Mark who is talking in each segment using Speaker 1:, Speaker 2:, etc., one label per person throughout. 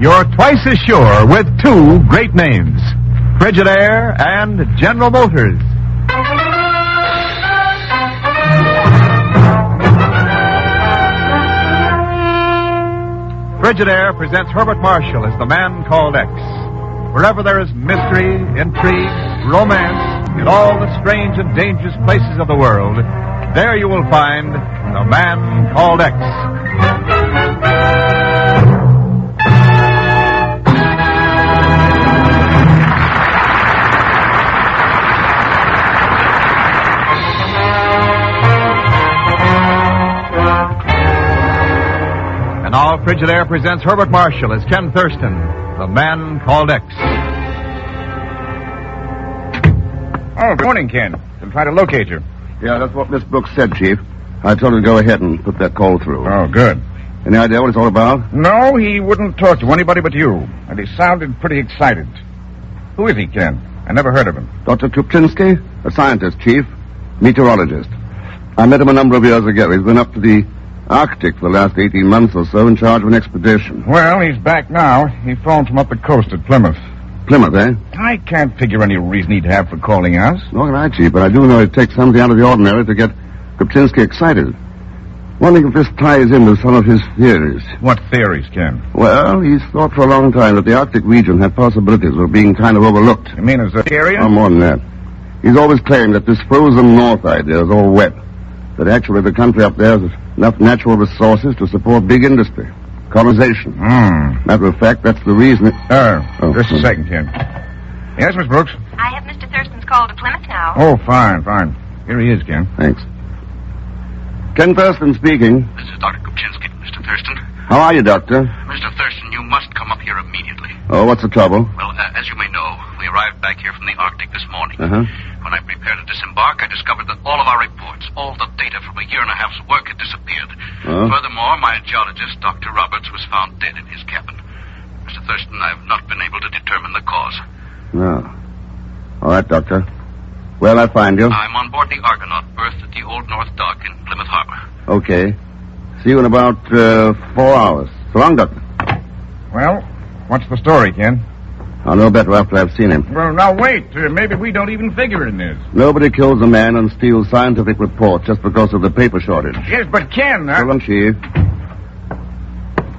Speaker 1: you're twice as sure with two great names, Frigidaire and General Motors. Frigidaire presents Herbert Marshall as the man called X. Wherever there is mystery, intrigue, romance, in all the strange and dangerous places of the world, there you will find the man called X. And now Frigidaire presents Herbert Marshall as Ken Thurston, the man called X.
Speaker 2: Oh, good morning, Ken. Been trying to locate you.
Speaker 3: Yeah, that's what Miss Brooks said, Chief. I told her to go ahead and put that call through.
Speaker 2: Oh, good.
Speaker 3: Any idea what it's all about?
Speaker 2: No, he wouldn't talk to anybody but you. And he sounded pretty excited. Who is he, Ken? I never heard of him.
Speaker 3: Dr. Kupczynski, a scientist, Chief. Meteorologist. I met him a number of years ago. He's been up to the Arctic for the last 18 months or so in charge of an expedition.
Speaker 2: Well, he's back now. He phoned from up the coast at Plymouth.
Speaker 3: Plymouth, eh?
Speaker 2: I can't figure any reason he'd have for calling us.
Speaker 3: Nor can I, Chief, but I do know it takes something out of the ordinary to get Kupczynski excited. Wondering if this ties in with some of his theories.
Speaker 2: What theories, Ken?
Speaker 3: Well, he's thought for a long time that the Arctic region had possibilities of being kind of overlooked.
Speaker 2: You mean as an area?
Speaker 3: Oh, more than that. He's always claimed that this frozen north idea is all wet. That actually the country up there has enough natural resources to support big industry. Colonization. Matter of fact, that's the reason it...
Speaker 2: Just a second, Ken. Yes, Miss Brooks?
Speaker 4: I have Mr. Thurston's call to Plymouth now.
Speaker 2: Oh, fine. Here he is, Ken.
Speaker 3: Thanks. Ken Thurston speaking.
Speaker 5: This is Dr. Kupczynski, Mr. Thurston.
Speaker 3: How are you, Doctor?
Speaker 5: Mr. Thurston, you must come up here immediately.
Speaker 3: Oh, what's the trouble?
Speaker 5: Well, as you may know, we arrived back here from the Arctic this morning.
Speaker 3: Uh-huh.
Speaker 5: When I prepared to disembark, I discovered that all of our reports, all the data from a year and a half's work had disappeared.
Speaker 3: Oh?
Speaker 5: Furthermore, my geologist, Dr. Roberts, was found dead in his cabin. Mr. Thurston, I've not been able to determine the cause.
Speaker 3: No. All right, Doctor. Where'll I find you?
Speaker 5: I'm on board the Argonaut, berthed at the Old North Dock in Plymouth Harbor.
Speaker 3: Okay. See you in about 4 hours. So long, Doctor.
Speaker 2: Well, what's the story, Ken?
Speaker 3: I'll know better after I've seen him.
Speaker 2: Well, now wait. Maybe we don't even figure in this.
Speaker 3: Nobody kills a man and steals scientific reports just because of the paper shortage.
Speaker 2: Yes, but Ken...
Speaker 3: So long, Chief.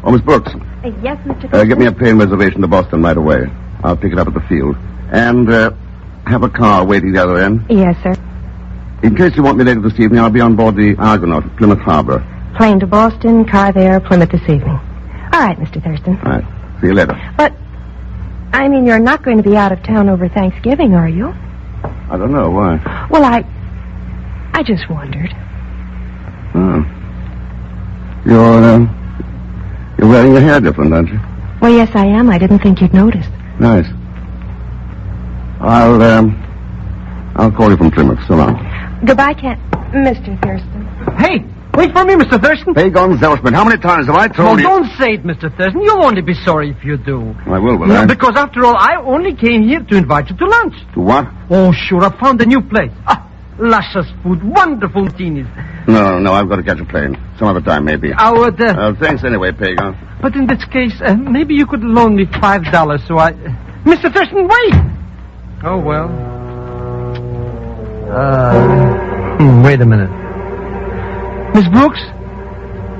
Speaker 3: Oh, Miss Brooks.
Speaker 4: Yes, Mr. Thurston?
Speaker 3: Get me a plane reservation to Boston right away. I'll pick it up at the field. And, have a car waiting the other end.
Speaker 4: Yes, sir.
Speaker 3: In case you want me later this evening, I'll be on board the Argonaut at Plymouth Harbor.
Speaker 4: Plane to Boston, car there, Plymouth this evening. All right, Mr. Thurston.
Speaker 3: All right. See you later.
Speaker 4: But, I mean, you're not going to be out of town over Thanksgiving, are you?
Speaker 3: I don't know. Why?
Speaker 4: Well, I just wondered.
Speaker 3: Oh. You're wearing your hair different, aren't you?
Speaker 4: Well, yes, I am. I didn't think you'd noticed.
Speaker 3: Nice. I'll call you from Plymouth. So long.
Speaker 4: Goodbye, Mr. Thurston.
Speaker 6: Hey, wait for me, Mr. Thurston.
Speaker 3: Pegon Zellschmidt, how many times have I told you?
Speaker 6: Don't say it, Mr. Thurston. You'll only be sorry if you do.
Speaker 3: I will I?
Speaker 6: Because, after all, I only came here to invite you to lunch.
Speaker 3: To what?
Speaker 6: Oh, sure, I found a new place. Luscious food, wonderful martinis.
Speaker 3: No, I've got to catch a plane. Some other time, maybe. Thanks anyway, Pegon.
Speaker 6: But in this case, maybe you could loan me $5 so I... Mr. Thurston, wait! Oh, well. Wait a minute. Miss Brooks,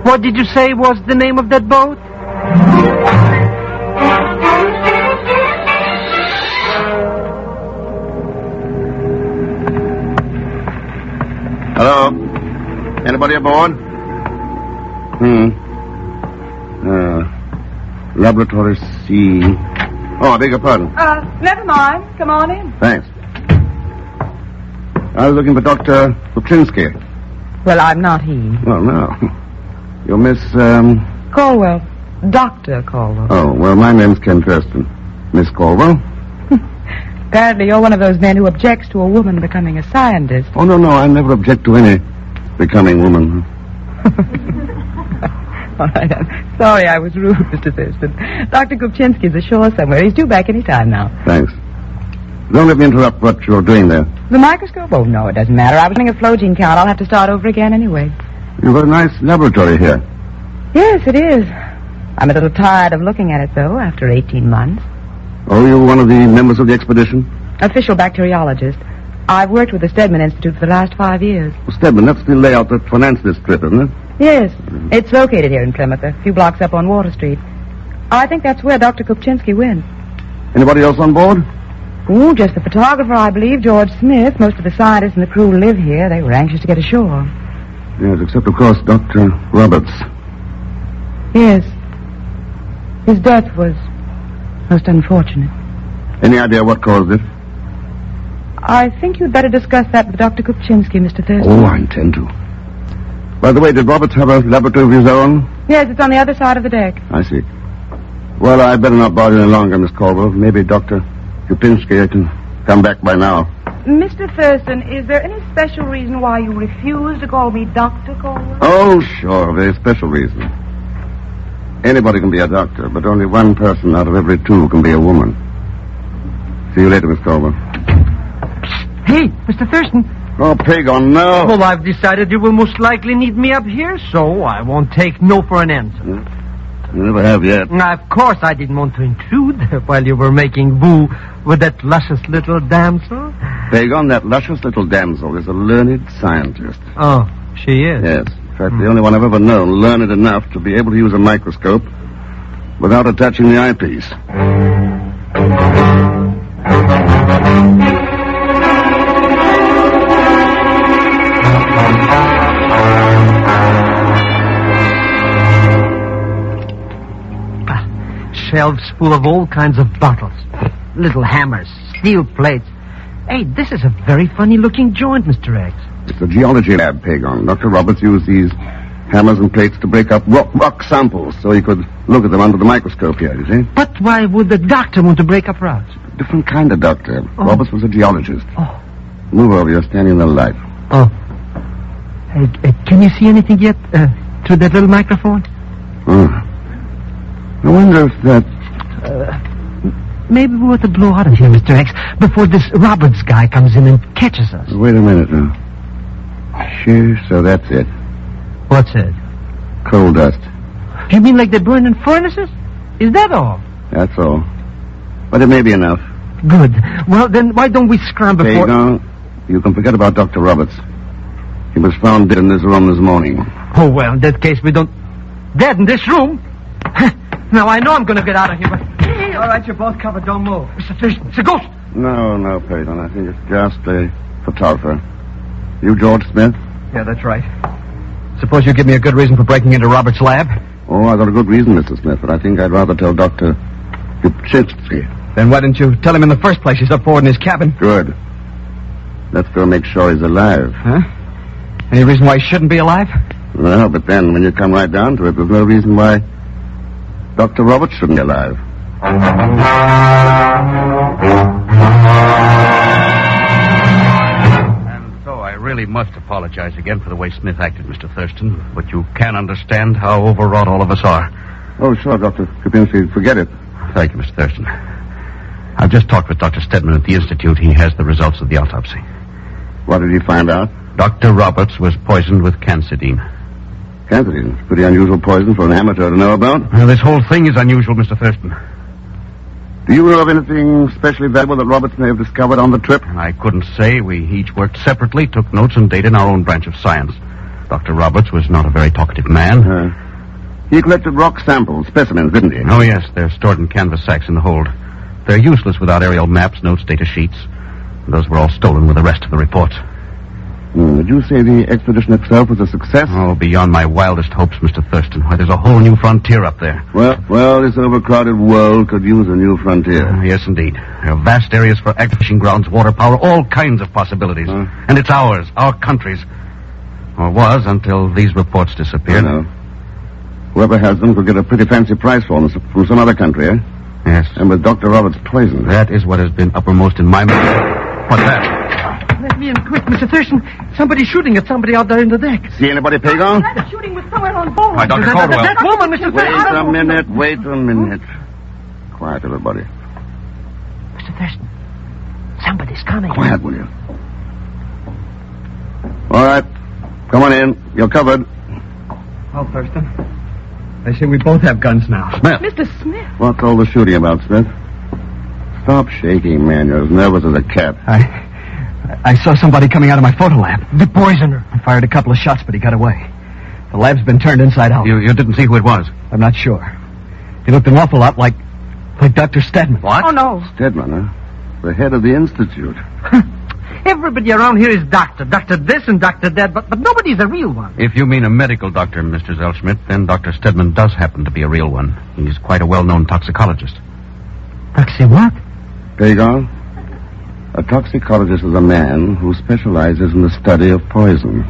Speaker 6: what did you say was the name of that boat?
Speaker 3: Hello? Anybody aboard? Laboratory C. Oh, I beg your pardon.
Speaker 7: Never mind. Come on in.
Speaker 3: Thanks. I was looking for Dr. Kupczynski.
Speaker 7: Well, I'm not he.
Speaker 3: Well, no. You're Miss,
Speaker 7: Caldwell. Dr. Caldwell.
Speaker 3: Oh, well, my name's Ken Thurston. Miss Caldwell?
Speaker 7: Apparently you're one of those men who objects to a woman becoming a scientist.
Speaker 3: Oh, no, I never object to any becoming woman.
Speaker 7: All right, I'm sorry I was rude, Mr. Thurston. Dr. Kupczynski's ashore somewhere. He's due back any time now.
Speaker 3: Thanks. Don't let me interrupt what you're doing there.
Speaker 7: The microscope? Oh, no, it doesn't matter. I was doing a flow gene count. I'll have to start over again anyway.
Speaker 3: You've got a nice laboratory here.
Speaker 7: Yes, it is. I'm a little tired of looking at it, though, after 18 months.
Speaker 3: Oh, you're one of the members of the expedition?
Speaker 7: Official bacteriologist. I've worked with the Stedman Institute for the last 5 years.
Speaker 3: Well, Stedman, that's the layout that financed this trip, isn't it?
Speaker 7: Yes. It's located here in Plymouth, a few blocks up on Water Street. I think that's where Dr. Kupczynski went.
Speaker 3: Anybody else on board?
Speaker 7: Oh, just the photographer, I believe, George Smith. Most of the scientists and the crew live here. They were anxious to get ashore.
Speaker 3: Yes, except, of course, Dr. Roberts.
Speaker 7: Yes. His death was most unfortunate.
Speaker 3: Any idea what caused it?
Speaker 7: I think you'd better discuss that with Dr. Kupczynski, Mr. Thurston.
Speaker 3: Oh, I intend to. By the way, did Roberts have a laboratory of his own?
Speaker 7: Yes, it's on the other side of the deck.
Speaker 3: I see. Well, I'd better not bother you any longer, Miss Caldwell. Maybe Dr. Kupczynski can come back by now.
Speaker 7: Mr. Thurston, is there any special reason why you refuse to call me Dr. Caldwell?
Speaker 3: Oh, sure, a very special reason. Anybody can be a doctor, but only one person out of every two can be a woman. See you later, Miss Caldwell.
Speaker 6: Hey, Mr. Thurston.
Speaker 3: Oh, Pegon, no.
Speaker 6: Well, I've decided you will most likely need me up here, so I won't take no for an answer.
Speaker 3: You never have yet.
Speaker 6: Now, of course, I didn't want to intrude while you were making boo with that luscious little damsel.
Speaker 3: Pegon, that luscious little damsel, is a learned scientist.
Speaker 6: Oh, she is?
Speaker 3: Yes. In fact, the only one I've ever known learned enough to be able to use a microscope without attaching the eyepiece.
Speaker 6: Shelves full of all kinds of bottles, little hammers, steel plates. Hey, this is a very funny-looking joint, Mr. X.
Speaker 3: It's a geology lab, Pegon. Dr. Roberts used these hammers and plates to break up rock samples so he could look at them under the microscope here, you see?
Speaker 6: But why would the doctor want to break up rocks?
Speaker 3: Different kind of doctor.
Speaker 6: Oh.
Speaker 3: Roberts was a geologist.
Speaker 6: Oh.
Speaker 3: Move over, you're standing in the light.
Speaker 6: Oh. Hey, can you see anything yet through that little microphone?
Speaker 3: Oh. I wonder if that...
Speaker 6: Maybe we ought to blow out of here, Mr. X, before this Roberts guy comes in and catches us.
Speaker 3: Wait a minute now. Sure, so that's it.
Speaker 6: What's it?
Speaker 3: Coal dust.
Speaker 6: You mean like they burn in furnaces? Is that all?
Speaker 3: That's all. But it may be enough.
Speaker 6: Good. Well, then why don't we scram before...
Speaker 3: Pegon, you can forget about Dr. Roberts. He was found dead in this room this morning.
Speaker 6: Oh, well, in that case, we don't... Dead in this room? Now, I know I'm going to get out of here, but... All right, you're both covered. Don't move. Mr. Thurston, it's a ghost.
Speaker 3: No, Pegon. I think it's just a photographer. You George Smith?
Speaker 8: Yeah, that's right. Suppose you give me a good reason for breaking into Robert's lab?
Speaker 3: Oh, I got a good reason, Mr. Smith, but I think I'd rather tell Dr. Kupczynski.
Speaker 8: Then why didn't you tell him in the first place? He's up forward in his cabin.
Speaker 3: Good. Let's go make sure he's alive.
Speaker 8: Huh? Any reason why he shouldn't be alive?
Speaker 3: Well, but then, when you come right down to it, there's no reason why Dr. Roberts shouldn't be alive.
Speaker 5: And so I really must apologize again for the way Smith acted, Mr. Thurston, but you can understand how overwrought all of us are.
Speaker 3: Oh, sure, Dr. Kupczynski. Forget it.
Speaker 5: Thank you, Mr. Thurston. I've just talked with Dr. Stedman at the Institute. He has the results of the autopsy.
Speaker 3: What did he find out?
Speaker 5: Dr. Roberts was poisoned with cancidine.
Speaker 3: Cancidine. Pretty unusual poison for an amateur to know about.
Speaker 5: Well, this whole thing is unusual, Mr. Thurston.
Speaker 3: Do you know of anything especially valuable that Roberts may have discovered on the trip?
Speaker 5: I couldn't say. We each worked separately, took notes and data in our own branch of science. Dr. Roberts was not a very talkative man.
Speaker 3: He collected rock samples, specimens, didn't he?
Speaker 5: Oh, yes. They're stored in canvas sacks in the hold. They're useless without aerial maps, notes, data sheets. Those were all stolen with the rest of the reports.
Speaker 3: Would you say the expedition itself was a success?
Speaker 5: Oh, beyond my wildest hopes, Mr. Thurston. Why, there's a whole new frontier up there.
Speaker 3: Well, this overcrowded world could use a new frontier.
Speaker 5: Yes, indeed. There are vast areas for fishing grounds, water power, all kinds of possibilities. And it's ours, our country's. Or was, until these reports disappeared.
Speaker 3: I know. Whoever has them could get a pretty fancy price for them from some other country, eh?
Speaker 5: Yes.
Speaker 3: And with Dr. Roberts' poison.
Speaker 5: That is what has been uppermost in my mind. What's that?
Speaker 6: Let me in quick, Mr. Thurston. Somebody's shooting at somebody out there in the deck.
Speaker 3: See anybody, Pegon?
Speaker 7: That shooting was somewhere on board.
Speaker 5: Why, Dr. Caldwell.
Speaker 6: That woman, Mr. Thurston.
Speaker 3: Wait a minute. Quiet, everybody.
Speaker 6: Mr. Thurston, somebody's coming.
Speaker 3: Quiet, will you? All right. Come on in. You're covered.
Speaker 8: Oh, Thurston.
Speaker 6: They say we both have guns now.
Speaker 5: Smith.
Speaker 4: Mr. Smith.
Speaker 3: What's all the shooting about, Smith? Stop shaking, man. You're as nervous as a cat.
Speaker 8: I saw somebody coming out of my photo lab.
Speaker 6: The poisoner.
Speaker 8: I fired a couple of shots, but he got away. The lab's been turned inside out.
Speaker 5: You didn't see who it was?
Speaker 8: I'm not sure. He looked an awful lot like Dr. Stedman.
Speaker 5: What?
Speaker 6: Oh, no.
Speaker 3: Stedman, huh? The head of the institute.
Speaker 6: Everybody around here is doctor. Dr. this and Dr. that, but nobody's a real one.
Speaker 5: If you mean a medical doctor, Mr. Zellschmidt, then Dr. Stedman does happen to be a real one. He's quite a well-known toxicologist.
Speaker 6: Taxi what?
Speaker 3: Pegon, a toxicologist is a man who specializes in the study of poison.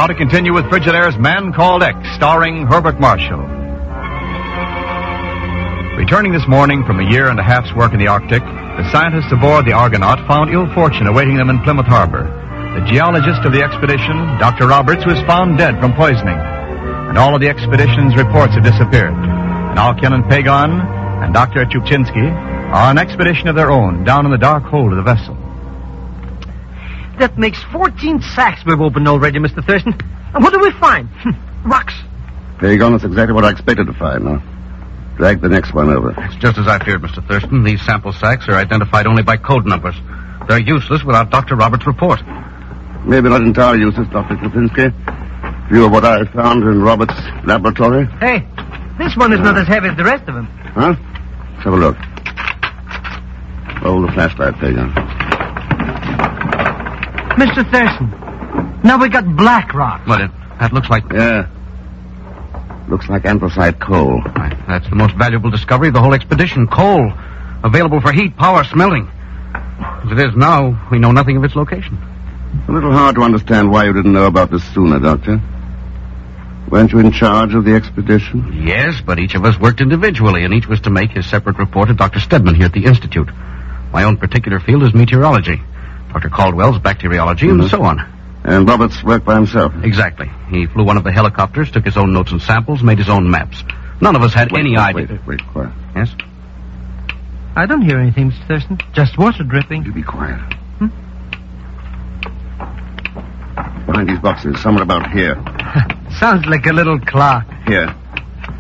Speaker 1: To continue with Frigidaire's Man Called X, starring Herbert Marshall. Returning this morning from a year and a half's work in the Arctic, the scientists aboard the Argonaut found ill fortune awaiting them in Plymouth Harbor. The geologist of the expedition, Dr. Roberts, was found dead from poisoning. And all of the expedition's reports have disappeared. Now Ken Pegon and Dr. Chupchinsky are on an expedition of their own down in the dark hold of the vessel.
Speaker 6: That makes 14 sacks we've opened already, Mr. Thurston. And what do we find? Rocks.
Speaker 3: Pegon, that's exactly what I expected to find. Now, drag the next one over.
Speaker 5: It's just as I feared, Mr. Thurston. These sample sacks are identified only by code numbers. They're useless without Dr. Roberts' report.
Speaker 3: Maybe not entirely useless, Dr. Kupinski. View of what I found in Roberts' laboratory.
Speaker 6: Hey, this one is not as heavy as the rest of them.
Speaker 3: Huh? Let's have a look. Roll the flashlight, Pegon.
Speaker 6: Mr. Thurston, now we got black rock.
Speaker 5: But that looks like...
Speaker 3: Yeah. Looks like anthracite coal.
Speaker 5: Right. That's the most valuable discovery of the whole expedition. Coal. Available for heat, power, smelting. As it is now, we know nothing of its location.
Speaker 3: A little hard to understand why you didn't know about this sooner, Doctor. Weren't you in charge of the expedition?
Speaker 5: Yes, but each of us worked individually, and each was to make his separate report to Dr. Stedman here at the Institute. My own particular field is meteorology. Dr. Caldwell's bacteriology, and so on.
Speaker 3: And Roberts worked by himself?
Speaker 5: Exactly. He flew one of the helicopters, took his own notes and samples, made his own maps. None of us had any idea.
Speaker 3: Wait, quiet.
Speaker 5: Yes?
Speaker 6: I don't hear anything, Mr. Thurston. Just water dripping.
Speaker 3: You be quiet. Behind these boxes, somewhere about here.
Speaker 6: Sounds like a little clock.
Speaker 3: Here.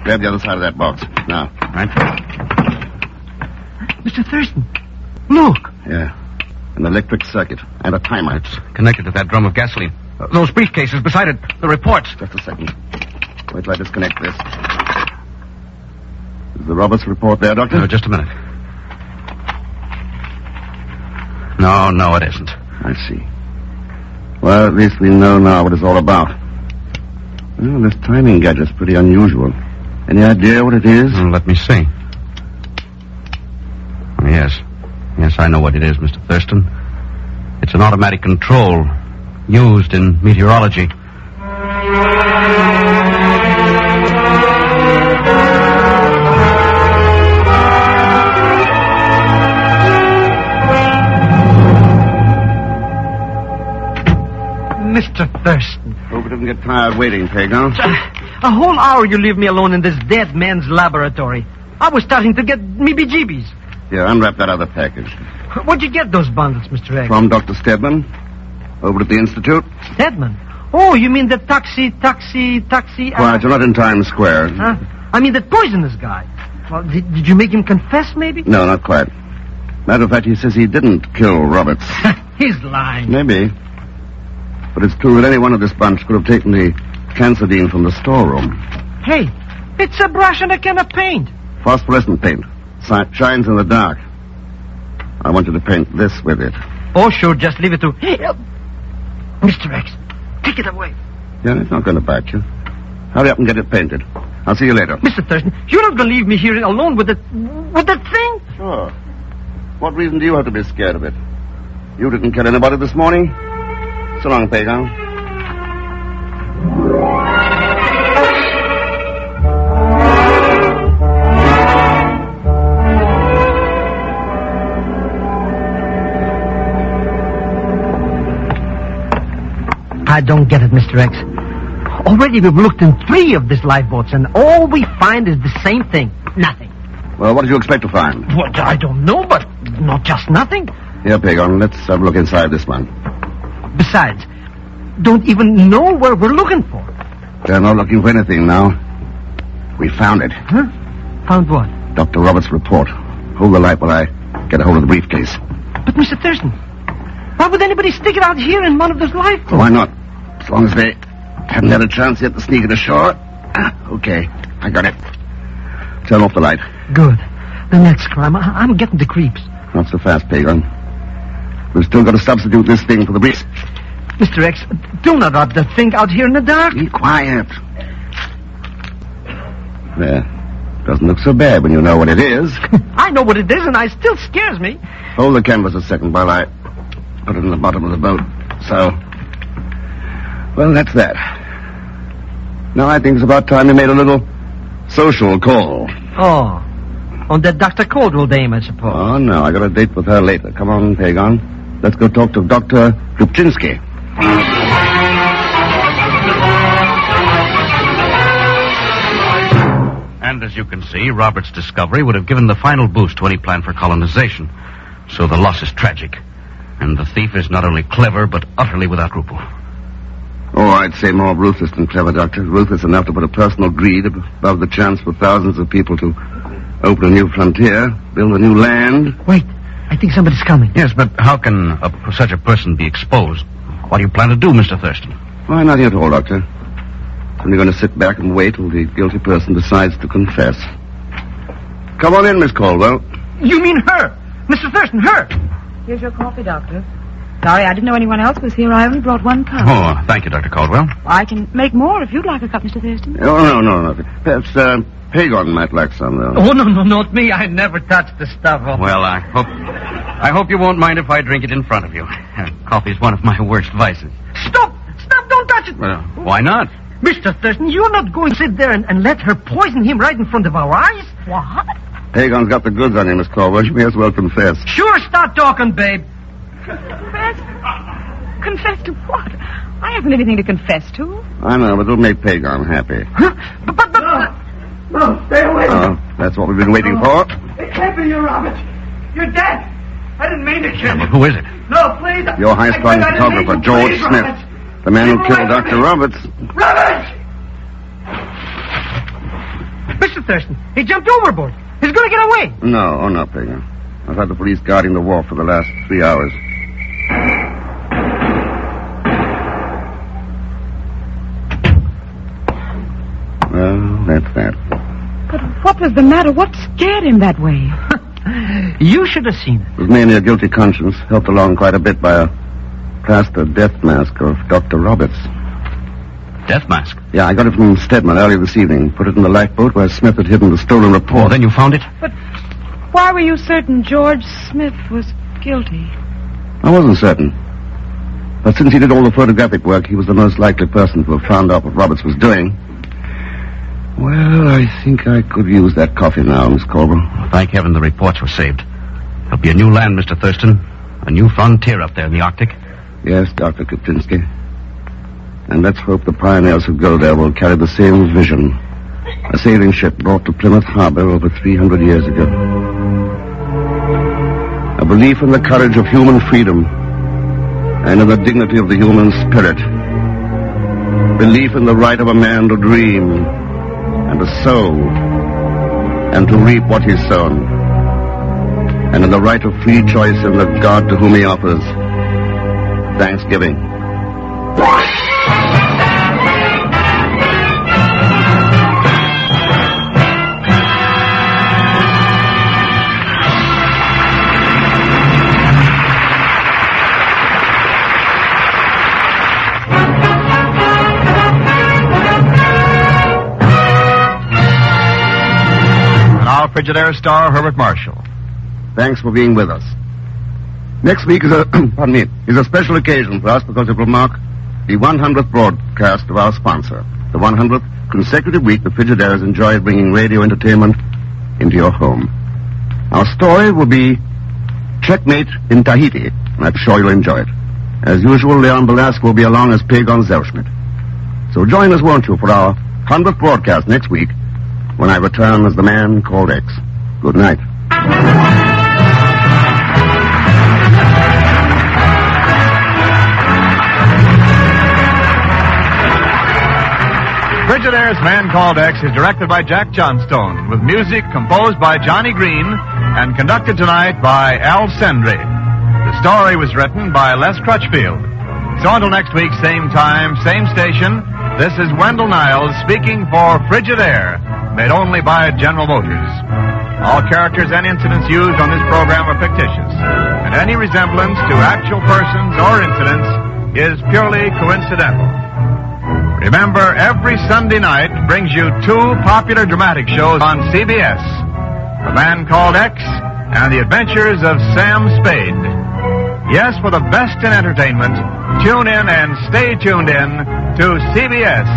Speaker 3: Grab the other side of that box. Now.
Speaker 5: Right.
Speaker 6: Mr. Thurston, look.
Speaker 3: Yeah. An electric circuit and a timer.
Speaker 5: It's connected to that drum of gasoline. Those briefcases beside it, the reports.
Speaker 3: Just a second. Wait till I disconnect this. Is the Roberts report there, Doctor?
Speaker 5: Just a minute. No, it isn't.
Speaker 3: I see. Well, at least we know now what it's all about. Well, this timing gadget's pretty unusual. Any idea what it is?
Speaker 5: Let me see. Yes, I know what it is, Mr. Thurston. It's an automatic control used in meteorology.
Speaker 6: Mr. Thurston.
Speaker 3: Hope you didn't get tired waiting, Pegon.
Speaker 6: A whole hour you leave me alone in this dead man's laboratory. I was starting to get me-be-jeebies.
Speaker 3: Here, unwrap that other package.
Speaker 6: Where'd you get those bundles, Mr. X?
Speaker 3: From Dr. Stedman, over at the Institute.
Speaker 6: Stedman? Oh, you mean the taxi...
Speaker 3: Quiet, you're not in Times Square.
Speaker 6: Huh? I mean that poisonous guy. Well, did you make him confess, maybe?
Speaker 3: No, not quite. Matter of fact, he says he didn't kill Roberts.
Speaker 6: He's lying.
Speaker 3: Maybe. But it's true that any one of this bunch could have taken the cancidine from the storeroom.
Speaker 6: Hey, it's a brush and a can of paint.
Speaker 3: Phosphorescent paint. Shines in the dark. I want you to paint this with it.
Speaker 6: Oh, sure, just leave it to... Mr. X, take it away.
Speaker 3: Yeah, it's not going to bite you. Hurry up and get it painted. I'll see you later.
Speaker 6: Mr. Thurston, you're not going to leave me here alone with that thing?
Speaker 3: Sure. What reason do you have to be scared of it? You didn't kill anybody this morning. So long, Pegon.
Speaker 6: I don't get it, Mr. X. Already we've looked in 3 of these lifeboats, and all we find is the same thing. Nothing.
Speaker 3: Well, what did you expect to find?
Speaker 6: Well, I don't know, but not just nothing.
Speaker 3: Here, Pegon, let's have a look inside this one.
Speaker 6: Besides, don't even know where we're looking for.
Speaker 3: They're not looking for anything now. We found it.
Speaker 6: Huh? Found what?
Speaker 3: Dr. Roberts' report. Hold the light while I get a hold of the briefcase.
Speaker 6: But, Mr. Thurston, why would anybody stick it out here in one of those lifeboats?
Speaker 3: Why not? As long as they haven't had a chance yet to sneak it ashore. Okay, I got it. Turn off the light.
Speaker 6: Good. The next crime. I'm getting the creeps.
Speaker 3: Not so fast, Pegon. We've still got to substitute this thing for the briefs.
Speaker 6: Mr. X, do not rub the thing out here in the dark.
Speaker 3: Be quiet. There. Doesn't look so bad when you know what it is.
Speaker 6: I know what it is, and it still scares me.
Speaker 3: Hold the canvas a second while I put it in the bottom of the boat. So. Well, that's that. Now I think it's about time we made a little social call.
Speaker 6: Oh. On that Dr. Caldwell dame, I suppose.
Speaker 3: Oh, no. I got a date with her later. Come on, Pegon. Let's go talk to Dr. Kupczynski.
Speaker 5: And as you can see, Robert's discovery would have given the final boost to any plan for colonization. So the loss is tragic. And the thief is not only clever, but utterly without scruple.
Speaker 3: Oh, I'd say more ruthless than clever, Doctor. Ruthless enough to put a personal greed above the chance for thousands of people to open a new frontier, build a new land.
Speaker 6: Wait, I think somebody's coming.
Speaker 5: Yes, but how can such a person be exposed? What do you plan to do, Mr. Thurston?
Speaker 3: Why, nothing at all, Doctor. I'm only going to sit back and wait till the guilty person decides to confess. Come on in, Miss Caldwell.
Speaker 6: You mean her? Mr. Thurston, her?
Speaker 7: Here's your coffee, Doctor. Sorry, I didn't know anyone else was here. I only brought 1 cup.
Speaker 5: Oh, thank you, Dr. Caldwell.
Speaker 7: I can make more if you'd like a cup, Mr. Thurston.
Speaker 3: Oh, no. Perhaps, Pegon might like some, though.
Speaker 6: Oh, no, not me. I never touched the stuff.
Speaker 5: Well, I hope you won't mind if I drink it in front of you. Coffee's one of my worst vices.
Speaker 6: Stop, don't touch it.
Speaker 5: Well, why not?
Speaker 6: Mr. Thurston, you're not going to sit there and let her poison him right in front of our eyes? What?
Speaker 3: Pegon's got the goods on him, Miss Caldwell. You may as well confess.
Speaker 6: Sure, start talking, babe.
Speaker 7: Confess? Confess to what? I haven't anything to confess to.
Speaker 3: I know, but it'll make Pegon happy.
Speaker 6: Huh? But... No, stay away.
Speaker 3: Oh, that's what we've been waiting for.
Speaker 6: It can't be you, Robert. You're dead. I didn't mean to kill you.
Speaker 5: Who is it?
Speaker 6: No, please.
Speaker 3: Your high-strung photographer, George Smith.
Speaker 6: Robert.
Speaker 3: The man who killed Dr. Roberts.
Speaker 6: Robert! Mr. Thurston, he jumped overboard. He's going to get away.
Speaker 3: No, Pegon. I've had the police guarding the wharf for the last 3 hours. Well, that's that.
Speaker 7: But what was the matter? What scared him that way?
Speaker 6: You should have seen it.
Speaker 3: It was mainly a guilty conscience, helped along quite a bit by a plaster death mask of Dr. Roberts.
Speaker 5: Death mask?
Speaker 3: Yeah, I got it from Stedman earlier this evening. Put it in the lifeboat where Smith had hidden the stolen report.
Speaker 5: Oh, then you found it?
Speaker 7: But why were you certain George Smith was guilty?
Speaker 3: I wasn't certain. But since he did all the photographic work, he was the most likely person to have found out what Roberts was doing. Well, I think I could use that coffee now, Miss Caldwell.
Speaker 5: Thank heaven the reports were saved. There'll be a new land, Mr. Thurston. A new frontier up there in the Arctic.
Speaker 3: Yes, Dr. Kupczynski. And let's hope the pioneers who go there will carry the same vision. A sailing ship brought to Plymouth Harbor over 300 years ago. A belief in the courage of human freedom and in the dignity of the human spirit. Belief in the right of a man to dream and to sow and to reap what he's sown. And in the right of free choice in the God to whom he offers thanksgiving.
Speaker 1: Frigidaire star Herbert Marshall.
Speaker 3: Thanks for being with us. Next week is a special occasion for us because it will mark the 100th broadcast of our sponsor. The 100th consecutive week the Frigidaire's enjoyed bringing radio entertainment into your home. Our story will be Checkmate in Tahiti, and I'm sure you'll enjoy it. As usual, Leon Belasco will be along as Pegon Zellschmidt. So join us, won't you, for our 100th broadcast next week, when I return as the man called X. Good night.
Speaker 1: Frigidaire's Man Called X is directed by Jack Johnstone, with music composed by Johnny Green and conducted tonight by Al Sendry. The story was written by Les Crutchfield. So until next week, same time, same station, this is Wendell Niles speaking for Frigidaire, made only by General Motors. All characters and incidents used on this program are fictitious, and any resemblance to actual persons or incidents is purely coincidental. Remember, every Sunday night brings you two popular dramatic shows on CBS, The Man Called X and The Adventures of Sam Spade. Yes, for the best in entertainment, tune in and stay tuned in to CBS.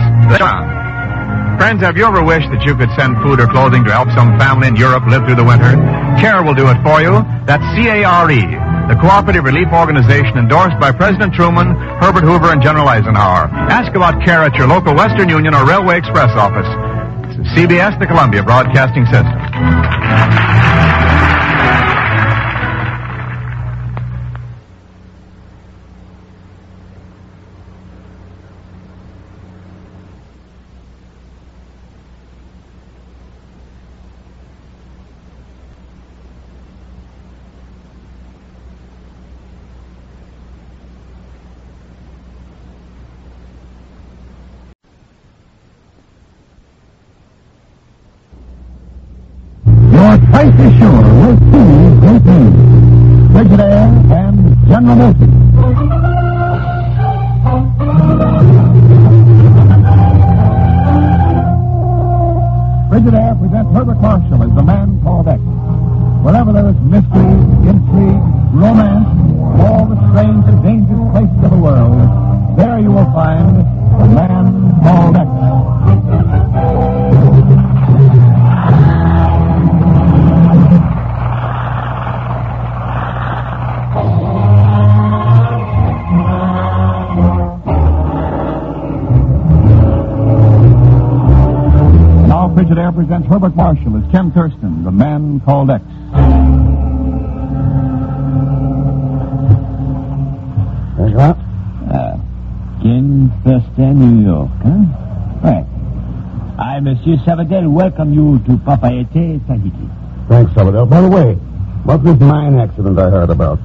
Speaker 1: Friends, have you ever wished that you could send food or clothing to help some family in Europe live through the winter? CARE will do it for you. That's CARE. The cooperative relief organization endorsed by President Truman, Herbert Hoover, and General Eisenhower. Ask about CARE at your local Western Union or Railway Express office. CBS, the Columbia Broadcasting System.
Speaker 9: Your price is sure with two great names, Frigidaire and General Motors. Frigidaire presents Herbert Marshall as the Man Called X. Wherever there is mystery, intrigue, romance, all the strange and dangerous places of the world, there you will find the Man Called X. Frigidaire presents Herbert Marshall as Ken Thurston, the Man Called X.
Speaker 3: That's right.
Speaker 10: Ken Thurston, New York, huh? Right. I, Monsieur Savadell, welcome you to Papeete, Tahiti.
Speaker 3: Thanks, Salvador. By the way, what's this mine accident I heard about?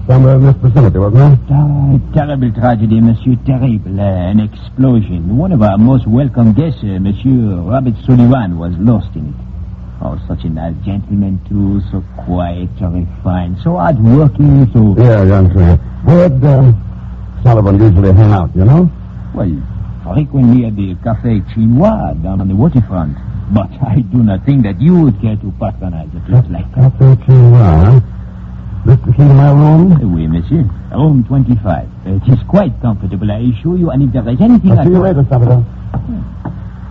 Speaker 3: Somewhere in this vicinity, wasn't it?
Speaker 10: Terrible tragedy, Monsieur. Terrible. An explosion. One of our most welcome guests, Monsieur Robert Sullivan, was lost in it. Oh, such a nice gentleman, too. So quiet, so refined, so hard-working, so...
Speaker 3: Yeah, I'm sure. Where'd Sullivan usually hang out, you know?
Speaker 10: Well, frequently at the Café Chinois down on the waterfront. But I do not think that you would care to patronize a place like that.
Speaker 3: Café Chinois, huh? This the key to my room?
Speaker 10: Oui, monsieur. Room 25. It is quite comfortable, I assure you, and if there is anything...
Speaker 3: I'll see you later, Salvador.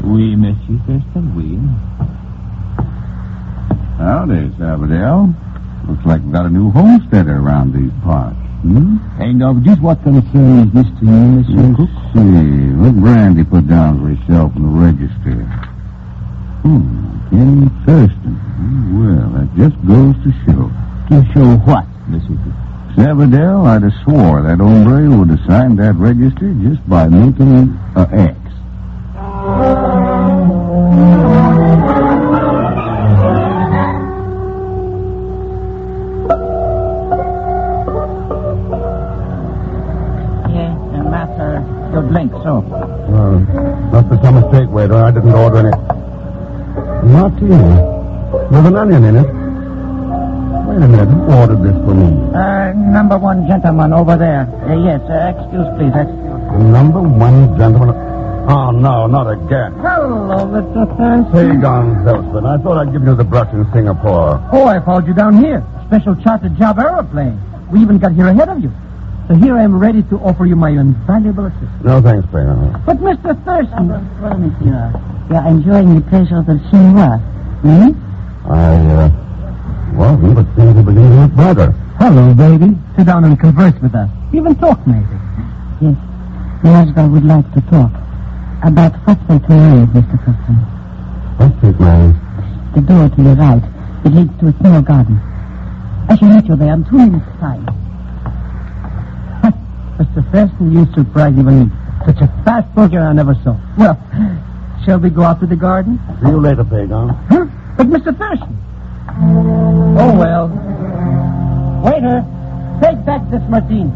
Speaker 10: Oui, Monsieur Thurston, oui.
Speaker 2: Howdy, Salvador. Looks like we've got a new homesteader around these parts.
Speaker 10: And of just what concern is this to you, Monsieur Cook?
Speaker 2: Let's see. What brand he put down for himself in the register? Ken Thurston. Well, that just goes to show.
Speaker 10: To show what, Monsieur Cook?
Speaker 2: Salvador, I'd have swore that hombre would have signed that register just by making an X.
Speaker 10: Your drink, so.
Speaker 3: Must be some mistake, waiter. I didn't order any. Martini. With an onion in it. Wait a minute. Who ordered this for me?
Speaker 10: Number one gentleman over there. Yes, excuse, please.
Speaker 3: Number one gentleman. Oh, no, not again.
Speaker 10: Hello, Mr. Thurston.
Speaker 3: Pegon Zellschmidt. I thought I'd give you the brush in Singapore.
Speaker 6: Oh, I followed you down here. Special chartered job aeroplane. We even got here ahead of you. So here I am ready to offer you my invaluable assistance.
Speaker 3: No, thanks, Pegon.
Speaker 6: But, Mr. Thurston...
Speaker 10: Well, monsieur, you're enjoying the pleasure of the chinois,
Speaker 3: I wasn't, but seems to be getting much better.
Speaker 10: Hello, baby. Sit down and converse with us. Even talk, maybe.
Speaker 11: Yes. Najgar would like to talk about phosphate mines, Mr. Thurston.
Speaker 3: Phosphate mines?
Speaker 11: The door to your right. It leads to a small garden. I shall meet you there in 2 minutes' time.
Speaker 10: Mr. Thurston, you surprise even me. Such a fast worker I never saw. Well, shall we go out to the garden?
Speaker 3: See you later, Pegon.
Speaker 10: Huh? But Mr. Thurston. Oh, well. Waiter, take back this martini.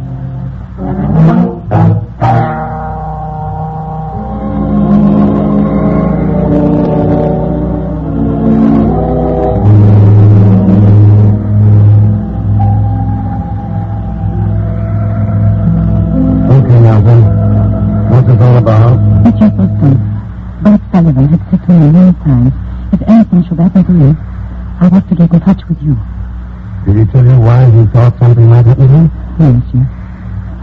Speaker 11: Mr. Thurston, Bob Sullivan had said to me many times, if anything should happen to you, I was to get in touch with you.
Speaker 3: Did he tell you why he thought something might happen to him?
Speaker 11: Yes, monsieur.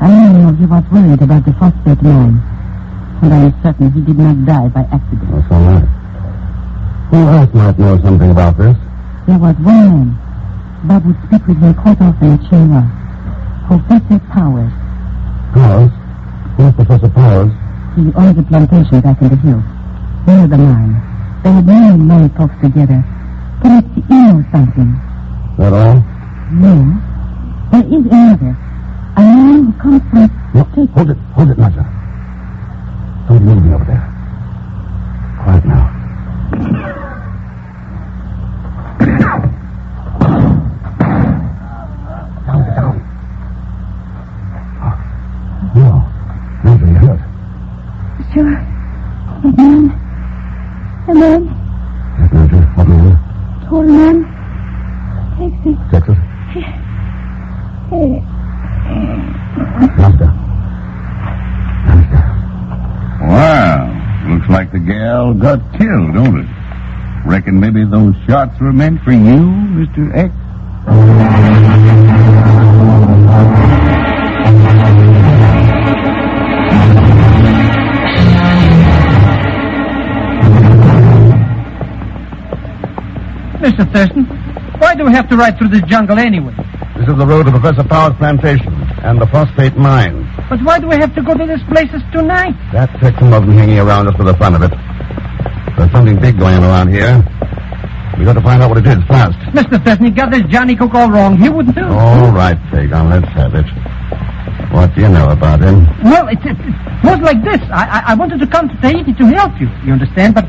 Speaker 11: I only know he was worried about the phosphate mine, and I am certain he did not die by accident.
Speaker 3: That's all right. Who else might know something about this?
Speaker 11: There was one man. Bob would speak with him quite often at Shinra. Professor Powers.
Speaker 3: Powers? Who's Professor Powers?
Speaker 11: He owned a plantation back in the hills, near the mine. They had many talks together. Perhaps he knows something.
Speaker 3: That all?
Speaker 11: No. There is another. A man who comes from...
Speaker 3: No, hold it, Naja. Don't be moving over there. Quiet now. Down. No, Naja, you're hurt.
Speaker 11: Sure. A man.
Speaker 3: Yes, Naja, what man?
Speaker 11: Tall man. Texas.
Speaker 3: Texas? Naja.
Speaker 2: Wow. Looks like the gal got killed, don't it? Reckon maybe those shots were meant for you, Mr. X?
Speaker 6: Mr. Thurston, why do we have to ride through this jungle anyway?
Speaker 3: This is the road to Professor Powers' plantation and the phosphate mine.
Speaker 6: But why do we have to go to these places tonight?
Speaker 3: That Texan wasn't hanging around just for the fun of it. There's something big going on around here. We got to find out what it is fast.
Speaker 6: Mr. Thurston, you got this Johnny Cook all wrong. He wouldn't do.
Speaker 3: All right, Pegon, let's have it. What do you know about him?
Speaker 6: Well, it was like this. I wanted to come to Tahiti to help you, you understand? But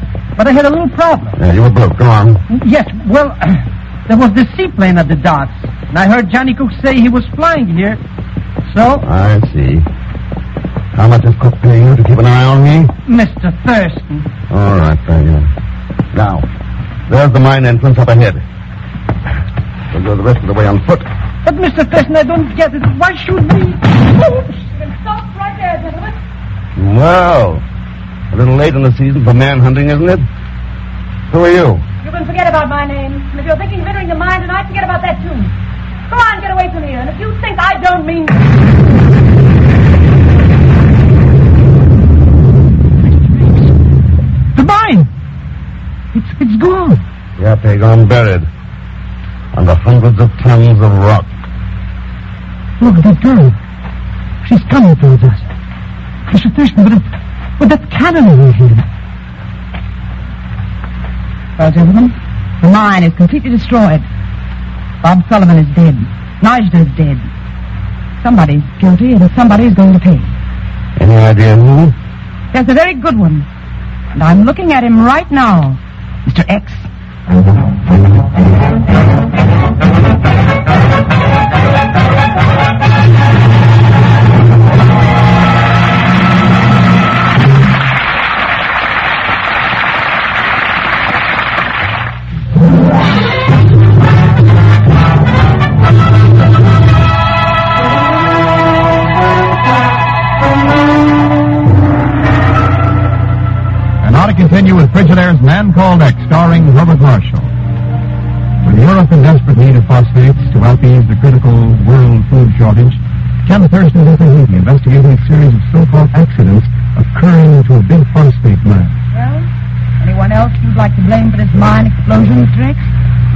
Speaker 6: I had a little problem.
Speaker 3: Yeah, you were broke. Go on.
Speaker 6: Yes, well, there was this seaplane at the docks, and I heard Johnny Cook say he was flying here. So...
Speaker 3: I see. How much does Cook pay you to keep an eye on me?
Speaker 6: Mr. Thurston.
Speaker 3: All right, Pegon. Now, there's the mine entrance up ahead. We'll go the rest of the way on foot.
Speaker 6: But, Mr. Thurston, I don't get it. Why should we...
Speaker 11: Stop right there, gentlemen.
Speaker 3: Well, a little late in the season for manhunting, isn't it? Who are you?
Speaker 11: You can forget about my name. And if you're thinking of entering the mine tonight, forget about that, too. Come on, get away from here. And if you think I don't mean...
Speaker 6: The mine! It's gone.
Speaker 3: Yeah, Pegon, buried. Under hundreds of tons of rock.
Speaker 6: Look at that girl. She's coming towards us. Mr. Thurston, but that cannon over here.
Speaker 7: Well, gentlemen, the mine is completely destroyed. Bob Sullivan is dead. Niger is dead. Somebody's guilty and somebody's going to pay.
Speaker 3: Any idea who?
Speaker 7: There's a very good one. And I'm looking at him right now. Mr. X.
Speaker 1: Continue with Frigidaires' Man Called X, starring Herbert Marshall. With Europe in desperate need of phosphates to help ease the critical world food shortage, Ken Thurston is in Tahiti investigating a series of so-called accidents occurring to a big phosphate mine.
Speaker 7: Well, anyone else you'd like to blame for this mine explosion, Mr. X?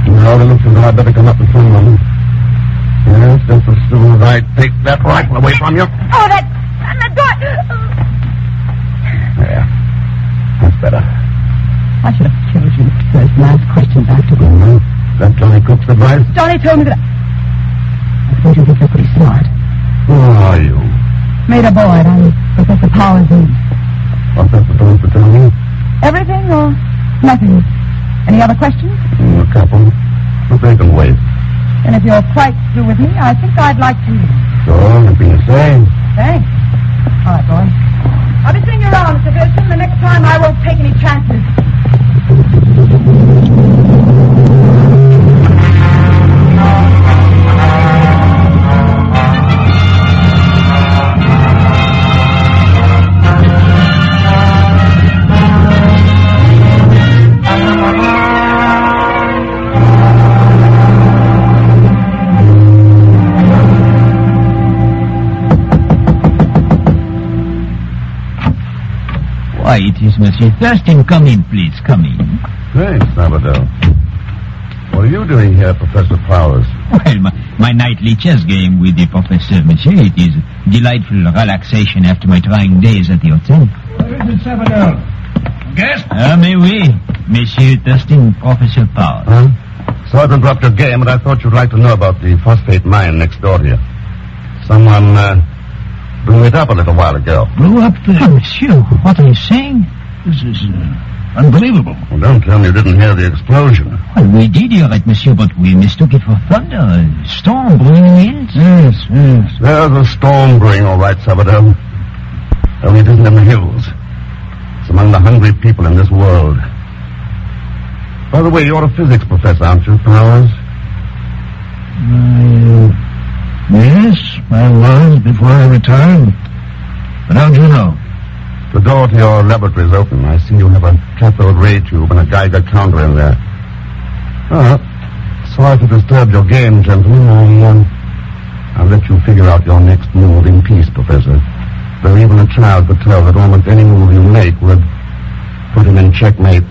Speaker 3: No, it looks as though I'd better come up with some of them. Yes, just as soon as I take that rifle away from you.
Speaker 7: Oh, that door.
Speaker 3: Yeah, that's better.
Speaker 7: I should have killed you first and asked questions afterwards.
Speaker 3: That Johnny Cook's advice?
Speaker 7: Johnny told me that I suppose you think you're pretty smart.
Speaker 3: Who are you?
Speaker 7: Maida Boyd. I'm Professor Powers' niece.
Speaker 3: What's that supposed to tell me?
Speaker 7: Everything or nothing? Any other questions?
Speaker 3: A couple. But they can wait.
Speaker 7: And if you're quite through with me, I think I'd like to...
Speaker 3: Sure, if you say.
Speaker 7: Thanks. All right, boy. I'll be seeing you around, Mr. Thurston. The next time I won't take any chances.
Speaker 10: Why, it is Monsieur Thurston. Come in, please. Come in.
Speaker 3: Thanks, Salvador. What are you doing here, Professor Powers?
Speaker 10: Well, my nightly chess game with the professor, monsieur. It is delightful relaxation after my trying days at the hotel.
Speaker 9: Where is it, Salvador? Guest?
Speaker 10: Mais oui. Monsieur Thurston, Professor Powers.
Speaker 3: Huh? Sorry to interrupt your game, but I thought you'd like to know about the phosphate mine next door to you. Someone, blew it up a little while ago.
Speaker 10: Blew up the... Oh, monsieur, what are you saying?
Speaker 9: This is unbelievable.
Speaker 3: Well, don't tell me you didn't hear the explosion.
Speaker 10: Well, we did hear it, monsieur, but we mistook it for thunder. A storm brewing in the hills.
Speaker 9: Yes.
Speaker 3: There's a storm brewing, all right, Salvador. Only it isn't in the hills. It's among the hungry people in this world. By the way, you're a physics professor, aren't you, Powers?
Speaker 9: Yes, I was before I retired. But how do you know?
Speaker 3: The door to your laboratory is open. I see you have a cathode ray tube and a Geiger counter in there. Oh, sorry to disturb your game, gentlemen. I'll let you figure out your next move in peace, Professor. Though even a child could tell that almost any move you make would put him in checkmate.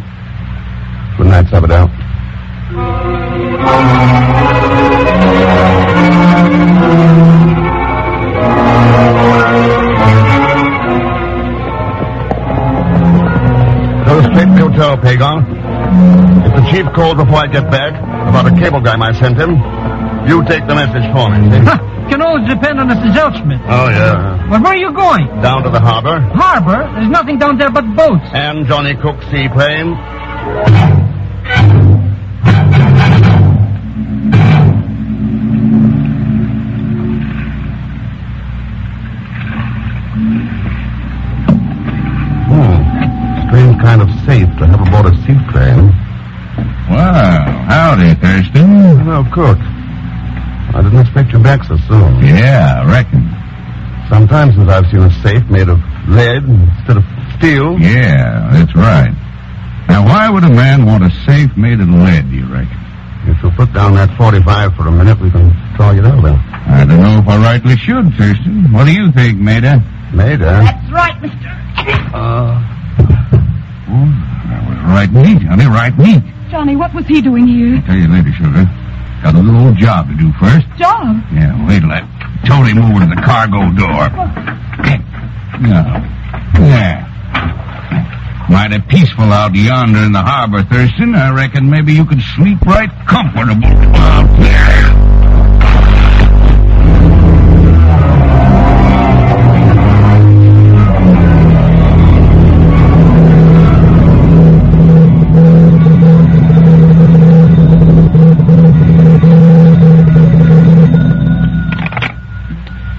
Speaker 3: Good night, Salvador. Go straight to the hotel, Pegon. If the chief called before I get back about a cablegram I sent him, you take the message for me, see?
Speaker 6: Can always depend on Mr. Zellschmidt.
Speaker 3: Oh, yeah.
Speaker 6: But where are you going?
Speaker 3: Down to the harbor.
Speaker 6: Harbor? There's nothing down there but boats.
Speaker 3: And Johnny Cook's seaplane. Strange kind of safe to have aboard a seaplane.
Speaker 2: Well, howdy, Thurston.
Speaker 3: Hello, Cook. I didn't expect you back so soon.
Speaker 2: Yeah, I reckon.
Speaker 3: Sometimes since I've seen a safe made of lead instead of steel.
Speaker 2: Yeah, that's right. Now, why would a man want a safe made of lead, do you reckon?
Speaker 3: If you'll put down that 45 for a minute, we can talk it over.
Speaker 2: I don't know if I rightly should, Thurston. What do you think, Maida?
Speaker 3: Maida?
Speaker 7: That's right, Mr.
Speaker 2: Oh, that was right neat, honey, right neat.
Speaker 7: Johnny, what was he doing here?
Speaker 2: I'll tell you later, sugar. Got a little old job to do first.
Speaker 7: Job?
Speaker 2: Yeah, wait till I told him over to the cargo door. No. Yeah. Mighty peaceful out yonder in the harbor, Thurston. I reckon maybe you could sleep right comfortable out there.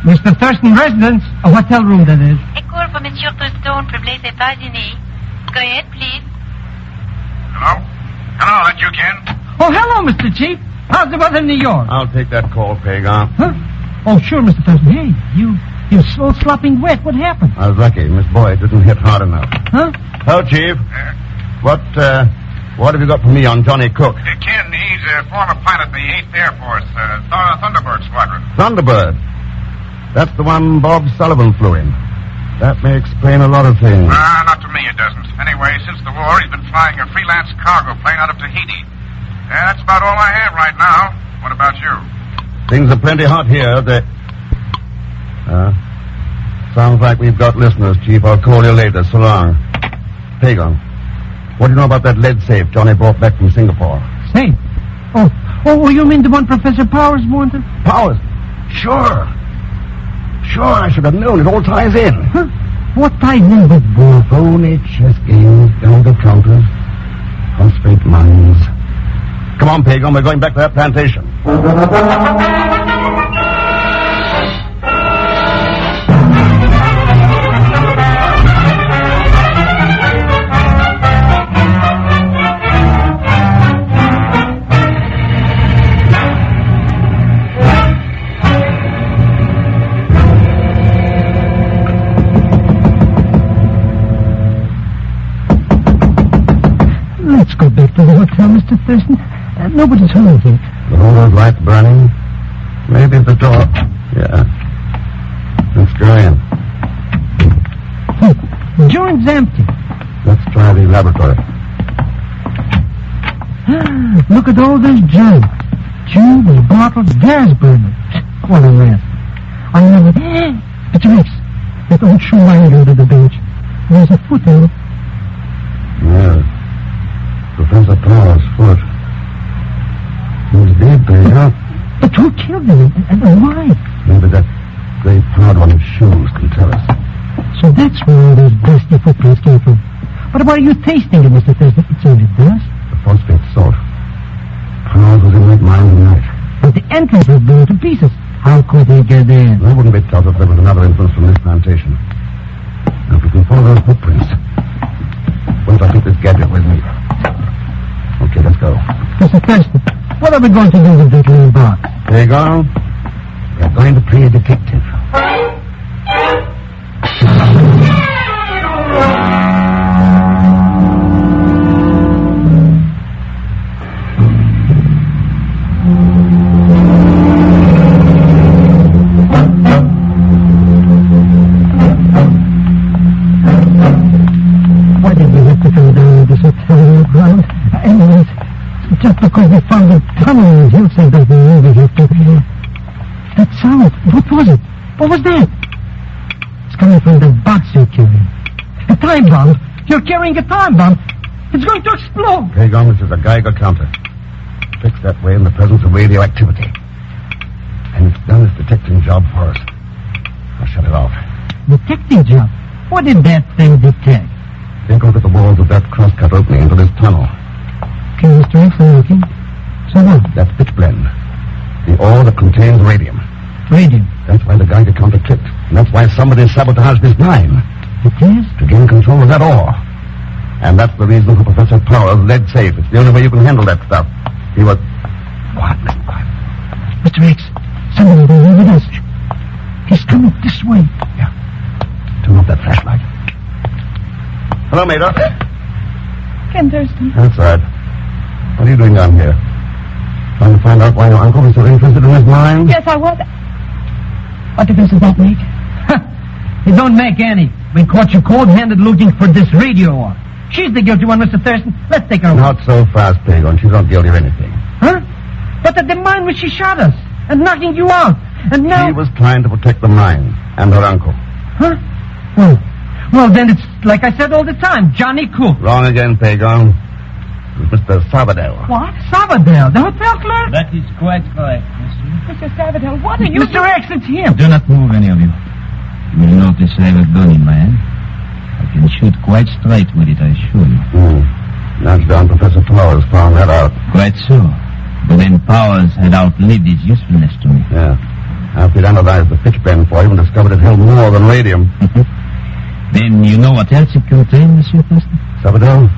Speaker 6: Mr. Thurston residence, a hotel room, that is.
Speaker 12: École for Monsieur Thurston, Public États-Unis. Go ahead, please.
Speaker 1: Hello? Hello, that you, Ken?
Speaker 6: Oh, hello, Mr. Chief. How's the weather in New York?
Speaker 3: I'll take that call, Pegon.
Speaker 6: Huh? Oh, sure, Mr. Thurston. Hey, you're so slopping wet. What happened?
Speaker 3: I was lucky. Miss Boyd didn't hit hard enough.
Speaker 6: Huh?
Speaker 3: Hello, Chief. What have you got for me on Johnny Cook?
Speaker 1: Ken, he's a former pilot in the 8th Air Force, Thunderbird Squadron.
Speaker 3: Thunderbird. That's the one Bob Sullivan flew in. That may explain a lot of things.
Speaker 1: Not to me, it doesn't. Anyway, since the war, he's been flying a freelance cargo plane out of Tahiti. That's about all I have right now. What about you?
Speaker 3: Things are plenty hot here. Sounds like we've got listeners, Chief. I'll call you later. So long. Pegon, what do you know about that lead safe Johnny brought back from Singapore?
Speaker 6: Safe? Oh, you mean the one Professor Powers wanted?
Speaker 3: Powers? Sure, I should have known. It all ties in.
Speaker 6: Huh? What ties in with what?
Speaker 3: Phony chess games, down counters, phosphate mines. Come on, Pegon, we're going back to that plantation.
Speaker 6: Let's go back to the hotel, Mr. Thurston. Nobody's home yet.
Speaker 3: With all those lights burning, maybe the door. Yeah. Let's go in.
Speaker 6: The joint's empty.
Speaker 3: Let's try the laboratory.
Speaker 6: Look at all this junk. Tubes, bottles, gas burners. What a mess. I never... It's Rex. That old shoe lying under the bench. There's a foot on it.
Speaker 3: Yeah. Professor Powers' foot. He's dead, Pegon.
Speaker 6: But who killed him and why?
Speaker 3: Maybe that great powder on his shoes can tell us.
Speaker 6: So that's where all those dusty footprints came from. But why are you tasting it, Mr. Thurston? It's only dust.
Speaker 3: The phosphate salt. Powers was in that mine tonight.
Speaker 6: But the entrance was blown to pieces. How could he get in?
Speaker 3: That wouldn't be tough if there was another influence from this plantation. Now, if we can follow those footprints. Wait till I take this gadget with me. Okay, let's go.
Speaker 6: Mr. Thurston, what are we going to do with that little box?
Speaker 3: Pegon, we're going to play a detective.
Speaker 6: Why did we have to come down to this hotel ground? Anyways, just because we found a tunnel in the hillside that we knew we had to... That sound, what was it? What was that? It's coming from the box you're carrying. A time bomb? You're carrying a time bomb? It's going to explode!
Speaker 3: Pegon, this is a Geiger counter. Fixed that way in the presence of radioactivity. And it's done its detecting job for us. I'll shut it off.
Speaker 6: Detecting job? What did that thing detect?
Speaker 3: Think over the walls of that crosscut opening into this tunnel.
Speaker 6: Okay, Mr. X, I'm looking. So what?
Speaker 3: That's pitch blende. The ore that contains radium.
Speaker 6: Radium?
Speaker 3: That's why the Geiger counter clicked. And that's why somebody sabotaged this mine.
Speaker 6: It is?
Speaker 3: To gain control of that ore. And that's the reason for Professor Powers' lead safe. It's the only way you can handle that stuff. He was... Quiet, listen, quiet.
Speaker 6: Mr. X, somebody will be with us. He's coming this way.
Speaker 3: Yeah. Turn off that flashlight. Hello, Maida.
Speaker 7: Ken Thurston.
Speaker 3: That's right. What are you doing down here? Trying to find out why your uncle was so interested in his mine?
Speaker 7: Yes, I was. What difference does that make?
Speaker 6: It don't make any. We caught you cold-handed looking for this radio ore. She's the guilty one, Mr. Thurston. Let's take her away.
Speaker 3: Not so fast, Pegon. She's not guilty of anything.
Speaker 6: Huh? But at the mine where she shot us and knocking you out. And now...
Speaker 3: She was trying to protect the mine and her uncle.
Speaker 6: Huh? Well, then it's like I said all the time, Johnny Cook.
Speaker 3: Wrong again, Pegon. It was Mr. Sabadell.
Speaker 6: What? Sabadell? The hotel clerk?
Speaker 10: That is quite correct, monsieur.
Speaker 7: Mr. Sabadell, what are you...
Speaker 6: Mr. X, it's him.
Speaker 10: Do not move, any of you. You will notice I have a gun in my hand. I can shoot quite straight with it, I assure you.
Speaker 3: Nudge down Professor Powers found that out.
Speaker 10: Quite so. But then Powers had outlived its usefulness to me.
Speaker 3: Yeah. After he'd analyzed the pitch blende for you and discovered it held more than radium.
Speaker 10: Then you know what else it contained, Monsieur Thurston?
Speaker 3: Sabadell,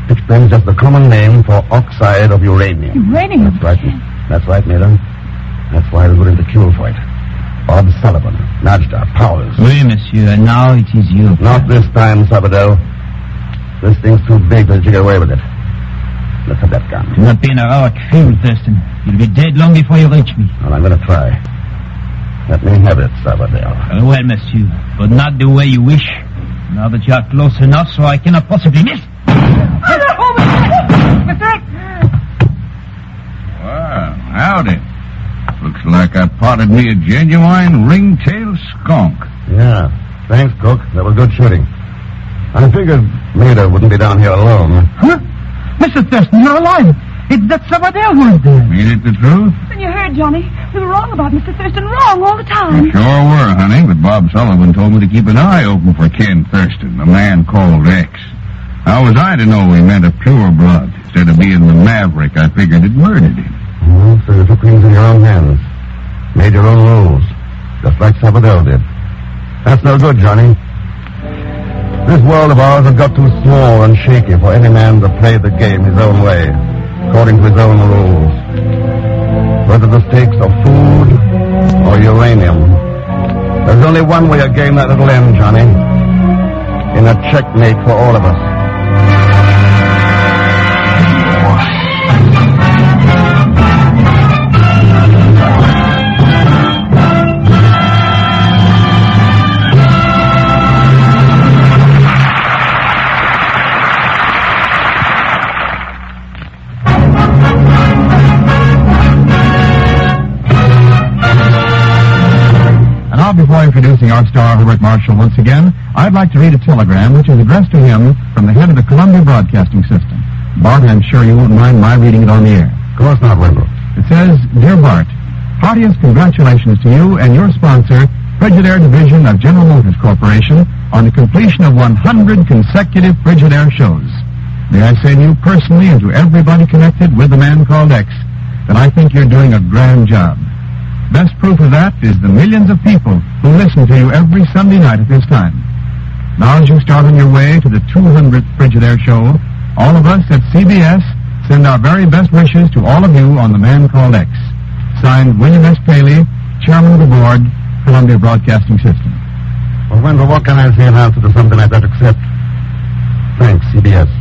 Speaker 3: pitch blende is just the common name for oxide of uranium.
Speaker 7: Uranium?
Speaker 3: That's right. That's right, Maida. That's why we were willing to kill for it. Bob Sullivan, Najda, Powers.
Speaker 10: Oui, monsieur, and now it is you.
Speaker 3: Not this time, Sabadell. This thing's too big to let you get away with it. Let's have that gun.
Speaker 10: Do not be an heroic fool, Thurston. You'll be dead long before you reach me.
Speaker 3: Well, I'm going to try. Let me have it, Sabadell.
Speaker 10: Very well, monsieur, but not the way you wish. Now that you are close enough so I cannot possibly miss.
Speaker 6: Mr. X!
Speaker 2: Well, howdy. Looks like I potted me a genuine ringtail skunk.
Speaker 3: Yeah. Thanks, Cook. That was good shooting. I figured Maida wouldn't be down here alone.
Speaker 6: Huh? Mr. Thurston, you're alive. It's that somebody else was there.
Speaker 2: Ain't it the truth?
Speaker 7: Then you heard, Johnny. We were wrong about Mr. Thurston. Wrong all the time.
Speaker 2: We sure were, honey, but Bob Sullivan told me to keep an eye open for Ken Thurston, the man called X. How was I to know he meant a pure blood? Instead of being the maverick, I figured he'd murdered him.
Speaker 3: So you took things in your own hands. Made your own rules. Just like Sabadell did. That's no good, Johnny. This world of ours has got too small and shaky for any man to play the game his own way, according to his own rules. Whether the stakes are food or uranium, there's only one way a game that it'll end, Johnny. In a checkmate for all of us.
Speaker 1: Before introducing our star, Herbert Marshall, once again, I'd like to read a telegram which is addressed to him from the head of the Columbia Broadcasting System. Bart, I'm sure you won't mind my reading it on the air.
Speaker 3: Of course not, Wendell.
Speaker 1: It says, Dear Bart, heartiest congratulations to you and your sponsor, Frigidaire Division of General Motors Corporation, on the completion of 100 consecutive Frigidaire shows. May I say to you personally and to everybody connected with the man called X that I think you're doing a grand job. Best proof of that is the millions of people who listen to you every Sunday night at this time. Now, as you start on your way to the 200th Frigidaire show, all of us at CBS send our very best wishes to all of you on the man called X. Signed, William S. Paley, Chairman of the Board, Columbia Broadcasting System.
Speaker 3: Well, Wendell, what can I say in answer to something like that except thanks, CBS.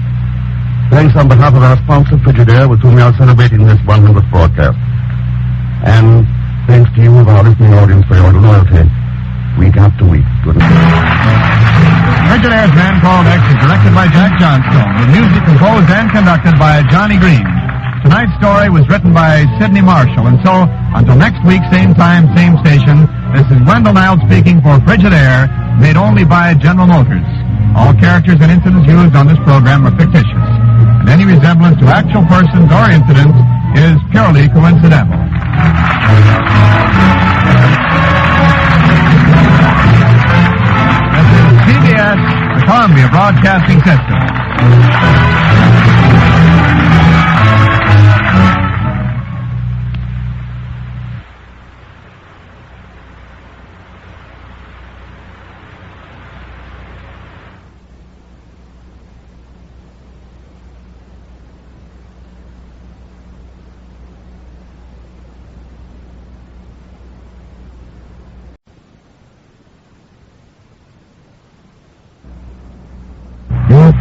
Speaker 3: Thanks on behalf of our sponsor, Frigidaire, with whom we are celebrating this 100th broadcast. And thanks to you of our listening audience for your loyalty, week after week. Good night.
Speaker 1: Frigidaire's Man Called X is directed by Jack Johnstone, with music composed and conducted by Johnny Green. Tonight's story was written by Sidney Marshall, and so, until next week, same time, same station, this is Wendell Niles speaking for Frigidaire, made only by General Motors. All characters and incidents used on this program are fictitious, and any resemblance to actual persons or incidents is purely coincidental. This is CBS, the Columbia Broadcasting System.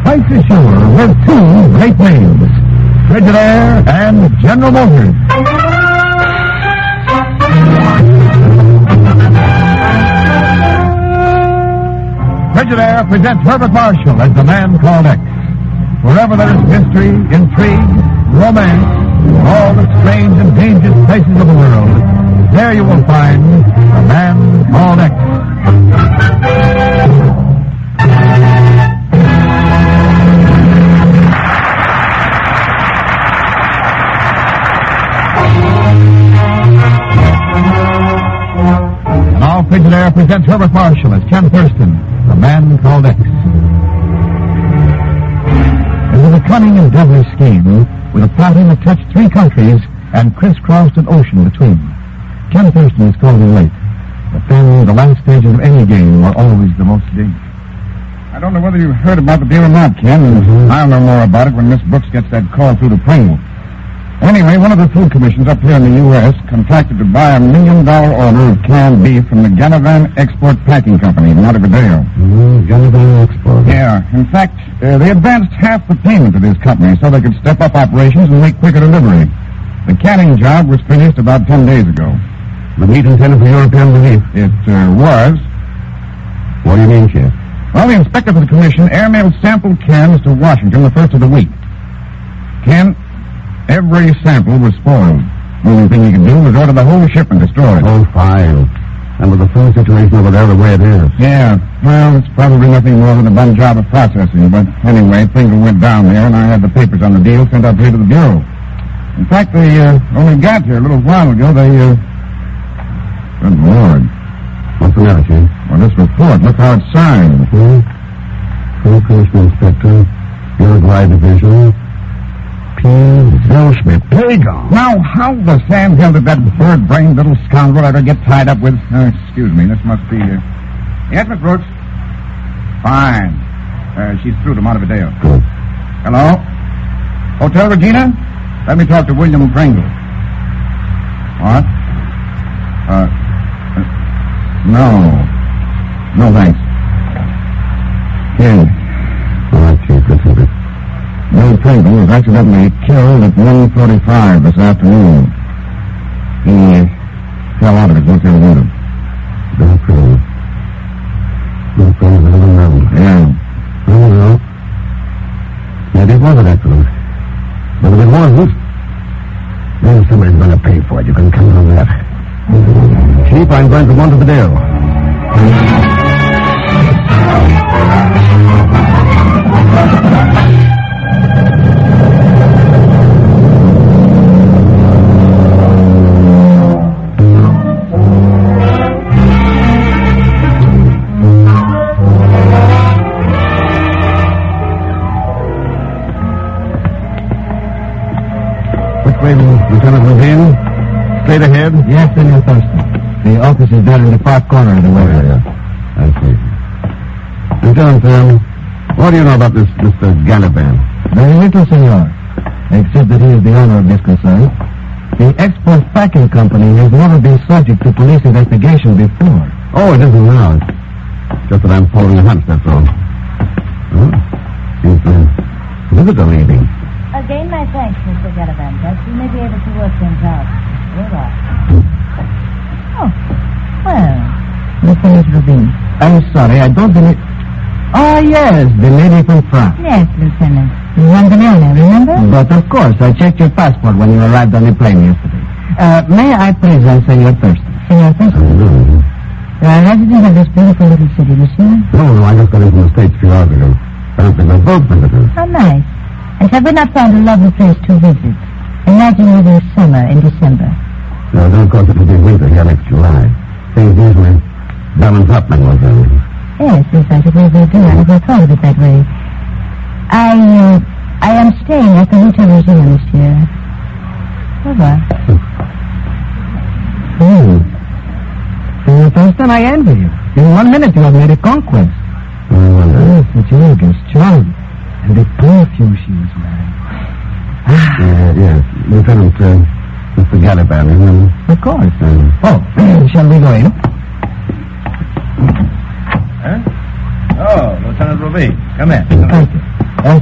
Speaker 1: Price is sure with two great names, Frigidaire and General Motors. Frigidaire presents Herbert Marshall as the man called X. Wherever there is mystery, intrigue, romance, all the strange and dangerous places of the world, there you will find the man called X. Now Frigidaire presents Herbert Marshall as Ken Thurston, the man called X. It was a cunning and deadly scheme with a plotting that touched three countries and crisscrossed an ocean between. Ken Thurston is called in late, but then the last stages of any game are always the most dangerous.
Speaker 13: I don't know whether you heard about the deal or not, Ken. I'll know more about it when Miss Brooks gets that call through to Pringle. Anyway, one of the food commissions up here in the U.S. contracted to buy $1 million order of canned beef from the Ganavan Export Packing Company in Montevideo.
Speaker 3: Ganavan Export?
Speaker 13: Yeah. In fact, they advanced half the payment to this company so they could step up operations and make quicker delivery. The canning job was finished about 10 days ago.
Speaker 3: The meat intended for European relief?
Speaker 13: It was.
Speaker 3: What do you mean, Chef?
Speaker 13: Well, the inspector for the commission airmailed sample cans to Washington the first of the week. Ken, every sample was spoiled. The only thing he could do was order the whole shipment destroyed.
Speaker 3: Oh, fine. And with the food situation over there the way it is.
Speaker 13: Yeah, well, it's probably nothing more than a bum job of processing. But anyway, Pringle went down there, and I had the papers on the deal sent up here to the Bureau. In fact, they only got here a little while ago. Good Lord.
Speaker 3: What's the matter, Chief?
Speaker 13: Well, this report, look how it's signed.
Speaker 3: Full Commission Inspector, Uruguay Division, Pegon Zellschmidt. Pegon!
Speaker 13: Now, how the sandhill did that bird-brained little scoundrel ever get tied up with... excuse me, this must be... Yes, Miss Brooks? Fine. She's through to Montevideo.
Speaker 3: Good.
Speaker 13: Hello? Hotel Regina? Let me talk to William Pringle. What? No, thanks. Here.
Speaker 3: All right, Chief, listen to it.
Speaker 13: Bill Pringle was accidentally killed at 1:45 this afternoon. He fell out of it once they were wounded.
Speaker 3: Bill Pringle. Bill Pringle, I don't know.
Speaker 13: Yeah.
Speaker 3: Oh, no. Maybe it was an accident. But if it wasn't, then somebody's going to pay for it. You can count on that. Chief, I'm going to Montevideo. Which way, Lieutenant Levine? Straight ahead?
Speaker 6: Yes, Senor Thurston. The office is there in the far corner of the way.
Speaker 3: Yeah. I see. Lieutenant, what do you know about this Mr. Contraband?
Speaker 6: Very little, senor. Except that he is the owner of this concern. The export packing company has never been subject to police investigation before.
Speaker 3: Oh, it isn't now. It's just that I'm following a hunch, that's all. Oh, seems to visit a leaving.
Speaker 11: Again, my thanks, Mr. Contraband. You may be able to work things out. Goodbye. Oh, well, Lieutenant Rubin.
Speaker 6: I'm sorry, I don't believe... Oh, yes, the lady from France.
Speaker 11: Yes, Lieutenant. You want the owner, remember?
Speaker 6: But of course, I checked your passport when you arrived on the plane yesterday. May I present Senor Thurston?
Speaker 11: Senor Thurston? Resident of this beautiful little city, monsieur?
Speaker 3: No, I just got in from the States a few hours ago. Apparently we're both visitors.
Speaker 11: How nice. And have we not found a lovely place to visit? Imagine living summer in December.
Speaker 3: No, then of course it will be winter here next July. Things usually balance up, mademoiselle.
Speaker 11: Yes, I suppose they do. I never thought of it that way. I am staying at the Hotel Regina, monsieur. Au revoir.
Speaker 6: Senor Thurston, I envy you. In 1 minute you have made a conquest. Yes, it's elegant, charming. And the perfume she was wearing.
Speaker 3: Yes, Lieutenant, Mr. Contraband, isn't it?
Speaker 6: Of course. Shall we go in?
Speaker 13: Huh? Oh, Lieutenant Rubin. Come in.
Speaker 6: Thank you.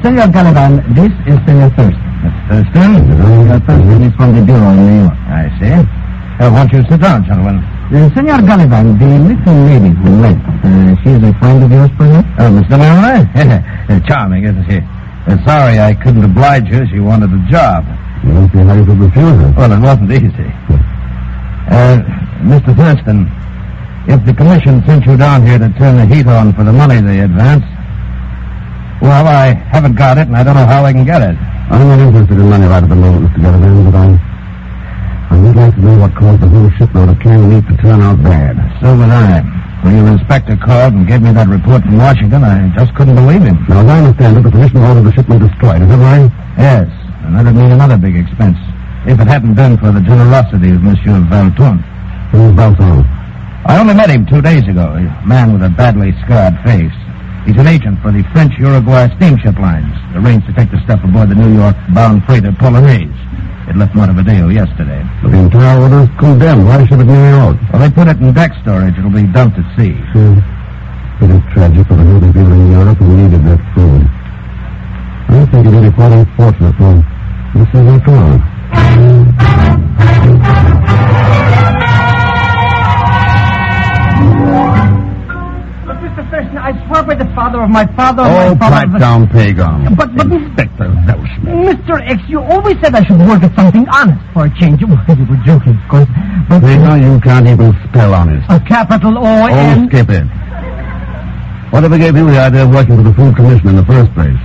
Speaker 6: Senor Contraband, this is Senor Thurston.
Speaker 13: Thurston?
Speaker 6: Thurston is from the Bureau in New York.
Speaker 13: I see. Won't you sit down, gentlemen?
Speaker 6: Senor Contraband, the little lady who left, she is a friend of yours, perhaps?
Speaker 13: Oh, Mr. Malloy? Charming, isn't she? Sorry I couldn't oblige her. She wanted a job.
Speaker 3: You don't see how you could refuse her.
Speaker 13: Well, it wasn't easy. Mr. Thurston, if the commission sent you down here to turn the heat on for the money they advanced, well, I haven't got it, and I don't know how I can get it.
Speaker 3: I'm not interested in money right at the moment, Mr. Contraband, but I would like to know what caused the whole shipload of canned meat to turn out bad.
Speaker 13: So would I. When your inspector called and gave me that report from Washington, I just couldn't believe him.
Speaker 3: Now, as I understand it, the commission ordered the shipment destroyed. Is that right?
Speaker 13: Yes, and that'd mean another big expense, if it hadn't been for the generosity of Monsieur Valtoun.
Speaker 3: Who's Valtoun?
Speaker 13: I only met him 2 days ago, a man with a badly scarred face. He's an agent for the French Uruguay steamship lines, arranged to take the stuff aboard the New York-bound freighter Polonaise. It left Montevideo yesterday.
Speaker 3: But the entire order is condemned. Why ship it New York?
Speaker 13: Well, they put it in deck storage. It'll be dumped at sea.
Speaker 3: It is tragic for the hungry people in Europe who needed that food. I think it will be quite unfortunate for Mr. Valtoun.
Speaker 6: But, Mr. Thurston, I swear by the Father father of my father of
Speaker 2: Oh,
Speaker 6: my father...
Speaker 2: pipe down, Pegon.
Speaker 6: But
Speaker 2: Inspector Zellschmidt.
Speaker 6: Mr. X, you always said I should work at something honest for a change. Well, you were joking, of course. But
Speaker 2: Pegon, you can't even spell honest.
Speaker 6: a capital O
Speaker 2: Oh,
Speaker 6: N...
Speaker 2: skip it. Whatever gave you the idea of working for the Food Commission in the first place?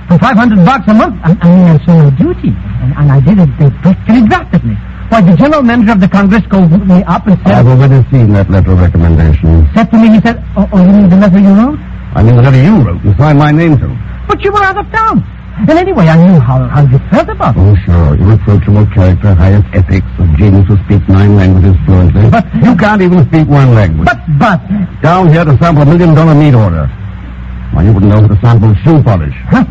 Speaker 6: For $500 a month? I mean, I'm so on duty. And I did it. They practically drafted me. Why, the general manager of the Congress called me up and said...
Speaker 2: I've already seen that letter of recommendation.
Speaker 6: Said to me, he said, oh, you mean the letter you wrote?
Speaker 2: I mean the letter you wrote and signed my name to.
Speaker 6: But you were out of town. And anyway, I knew how you felt about it.
Speaker 2: Oh, sure. Irreproachable character, highest ethics, a genius who speaks 9 languages fluently.
Speaker 6: But
Speaker 2: you can't even speak 1 language.
Speaker 6: But...
Speaker 2: Down here to sample $1 million meat order. Why, you wouldn't know how to sample shoe polish.
Speaker 6: Huh?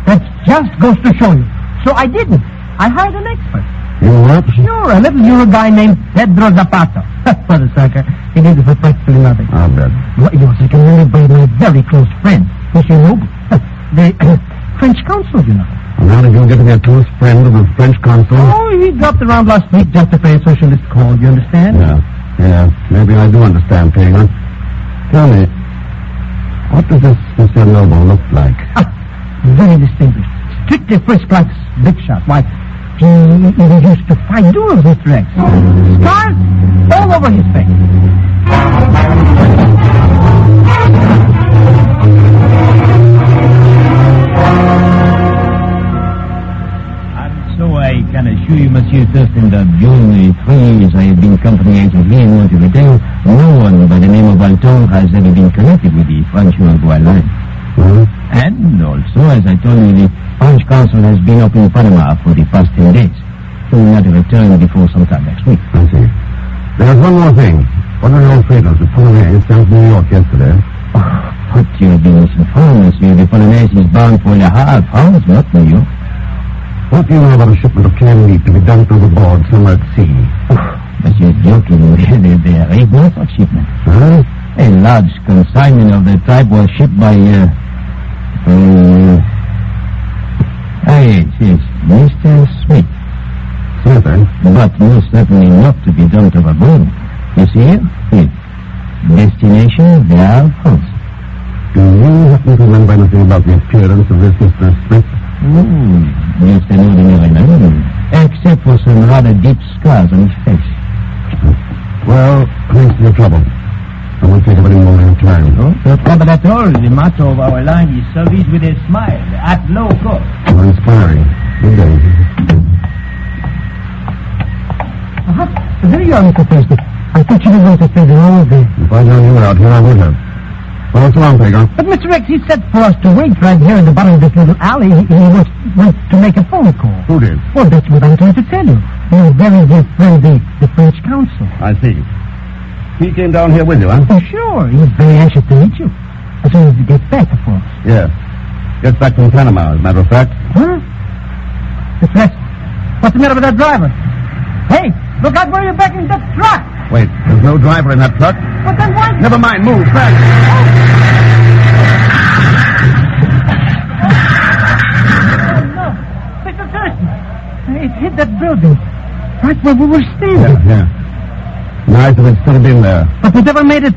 Speaker 6: That just goes to show you. So I didn't. I hired an expert.
Speaker 2: You what?
Speaker 6: Sure, a little Euro guy named Pedro Zapato. What a sucker. He did it for practically nothing.
Speaker 2: I'll bet.
Speaker 6: Well, he was recommended by my very close friend, Monsieur Noble. The French consul, you know.
Speaker 2: And how did you get to be a close friend of the French consul?
Speaker 6: Oh, he dropped around last week just to pay a socialist call, you understand?
Speaker 2: Yeah. Maybe I do understand, Pegon. Tell me, what does this Mr. Noble look like?
Speaker 6: Very distinguished. Strictly first-class big shot. Why, he even used to fight duels with Rex. Scars all over his face.
Speaker 10: And so I can assure you, Monsieur Thurston, that during the 3 years I have been company agent here in Montevideo, no one by the name of Alton has ever been connected with the French-Uruguay line. And also, as I told you, the French consul has been up in Panama for the past 10 days. So we'll not return before sometime next week.
Speaker 2: I see. There's one more thing. One of your traders, the Polonaise, sent to New York yesterday.
Speaker 10: But you've been misinformed, Monsieur. The Polonaise is bound for Le Havre, France, not New York.
Speaker 2: What do you know about a shipment of canned meat to be dumped overboard somewhere at sea?
Speaker 10: But you're joking. There is no such shipment.
Speaker 2: Huh?
Speaker 10: A large consignment of the type was shipped by, yes, Mr. Smith.
Speaker 2: Smith, eh?
Speaker 10: But most certainly not to be dumped overboard. You see it? Here. Destination, Le Havre, France.
Speaker 2: Do you happen to remember anything about the appearance of this Mr. Smith?
Speaker 10: Just an ordinary man, except for some rather deep scars on his face.
Speaker 2: Well, thanks for your trouble. I won't take up any more of your time.
Speaker 10: No trouble at all. The motto of our line is service with a smile, at low cost.
Speaker 2: How inspiring. Good day.
Speaker 6: There you are, Mr. Thurston. I thought you didn't want to stay there all day.
Speaker 2: If I'd known you were out here, I would have. Well, so long, Pegon.
Speaker 6: But Mr. X, he said for us to wait right here in the bottom of this little alley. He went to make a phone call.
Speaker 2: Who did?
Speaker 6: Well, that's what I'm trying to tell you. Your very dear friend, the French consul.
Speaker 2: I see. He came down here with you, huh?
Speaker 6: Oh, sure. He's very anxious to meet you. As soon as he gets back, of course.
Speaker 2: Yes. Gets back from Panama, as a matter of fact.
Speaker 6: Huh? Mr. X, what's the matter with that driver? Hey, look out where you're backing that truck.
Speaker 2: Wait, there's no driver in that truck?
Speaker 6: But then why...
Speaker 2: Never mind, move, fast.
Speaker 6: No, Mr. Thurston, it hit that building right where we were staying.
Speaker 2: Yeah. Nice if it still had been there.
Speaker 6: But we never made it.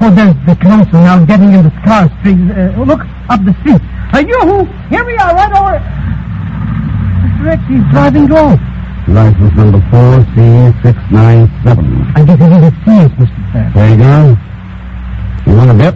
Speaker 6: Oh, there's the consul now getting in the car street. Look, up the street. Yoo-hoo! Here we are, right over... Mr. X, he's driving off.
Speaker 2: License number 4C697.
Speaker 6: I guess it is a serious, Mr. Thurston.
Speaker 2: There you go. You want a bit?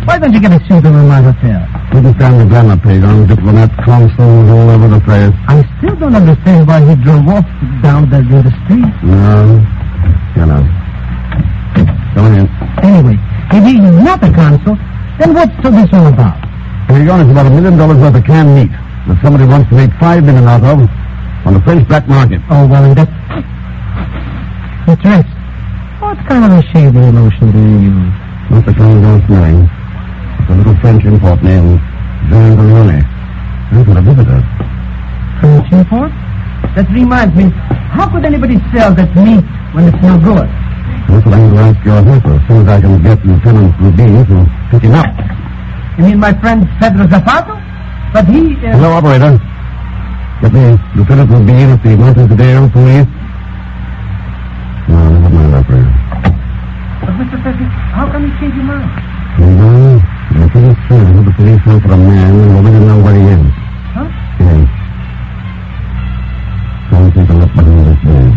Speaker 6: Why don't you get a suite in my hotel?
Speaker 2: Couldn't stand the glamour, Pegon. Diplomat consuls all over the place.
Speaker 6: I still don't understand why he drove off down there in the street.
Speaker 2: No. You know. Come on in.
Speaker 6: Anyway, if he's not a consul, then what's this all about?
Speaker 2: Pegon, it's about $1 million worth of canned meat that somebody wants to make $5 million out of on the French black market.
Speaker 6: Oh, well, and that's right. What kind of a shady emotion do you use?
Speaker 2: Not the kind of smelling. It's a little French import named Jean Barone. I've got a visitor.
Speaker 6: French import? That reminds me, how could anybody sell that meat when it's no good?
Speaker 3: That's what I'm going to ask your helper as soon as I can get Lieutenant Rubin to pick him up.
Speaker 6: You mean my friend Pedro Zapato? But he...
Speaker 3: Hello, operator. Get me Lieutenant Rubin at the Montevideo police. No, never mind, operator.
Speaker 6: But Mr. Thurston, how come you change your mind?
Speaker 3: Well, I'm pretty sure that the police hunt for a man and nobody know where he is.
Speaker 6: Huh?
Speaker 3: Yes. I'll take a look behind this man.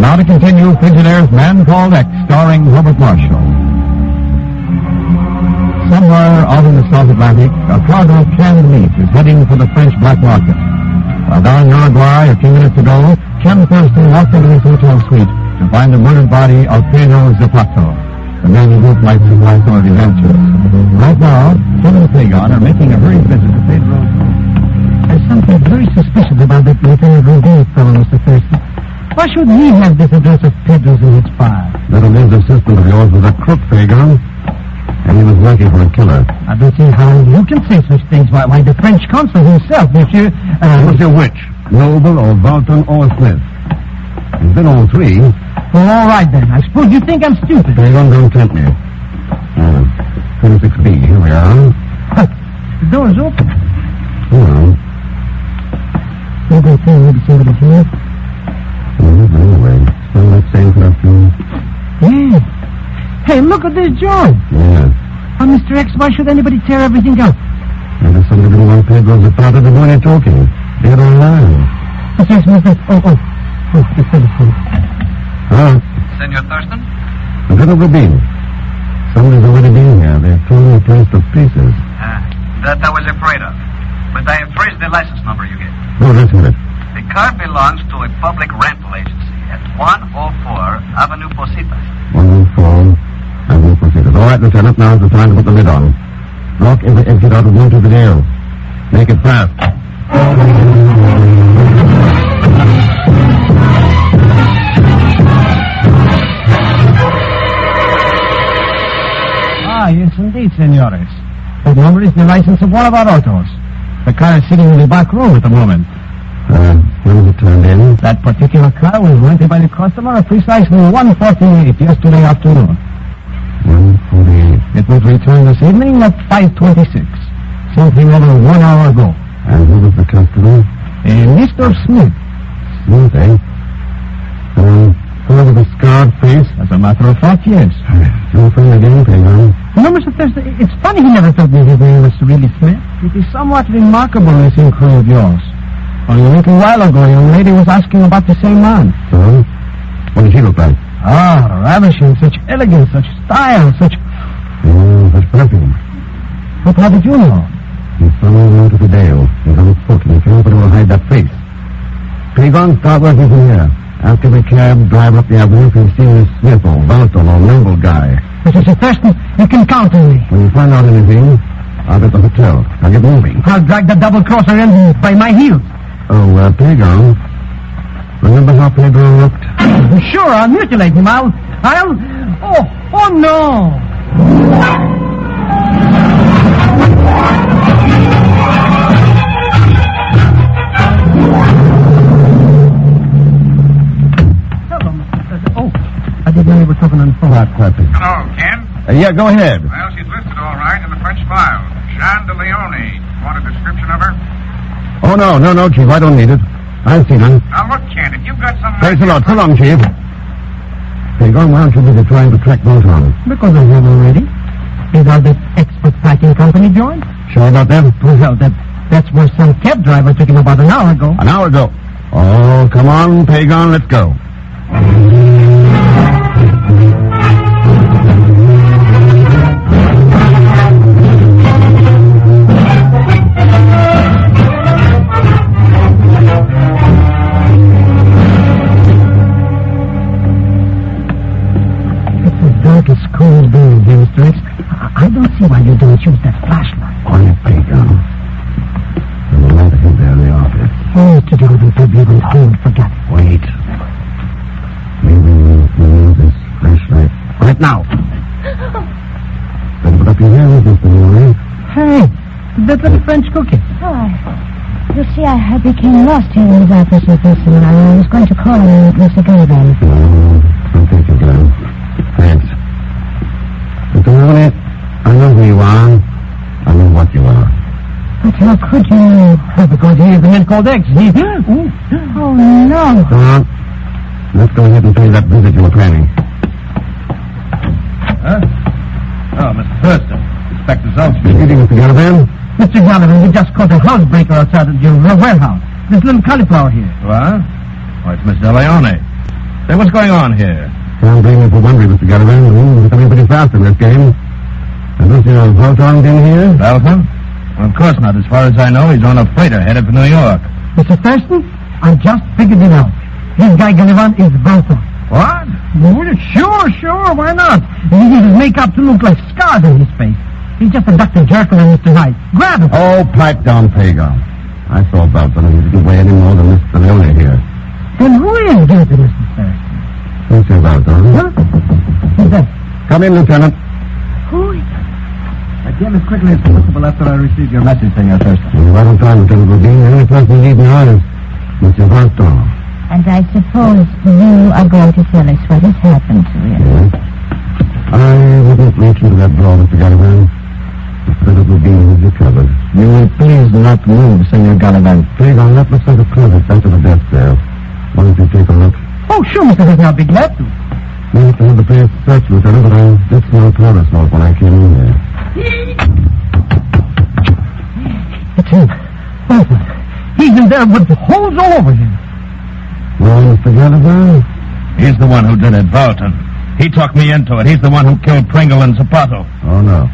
Speaker 9: Now to continue Pigeonaire's Man Called X, starring Herbert Marshall. Somewhere out in the South Atlantic, a cargo of canned meat is heading for the French black market. While down in Uruguay a few minutes ago, Ken Thurston walked into his hotel suite to find the murdered body of Pegon Zellschmidt, the man who looked like some authority ventures. Right now, Ken and Pegon are making a hurried visit to Pedro.
Speaker 6: There's something very suspicious about that Lieutenant Rubin fellow, Mr. Thurston. Why should he have this address of Pedro's in his file?
Speaker 3: That alleged assistant of yours was a crook, Pegon. And he was working for a killer.
Speaker 6: I don't see how you can say such things. Why the French consul himself, Monsieur...
Speaker 3: Monsieur which? Noble or Walton or Smith? He's been all three.
Speaker 6: Well, all right, then. I suppose you think I'm stupid.
Speaker 3: Pegon, don't tempt me. 26B, here we are.
Speaker 6: The door's open.
Speaker 3: Well.
Speaker 6: Maybe somebody here.
Speaker 3: Anyway, smell that same perfume?
Speaker 6: Yeah. Hey, look at this joint.
Speaker 3: Yes.
Speaker 6: Oh, Mr. X, why should anybody tear everything up?
Speaker 3: Maybe somebody didn't want Pedro Zapata to do any talking. Dead or alive.
Speaker 6: Yes, Mr. Oh, the telephone.
Speaker 3: Huh?
Speaker 5: Senor Thurston?
Speaker 3: Lieutenant Rubin. Somebody's already been here. They've torn the place to pieces.
Speaker 5: That I was afraid of. But I have traced the license number you gave.
Speaker 3: Oh, that's it.
Speaker 5: The car belongs to a public rental agency at 104 Avenue Positas.
Speaker 3: 104 Avenue Positas. All right, Lieutenant, now's the time to put the lid on. Lock every exit out of Montevideo. Make it fast.
Speaker 6: Ah, yes, indeed, senores. That number is the license of one of our autos. The car is sitting in the back room at the moment.
Speaker 3: When was it turned in?
Speaker 6: That particular car was rented by the customer at precisely 1:48 yesterday afternoon.
Speaker 3: 1:48.
Speaker 6: It was returned this evening at 5:26, something over 1 hour ago.
Speaker 3: And who was the customer?
Speaker 6: Mr. Smith.
Speaker 3: Smith, eh? Full of a scarred face?
Speaker 6: As a matter of fact, yes.
Speaker 3: Your friend again, Pegon?
Speaker 6: No, Mr. Thurston, it's funny he never told me his name was really Smith. It is somewhat remarkable, this inquiry of yours. Only a little while ago, a young lady was asking about the same man.
Speaker 3: So? What did she look like?
Speaker 6: Ah, ravishing. Such elegance, such style, such...
Speaker 3: Such perfume.
Speaker 6: But how did you know?
Speaker 3: He followed him to the Dale. He's on foot, and he can't but will hide that face. Pegon, start working from here. Ask every cab, drive up the avenue if you've seen this Smith or Walton or Noble guy.
Speaker 6: Mr. Thurston, you can count on me.
Speaker 3: When you find out anything, I'll be at the hotel. Now get moving.
Speaker 6: I'll drag the double-crosser in by my heels.
Speaker 3: Oh, Pegon. Remember how Pedro looked?
Speaker 6: Sure, I'll mutilate him. I'll... Oh, no! Hello, Mr. Thurston. Oh, I didn't know you were talking on the phone.
Speaker 13: Hello, Ken.
Speaker 3: Yeah, go ahead.
Speaker 13: Well, she's listed all right in the French file. Jeanne de Leone. Want a description of her?
Speaker 3: Oh, no, Chief. I don't need it. I've seen her.
Speaker 13: Now, look, Ken, if you've got some...
Speaker 3: Thanks a lot. So long, Chief. Pegon, why aren't you busy trying to track Walton?
Speaker 6: Because I have already. Is that the expert packing company joined?
Speaker 3: Sure about that?
Speaker 6: Well, that's where some cab driver took him about an hour ago.
Speaker 3: An hour ago? Oh, come on, Pegon, let's go.
Speaker 6: you don't use that flashlight?
Speaker 3: Quiet, Pegon. And we'll let him there in the office.
Speaker 6: Oh, Mr. Donovan, probably went home and forgot it.
Speaker 3: Wait. Maybe we'll use this flashlight right now. Better put up your hands, Mr. Mooney.
Speaker 6: Hey, that little French cookie.
Speaker 11: Oh, you see, I became lost here in his office with this, and I was going to call him Mr. Contraband.
Speaker 3: No, don't take it, Glenn. Thanks. Mr. Mooney, I know who you are. I know what you are.
Speaker 6: But how could you? Because he is the man called X.
Speaker 11: Oh, no.
Speaker 3: Go on. Let's go ahead and pay that visit you were planning.
Speaker 2: Huh? Oh, Mr. Thurston. Inspector Zellschmidt.
Speaker 3: Good evening, Mr. Gallagher.
Speaker 6: Mr. Donovan, we just caught a housebreaker outside of your warehouse. This little cauliflower here.
Speaker 2: What? Oh, it's Miss DeLeone. Say, what's going on here?
Speaker 3: Can't blame you for wondering, Mr. Gallagher. We're coming pretty fast in this game. Has Mr. Volton been here?
Speaker 2: Balcom? Well, of course not. As far as I know, he's on a freighter headed for New York.
Speaker 6: Mr. Thurston, I just figured it out. This guy Gallivant is Volton.
Speaker 2: What?
Speaker 6: Sure, why not? He uses makeup to look like scars on his face. He's just a Dr. Jekyll and Mr. Hyde. Grab him.
Speaker 3: Oh, pipe down, Pegon. I saw Balcom and he didn't weigh any more than Mr. Leone here.
Speaker 6: Then who is guilty, Mr. Thurston?
Speaker 3: Mr. Balcom.
Speaker 6: Huh? Who's that?
Speaker 3: Come in, Lieutenant.
Speaker 11: Who is...
Speaker 8: I came as quickly as possible after I received your message, Senor Thurston.
Speaker 3: You're right on time, Lieutenant Rubin. The only person you need now is Mr. Volton.
Speaker 11: And I suppose you are going to tell us what has happened to him.
Speaker 3: Yes. I wouldn't reach into that drawer, Mr. Gallagher. Lieutenant Rubin has recovered.
Speaker 6: You will please not move, Senor Gallivant.
Speaker 3: Pegon, that looks like a closet back to the desk there. Why don't you take a look?
Speaker 6: Oh, sure, Mr. Thurston, I'll be glad to.
Speaker 3: We have to have the place searched, Lieutenant, but I did smell powder smoke when I came in there.
Speaker 6: It's him. Volton. He's in there with the holes all over him.
Speaker 3: Well, Mr. Gallagher?
Speaker 2: He's the one who did it, Volton. He talked me into it. He's the one who killed Pringle and Zapato.
Speaker 3: Oh, no.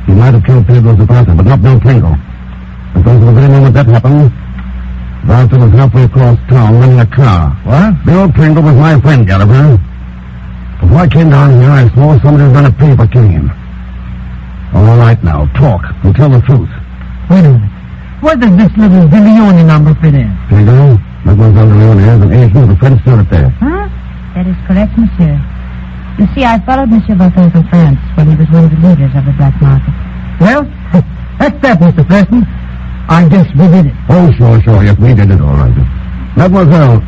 Speaker 3: He might have killed Pedro Zapata, but not Bill Pringle. Because at the very moment that happened, Volton was halfway across town running a car.
Speaker 2: What?
Speaker 3: Bill Pringle was my friend, Gallagher. Before I came down here, I saw somebody run a paper cane. All right now, talk and tell the truth.
Speaker 6: Wait a minute. Where does this little Villioni number fit in?
Speaker 3: Pedro, Mademoiselle Leone is an agent of the French Secretary.
Speaker 11: Huh? That is correct, monsieur. You see, I followed Monsieur Volton from France when he was one of the leaders of the black market.
Speaker 6: Well, that's that, Mr. Thurston. I guess we did it.
Speaker 3: Oh, sure. Yes, we did it all right. Mademoiselle,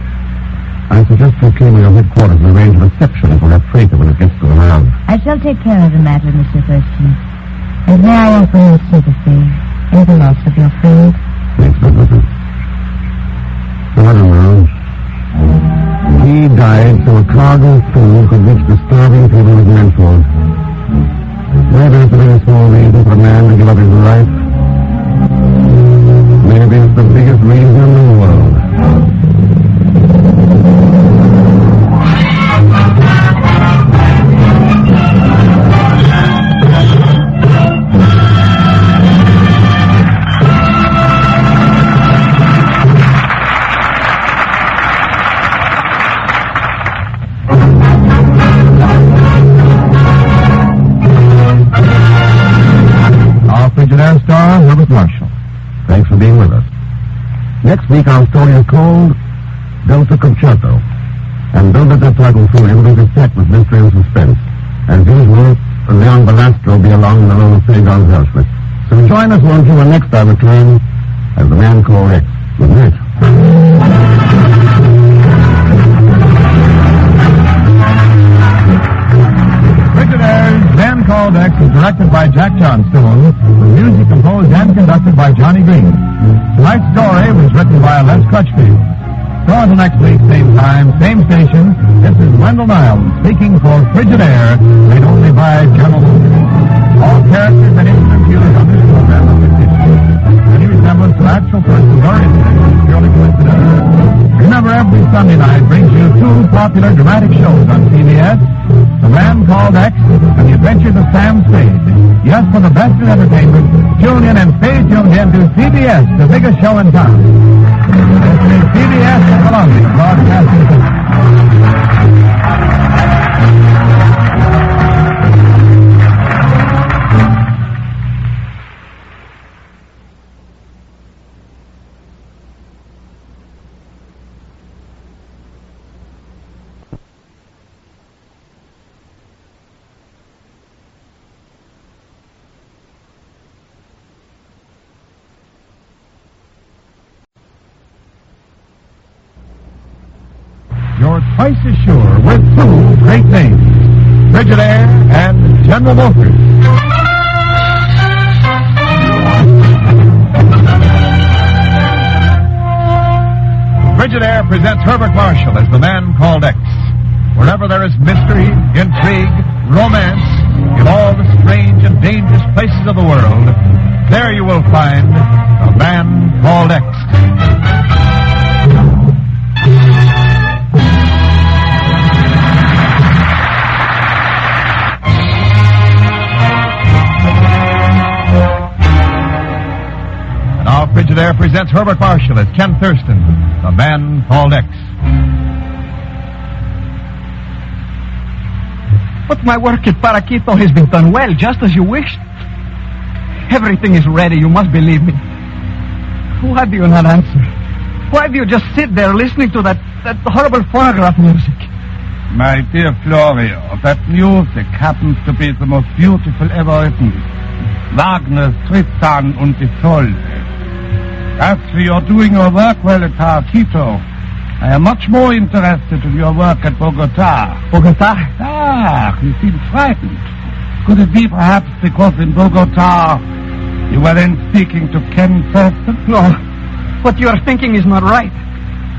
Speaker 3: I suggest you came to your headquarters and arrange a reception for that freighter when it gets to the house.
Speaker 11: I shall take care of the matter, Mr. Thurston. And may I offer you sympathy in the loss of your friend?
Speaker 3: Thanks, Mademoiselle. So I don't know. He died so a cargo of food could reach the starving people of Medford. Maybe it's a very small reason for a man to give up his life. Maybe it's the biggest reason in the world.
Speaker 9: Frigidaire star, Herbert Marshall.
Speaker 3: Thanks for being with us. Next week, our story is called Delta Concerto. And don't let that title fool you. It'll be set with mystery and suspense. As usual, Leon Belasco will be along in the role of Pegon Zellschmidt. So join us, won't you, when next I return as the man called X. Good night.
Speaker 9: Frigidaire's Man Called X is directed by Jack Johnstone, with music composed and conducted by Johnny Green. Tonight's story was written by Les Crutchfield. So until next week, same time, same station, this is Wendell Niles speaking for Frigidaire, made only by General Motors. All characters and incidents used on this program are fictitious. Any resemblance to actual persons or incidents is purely coincidental. Remember, every Sunday night brings you two popular dramatic shows on CBS, The Man Called X and The Adventures of Sam Spade. Yes, for the best in entertainment, tune in and stay tuned in to CBS, the biggest show in town. This is CBS in Columbia, broadcasting to
Speaker 1: now twice as sure with two great names, Frigidaire and General Motors. Frigidaire presents Herbert Marshall as the man called X. Wherever there is mystery, intrigue, romance, in all the strange and dangerous places of the world, there you will find the man called X. And now Frigidaire presents Herbert Marshall as Ken Thurston, the man called X.
Speaker 6: But my work at Paraquito has been done well, just as you wished. Everything is ready, you must believe me. Why do you not answer? Why do you just sit there listening to that horrible phonograph music?
Speaker 13: My dear Florio, that music happens to be the most beautiful ever written. Wagner's Tristan und Isolde. As for your doing your work well at Paraquito, I am much more interested in your work at Bogota.
Speaker 6: Bogota?
Speaker 13: Ah, you seem frightened. Could it be perhaps because in Bogota you were then speaking to Ken Thurston?
Speaker 6: No, what you are thinking is not right.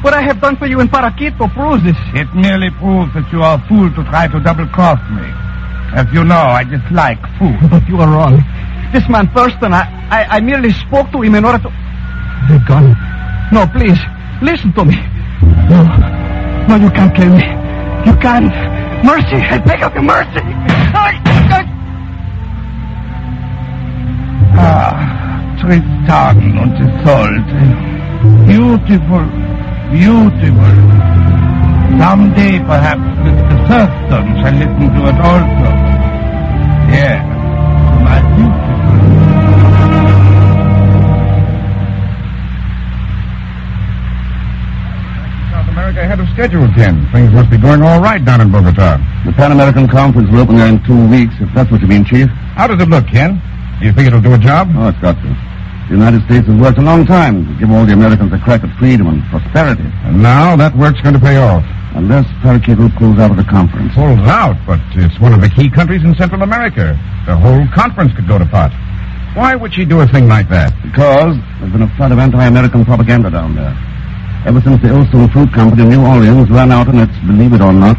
Speaker 6: What I have done for you in Paraquito proves this.
Speaker 13: It merely proves that you are a fool to try to double-cross me. As you know, I dislike fools.
Speaker 6: But you are wrong. This man Thurston, I merely spoke to him in order to... The gun. No, please, listen to me. No, you can't kill me. You can't. Mercy, I beg of you, mercy.
Speaker 13: Tristan und Isolde. Beautiful, beautiful. Someday, perhaps, Mr. Thurston shall listen to it also. Yes, my beautiful.
Speaker 1: America ahead of schedule, Ken. Things must be going all right down in Bogota.
Speaker 3: The Pan American Conference will open there in 2 weeks, if that's what you mean, Chief.
Speaker 1: How does it look, Ken? Do you think it'll do a job?
Speaker 3: Oh, it's got to. The United States has worked a long time to give all the Americans a crack at freedom and prosperity.
Speaker 1: And now that work's going to pay off.
Speaker 3: Unless Paraquito pulls out of the conference.
Speaker 1: Pulls out? But it's one of the key countries in Central America. The whole conference could go to pot. Why would she do a thing like that?
Speaker 3: Because there's been a flood of anti-American propaganda down there. Ever since the Illstone Fruit Company in New Orleans ran out on its, believe it or not,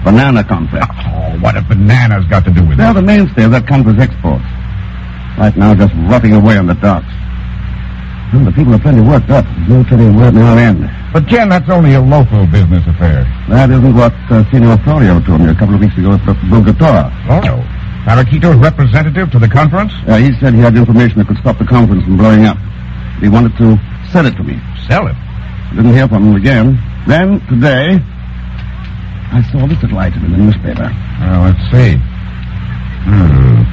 Speaker 3: banana contract.
Speaker 1: Oh, what have bananas got to do with it?
Speaker 3: They're the mainstay of that country's exports. Right now, just rotting away on the docks. Well, the people are plenty worked up. There's no telling where they will end.
Speaker 1: But, Ken, that's only a local business affair.
Speaker 3: That isn't what Senor Florio told me a couple of weeks ago at Bogota.
Speaker 1: Oh? Paraquito's representative to the conference?
Speaker 3: He said he had information that could stop the conference from blowing up. He wanted to sell it to me.
Speaker 1: Sell it?
Speaker 3: Didn't hear from him again. Then, today, I saw this little item in the newspaper.
Speaker 1: Let's see.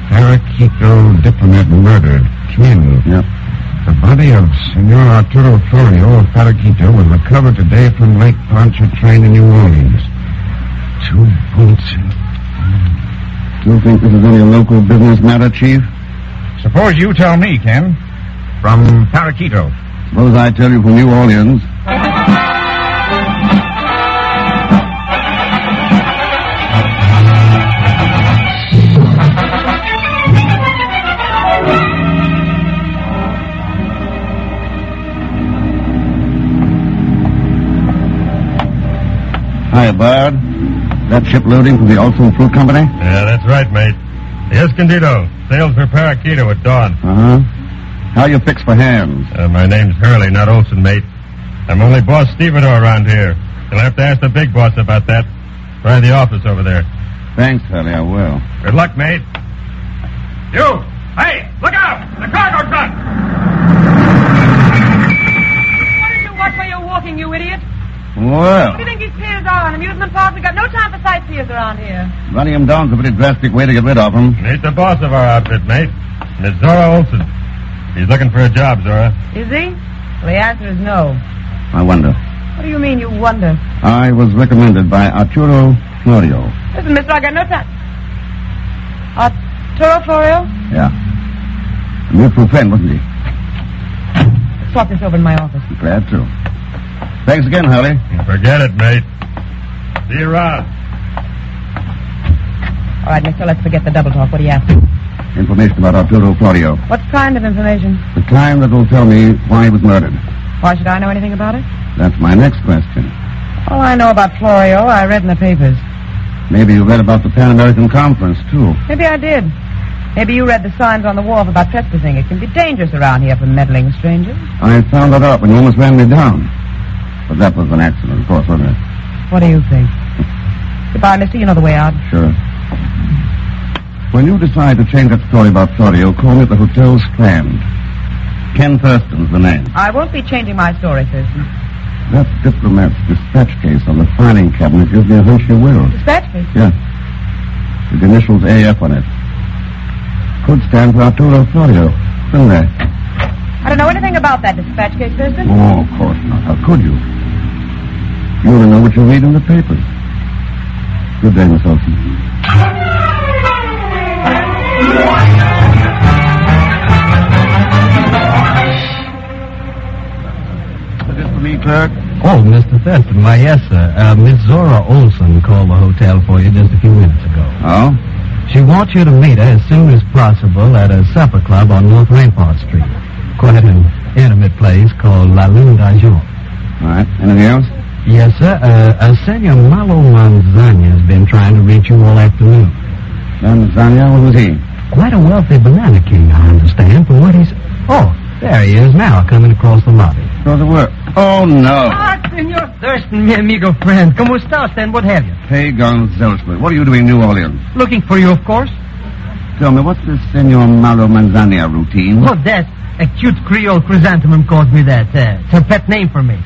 Speaker 1: Paraquito diplomat murdered. Ken.
Speaker 3: Yep.
Speaker 1: The body of Senor Arturo Florio of Paraquito was recovered today from Lake Pontchartrain in New Orleans. 2 bullets in...
Speaker 3: Do you think this is any local business matter, Chief?
Speaker 1: Suppose you tell me, Ken. From Paraquito.
Speaker 3: Suppose I tell you from New Orleans. Hiya, Bard. That ship loading from the Ulsan Fruit Company?
Speaker 14: Yeah, that's right, mate. The Escondido sails for Paraquito at dawn.
Speaker 3: Uh-huh. How you fixed for hands?
Speaker 14: My name's Hurley, not Olson, mate. I'm only boss stevedore around here. You'll have to ask the big boss about that. Try the office over there.
Speaker 3: Thanks, Hurley, I will.
Speaker 14: Good luck, mate. You! Hey, look out! The cargo truck!
Speaker 7: Watch where you're walking, you idiot.
Speaker 3: Well,
Speaker 7: What do you think these piers are? An amusement park? We've got no time for sightseers around here.
Speaker 3: running him down's a pretty drastic way to get rid of him.
Speaker 14: Meet the boss of our outfit, mate. Miss Zora Olson. He's looking for a job, Zora.
Speaker 7: Is he? Well, the answer is no.
Speaker 3: I wonder.
Speaker 7: What do you mean, you wonder?
Speaker 3: I was recommended by Arturo Florio.
Speaker 7: Listen, mister, I got no time. Arturo Florio?
Speaker 3: Yeah. A mutual friend, wasn't he?
Speaker 7: Swap this over in my office.
Speaker 3: Glad to. Thanks again, Hurley.
Speaker 14: Forget it, mate. See you around.
Speaker 7: All right, mister, let's forget the double talk. What are you after?
Speaker 3: Information about Arturo Florio.
Speaker 7: What kind of information?
Speaker 3: The kind that will tell me why he was murdered.
Speaker 7: Why should I know anything about it?
Speaker 3: That's my next question.
Speaker 7: All I know about Florio, I read in the papers.
Speaker 3: Maybe you read about the Pan American Conference, too.
Speaker 7: Maybe I did. Maybe you read the signs on the wharf about trespassing. It can be dangerous around here for meddling strangers.
Speaker 3: I found that out when you almost ran me down. But that was an accident, of course, wasn't it?
Speaker 7: What do you think? Goodbye, mister. You know the way out.
Speaker 3: Sure. When you decide to change that story about Florio, call me at the Hotel Strand. Ken Thurston's the name.
Speaker 7: I won't be changing my story, Thurston.
Speaker 3: That diplomat's dispatch case on the filing cabinet gives me a hunch you will.
Speaker 7: Dispatch case?
Speaker 3: Yeah. With the initials AF on it. Could stand for Arturo Florio, couldn't they?
Speaker 7: I don't know anything about that dispatch case, Thurston.
Speaker 3: Oh, of course not. How could you? You only know what you read in the papers. Good day, Miss Olson. Is this for me, clerk?
Speaker 15: Oh, Mr. Thurston, why, yes, sir. Miss Zora Olson called the hotel for you just a few minutes ago.
Speaker 3: Oh?
Speaker 15: She wants you to meet her as soon as possible at a supper club on North Rampart Street. Quite an intimate place called La Lune d'Argent.
Speaker 3: All right. Anything else?
Speaker 15: Yes, sir. Senor Malo Manzana has been trying to reach you all afternoon.
Speaker 3: Manzana? What was he?
Speaker 15: Quite a wealthy banana king, I understand, from what he's... Oh, there he is now, coming across the lobby.
Speaker 3: Go to work. Oh, no.
Speaker 16: Ah, Senor Thurston, mi amigo friend. ¿Cómo está usted? What have you?
Speaker 3: Pegon Zellschmidt. What are you doing in New Orleans?
Speaker 16: Looking for you, of course.
Speaker 3: Tell me, what's this Senor Malo Manzana routine?
Speaker 16: Oh, that. A cute Creole chrysanthemum calls me that. It's her pet name for me.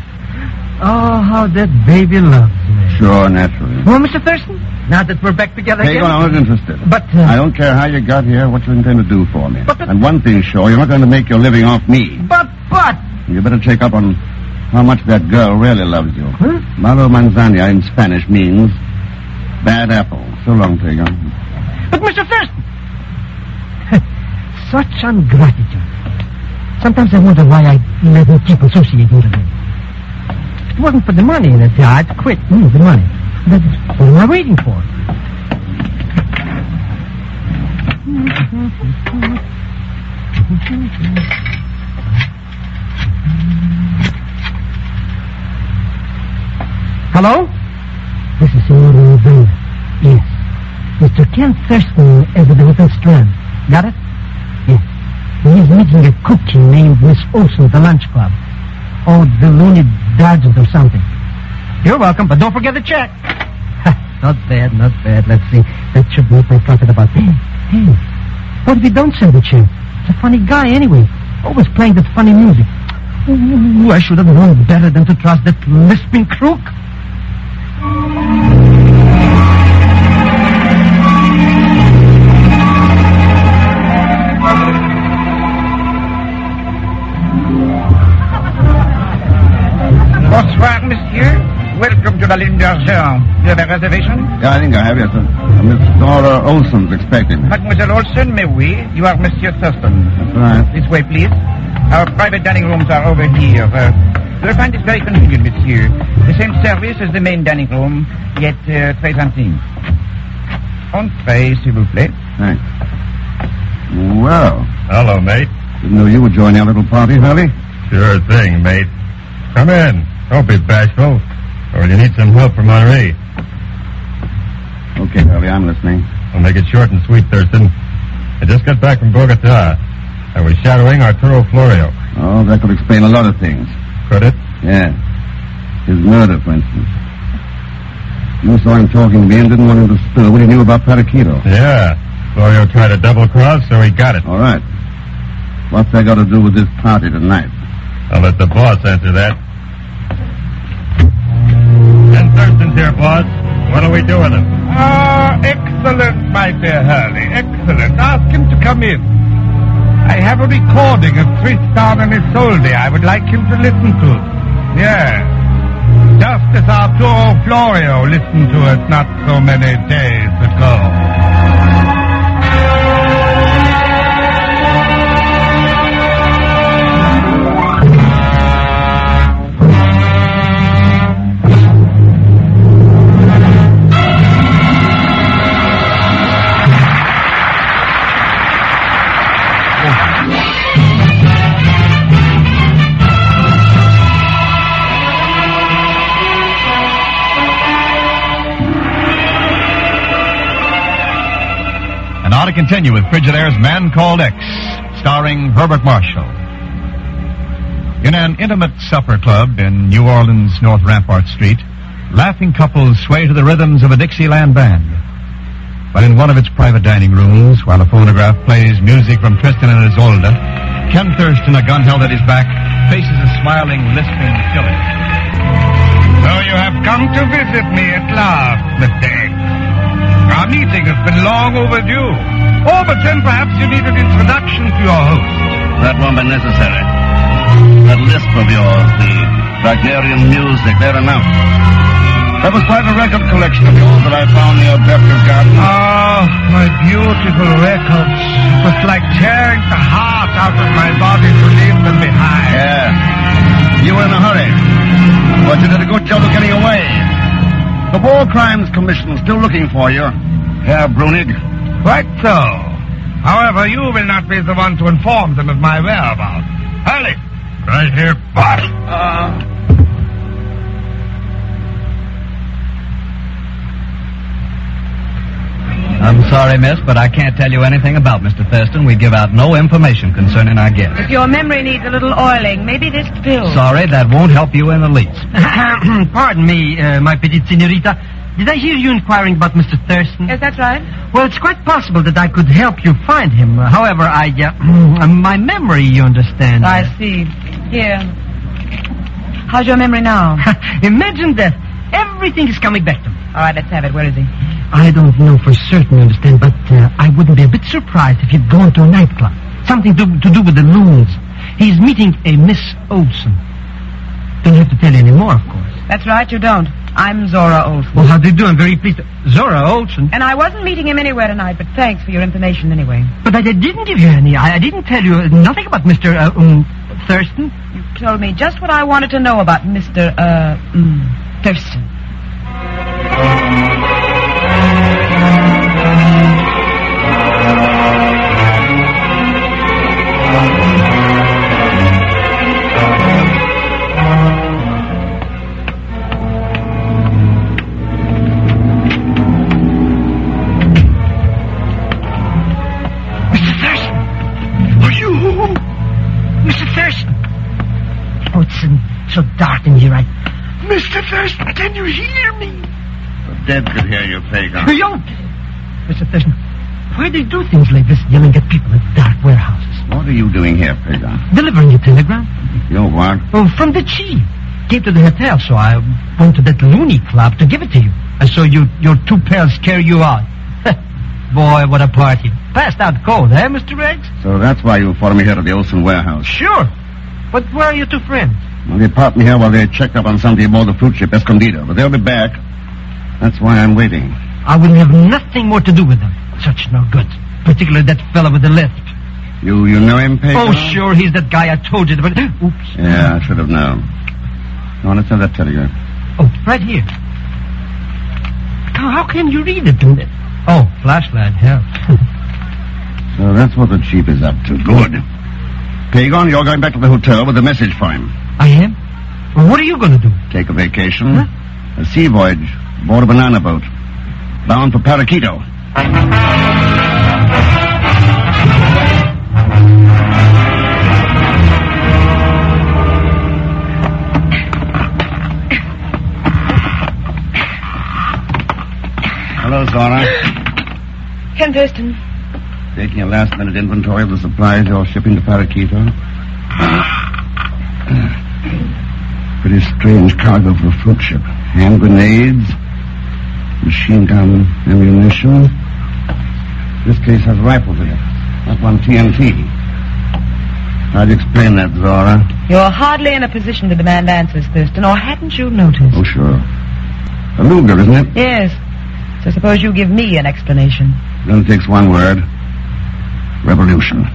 Speaker 16: Oh, how that baby loves me.
Speaker 3: Sure, naturally.
Speaker 16: Well, Mr. Thurston, now that we're back together again...
Speaker 3: Pegon, I was interested.
Speaker 16: But,
Speaker 3: I don't care how you got here, what you intend to do for me. And one thing's sure, you're not going to make your living off me.
Speaker 16: But...
Speaker 3: You better check up on how much that girl really loves you.
Speaker 16: Huh?
Speaker 3: Malo Manzana in Spanish means bad apple. So long, Pegon.
Speaker 16: But, Mr. Thurston... Such ingratitude. Sometimes I wonder why I let him keep associating with me. If it wasn't for the money in it, I'd quit. The money. But what am I waiting for? Hello? This is Senor Manzana. Yes. Mr. Ken Thurston is at the Hotel Strand. Got it? Yes. He's meeting a cookie named Miss Olson at the lunch club. Oh, the Looney Dargent or something. You're welcome, but don't forget the check. Not bad, not bad. Let's see. That should make my profit about... Hey, what if you don't send the check? It's a funny guy anyway. Always playing that funny music. Ooh, I should have known better than to trust that lisping crook.
Speaker 2: Bonsoir, monsieur. Welcome to the Lune d'Argent. You have a reservation?
Speaker 3: Yeah, I think I have, yes, sir. Miss Dora Olson's expecting me.
Speaker 2: Mademoiselle Olson, mais oui. You are Monsieur Thurston.
Speaker 3: That's right.
Speaker 2: This way, please. Our private dining rooms are over here. You'll find it very convenient, monsieur. The same service as the main dining room, yet très intime. Entrez, s'il vous plaît.
Speaker 3: Thanks. Well.
Speaker 14: Hello, mate.
Speaker 3: Didn't know you would join our little party, Hurley.
Speaker 14: Sure thing, mate. Come in. Don't be bashful. Or you need some help from Henri.
Speaker 3: Okay, Hurley, I'm listening.
Speaker 14: I'll make it short and sweet, Thurston. I just got back from Bogota. I was shadowing Arturo Florio.
Speaker 3: Oh, that could explain a lot of things.
Speaker 14: Could it?
Speaker 3: Yeah. His murder, for instance. You saw him talking to me and didn't want him to spill what he knew about Paraquito.
Speaker 14: Yeah. Florio tried to double-cross, so he got it.
Speaker 3: All right. What's that got to do with this party tonight?
Speaker 14: I'll let the boss answer that. Ken Thurston's here, boss. What'll we do with him?
Speaker 1: Excellent, my dear Hurley. Excellent. Ask him to come in. I have a recording of Tristan and Isolde I would like him to listen to. Yes. Just as Arturo Florio listened to us not so many days ago. And now to continue with Frigidaire's Man Called X, starring Herbert Marshall. In an intimate supper club in New Orleans' North Rampart Street, laughing couples sway to the rhythms of a Dixieland band. But in one of its private dining rooms, while a phonograph plays music from Tristan and Isolde, Ken Thurston, a gun held at his back, faces a smiling, lisping Philip.
Speaker 2: So you have come to visit me at last, Mr. X. Our meeting has been long overdue. Oh, but then perhaps you need an introduction to your host.
Speaker 3: That won't be necessary. That lisp of yours, the Wagnerian music, they're enough. That was quite a record collection of yours that I found near Bethany's garden.
Speaker 2: Oh, my beautiful records. It was like tearing the heart out of my body to leave them behind.
Speaker 3: Yeah. You were in a hurry. But you did a good job of getting away. The War Crimes Commission is still looking for you, Herr Brunig.
Speaker 2: Quite so. However, you will not be the one to inform them of my whereabouts. Hurley! Right here, boss.
Speaker 15: I'm sorry, miss, but I can't tell you anything about Mr. Thurston. We give out no information concerning our guest.
Speaker 7: If your memory needs a little oiling, maybe this pill.
Speaker 15: Sorry, that won't help you in the least.
Speaker 16: Pardon me, my petite senorita. Did I hear you inquiring about Mr. Thurston?
Speaker 7: Yes, that's right.
Speaker 16: Well, it's quite possible that I could help you find him. However, my memory, you understand.
Speaker 7: I see. Here. How's your memory now?
Speaker 16: Imagine that. Everything is coming back to me.
Speaker 7: All right, let's have it. Where is he?
Speaker 16: I don't know for certain, you understand, but I wouldn't be a bit surprised if he'd gone to a nightclub. Something to do with the loons. He's meeting a Miss Olson. Don't have to tell you any more, of course.
Speaker 7: That's right, you don't. I'm Zora Olson.
Speaker 16: Well, how do you do? I'm very pleased. Zora Olson?
Speaker 7: And I wasn't meeting him anywhere tonight, but thanks for your information anyway.
Speaker 16: But I didn't give you any. I didn't tell you nothing about Mr. Thurston.
Speaker 7: You told me just what I wanted to know about Mr. Thurston.
Speaker 16: Oh, it's so dark in here. Mr. Thurston, can you hear me?
Speaker 3: The dead could hear you, Pegon.
Speaker 16: Young! Mr. Thurston, why do you do things like this, yelling at people in dark warehouses?
Speaker 3: What are you doing here, Pegon?
Speaker 16: Delivering a telegram.
Speaker 3: Your what?
Speaker 16: Oh, from the chief. Came to the hotel, so I went to that loony club to give it to you. I saw your two pals carry you out. Boy, what a party. Passed out cold, eh, Mr. Riggs?
Speaker 3: So that's why you followed me here to the Olsen warehouse.
Speaker 16: Sure. But where are your two friends?
Speaker 3: Well, they parked me here while they checked up on somebody aboard the fruit ship Escondido. But they'll be back. That's why I'm waiting.
Speaker 16: I will have nothing more to do with them. Such no good. Particularly that fellow with the lift.
Speaker 3: You know him, Pegon?
Speaker 16: Oh, sure. He's that guy I told you about. Oops.
Speaker 3: Yeah, I should have known. Now, let's have that telegram.
Speaker 16: Oh, right here. How can you read it? Oh, flashlight helps.
Speaker 3: So that's what the chief is up to. Good. Pegon, you're going back to the hotel with a message for him.
Speaker 16: I am? Well, what are you going to do?
Speaker 3: Take a vacation.
Speaker 16: Huh?
Speaker 3: A sea voyage aboard a banana boat. Bound for Paraquito. Hello, Zora.
Speaker 7: Ken Thurston.
Speaker 3: Taking a last-minute inventory of the supplies you're shipping to Paraquito. Pretty strange cargo for a fruit ship. Hand grenades, machine gun ammunition. This case has rifles in it. That one TNT. How'd you explain that, Zora?
Speaker 7: You're hardly in a position to demand answers, Thurston, or hadn't you noticed?
Speaker 3: Oh, sure. A Luger, isn't it?
Speaker 7: Yes. So suppose you give me an explanation.
Speaker 3: It only takes one word. Revolution.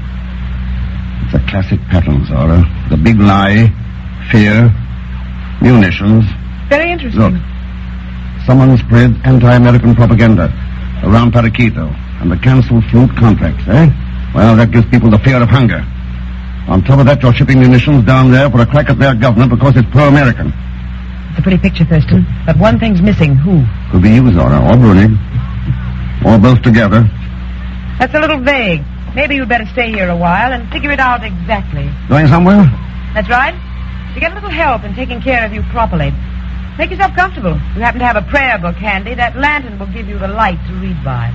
Speaker 3: It's a classic pattern, Zora. The big lie, fear, munitions.
Speaker 7: Very interesting.
Speaker 3: Look, someone spread anti-American propaganda around Paraquito and the canceled fruit contracts, eh? Well, that gives people the fear of hunger. On top of that, you're shipping munitions down there for a crack at their government because it's pro-American.
Speaker 7: It's a pretty picture, Thurston. But one thing's missing. Who?
Speaker 3: Could be you, Zora, or Brunig. Or both together.
Speaker 7: That's a little vague. Maybe you'd better stay here a while and figure it out exactly.
Speaker 3: Going somewhere?
Speaker 7: That's right. To get a little help in taking care of you properly. Make yourself comfortable. You happen to have a prayer book handy. That lantern will give you the light to read by.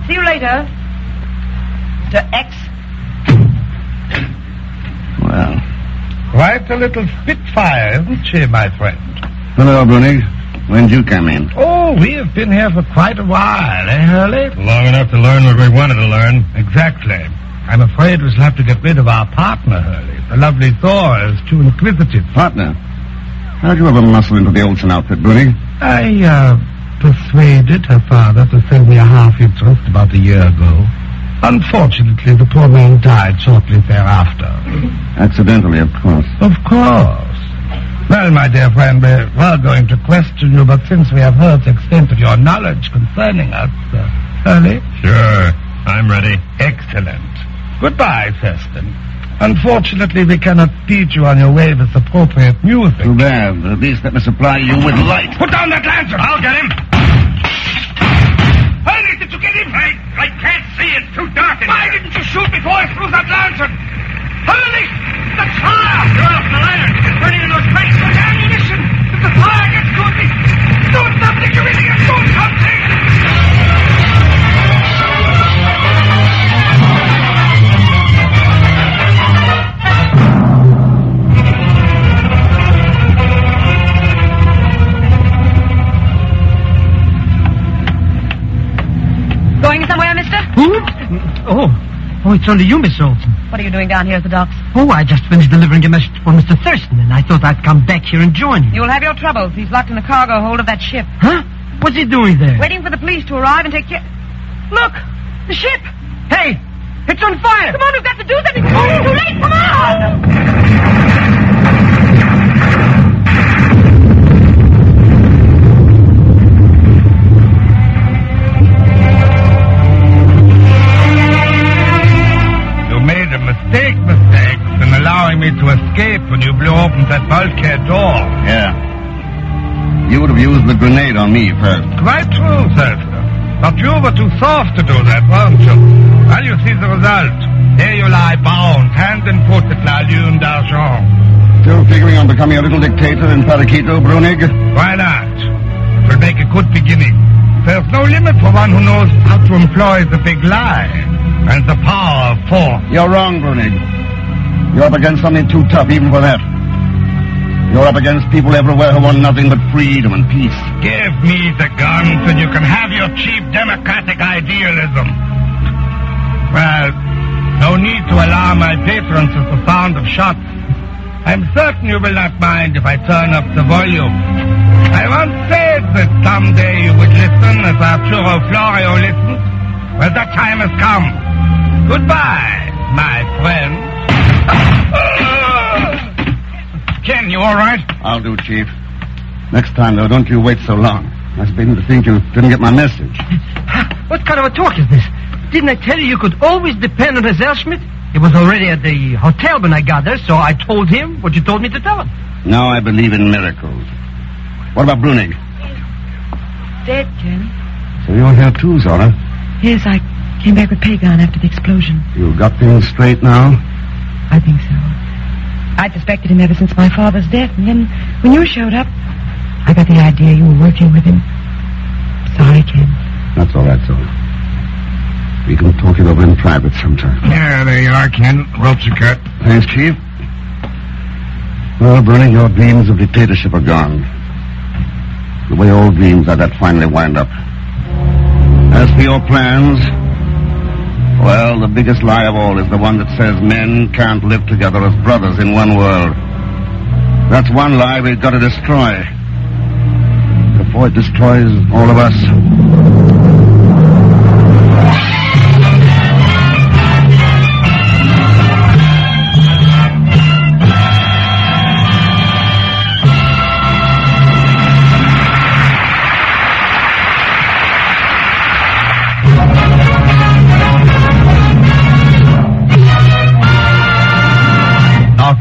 Speaker 7: See you later, Mr. X.
Speaker 3: Well.
Speaker 17: Quite a little spitfire, isn't she, my friend?
Speaker 3: Hello, Brunig. When did you come in?
Speaker 17: Oh, we have been here for quite a while, eh, Hurley?
Speaker 14: Long enough to learn what we wanted to learn.
Speaker 17: Exactly. I'm afraid we shall have to get rid of our partner, Hurley. The lovely Thor is too inquisitive.
Speaker 3: Partner? How'd you ever muscle into the Olsen outfit, Brunig?
Speaker 17: I, persuaded her father to sell me a half-interest about a year ago. Unfortunately, the poor man died shortly thereafter.
Speaker 3: Accidentally, of course.
Speaker 17: Of course. Well, my dear friend, we were going to question you, but since we have heard the extent of your knowledge concerning us, Hurley?
Speaker 14: Sure. I'm ready.
Speaker 17: Excellent. Goodbye, Thurston. Unfortunately, we cannot teach you on your way with appropriate music.
Speaker 3: Too bad. At least let me supply you with light.
Speaker 17: Put down that lantern!
Speaker 14: I'll get him!
Speaker 17: Hurley, did you get him?
Speaker 14: I can't see. It's too dark in
Speaker 17: Why
Speaker 14: here.
Speaker 17: didn't you shoot before I threw that lantern? Hurley! The fire!
Speaker 14: You're off the lantern. It's burning in those crates.
Speaker 17: The ammunition! If the fire gets to me, do something! You really have to do something!
Speaker 7: Going somewhere, mister?
Speaker 16: Oh, it's only you, Miss Olsen.
Speaker 7: What are you doing down here at the docks?
Speaker 16: Oh, I just finished delivering a message for Mr. Thurston, and I thought I'd come back here and join you.
Speaker 7: You'll have your troubles. He's locked in the cargo hold of that ship.
Speaker 16: Huh? What's he doing there?
Speaker 7: Waiting for the police to arrive and take care... Look! The ship!
Speaker 16: Hey! It's on fire!
Speaker 7: Come on, we've got to do something! Oh, too late! Come on!
Speaker 17: Mistake in allowing me to escape when you blew open that bulkhead door.
Speaker 3: Yeah. You would have used the grenade on me first.
Speaker 17: Quite true, Thurston. But you were too soft to do that, weren't you? Well, you see the result. There you lie bound, hand and foot at La Lune d'Argent.
Speaker 3: Still figuring on becoming a little dictator in Paraquito, Brunig?
Speaker 17: Why not? It will make a good beginning. There's no limit for one who knows how to employ the big lie and the power of force.
Speaker 3: You're wrong, Brunig. You're up against something too tough even for that. You're up against people everywhere who want nothing but freedom and peace.
Speaker 17: Give me the guns and you can have your cheap democratic idealism. Well, no need to alarm my patrons with the sound of shots. I'm certain you will not mind if I turn up the volume. I once said that someday you would listen as Arturo Florio listened. Well, that time has come. Goodbye, my friend.
Speaker 2: Ken, you all right?
Speaker 3: I'll do, Chief. Next time, though, don't you wait so long. I was beginning to think you didn't get my message.
Speaker 16: What kind of a talk is this? Didn't I tell you could always depend on Zellschmidt? He was already at the hotel when I got there, so I told him what you told me to tell him.
Speaker 3: Now I believe in miracles. What about Brunig?
Speaker 7: Dead, Ken.
Speaker 3: So you're here too, Zora.
Speaker 7: Yes, I came back with Pegon after the explosion.
Speaker 3: You got things straight now?
Speaker 7: I think so. I'd suspected him ever since my father's death, and then when you showed up, I got the idea you were working with him. Sorry, Ken.
Speaker 3: That's all right, Zora. We can talk it over in private sometime.
Speaker 17: Yeah, there you are, Ken. Ropes are cut.
Speaker 3: Thanks, Chief. Well, Brunig, your dreams of dictatorship are gone. The way all dreams like that finally wind up. As for your plans, well, the biggest lie of all is the one that says men can't live together as brothers in one world. That's one lie we've got to destroy. Before it destroys all of us.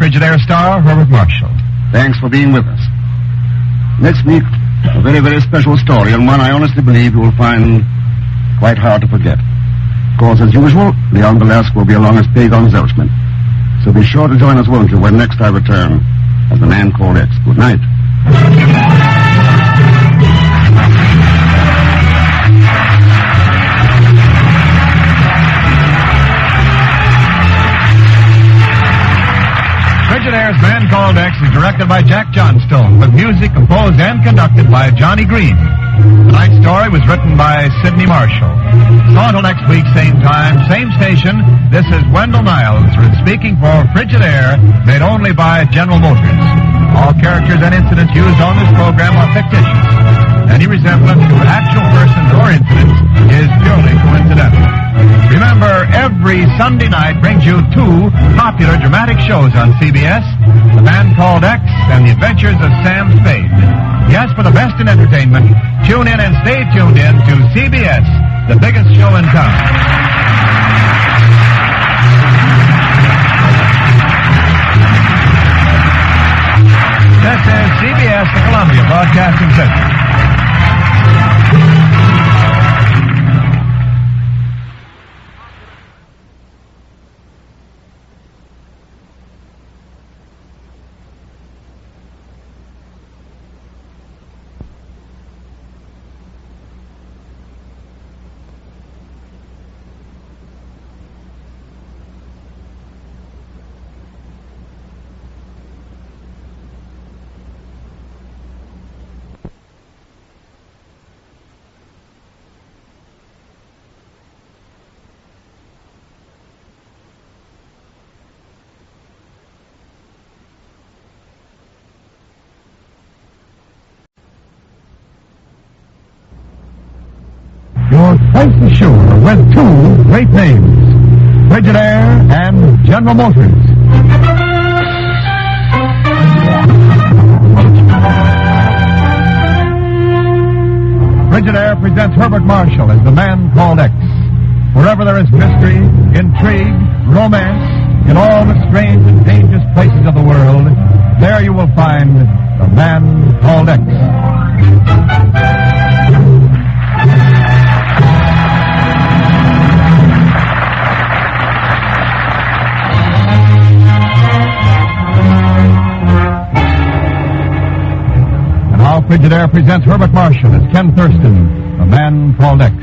Speaker 1: Frigidaire star, Herbert Marshall.
Speaker 3: Thanks for being with us. Next week, a very, very special story, and one I honestly believe you will find quite hard to forget. Of course, as usual, Leon Belasco will be along as Pegon Zellschmidt. So be sure to join us, won't you, when next I return as the Man Called X. Good night.
Speaker 1: Frigidaire's Man Called X is directed by Jack Johnstone, with music composed and conducted by Johnny Green. Tonight's story was written by Sidney Marshall. So until next week, same time, same station, this is Wendell Niles speaking for Frigidaire, made only by General Motors. All characters and incidents used on this program are fictitious. Any resemblance to actual persons or incidents is purely coincidental. Remember, every Sunday night brings you two popular dramatic shows on CBS, The Man Called X and The Adventures of Sam Spade. Yes, for the best in entertainment, tune in and stay tuned in to CBS, the biggest show in town. This is CBS, the Columbia Broadcasting Center.
Speaker 9: Your place is sure with two great names, Frigidaire and General Motors. Frigidaire presents Herbert Marshall as the Man Called X. Wherever there is mystery, intrigue, romance, in all the strange and dangerous places of the world, there you will find the Man Called X. Now Frigidaire presents Herbert Marshall as Ken Thurston, the Man Called X.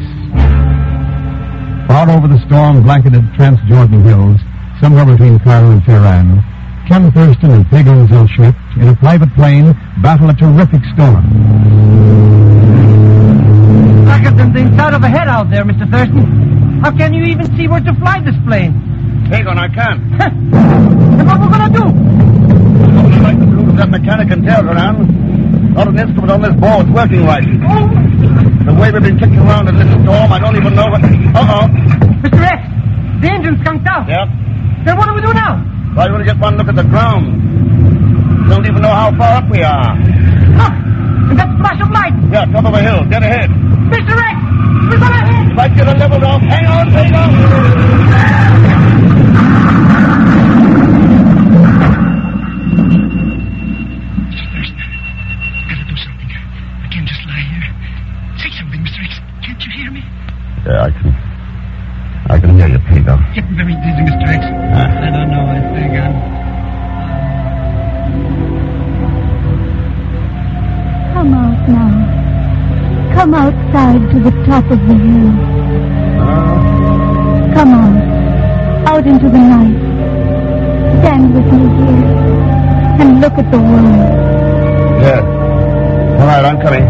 Speaker 9: Far over the storm-blanketed Transjordan hills, somewhere between Cairo and Tehran, Ken Thurston and Pegon Zellschmidt, in a private plane, battle a terrific storm.
Speaker 16: Blacker than the inside of a head out there, Mr. Thurston. How can you even see where to fly this plane?
Speaker 3: Pegon, I can't.
Speaker 16: And what we're gonna do?
Speaker 3: I don't like the blue that mechanic can tell around. Not an instrument on this board's working right. The way we've been kicking around in this storm, I don't even know what... Uh-oh.
Speaker 16: Mr. X, the engine's skunked out.
Speaker 3: Yeah?
Speaker 16: Then what do we do now?
Speaker 3: Well, you want to get one look at the ground. Don't even know how far up we are.
Speaker 16: Look! And that flash of light!
Speaker 3: Yeah, top of a hill. Dead ahead.
Speaker 16: Mr. X! We're gonna hit!
Speaker 3: If I get a level off, hang on, Pegon! Yeah, I can hear you, Pegon.
Speaker 16: Getting very dizzy, Mr. X. I don't know, I think
Speaker 18: Come out now. Come outside to the top of the hill. Come out into the night. Stand with me here and look at the world.
Speaker 3: Yeah. All right, I'm coming.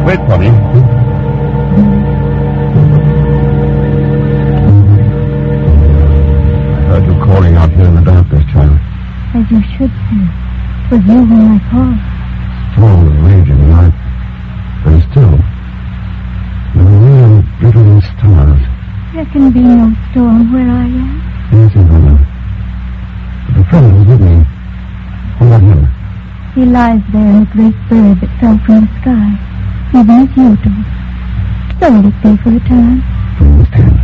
Speaker 3: Wait for me. You calling out here in the darkness, child.
Speaker 18: As you should say. It was you whom I called.
Speaker 3: Storm and raging night. Very still. The moon glittering stars.
Speaker 18: There can be no storm where I am.
Speaker 3: Yes, Ivana. But the friend was with me. What about him?
Speaker 18: He lies there in a great bird that fell from the sky. Even as you do. So will it be for a time.
Speaker 3: I understand.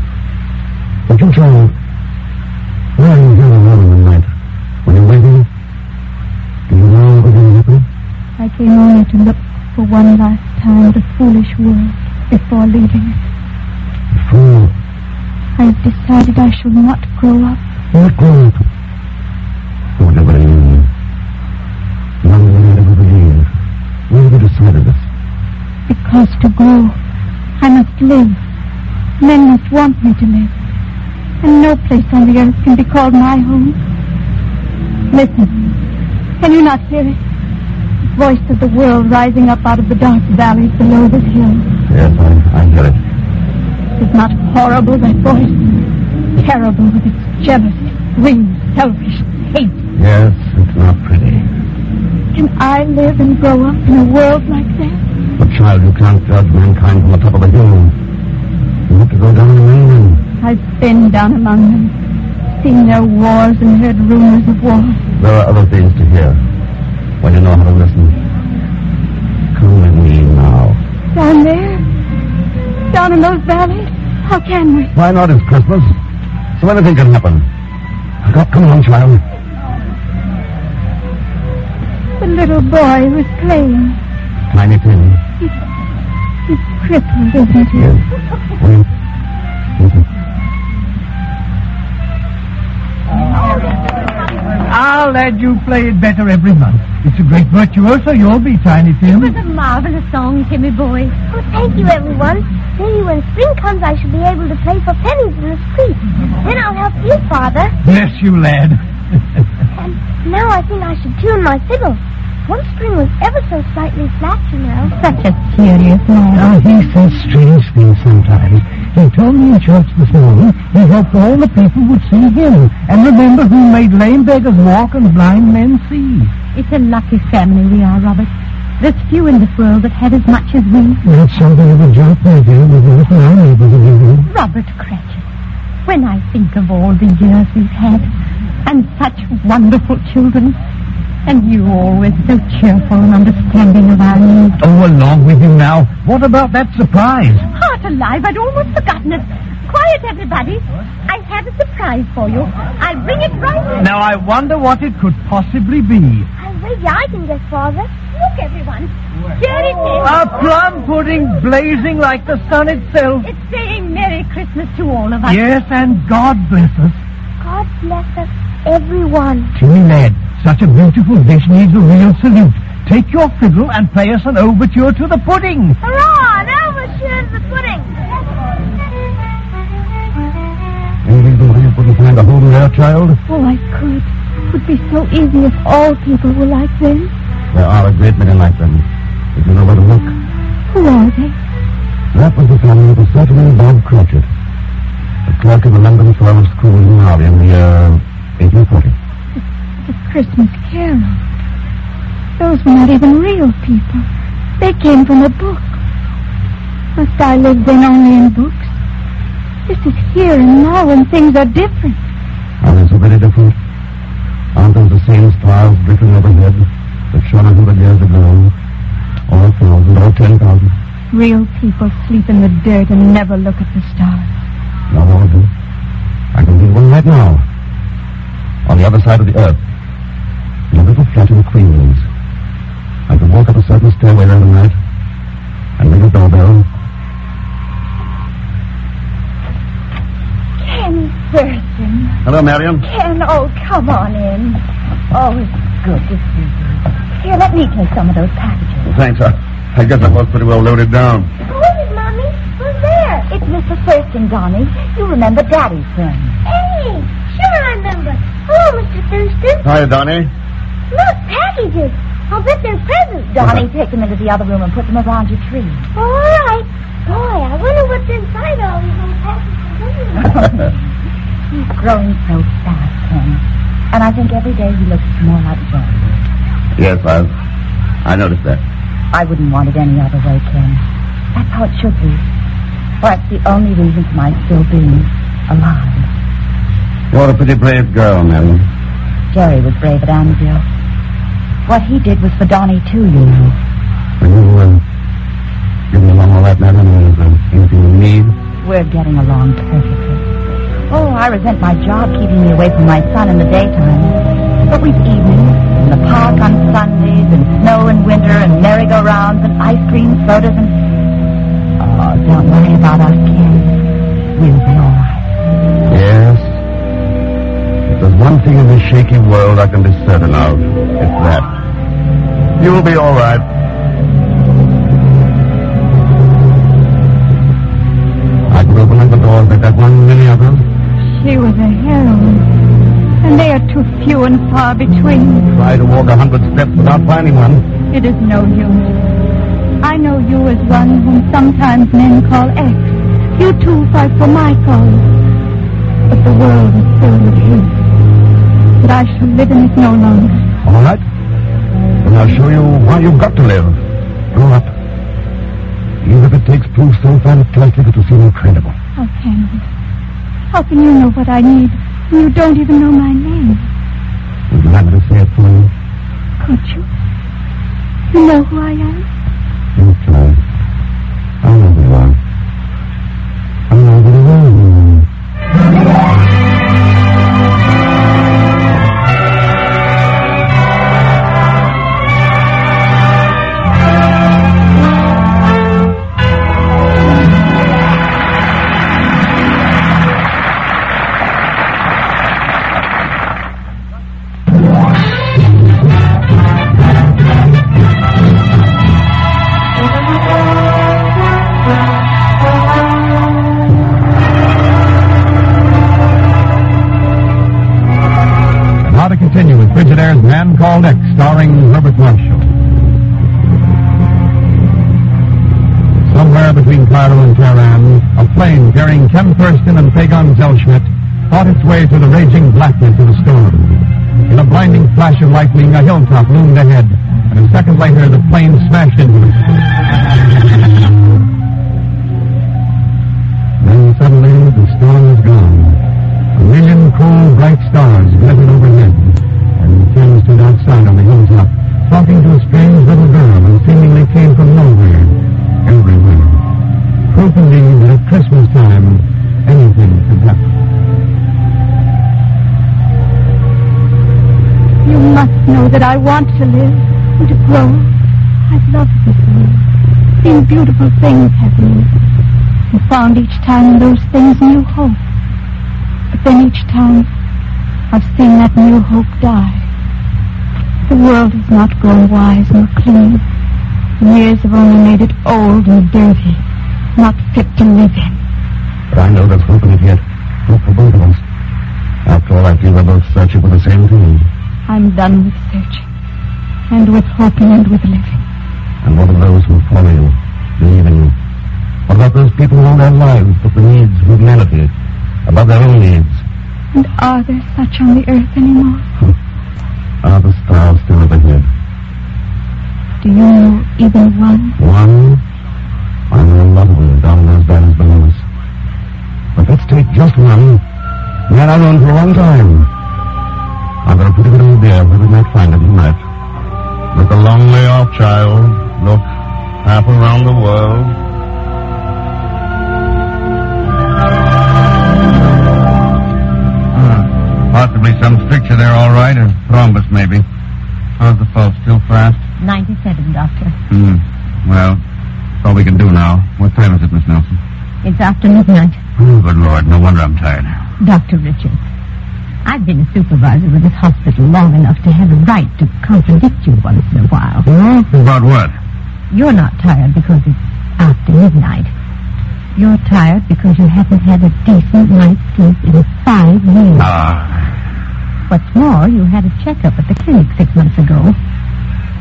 Speaker 3: But you try lying here alone in the night when you
Speaker 18: came only to look for one last time at a foolish world before leaving it.
Speaker 6: Fool.
Speaker 18: I've decided I shall not grow up.
Speaker 6: Not grow up. Whatever you mean. None of you ever believe. When have you decided this?
Speaker 18: Because to grow, I must live. Men must want me to live. And no place on the earth can be called my home. Listen. Can you not hear it? The voice of the world rising up out of the dark valleys below this hill.
Speaker 6: Yes, I hear it.
Speaker 18: Is not horrible, that voice? Terrible with its jealousy, greed, selfish hate.
Speaker 6: Yes, it's not pretty.
Speaker 18: Can I live and grow up in a world like that?
Speaker 6: But, child, you can't judge mankind from the top of a hill. You have to go down among them.
Speaker 18: I've been down among them, seen their wars and heard rumors of war.
Speaker 6: There are other things to hear when you know how to listen. Come with me now.
Speaker 18: Down there? Down in those valleys? How can we?
Speaker 6: Why not? It's Christmas. So anything can happen. Come on, child.
Speaker 18: The little boy was playing.
Speaker 6: Tiny Tim.
Speaker 18: He's crippled, isn't he?
Speaker 6: Yes. Wait. Listen.
Speaker 9: I'll let you play it better every month. It's a great virtuoso you'll be, Tiny Tim.
Speaker 19: It was a marvelous song, Timmy boy.
Speaker 20: Oh, thank you, everyone. Maybe when spring comes, I shall be able to play for pennies in the street. Then I'll help you, Father.
Speaker 9: Bless you, lad.
Speaker 20: And now I think I should tune my fiddle. One string was ever so slightly flat, you know.
Speaker 19: Such a serious man.
Speaker 6: Now, he says strange things sometimes. He told me in church this morning he hoped all the people would see him. And remember who made lame beggars walk and blind men see.
Speaker 19: It's a lucky family we are, Robert. There's few in this world that had as much as we.
Speaker 6: That's something of a joke, my dear, with the little I'm able to give you.
Speaker 19: Robert Cratchit, when I think of all the years we've had, and such wonderful children, and you always so cheerful and understanding of our needs.
Speaker 9: Oh, along with you now. What about that surprise?
Speaker 19: Heart alive, I'd almost forgotten it. Quiet, everybody. I have a surprise for you. I'll bring it right in.
Speaker 9: Now, I wonder what it could possibly be.
Speaker 20: Maybe I can guess, Father.
Speaker 19: Look, everyone. Here it is.
Speaker 9: A plum pudding blazing like the sun itself.
Speaker 19: It's saying Merry Christmas to all of us.
Speaker 9: Yes, and God bless us.
Speaker 20: God bless us, everyone.
Speaker 9: Timmy, lad, such a beautiful dish needs a real salute. Take your fiddle and play us an overture to the pudding.
Speaker 20: Hurrah! An overture to the pudding.
Speaker 6: Any reason why you couldn't find a home there, child?
Speaker 18: Oh, I could. It would be so easy if all people were like them.
Speaker 6: There are a great many like them. If you know where to look.
Speaker 18: Who are they?
Speaker 6: That was the family of a certain Bob Cratchit, the clerk of the London 12 school in Harvey in the year 1840.
Speaker 18: The Christmas Carol. Those were not even real people. They came from a book. Must I live then only in books? This is here and now and things are different.
Speaker 6: Are they so very different? Aren't those the same stars drifting overhead that shone 100 years ago? Or 1,000, or 10,000?
Speaker 18: Real people sleep in the dirt and never look at the stars.
Speaker 6: Not all of them. I can see one right now. On the other side of the earth. In a little flat in Queens. I could walk up a certain stairway there tonight and ring a doorbell.
Speaker 20: Ken Thurston.
Speaker 3: Hello, Marion.
Speaker 20: Ken, oh, come on in. Oh, it's good to see you. Here, let me take some of those packages.
Speaker 3: Thanks. I guess I was pretty well loaded down.
Speaker 20: Who is it, Mommy? Who's there? It's Mr. Thurston, Donnie. You remember Daddy's friend. Hey, sure I remember. Hello, Mr. Thurston.
Speaker 3: Hi, Donnie.
Speaker 20: Look, packages. I'll bet they're presents. Donnie, take them into the other room and put them around your tree. All right. Boy, I wonder what's inside all these little packages. He's growing so fast, Ken. And I think every day he looks more like Jerry.
Speaker 3: Yes, I noticed that.
Speaker 20: I wouldn't want it any other way, Ken. That's how it should be. For it's the only reason for my still being alive.
Speaker 3: You're a pretty brave girl, Marion.
Speaker 20: Jerry was brave at Annville. What he did was for Donnie, too, you know.
Speaker 3: Will you give me along all that, Marion? Is there anything you need?
Speaker 20: We're getting along perfectly. Oh, I resent my job keeping me away from my son in the daytime. But we've evenings,
Speaker 11: in the park on Sundays, and snow in winter, and merry-go-rounds, and ice cream, sodas, and... Oh, don't worry about us, Ken. We'll be all right.
Speaker 2: Yes. If there's one thing in this shaky world I can be certain of, it's that. You'll be all right. I could open up the doors like that one many others.
Speaker 18: She was a heroine, and they are too few and far between.
Speaker 2: Try to walk 100 steps without finding one.
Speaker 18: It is no use. I know you as one whom sometimes men call X. You too fight for my cause. But the world is filled with hate. But I shall live in it no longer.
Speaker 2: All right. Then I'll show you why you've got to live. Grow up. Even if it takes proof so fantastic it will seem incredible.
Speaker 18: How can you? How can you know what I need when you don't even know my name?
Speaker 2: Would you like me to say it for you?
Speaker 18: Could you? You know who I am?
Speaker 2: You try. I know who you are. I know who you are.
Speaker 1: Continue with Frigidaire's Man Called X, starring Herbert Marshall. Somewhere between Cairo and Tehran, a plane carrying Ken Thurston and Pegon Zellschmidt fought its way through the raging blackness of the storm. In a blinding flash of lightning, a hilltop loomed ahead, and a second later, the plane smashed into it. Then suddenly, the storm was gone. A million cool, bright stars glittered overhead, and Ken stood outside on the hilltop, talking to a strange little girl who seemingly came from nowhere, everywhere. Proof indeed that at Christmas time, anything could happen.
Speaker 18: You must know that I want to live and to grow. I've loved this world. Seen beautiful things happening, and found each time in those things new hope. But then each time, I've seen that new hope die. The world has not grown wise nor clean. Years have only made it old and dirty, not fit to live in.
Speaker 2: But I know there's hope in it yet. Hope for both of us. After all, I feel we're both searching for the same thing.
Speaker 18: I'm done with searching, and with hoping, and with living.
Speaker 2: And what of those who follow you, believe in you? What about those people who owe their lives for the needs of humanity, above their own needs?
Speaker 18: And are there such on the earth anymore?
Speaker 2: Are the stars still overhead?
Speaker 18: Do you know even one?
Speaker 2: One? I know a lot of them down in those valleys below us. But let's take just one. Man I've known for a long time. I've got a pretty good idea where we might find him tonight. Look a long way off, child. Look half around the world. Possibly some stricture there, all right, or thrombus, maybe. How's the pulse? Still fast?
Speaker 19: 97, Doctor.
Speaker 2: Well, that's all we can do now. What time is it, Miss Nelson?
Speaker 19: It's after midnight.
Speaker 2: Oh, good Lord. No wonder I'm tired.
Speaker 19: Dr. Richards, I've been a supervisor with this hospital long enough to have a right to contradict you once in a while.
Speaker 2: Well, about what?
Speaker 19: You're not tired because it's after midnight. You're tired because you haven't had a decent night's sleep in 5 years. What's more, you had a checkup at the clinic 6 months ago.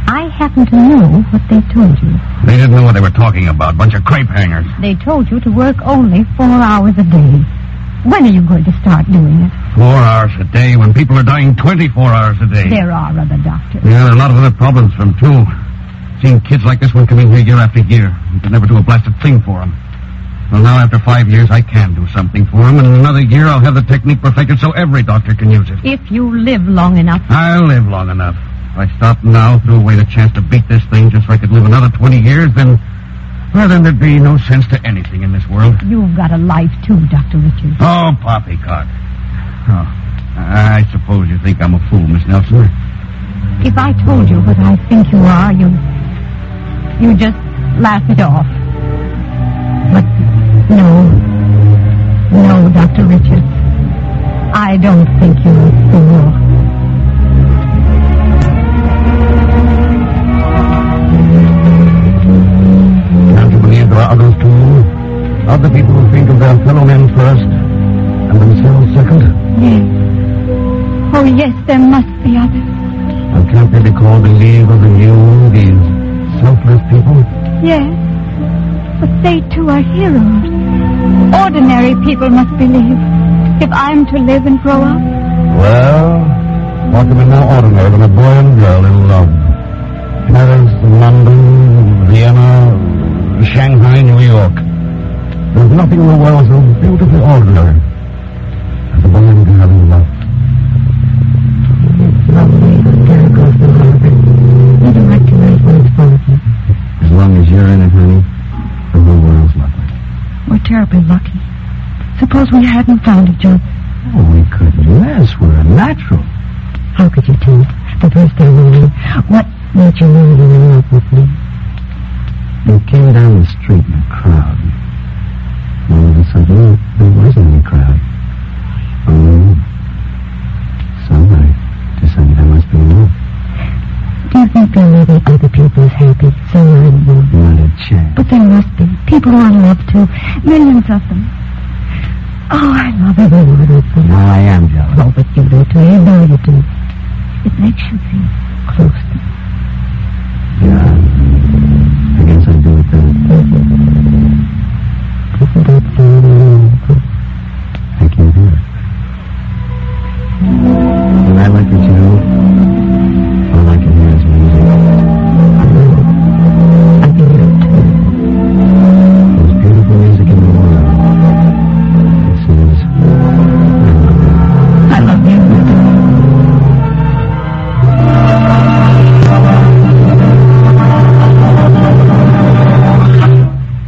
Speaker 19: I happen to know what they told you.
Speaker 2: They didn't know what they were talking about. Bunch of crepe hangers.
Speaker 19: They told you to work only 4 hours a day. When are you going to start doing it?
Speaker 2: 4 hours a day when people are dying 24 hours a day.
Speaker 19: There are other doctors.
Speaker 2: Yeah, there are a lot of other problems for them, too. Seeing kids like this one come in here year after year. You can never do a blasted thing for them. Well, now, after 5 years, I can do something for him, and in another year, I'll have the technique perfected so every doctor can use it.
Speaker 19: If you live long enough.
Speaker 2: I'll live long enough. If I stopped now, threw away the chance to beat this thing just so I could live another 20 years, then there'd be no sense to anything in this world.
Speaker 19: You've got a life, too, Dr. Richards.
Speaker 2: Oh, poppycock. Oh, I suppose you think I'm a fool, Miss Nelson.
Speaker 19: If I told you what I think you are, you just laugh it off. But no, Dr. Richards. I don't think you're a fool.
Speaker 13: Can't you believe there are others too? Other people who think of their fellow men first and themselves second?
Speaker 18: Yes. Oh, yes, there must be others.
Speaker 13: And can't they be called the League of the New, these selfless people?
Speaker 18: Yes, but they too are heroes. Ordinary people must believe. If I'm to live and grow up.
Speaker 13: Well, what could be more ordinary than a boy and girl in love? Paris, London, Vienna, Shanghai, New York. There's nothing in the world so beautifully ordinary as a boy and girl in love.
Speaker 6: It's lovely. There goes the harbor. You don't recognize when it's full of you.
Speaker 13: As long as you're in it, honey, the whole world's lovely.
Speaker 6: We're terribly lucky. Suppose we hadn't found each other.
Speaker 13: Oh, we couldn't. Yes, we're natural.
Speaker 6: How could you tell? The first time we knew. What made you know you were in love with me?
Speaker 13: You came down the street in a crowd. All of a sudden, there wasn't any crowd. Oh, somebody decided I must be in love.
Speaker 6: Do you think there may be other people as happy somewhere in the world?
Speaker 13: Not a chance.
Speaker 6: But there must be. People who are in love, too. Millions of them. Oh, I love every word of them.
Speaker 13: Now I am jealous.
Speaker 6: Oh, but you do, too. You know you do. It makes you feel close to me.
Speaker 13: Yeah. I guess I do it then.
Speaker 6: Isn't that so good?
Speaker 13: I can do it. When I look at you, all I can hear is music.
Speaker 6: I can hear it, too.
Speaker 13: Most beautiful music in the world. It says,
Speaker 6: I love you.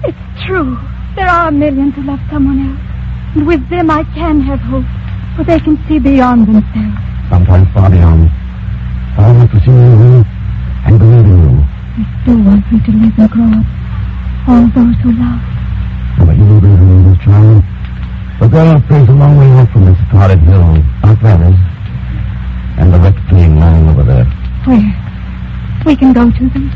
Speaker 6: It's true. There are millions who love someone else. And with them I can have hope. For they can see beyond themselves.
Speaker 13: sometimes far beyond. I want to see you and believe in you.
Speaker 18: You still want me to live and grow up. All those who love.
Speaker 13: But you will believe in this child. The girl plays a long way off from this starlit hill, out there, and the wrecked plane lying over there.
Speaker 18: Where? We can go to them.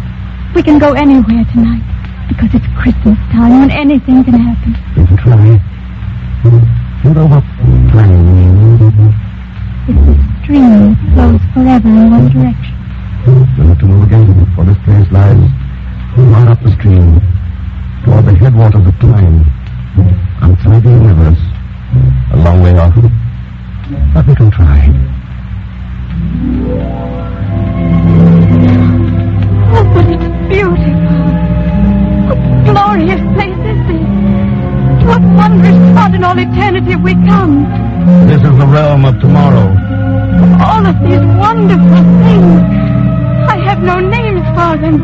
Speaker 18: We can go anywhere tonight. Because it's Christmas time when anything can happen.
Speaker 13: You can try. Shoot over. Try.
Speaker 18: It's a stream that flows forever in one direction.
Speaker 13: You'll have to move again, for this place lies right up the stream, toward the headwaters of time, outside the universe, a long way off. But we can try.
Speaker 18: Oh, but it's beautiful. What glorious place is this? To what wondrous spot in all eternity have we come?
Speaker 13: This is the realm of tomorrow.
Speaker 18: All of these wonderful things. I have no names for them.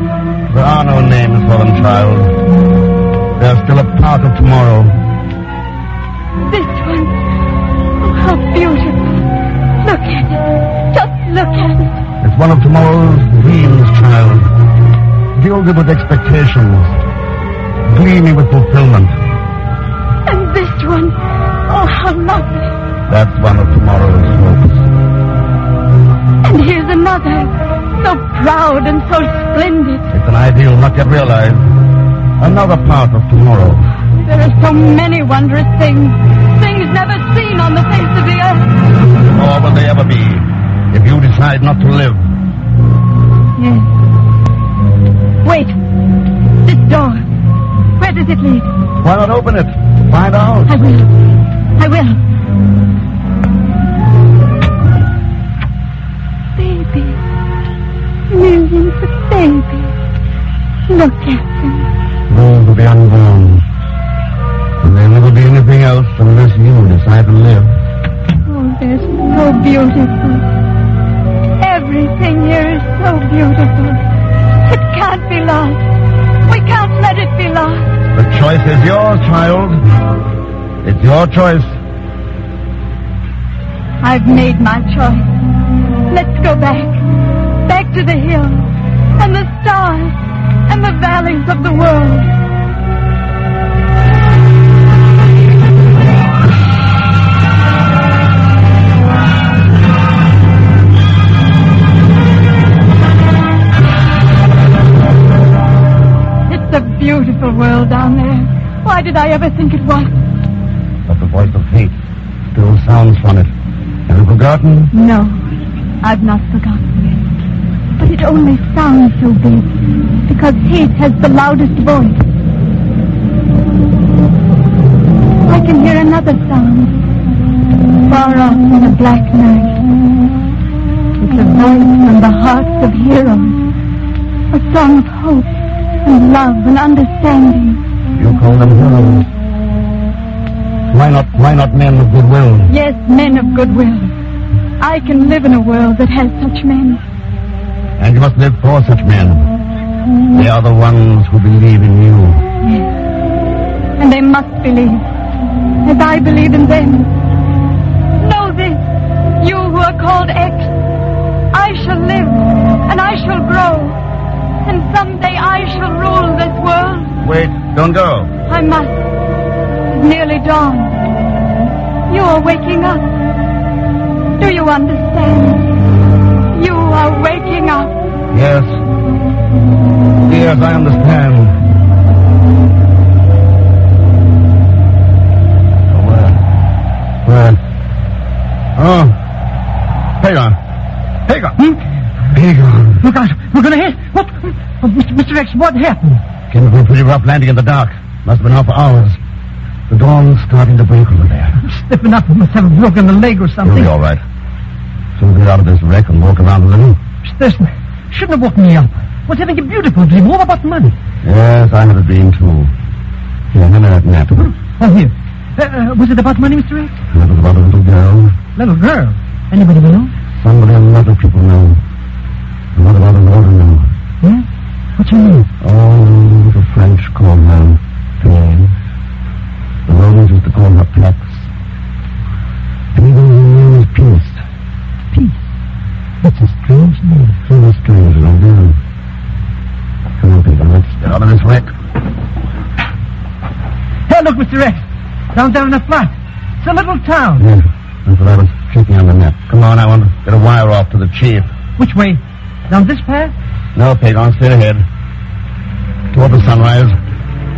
Speaker 13: There are no names for them, child. They're still a part of tomorrow.
Speaker 18: This one. Oh, how beautiful. Look at it. Just look at it.
Speaker 13: It's one of tomorrow's dreams, child. Gilded with expectations. Gleaming with fulfillment.
Speaker 18: And this one. Oh, how lovely.
Speaker 13: That's one of tomorrow's hopes.
Speaker 18: And here's another. So proud and so splendid.
Speaker 13: It's an ideal not yet realized. Another part of tomorrow.
Speaker 18: There are so many wondrous things. Things never seen on the face of the earth.
Speaker 13: Nor will they ever be, if you decide not to live.
Speaker 18: Yes. Wait. This door. Where does it lead?
Speaker 13: Why not open it? Find out.
Speaker 18: I will. I will. Babies. Millions of babies. Look at them.
Speaker 13: Those will be unborn. And there'll never be anything else unless you decide to live.
Speaker 18: Oh, they're so beautiful. Everything here is so beautiful. It can't be lost. We can't let it be lost.
Speaker 13: The choice is yours, child. It's your choice.
Speaker 18: I've made my choice. Let's go back. Back to the hills and the stars and the valleys of the world. It's a beautiful world down there. Why did I ever think it was?
Speaker 13: But the voice of hate still sounds from it. Have you forgotten?
Speaker 18: No, I've not forgotten yet. But it only sounds so big because hate has the loudest voice. I can hear another sound far off in the black night. It's a voice from the hearts of heroes, a song of hope and love and understanding.
Speaker 13: You call them heroes. Why not men of goodwill?
Speaker 18: Yes, men of goodwill. I can live in a world that has such men.
Speaker 13: And you must live for such men. They are the ones who believe in you.
Speaker 18: Yes. And they must believe, as I believe in them. Know this, you who are called X. I shall live, and I shall grow, and someday I shall rule this world.
Speaker 13: Wait, don't go.
Speaker 18: I must. It's nearly dawn. You are waking up. Do you understand? You are waking up.
Speaker 13: Yes. Yes, I understand. Where? Oh. Pegon. Pegon.
Speaker 6: Look out. We're going to hit. What? Oh, Mr. X, what happened?
Speaker 13: Came to a pretty rough landing in the dark. Must have been out for hours. The dawn's starting to break over there.
Speaker 6: Stepping up, must have broken a leg or something.
Speaker 13: You'll be all right. Soon get out of this wreck and walk around a little.
Speaker 6: Mr. Thurston, shouldn't have woke me up. Was having a beautiful dream. What about money?
Speaker 13: Yes, I had a dream, too. Here, hand me that nap.
Speaker 6: Oh, here. Was it about money, Mr. X?
Speaker 13: It was about a little girl.
Speaker 6: Little girl? Anybody we know?
Speaker 13: Somebody a lot of people know. And what about an older know?
Speaker 6: Yeah? What's her name?
Speaker 13: Oh, the French call her Thérèse. The Romans used to call her Pax. Pegon's name is Peace.
Speaker 6: Peace? That's a strange name.
Speaker 13: Very strange, I know. Come on, Pegon, let's get out of this wreck.
Speaker 6: Hey, look, Mr. X. Down there in the flat. It's a little town.
Speaker 13: Yes, that's what I was checking on the map. Come on, I want to get a wire off to the chief.
Speaker 6: Which way? Down this path?
Speaker 13: No, Pegon, straight ahead. Toward the sunrise.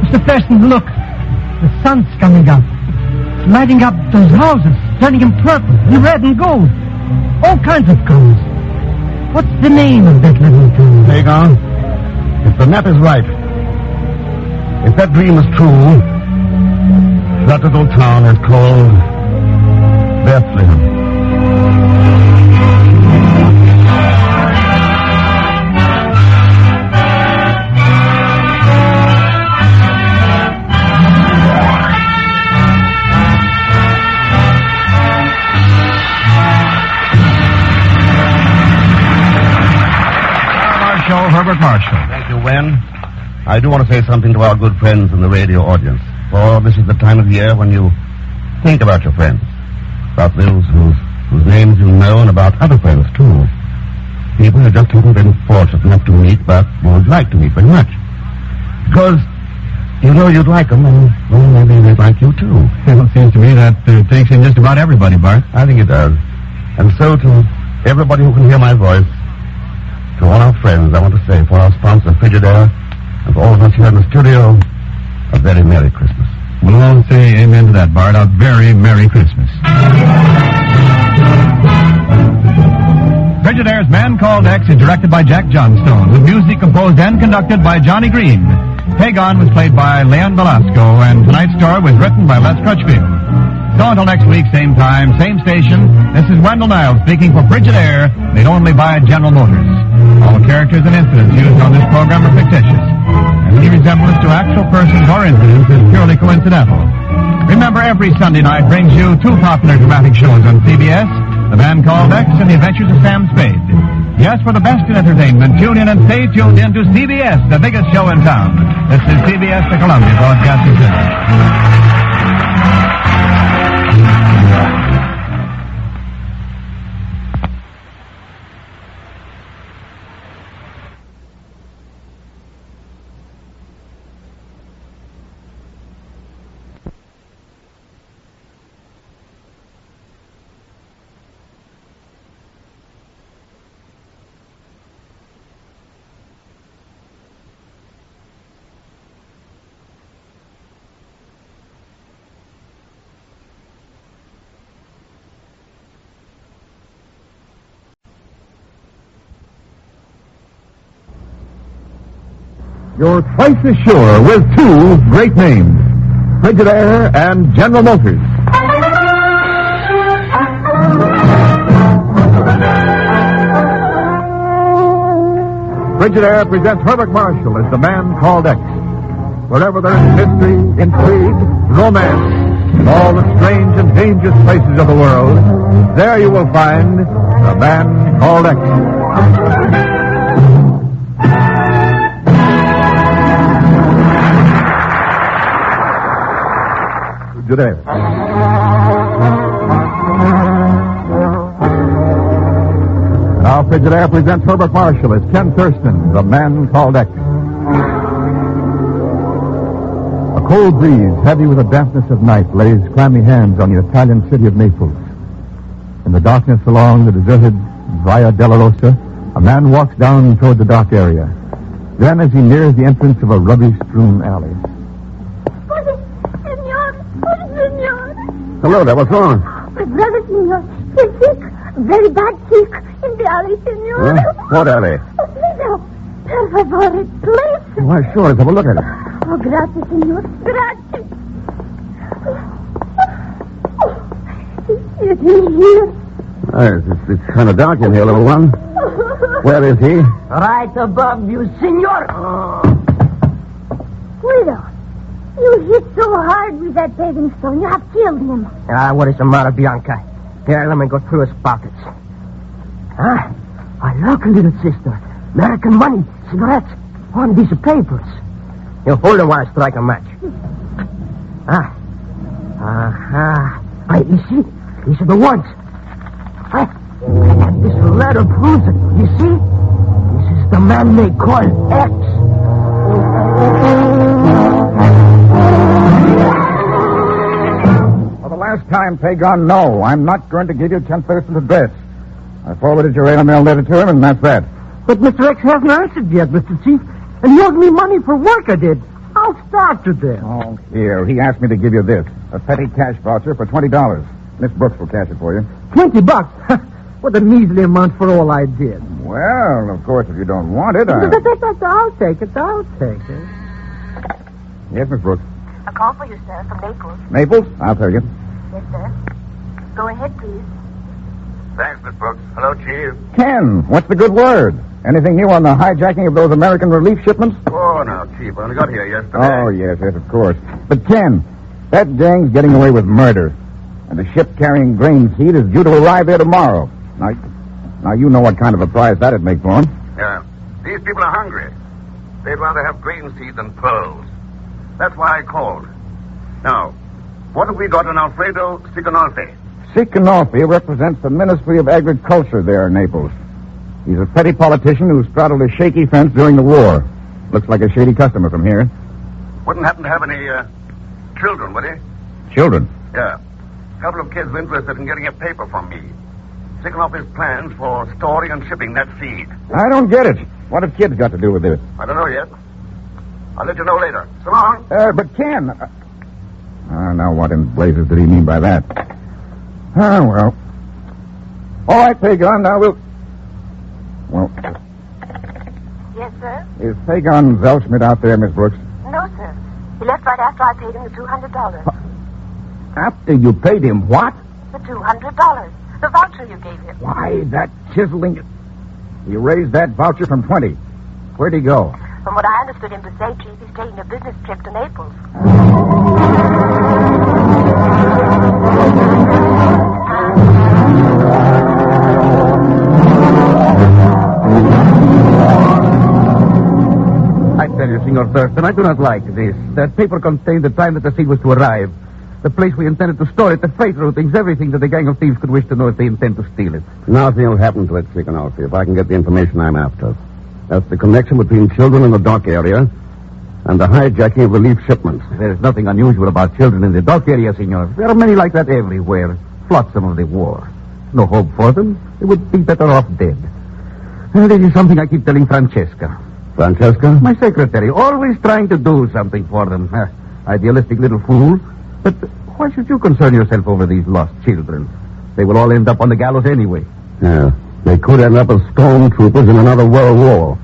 Speaker 6: Mr. Thurston, look. The sun's coming up. It's lighting up those houses, turning them purple and red and gold. All kinds of colors. What's the name of that little town?
Speaker 13: Pegon, if the map is right, if that dream is true, that little town is called Bethlehem.
Speaker 1: Herbert Marshall.
Speaker 13: Thank you, Wen. I do want to say something to our good friends in the radio audience. For this is the time of year when you think about your friends. About those whose names you know and about other friends, too. People you just haven't been fortunate enough to meet, but would like to meet very much. Because you know you'd like them, and well, maybe they'd like you, too.
Speaker 1: Well, it seems to me that takes in just about everybody, Bart.
Speaker 13: I think it does. And so to everybody who can hear my voice, to all our friends, I want to say, for our sponsor, Frigidaire, and for all of us here in the studio, a very Merry Christmas.
Speaker 1: We'll all say amen to that, Bart. A very Merry Christmas. Frigidaire's Man Called X is directed by Jack Johnstone, with music composed and conducted by Johnny Green. Pegon was played by Leon Belasco, and tonight's story was written by Les Crutchfield. So until next week, same time, same station, this is Wendell Niles speaking for Frigidaire, made only by General Motors. All characters and incidents used on this program are fictitious. Any resemblance to actual persons or incidents is purely coincidental. Remember, every Sunday night brings you two popular dramatic shows on CBS, The Man Called X and The Adventures of Sam Spade. Yes, for the best in entertainment, tune in and stay tuned in to CBS, the biggest show in town. This is CBS, the Columbia Broadcasting Center.
Speaker 9: You're twice as sure with two great names, Frigidaire and General Motors. Frigidaire presents Herbert Marshall as the man called X. Wherever there is mystery, intrigue, romance, in all the strange and dangerous places of the world, there you will find the man called X. Frigidaire. Now Frigidaire presents Herbert Marshall as Ken Thurston, the man called X. A cold breeze, heavy with the dampness of night, lays clammy hands on the Italian city of Naples. In the darkness along the deserted Via Dolorosa, a man walks down toward the dock area. Then, as he nears the entrance of a rubbish-strewn alley.
Speaker 18: Senor.
Speaker 3: Hello there, what's wrong?
Speaker 18: My brother, senor. He's sick. Very bad sick. In the alley, senor.
Speaker 3: Huh? What alley?
Speaker 18: Please, per favore, please.
Speaker 3: Why, sure, let's have a look at it.
Speaker 18: Oh, grazie, senor. Grazie. Is he here?
Speaker 3: It's kind of dark in here, little one. Where is he?
Speaker 6: Right above you, senor.
Speaker 18: Guido, you hit so hard with that paving stone, you have killed him.
Speaker 6: What is the matter, Bianca? Here, let me go through his pockets. Look, little sister. American money, cigarettes, one piece of papers. You hold them while I strike a match. You see? These are the ones. This letter proves it. You see? This is the man they call X.
Speaker 13: For the last time, Pegon, no. I'm not going to give you Ken Thurston's address. I forwarded your air-mail letter to him, and that's that.
Speaker 6: But Mr. X hasn't answered yet, Mr. Chief. And he owed me money for work I did. I'll start to this.
Speaker 13: Oh, here. He asked me to give you this. A petty cash voucher for $20. Miss Brooks will cash it for you.
Speaker 6: $20? What a measly amount for all I did.
Speaker 13: Well, of course, if you don't want it,
Speaker 6: I'll take it. I'll take it.
Speaker 13: Yes, Miss Brooks.
Speaker 21: A call for you, sir, from Naples.
Speaker 13: Naples? I'll tell you.
Speaker 21: Yes, sir. Go ahead, please.
Speaker 3: Thanks, Miss Brooks. Hello, Chief.
Speaker 13: Ken, what's the good word? Anything new on the hijacking of those American relief shipments?
Speaker 3: Oh, now, Chief, I only got here yesterday.
Speaker 13: Oh, yes, of course. But, Ken, that gang's getting away with murder. And the ship carrying grain seed is due to arrive there tomorrow. Now, you know what kind of a prize that'd make for them.
Speaker 3: Yeah. These people are hungry. They'd rather have grain seed than pearls. That's why I called. Now, what have we got on Alfredo Sicanolfi?
Speaker 13: Sicanolfi represents the Ministry of Agriculture there in Naples. He's a petty politician who straddled a shaky fence during the war. Looks like a shady customer from here.
Speaker 3: Wouldn't happen to have any, children, would he?
Speaker 13: Children?
Speaker 3: Yeah. A couple of kids were interested in getting a paper from me. Sicanolfi's plans for storing and shipping that seed.
Speaker 13: I don't get it. What have kids got to do with this?
Speaker 3: I don't know yet. I'll let you know later. So long.
Speaker 13: But Ken... now what in blazes did he mean by that? Well. All right, Pegon, now we'll... Well...
Speaker 21: Yes, sir?
Speaker 13: Is Pegon Zellschmidt out there, Miss Brooks?
Speaker 21: No, sir. He left right after I paid him the $200.
Speaker 13: After you paid him what?
Speaker 21: The $200. The voucher you gave him.
Speaker 13: Why, that chiseling... He raised that voucher from 20. Where'd he go?
Speaker 21: From what I understood him to say, Chief, he's taking a business trip to Naples.
Speaker 8: I tell you, Senor Thurston, I do not like this. That paper contained the time that the seed was to arrive. The place we intended to store it, the freight routings, everything that the gang of thieves could wish to know if they intend to steal it.
Speaker 3: Nothing will happen to it, Sicanolfi, if I can get the information I'm after. That's the connection between children in the dock area and the hijacking of relief shipments.
Speaker 8: There's nothing unusual about children in the dock area, Senor. There are many like that everywhere. Flotsam of the war. No hope for them. They would be better off dead. This is something I keep telling Francesca.
Speaker 3: Francesca?
Speaker 8: My secretary, always trying to do something for them. Idealistic little fool. But why should you concern yourself over these lost children? They will all end up on the gallows anyway.
Speaker 3: Yeah, they could end up as stormtroopers in another world war.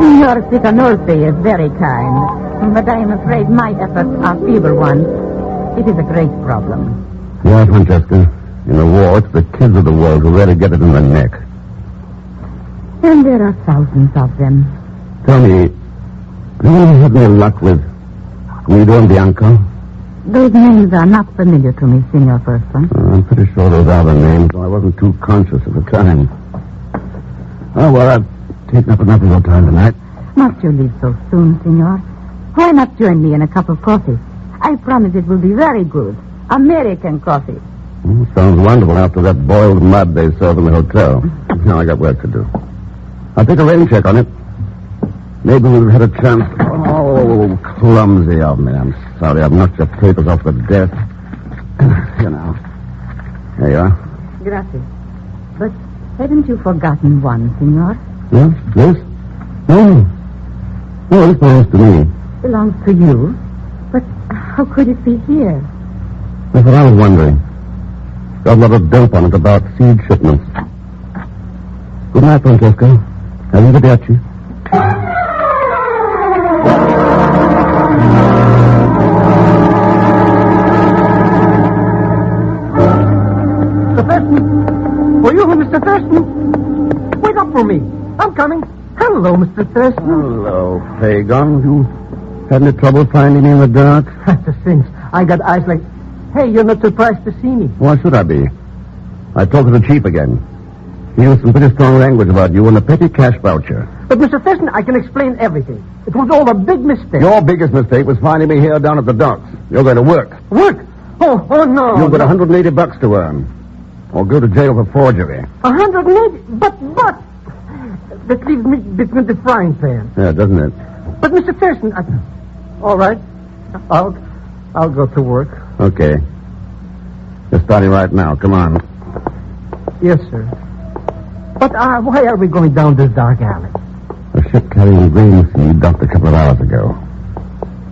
Speaker 19: Signor Sicanolfi is very kind, but I am afraid my efforts are feeble ones. It is a great problem.
Speaker 3: Yeah, Francesca. In the war, it's the kids of the world who really get it in the neck.
Speaker 19: And there are thousands of them.
Speaker 3: Tell me, have you ever had any luck with Guido and Bianco?
Speaker 19: Those names are not familiar to me, Signor Thurston.
Speaker 3: I'm pretty sure those are the names, though I wasn't too conscious at the time. Oh, well, I've taken up enough of your time tonight.
Speaker 19: Must you leave so soon, Signor? Why not join me in a cup of coffee? I promise it will be very good. American coffee.
Speaker 3: Sounds wonderful after that boiled mud they serve in the hotel. Now I got work to do. I'll take a rain check on it. Maybe we'll have a chance. Oh, clumsy of me. I'm sorry. I've knocked your papers off the desk. Here now. There you are.
Speaker 19: Gracias. But haven't you forgotten one, Signor?
Speaker 3: Yes? This? No. No, this belongs to me.
Speaker 19: Belongs to you? But how could it be here?
Speaker 3: That's what I was wondering. Got a lot of dope on it about seed shipments. Good night, Francesca. Arrivederci.
Speaker 6: Mr. Thurston? For you, Mr. Thurston? Wait up for me. I'm coming. Hello, Mr. Thurston.
Speaker 3: Hello, Pegon. You had any trouble finding me in the dark?
Speaker 6: That's a cinch. I got eyes like... Hey, you're not surprised to see me.
Speaker 3: Why should I be? I talked to the chief again. He used some pretty strong language about you and a petty cash voucher.
Speaker 6: But, Mr. Thurston, I can explain everything. It was all a big mistake.
Speaker 3: Your biggest mistake was finding me here down at the docks. You're going to work.
Speaker 6: Work? Oh, no.
Speaker 3: You've got $180 to earn. Or go to jail for forgery.
Speaker 6: 180? But... That leaves me between the frying pan.
Speaker 3: Yeah, doesn't it?
Speaker 6: But, Mr. Thurston, all right. I'll go to work.
Speaker 3: Okay. Just starting right now. Come on.
Speaker 6: Yes, sir. But why are we going down this dark alley?
Speaker 3: A ship carrying grain seed docked a couple of hours ago.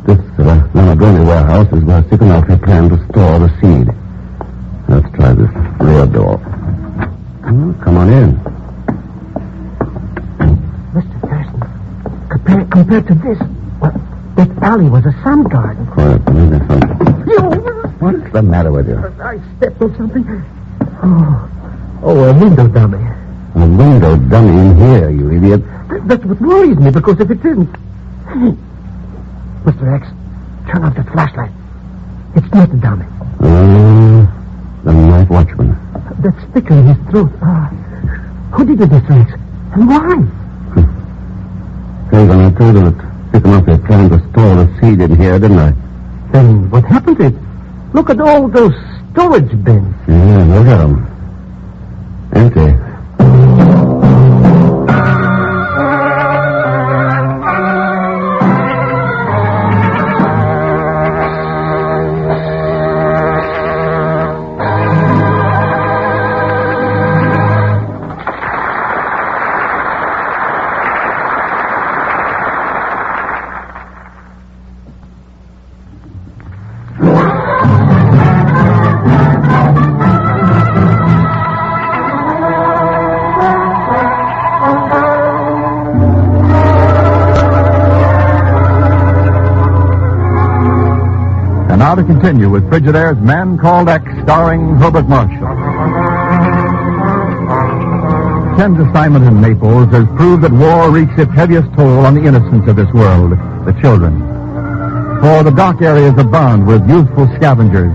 Speaker 3: This Lamagoni warehouse is where Sicanolfi planned to store the seed. Let's try this rear door. Come on in.
Speaker 6: Mr. Thurston, compared to this, well, that alley was a sun garden.
Speaker 3: Quiet, maybe something. What's the matter with you?
Speaker 6: I stepped on something. Oh, a window dummy.
Speaker 3: A window dummy in here, you idiot.
Speaker 6: That's what worries me, because if it isn't... Hey, Mr. X, turn off that flashlight. It's not a dummy.
Speaker 3: The night watchman.
Speaker 6: That sticker in his throat. Who did it, Mr. X? And why?
Speaker 3: When I told you that Sicanolfi planned to store the seed in here, didn't I?
Speaker 6: Then what happened to it? Look at all those storage bins.
Speaker 3: Yeah, look at them. Empty.
Speaker 1: Now to continue with Frigidaire's Man Called X, starring Herbert Marshall. Ken's assignment in Naples has proved that war wreaks its heaviest toll on the innocents of this world, the children. For the dock areas abound with youthful scavengers,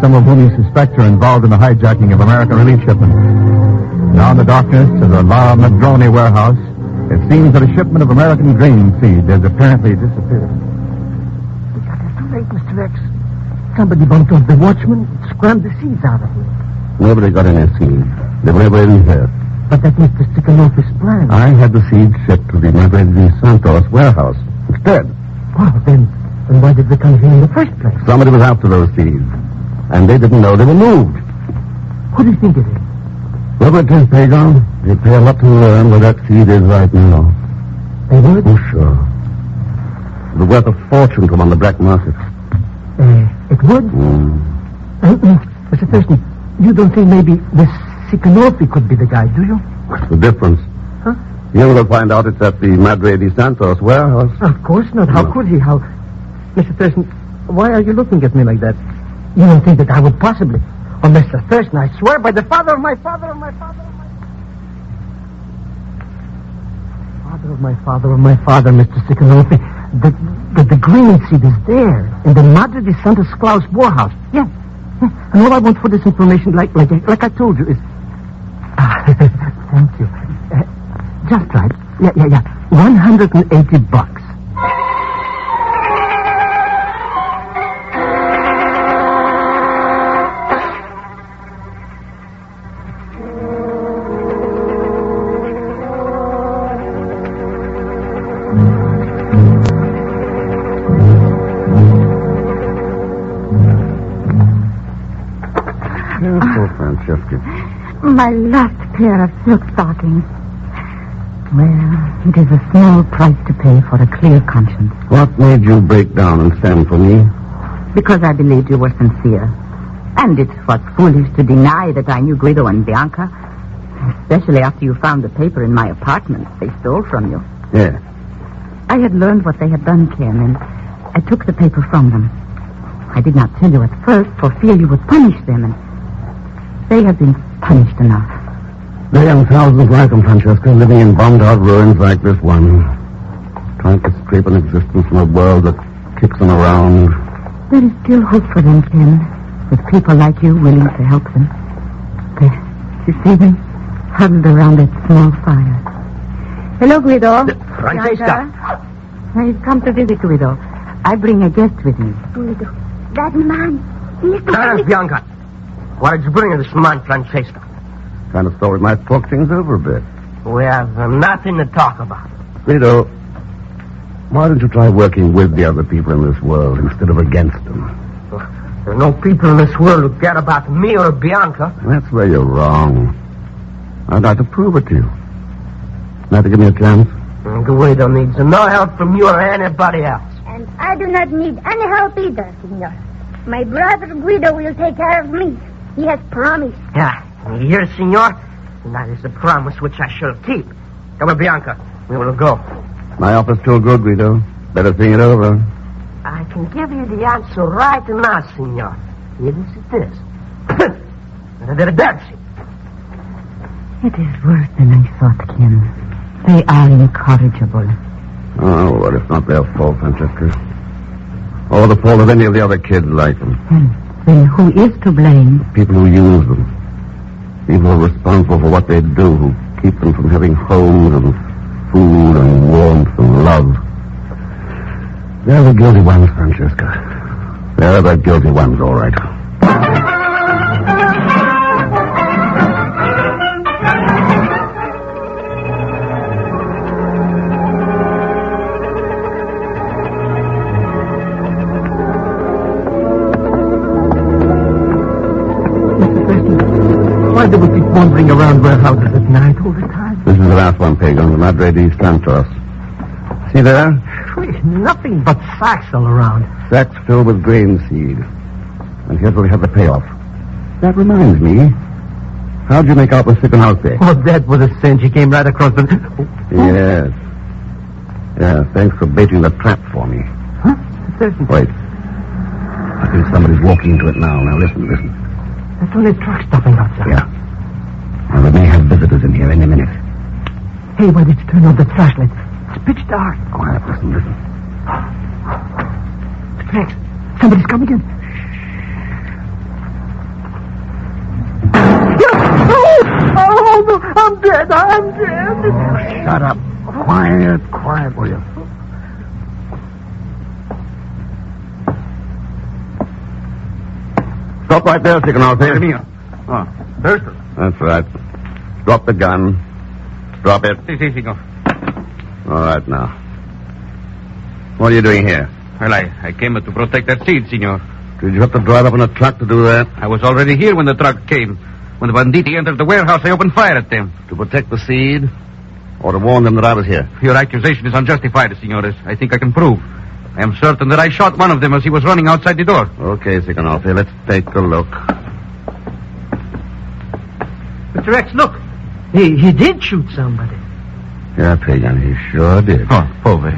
Speaker 1: some of whom he suspects are involved in the hijacking of American relief shipments. Now in the darkness of the La Madrone warehouse, it seems that a shipment of American grain seed has apparently disappeared.
Speaker 6: We got it too late, Mr. X. Somebody bumped off the watchman, scrammed the seeds out of him.
Speaker 3: Nobody got any seed. They were never even here.
Speaker 6: But that Mr. Sicanolfi's plan.
Speaker 3: I had the seed shipped to the Madre de Santos warehouse instead.
Speaker 6: Well, then why did they come here in the first place?
Speaker 3: Somebody was after those seeds, and they didn't know they were moved.
Speaker 6: Who do you think it is?
Speaker 3: Whoever it is, Pegon, they pay a lot to learn where that seed is right now.
Speaker 6: They would?
Speaker 3: Oh, sure. It's worth a fortune to them on the black market.
Speaker 6: It would? Mr. Thurston, you don't think maybe this Sicanolfi could be the guy, do you?
Speaker 3: What's the difference?
Speaker 6: Huh?
Speaker 3: You will find out it's at the Madre de Santos warehouse.
Speaker 16: Of course not. How could he? How... Mr. Thurston, why are you looking at me like that? You don't think that I would possibly... Oh, Mr. Thurston, I swear by the father of my father of my father of my... Father of my father of my father, Mr. Sicanolfi. The green seed is there in the Madre de Santos Claus warehouse. Yeah. And all I want for this information, like I told you, is... Thank you. Just right. Yeah. $180.
Speaker 18: My last pair of silk stockings. Well, it is a small price to pay for a clear conscience.
Speaker 3: What made you break down and stand for me?
Speaker 19: Because I believed you were sincere. And it was foolish to deny that I knew Guido and Bianca. Especially after you found the paper in my apartment they stole from you.
Speaker 3: Yes.
Speaker 19: I had learned what they had done, Ken, and I took the paper from them. I did not tell you at first for fear you would punish them, and they have been punished enough.
Speaker 3: They and thousands like them, Francesca, living in bombed-out ruins like this one. Trying to scrape an existence from a world that kicks them around.
Speaker 19: There is still hope for them, Ken, with people like you willing to help them. There, you see them huddled around that small fire. Hello, Guido.
Speaker 16: Francesca.
Speaker 19: I've come to visit Guido. I bring a guest with me.
Speaker 18: Guido, that man, he's
Speaker 16: Silence, Bianca. What did you bring in this man, Francesca?
Speaker 3: Kind of thought we might talk things over a bit.
Speaker 16: We have nothing to talk about.
Speaker 3: Guido, why don't you try working with the other people in this world instead of against them?
Speaker 16: There are no people in this world who care about me or Bianca.
Speaker 3: That's where you're wrong. I'd like to prove it to you. Now to give me a chance?
Speaker 16: Guido needs no help from you or anybody else.
Speaker 18: And I do not need any help either, senor. My brother Guido will take care of me. He has promised.
Speaker 16: Yeah, you hear, senor? And that is the promise which I shall keep. Come on, Bianca. We will go.
Speaker 3: My offer's too good, Guido. Better think it over.
Speaker 16: I can give you the answer right now, senor. Here it is. Arrivederci.
Speaker 19: It is worse than I thought, Ken. They are incorrigible.
Speaker 3: Oh, well, it's not their fault, Francesca. Or the fault of any of the other kids like them.
Speaker 19: Then who is to blame?
Speaker 3: People who use them. People who are responsible for what they do, who keep them from having homes and food and warmth and love. They're the guilty ones, Francesca. They're the guilty ones, all right.
Speaker 16: Why do we keep wandering around warehouses at night all the time?
Speaker 3: This is the last one, Pegon, the Madre de Santos. See there?
Speaker 16: Nothing but sacks all around.
Speaker 3: Sacks filled with grain seed. And here's where we have the payoff. That reminds me. How'd you make out with Sicanolfi?
Speaker 16: Oh, that was a cinch. He came right across the...
Speaker 3: Yes. Yeah, thanks for baiting the trap for me.
Speaker 16: Huh?
Speaker 3: Wait. I think somebody's walking into it now. Now, listen.
Speaker 16: That's only a truck stopping outside.
Speaker 3: Yeah. And we may have visitors in here any minute.
Speaker 16: Hey, why did you turn on the flashlight? It's pitch dark.
Speaker 3: Quiet, listen.
Speaker 16: Thanks. Somebody's coming in. Oh, no, I'm dead.
Speaker 3: Oh, shut up. Quiet, will you? Stop right there, Sicanolfi.
Speaker 5: Oh, Thurston.
Speaker 3: That's right. Drop the gun. Drop it.
Speaker 5: Si, senor.
Speaker 3: All right, now. What are you doing here?
Speaker 5: Well, I came to protect that seed, senor.
Speaker 3: Did you have to drive up in a truck to do that?
Speaker 5: I was already here when the truck came. When the banditti entered the warehouse, I opened fire at them.
Speaker 3: To protect the seed? Or to warn them that I was here?
Speaker 5: Your accusation is unjustified, senores. I think I can prove. I am certain that I shot one of them as he was running outside the door.
Speaker 3: Okay, Sicanolfi, let's take a look.
Speaker 16: Mr. X, look. He did shoot somebody.
Speaker 3: Yeah, Pegon, he sure did.
Speaker 8: Oh, pobre.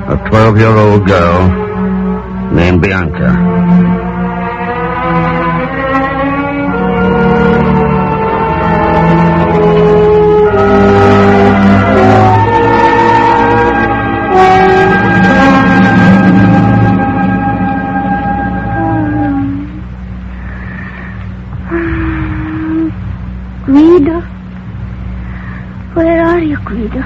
Speaker 3: A 12-year-old girl named Bianca.
Speaker 18: Guido? Where are you, Guido?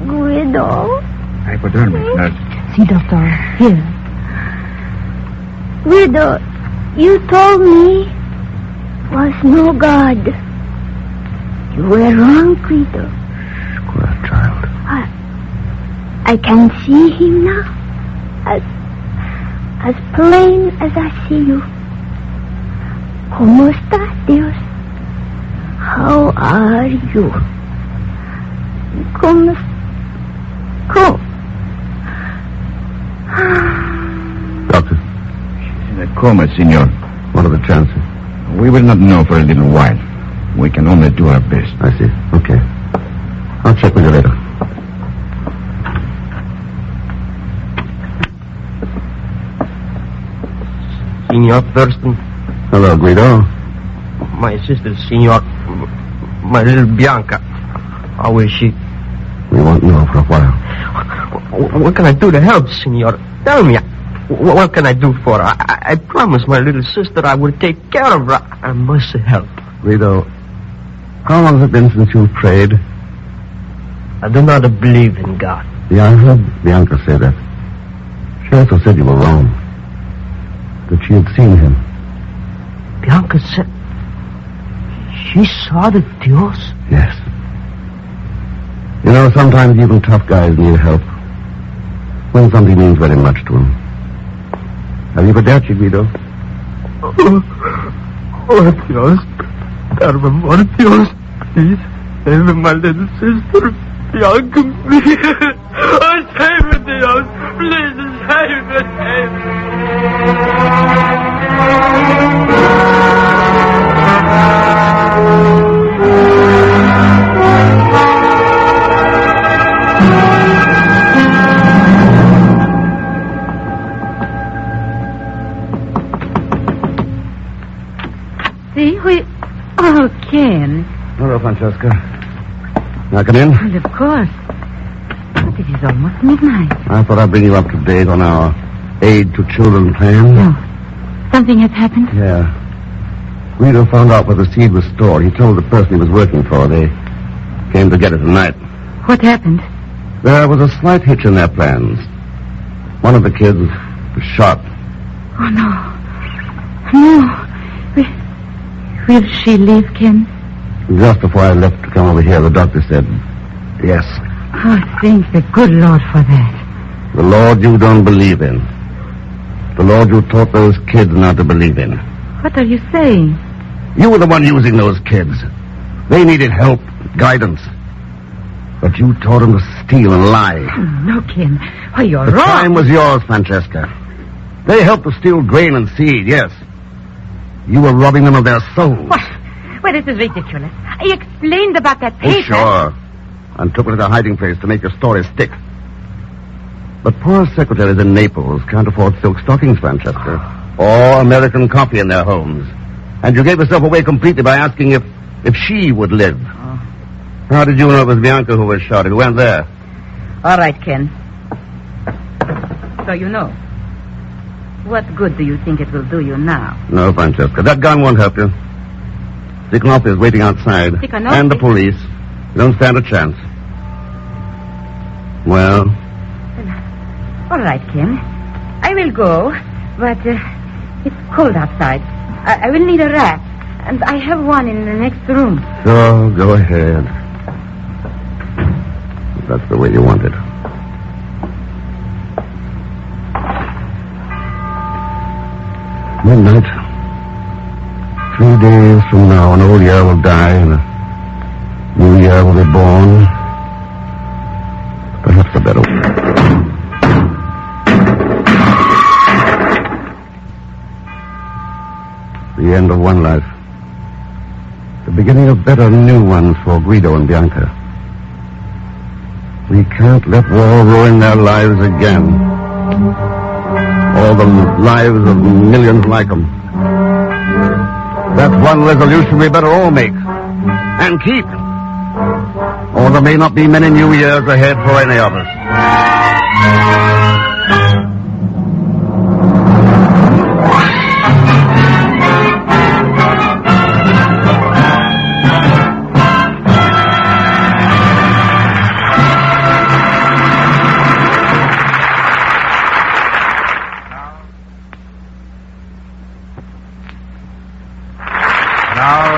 Speaker 18: Guido?
Speaker 13: Hypodermic, nurse.
Speaker 19: See, Doctor, here.
Speaker 18: Guido, you told me was no God. You were wrong, Guido.
Speaker 3: Square child.
Speaker 18: I can see him now. As plain as I see you. ¿Cómo estás, Dios? How are you? ¿Cómo?
Speaker 3: Doctor?
Speaker 13: She's in a coma, senor.
Speaker 3: What are the chances?
Speaker 13: We will not know for a little while. We can only do our best.
Speaker 3: I see. Okay. I'll check with you later.
Speaker 4: Senor Thurston.
Speaker 3: Hello, Guido.
Speaker 4: My sister, senor. My little Bianca. How is she?
Speaker 3: We won't know for a while.
Speaker 4: What can I do to help, senor? Tell me. What can I do for her? I promised my little sister I would take care of her. I must help.
Speaker 3: Guido, how long has it been since you prayed?
Speaker 4: I do not believe in God.
Speaker 3: Yeah, I heard Bianca say that. She also said you were wrong. That she had seen him.
Speaker 4: Bianca said she saw the Dios?
Speaker 3: Yes. You know, sometimes even tough guys need help. When something means very much to them. Have you forgot you, Guido?
Speaker 4: Oh, Dios. Por favor, Dios. Please, save my little sister. Bianca, please. Oh, save her, Dios. Please, save her, save her.
Speaker 19: See, Oh, Ken.
Speaker 3: Hello, Francesca. Now, come in.
Speaker 19: Well, of course. But it is almost midnight.
Speaker 3: I thought I'd bring you up to date on our Aid to Children plan.
Speaker 19: No. Something has happened?
Speaker 3: Yeah. Guido found out where the seed was stored. He told the person he was working for. They came to get it tonight.
Speaker 19: What happened?
Speaker 3: There was a slight hitch in their plans. One of the kids was shot.
Speaker 19: Oh, no. No. Will she live, Ken?
Speaker 3: Just before I left to come over here, the doctor said, yes.
Speaker 19: Oh, thank the good Lord for that.
Speaker 3: The Lord you don't believe in. The Lord you taught those kids not to believe in.
Speaker 19: What are you saying?
Speaker 3: You were the one using those kids. They needed help, guidance. But you taught them to steal and lie.
Speaker 19: Oh, no, Ken. Oh, you're
Speaker 3: the
Speaker 19: wrong.
Speaker 3: The time was yours, Francesca. They helped to steal grain and seed, yes. You were robbing them of their souls.
Speaker 19: What? Well, this is ridiculous. I explained about that paper.
Speaker 3: Oh, sure. And took it to the hiding place to make your story stick. But poor secretaries in Naples can't afford silk stockings, Francesca. Or American coffee in their homes. And you gave yourself away completely by asking if she would live.
Speaker 19: Oh.
Speaker 3: How did you know it was Bianca who was shot? Who went there?
Speaker 19: All right, Ken. So you know. What good do you think it will do you now?
Speaker 3: No, Francesca. That gun won't help you. Tikhonov is waiting outside.
Speaker 19: Tikhonov?
Speaker 3: And the police. You don't stand a chance. Well?
Speaker 19: All right, Ken. I will go, but it's cold outside. I will need a wrap, and I have one in the next room.
Speaker 3: So, go ahead. If that's the way you want it. Midnight. 3 days from now, an old year will die, and a new year will be born. Perhaps a better one. The end of one life. The beginning of better new ones for Guido and Bianca. We can't let war ruin their lives again. Or the lives of millions like them. That's one resolution we better all make. And keep. Or there may not be many new years ahead for any of us.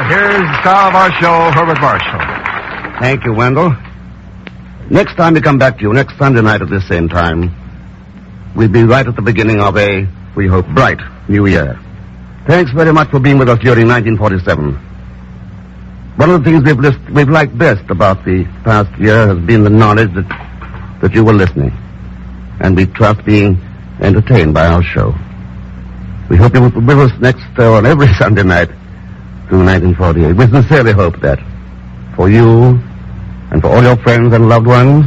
Speaker 1: Here's the star of our show, Herbert Marshall.
Speaker 3: Thank you, Wendell. Next time we come back to you, next Sunday night at this same time, we'll be right at the beginning of a, we hope, bright new year. Thanks very much for being with us during 1947. One of the things we've liked best about the past year has been the knowledge that you were listening. And we trust being entertained by our show. We hope you will be with us next on every Sunday night through 1948. We sincerely hope that for you and for all your friends and loved ones,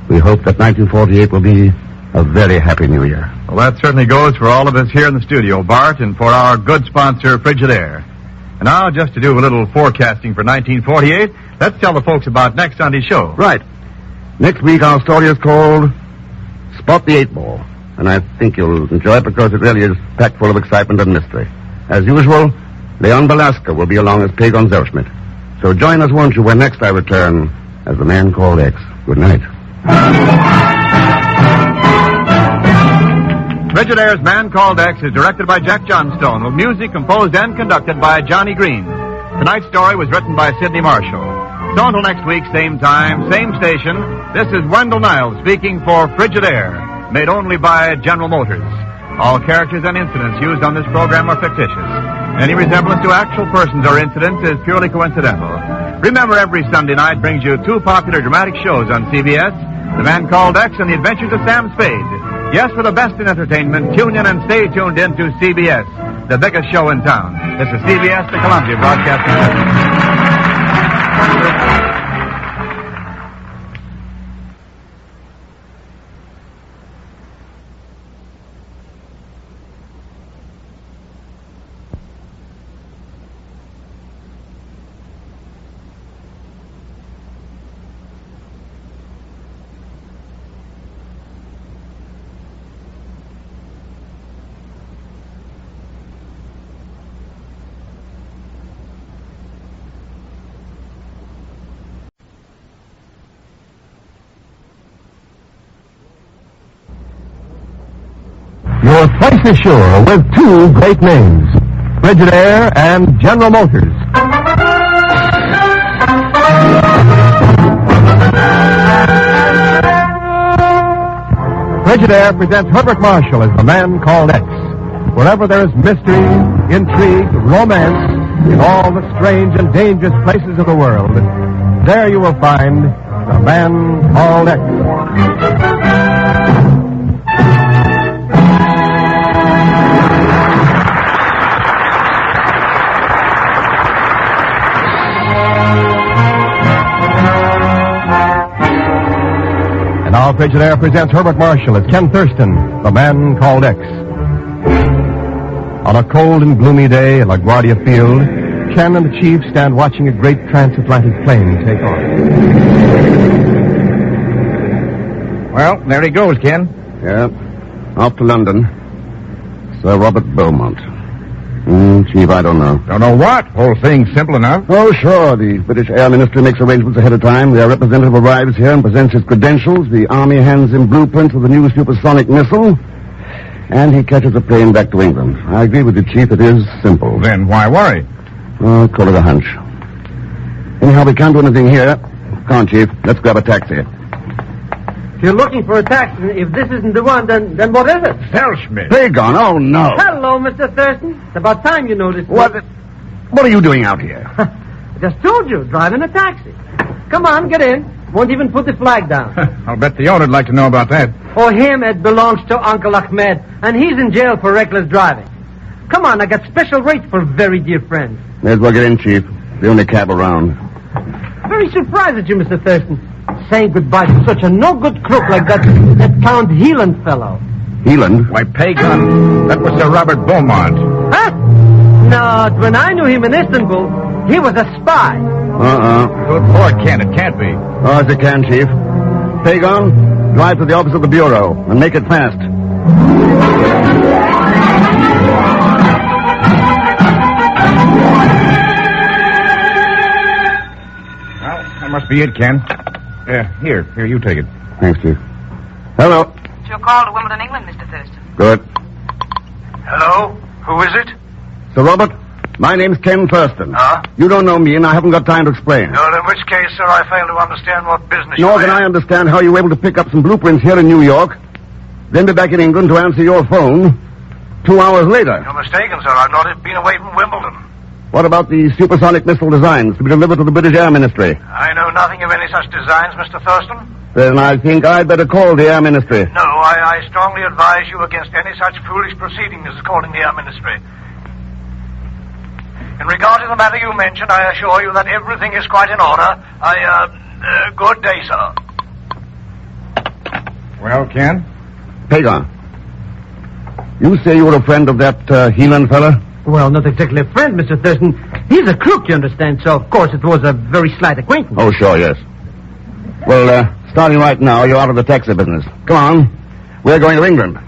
Speaker 3: we hope that 1948 will be a very happy new year.
Speaker 1: Well, that certainly goes for all of us here in the studio, Bart, and for our good sponsor, Frigidaire. And now, just to do a little forecasting for 1948, let's tell the folks about next Sunday's show.
Speaker 3: Right. Next week, our story is called Spot the 8-Ball. And I think you'll enjoy it because it really is packed full of excitement and mystery. As usual, Leon Belasco will be along as Pegon Zellschmidt. So join us, won't you, when next I return as the Man Called X. Good night.
Speaker 1: Frigidaire's Man Called X is directed by Jack Johnstone, with music composed and conducted by Johnny Green. Tonight's story was written by Sidney Marshall. So until next week, same time, same station, this is Wendell Niles speaking for Frigidaire, made only by General Motors. All characters and incidents used on this program are fictitious. Any resemblance to actual persons or incidents is purely coincidental. Remember, every Sunday night brings you two popular dramatic shows on CBS, The Man Called X and The Adventures of Sam Spade. Yes, for the best in entertainment, tune in and stay tuned in to CBS, the biggest show in town. This is CBS, the Columbia Broadcasting System.
Speaker 9: You're twice as sure with two great names, Frigidaire and General Motors. Frigidaire presents Herbert Marshall as the Man Called X. Wherever there is mystery, intrigue, romance, in all the strange and dangerous places of the world, there you will find the Man Called X. And now Frigidaire presents Herbert Marshall as Ken Thurston, the Man Called X. On a cold and gloomy day in LaGuardia Field, Ken and the chief stand watching a great transatlantic plane take off.
Speaker 13: Well, there he goes, Ken.
Speaker 3: Yeah, off to London. Sir Robert Beaumont. Chief, I don't know.
Speaker 13: Don't know what? Whole thing's simple enough.
Speaker 3: Oh, sure. The British Air Ministry makes arrangements ahead of time. Their representative arrives here and presents his credentials. The Army hands him blueprints of the new supersonic missile. And he catches a plane back to England. I agree with you, Chief. It is simple.
Speaker 13: Then why worry?
Speaker 3: Oh, call it a hunch. Anyhow, we can't do anything here. Come on, Chief. Let's grab a taxi.
Speaker 4: If you're looking for a taxi, if this isn't the one, then what is it?
Speaker 13: Zellschmidt.
Speaker 3: Pegon, oh, no.
Speaker 4: Hello, Mr. Thurston. It's about time you noticed.
Speaker 3: What are you doing out here?
Speaker 4: I just told you, driving a taxi. Come on, get in. Won't even put the flag down.
Speaker 13: I'll bet the owner'd like to know about that.
Speaker 4: For him, it belongs to Uncle Ahmed, and he's in jail for reckless driving. Come on, I got special rates for very dear friends.
Speaker 3: May as well get in, Chief. The only cab around.
Speaker 4: Very surprised at you, Mr. Thurston.
Speaker 6: saying goodbye to such a no-good crook like that Count Heelan fellow.
Speaker 3: Heelan?
Speaker 2: Why, Pegon, that was Sir Robert Beaumont.
Speaker 6: Huh? No, when I knew him in Istanbul, he was a spy.
Speaker 2: Good Lord, Ken, it can't be.
Speaker 3: Oh, yes, it can, Chief. Pegon, drive to the office of the Bureau and make it fast.
Speaker 2: Well, that must be it, Ken. Here, you take it.
Speaker 3: Thanks, Chief. Hello.
Speaker 7: It's your call to Wimbledon, England, Mr. Thurston.
Speaker 3: Good.
Speaker 17: Hello? Who is it?
Speaker 3: Sir Robert, my name's Ken Thurston.
Speaker 17: Huh?
Speaker 3: You don't know me, and I haven't got time to explain.
Speaker 17: Well, in which case, sir, I fail to understand what business
Speaker 3: Nor can I understand how you were able to pick up some blueprints here in New York, then be back in England to answer your phone 2 hours later.
Speaker 17: You're mistaken, sir. I've not been away from Wimbledon.
Speaker 3: What about the supersonic missile designs to be delivered to the British Air Ministry?
Speaker 17: I know nothing of any such designs, Mr. Thurston.
Speaker 3: Then I think I'd better call the Air Ministry.
Speaker 17: No, I strongly advise you against any such foolish proceedings as calling the Air Ministry. In regard to the matter you mentioned, I assure you that everything is quite in order. Good day, sir.
Speaker 2: Well, Ken?
Speaker 3: Pegon, you say you were a friend of that Heelan fella?
Speaker 6: Well, not exactly a friend, Mr. Thurston. He's a crook, you understand, so of course it was a very slight acquaintance.
Speaker 3: Oh, sure, yes. Well, starting right now, you're out of the taxi business. Come on. We're going to England.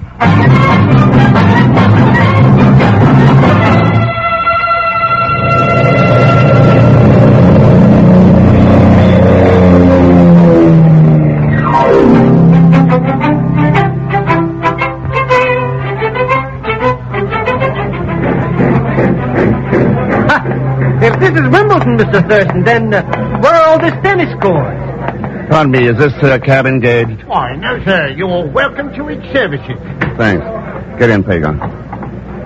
Speaker 6: If this is Wimbledon, Mr. Thurston, then where are all these tennis courts?
Speaker 3: Pardon me, is this cab engaged?
Speaker 17: Why, no, sir. You're welcome to its services.
Speaker 3: Thanks. Get in, Pegon.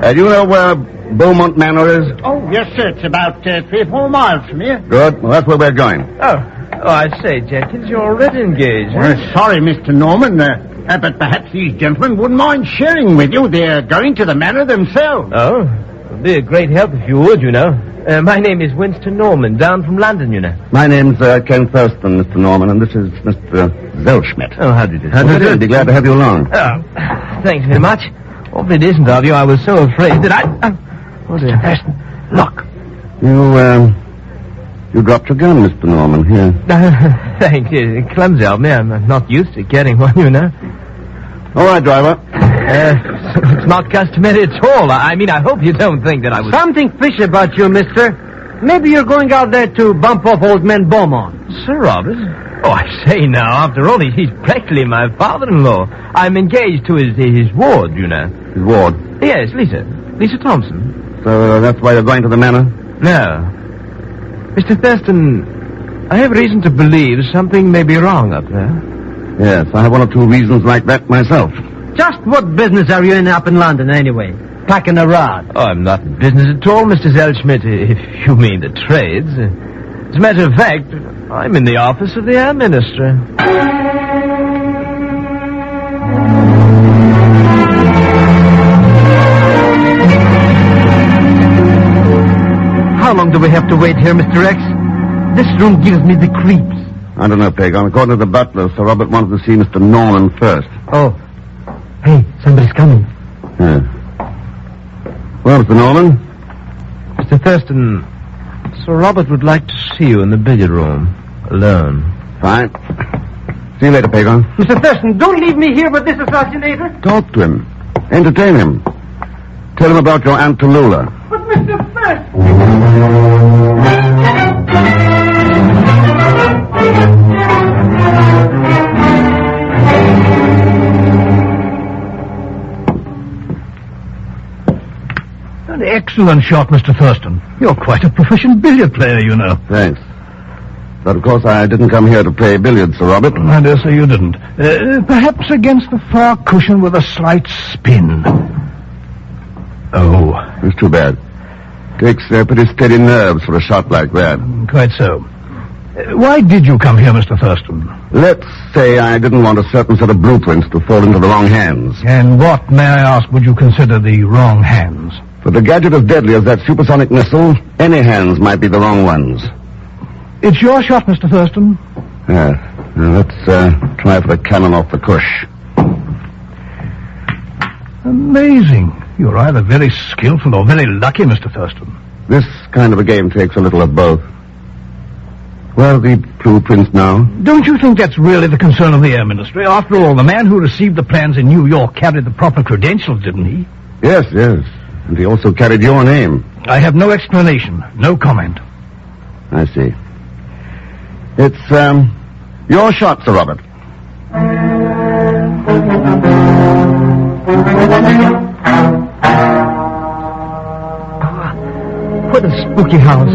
Speaker 3: Do you know where Beaumont Manor is?
Speaker 17: Oh, yes, sir. It's about 3 or 4 miles from here.
Speaker 3: Good. Well, that's where we're going.
Speaker 15: Oh, I say, Jenkins, you're already engaged.
Speaker 17: Well, sorry, Mr. Norman, but perhaps these gentlemen wouldn't mind sharing with you. They're going to the manor themselves.
Speaker 15: Oh, it would be a great help if you would, you know. My name is Winston Norman, down from London, you know.
Speaker 3: My name's Ken Thurston, Mr. Norman, and this is Mr. Zellschmidt.
Speaker 15: Oh, how do you do?
Speaker 3: How do you do? Be glad to have you along.
Speaker 15: Oh, thanks very much. Awfully decent of you. I was so afraid that I... Oh, dear. Look.
Speaker 3: You dropped your gun, Mr. Norman, here.
Speaker 15: Thank you. Clumsy of me. I'm not used to carrying one, you know.
Speaker 3: All right, driver.
Speaker 15: It's not customary at all. I mean, I hope you don't think that I was...
Speaker 6: Something fishy about you, mister. Maybe you're going out there to bump off old man Beaumont.
Speaker 15: Sir Robert? Oh, I say now, after all, he's practically my father-in-law. I'm engaged to his ward, you know.
Speaker 3: His ward?
Speaker 15: Yes, Lisa Thompson.
Speaker 3: So that's why you're going to the manor?
Speaker 15: No. Mr. Thurston, I have reason to believe something may be wrong up there.
Speaker 3: Yes, I have 1 or 2 reasons like that myself.
Speaker 6: Just what business are you in up in London, anyway? Packing a rod.
Speaker 15: Oh, I'm not in business at all, Mr. Zellschmidt, if you mean the trades. As a matter of fact, I'm in the office of the Air Minister.
Speaker 6: How long do we have to wait here, Mr. X? This room gives me the creeps.
Speaker 3: I don't know, Pegon. According to the butler, Sir Robert wanted to see Mr. Norman first.
Speaker 6: Oh. Hey, somebody's coming.
Speaker 3: Yeah. Well, Mr. Norman?
Speaker 15: Mr. Thurston, Sir Robert would like to see you in the billiard room. Alone.
Speaker 3: Fine. See you later, Pegon.
Speaker 6: Mr. Thurston, don't leave me here with this assassinator.
Speaker 3: Talk to him. Entertain him. Tell him about your Aunt Tallulah.
Speaker 6: But Mr. Thurston...
Speaker 13: An excellent shot, Mr. Thurston. You're quite a proficient billiard player, you know.
Speaker 3: Thanks. But, of course, I didn't come here to play billiards, Sir Robert.
Speaker 13: I dare say you didn't. Perhaps against the far cushion with a slight spin. Oh.
Speaker 3: It's too bad. Takes pretty steady nerves for a shot like that.
Speaker 13: Quite so. Why did you come here, Mr. Thurston?
Speaker 3: Let's say I didn't want a certain set of blueprints to fall into the wrong hands.
Speaker 13: And what, may I ask, would you consider the wrong hands?
Speaker 3: For the gadget as deadly as that supersonic missile, any hands might be the wrong ones.
Speaker 13: It's your shot, Mr. Thurston.
Speaker 3: Yes. Now, let's try for the cannon off the cush.
Speaker 9: Amazing. You're either very skillful or very lucky, Mr. Thurston.
Speaker 3: This kind of a game takes a little of both. Where are the blueprints now?
Speaker 9: Don't you think that's really the concern of the Air Ministry? After all, the man who received the plans in New York carried the proper credentials, didn't he?
Speaker 3: Yes. And he also carried your name.
Speaker 9: I have no explanation, no comment.
Speaker 3: I see. It's, your shot, Sir Robert.
Speaker 16: What a spooky house.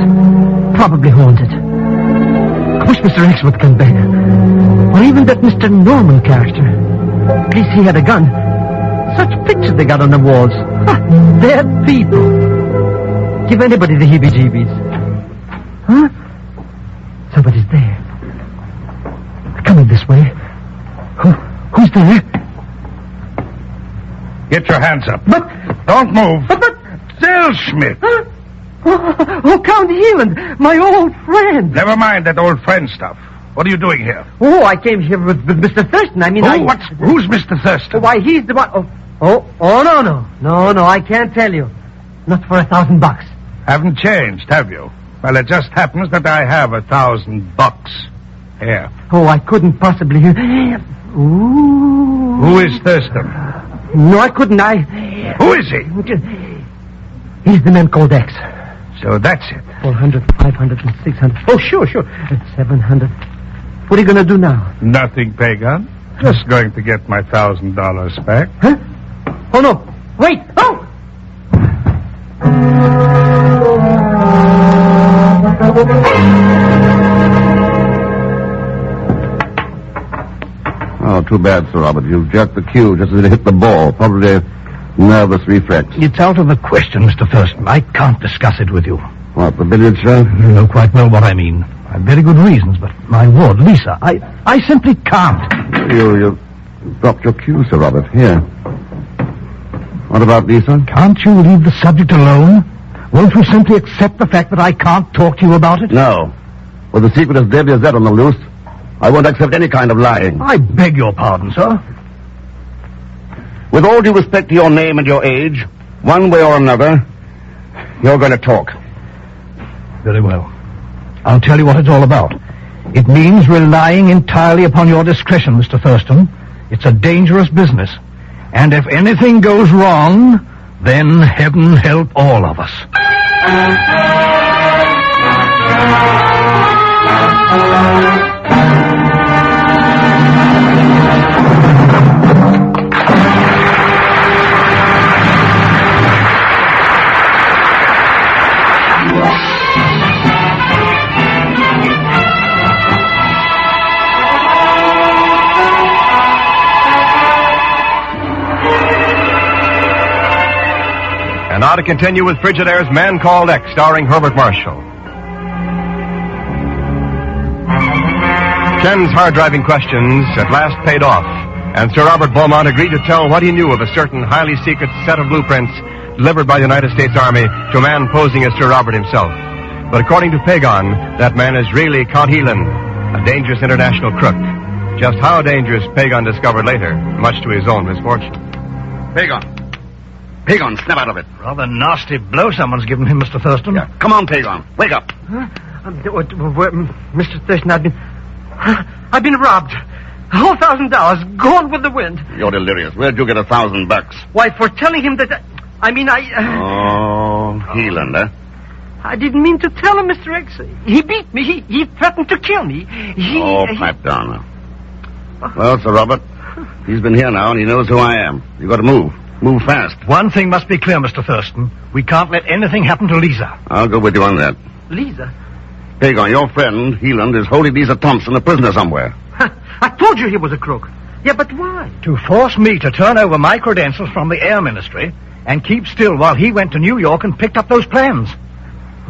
Speaker 16: Probably haunted. I wish Mr. X would come back. Or even that Mr. Norman character. At least he had a gun. Such pictures they got on the walls. Dead people. Give anybody the heebie-jeebies. Huh? Somebody's there. Coming this way. Who's there?
Speaker 17: Get your hands up.
Speaker 16: But...
Speaker 17: Don't move. But... Zellschmidt.
Speaker 16: Huh? Oh, Count Heeland, my old friend.
Speaker 17: Never mind that old friend stuff. What are you doing here?
Speaker 16: Oh, I came here with Mr. Thurston. I mean,
Speaker 17: Who's Mr. Thurston?
Speaker 16: Why, he's the one... No, I can't tell you. Not for $1,000.
Speaker 17: Haven't changed, have you? Well, it just happens that I have $1,000 here.
Speaker 16: Oh, I couldn't possibly... Ooh.
Speaker 17: Who is Thurston?
Speaker 16: No, I couldn't.
Speaker 17: Who is he?
Speaker 16: He's the man called X.
Speaker 17: So that's it.
Speaker 16: 400, 500, and 600. Oh, sure. 700. What are you going to do now?
Speaker 17: Nothing, Pegon. Just going to get my $1,000 back.
Speaker 16: Huh? Oh, no. Wait. Oh!
Speaker 3: Oh, too bad, Sir Robert. You've jerked the cue just as it hit the ball. Probably a nervous reflex.
Speaker 9: It's out of the question, Mr. Thurston. I can't discuss it with you.
Speaker 3: What, the billiards, sir?
Speaker 9: You know quite well what I mean. I have very good reasons, but my ward, Lisa, I simply can't.
Speaker 3: You dropped your cue, Sir Robert. Here. What about Lisa?
Speaker 9: Can't you leave the subject alone? Won't you simply accept the fact that I can't talk to you about it?
Speaker 3: No. With a secret as deadly as that on the loose, I won't accept any kind of lying.
Speaker 9: I beg your pardon, sir.
Speaker 3: With all due respect to your name and your age, one way or another, you're going to talk.
Speaker 9: Very well. I'll tell you what it's all about. It means relying entirely upon your discretion, Mr. Thurston. It's a dangerous business. And if anything goes wrong, then heaven help all of us.
Speaker 1: And now to continue with Frigidaire's Man Called X, starring Herbert Marshall. Ken's hard-driving questions at last paid off, and Sir Robert Beaumont agreed to tell what he knew of a certain highly secret set of blueprints delivered by the United States Army to a man posing as Sir Robert himself. But according to Pegon, that man is really Count Heeland, a dangerous international crook. Just how dangerous, Pegon discovered later, much to his own misfortune.
Speaker 3: Pegon, snap out of it.
Speaker 9: Rather nasty blow someone's given him, Mr. Thurston.
Speaker 3: Yeah. Come on, Pegon. Wake up.
Speaker 16: Huh? Mr. Thurston, I've been robbed. A whole $1,000 gone with the wind.
Speaker 3: You're delirious. Where'd you get $1,000?
Speaker 16: Why, for telling him that...
Speaker 3: Oh, Heeland, huh?
Speaker 16: I didn't mean to tell him, Mr. X. He beat me. He threatened to kill me.
Speaker 3: Pipe down now. Well, Sir Robert, he's been here now and he knows who I am. You got to move. Move fast.
Speaker 9: One thing must be clear, Mr. Thurston. We can't let anything happen to Lisa.
Speaker 3: I'll go with you on that.
Speaker 16: Lisa?
Speaker 3: Pegon, your friend, Heeland, is holding Lisa Thompson a prisoner somewhere.
Speaker 16: I told you he was a crook. Yeah, but why?
Speaker 9: To force me to turn over my credentials from the Air Ministry and keep still while he went to New York and picked up those plans.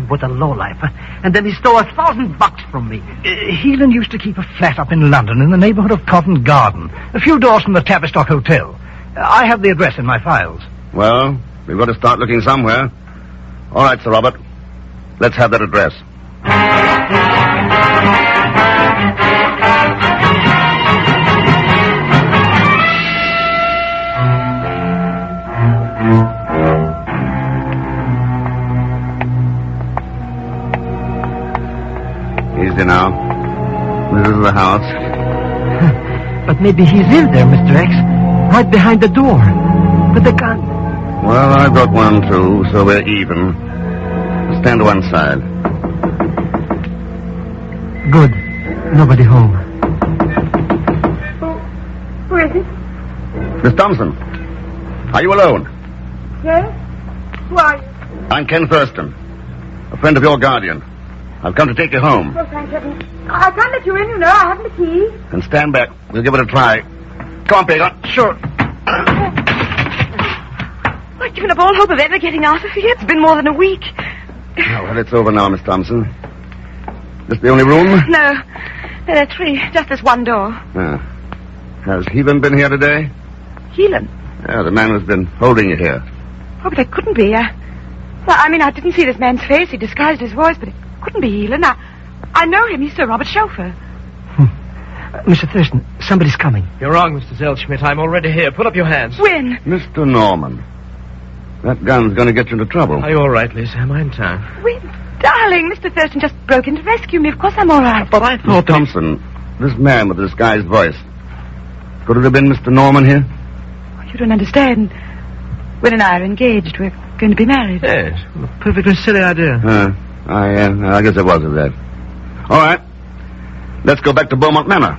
Speaker 16: What a lowlife. And then he stole $1,000 from me.
Speaker 9: Heeland used to keep a flat up in London in the neighborhood of Covent Garden, a few doors from the Tavistock Hotel. I have the address in my files.
Speaker 3: Well, we've got to start looking somewhere. All right, Sir Robert. Let's have that address. This is the house.
Speaker 16: But maybe he's in there, Mr. X. Right behind the door. With the gun.
Speaker 3: Well, I've got one, too, so we're even. Stand to one side.
Speaker 16: Good. Nobody home.
Speaker 18: Who is it?
Speaker 3: Miss Thompson, are you alone?
Speaker 18: Yes? Who are you?
Speaker 3: I'm Ken Thurston, a friend of your guardian. I've come to take you home.
Speaker 18: Oh, thank heaven. I can't let you in, you know. I haven't the key.
Speaker 3: And stand back. We'll give it a try. Come on, Pegon.
Speaker 7: Sure. I've given up all hope of ever getting out of here. It's been more than a week.
Speaker 3: Oh, well, it's over now, Miss Thompson. This the only room?
Speaker 7: No, there are three. Just this one door.
Speaker 3: Has Heelan been here today?
Speaker 7: Heelan?
Speaker 3: Yeah, the man who's been holding you here.
Speaker 7: Oh, but it couldn't be. I didn't see this man's face. He disguised his voice, but it couldn't be Heelan. I know him. He's Sir Robert's chauffeur.
Speaker 16: Mr. Thurston, somebody's coming.
Speaker 12: You're wrong, Mr. Zellschmidt. I'm already here. Put up your hands.
Speaker 7: When?
Speaker 3: Mr. Norman. That gun's going to get you into trouble.
Speaker 12: Are you all right, Lisa? Am I in time?
Speaker 7: Darling, Mr. Thurston just broke in to rescue me. Of course I'm all right.
Speaker 12: But I thought...
Speaker 3: Miss Thompson, this man with the disguised voice. Could it have been Mr. Norman here?
Speaker 7: You don't understand. When and I are engaged, we're going to be married.
Speaker 12: Yes. A perfectly silly idea.
Speaker 3: I guess it was of that. All right. Let's go back to Beaumont Manor.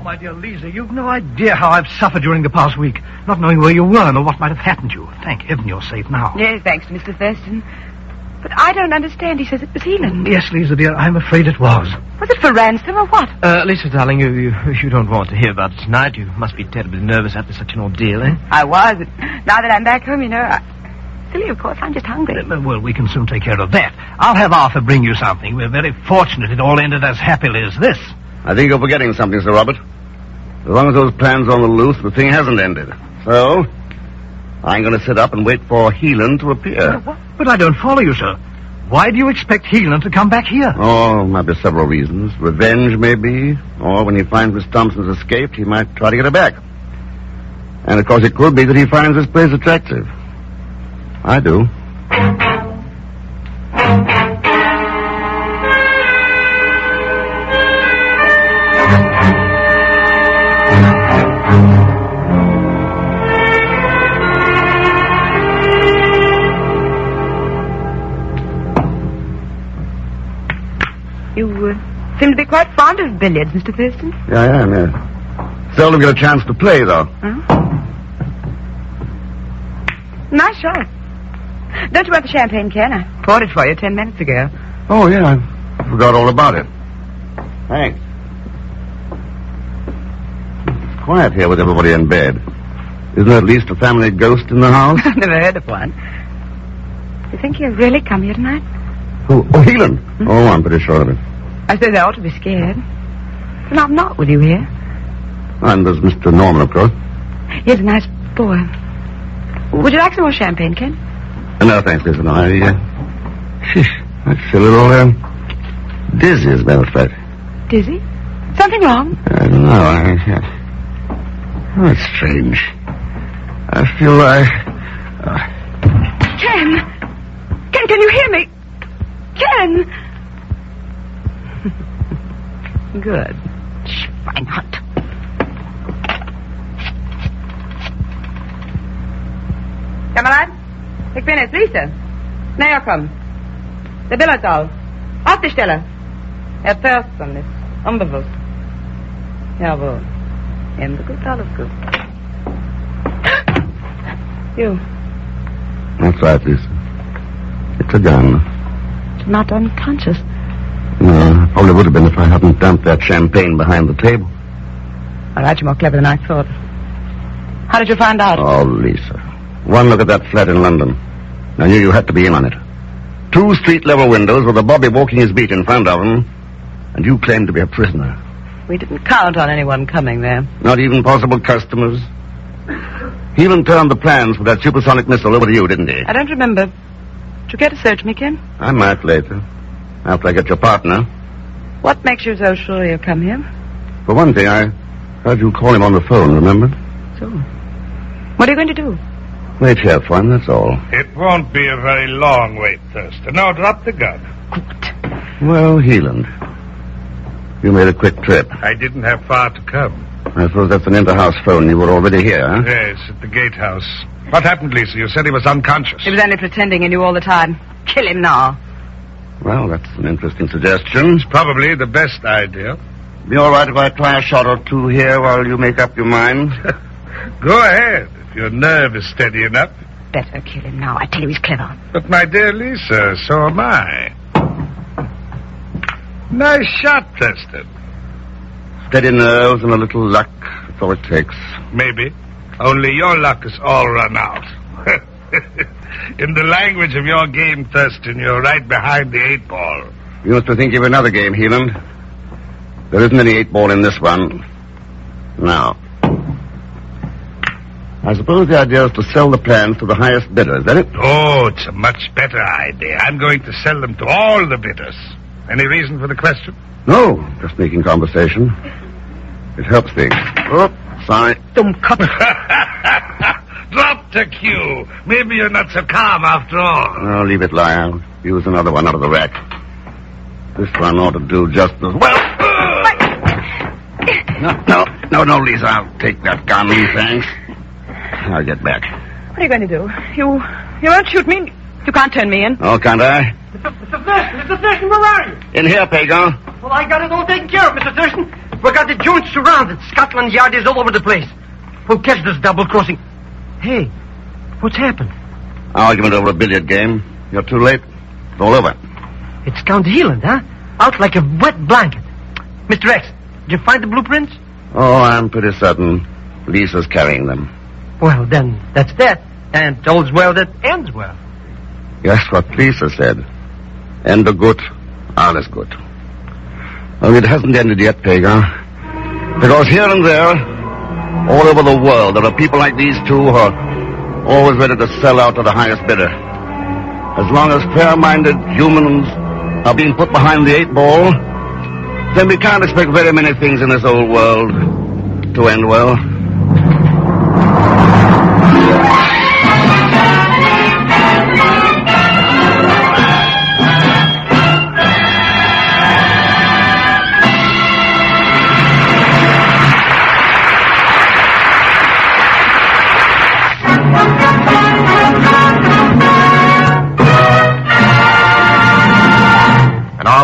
Speaker 9: My dear Lisa, you've no idea how I've suffered during the past week, not knowing where you were nor what might have happened to you. Thank heaven you're safe now.
Speaker 7: Yes, thanks to Mr. Thurston. But I don't understand. He says it was Heelan.
Speaker 9: Yes, Lisa, dear, I'm afraid it was.
Speaker 7: Was it for ransom or what?
Speaker 12: Lisa, darling, you don't want to hear about it tonight. You must be terribly nervous after such an ordeal, eh?
Speaker 7: I was. Now that I'm back home, silly, of course, I'm just hungry.
Speaker 9: Well, we can soon take care of that. I'll have Arthur bring you something. We're very fortunate it all ended as happily as this.
Speaker 3: I think you're forgetting something, Sir Robert. As long as those plans are on the loose, the thing hasn't ended. So, I'm going to sit up and wait for Heelan to appear.
Speaker 9: But I don't follow you, sir. Why do you expect Heelan to come back here?
Speaker 3: Oh, might be several reasons. Revenge, maybe. Or when he finds Miss Thompson's escaped, he might try to get her back. And, of course, it could be that he finds this place attractive. I do.
Speaker 7: You seem to be quite fond of billiards, Mr. Thurston.
Speaker 3: Yeah, I am, yeah. Seldom get a chance to play, though.
Speaker 7: Nice shot. Don't you want the champagne, Ken? I poured it for you 10 minutes ago.
Speaker 3: Oh, yeah, I forgot all about it. Thanks. It's quiet here with everybody in bed. Isn't there at least a family ghost in the house?
Speaker 7: I've never heard of one. You think he'll really come here tonight?
Speaker 3: Oh, Heelan. Oh, I'm pretty sure of it.
Speaker 7: I suppose I ought to be scared. But I'm not with you here.
Speaker 3: And there's Mr. Norman, of course.
Speaker 7: He's a nice boy. Would you like some more champagne, Ken?
Speaker 3: No, thanks, Lisa. No, I feel a little, dizzy, as a matter of fact.
Speaker 7: Dizzy? Something wrong?
Speaker 3: I don't know. Oh, it's strange. I feel like...
Speaker 7: Ken! Ken, can you hear me? Ken! Good. Why not? Kamerad? Ik ben het, Lisa. Näher kommen. Der Billardsaal. Auf die Stelle. Herr Thurston ist unbewusst. Jawohl. Ende gut, alles gut. You.
Speaker 3: That's right, Lisa. It's a gun.
Speaker 7: Not unconscious.
Speaker 3: No, probably would have been if I hadn't dumped that champagne behind the table.
Speaker 7: All right, you're more clever than I thought. How did you find out?
Speaker 3: Oh, Lisa. One look at that flat in London. I knew you had to be in on it. 2 street-level windows with a bobby walking his beat in front of them, and you claimed to be a prisoner.
Speaker 7: We didn't count on anyone coming there.
Speaker 3: Not even possible customers? He even turned the plans for that supersonic missile over to you, didn't he?
Speaker 7: I don't remember. Did you care to search me, Ken?
Speaker 3: I might later. After I get your partner.
Speaker 7: What makes you so sure he'll come here?
Speaker 3: For one thing, I heard you call him on the phone, remember?
Speaker 7: So? What are you going to do?
Speaker 3: Wait here for him, that's all.
Speaker 17: It won't be a very long wait, Thurston. Now drop the gun.
Speaker 3: Well, Heeland, you made a quick trip.
Speaker 17: I didn't have far to come.
Speaker 3: I suppose that's an inter-house phone. You were already here, huh?
Speaker 17: Yes, at the gatehouse. What happened, Lisa? You said he was unconscious.
Speaker 7: He was only pretending he knew all the time. Kill him now.
Speaker 3: Well, that's an interesting suggestion.
Speaker 17: It's probably the best idea.
Speaker 3: Be all right if I try a shot or two here while you make up your mind?
Speaker 17: Go ahead, if your nerve is steady enough.
Speaker 7: Better kill him now. I tell you he's clever.
Speaker 17: But, my dear Lisa, so am I. Nice shot, Thurston.
Speaker 3: Steady nerves and a little luck. That's all it takes.
Speaker 17: Maybe. Only your luck is all run out. In the language of your game, Thurston, you're right behind the 8-ball.
Speaker 3: You must be thinking of another game, Heeland. There isn't any 8-ball in this one. Now, I suppose the idea is to sell the plans to the highest bidder, is that it?
Speaker 17: Oh, it's a much better idea. I'm going to sell them to all the bidders. Any reason for the question?
Speaker 3: No, just making conversation. It helps things. Oh, sorry.
Speaker 7: Dumb cut.
Speaker 17: Drop the cue. Maybe you're not so calm after all.
Speaker 3: No, leave it lie. I'll use another one out of the rack. This one ought to do just as well. No, Lisa. I'll take that gun, thanks. I'll get back.
Speaker 7: What are you going to do? You won't shoot me. You can't turn me in.
Speaker 3: Oh, can't I?
Speaker 4: Mr. Thurston, where are you?
Speaker 3: In here, Pegon.
Speaker 4: Well, I got it all taken care of, Mr. Thurston. We got the joints surrounded. Scotland Yard is all over the place. We'll catch this double-crossing. Hey, what's happened?
Speaker 3: Argument over a billiard game. You're too late. It's all over.
Speaker 4: It's Count Heeland, huh? Out like a wet blanket. Mr. X, did you find the blueprints?
Speaker 3: Oh, I'm pretty certain Lisa's carrying them.
Speaker 4: Well, then, that's that. And all's well that ends well.
Speaker 3: Yes, what Lisa said. Ende gut, alles gut. Well, it hasn't ended yet, Pegon. Because here and there, all over the world, there are people like these two who are always ready to sell out to the highest bidder. As long as fair-minded humans are being put behind the 8-ball, then we can't expect very many things in this old world to end well.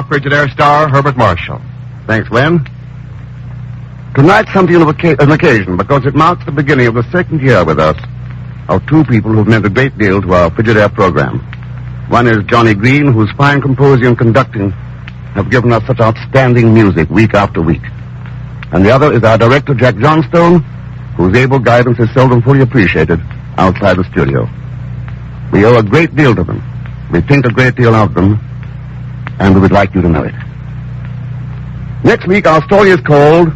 Speaker 1: Frigidaire star, Herbert Marshall.
Speaker 3: Thanks, Glenn. Tonight's something of an occasion because it marks the beginning of the second year with us of two people who've meant a great deal to our Frigidaire program. One is Johnny Green, whose fine composing and conducting have given us such outstanding music week after week. And the other is our director, Jack Johnstone, whose able guidance is seldom fully appreciated outside the studio. We owe a great deal to them. We think a great deal of them, and we would like you to know it. Next week, our story is called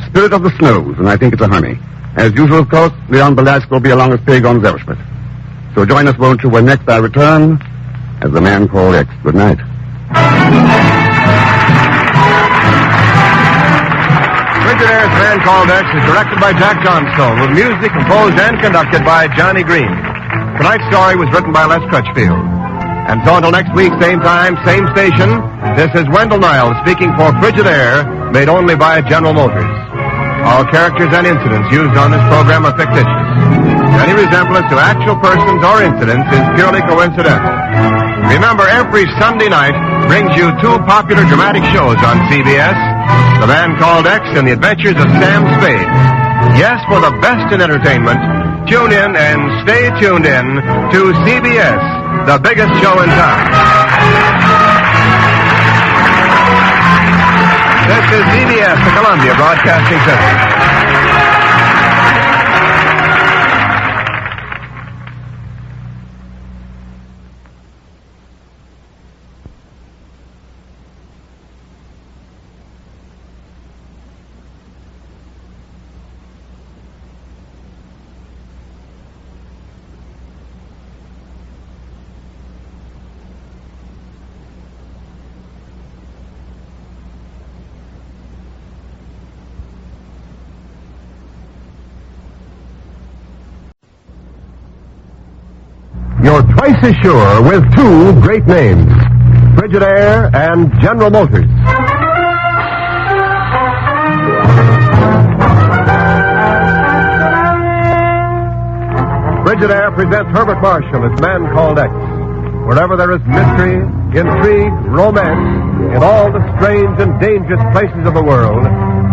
Speaker 3: Spirit of the Snows, and I think it's a honey. As usual, of course, Leon Belasco will be along with Pegon Zellschmidt. So join us, won't you, when next I return as the Man Called X. Good night.
Speaker 1: Frigidaire's Man Called X is directed by Jack Johnstone, with music composed and conducted by Johnny Green. Tonight's story was written by Les Crutchfield. And so until next week, same time, same station, this is Wendell Niles speaking for Frigidaire, made only by General Motors. All characters and incidents used on this program are fictitious. Any resemblance to actual persons or incidents is purely coincidental. Remember, every Sunday night brings you two popular dramatic shows on CBS, The Man Called X and The Adventures of Sam Spade. Yes, for the best in entertainment, tune in and stay tuned in to CBS, the biggest show in town. This is CBS, the Columbia Broadcasting System.
Speaker 10: you're twice as sure with two great names, Frigidaire and General Motors. Frigidaire presents Herbert Marshall as Man Called X. Wherever there is mystery, intrigue, romance, in all the strange and dangerous places of the world,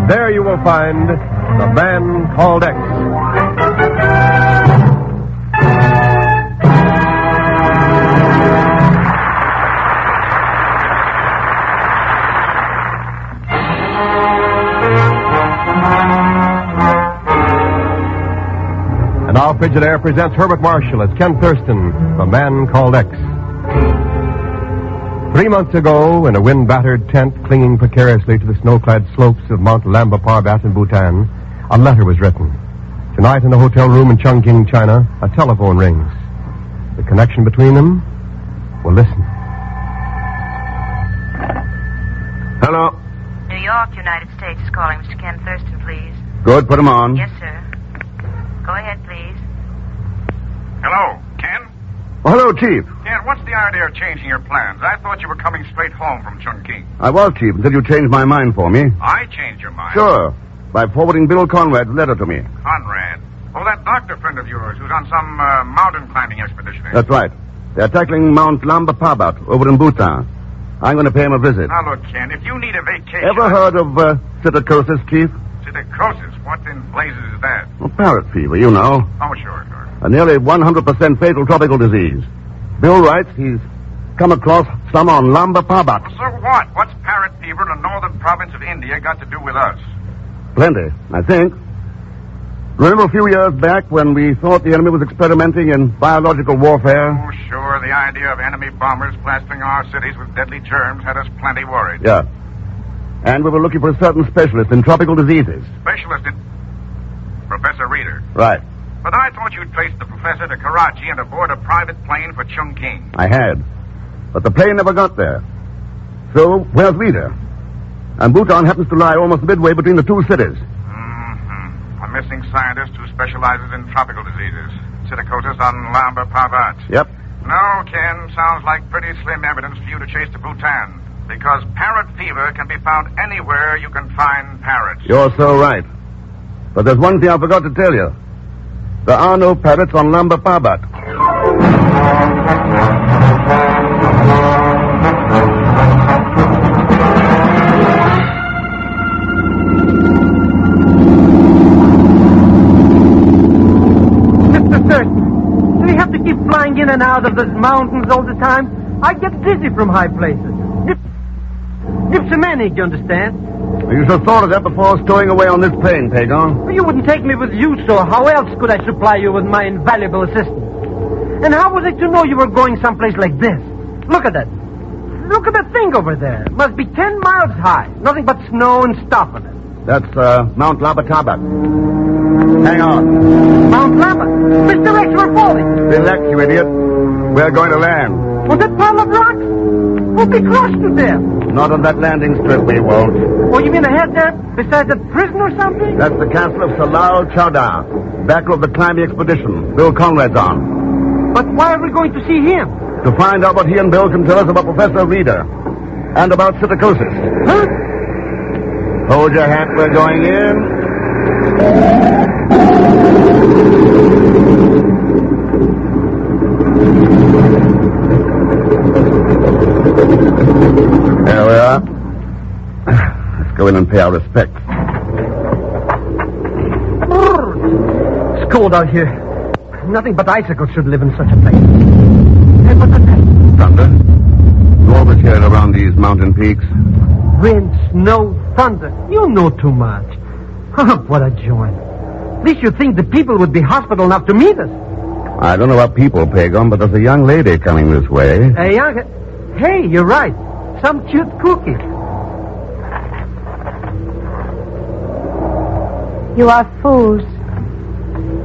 Speaker 10: there you will find the Man Called X. And now Frigidaire presents Herbert Marshall as Ken Thurston, the Man Called X. 3 months ago, in a wind-battered tent clinging precariously to the snow-clad slopes of Mount Lamba Parbat in Bhutan, a letter was written. Tonight in the hotel room in Chongqing, China, a telephone rings. The connection between them? Well, listen.
Speaker 3: Hello.
Speaker 22: New York, United States is calling. Mr. Ken Thurston, please.
Speaker 3: Good, put him on.
Speaker 22: Yes, sir. Go ahead, please.
Speaker 17: Hello, Ken?
Speaker 3: Oh, hello, Chief.
Speaker 17: Ken, what's the idea of changing your plans? I thought you were coming straight home from Chongqing.
Speaker 3: I was, Chief, until you changed my mind for me.
Speaker 17: I changed your mind?
Speaker 3: Sure. By forwarding Bill Conrad's letter to me.
Speaker 17: Conrad? Oh, that doctor friend of yours who's on some mountain climbing expedition.
Speaker 3: That's right. They're tackling Mount Lamba Parbat over in Bhutan. I'm going to pay him a visit.
Speaker 17: Now, look, Ken, if you need a vacation...
Speaker 3: Ever heard of psittacosis, Chief?
Speaker 17: Psittacosis? What in blazes is that?
Speaker 3: Well, parrot fever, you know.
Speaker 17: Oh, sure.
Speaker 3: A nearly 100% fatal tropical disease. Bill writes he's come across some on Lamba Parbat.
Speaker 17: Well, so what? What's parrot fever in the northern province of India got to do with us?
Speaker 3: Plenty, I think. Remember a few years back when we thought the enemy was experimenting in biological warfare?
Speaker 17: Oh, sure. The idea of enemy bombers plastering our cities with deadly germs had us plenty worried.
Speaker 3: Yeah. And we were looking for a certain specialist in tropical diseases.
Speaker 17: Specialist in... Professor Reeder.
Speaker 3: Right.
Speaker 17: But I thought you'd traced the professor to Karachi and aboard a private plane for Chongqing.
Speaker 3: I had. But the plane never got there. So, where's Reeder? And Bhutan happens to lie almost midway between the two cities.
Speaker 17: Mm-hmm. A missing scientist who specializes in tropical diseases. Psittacosis on Lamba Parbat.
Speaker 3: Yep.
Speaker 17: No, Ken, sounds like pretty slim evidence for you to chase to Bhutan. Because parrot fever can be found anywhere you can find parrots.
Speaker 3: You're so right. But there's one thing I forgot to tell you. There are no parrots on Lamba Parbat.
Speaker 4: Mr. Thurston, do we have to keep flying in and out of those mountains all the time? I get dizzy from high places. Dipsomaniac, you understand?
Speaker 3: You should have thought of that before stowing away on this plane, Pegon.
Speaker 4: You wouldn't take me with you, so how else could I supply you with my invaluable assistance? And how was I to know you were going someplace like this? Look at that. Look at that thing over there. It must be 10 miles high. Nothing but snow and stuff on it.
Speaker 3: That's Mount Lamba Parbat. Hang on.
Speaker 4: Mount Lamba? Mr. X, we're falling.
Speaker 3: Relax, you idiot. We're going to land.
Speaker 4: Was that pile of rocks? We'll be crushed to death.
Speaker 3: Not on that landing strip, we won't.
Speaker 4: Oh, you mean ahead there? Beside the prison or something?
Speaker 3: That's the castle of Salal Chowdar, backer of the climbing expedition Bill Conrad's on.
Speaker 4: But why are we going to see him?
Speaker 3: To find out what he and Bill can tell us about Professor Reeder. And about psittacosis.
Speaker 4: Huh?
Speaker 3: Hold your hat, we're going in. There we are. Let's go in and pay our respects.
Speaker 4: It's cold out here. Nothing but icicles should live in such a place. Hey, what's that?
Speaker 3: Thunder. You always hear it around these mountain peaks.
Speaker 4: Wind, snow, thunder. You know too much. What a joint. At least you'd think the people would be hospitable enough to meet us.
Speaker 3: I don't know about people, Pegon, but there's a young lady coming this way.
Speaker 4: A young... Hey, you're right. Some cute cookie.
Speaker 20: You are fools.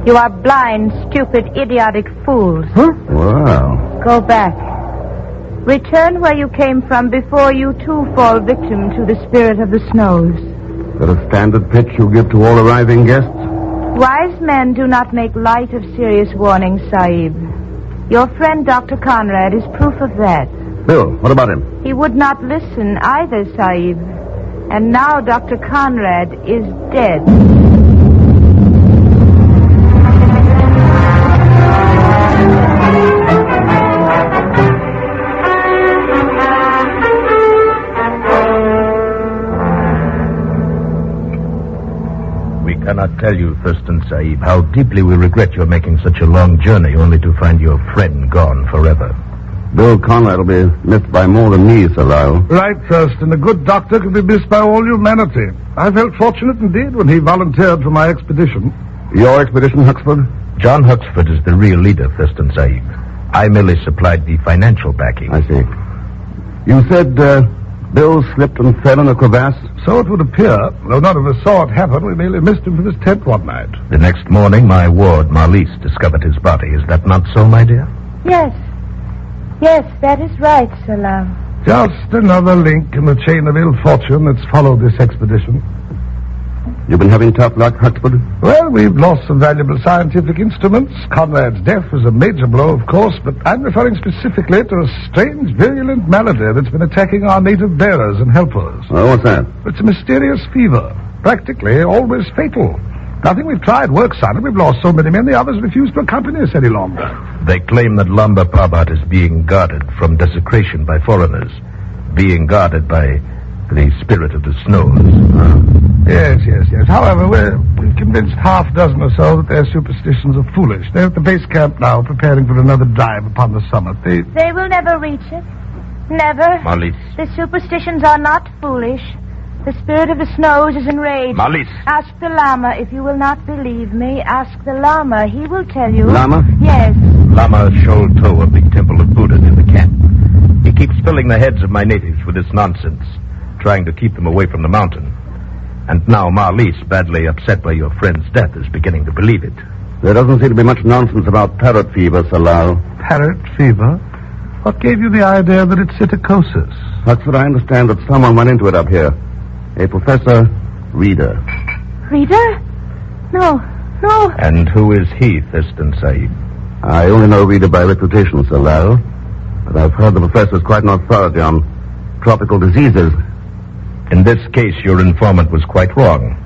Speaker 20: You are blind, stupid, idiotic fools.
Speaker 4: Huh?
Speaker 3: Wow.
Speaker 20: Go back. Return where you came from before you too fall victim to the spirit of the snows.
Speaker 3: Is that a standard pitch you give to all arriving guests?
Speaker 20: Wise men do not make light of serious warnings, Sahib.
Speaker 21: Your friend, Dr. Conrad, is proof of that.
Speaker 3: Bill, what about him?
Speaker 21: He would not listen either, Sahib. And now Dr. Conrad is dead.
Speaker 11: We cannot tell you, Thurston Sahib, how deeply we regret your making such a long journey only to find your friend gone forever.
Speaker 3: Bill Conrad will be missed by more than me, Sir Lyle.
Speaker 17: Right, Thurston. A good doctor can be missed by all humanity. I felt fortunate indeed when he volunteered for my expedition.
Speaker 3: Your expedition, Huxford?
Speaker 11: John Huxford is the real leader, Thurston Sahib. I merely supplied the financial backing.
Speaker 3: I see. You said, Bill slipped and fell in a crevasse?
Speaker 17: So it would appear. Though none of us saw it happen, we merely missed him from his tent one night.
Speaker 11: The next morning, my ward, Marlies, discovered his body. Is that not so, my dear?
Speaker 21: Yes. Yes, that is right, Salam.
Speaker 17: Just another link in the chain of ill fortune that's followed this expedition.
Speaker 3: You've been having tough luck, Huxford?
Speaker 17: Well, we've lost some valuable scientific instruments. Conrad's death was a major blow, of course, but I'm referring specifically to a strange, virulent malady that's been attacking our native bearers and helpers.
Speaker 3: Oh, what's that?
Speaker 17: It's a mysterious fever, practically always fatal. Nothing we've tried works on it. We've lost so many men, the others refuse to accompany us any longer.
Speaker 11: They claim that Lamba Parbat is being guarded from desecration by foreigners, being guarded by the spirit of the snows.
Speaker 17: Yes. However, we've convinced half a dozen or so that their superstitions are foolish. They're at the base camp now, preparing for another dive upon the summit.
Speaker 21: They will never reach it. Never.
Speaker 11: Marlies.
Speaker 21: The superstitions are not foolish. The spirit of the snows is enraged.
Speaker 11: Marlies.
Speaker 21: Ask the Lama. If you will not believe me, ask the Lama. He will tell you.
Speaker 3: Lama?
Speaker 21: Yes.
Speaker 11: Lama Sholto of the Temple of Buddha in the camp. He keeps filling the heads of my natives with this nonsense, trying to keep them away from the mountain. And now Marlies, badly upset by your friend's death, is beginning to believe it.
Speaker 3: There doesn't seem to be much nonsense about parrot fever, Sir Lyle.
Speaker 17: Parrot fever? What gave you the idea that it's psittacosis?
Speaker 3: Huxford, I understand that someone went into it up here. A Professor Reader.
Speaker 21: Reader? No.
Speaker 11: And who is he, Thurston Sahib?
Speaker 3: I only know Reader by reputation, Sir Lyle. But I've heard the professor's quite an authority on tropical diseases.
Speaker 11: In this case, your informant was quite wrong.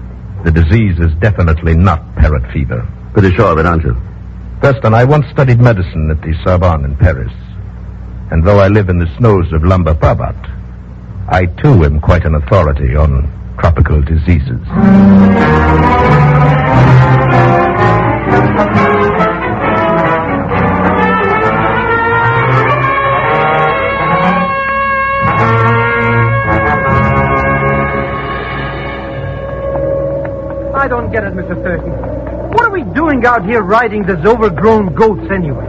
Speaker 11: The disease is definitely not parrot fever.
Speaker 3: Pretty sure of it, aren't you?
Speaker 11: Thurston, I once studied medicine at the Sorbonne in Paris. And though I live in the snows of Lamba Parbat, I too am quite an authority on tropical diseases.
Speaker 14: I don't get it, Mr. Thurston. What are we doing out here riding these overgrown goats anyway?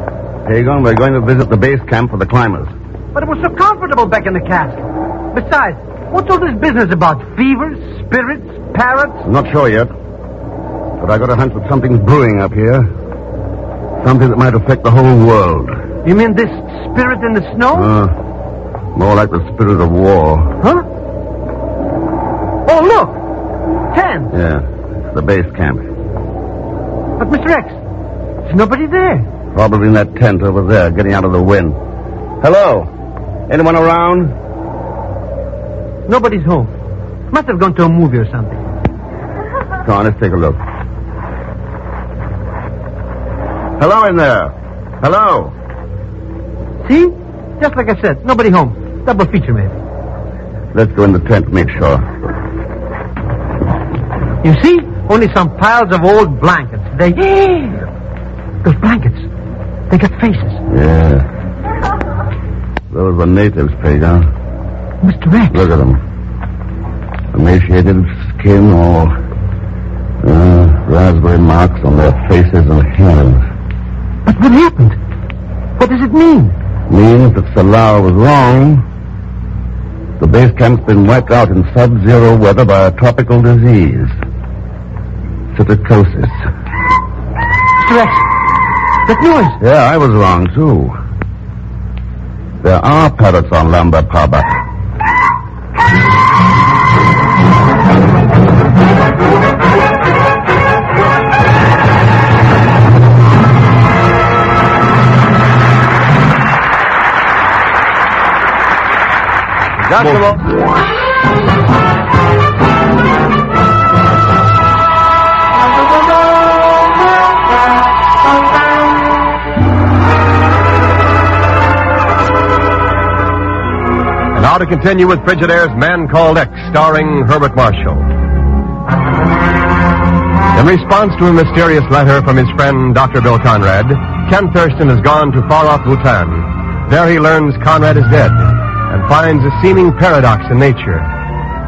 Speaker 3: Pegon, we're going to visit the base camp for the climbers.
Speaker 14: But it was so comfortable back in the castle. Besides, what's all this business about? Fevers, spirits, parrots?
Speaker 3: I'm not sure yet. But I got a hunch that something's brewing up here. Something that might affect the whole world.
Speaker 14: You mean this spirit in the snow?
Speaker 3: More like the spirit of war.
Speaker 14: Huh? Oh, look! 10!
Speaker 3: Yeah, it's the base camp.
Speaker 14: But, Mr. X, there's nobody there.
Speaker 3: Probably in that tent over there, getting out of the wind. Hello? Anyone around?
Speaker 14: Nobody's home. Must have gone to a movie or something.
Speaker 3: Come on, let's take a look. Hello in there. Hello.
Speaker 14: See? Just like I said, nobody home. Double feature, maybe.
Speaker 3: Let's go in the tent to make sure.
Speaker 14: You see? Only some piles of old blankets. Those blankets, they got faces.
Speaker 3: Yeah. Those are natives, Pegon.
Speaker 14: Mr. X.
Speaker 3: Look at them. Emaciated skin, all raspberry marks on their faces and hands.
Speaker 14: But what happened? What does it mean?
Speaker 3: Means that Salah was wrong. The base camp's been wiped out in sub-zero weather by a tropical disease. Psittacosis.
Speaker 14: Mr. X, that noise.
Speaker 3: Yeah, I was wrong, too. There are parrots on Lamba Parbat. Just a moment.
Speaker 10: And now to continue with Frigidaire's Man Called X, starring Herbert Marshall. In response to a mysterious letter from his friend Dr. Bill Conrad, Ken Thurston has gone to far-off Bhutan. There he learns Conrad is dead and finds a seeming paradox in nature.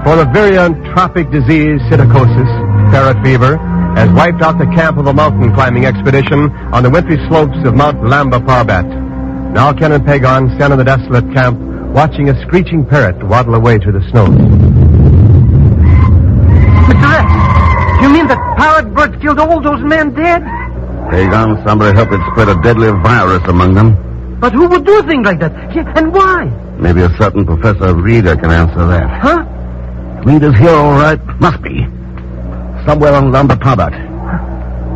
Speaker 10: For the virulent tropic disease psittacosis, parrot fever, has wiped out the camp of a mountain climbing expedition on the wintry slopes of Mount Lamba Parbat. Now Ken and Pegon stand in the desolate camp, watching a screeching parrot waddle away to the snow.
Speaker 14: Mr. Rex, you mean that parrot bird killed all those men dead?
Speaker 3: Pegon, somebody helped it spread a deadly virus among them.
Speaker 14: But who would do a thing like that? Yeah, and why?
Speaker 3: Maybe a certain Professor Reeder can answer that.
Speaker 14: Huh?
Speaker 3: Reeder's here, all right. Must be. Somewhere on Lamba Parbat.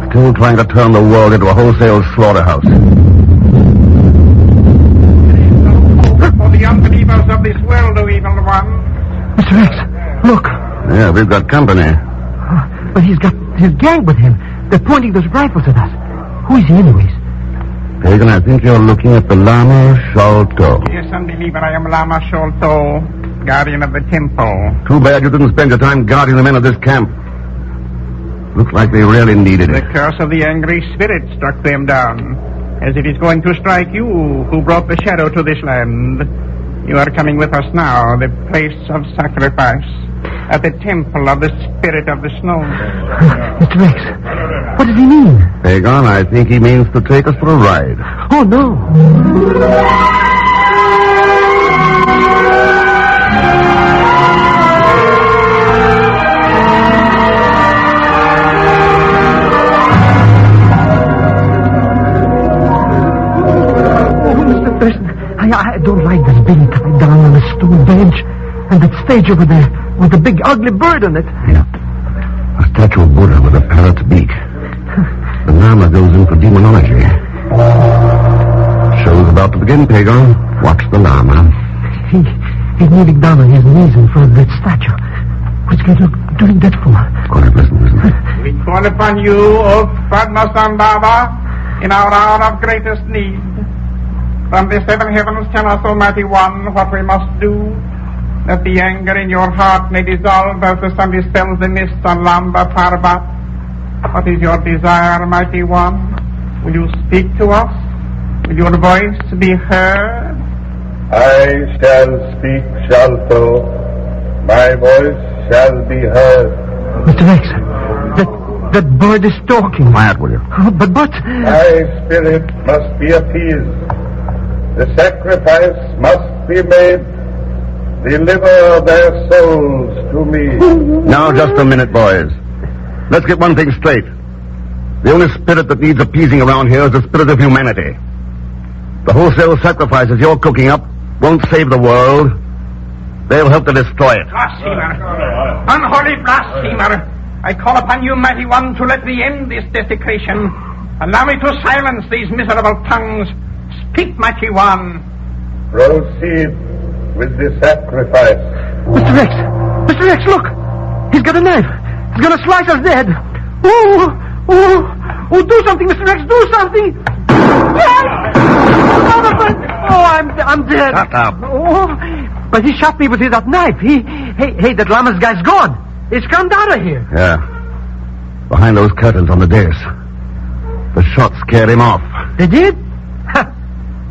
Speaker 3: Still trying to turn the world into a wholesale slaughterhouse.
Speaker 17: For the unbelievers of this world, O evil one.
Speaker 14: Mr. Rex, look.
Speaker 3: Yeah, we've got company.
Speaker 14: But he's got his gang with him. They're pointing those rifles at us. Who is he, anyways?
Speaker 3: Pegon, I think you're looking at the Lama Sholto.
Speaker 17: Yes, unbeliever, I am Lama Sholto, guardian of the temple.
Speaker 3: Too bad you didn't spend your time guarding the men of this camp. Looks like they really needed
Speaker 17: The
Speaker 3: it.
Speaker 17: curse of the angry spirit struck them down, as it is going to strike you, who brought the shadow to this land. You are coming with us now, the place of sacrifice, at the temple of the spirit of the snow.
Speaker 14: Mr. Rex, what does he mean?
Speaker 3: Pegon, I think he means to take us for a ride.
Speaker 14: Oh, no. I don't like this being tied down on a stone bench and that stage over there with the big ugly bird on it.
Speaker 3: Yeah. A statue of Buddha with a parrot's beak. The Lama goes in for demonology. Show's about to begin, Pegon. Watch the Lama.
Speaker 14: He's kneeling down on his knees in front of that statue. What's he doing that for?
Speaker 3: Quiet, listen.
Speaker 17: We call upon you, O Padmasambhava, in our hour of greatest need. From the seven heavens tell us, Almighty One, what we must do, that the anger in your heart may dissolve as the sun dispels the mist on Lamba Parbat. What is your desire, Mighty One? Will you speak to us? Will your voice be heard?
Speaker 5: I shall speak, Shalto. My voice shall be heard.
Speaker 14: Mr. Rex, that bird is talking.
Speaker 3: Quiet, will you?
Speaker 14: Oh, but...
Speaker 5: My spirit must be appeased. The sacrifice must be made. Deliver their souls to me.
Speaker 3: Now, just a minute, boys. Let's get one thing straight. The only spirit that needs appeasing around here is the spirit of humanity. The wholesale sacrifices you're cooking up won't save the world. They'll help to destroy it.
Speaker 17: Blasphemer! Unholy blasphemer! I call upon you, Mighty One, to let me end this desecration. Allow me to silence these miserable tongues. Speak, Mighty One.
Speaker 5: Proceed with the sacrifice.
Speaker 14: Mr. Rex, look. He's got a knife. He's going to slice us dead. Oh, do something, Mr. Rex, do something. I'm dead.
Speaker 3: Shut up.
Speaker 14: Oh, but he shot me with that knife. Hey, that Lama's guy's gone. He's come out of here.
Speaker 3: Yeah. Behind those curtains on the dais. The shot scared him off.
Speaker 14: They did?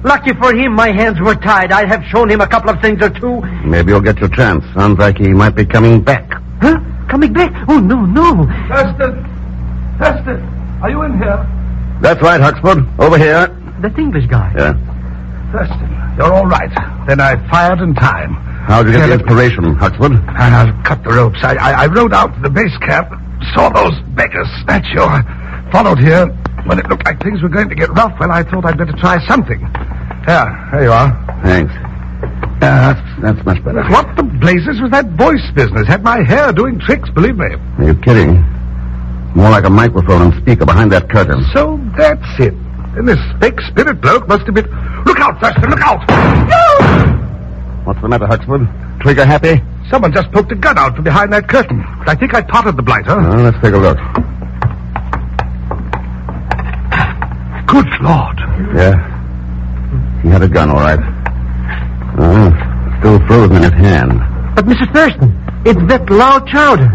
Speaker 14: Lucky for him, my hands were tied. I'd have shown him a couple of things or two.
Speaker 3: Maybe you'll get your chance. Sounds like he might be coming back.
Speaker 14: Huh? Coming back? Oh, no.
Speaker 5: Thurston, are you in here?
Speaker 3: That's right, Huxford. Over here.
Speaker 14: That English guy.
Speaker 3: Yeah.
Speaker 5: Thurston, you're all right. Then I fired in time.
Speaker 3: How'd you get the inspiration, Huxford?
Speaker 5: I've cut the ropes. I rode out to the base camp, saw those beggars snatch you. I followed here. When it looked like things were going to get rough, well, I thought I'd better try something. There you are.
Speaker 3: Thanks. Yeah, that's much better.
Speaker 5: What the blazes was that voice business? Had my hair doing tricks, believe me.
Speaker 3: Are you kidding? More like a microphone and speaker behind that curtain.
Speaker 5: So that's it. And this fake spirit bloke must have been... Look out, Thurston, look out!
Speaker 3: What's the matter, Huxford? trigger happy?
Speaker 5: Someone just poked a gun out from behind that curtain. I think I potted the blighter.
Speaker 3: Well, let's take a look.
Speaker 5: Good Lord.
Speaker 3: Yeah. He had a gun, all right. Still frozen in his hand.
Speaker 14: But, Mr. Thurston, it's that loud Chowder.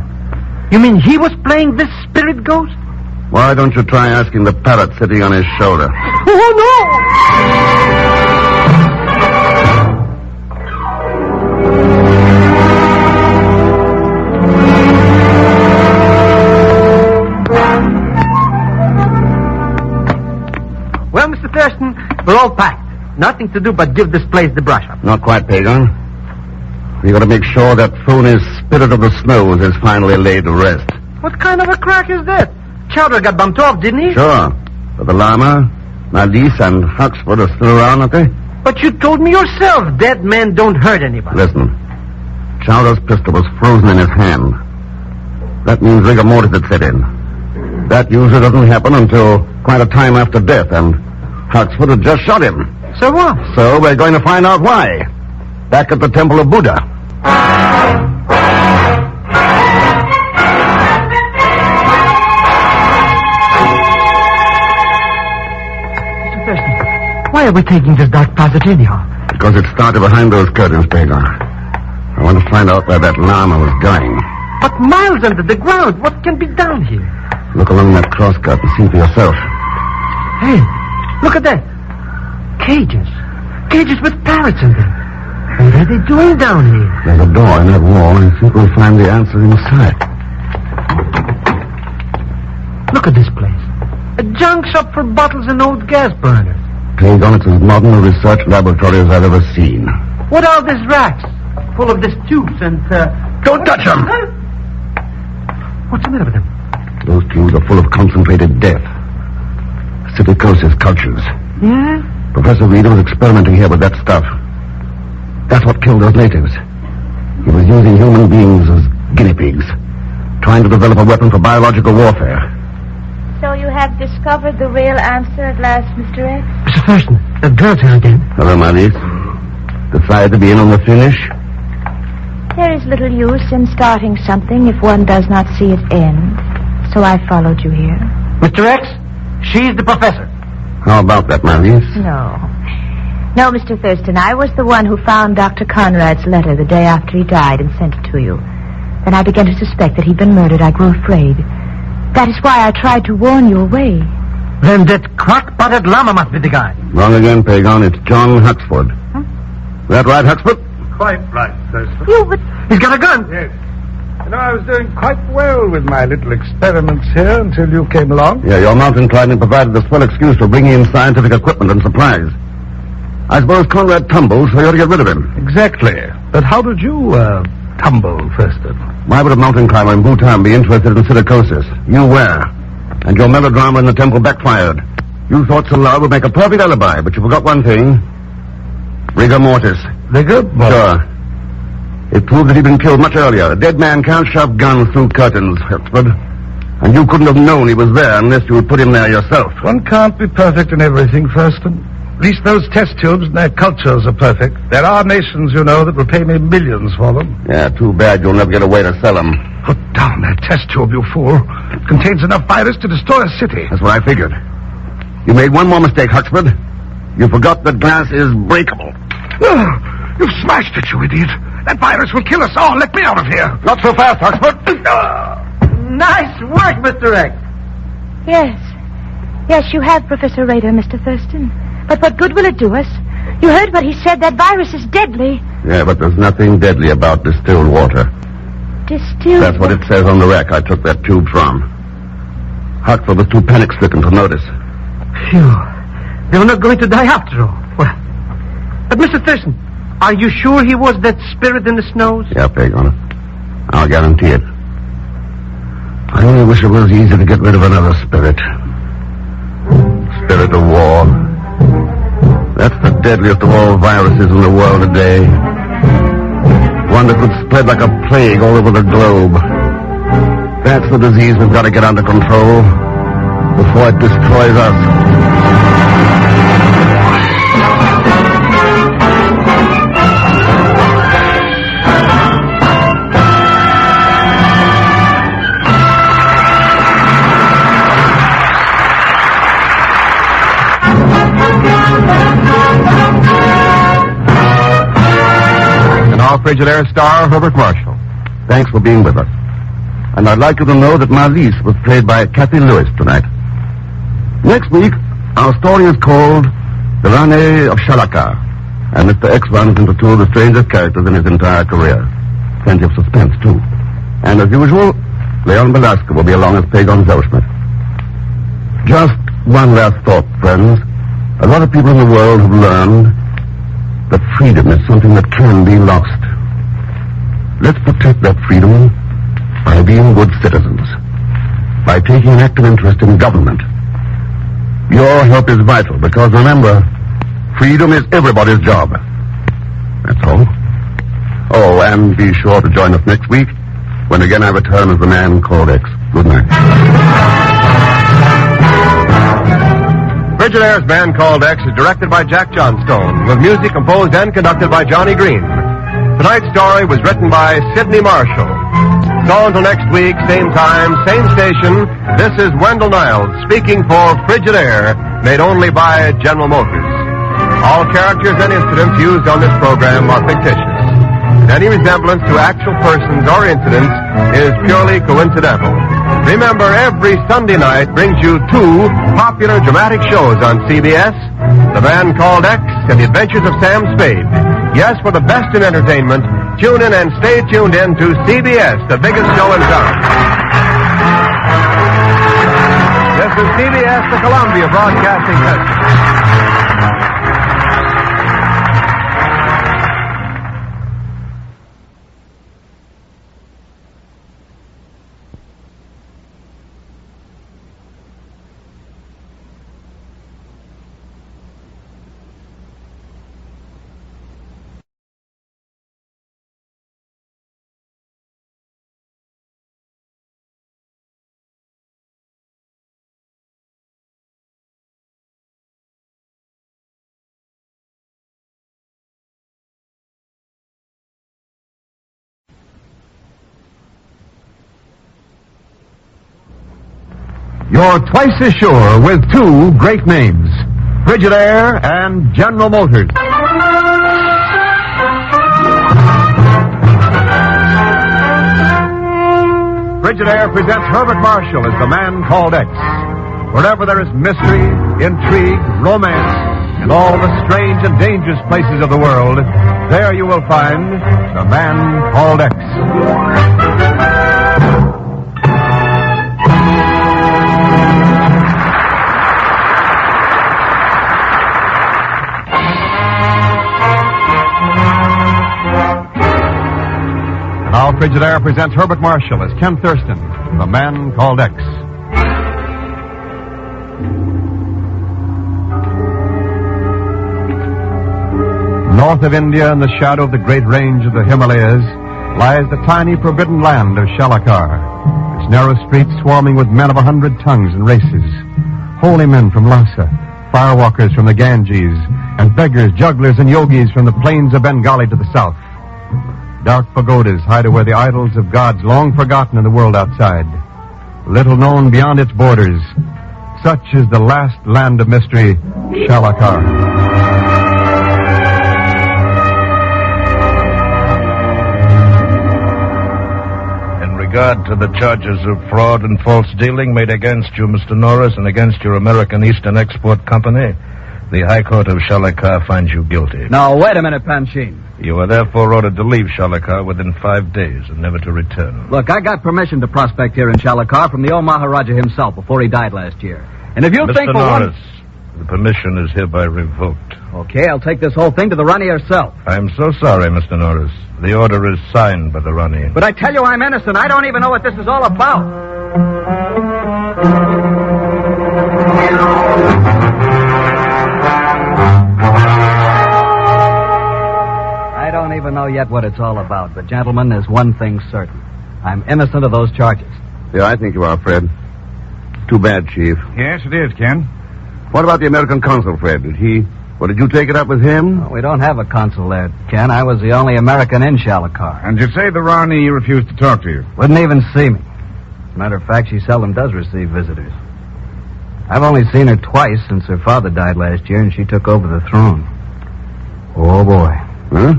Speaker 14: You mean he was playing this spirit ghost?
Speaker 3: Why don't you try asking the parrot sitting on his shoulder?
Speaker 14: Oh, no! Well, Mr. Thurston, we're all packed. Nothing to do but give this place the brush up.
Speaker 3: Not quite, Pegon. We got to make sure that phony spirit of the snows is finally laid to rest.
Speaker 14: What kind of a crack is that? Chowder got bumped off, didn't he?
Speaker 3: Sure. But the Lama, Malise, and Huxford are still around, aren't they?
Speaker 14: But you told me yourself dead men don't hurt anybody.
Speaker 3: Listen. Chowder's pistol was frozen in his hand. That means rigor mortis had set in. That usually doesn't happen until quite a time after death, and Huxford had just shot him.
Speaker 14: So what?
Speaker 3: So we're going to find out why. Back at the Temple of Buddha.
Speaker 14: Mr. Thurston, why are we taking this dark passage anyhow?
Speaker 3: Because it started behind those curtains, Pegon. I want to find out where that llama was going.
Speaker 14: But miles under the ground, what can be down here?
Speaker 3: Look along that crosscut and see for yourself.
Speaker 14: Hey, look at that. Cages. Cages with parrots in them. What are they doing down here?
Speaker 3: There's a door in that wall, and I think we'll find the answer inside.
Speaker 14: Look at this place. A junk shop for bottles and old gas burners.
Speaker 3: Pegon, it's as modern a research laboratory as I've ever seen.
Speaker 14: What are these racks? Full of these tubes and,
Speaker 3: Don't touch them!
Speaker 14: What's the matter with them?
Speaker 3: Those tubes are full of concentrated death. Silicosis cultures.
Speaker 14: Yeah?
Speaker 3: Professor Reeder was experimenting here with that stuff. That's what killed those natives. He was using human beings as guinea pigs, trying to develop a weapon for biological warfare.
Speaker 20: So you have discovered the real answer at last, Mr. X?
Speaker 14: Mr. Thurston, the girl's here again.
Speaker 3: Hello, Malise. Decided to be in on the finish?
Speaker 20: There is little use in starting something if one does not see its end. So I followed you here.
Speaker 14: Mr. X, she's the professor.
Speaker 3: How about that, Malise?
Speaker 20: No, Mr. Thurston, I was the one who found Dr. Conrad's letter the day after he died and sent it to you. Then I began to suspect that he'd been murdered. I grew afraid. That is why I tried to warn you away.
Speaker 14: Then that crack-potted llama must be the guy.
Speaker 3: Wrong again, Pegon. It's John Huxford.
Speaker 20: Huh?
Speaker 3: Is that right, Huxford?
Speaker 5: Quite right, Thurston.
Speaker 14: He's got a gun.
Speaker 5: Yes. You know, I was doing quite well with my little experiments here until you came along.
Speaker 3: Yeah, your mountain climbing provided a swell excuse for bringing in scientific equipment and supplies. I suppose Conrad tumbled, so you ought to get rid of him.
Speaker 5: Exactly. But how did you, tumble, Thurston?
Speaker 3: Why would a mountain climber in Bhutan be interested in silicosis? You were. And your melodrama in the temple backfired. You thought Salah would make a perfect alibi, but you forgot one thing. Rigor mortis.
Speaker 5: Rigor mortis?
Speaker 3: Sure. It proved that he'd been killed much earlier. A dead man can't shove guns through curtains, Huxford. And you couldn't have known he was there unless you had put him there yourself.
Speaker 5: One can't be perfect in everything, Thurston. At least those test tubes and their cultures are perfect. There are nations, you know, that will pay me millions for them.
Speaker 3: Yeah, too bad you'll never get a way to sell them.
Speaker 5: Put down that test tube, you fool. It contains enough virus to destroy a city.
Speaker 3: That's what I figured. You made one more mistake, Huxford. You forgot that glass is breakable.
Speaker 5: You've smashed it, you idiot. That virus will kill us all. Let me out of here.
Speaker 3: Not so fast, Huxford.
Speaker 14: Nice work, Mr. X.
Speaker 20: Yes, you have, Professor Rader, Mr. Thurston. But what good will it do us? You heard what he said. That virus is deadly.
Speaker 3: Yeah, but there's nothing deadly about distilled water.
Speaker 20: Distilled?
Speaker 3: That's what it says on the rack I took that tube from. Huxford was too panic-stricken to notice.
Speaker 14: Phew. They were not going to die after all. Well, but Mr. Thurston, are you sure he was that spirit in the snows?
Speaker 3: Yeah, Pegon. I'll guarantee it. I only wish it was easy to get rid of another spirit. Spirit of war. That's the deadliest of all viruses in the world today. One that could spread like a plague all over the globe. That's the disease we've got to get under control before it destroys us.
Speaker 10: Now, Frigidaire star Herbert Marshall.
Speaker 3: Thanks for being with us. And I'd like you to know that Marlise was played by Kathy Lewis tonight. Next week, our story is called The Ranee of Shalakar. And Mr. X runs into two of the strangest characters in his entire career. Plenty of suspense, too. And as usual, Leon Belasco will be along as Pegon Zellschmidt. Just one last thought, friends. A lot of people in the world have learned that freedom is something that can be lost. Let's protect that freedom by being good citizens, by taking an active interest in government. Your help is vital because, remember, freedom is everybody's job. That's all. Oh, and be sure to join us next week when again I return as the man called X. Good night.
Speaker 10: Frigidaire's Man Called X is directed by Jack Johnstone, with music composed and conducted by Johnny Green. Tonight's story was written by Sidney Marshall. So until next week, same time, same station, this is Wendell Niles speaking for Frigidaire, made only by General Motors. All characters and incidents used on this program are fictitious. Any resemblance to actual persons or incidents is purely coincidental. Remember, every Sunday night brings you two popular dramatic shows on CBS, The Man Called X and The Adventures of Sam Spade. Yes, for the best in entertainment, tune in and stay tuned in to CBS, the biggest show in town. This is CBS, the Columbia Broadcasting System.
Speaker 1: You're twice as sure with two great names, Frigidaire and General Motors. Frigidaire presents Herbert Marshall as the Man Called X. Wherever there is mystery, intrigue, romance, and all the strange and dangerous places of the world, there you will find the Man Called X. Now Frigidaire presents Herbert Marshall as Ken Thurston, the Man Called X. North of India, in the shadow of the great range of the Himalayas, lies the tiny forbidden land of Shalakar, its narrow streets swarming with men of 100 tongues and races. Holy men from Lhasa, firewalkers from the Ganges, and beggars, jugglers, and yogis from the plains of Bengali to the south. Dark pagodas hide away the idols of gods long forgotten in the world outside. Little known beyond its borders. Such is the last land of mystery, Shalakar.
Speaker 11: In regard to the charges of fraud and false dealing made against you, Mr. Norris, and against your American Eastern Export Company, the High Court of Shalakar finds you guilty.
Speaker 8: Now, wait a minute, Panchine.
Speaker 11: You are therefore ordered to leave Shalakar within 5 days and never to return.
Speaker 8: Look, I got permission to prospect here in Shalakar from the old Maharaja himself before he died last year. And if you think
Speaker 11: Mr.
Speaker 8: for
Speaker 11: Norris, the permission is hereby revoked.
Speaker 8: Okay, I'll take this whole thing to the Ranee herself.
Speaker 11: I'm so sorry, Mr. Norris. The order is signed by the Ranee.
Speaker 8: But I tell you I'm innocent. I don't even know what this is all about. I don't even know yet what it's all about, but gentlemen, there's one thing certain. I'm innocent of those charges.
Speaker 3: Yeah, I think you are, Fred. Too bad, Chief.
Speaker 1: Yes, it is, Ken.
Speaker 3: What about the American consul, Fred? Did you take it up with him?
Speaker 8: We don't have a consul there, Ken. I was the only American in Shalakar.
Speaker 1: And you say the Ranee refused to talk to you?
Speaker 8: Wouldn't even see me. As a matter of fact, she seldom does receive visitors. I've only seen her twice since her father died last year, and she took over the throne. Oh, boy.
Speaker 3: Huh?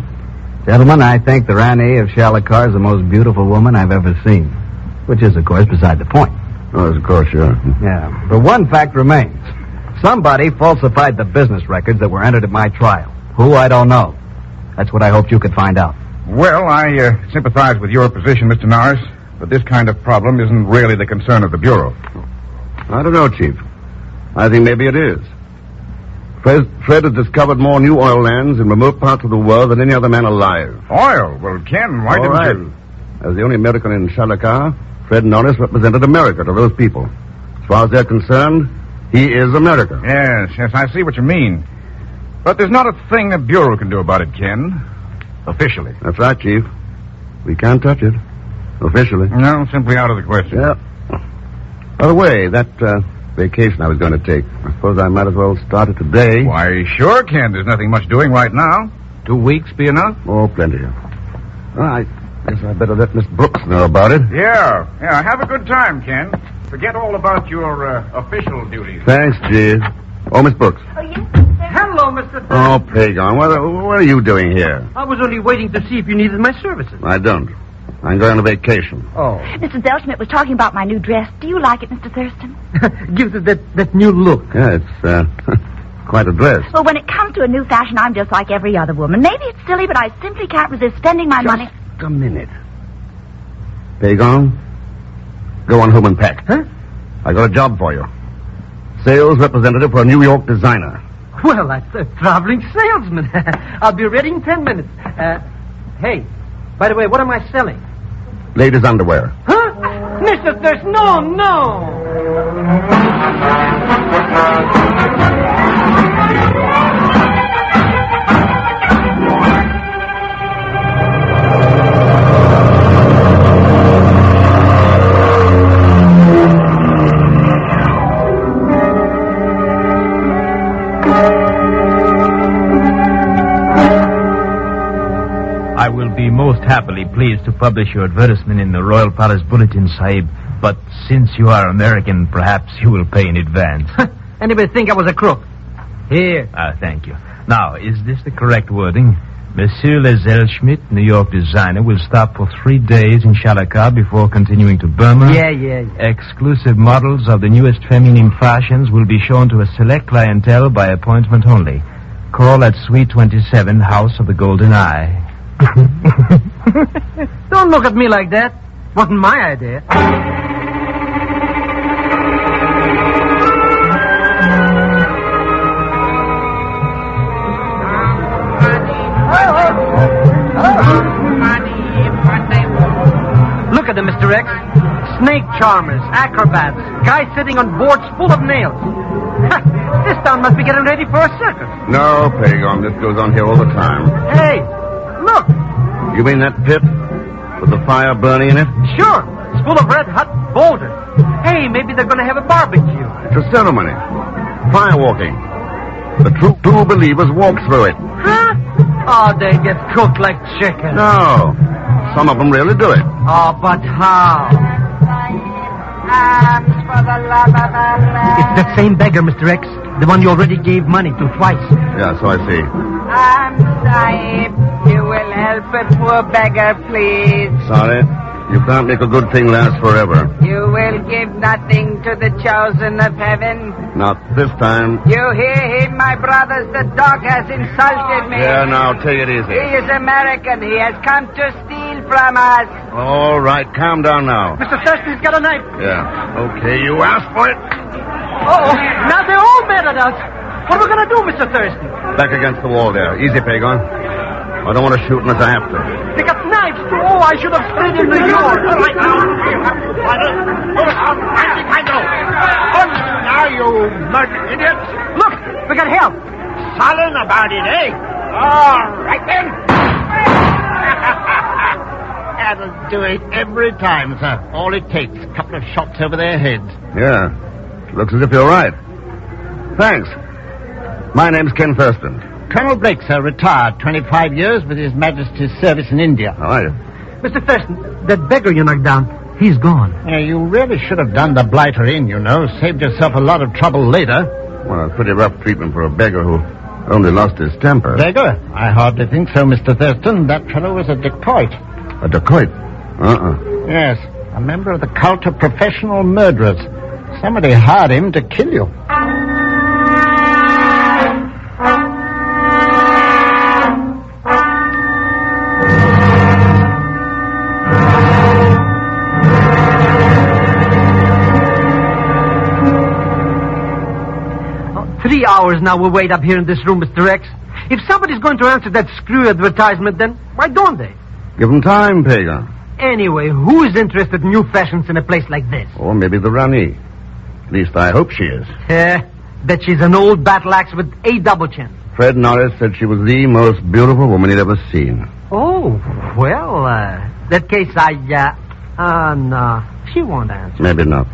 Speaker 8: Gentlemen, I think the Ranee of Shalakar is the most beautiful woman I've ever seen. Which is, of course, beside the point.
Speaker 3: Oh, of course, sure.
Speaker 8: Yeah, but one fact remains. Somebody falsified the business records that were entered at my trial. Who, I don't know. That's what I hoped you could find out.
Speaker 13: Well, I sympathize with your position, Mr. Norris, but this kind of problem isn't really the concern of the Bureau.
Speaker 3: I don't know, Chief. I think maybe it is. Fred has discovered more new oil lands in remote parts of the world than any other man alive.
Speaker 13: Oil? Well, Ken, why didn't you...
Speaker 3: As the only American in Shalakar, Fred Norris represented America to those people. As far as they're concerned, he is America.
Speaker 13: Yes, I see what you mean. But there's not a thing the Bureau can do about it, Ken. Officially.
Speaker 3: That's right, Chief. We can't touch it. Officially.
Speaker 13: No, simply out of the question.
Speaker 3: Yeah. By the way, that vacation I was going to take, I suppose I might as well start it today.
Speaker 13: Why, sure, Ken. There's nothing much doing right now. 2 weeks be enough?
Speaker 3: Oh, plenty. All right. Guess I better let Miss Brooks know about it.
Speaker 13: Yeah. Have a good time, Ken. Forget all about your official duties.
Speaker 3: Thanks, Chief. Oh, Miss Brooks.
Speaker 20: Oh, yes?
Speaker 14: Hello, Mr. Thurston.
Speaker 3: Oh, Pegon, what are you doing here?
Speaker 14: I was only waiting to see if you needed my services.
Speaker 3: I don't. I'm going on vacation.
Speaker 14: Oh.
Speaker 20: Mr. Zellschmidt was talking about my new dress. Do you like it, Mr. Thurston?
Speaker 14: Gives it that new look.
Speaker 3: Yeah, it's quite a dress.
Speaker 20: Well, when it comes to a new fashion, I'm just like every other woman. Maybe it's silly, but I simply can't resist spending my money.
Speaker 3: Just a minute. Pegon, go on home and pack.
Speaker 14: Huh?
Speaker 3: I got a job for you. Sales representative for a New York designer.
Speaker 14: Well, that's a traveling salesman. I'll be ready in 10 minutes. Hey, by the way, what am I selling?
Speaker 3: Ladies' underwear.
Speaker 14: Huh? Mr. Thurston, no.
Speaker 12: I will be most happily pleased to publish your advertisement in the Royal Palace Bulletin, Sahib. But since you are American, perhaps you will pay in advance.
Speaker 14: Anybody think I was a crook? Here.
Speaker 12: Thank you. Now, is this the correct wording? Monsieur Le Zellschmidt, New York designer, will stop for 3 days in Shalakar before continuing to Burma.
Speaker 14: Yeah.
Speaker 12: Exclusive models of the newest feminine fashions will be shown to a select clientele by appointment only. Call at Suite 27, House of the Golden Eye.
Speaker 14: Don't look at me like that. Wasn't my idea. Look at them, Mr. X. Snake charmers, acrobats, guys sitting on boards full of nails. This town must be getting ready for a circus.
Speaker 3: No, Pegon, this goes on here all the time.
Speaker 14: Hey, look.
Speaker 3: You mean that pit with the fire burning in it?
Speaker 14: Sure. It's full of red-hot boulders. Hey, maybe they're going to have a barbecue.
Speaker 3: It's a ceremony. Fire walking. The true believers walk through it.
Speaker 14: Huh? Oh, they get cooked like chicken.
Speaker 3: No. Some of them really do it.
Speaker 14: Oh, but how? It's that same beggar, Mr. X. The one you already gave money to twice.
Speaker 3: Yeah, so I see.
Speaker 2: Sahib, you will help a poor beggar, please.
Speaker 3: Sorry. You can't make a good thing last forever.
Speaker 2: You will give nothing to the chosen of heaven.
Speaker 3: Not this time.
Speaker 2: You hear him, my brothers? The dog has insulted me.
Speaker 3: Yeah, now, take it easy.
Speaker 2: He is American. He has come to steal from us.
Speaker 3: All right, calm down now.
Speaker 14: Mr. Thurston's got a knife.
Speaker 3: Yeah. Okay, you asked for it.
Speaker 14: Uh-oh. Now they're all mad at us. What are we going to do, Mr. Thurston?
Speaker 3: Back against the wall there. Easy, Pegon. I don't want to shoot unless I have to.
Speaker 14: They got knives, too. Oh, I should have stayed in New York.
Speaker 17: Right now. Now, you murdered idiots.
Speaker 14: Look, we got help.
Speaker 17: Sullen about it, eh? All right, then. That'll do it every time, sir. All it takes, a couple of shots over their heads.
Speaker 3: Yeah. Looks as if you're right. Thanks. My name's Ken Thurston.
Speaker 17: Colonel Blake, sir, retired 25 years with His Majesty's service in India.
Speaker 3: How are you?
Speaker 14: Mr. Thurston, that beggar you knocked down, he's gone.
Speaker 17: Yeah, you really should have done the blighter in, you know. Saved yourself a lot of trouble later.
Speaker 3: Well, it's pretty rough treatment for a beggar who Only lost his temper.
Speaker 9: Beggar? I hardly think so, Mr. Thurston. That fellow was a dacoit.
Speaker 3: A dacoit?
Speaker 9: Yes, a member of the cult of professional murderers. Somebody hired him to kill you.
Speaker 14: Three hours now we'll wait up here in this room, Mr. X. If somebody's going to answer that screw advertisement, then why don't they?
Speaker 3: Give him time, Pegon.
Speaker 14: Anyway, who is interested in new fashions in a place like this?
Speaker 3: Or maybe the Ranee. At least I hope she is.
Speaker 14: Bet she's an old battle axe with a double chin.
Speaker 3: Fred Norris said she was the most beautiful woman he'd ever seen.
Speaker 14: Oh, well, that case no, she won't answer.
Speaker 3: Maybe not.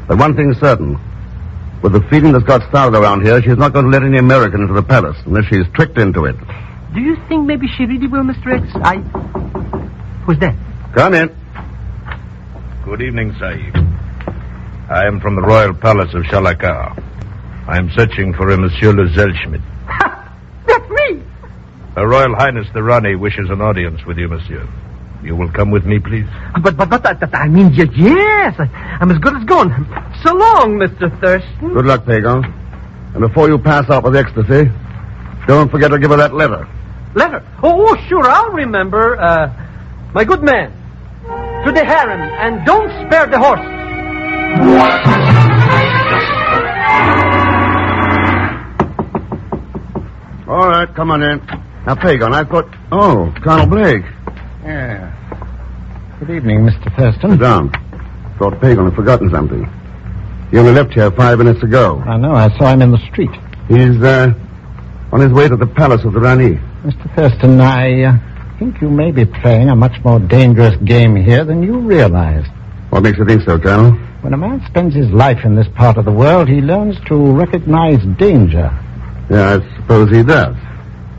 Speaker 3: But one thing's certain. With the feeling that's got started around here, she's not going to let any American into the palace unless she's tricked into it.
Speaker 14: Do you think maybe she really will, Mr. X? Who's that?
Speaker 3: Come in.
Speaker 11: Good evening, Sahib. I am from the Royal Palace of Shalakar. I am searching for a Monsieur le Zellschmidt.
Speaker 14: That's me!
Speaker 11: Her Royal Highness the Ranee wishes an audience with you, Monsieur. You will come with me, please?
Speaker 14: But I mean, yes. I'm as good as gone. So long, Mr. Thurston.
Speaker 3: Good luck, Pegon. And before you pass out with ecstasy, don't forget to give her that letter.
Speaker 14: Letter? Oh, sure, I'll remember. My good man, to the harem, and don't spare the horse.
Speaker 3: All right, come on in. Now, Pegon, I thought... Oh, Colonel Blake.
Speaker 9: Yeah. Good evening, Mr. Thurston.
Speaker 3: Sit down. Thought Pegon had forgotten something. He only left here 5 minutes ago.
Speaker 9: I know. I saw him in the street.
Speaker 3: He's, on his way to the palace of the Ranee.
Speaker 9: Mr. Thurston, I think you may be playing a much more dangerous game here than you realize.
Speaker 3: What makes you think so, Colonel?
Speaker 9: When a man spends his life in this part of the world, he learns to recognize danger.
Speaker 3: Yeah, I suppose he does.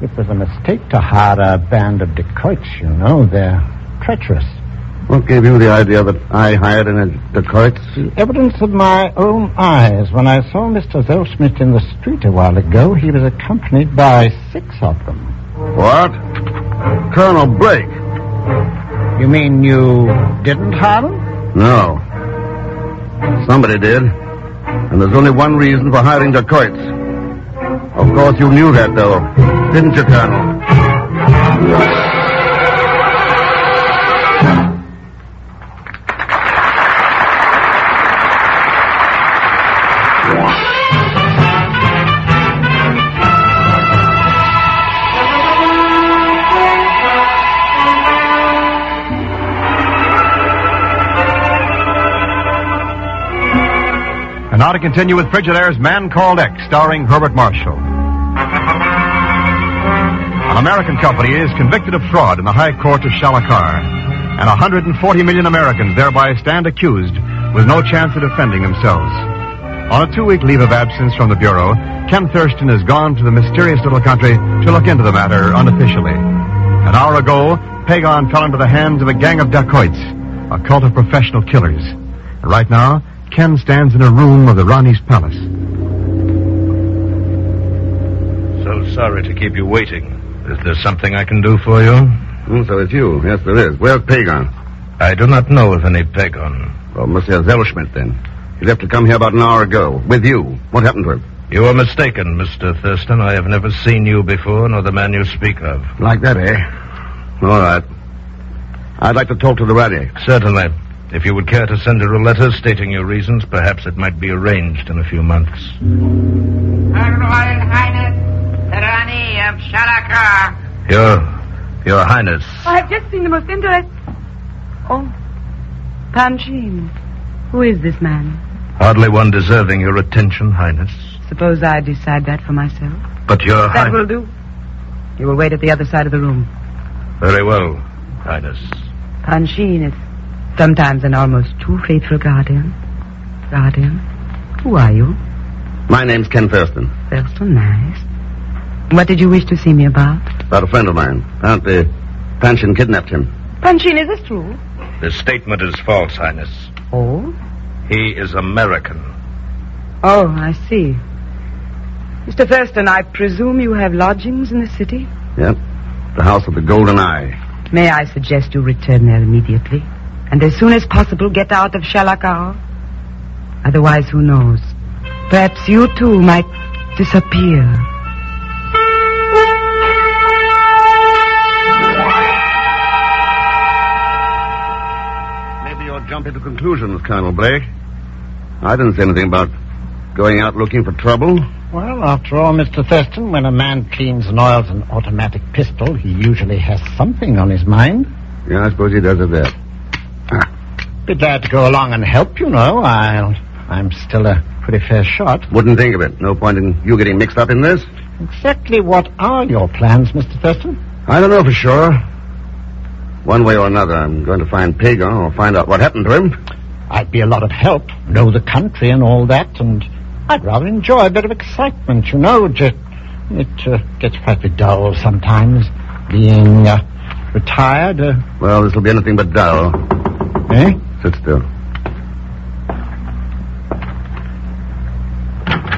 Speaker 9: It was a mistake to hire a band of dacoits, you know. They're treacherous.
Speaker 3: What gave you the idea that I hired a dacoits?
Speaker 9: The evidence of my own eyes. When I saw Mr. Zellschmidt in the street a while ago, he was accompanied by 6 of them.
Speaker 3: What? Colonel Blake.
Speaker 9: You mean you didn't hire them?
Speaker 3: No. Somebody did. And there's only one reason for hiring dacoits. Of course you knew that, though. Didn't you, Colonel?
Speaker 1: And now to continue with Frigidaire's Man Called X, starring Herbert Marshall. An American company is convicted of fraud in the High Court of Shalakar, and 140 million Americans thereby stand accused with no chance of defending themselves. On a 2-week leave of absence from the Bureau, Ken Thurston has gone to the mysterious little country to look into the matter unofficially. An hour ago, Pegon fell into the hands of a gang of dacoits, a cult of professional killers. And right now, Ken stands in a room of the Ranee's palace.
Speaker 11: So sorry to keep you waiting. Is there something I can do for you?
Speaker 3: So it's you. Yes, there is. Where's Pegon?
Speaker 11: I do not know of any Pegon.
Speaker 3: Well, Monsieur Zellschmidt, then. He left to come here about an hour ago. With you. What happened to him?
Speaker 11: You are mistaken, Mr. Thurston. I have never seen you before, nor the man you speak of.
Speaker 3: Like that, eh? All right. I'd like to talk to the Ranee.
Speaker 11: Certainly. If you would care to send her a letter stating your reasons, perhaps it might be arranged in a few months.
Speaker 2: Her Royal Highness, the Ranee of Shalakar.
Speaker 11: Your Highness.
Speaker 7: I have just seen the most interesting... Oh, Panchine. Who is this man?
Speaker 11: Hardly one deserving your attention, Highness.
Speaker 7: Suppose I decide that for myself.
Speaker 11: But your
Speaker 7: That
Speaker 11: Highness...
Speaker 7: will do. You will wait at the other side of the room.
Speaker 11: Very well, Highness.
Speaker 7: Panchine is sometimes an almost too faithful guardian. Guardian? Who are you?
Speaker 3: My name's Ken Thurston.
Speaker 7: Thurston, nice. What did you wish to see me about?
Speaker 3: About a friend of mine. Apparently, Panchin kidnapped him.
Speaker 7: Panchine, is this true?
Speaker 11: The statement is false, Highness.
Speaker 7: Oh?
Speaker 11: He is American.
Speaker 7: Oh, I see. Mr. Thurston, I presume you have lodgings in the city?
Speaker 3: Yep. The House of the Golden Eye.
Speaker 7: May I suggest you return there immediately? And as soon as possible, get out of Shalakar? Otherwise, who knows? Perhaps you too might disappear.
Speaker 3: Maybe you're jumping to conclusions, Colonel Blake. I didn't say anything about going out looking for trouble.
Speaker 9: Well, after all, Mr. Thurston, when a man cleans and oils an automatic pistol, he usually has something on his mind.
Speaker 3: Yeah, I suppose he does at that.
Speaker 9: Be glad to go along and help, you know. I'm still a pretty fair shot.
Speaker 3: Wouldn't think of it. No point in you getting mixed up in this.
Speaker 9: Exactly what are your plans, Mr. Thurston?
Speaker 3: I don't know for sure. One way or another, I'm going to find Pegon or find out what happened to him.
Speaker 9: I'd be a lot of help. Know the country and all that, and I'd rather enjoy a bit of excitement, you know. It gets frightfully dull sometimes, being retired.
Speaker 3: Well, this'll be anything but dull.
Speaker 9: Eh?
Speaker 3: Sit still.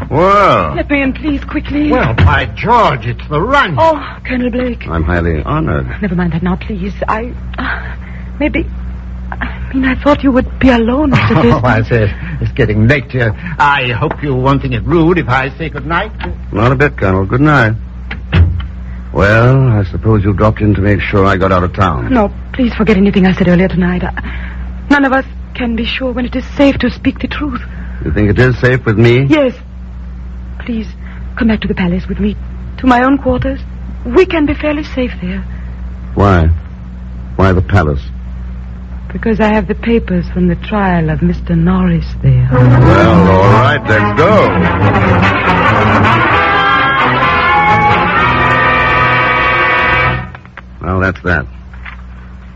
Speaker 3: Well.
Speaker 7: Let me in, please, quickly.
Speaker 9: Well, by George, it's the run.
Speaker 7: Oh, Colonel Blake.
Speaker 3: I'm highly honored.
Speaker 7: Never mind that now, please. Maybe... I thought you would be alone after this.
Speaker 9: Oh, I say, it's getting late here. I hope you won't think it rude if I say good night.
Speaker 3: Not a bit, Colonel. Good night. Well, I suppose you dropped in to make sure I got out of town.
Speaker 7: No, please forget anything I said earlier tonight. None of us can be sure when it is safe to speak the truth.
Speaker 3: You think it is safe with me?
Speaker 7: Yes. Please, come back to the palace with me. To my own quarters. We can be fairly safe there.
Speaker 3: Why? Why the palace?
Speaker 7: Because I have the papers from the trial of Mr. Norris there.
Speaker 3: Well, all right, let's go. Well, that's that.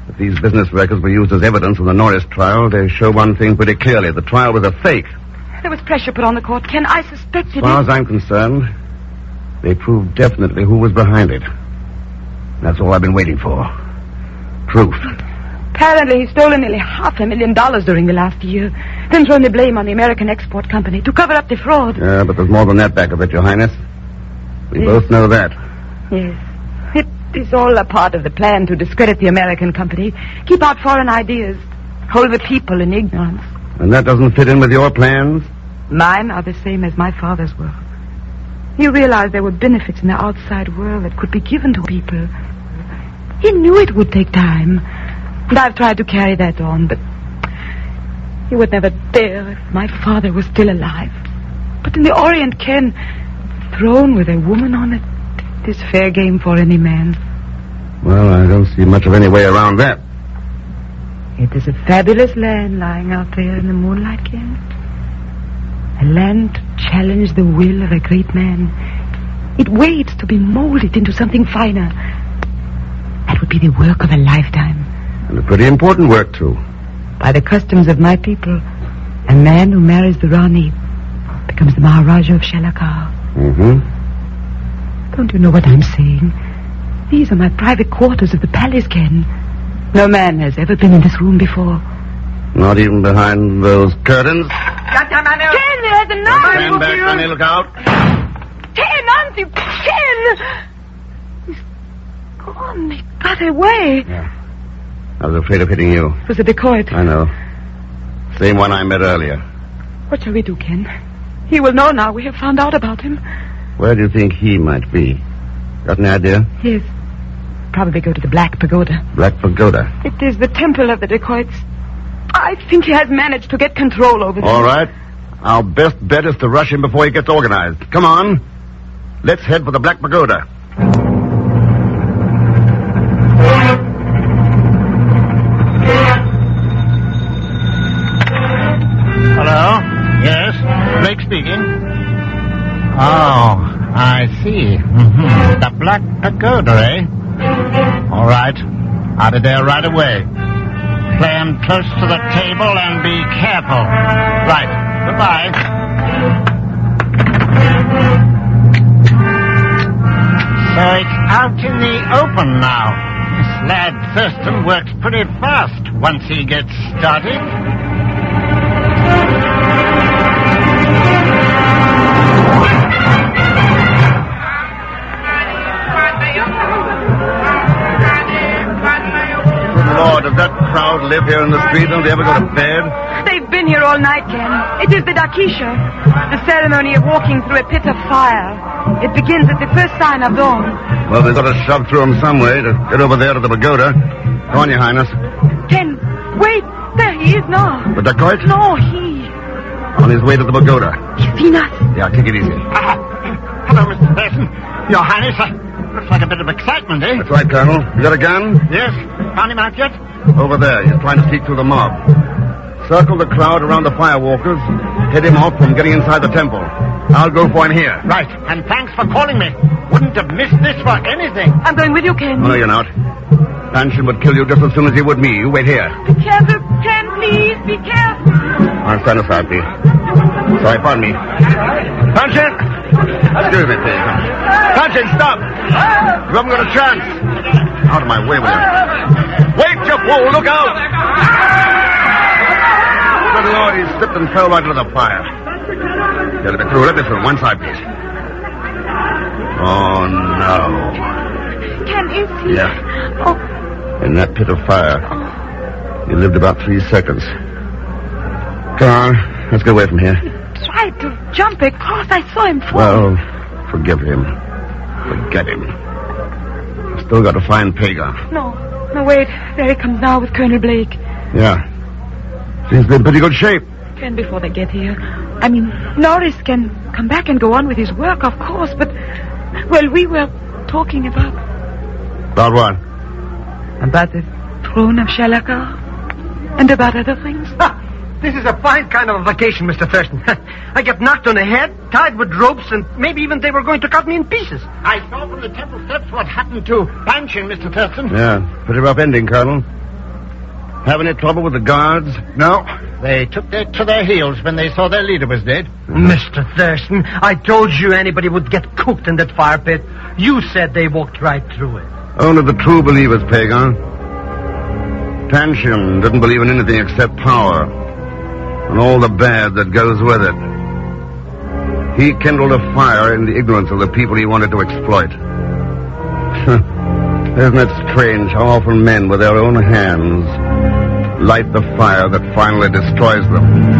Speaker 3: If these business records were used as evidence in the Norris trial, they show one thing pretty clearly. The trial was a fake.
Speaker 7: There was pressure put on the court, Ken. I suspected
Speaker 3: As far as I'm concerned, they proved definitely who was behind it. That's all I've been waiting for. Proof.
Speaker 7: Apparently, he's stolen nearly $500,000 during the last year, then thrown the blame on the American Export Company to cover up the fraud.
Speaker 3: Yeah, but there's more than that back of it, Your Highness. We both know that.
Speaker 7: Yes. It is all a part of the plan to discredit the American company, keep out foreign ideas, hold the people in ignorance.
Speaker 3: And that doesn't fit in with your plans?
Speaker 7: Mine are the same as my father's were. He realized there were benefits in the outside world that could be given to people. He knew it would take time. And I've tried to carry that on, but he would never dare if my father was still alive. But in the Orient, Ken, throne with a woman on it, it is fair game for any man.
Speaker 3: Well, I don't see much of any way around that.
Speaker 7: It is a fabulous land lying out there in the moonlight, Ken. A land to challenge the will of a great man. It waits to be molded into something finer. That would be the work of a lifetime.
Speaker 3: And a pretty important work, too.
Speaker 7: By the customs of my people, a man who marries the Ranee becomes the Maharaja of Shalakar.
Speaker 3: Mm-hmm.
Speaker 7: Don't you know what I'm saying? These are my private quarters of the palace, Ken. No man has ever been in this room before.
Speaker 3: Not even behind those curtains?
Speaker 7: Ken, there's a knife!
Speaker 3: Stand back, Ranee, look out.
Speaker 7: Ken, auntie, Ken! He's gone. He got away.
Speaker 3: Yeah. I was afraid of hitting you.
Speaker 7: It was a decoy.
Speaker 3: I know. Same one I met earlier.
Speaker 7: What shall we do, Ken? He will know now we have found out about him.
Speaker 3: Where do you think he might be? Got an idea?
Speaker 7: Yes. Probably go to the Black Pagoda.
Speaker 3: Black Pagoda?
Speaker 7: It is the temple of the dacoits. I think he has managed to get control over them.
Speaker 3: All right. Our best bet is to rush him before he gets organized. Come on. Let's head for the Black Pagoda.
Speaker 9: Hello? Yes? Blake speaking. Oh, I see. Mm-hmm. The Black Pagoda, eh? All right. I'll be there right away. Play him close to the table and be careful. Right. Goodbye. So it's out in the open now. This lad Thurston works pretty fast once he gets started.
Speaker 3: crowd live here in the street? Don't they ever go to bed?
Speaker 7: They've been here all night, Ken. It is the dakisha, the ceremony of walking through a pit of fire. It begins at the first sign of dawn.
Speaker 3: Well, they've got to shove through them some way to get over there to the pagoda. Go on, Your Highness.
Speaker 7: Ken, wait. There he is now.
Speaker 3: The dacoit?
Speaker 7: No, he.
Speaker 3: On his way to the pagoda.
Speaker 7: He's seen us.
Speaker 3: Yeah, take it easy.
Speaker 15: Hello, Mr. Thurston. Your Highness, looks like a bit of excitement, eh?
Speaker 3: That's right, Colonel. You got a gun?
Speaker 15: Yes. Found him out yet?
Speaker 3: Over there. He's trying to sneak through the mob. Circle the crowd around the firewalkers. Head him off from getting inside the temple. I'll go for him here.
Speaker 15: Right. And thanks for calling me. Wouldn't have missed this for anything.
Speaker 7: I'm going with you, Ken.
Speaker 3: No, you're not. Panshin would kill you just as soon as he would me. You wait here.
Speaker 7: Be careful, Ken, please. Be careful.
Speaker 3: I'll stand aside, please. Sorry, pardon me. Panshin! Excuse me, please. Panshin, stop! You haven't got a chance. Out of my way with you. Wait, you fool! Look out! Good Lord, he slipped and fell right into the fire. Let me through. Let me through. One side, please. Oh, no.
Speaker 7: Ken, is he?
Speaker 3: Yeah.
Speaker 7: Oh.
Speaker 3: In that pit of fire. He lived about 3 seconds. Come on. Let's get away from here.
Speaker 7: He tried to jump across. I saw him fall.
Speaker 3: Well, forgive him. Forget him. I've still got to find Pegon.
Speaker 7: No, wait. There he comes now with Colonel Blake.
Speaker 3: Yeah. Seems to be in pretty good shape.
Speaker 7: Ken, before they get here. I mean, Norris can come back and go on with his work, of course, but... Well, we were talking about...
Speaker 3: About what?
Speaker 7: About the throne of Shalakar. And about other things.
Speaker 14: This is a fine kind of a vacation, Mr. Thurston. I get knocked on the head, tied with ropes, and maybe even they were going to cut me in pieces.
Speaker 15: I saw from the temple steps what happened to Panshin, Mr. Thurston.
Speaker 3: Yeah, pretty rough ending, Colonel. Have any trouble with the guards?
Speaker 15: No. They took to their heels when they saw their leader was dead.
Speaker 14: Mr. Thurston, I told you anybody would get cooked in that fire pit. You said they walked right through it.
Speaker 3: Only the true believers, Pegon. Panshin didn't believe in anything except power. And all the bad that goes with it. He kindled a fire in the ignorance of the people he wanted to exploit. Isn't it strange how often men with their own hands light the fire that finally destroys them?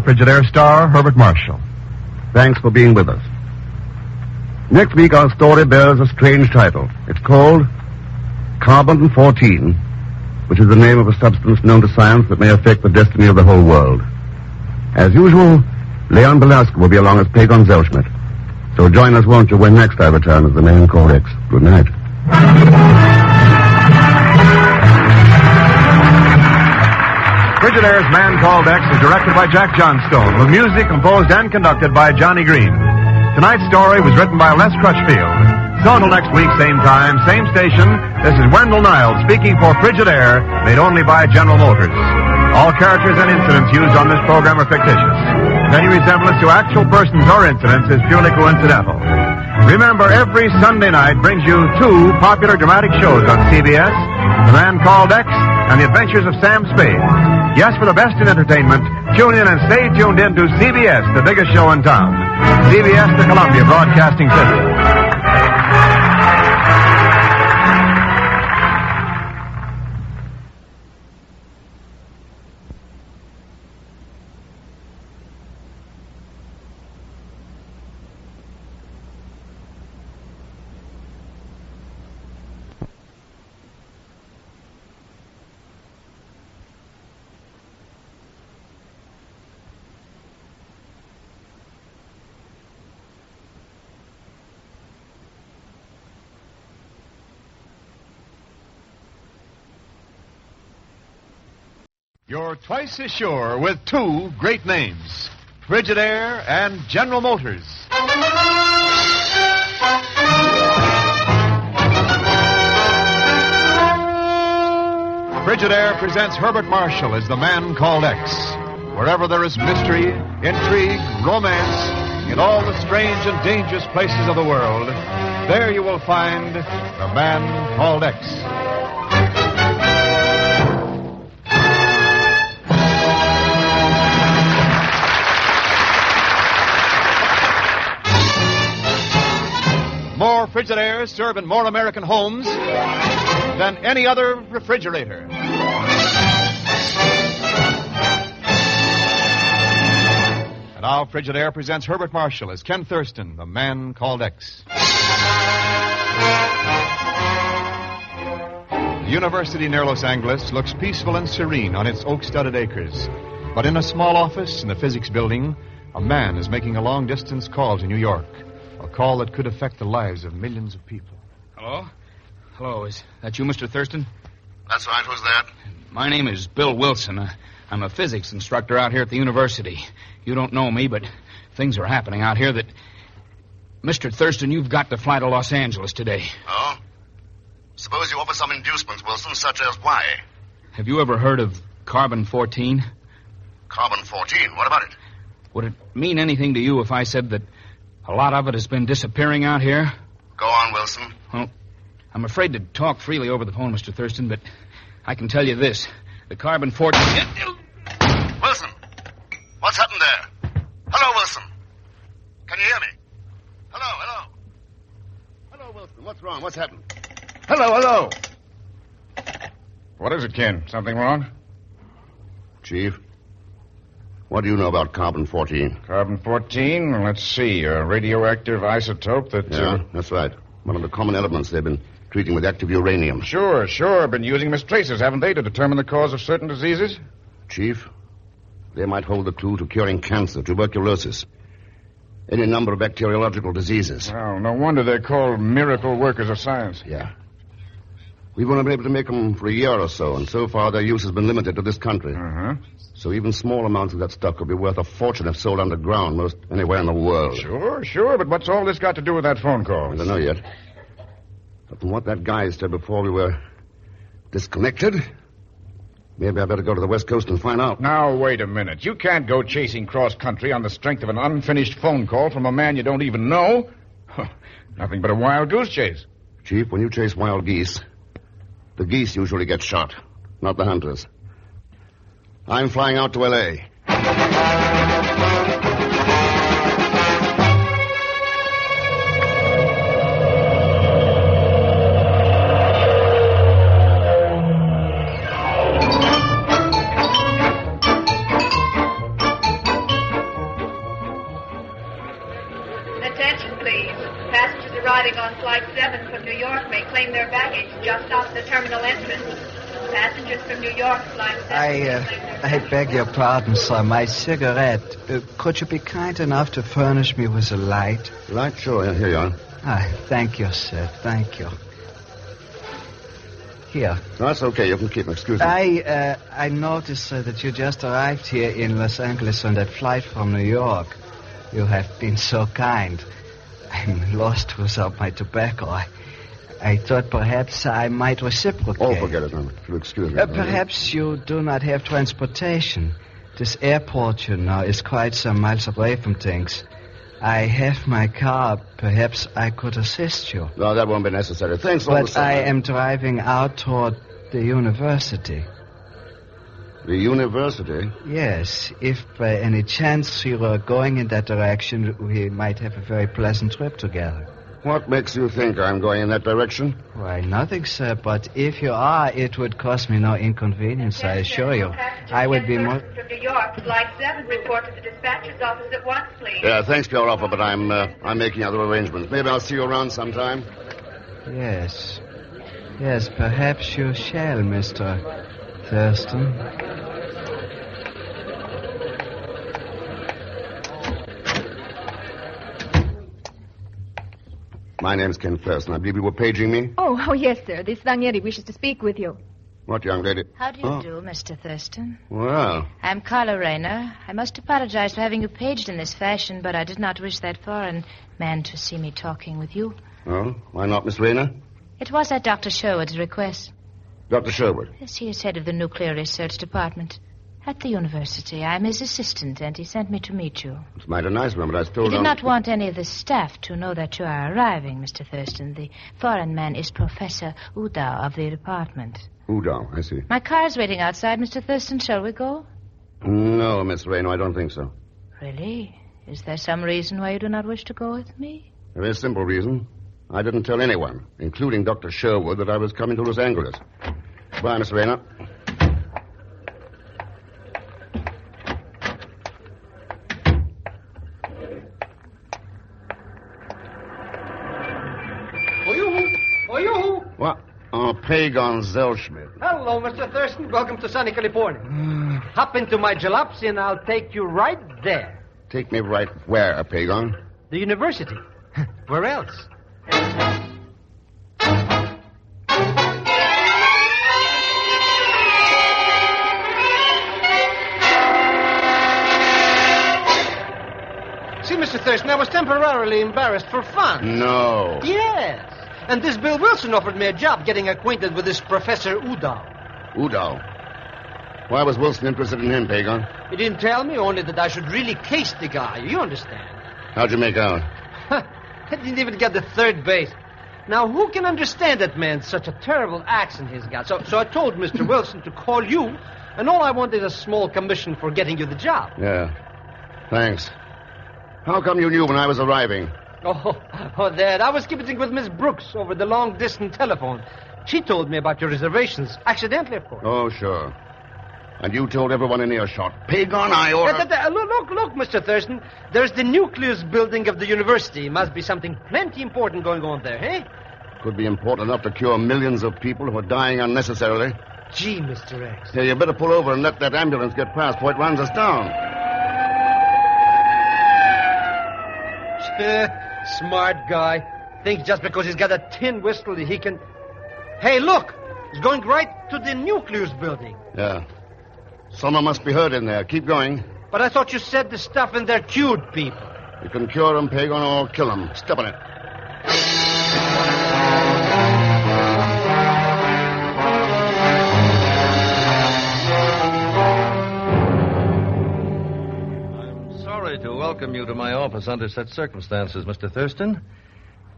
Speaker 1: Frigidaire star Herbert Marshall.
Speaker 3: Thanks for being with us. Next week, our story bears a strange title. It's called Carbon-14, which is the name of a substance known to science that may affect the destiny of the whole world. As usual, Leon Belasco will be along as Pegon Zellschmidt. So join us, won't you, when next I return as the man called X. Good night.
Speaker 1: Frigidaire's Man Called X is directed by Jack Johnstone, with music composed and conducted by Johnny Green. Tonight's story was written by Les Crutchfield. So until next week, same time, same station, this is Wendell Niles speaking for Frigidaire, made only by General Motors. All characters and incidents used on this program are fictitious. Any resemblance to actual persons or incidents is purely coincidental. Remember, every Sunday night brings you 2 popular dramatic shows on CBS, The Man Called X and The Adventures of Sam Spade. Yes, for the best in entertainment, tune in and stay tuned in to CBS, the biggest show in town. CBS, the Columbia Broadcasting System. You're twice as sure with 2 great names, Frigidaire and General Motors. Frigidaire presents Herbert Marshall as the Man Called X. Wherever there is mystery, intrigue, romance, in all the strange and dangerous places of the world, There you will find the man called X. More Frigidaires serve in more American homes than any other refrigerator. And now Frigidaire presents Herbert Marshall as Ken Thurston, the man called X. The university near Los Angeles looks peaceful and serene on its oak-studded acres. But in a small office in the physics building, a man is making a long-distance call to New York. A call that could affect the lives of millions of people.
Speaker 6: Hello? Hello, is that you, Mr. Thurston?
Speaker 3: That's right. Who's that?
Speaker 6: My name is Bill Wilson. I'm a physics instructor out here at the university. You don't know me, but things are happening out here that... Mr. Thurston, you've got to fly to Los Angeles today.
Speaker 3: Oh? Suppose you offer some inducements, Wilson, such as why?
Speaker 6: Have you ever heard of carbon-14?
Speaker 3: Carbon-14? What about it?
Speaker 6: Would it mean anything to you if I said that a lot of it has been disappearing out here?
Speaker 3: Go on, Wilson.
Speaker 6: Well, I'm afraid to talk freely over the phone, Mr. Thurston, but I can tell you this. The carbon-14...
Speaker 3: Wilson! What's happened there? Hello, Wilson. Can you hear me? Hello. Hello, Wilson. What's wrong? What's happened?
Speaker 13: Hello. What is it, Ken? Something wrong?
Speaker 3: Chief, what do you know about carbon-14?
Speaker 13: Carbon-14? Well, let's see. A radioactive isotope that...
Speaker 3: Yeah, that's right. One of the common elements they've been treating with active uranium.
Speaker 13: Sure. Been using them as tracers, haven't they, to determine the cause of certain diseases?
Speaker 3: Chief, they might hold the clue to curing cancer, tuberculosis, any number of bacteriological diseases.
Speaker 13: Well, no wonder they're called miracle workers of science.
Speaker 3: Yeah. We've only been able to make them for a year or so, and so far their use has been limited to this country.
Speaker 13: Uh-huh.
Speaker 3: So even small amounts of that stuff could be worth a fortune if sold underground most anywhere in the world.
Speaker 13: Sure, but what's all this got to do with that phone call?
Speaker 3: I don't know yet. But from what that guy said before we were disconnected, maybe I better go to the West Coast and find out.
Speaker 13: Now, wait a minute. You can't go chasing cross-country on the strength of an unfinished phone call from a man you don't even know. Nothing but a wild goose chase.
Speaker 3: Chief, when you chase wild geese, the geese usually get shot, not the hunters. I'm flying out to L.A.
Speaker 22: Attention, please. Passengers arriving on Flight 7 from New York may claim their baggage just off the terminal entrance. Passengers from New York, Flight 7...
Speaker 19: I beg your pardon, sir. My cigarette. Could you be kind enough to furnish me with a light?
Speaker 3: Light? Sure. Yeah, here you are.
Speaker 19: Thank you, sir. Thank you. Here.
Speaker 3: No, that's okay. You can keep them. Excuse me.
Speaker 19: I noticed, sir, that you just arrived here in Los Angeles on that flight from New York. You have been so kind. I'm lost without my tobacco. I thought perhaps I might reciprocate.
Speaker 3: Oh, forget it. No, if you'll excuse me.
Speaker 19: Perhaps you do not have transportation. This airport, you know, is quite some miles away from things. I have my car. Perhaps I could assist you.
Speaker 3: No, that won't be necessary. Thanks all the
Speaker 19: But
Speaker 3: same.
Speaker 19: I am driving out toward the university.
Speaker 3: The university?
Speaker 19: Yes. If by any chance you were going in that direction, we might have a very pleasant trip together.
Speaker 3: What makes you think I'm going in that direction?
Speaker 19: Why, nothing, sir. But if you are, it would cause me no inconvenience, I assure you. I would be more...
Speaker 22: From New York, Flight 7, report to the dispatcher's office at once, please.
Speaker 3: Yeah, thanks for your offer, but I'm making other arrangements. Maybe I'll see you around sometime.
Speaker 19: Yes. Yes, perhaps you shall, Mr. Thurston.
Speaker 3: My name's Ken Thurston. I believe you were paging me.
Speaker 23: Oh, yes, sir. This Ranieri wishes to speak with you.
Speaker 3: What, young lady?
Speaker 22: How do you do, Mr. Thurston?
Speaker 3: Well.
Speaker 22: I'm Carla Rayner. I must apologize for having you paged in this fashion, but I did not wish that foreign man to see me talking with you.
Speaker 3: Oh, why not, Miss Rayner?
Speaker 22: It was at Dr. Sherwood's request.
Speaker 3: Dr. Sherwood?
Speaker 22: Yes, he is head of the Nuclear Research Department.
Speaker 4: At the university. I'm his assistant, and he sent me to meet you.
Speaker 3: It's mighty nice of him, but I still
Speaker 4: He did
Speaker 3: don't...
Speaker 4: not want any of the staff to know that you are arriving, Mr. Thurston. The foreign man is Professor Udall of the department.
Speaker 3: Udall, I see.
Speaker 4: My car is waiting outside, Mr. Thurston. Shall we go?
Speaker 3: No, Miss Reno, I don't think so.
Speaker 4: Really? Is there some reason why you do not wish to go with me?
Speaker 3: A very simple reason. I didn't tell anyone, including Dr. Sherwood, that I was coming to Los Angeles. Bye, Miss Reno. What? Oh, Pegon Zellschmidt.
Speaker 14: Hello, Mr. Thurston. Welcome to sunny California. Hop into my jalopsy and I'll take you right there.
Speaker 3: Take me right where, Pegon?
Speaker 14: The university. Where else? See, Mr. Thurston, I was temporarily embarrassed for fun.
Speaker 3: No.
Speaker 14: Yes. And this Bill Wilson offered me a job getting acquainted with this Professor Udall.
Speaker 3: Udall? Why was Wilson interested in him, Pegon?
Speaker 14: He didn't tell me, only that I should really case the guy. You understand?
Speaker 3: How'd you make out?
Speaker 14: I didn't even get the third base. Now, who can understand that man? Such a terrible accent he's got. So I told Mr. Wilson to call you, and all I want is a small commission for getting you the job.
Speaker 3: Yeah. Thanks. How come you knew when I was arriving?
Speaker 14: Oh, that. I was keeping with Miss Brooks over the long-distance telephone. She told me about your reservations. Accidentally, of course.
Speaker 3: Oh, sure. And you told everyone in earshot. Pegon, I order...
Speaker 14: Look, Mr. Thurston. There's the nucleus building of the university. Must be something plenty important going on there, eh?
Speaker 3: Could be important enough to cure millions of people who are dying unnecessarily.
Speaker 14: Gee, Mr. X.
Speaker 3: Here, you better pull over and let that ambulance get past before it runs us down.
Speaker 14: Smart guy. Thinks just because he's got a tin whistle he can... Hey, look! He's going right to the nucleus building.
Speaker 3: Yeah. Someone must be hurt in there. Keep going.
Speaker 14: But I thought you said the stuff in there cured people.
Speaker 3: You can cure them, Pegon, or kill them. Step on it.
Speaker 11: To welcome you to my office under such circumstances, Mr. Thurston.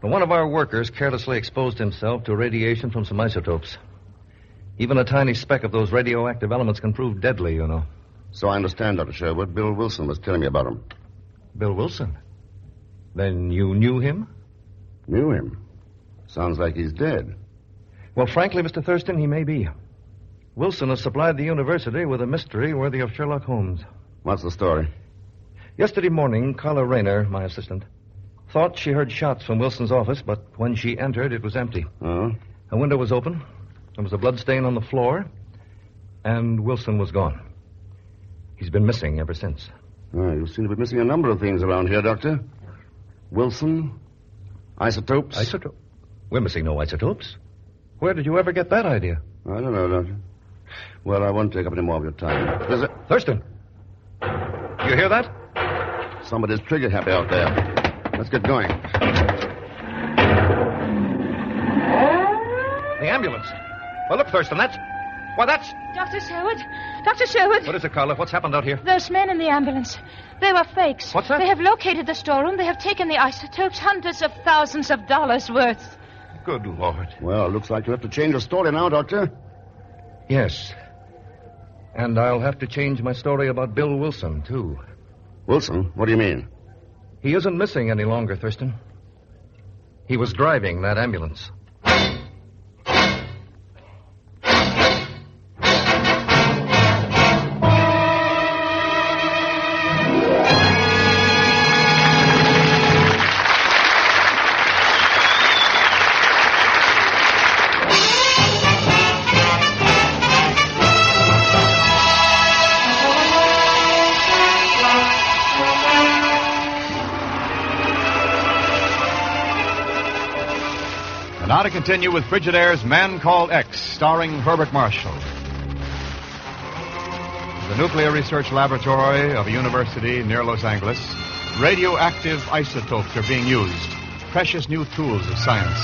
Speaker 11: But one of our workers carelessly exposed himself to radiation from some isotopes. Even a tiny speck of those radioactive elements can prove deadly, you know.
Speaker 3: So I understand, Dr. Sherwood. Bill Wilson was telling me about him.
Speaker 11: Bill Wilson? Then you knew him?
Speaker 3: Knew him? Sounds like he's dead.
Speaker 11: Well, frankly, Mr. Thurston, he may be. Wilson has supplied the university with a mystery worthy of Sherlock Holmes.
Speaker 3: What's the story?
Speaker 11: Yesterday morning, Carla Rayner, my assistant, thought she heard shots from Wilson's office, but when she entered, it was empty.
Speaker 3: Oh?
Speaker 11: A window was open, there was a blood stain on the floor, and Wilson was gone. He's been missing ever since.
Speaker 3: Oh, you seem to be missing a number of things around here, Doctor. Wilson, isotopes.
Speaker 11: Isotopes? We're missing no isotopes. Where did you ever get that idea?
Speaker 3: I don't know, Doctor. Well, I won't take up any more of your time.
Speaker 11: Thurston! You hear that?
Speaker 3: Somebody's trigger happy out there. Let's get going.
Speaker 11: The ambulance. Well, look, Thurston, that's...
Speaker 4: Dr. Sherwood. Dr. Sherwood.
Speaker 11: What is it, Carla? What's happened out here?
Speaker 4: Those men in the ambulance. They were fakes.
Speaker 11: What's that?
Speaker 4: They have located the storeroom. They have taken the isotopes, hundreds of thousands of dollars worth.
Speaker 11: Good Lord.
Speaker 3: Well, looks like you have to change your story now, Doctor.
Speaker 11: Yes. And I'll have to change my story about Bill Wilson, too.
Speaker 3: Wilson? What do you mean?
Speaker 11: He isn't missing any longer, Thurston. He was driving that ambulance.
Speaker 1: Now to continue with Frigidaire's Man Called X, starring Herbert Marshall. The nuclear research laboratory of a university near Los Angeles, radioactive isotopes are being used, precious new tools of science.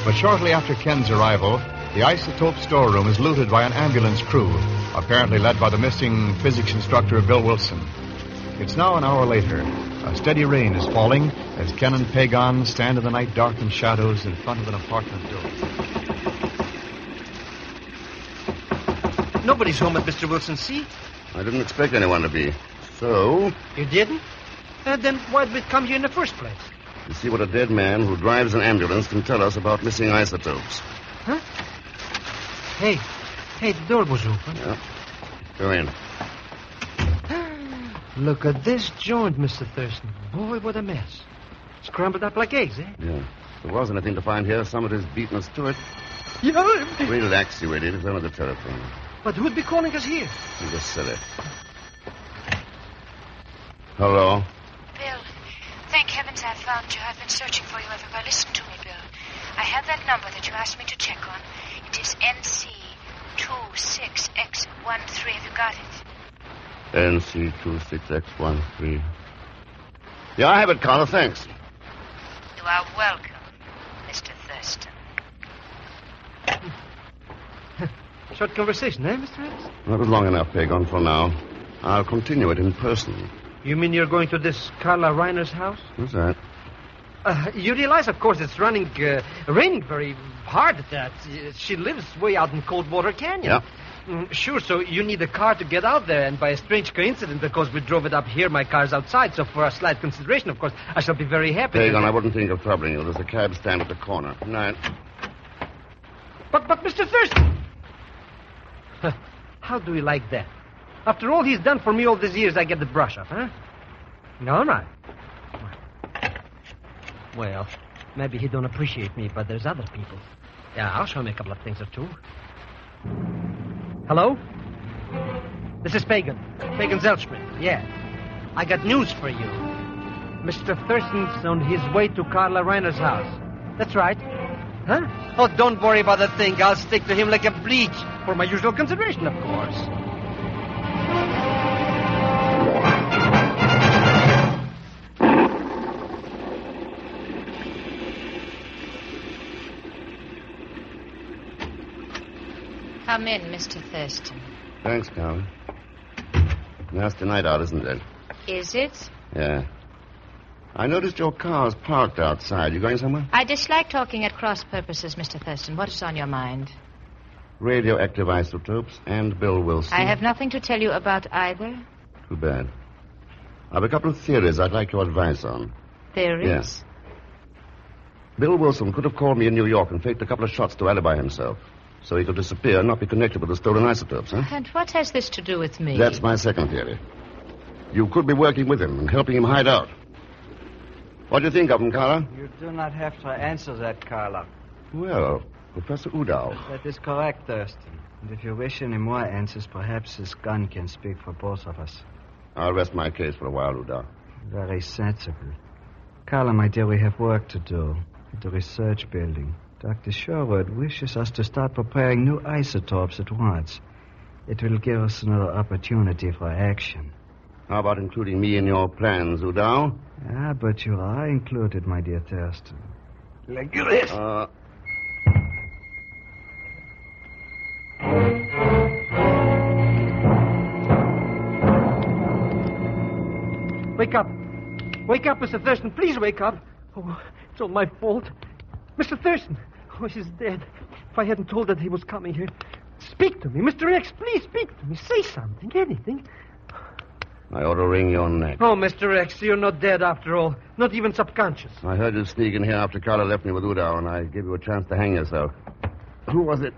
Speaker 1: But shortly after Ken's arrival, The isotope storeroom is looted by an ambulance crew, apparently led by the missing physics instructor Bill Wilson. It's now an hour later. A steady rain is falling as Ken and Pegon stand in the night darkened shadows in front of an apartment door.
Speaker 14: Nobody's home at Mr. Wilson's, see?
Speaker 3: I didn't expect anyone to be. So?
Speaker 14: You didn't? Then why did we come here in the first place?
Speaker 3: To see what a dead man who drives an ambulance can tell us about missing isotopes.
Speaker 14: Huh? Hey, the door was open.
Speaker 3: Yeah. Go in.
Speaker 14: Look at this joint, Mr. Thurston. Boy, what a mess. Scrambled up like eggs, eh?
Speaker 3: Yeah. If there was anything to find here, somebody's beaten us to it.
Speaker 14: Yeah.
Speaker 3: Relax, you idiot. It's only the telephone.
Speaker 14: But who'd be calling us here?
Speaker 3: You just silly. Hello?
Speaker 4: Bill, thank heavens I found you. I've been searching for you everywhere. Listen to me, Bill. I have that number that you asked me to check on. It is NC26X13. Have you got it?
Speaker 3: NC26X13. Yeah, I have it, Carla. Thanks.
Speaker 4: You are welcome, Mr. Thurston.
Speaker 14: Short conversation, eh, Mr. X?
Speaker 3: That was long enough, Pegon, for now. I'll continue it in person.
Speaker 14: You mean you're going to this Carla Reiner's house?
Speaker 3: What's that?
Speaker 14: You realize, of course, it's raining very hard at that. She lives way out in Coldwater Canyon.
Speaker 3: Yeah.
Speaker 14: Sure, so you need a car to get out there, and by a strange coincidence, because we drove it up here, my car's outside, so for a slight consideration, of course, I shall be very happy.
Speaker 3: Pegon, I wouldn't think of troubling you. There's a cab stand at the corner. Good night.
Speaker 14: But Mr. Thurston! How do you like that? After all he's done for me all these years, I get the brush up, huh? All right. Well, maybe he don't appreciate me, but there's other people. Yeah, I'll show him a couple of things or two. Hello? This is Pegon Zellschmidt. Yeah. I got news for you. Mr. Thurston's on his way to Carla Reiner's house. That's right. Huh? Oh, don't worry about that thing. I'll stick to him like a bleach. For my usual consideration, of course.
Speaker 4: Come in, Mr. Thurston.
Speaker 3: Thanks, Carla. Nasty night out, isn't it?
Speaker 4: Is it?
Speaker 3: Yeah. I noticed your car's parked outside. You going somewhere?
Speaker 4: I dislike talking at cross purposes, Mr. Thurston. What is on your mind?
Speaker 3: Radioactive isotopes and Bill Wilson.
Speaker 4: I have nothing to tell you about either.
Speaker 3: Too bad. I have a couple of theories I'd like your advice on.
Speaker 4: Theories?
Speaker 3: Yes. Bill Wilson could have called me in New York and faked a couple of shots to alibi himself, so he could disappear and not be connected with the stolen isotopes, huh?
Speaker 4: And what has this to do with me?
Speaker 3: That's my second theory. You could be working with him and helping him hide out. What do you think of him, Carla?
Speaker 19: You do not have to answer that, Carla.
Speaker 3: Well, Professor Udall.
Speaker 19: That is correct, Thurston. And if you wish any more answers, perhaps this gun can speak for both of us.
Speaker 3: I'll rest my case for a while, Udall.
Speaker 19: Very sensible. Carla, my dear, we have work to do at the research building. Dr. Sherwood wishes us to start preparing new isotopes at once. It will give us another opportunity for action.
Speaker 3: How about including me in your plans, Udall?
Speaker 19: Ah, but you are included, my dear Thurston.
Speaker 14: Like this. Wake up. Wake up, Mr. Thurston. Please wake up. Oh, it's all my fault. Mr. Thurston. Oh, she's dead. If I hadn't told her that he was coming here. Speak to me. Mr. X, please speak to me. Say something, anything.
Speaker 3: I ought to wring your neck.
Speaker 14: Oh, Mr. X, you're not dead after all. Not even subconscious.
Speaker 3: I heard you sneak in here after Carla left me with Udall, and I gave you a chance to hang yourself. Who was it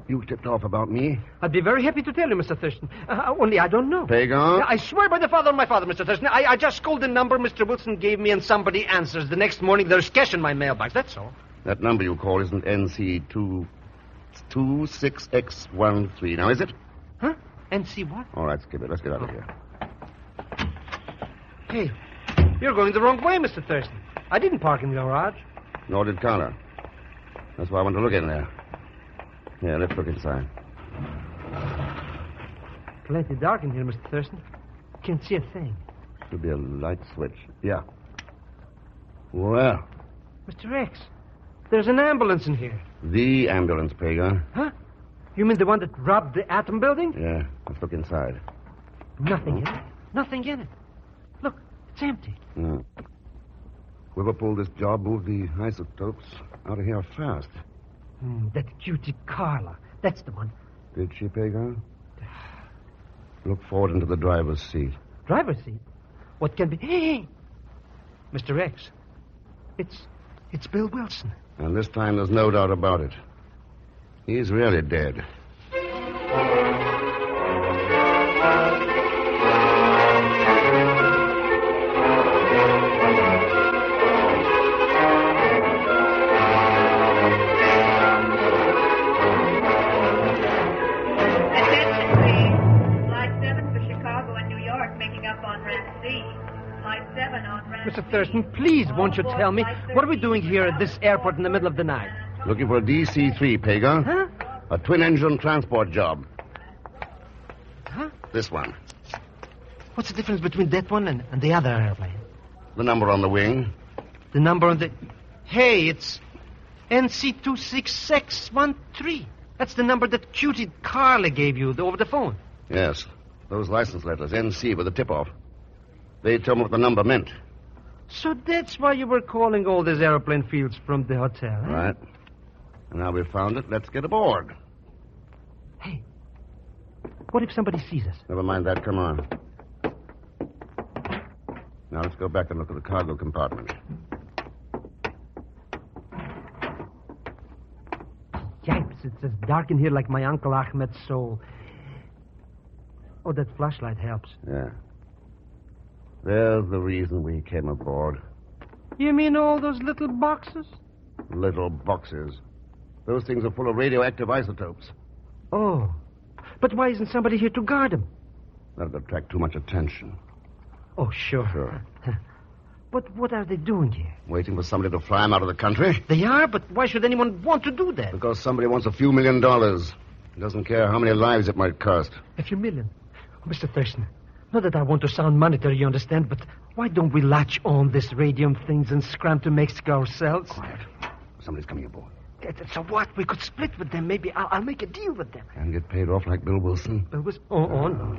Speaker 3: you tipped off about me?
Speaker 14: I'd be very happy to tell you, Mr. Thurston. Only I don't know.
Speaker 3: Pegon?
Speaker 14: I swear by the father of my father, Mr. Thurston. I just called the number Mr. Wilson gave me, and somebody answers. The next morning, there's cash in my mailbox. That's all.
Speaker 3: That number you called isn't NC26X13, now is it?
Speaker 14: Huh? NC what?
Speaker 3: All right, skip it. Let's get out of here.
Speaker 14: Hey, you're going the wrong way, Mr. Thurston. I didn't park in the garage.
Speaker 3: Nor did Carla. That's why I want to look in there. Yeah, let's look inside.
Speaker 14: Plenty dark in here, Mr. Thurston. Can't see a thing.
Speaker 3: Should be a light switch. Yeah. Well.
Speaker 14: Mr. X, There's an ambulance in here.
Speaker 3: The ambulance, Pegon.
Speaker 14: Huh? You mean the one that robbed the atom building?
Speaker 3: Yeah, let's look inside.
Speaker 14: Nothing in it. Nothing in it. Look, it's empty.
Speaker 3: Whoever pulled this job moved the isotopes out of here fast.
Speaker 14: That cutie Carla. That's the one.
Speaker 3: Did she, Pegon? Look forward into the driver's seat.
Speaker 14: Driver's seat? What can be... Hey! Mr. X. It's Bill Wilson.
Speaker 3: And this time there's no doubt about it. He's really dead.
Speaker 14: Mr. Thurston, please, won't you tell me, what are we doing here at this airport in the middle of the night?
Speaker 3: Looking for a DC-3, Pegon.
Speaker 14: Huh?
Speaker 3: A twin-engine transport job.
Speaker 14: Huh?
Speaker 3: This one.
Speaker 14: What's the difference between that one and the other airplane?
Speaker 3: The number on the wing.
Speaker 14: The number on the... Hey, it's NC26613. That's the number that cutie Carla gave you over the phone.
Speaker 3: Yes. Those license letters, NC, with the tip-off. They told me what the number meant.
Speaker 14: So that's why you were calling all these airplane fields from the hotel, huh?
Speaker 3: Right. And now we've found it, let's get aboard.
Speaker 14: Hey, what if somebody sees us?
Speaker 3: Never mind that, come on. Now let's go back and look at the cargo compartment.
Speaker 14: Yipes, it's as dark in here like my Uncle Ahmed's soul. Oh, that flashlight helps.
Speaker 3: Yeah. There's the reason we came aboard.
Speaker 14: You mean all those little boxes?
Speaker 3: Little boxes. Those things are full of radioactive isotopes.
Speaker 14: Oh. But why isn't somebody here to guard them?
Speaker 3: That'll attract too much attention.
Speaker 14: Oh, sure.
Speaker 3: Sure.
Speaker 14: But what are they doing here?
Speaker 3: Waiting for somebody to fly them out of the country.
Speaker 14: They are? But why should anyone want to do that?
Speaker 3: Because somebody wants a few $1 million. He doesn't care how many lives it might cost.
Speaker 14: A few million? Oh, Mr. Thurston, not that I want to sound monetary, you understand, but why don't we latch on this radium things and scram to Mexico ourselves?
Speaker 3: Quiet. Somebody's coming aboard.
Speaker 14: So what? We could split with them. Maybe I'll make a deal with them.
Speaker 3: And get paid off like Bill Wilson.
Speaker 14: Bill Wilson? Oh, no.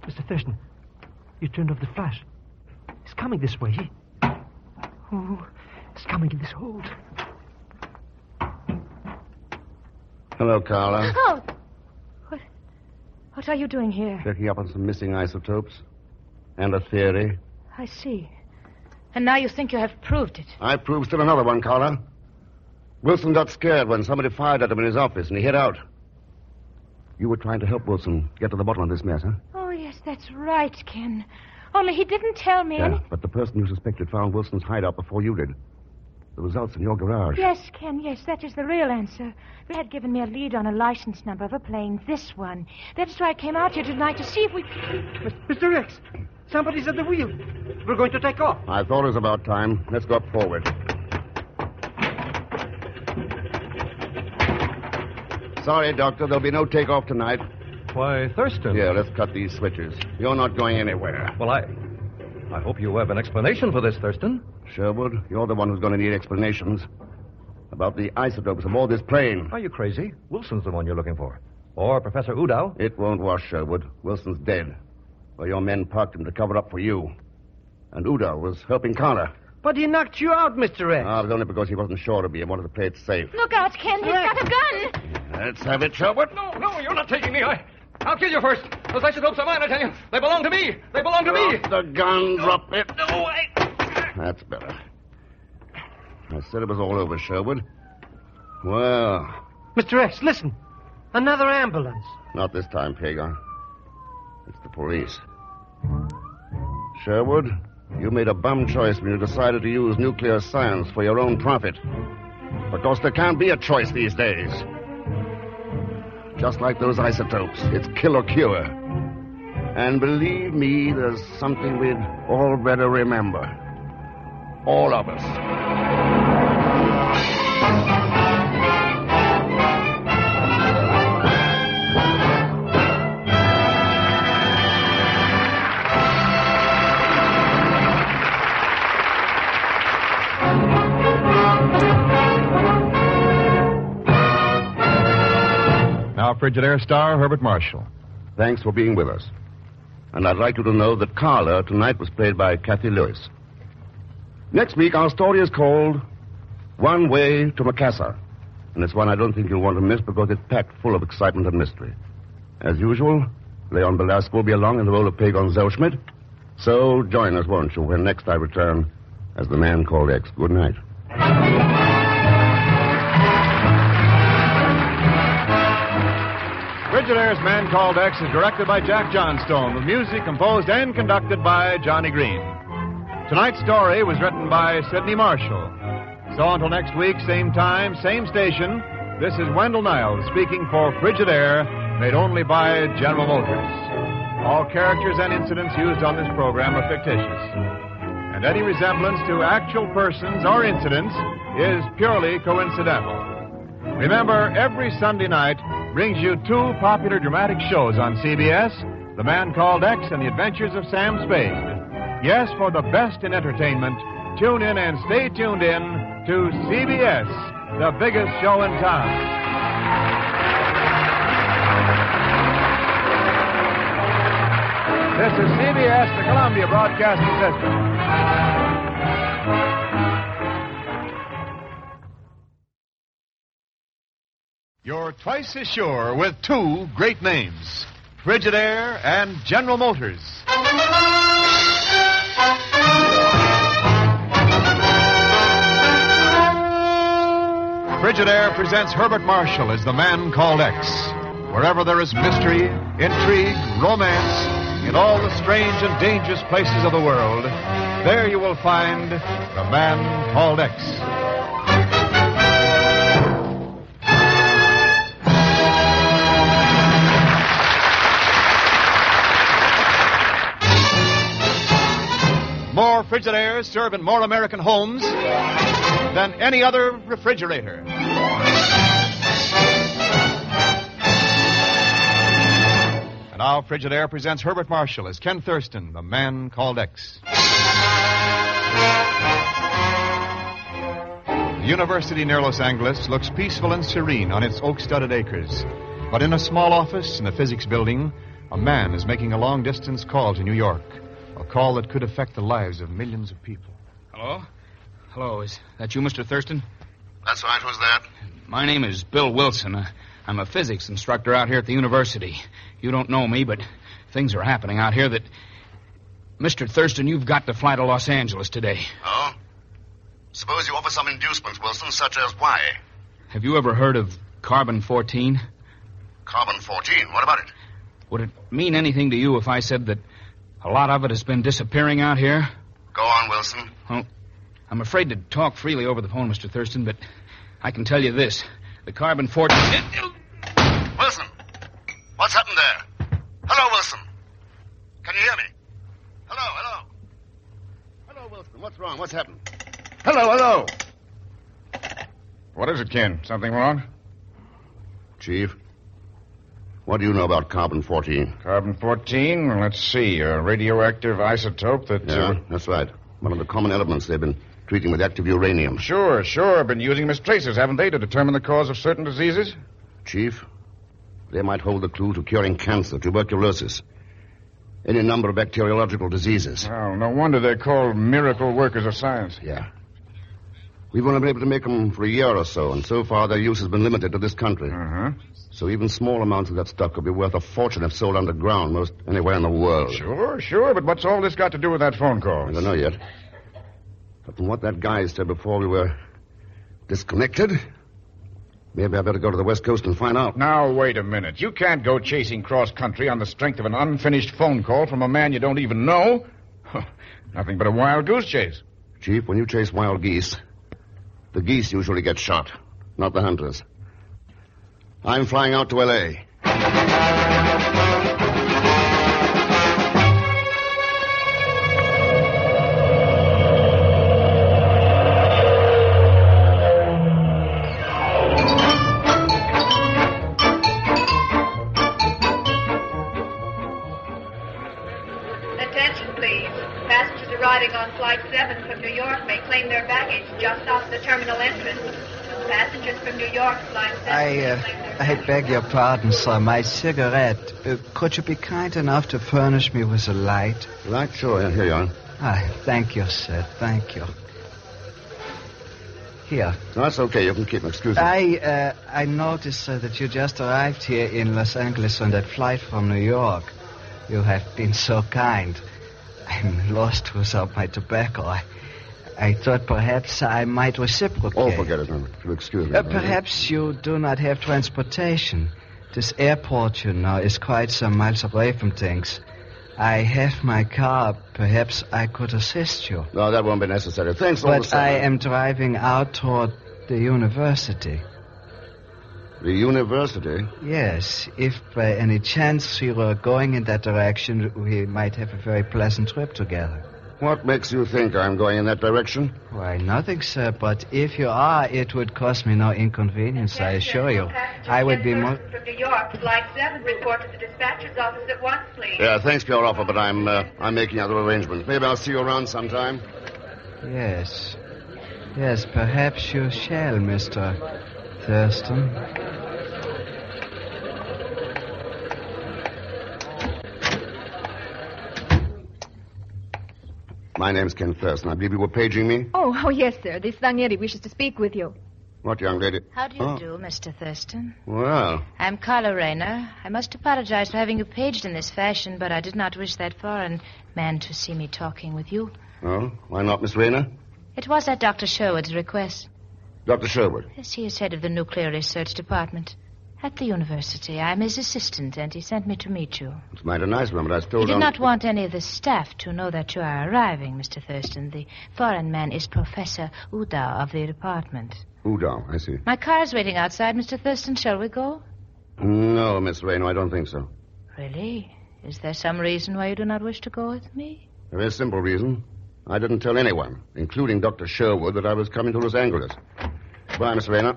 Speaker 14: Mr. Thurston, you turned off the flash. He's coming this way. Oh, he's coming in this hold.
Speaker 3: Hello, Carla.
Speaker 4: Oh! What are you doing here?
Speaker 3: Checking up on some missing isotopes. And a theory.
Speaker 4: I see. And now you think you have proved it.
Speaker 3: I proved still another one, Carla. Wilson got scared when somebody fired at him in his office, and he hid out. You were trying to help Wilson get to the bottom of this mess, huh?
Speaker 4: Oh, yes, that's right, Ken. Only he didn't tell me
Speaker 3: Yeah, but the person you suspected found Wilson's hideout before you did. The results in your garage.
Speaker 4: Yes, Ken, yes, that is the real answer. They had given me a lead on a license number of a plane, this one. That's why I came out here tonight to see if we...
Speaker 14: Mr. X, somebody's at the wheel. We're going to take off.
Speaker 3: I thought it was about time. Let's go up forward. Sorry, Doctor, there'll be no takeoff tonight.
Speaker 10: Why, Thurston.
Speaker 3: Yeah, let's cut these switches. You're not going anywhere.
Speaker 10: Well, I hope you have an explanation for this, Thurston.
Speaker 3: Sherwood, you're the one who's going to need explanations about the isotopes aboard this plane.
Speaker 10: Are you crazy? Wilson's the one you're looking for. Or Professor Udow.
Speaker 3: It won't wash, Sherwood. Wilson's dead. Well, your men parked him to cover up for you. And Udow was helping Carla.
Speaker 14: But he knocked you out, Mr. X.
Speaker 3: It was only because he wasn't sure of me and wanted to play it safe.
Speaker 4: Look out, Ken. He's got a gun.
Speaker 3: Let's have it, Sherwood.
Speaker 10: No, you're not taking me. I'll kill you first. Those isotopes are mine, I tell you. They belong to me. They belong to me.
Speaker 3: Drop the gun. Drop it. No, That's better. I said it was all over, Sherwood. Well...
Speaker 14: Mr. X, listen. Another ambulance.
Speaker 3: Not this time, Pegon. It's the police. Sherwood, you made a bum choice when you decided to use nuclear science for your own profit. Because there can't be a choice these days. Just like those isotopes, it's kill or cure. And believe me, there's something we'd all better remember. All of us.
Speaker 1: Frigidaire star, Herbert Marshall.
Speaker 3: Thanks for being with us. And I'd like you to know that Carla tonight was played by Kathy Lewis. Next week, our story is called One Way to Macassar. And it's one I don't think you'll want to miss because it's packed full of excitement and mystery. As usual, Leon Belasco will be along in the role of Pegon Zellschmidt. So join us, won't you, when next I return as the man called X. Good night.
Speaker 1: Frigidaire's Man Called X is directed by Jack Johnstone, with music composed and conducted by Johnny Green. Tonight's story was written by Sidney Marshall. So until next week, same time, same station, this is Wendell Niles speaking for Frigidaire, made only by General Motors. All characters and incidents used on this program are fictitious. And any resemblance to actual persons or incidents is purely coincidental. Remember, every Sunday night brings you two popular dramatic shows on CBS, The Man Called X and The Adventures of Sam Spade. Yes, for the best in entertainment, tune in and stay tuned in to CBS, the biggest show in town. This is CBS, the Columbia Broadcasting System. You're twice as sure with two great names, Frigidaire and General Motors. Frigidaire presents Herbert Marshall as the Man Called X. Wherever there is mystery, intrigue, romance, in all the strange and dangerous places of the world, there you will find the Man Called X. More Frigidaires serve in more American homes than any other refrigerator. And now Frigidaire presents Herbert Marshall as Ken Thurston, the Man Called X. The university near Los Angeles looks peaceful and serene on its oak-studded acres. But in a small office in the physics building, a man is making a long-distance call to New York. A call that could affect the lives of millions of people.
Speaker 6: Hello? Hello, is that you, Mr. Thurston?
Speaker 3: That's right. Who's that?
Speaker 6: My name is Bill Wilson. I'm a physics instructor out here at the university. You don't know me, but things are happening out here that... Mr. Thurston, you've got to fly to Los Angeles today.
Speaker 3: Oh? Suppose you offer some inducements, Wilson, such as why?
Speaker 6: Have you ever heard of carbon-14?
Speaker 3: Carbon-14? What about it?
Speaker 6: Would it mean anything to you if I said that a lot of it has been disappearing out here?
Speaker 3: Go on, Wilson.
Speaker 6: Well, I'm afraid to talk freely over the phone, Mr. Thurston, but I can tell you this. The carbon-14...
Speaker 3: Wilson! What's happened there? Hello, Wilson. Can you hear me? Hello. Hello, Wilson. What's wrong? What's happened? Hello.
Speaker 16: What is it, Ken? Something wrong?
Speaker 3: Chief, what do you know about carbon-14?
Speaker 16: Carbon-14? Well, let's see. A radioactive isotope that...
Speaker 3: Yeah, that's right. One of the common elements they've been treating with active uranium.
Speaker 16: Sure. Been using them as tracers, haven't they, to determine the cause of certain diseases?
Speaker 3: Chief, they might hold the clue to curing cancer, tuberculosis, any number of bacteriological diseases.
Speaker 16: Oh, no wonder they're called miracle workers of science.
Speaker 3: Yeah. We've only been able to make them for a year or so, and so far their use has been limited to this country.
Speaker 16: Uh-huh.
Speaker 3: So even small amounts of that stuff could be worth a fortune if sold underground most anywhere in the world.
Speaker 16: Sure, but what's all this got to do with that phone call?
Speaker 3: I don't know yet. But from what that guy said before we were disconnected, maybe I better go to the West Coast and find out.
Speaker 16: Now, wait a minute. You can't go chasing cross-country on the strength of an unfinished phone call from a man you don't even know. Nothing but a wild goose chase.
Speaker 3: Chief, when you chase wild geese, the geese usually get shot, not the hunters. I'm flying out to L.A.
Speaker 22: Attention, please. Passengers arriving on Flight 7 from New York may claim their baggage just off the terminal entrance. Passengers from New York flying 7.
Speaker 19: I beg your pardon, sir. My cigarette. Could you be kind enough to furnish me with a light?
Speaker 3: Light? Sure. Here you are.
Speaker 19: Thank you, sir. Thank you. Here.
Speaker 3: No, that's okay. You can keep them. Excuse me.
Speaker 19: I noticed, sir, that you just arrived here in Los Angeles on that flight from New York. You have been so kind. I'm lost without my tobacco. I thought perhaps I might reciprocate.
Speaker 3: Oh, forget it. No. Excuse me.
Speaker 19: Perhaps you do not have transportation. This airport, you know, is quite some miles away from things. I have my car. Perhaps I could assist you.
Speaker 3: No, that won't be necessary. Thanks all the
Speaker 19: But
Speaker 3: same.
Speaker 19: I am driving out toward the university.
Speaker 3: The university?
Speaker 19: Yes. If by any chance you were going in that direction, we might have a very pleasant trip together.
Speaker 3: What makes you think I'm going in that direction?
Speaker 19: Why, nothing, sir. But if you are, it would cause me no inconvenience, I assure you. I would be more...
Speaker 22: From New York, flight 7, report to the dispatcher's office at once, please.
Speaker 3: Yeah, thanks for your offer, but I'm making other arrangements. Maybe I'll see you around sometime.
Speaker 19: Yes. Yes, perhaps you shall, Mr. Thurston.
Speaker 3: My name's Ken Thurston. I believe you were paging me.
Speaker 23: Oh, yes, sir. This Ranieri wishes to speak with you.
Speaker 3: What, young lady?
Speaker 4: How do you do, Mr. Thurston?
Speaker 3: Well,
Speaker 4: I'm Carla Rayner. I must apologize for having you paged in this fashion, but I did not wish that foreign man to see me talking with you.
Speaker 3: oh, why not, Miss Rayner?
Speaker 4: It was at Dr. Sherwood's request.
Speaker 3: Dr. Sherwood.
Speaker 4: Yes, he is head of the Nuclear Research Department at the university. I'm his assistant, and he sent me to meet you.
Speaker 3: It's mighty nice of him, but I still
Speaker 4: He
Speaker 3: don't...
Speaker 4: did not want any of the staff to know that you are arriving, Mr. Thurston. The foreign man is Professor Udow of the department.
Speaker 3: Udow, I see.
Speaker 4: My car is waiting outside, Mr. Thurston. Shall we go?
Speaker 3: No, Miss Rayner, I don't think so.
Speaker 4: Really? Is there some reason why you do not wish to go with me?
Speaker 3: A very simple reason. I didn't tell anyone, including Dr. Sherwood, that I was coming to Los Angeles. Bye, Miss Rayner.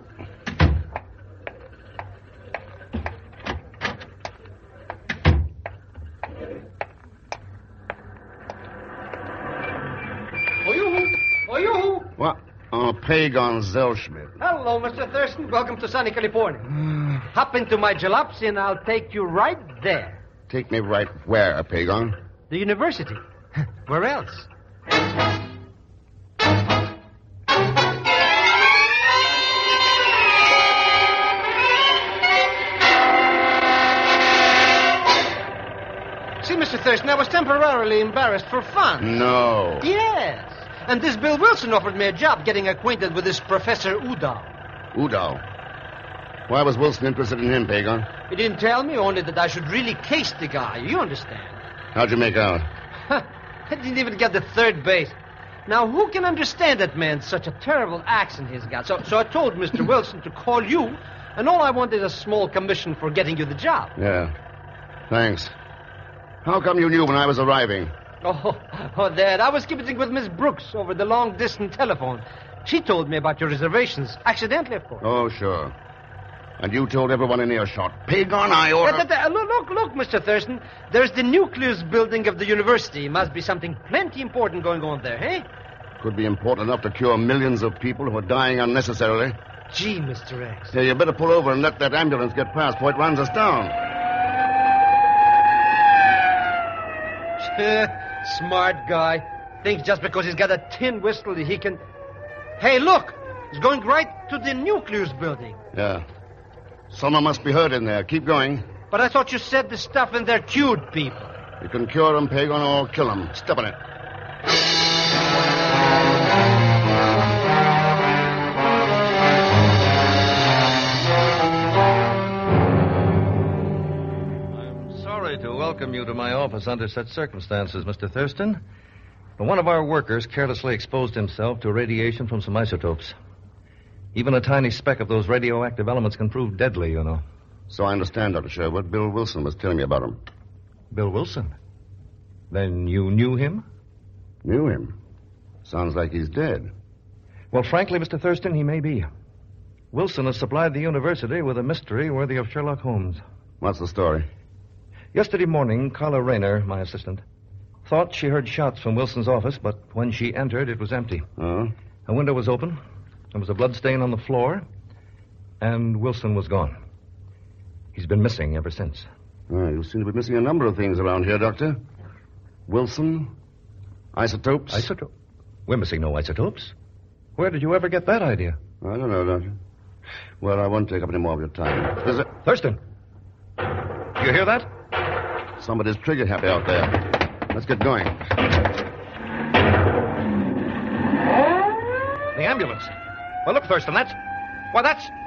Speaker 3: What? Oh, Pegon Zellschmidt.
Speaker 14: Hello, Mr. Thurston. Welcome to sunny California. Hop into my jalopsy and I'll take you right there.
Speaker 3: Take me right where, Pegon?
Speaker 14: The university. Where else? See, Mr. Thurston, I was temporarily embarrassed for fun.
Speaker 3: No.
Speaker 14: Yes. And this Bill Wilson offered me a job getting acquainted with this Professor Udow.
Speaker 3: Udow? Why was Wilson interested in him, Pegon?
Speaker 14: He didn't tell me, only that I should really case the guy. You understand?
Speaker 3: How'd you make out?
Speaker 14: I didn't even get the third base. Now, who can understand that man? Such a terrible accent he's got. So I told Mr. Wilson to call you, and all I want is a small commission for getting you the job.
Speaker 3: Yeah. Thanks. How come you knew when I was arriving?
Speaker 14: Oh, Dad, I was keeping with Miss Brooks over the long-distance telephone. She told me about your reservations. Accidentally, of course.
Speaker 3: Oh, sure. And you told everyone in earshot. Pegon, I order...
Speaker 14: Look, Mr. Thurston. There's the nucleus building of the university. Must be something plenty important going on there, eh?
Speaker 3: Could be important enough to cure millions of people who are dying unnecessarily.
Speaker 14: Gee, Mr. X.
Speaker 3: Yeah, you better pull over and let that ambulance get past before it runs us down.
Speaker 14: Smart guy. Thinks just because he's got a tin whistle he can... Hey, look! He's going right to the nucleus building.
Speaker 3: Yeah. Someone must be hurt in there. Keep going.
Speaker 14: But I thought you said the stuff in there cured people.
Speaker 3: You can cure them, Pegon, or kill them. Step on it.
Speaker 11: Sorry to welcome you to my office under such circumstances, Mr. Thurston. One of our workers carelessly exposed himself to radiation from some isotopes. Even a tiny speck of those radioactive elements can prove deadly, you know.
Speaker 3: So I understand, Dr. Sherwood. Bill Wilson was telling me about him.
Speaker 11: Bill Wilson? Then you knew him?
Speaker 3: Knew him? Sounds like he's dead.
Speaker 11: Well, frankly, Mr. Thurston, he may be. Wilson has supplied the university with a mystery worthy of Sherlock Holmes.
Speaker 3: What's the story?
Speaker 11: Yesterday morning, Carla Rayner, my assistant, thought she heard shots from Wilson's office, but when she entered, it was empty.
Speaker 3: Oh?
Speaker 11: A window was open. There was a blood stain on the floor. And Wilson was gone. He's been missing ever since.
Speaker 3: Well, you seem to be missing a number of things around here, Doctor. Wilson, isotopes.
Speaker 11: Isotopes? We're missing no isotopes. Where did you ever get that idea?
Speaker 3: I don't know, Doctor. Well, I won't take up any more of your time.
Speaker 11: Thurston! You hear that?
Speaker 3: Somebody's trigger happy out there. Let's get going.
Speaker 11: The ambulance. Well, look, Thurston, that's...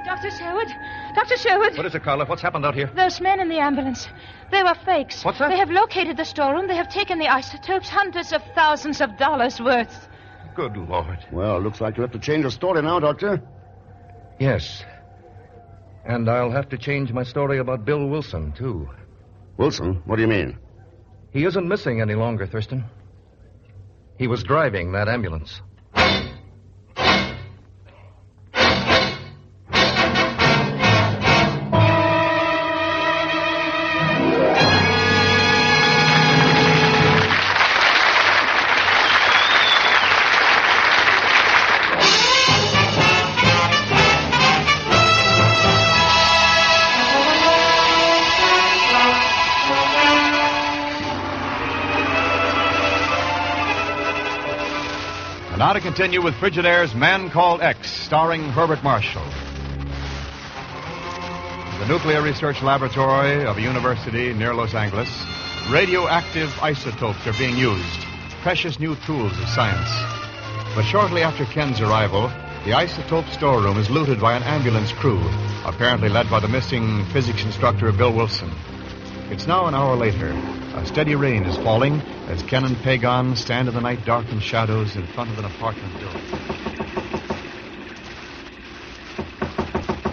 Speaker 4: Dr. Sherwood. Dr. Sherwood.
Speaker 11: What is it, Carla? What's happened out here?
Speaker 4: Those men in the ambulance. They were fakes.
Speaker 11: What's that?
Speaker 4: They have located the storeroom. They have taken the isotopes, hundreds of thousands of dollars worth.
Speaker 11: Good Lord.
Speaker 3: Well, looks like you have to change your story now, Doctor.
Speaker 11: Yes. And I'll have to change my story about Bill Wilson, too.
Speaker 3: Wilson? What do you mean?
Speaker 11: He isn't missing any longer, Thurston. He was driving that ambulance.
Speaker 1: Now to continue with Frigidaire's Man Called X, starring Herbert Marshall. The nuclear research laboratory of a university near Los Angeles, radioactive isotopes are being used, precious new tools of science. But shortly after Ken's arrival, the isotope storeroom is looted by an ambulance crew, apparently led by the missing physics instructor Bill Wilson. It's now an hour later. A steady rain is falling as Ken and Pegon stand in the night darkened shadows in front of an apartment building.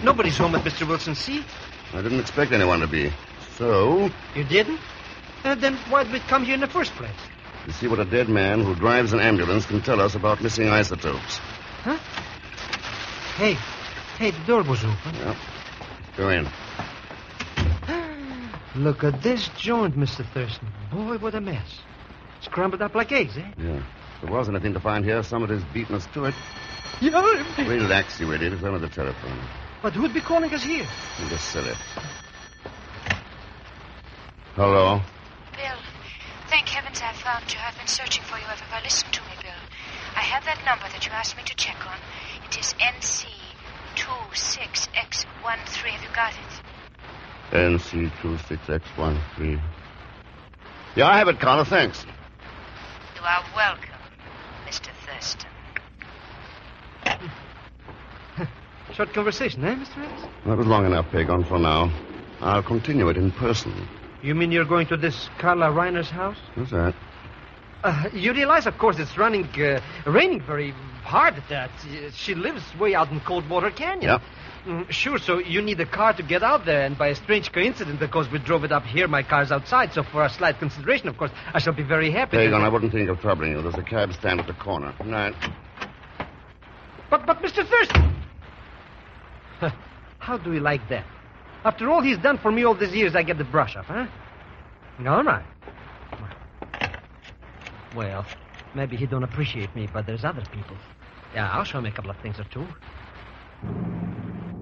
Speaker 14: Nobody's home at Mr. Wilson's, see?
Speaker 3: I didn't expect anyone to be. So?
Speaker 14: You didn't? Then why did we come here in the first place?
Speaker 3: To see what a dead man who drives an ambulance can tell us about missing isotopes.
Speaker 14: Huh? Hey, the door was open.
Speaker 3: Yeah. Go in.
Speaker 14: Look at this joint, Mr. Thurston. Boy, what a mess. Scrambled up like eggs, eh?
Speaker 3: Yeah. If there was anything to find here, somebody's beaten us to it. Relax, you idiot. It's only the telephone.
Speaker 14: But who'd be calling us here?
Speaker 3: You're just silly. Hello?
Speaker 4: Bill, thank heavens I found you. I've been searching for you everywhere. Listen to me, Bill. I have that number that you asked me to check on. It is NC26X13. Have you got it?
Speaker 3: NC26X13. Yeah, I have it, Carla. Thanks.
Speaker 4: You are welcome, Mr. Thurston.
Speaker 14: Short conversation, eh, Mr. X?
Speaker 3: That was long enough, Pegon, for now. I'll continue it in person.
Speaker 14: You mean you're going to this Carla Reiner's house?
Speaker 3: What's that?
Speaker 14: You realize, of course, it's raining very hard at that. She lives way out in Coldwater Canyon.
Speaker 3: Yeah.
Speaker 14: Sure, so you need a car to get out there, and by a strange coincidence, because we drove it up here, my car's outside, so for a slight consideration, of course, I shall be very happy.
Speaker 3: Pegon, I wouldn't think of troubling you. There's a cab stand at the corner. Good night.
Speaker 14: But Mr. Thurston! How do we like that? After all he's done for me all these years, I get the brush up, huh? All right. Well, maybe he don't appreciate me, but there's other people. Yeah, I'll show him a couple of things or two.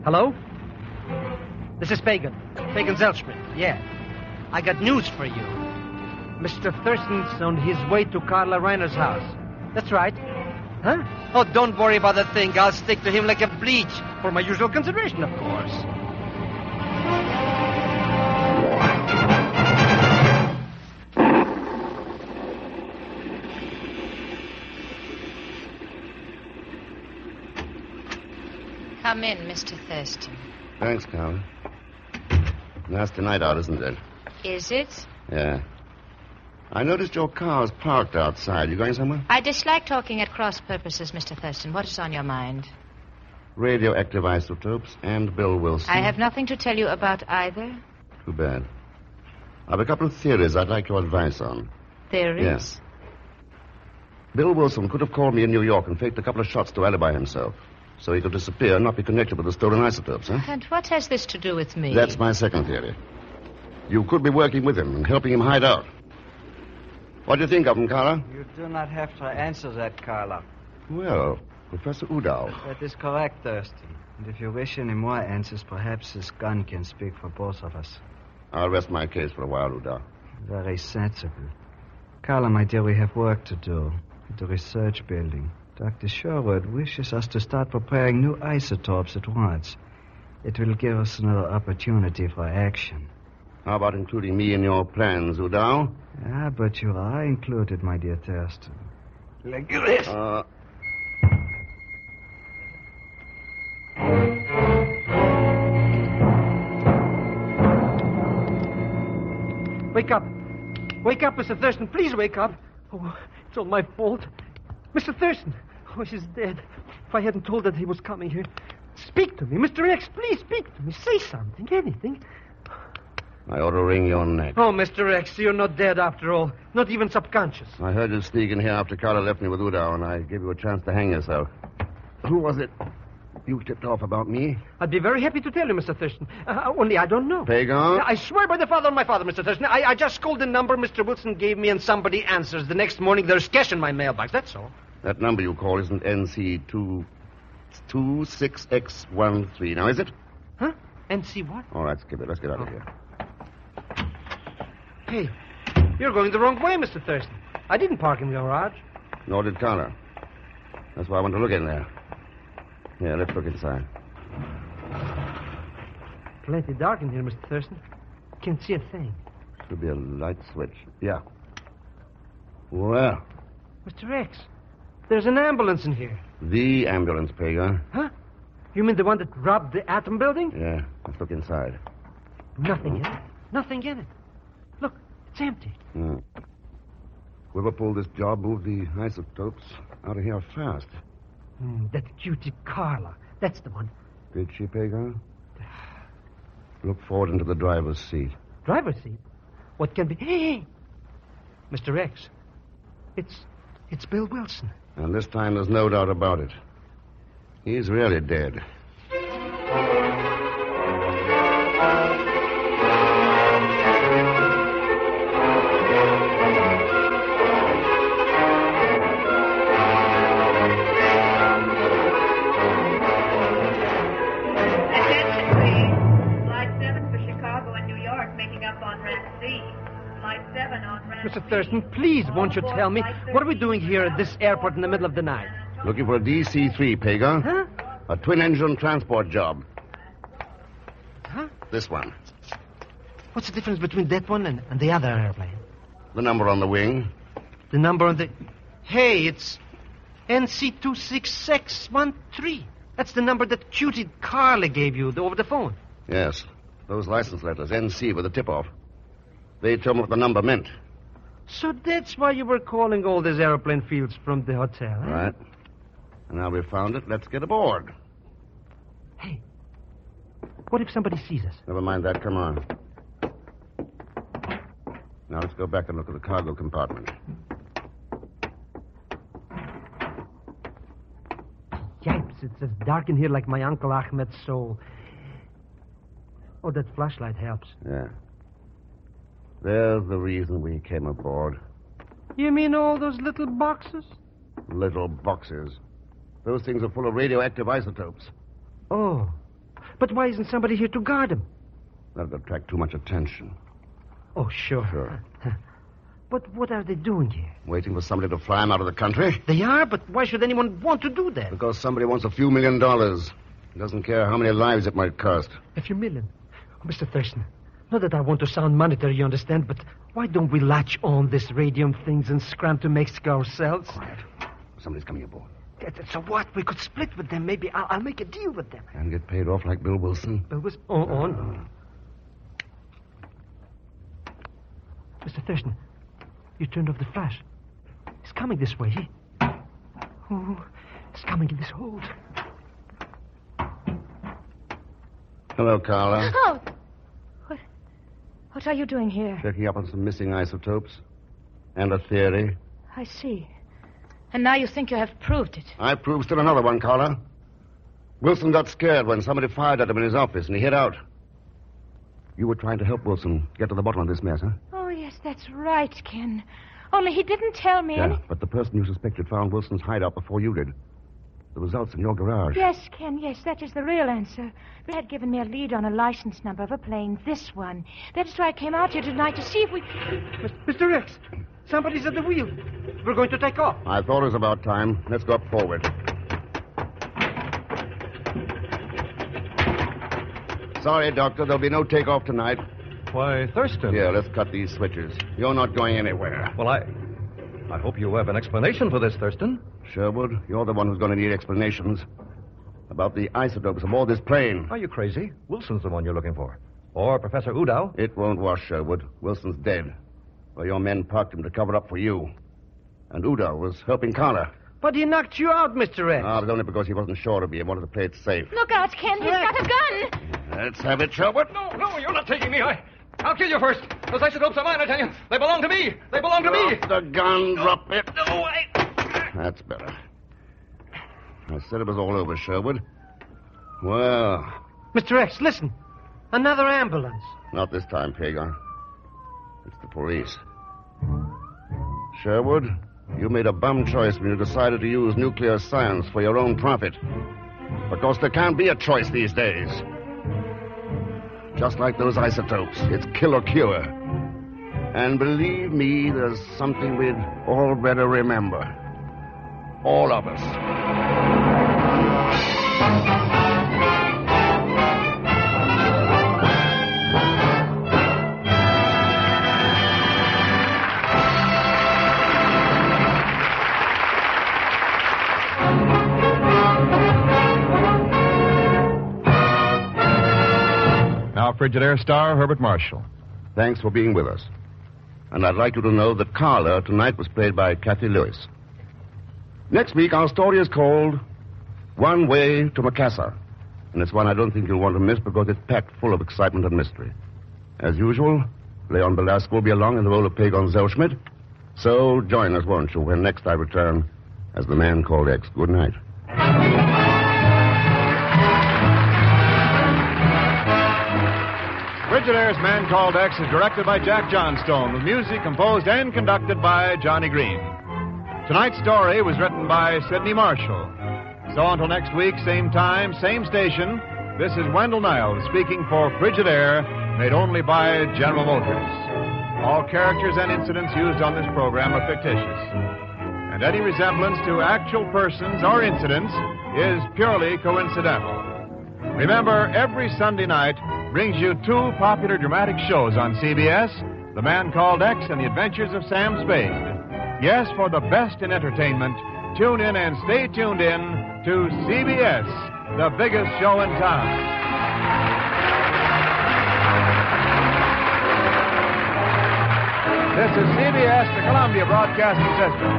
Speaker 14: Hello? This is Pegon Zellschmidt. Yeah. I got news for you. Mr. Thurston's on his way to Carla Reiner's house. That's right. Huh? Oh, don't worry about that thing. I'll stick to him like a bleach. For my usual consideration, of course.
Speaker 4: Come in, Mr. Thurston.
Speaker 3: Thanks, Carla. Nasty night out, isn't it?
Speaker 4: Is it?
Speaker 3: Yeah. I noticed your car's parked outside. You going somewhere?
Speaker 4: I dislike talking at cross purposes, Mr. Thurston. What is on your mind?
Speaker 3: Radioactive isotopes and Bill Wilson.
Speaker 4: I have nothing to tell you about either.
Speaker 3: Too bad. I have a couple of theories I'd like your advice on.
Speaker 4: Theories?
Speaker 3: Yes. Bill Wilson could have called me in New York and faked a couple of shots to alibi himself, so he could disappear and not be connected with the stolen isotopes, huh?
Speaker 4: And what has this to do with me?
Speaker 3: That's my second theory. You could be working with him and helping him hide out. What do you think of him, Carla?
Speaker 19: You do not have to answer that, Carla.
Speaker 3: Well, Professor Udall.
Speaker 19: That is correct, Thurston. And if you wish any more answers, perhaps this gun can speak for both of us.
Speaker 3: I'll rest my case for a while, Uda.
Speaker 19: Very sensible. Carla, my dear, we have work to do at the research building. Dr. Sherwood wishes us to start preparing new isotopes at once. It will give us another opportunity for action.
Speaker 3: How about including me in your plans, Uda?
Speaker 19: Ah, but you are included, my dear Thurston. Like this.
Speaker 14: Wake up. Wake up, Mr. Thurston. Please wake up. Oh, it's all my fault. Mr. Thurston. Oh, she's dead. If I hadn't told her that he was coming here. Speak to me. Mr. X, please speak to me. Say something, anything.
Speaker 3: I ought to wring your neck.
Speaker 14: Oh, Mr. X, you're not dead after all. Not even subconscious.
Speaker 3: I heard you sneak in here after Carla left me with Uda, and I gave you a chance to hang yourself. Who was it you tipped off about me?
Speaker 14: I'd be very happy to tell you, Mr. Thurston. Only I don't know.
Speaker 3: Pegon?
Speaker 14: I swear by the father of my father, Mr. Thurston. I just called the number Mr. Wilson gave me and somebody answers. The next morning there's cash in my mailbox. That's all.
Speaker 3: That number you call isn't NC26X13, now is it?
Speaker 14: Huh? NC what?
Speaker 3: All right, skip it. Let's get out of here.
Speaker 14: Hey, you're going the wrong way, Mr. Thurston. I didn't park in the garage.
Speaker 3: Nor did Carla. That's why I want to look in there. Yeah, let's look inside.
Speaker 14: Plenty dark in here, Mr. Thurston. Can't see a thing.
Speaker 3: Should be a light switch. Yeah. Well.
Speaker 14: Mr. X, there's an ambulance in here.
Speaker 3: The ambulance, Pegon.
Speaker 14: Huh? You mean the one that robbed the Atom Building?
Speaker 3: Yeah, let's look inside.
Speaker 14: Nothing in it. Nothing in it. Look, it's empty.
Speaker 3: Whoever pulled this job moved the isotopes out of here fast.
Speaker 14: That cutie Carla. That's the one.
Speaker 3: Did she, Pegon? Look forward into the driver's seat.
Speaker 14: Driver's seat? What can be... Hey! Mr. X, it's Bill Wilson.
Speaker 3: And this time there's no doubt about it. He's really dead.
Speaker 14: Mr. Thurston, please, won't you tell me, what are we doing here at this airport in the middle of the night?
Speaker 3: Looking for a DC-3, Pegon.
Speaker 14: Huh?
Speaker 3: A twin-engine transport job.
Speaker 14: Huh?
Speaker 3: This one.
Speaker 14: What's the difference between that one and the other airplane?
Speaker 3: The number on the wing.
Speaker 14: The number on the... Hey, it's NC26X13. That's the number that cutie Carla gave you over the phone.
Speaker 3: Yes. Those license letters, NC, with a tip-off. They told me what the number meant.
Speaker 14: So that's why you were calling all these airplane fields from the hotel, eh?
Speaker 3: Right. And now we've found it, let's get aboard.
Speaker 14: Hey, what if somebody sees us?
Speaker 3: Never mind that, come on. Now let's go back and look at the cargo compartment.
Speaker 14: Yipes, it's as dark in here like my Uncle Ahmed's soul. Oh, that flashlight helps.
Speaker 3: Yeah. There's the reason we came aboard.
Speaker 14: You mean all those little boxes?
Speaker 3: Little boxes. Those things are full of radioactive isotopes.
Speaker 14: Oh. But why isn't somebody here to guard them?
Speaker 3: That'd attract too much attention.
Speaker 14: Oh, sure.
Speaker 3: Sure.
Speaker 14: But what are they doing here?
Speaker 3: Waiting for somebody to fly them out of the country.
Speaker 14: They are? But why should anyone want to do that?
Speaker 3: Because somebody wants a few $1 million. Doesn't care how many lives it might cost.
Speaker 14: A few million? Oh, Mr. Thurston, not that I want to sound monetary, you understand, but why don't we latch on these radium things and scram to Mexico ourselves?
Speaker 3: Quiet. Somebody's coming aboard.
Speaker 14: So what? We could split with them. Maybe I'll make a deal with them.
Speaker 3: And get paid off like Bill Wilson.
Speaker 14: Bill Wilson? Oh, no. Mr. Thurston, you turned off the flash. He's coming this way. Oh, he's coming in this hold.
Speaker 3: Hello, Carla.
Speaker 4: Oh! What are you doing here?
Speaker 3: Checking up on some missing isotopes. And a theory.
Speaker 4: I see. And now you think you have proved it.
Speaker 3: I proved still another one, Carla. Wilson got scared when somebody fired at him in his office, and he hid out. You were trying to help Wilson get to the bottom of this mess, huh?
Speaker 4: Oh, yes, that's right, Ken. Only he didn't tell me
Speaker 3: Yeah, but the person you suspected found Wilson's hideout before you did. The results in your garage.
Speaker 20: Yes, Ken, yes, that is the real answer. Ray had given me a lead on a license number of a plane, this one. That is why I came out here tonight to see if we...
Speaker 14: Mr. Rex, somebody's at the wheel. We're going to take off.
Speaker 3: I thought it was about time. Let's go up forward. Sorry, Doctor, there'll be no takeoff tonight.
Speaker 10: Why, Thurston.
Speaker 3: Here, let's cut these switches. You're not going anywhere.
Speaker 10: Well, I hope you have an explanation for this, Thurston.
Speaker 3: Sherwood, you're the one who's going to need explanations about the isotopes aboard this plane.
Speaker 10: Are you crazy? Wilson's the one you're looking for. Or Professor Udow.
Speaker 3: It won't wash, Sherwood. Wilson's dead. Well, your men parked him to cover up for you. And Udow was helping Carla.
Speaker 14: But he knocked you out, Mr. Rex.
Speaker 3: Ah, but only because he wasn't sure of me. He wanted to play it safe.
Speaker 20: Look out, Ken. He's got a gun.
Speaker 3: Let's have it, Sherwood.
Speaker 10: No, you're not taking me. I'll kill you first. Those isotopes are mine, I tell you. They belong to me. They belong to me.
Speaker 3: Drop the gun. Drop it.
Speaker 10: No,
Speaker 3: That's better. I said it was all over, Sherwood. Well...
Speaker 14: Mr. X, listen. Another ambulance.
Speaker 3: Not this time, Pegon. It's the police. Sherwood, you made a bum choice when you decided to use nuclear science for your own profit. Because there can't be a choice these days. Just like those isotopes. It's kill or cure. And believe me, there's something we'd all better remember. All of us.
Speaker 1: Now, Frigidaire star Herbert Marshall.
Speaker 3: Thanks for being with us. And I'd like you to know that Carla tonight was played by Kathy Lewis. Next week, our story is called One Way to Macassar. And it's one I don't think you'll want to miss because it's packed full of excitement and mystery. As usual, Leon Belasco will be along in the role of Pegon Zellschmidt. So join us, won't you, when next I return as the man called X. Good night.
Speaker 1: Frigidaire's Man Called X is directed by Jack Johnstone, with music composed and conducted by Johnny Green. Tonight's story was written by Sidney Marshall. So until next week, same time, same station, this is Wendell Niles speaking for Frigidaire, made only by General Motors. All characters and incidents used on this program are fictitious. And any resemblance to actual persons or incidents is purely coincidental. Remember, every Sunday night brings you two popular dramatic shows on CBS, The Man Called X and The Adventures of Sam Spade. Yes, for the best in entertainment, tune in and stay tuned in to CBS, the biggest show in town. This is CBS, the Columbia Broadcasting System.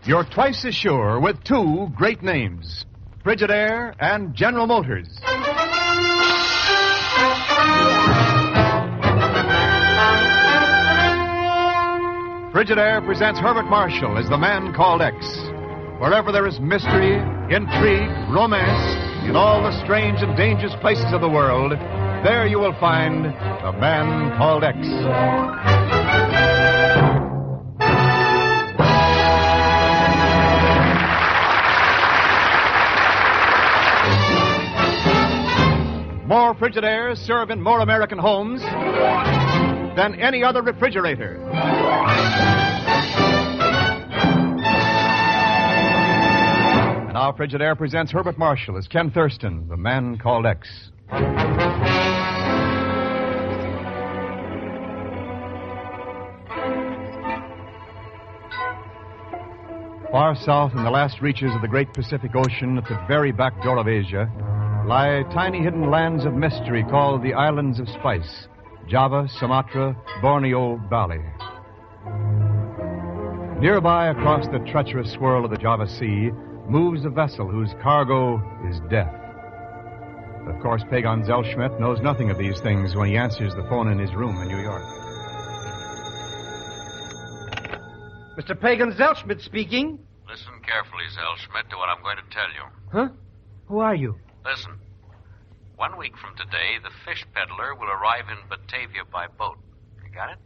Speaker 1: You're twice as sure with two great names, Frigidaire and General Motors. Frigidaire presents Herbert Marshall as the Man Called X. Wherever there is mystery, intrigue, romance, in all the strange and dangerous places of the world, there you will find the Man Called X. More Frigidaires serve in more American homes than any other refrigerator. And now Frigidaire presents Herbert Marshall as Ken Thurston, the Man Called X. Far south in the last reaches of the great Pacific Ocean, at the very back door of Asia, lie tiny hidden lands of mystery called the Islands of Spice, Java, Sumatra, Borneo, Bali. Nearby, across the treacherous swirl of the Java Sea, moves a vessel whose cargo is death. Of course, Pegon Zellschmidt knows nothing of these things when he answers the phone in his room in New York.
Speaker 14: Mr. Pegon Zellschmidt speaking.
Speaker 5: Listen carefully, Zellschmidt, to what I'm going to tell you.
Speaker 14: Huh? Who are you?
Speaker 5: Listen. 1 week from today, the fish peddler will arrive in Batavia by boat. You got it?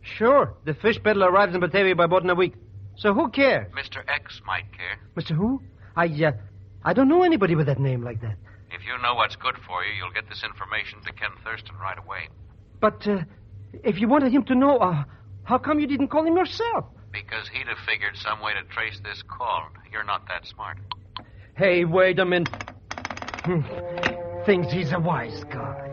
Speaker 14: Sure. The fish peddler arrives in Batavia by boat in a week. So who cares?
Speaker 5: Mr. X might care.
Speaker 14: Mr. Who? I don't know anybody with that name like that.
Speaker 5: If you know what's good for you, you'll get this information to Ken Thurston right away.
Speaker 14: But if you wanted him to know, how come you didn't call him yourself?
Speaker 5: Because he'd have figured some way to trace this call. You're not that smart.
Speaker 14: Hey, wait a minute. Thinks he's a wise guy.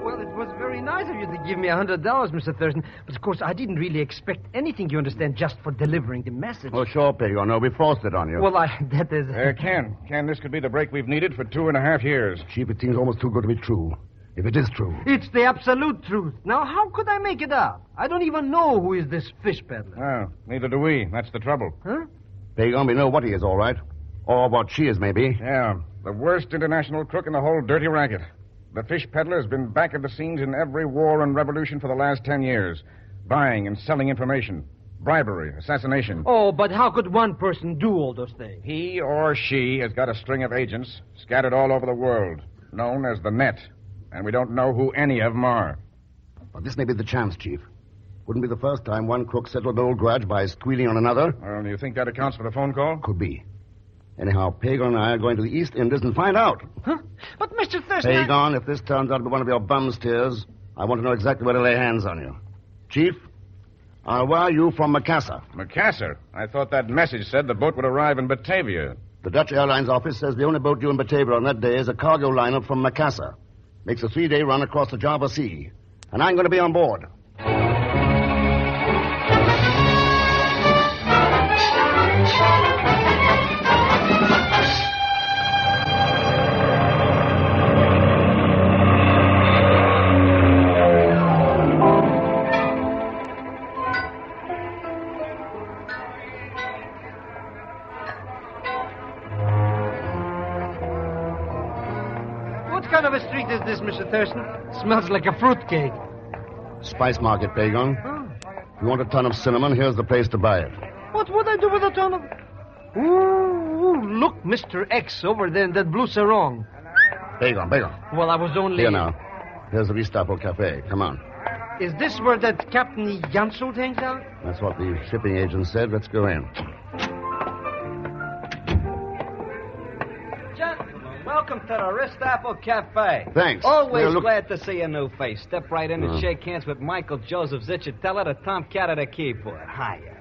Speaker 14: Well, it was very nice of you to give me $100, Mr. Thurston. But, of course, I didn't really expect anything, you understand, just for delivering the message.
Speaker 3: Oh, sure, Pegon. No, we forced it on you.
Speaker 14: Well, that is...
Speaker 16: Ken, this could be the break we've needed for 2.5 years.
Speaker 3: Chief, it seems almost too good to be true. If it is true.
Speaker 14: It's the absolute truth. Now, how could I make it up? I don't even know who is this fish peddler.
Speaker 16: Well, neither do we. That's the trouble.
Speaker 14: Huh?
Speaker 3: Pegon, we know what he is, all right. Or what she is, maybe.
Speaker 16: Yeah, the worst international crook in the whole dirty racket. The fish peddler has been back of the scenes in every war and revolution for the last 10 years. Buying and selling information. Bribery, assassination.
Speaker 14: Oh, but how could one person do all those things?
Speaker 16: He or she has got a string of agents scattered all over the world, known as the Net. And we don't know who any of them are.
Speaker 3: But this may be the chance, Chief. Wouldn't be the first time one crook settled an old grudge by squealing on another.
Speaker 16: Well, do you think that accounts for the phone call?
Speaker 3: Could be. Anyhow, Pegon and I are going to the East Indies and find out.
Speaker 14: Huh? But, Mr. Thurston...
Speaker 3: Pegon, if this turns out to be one of your bum steers, I want to know exactly where to lay hands on you. Chief, where are you from Macassar?
Speaker 16: Macassar? I thought that message said the boat would arrive in Batavia.
Speaker 3: The Dutch Airlines office says the only boat due in Batavia on that day is a cargo liner from Macassar. Makes a 3-day run across the Java Sea. And I'm going to be on board.
Speaker 14: What kind of a street is this, Mr. Thurston? Smells like a fruitcake.
Speaker 3: Spice market, Pegon. If you want a ton of cinnamon, here's the place to buy it.
Speaker 14: What would I do with a ton of... Ooh, look, Mr. X over there in that blue sarong.
Speaker 3: Pegon.
Speaker 14: Well, I was only...
Speaker 3: Here now. Here's the Restapo Cafe. Come on.
Speaker 14: Is this where that Captain Jansult hangs out?
Speaker 3: That's what the shipping agent said. Let's go in.
Speaker 19: Welcome to the Restapo Cafe.
Speaker 3: Thanks.
Speaker 19: Always glad to see a new face. Step right in and shake hands with Michael Joseph Zichatella, the tomcat of the keyboard. Hiya.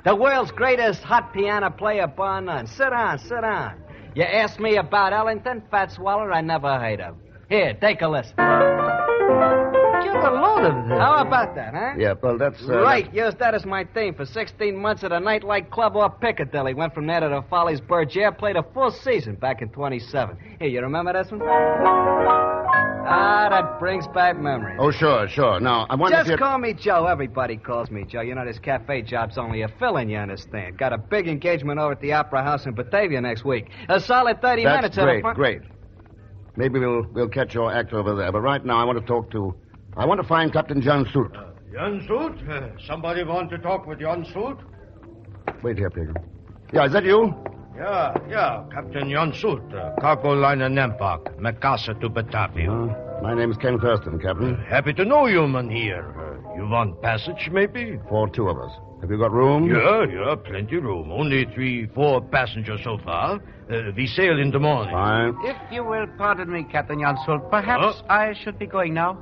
Speaker 19: The world's greatest hot piano player, bar none. Sit down. You asked me about Ellington, Fat Swaller, I never heard of. Here, take a listen. Get a load of this. How about that, huh?
Speaker 3: Yeah, well, that's...
Speaker 19: right, use that as my theme. For 16 months at a nightlight club off Piccadilly. Went from there to the Follies Bergère, played a full season back in 27. Here, you remember this one? Ah, that brings back memories.
Speaker 3: Oh, sure. Now, I wonder
Speaker 19: Just call me Joe. Everybody calls me Joe. You know, this cafe job's only a fill-in, you understand. Got a big engagement over at the Opera House in Batavia next week. A solid 30 minutes.
Speaker 3: That's great. Maybe we'll catch your act over there. But right now, I want to find Captain Jansult.
Speaker 15: Jansult? Somebody want to talk with Jansult?
Speaker 3: Wait here, Pegon. Yeah, is that you?
Speaker 15: Yeah. Captain Jansult, cargo liner Nampak, Macassar to Batavia.
Speaker 3: My name is Ken Thurston, Captain.
Speaker 15: Happy to know you, Mynheer. You want passage, maybe?
Speaker 3: For 2 of us. Have you got room?
Speaker 15: Yeah, plenty room. Only 3-4 passengers so far. We sail in the morning.
Speaker 3: Fine.
Speaker 8: If you will pardon me, Captain Jansult, perhaps I should be going now.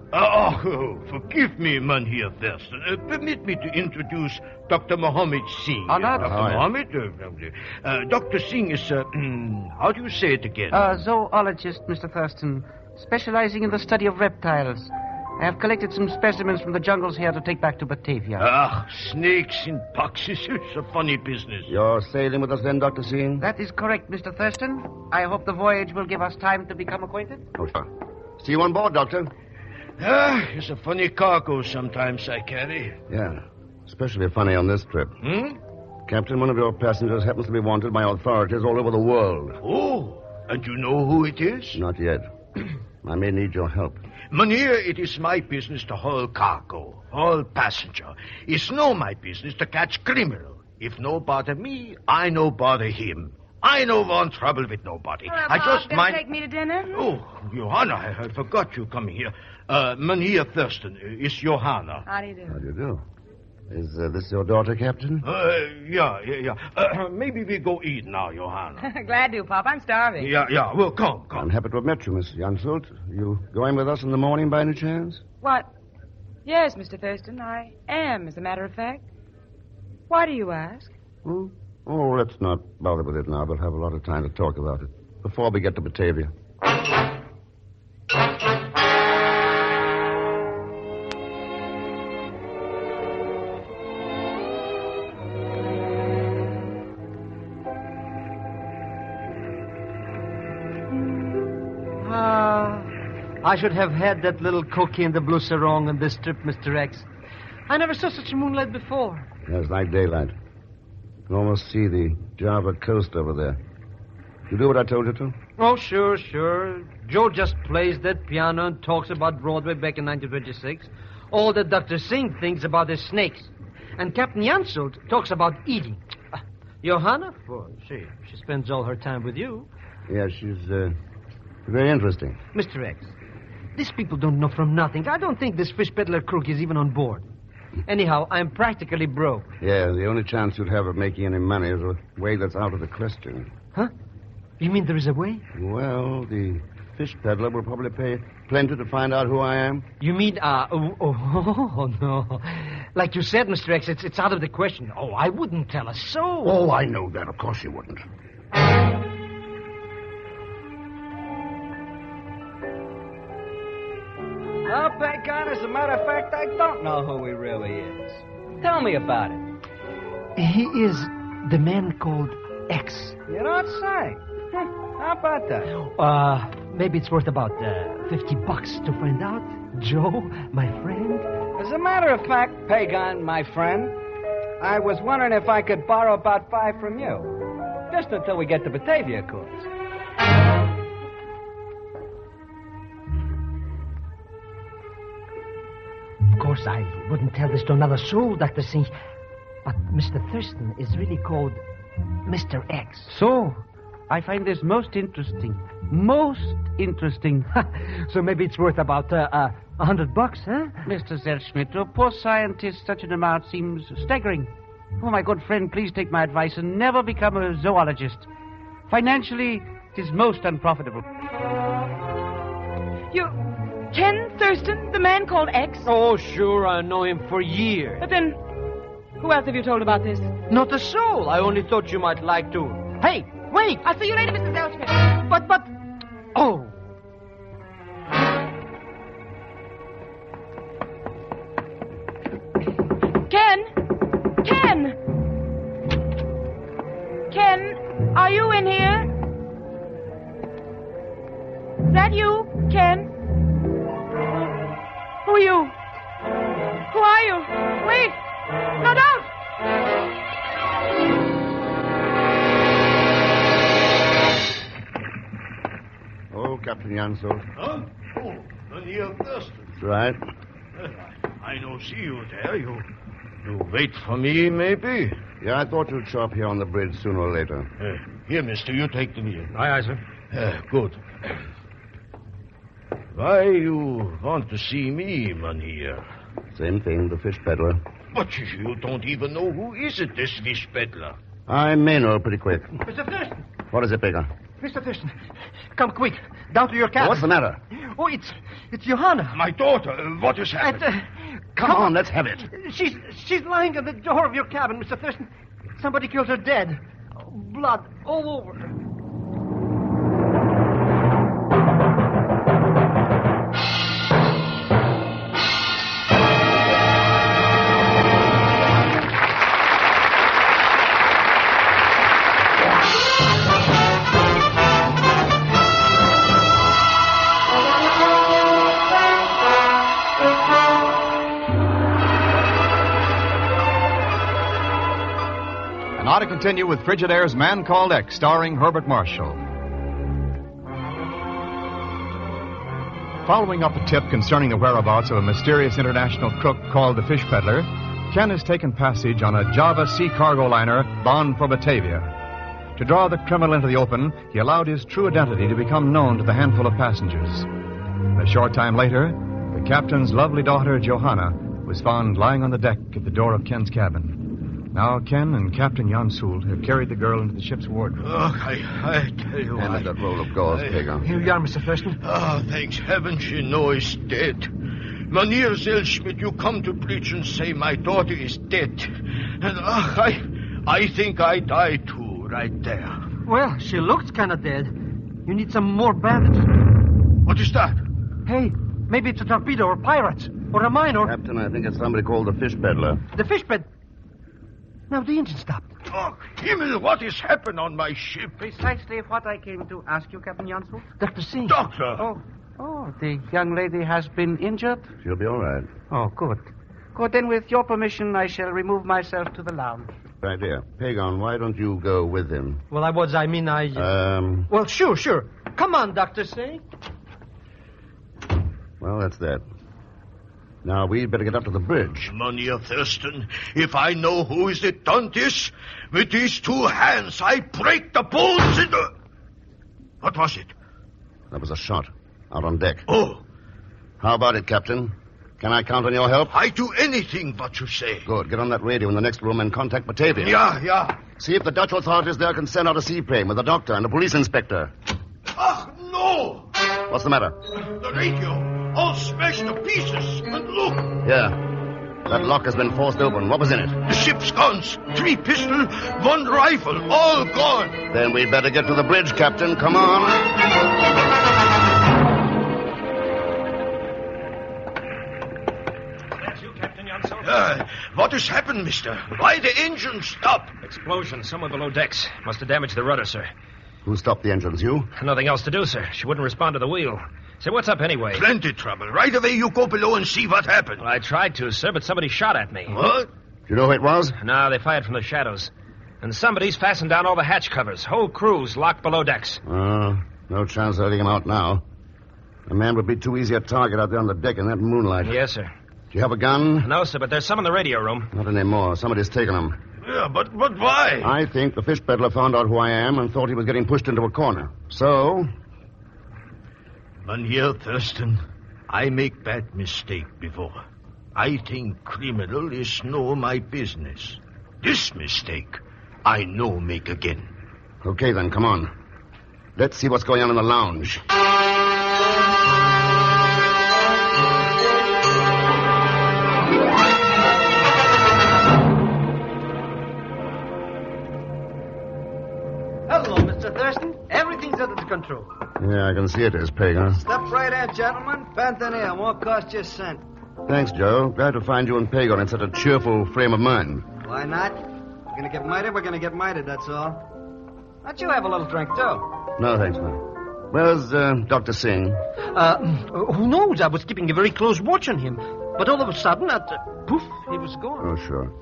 Speaker 15: Forgive me, Mynheer Thurston. Permit me to introduce Dr. Mohammed Singh.
Speaker 8: Honored.
Speaker 15: Dr. Mohammed? Dr. Singh is, how do you say it again?
Speaker 8: Zoologist, Mr. Thurston, specializing in the study of reptiles. I have collected some specimens from the jungles here to take back to Batavia.
Speaker 15: Snakes in boxes. It's a funny business.
Speaker 3: You're sailing with us then, Dr. Singh?
Speaker 8: That is correct, Mr. Thurston. I hope the voyage will give us time to become acquainted.
Speaker 3: Oh, sure. See you on board, Doctor.
Speaker 15: It's a funny cargo sometimes I carry.
Speaker 3: Yeah, especially funny on this trip. Captain, one of your passengers happens to be wanted by authorities all over the world.
Speaker 15: Oh, and you know who it is?
Speaker 3: Not yet. I may need your help.
Speaker 15: Mynheer, it is my business to haul cargo, haul passenger. It's no my business to catch criminal. If no bother me, I no bother him. I no want trouble with nobody.
Speaker 7: Hello,
Speaker 15: I
Speaker 7: Bob.
Speaker 15: just
Speaker 7: Gonna
Speaker 15: mind...
Speaker 7: take me to dinner?
Speaker 15: Oh, Johanna, I forgot you coming here. Mynheer Thurston, is Johanna.
Speaker 7: How do you do?
Speaker 3: How do you do? Is this your daughter, Captain?
Speaker 15: Yeah. Maybe we go eat now, Johanna.
Speaker 7: Glad to, Pop. I'm starving.
Speaker 15: Yeah. Well, come.
Speaker 3: I'm happy to have met you, Miss Jansult. You going with us in the morning by any chance?
Speaker 7: What? Yes, Mr. Thurston, I am, as a matter of fact. Why do you ask?
Speaker 3: Oh, let's not bother with it now. We'll have a lot of time to talk about it before we get to Batavia.
Speaker 14: I should have had that little cookie in the blue sarong on this trip, Mr. X. I never saw such moonlight before.
Speaker 3: Yeah, it's like daylight. You can almost see the Java coast over there. You do what I told you to?
Speaker 14: Oh, sure. Joe just plays that piano and talks about Broadway back in 1926. All that Dr. Singh thinks about is snakes. And Captain Jansult talks about eating. Johanna, well, she spends all her time with you.
Speaker 3: Yeah, she's very interesting.
Speaker 14: Mr. X, these people don't know from nothing. I don't think this fish peddler crook is even on board. Anyhow, I'm practically broke.
Speaker 3: Yeah, the only chance you'd have of making any money is a way that's out of the question.
Speaker 14: Huh? You mean there is a way?
Speaker 3: Well, the fish peddler will probably pay plenty to find out who I am.
Speaker 14: You mean, no. Like you said, Mr. X, it's out of the question. Oh, I wouldn't tell a soul.
Speaker 3: Oh, I know that. Of course you wouldn't.
Speaker 19: Oh, Pegon, as a matter of fact, I don't know who he really is. Tell me about it.
Speaker 14: He is the man called X.
Speaker 19: You don't say. How about that?
Speaker 14: Maybe it's worth about $50 to find out. Joe, my friend.
Speaker 19: As a matter of fact, Pegon, my friend, I was wondering if I could borrow about 5 from you. Just until we get to Batavia, of course.
Speaker 14: Of course, I wouldn't tell this to another soul, Dr. Singh. But Mr. Thurston is really called Mr. X.
Speaker 8: So, I find this most interesting. Most interesting.
Speaker 14: So maybe it's worth about $100, huh?
Speaker 8: Mr. Zellschmidt, to a poor scientist, such an amount seems staggering. Oh, my good friend, please take my advice and never become a zoologist. Financially, it is most unprofitable.
Speaker 7: You... Ken Thurston, the man called X?
Speaker 14: Oh, sure, I know him for years.
Speaker 7: But then, who else have you told about this?
Speaker 14: Not a soul. I only thought you might like to. Hey, wait!
Speaker 7: I'll see you later, Mr. Zellschmidt.
Speaker 14: But... Oh.
Speaker 7: Ken, are you in here? Is that you, Ken? Who are you? Who are you? Wait! No, don't!
Speaker 3: Oh, Captain Jansult.
Speaker 15: Huh? Oh, Mynheer Thurston.
Speaker 3: That's right.
Speaker 15: I no see you there. You wait for me, maybe?
Speaker 3: Yeah, I thought you'd show up here on the bridge sooner or later.
Speaker 15: Here, mister, you take the wheel.
Speaker 16: Aye, sir.
Speaker 15: Good. Why you want to see me, Mynheer?
Speaker 3: Same thing, the fish peddler.
Speaker 15: But you don't even know who is it, this fish peddler.
Speaker 3: I may know pretty quick.
Speaker 14: Mr. Thurston!
Speaker 3: What is it, Pegon?
Speaker 14: Mr. Thurston, come quick. Down to your cabin.
Speaker 3: What's the matter?
Speaker 14: Oh, it's Johanna.
Speaker 15: My daughter. What has happened?
Speaker 3: Come on, let's have it.
Speaker 14: She's lying at the door of your cabin, Mr. Thurston. Somebody killed her dead. Blood all over her.
Speaker 1: Now to continue with Frigidaire's Man Called X, starring Herbert Marshall. Following up a tip concerning the whereabouts of a mysterious international crook called the Fish Peddler, Ken has taken passage on a Java sea cargo liner bound for Batavia. To draw the criminal into the open, he allowed his true identity to become known to the handful of passengers. A short time later, the captain's lovely daughter, Johanna, was found lying on the deck at the door of Ken's cabin. Now Ken and Captain Jansul have carried the girl into the ship's wardroom.
Speaker 15: Oh, I tell you
Speaker 3: Hand
Speaker 15: what.
Speaker 3: that roll of gauze, Pegon.
Speaker 14: Here you are, Mr. Thurston.
Speaker 15: Ah, thanks heaven she knows dead. Ranee of Zellschmidt, you come to preach and say my daughter is dead. And I think I die too, right there.
Speaker 14: Well, she looks kind of dead. You need some more bandage.
Speaker 15: What is that?
Speaker 14: Hey, maybe it's a torpedo or pirates or a mine or...
Speaker 3: Captain, I think it's somebody called the fish peddler.
Speaker 14: The fish bed. Now the engine stopped.
Speaker 15: Oh, Himmel, what has happened on my ship?
Speaker 8: Precisely what I came to ask you, Captain Jansul.
Speaker 14: Dr. Singh.
Speaker 15: Doctor!
Speaker 8: Oh, the young lady has been injured?
Speaker 3: She'll be all right.
Speaker 8: Oh, good. Good, then with your permission, I shall remove myself to the lounge.
Speaker 3: Right there. Pegon, why don't you go with him?
Speaker 14: Well, Well, sure. Come on, Dr. Singh.
Speaker 3: Well, that's that. Now, we'd better get up to the bridge.
Speaker 15: Ranee of Thurston, if I know who is it done this, with these two hands I break the bones in the... What was it?
Speaker 3: That was a shot. Out on deck.
Speaker 15: Oh.
Speaker 3: How about it, Captain? Can I count on your help?
Speaker 15: I do anything but you say.
Speaker 3: Good. Get on that radio in the next room and contact Batavia.
Speaker 15: Yeah.
Speaker 3: See if the Dutch authorities there can send out a seaplane with a doctor and a police inspector.
Speaker 15: Ah, no!
Speaker 3: What's the matter?
Speaker 15: The radio. All smashed to pieces. And look.
Speaker 3: Yeah. That lock has been forced open. What was in it?
Speaker 15: The ship's guns. 3 pistols, 1 rifle. All gone.
Speaker 3: Then we'd better get to the bridge, Captain. Come on.
Speaker 12: That's you, Captain Janssen.
Speaker 15: What has happened, mister? Why the engine stop?
Speaker 12: Explosion somewhere below decks. Must have damaged the rudder, sir.
Speaker 3: Who stopped the engines? You?
Speaker 12: Nothing else to do, sir. She wouldn't respond to the wheel. Say, what's up anyway?
Speaker 15: Plenty trouble. Right away you go below and see what happened.
Speaker 12: Well, I tried to, sir, but somebody shot at me.
Speaker 15: What?
Speaker 3: Do you know who it was?
Speaker 12: No, they fired from the shadows. And somebody's fastened down all the hatch covers. Whole crew's locked below decks.
Speaker 3: No chance of letting him out now. A man would be too easy a target out there on the deck in that moonlight.
Speaker 12: Yes, sir.
Speaker 3: Do you have a gun?
Speaker 12: No, sir, but there's some in the radio room.
Speaker 3: Not anymore. Somebody's taken them.
Speaker 15: Yeah, but why?
Speaker 3: I think the fish peddler found out who I am and thought he was getting pushed into a corner. So...
Speaker 15: Ranee Thurston, I make bad mistake before. I think criminal is no my business. This mistake, I no make again.
Speaker 3: Okay, then, come on. Let's see what's going on in the lounge.
Speaker 14: Hello, Mr. Thurston. Everything's under control.
Speaker 3: Yeah, I can see it is, Pegon.
Speaker 19: Step right in, gentlemen. Fentanyl won't cost you a cent.
Speaker 3: Thanks, Joe. Glad to find you and Pegon in such a cheerful frame of mind.
Speaker 19: Why not? We're going to get mighted, we're going to get mighted, that's all. Why don't you have a little drink, too?
Speaker 3: No, thanks, man. Where's Dr. Singh?
Speaker 14: Who knows? I was keeping a very close watch on him. But all of a sudden, poof, he was gone.
Speaker 3: Oh, sure.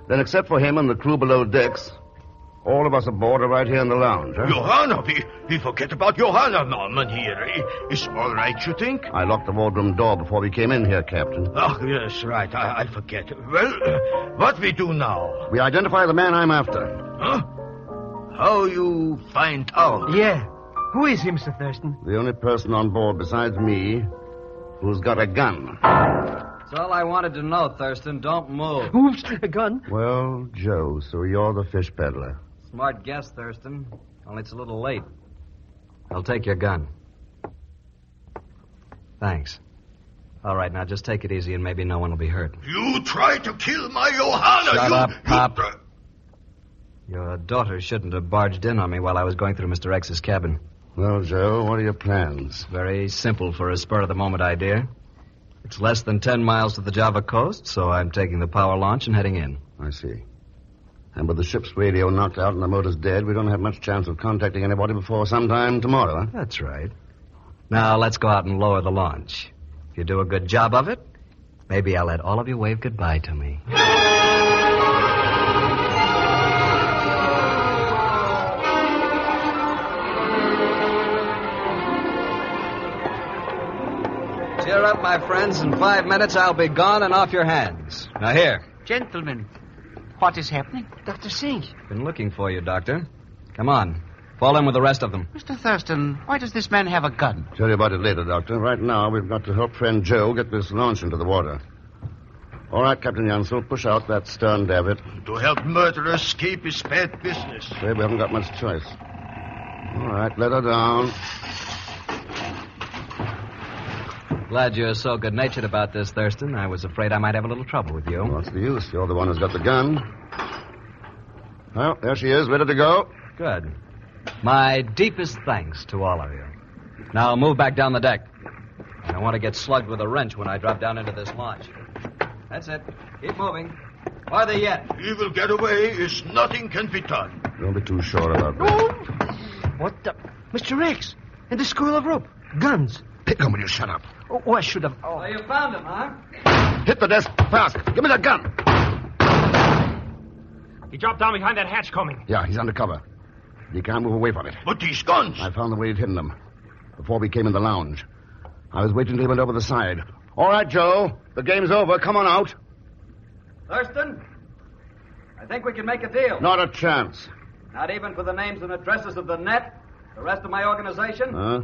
Speaker 3: Then, except for him and the crew below decks, all of us aboard are right here in the lounge, huh?
Speaker 15: Johanna, we forget about Johanna, Norman here. Is all right, you think?
Speaker 3: I locked the wardroom door before we came in here, Captain.
Speaker 15: Oh, yes, right. I forget. Well, what we do now?
Speaker 3: We identify the man I'm after.
Speaker 15: Huh? How you find out?
Speaker 14: Yeah. Who is he, Mr. Thurston?
Speaker 3: The only person on board besides me who's got a gun.
Speaker 19: That's all I wanted to know, Thurston. Don't move.
Speaker 14: Oops, a gun?
Speaker 3: Well, Joe, so you're the fish peddler.
Speaker 19: Smart guess, Thurston. Only it's a little late. I'll take your gun. Thanks. All right, now just take it easy and maybe no one will be hurt.
Speaker 15: You try to kill my Johanna.
Speaker 19: Shut up, Pop. Your daughter shouldn't have barged in on me while I was going through Mr. X's cabin.
Speaker 3: Well, Joe, what are your plans?
Speaker 19: Very simple for a spur-of-the-moment idea. It's less than 10 miles to the Java coast, so I'm taking the power launch and heading in.
Speaker 3: I see. And with the ship's radio knocked out and the motors dead, we don't have much chance of contacting anybody before sometime tomorrow, huh?
Speaker 19: That's right. Now, let's go out and lower the launch. If you do a good job of it, maybe I'll let all of you wave goodbye to me. Cheer up, my friends. In 5 minutes, I'll be gone and off your hands. Now, here.
Speaker 8: Gentlemen, what is happening?
Speaker 14: Dr. Singh.
Speaker 19: Been looking for you, Doctor.
Speaker 17: Come on. Fall in with the rest of them.
Speaker 8: Mr. Thurston, why does this man have a gun?
Speaker 3: Tell you about it later, Doctor. Right now, we've got to help friend Joe get this launch into the water. All right, Captain Jansel, push out that stern davit.
Speaker 15: To help murderers escape is bad business.
Speaker 3: Okay, we haven't got much choice. All right, let her down.
Speaker 17: Glad you're so good-natured about this, Thurston. I was afraid I might have a little trouble with you.
Speaker 3: What's the use? You're the one who's got the gun. Well, there she is, ready to go.
Speaker 17: Good. My deepest thanks to all of you. Now move back down the deck. I don't want to get slugged with a wrench when I drop down into this launch. That's it. Keep moving. Farther yet.
Speaker 15: He will get away if nothing can be done.
Speaker 3: Don't be too sure about that.
Speaker 14: What the... Mr. X, and the squirrel of rope. Guns.
Speaker 3: Pick him, will you shut up?
Speaker 14: Oh, I should have...
Speaker 17: Oh, you found him, huh?
Speaker 3: Hit the desk fast. Give me that gun.
Speaker 12: He dropped down behind that hatch combing.
Speaker 3: Yeah, he's under cover. He can't move away from it.
Speaker 15: But these guns...
Speaker 3: I found the way he'd hidden them before we came in the lounge. I was waiting till he went over the side. All right, Joe. The game's over. Come on out.
Speaker 17: Thurston, I think we can make a deal.
Speaker 3: Not a chance.
Speaker 17: Not even for the names and addresses of the net, the rest of my organization?
Speaker 3: Huh?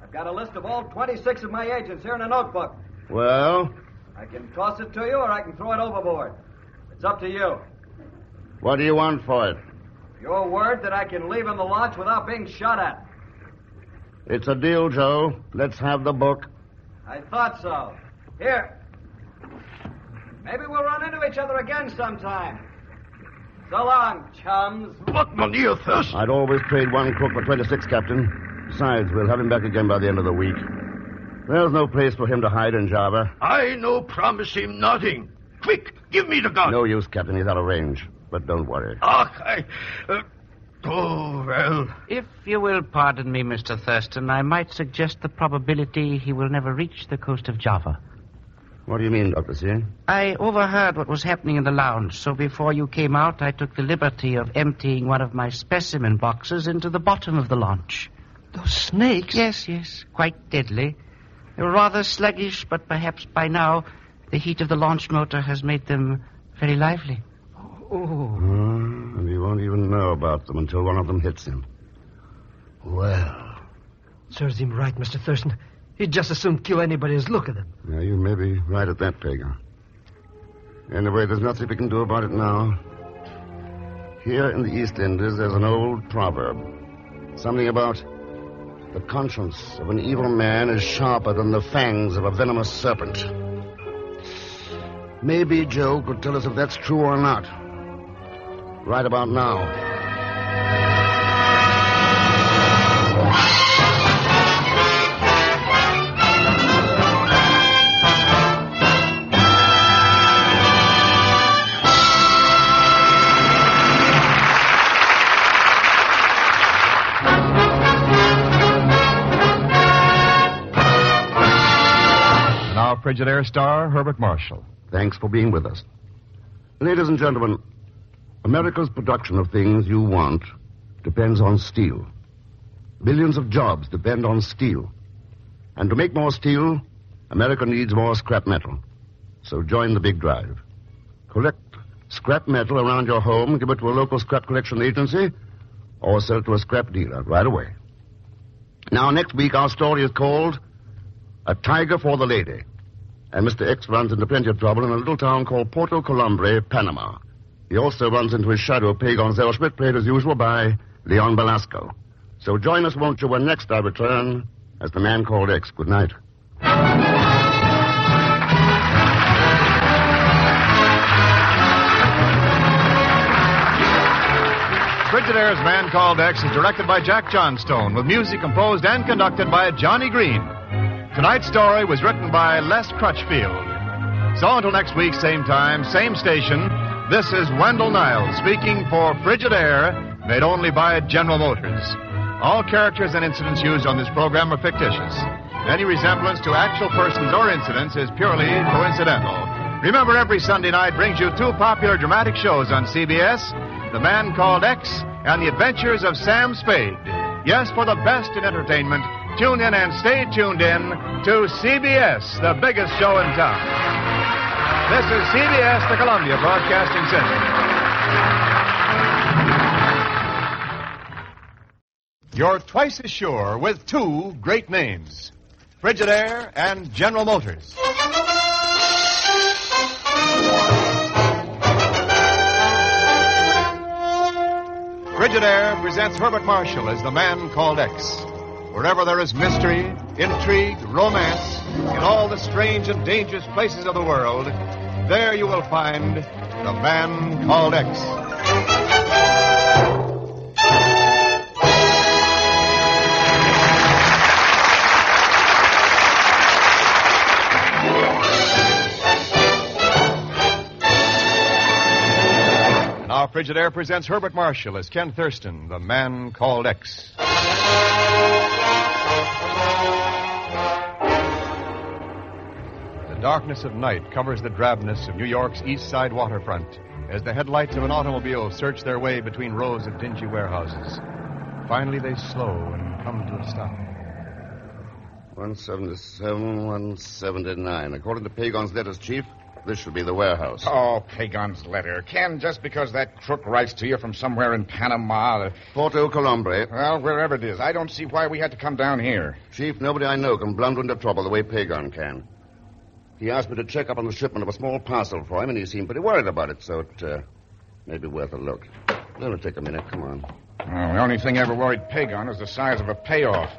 Speaker 17: I've got a list of all 26 of my agents here in a notebook.
Speaker 3: Well?
Speaker 17: I can toss it to you or I can throw it overboard. It's up to you.
Speaker 3: What do you want for it?
Speaker 17: Your word that I can leave in the launch without being shot at.
Speaker 3: It's a deal, Joe. Let's have the book.
Speaker 17: I thought so. Here. Maybe we'll run into each other again sometime. So long, chums.
Speaker 15: What money of this?
Speaker 3: I'd always trade one crook for 26, Captain. Besides, we'll have him back again by the end of the week. There's no place for him to hide in Java.
Speaker 15: I no promise him nothing. Quick, give me the gun.
Speaker 3: No use, Captain. He's out of range. But don't worry.
Speaker 15: Oh, well.
Speaker 8: If you will pardon me, Mr. Thurston, I might suggest the probability he will never reach the coast of Java.
Speaker 3: What do you mean, Dr. C?
Speaker 8: I overheard what was happening in the lounge, so before you came out, I took the liberty of emptying one of my specimen boxes into the bottom of the launch.
Speaker 14: Those snakes?
Speaker 8: Yes, quite deadly. They were rather sluggish, but perhaps by now the heat of the launch motor has made them very lively.
Speaker 3: And he won't even know about them until one of them hits him. Well.
Speaker 14: Serves him right, Mr. Thurston. He'd just as soon kill anybody as look at them.
Speaker 3: Yeah, you may be right at that, Pegon. Anyway, there's nothing we can do about it now. Here in the East Indies, there's an old proverb. Something about the conscience of an evil man is sharper than the fangs of a venomous serpent. Maybe Joe could tell us if that's true or not. Right about now.
Speaker 1: Now, Frigidaire star Herbert Marshall.
Speaker 3: Thanks for being with us. Ladies and gentlemen, America's production of things you want depends on steel. Billions of jobs depend on steel. And to make more steel, America needs more scrap metal. So join the big drive. Collect scrap metal around your home, give it to a local scrap collection agency, or sell it to a scrap dealer right away. Now, next week, our story is called A Tiger for the Lady. And Mr. X runs into plenty of trouble in a little town called Porto Colombre, Panama. He also runs into his shadow, Pegon Zellschmidt, played as usual by Leon Belasco. So join us, won't you, when next I return as the man called X. Good night.
Speaker 1: Frigidaire's Man Called X is directed by Jack Johnstone, with music composed and conducted by Johnny Green. Tonight's story was written by Les Crutchfield. So until next week, same time, same station, this is Wendell Niles speaking for Frigidaire, made only by General Motors. All characters and incidents used on this program are fictitious. Any resemblance to actual persons or incidents is purely coincidental. Remember, every Sunday night brings you two popular dramatic shows on CBS, The Man Called X and The Adventures of Sam Spade. Yes, for the best in entertainment, tune in and stay tuned in to CBS, the biggest show in town. This is CBS, the Columbia Broadcasting System. You're twice as sure with two great names, Frigidaire and General Motors. Frigidaire presents Herbert Marshall as the man called X. Wherever there is mystery, intrigue, romance, in all the strange and dangerous places of the world, there you will find the man called X. Now, Frigidaire presents Herbert Marshall as Ken Thurston, the man called X. The darkness of night covers the drabness of New York's East Side waterfront as the headlights of an automobile search their way between rows of dingy warehouses. Finally, they slow and come to a stop.
Speaker 3: 177, 179. According to Pegon's letters, Chief, this should be the warehouse.
Speaker 16: Oh, Pegon's letter. Ken, just because that crook writes to you from somewhere in Panama...
Speaker 3: Porto Colombre.
Speaker 16: Well, wherever it is, I don't see why we had to come down here.
Speaker 3: Chief, nobody I know can blunder into trouble the way Pegon can. He asked me to check up on the shipment of a small parcel for him, and he seemed pretty worried about it, so it may be worth a look. It'll take a minute. Come on.
Speaker 16: Well, the only thing ever worried Pegon is the size of a payoff.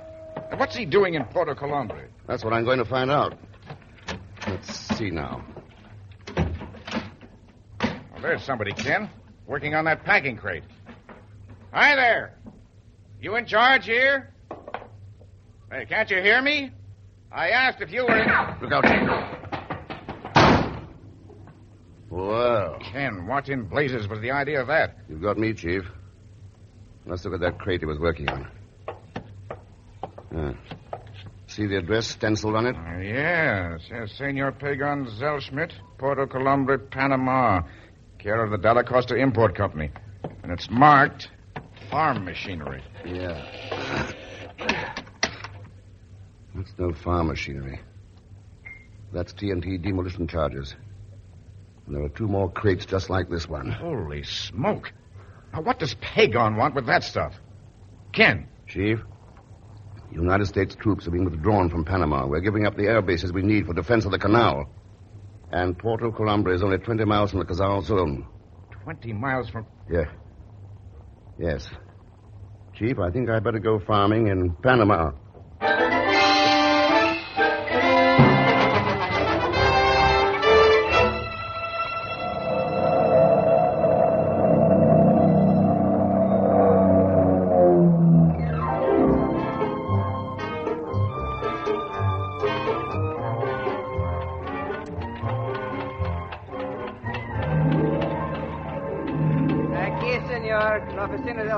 Speaker 16: And what's he doing in Porto Colombre?
Speaker 3: That's what I'm going to find out. Let's see now.
Speaker 16: Well, there's somebody, Ken, working on that packing crate. Hi there. You in charge here? Hey, can't you hear me? I asked if you were in...
Speaker 3: Look out, Chief. Well.
Speaker 16: Ken, what in blazes was the idea of that?
Speaker 3: You've got me, Chief. Let's look at that crate he was working on. See the address stenciled on it?
Speaker 16: Yes, Senor Pegon Zellschmidt, Porto Colombre, Panama, care of the Dalla Costa Import Company. And it's marked farm machinery.
Speaker 3: Yeah. That's no farm machinery. That's TNT demolition charges. And there are two more crates just like this one.
Speaker 16: Holy smoke. Now, what does Pegon want with that stuff? Ken.
Speaker 3: Chief, United States troops are being withdrawn from Panama. We're giving up the air bases we need for defense of the canal. And Porto Colombre is only 20 miles from the Macassar zone.
Speaker 16: 20 miles from...
Speaker 3: Yeah. Yes. Chief, I think I'd better go farming in Panama.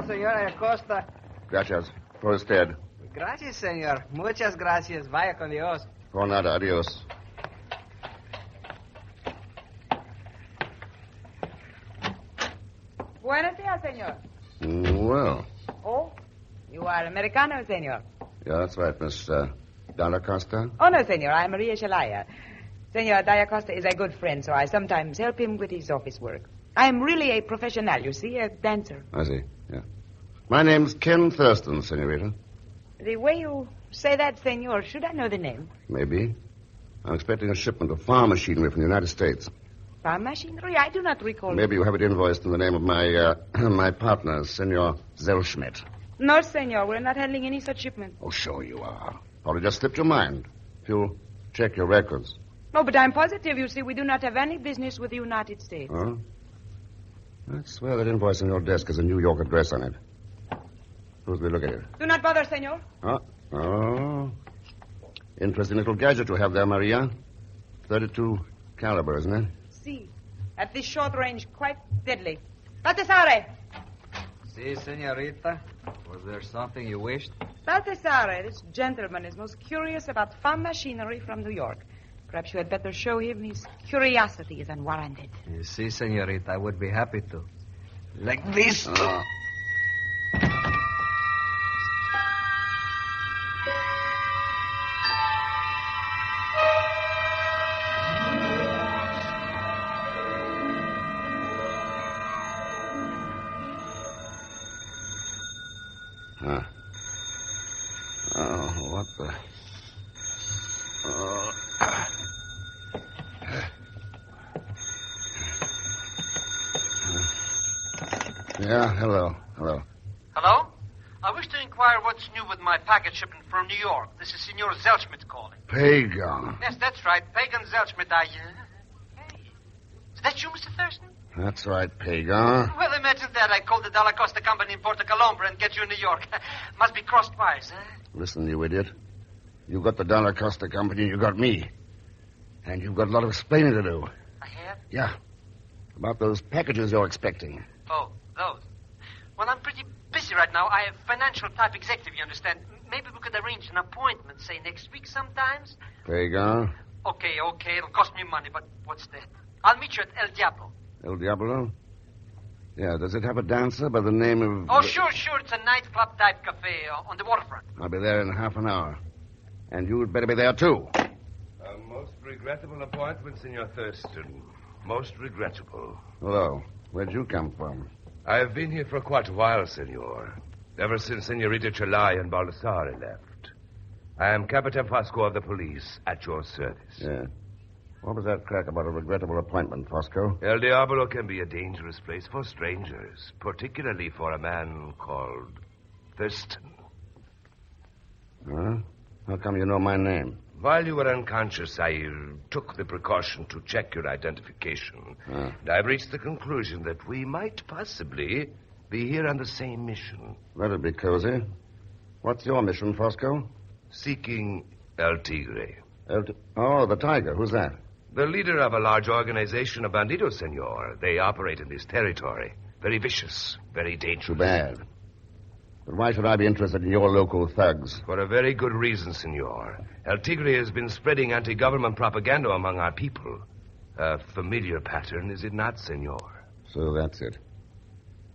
Speaker 19: Señor Acosta.
Speaker 3: Gracias. Por usted.
Speaker 19: Gracias, señor. Muchas gracias. Vaya con Dios.
Speaker 3: Por nada. Adios.
Speaker 7: Buenos días, señor.
Speaker 3: Well.
Speaker 7: Oh, you are Americano, señor.
Speaker 3: Yeah, that's right, Miss Dalla Costa.
Speaker 7: Oh, no, señor. I'm Maria Shalakar. Senor Dalla Costa is a good friend, so I sometimes help him with his office work. I am really a professional, you see, a dancer.
Speaker 3: I see, yeah. My name's Ken Thurston, senorita.
Speaker 7: The way you say that, senor, should I know the name?
Speaker 3: Maybe. I'm expecting a shipment of farm machinery from the United States.
Speaker 7: Farm machinery? I do not recall.
Speaker 3: Maybe you have it invoiced in the name of my my partner, Senor Zellschmidt.
Speaker 7: No, senor. We're not handling any such shipment.
Speaker 3: Oh, sure you are. Probably just slipped your mind. If you'll check your records.
Speaker 7: No, but I'm positive, you see, we do not have any business with the United States.
Speaker 3: Huh? I swear that invoice on your desk has a New York address on it. Suppose we look at it.
Speaker 7: Do not bother, senor.
Speaker 3: Oh. Interesting little gadget you have there, Maria. 32 caliber, isn't it?
Speaker 7: See. At this short range, quite deadly. Baltasare!
Speaker 17: Si, senorita. Was there something you wished?
Speaker 7: Baltasare, this gentleman is most curious about farm machinery from New York. Perhaps you had better show him his curiosity is unwarranted.
Speaker 17: Si, senorita. I would be happy to. Like this.
Speaker 3: Yeah, hello.
Speaker 14: Hello? I wish to inquire what's new with my package shipment from New York. This is Senor Zellschmidt calling.
Speaker 3: Pegon.
Speaker 14: Yes, that's right. Pegon Zellschmidt. Hey. Is that you, Mr. Thurston?
Speaker 3: That's right, Pegon.
Speaker 14: Well, imagine that. I called the Dalla Costa Company in Porto Colombo and get you in New York. Must be crossed wires, huh?
Speaker 3: Listen, you idiot. You got the Dalla Costa Company and you got me. And you've got a lot of explaining to do.
Speaker 14: I have?
Speaker 3: Yeah. About those packages you're expecting.
Speaker 14: Oh, those. Well, I'm pretty busy right now. I have financial type executive, you understand. Maybe we could arrange an appointment, say, next week sometimes.
Speaker 3: Pegon.
Speaker 14: Okay. It'll cost me money, but what's that? I'll meet you at El Diablo.
Speaker 3: El Diablo? Yeah, does it have a dancer by the name of...
Speaker 14: Oh, sure. It's a nightclub-type cafe on the waterfront.
Speaker 3: I'll be there in half an hour. And you'd better be there, too.
Speaker 2: A most regrettable appointment, Senor Thurston. Most regrettable.
Speaker 3: Hello. Where'd you come from?
Speaker 2: I have been here for quite a while, Senor. Ever since Senorita Chalai and Baldassare left. I am Capitan Fosco of the police, at your service.
Speaker 3: Yeah. What was that crack about a regrettable appointment, Fosco?
Speaker 2: El Diablo can be a dangerous place for strangers, particularly for a man called Thurston.
Speaker 3: Huh? How come you know my name?
Speaker 2: While you were unconscious, I took the precaution to check your identification. And I've reached the conclusion that we might possibly be here on the same mission.
Speaker 3: That'd be cozy. What's your mission, Fosco?
Speaker 2: Seeking El Tigre.
Speaker 3: Oh, the Tiger. Who's that?
Speaker 2: The leader of a large organization of bandidos, senor. They operate in this territory. Very vicious, very dangerous.
Speaker 3: Too bad. But why should I be interested in your local thugs?
Speaker 2: For a very good reason, senor. El Tigre has been spreading anti-government propaganda among our people. A familiar pattern, is it not, senor?
Speaker 3: So that's it.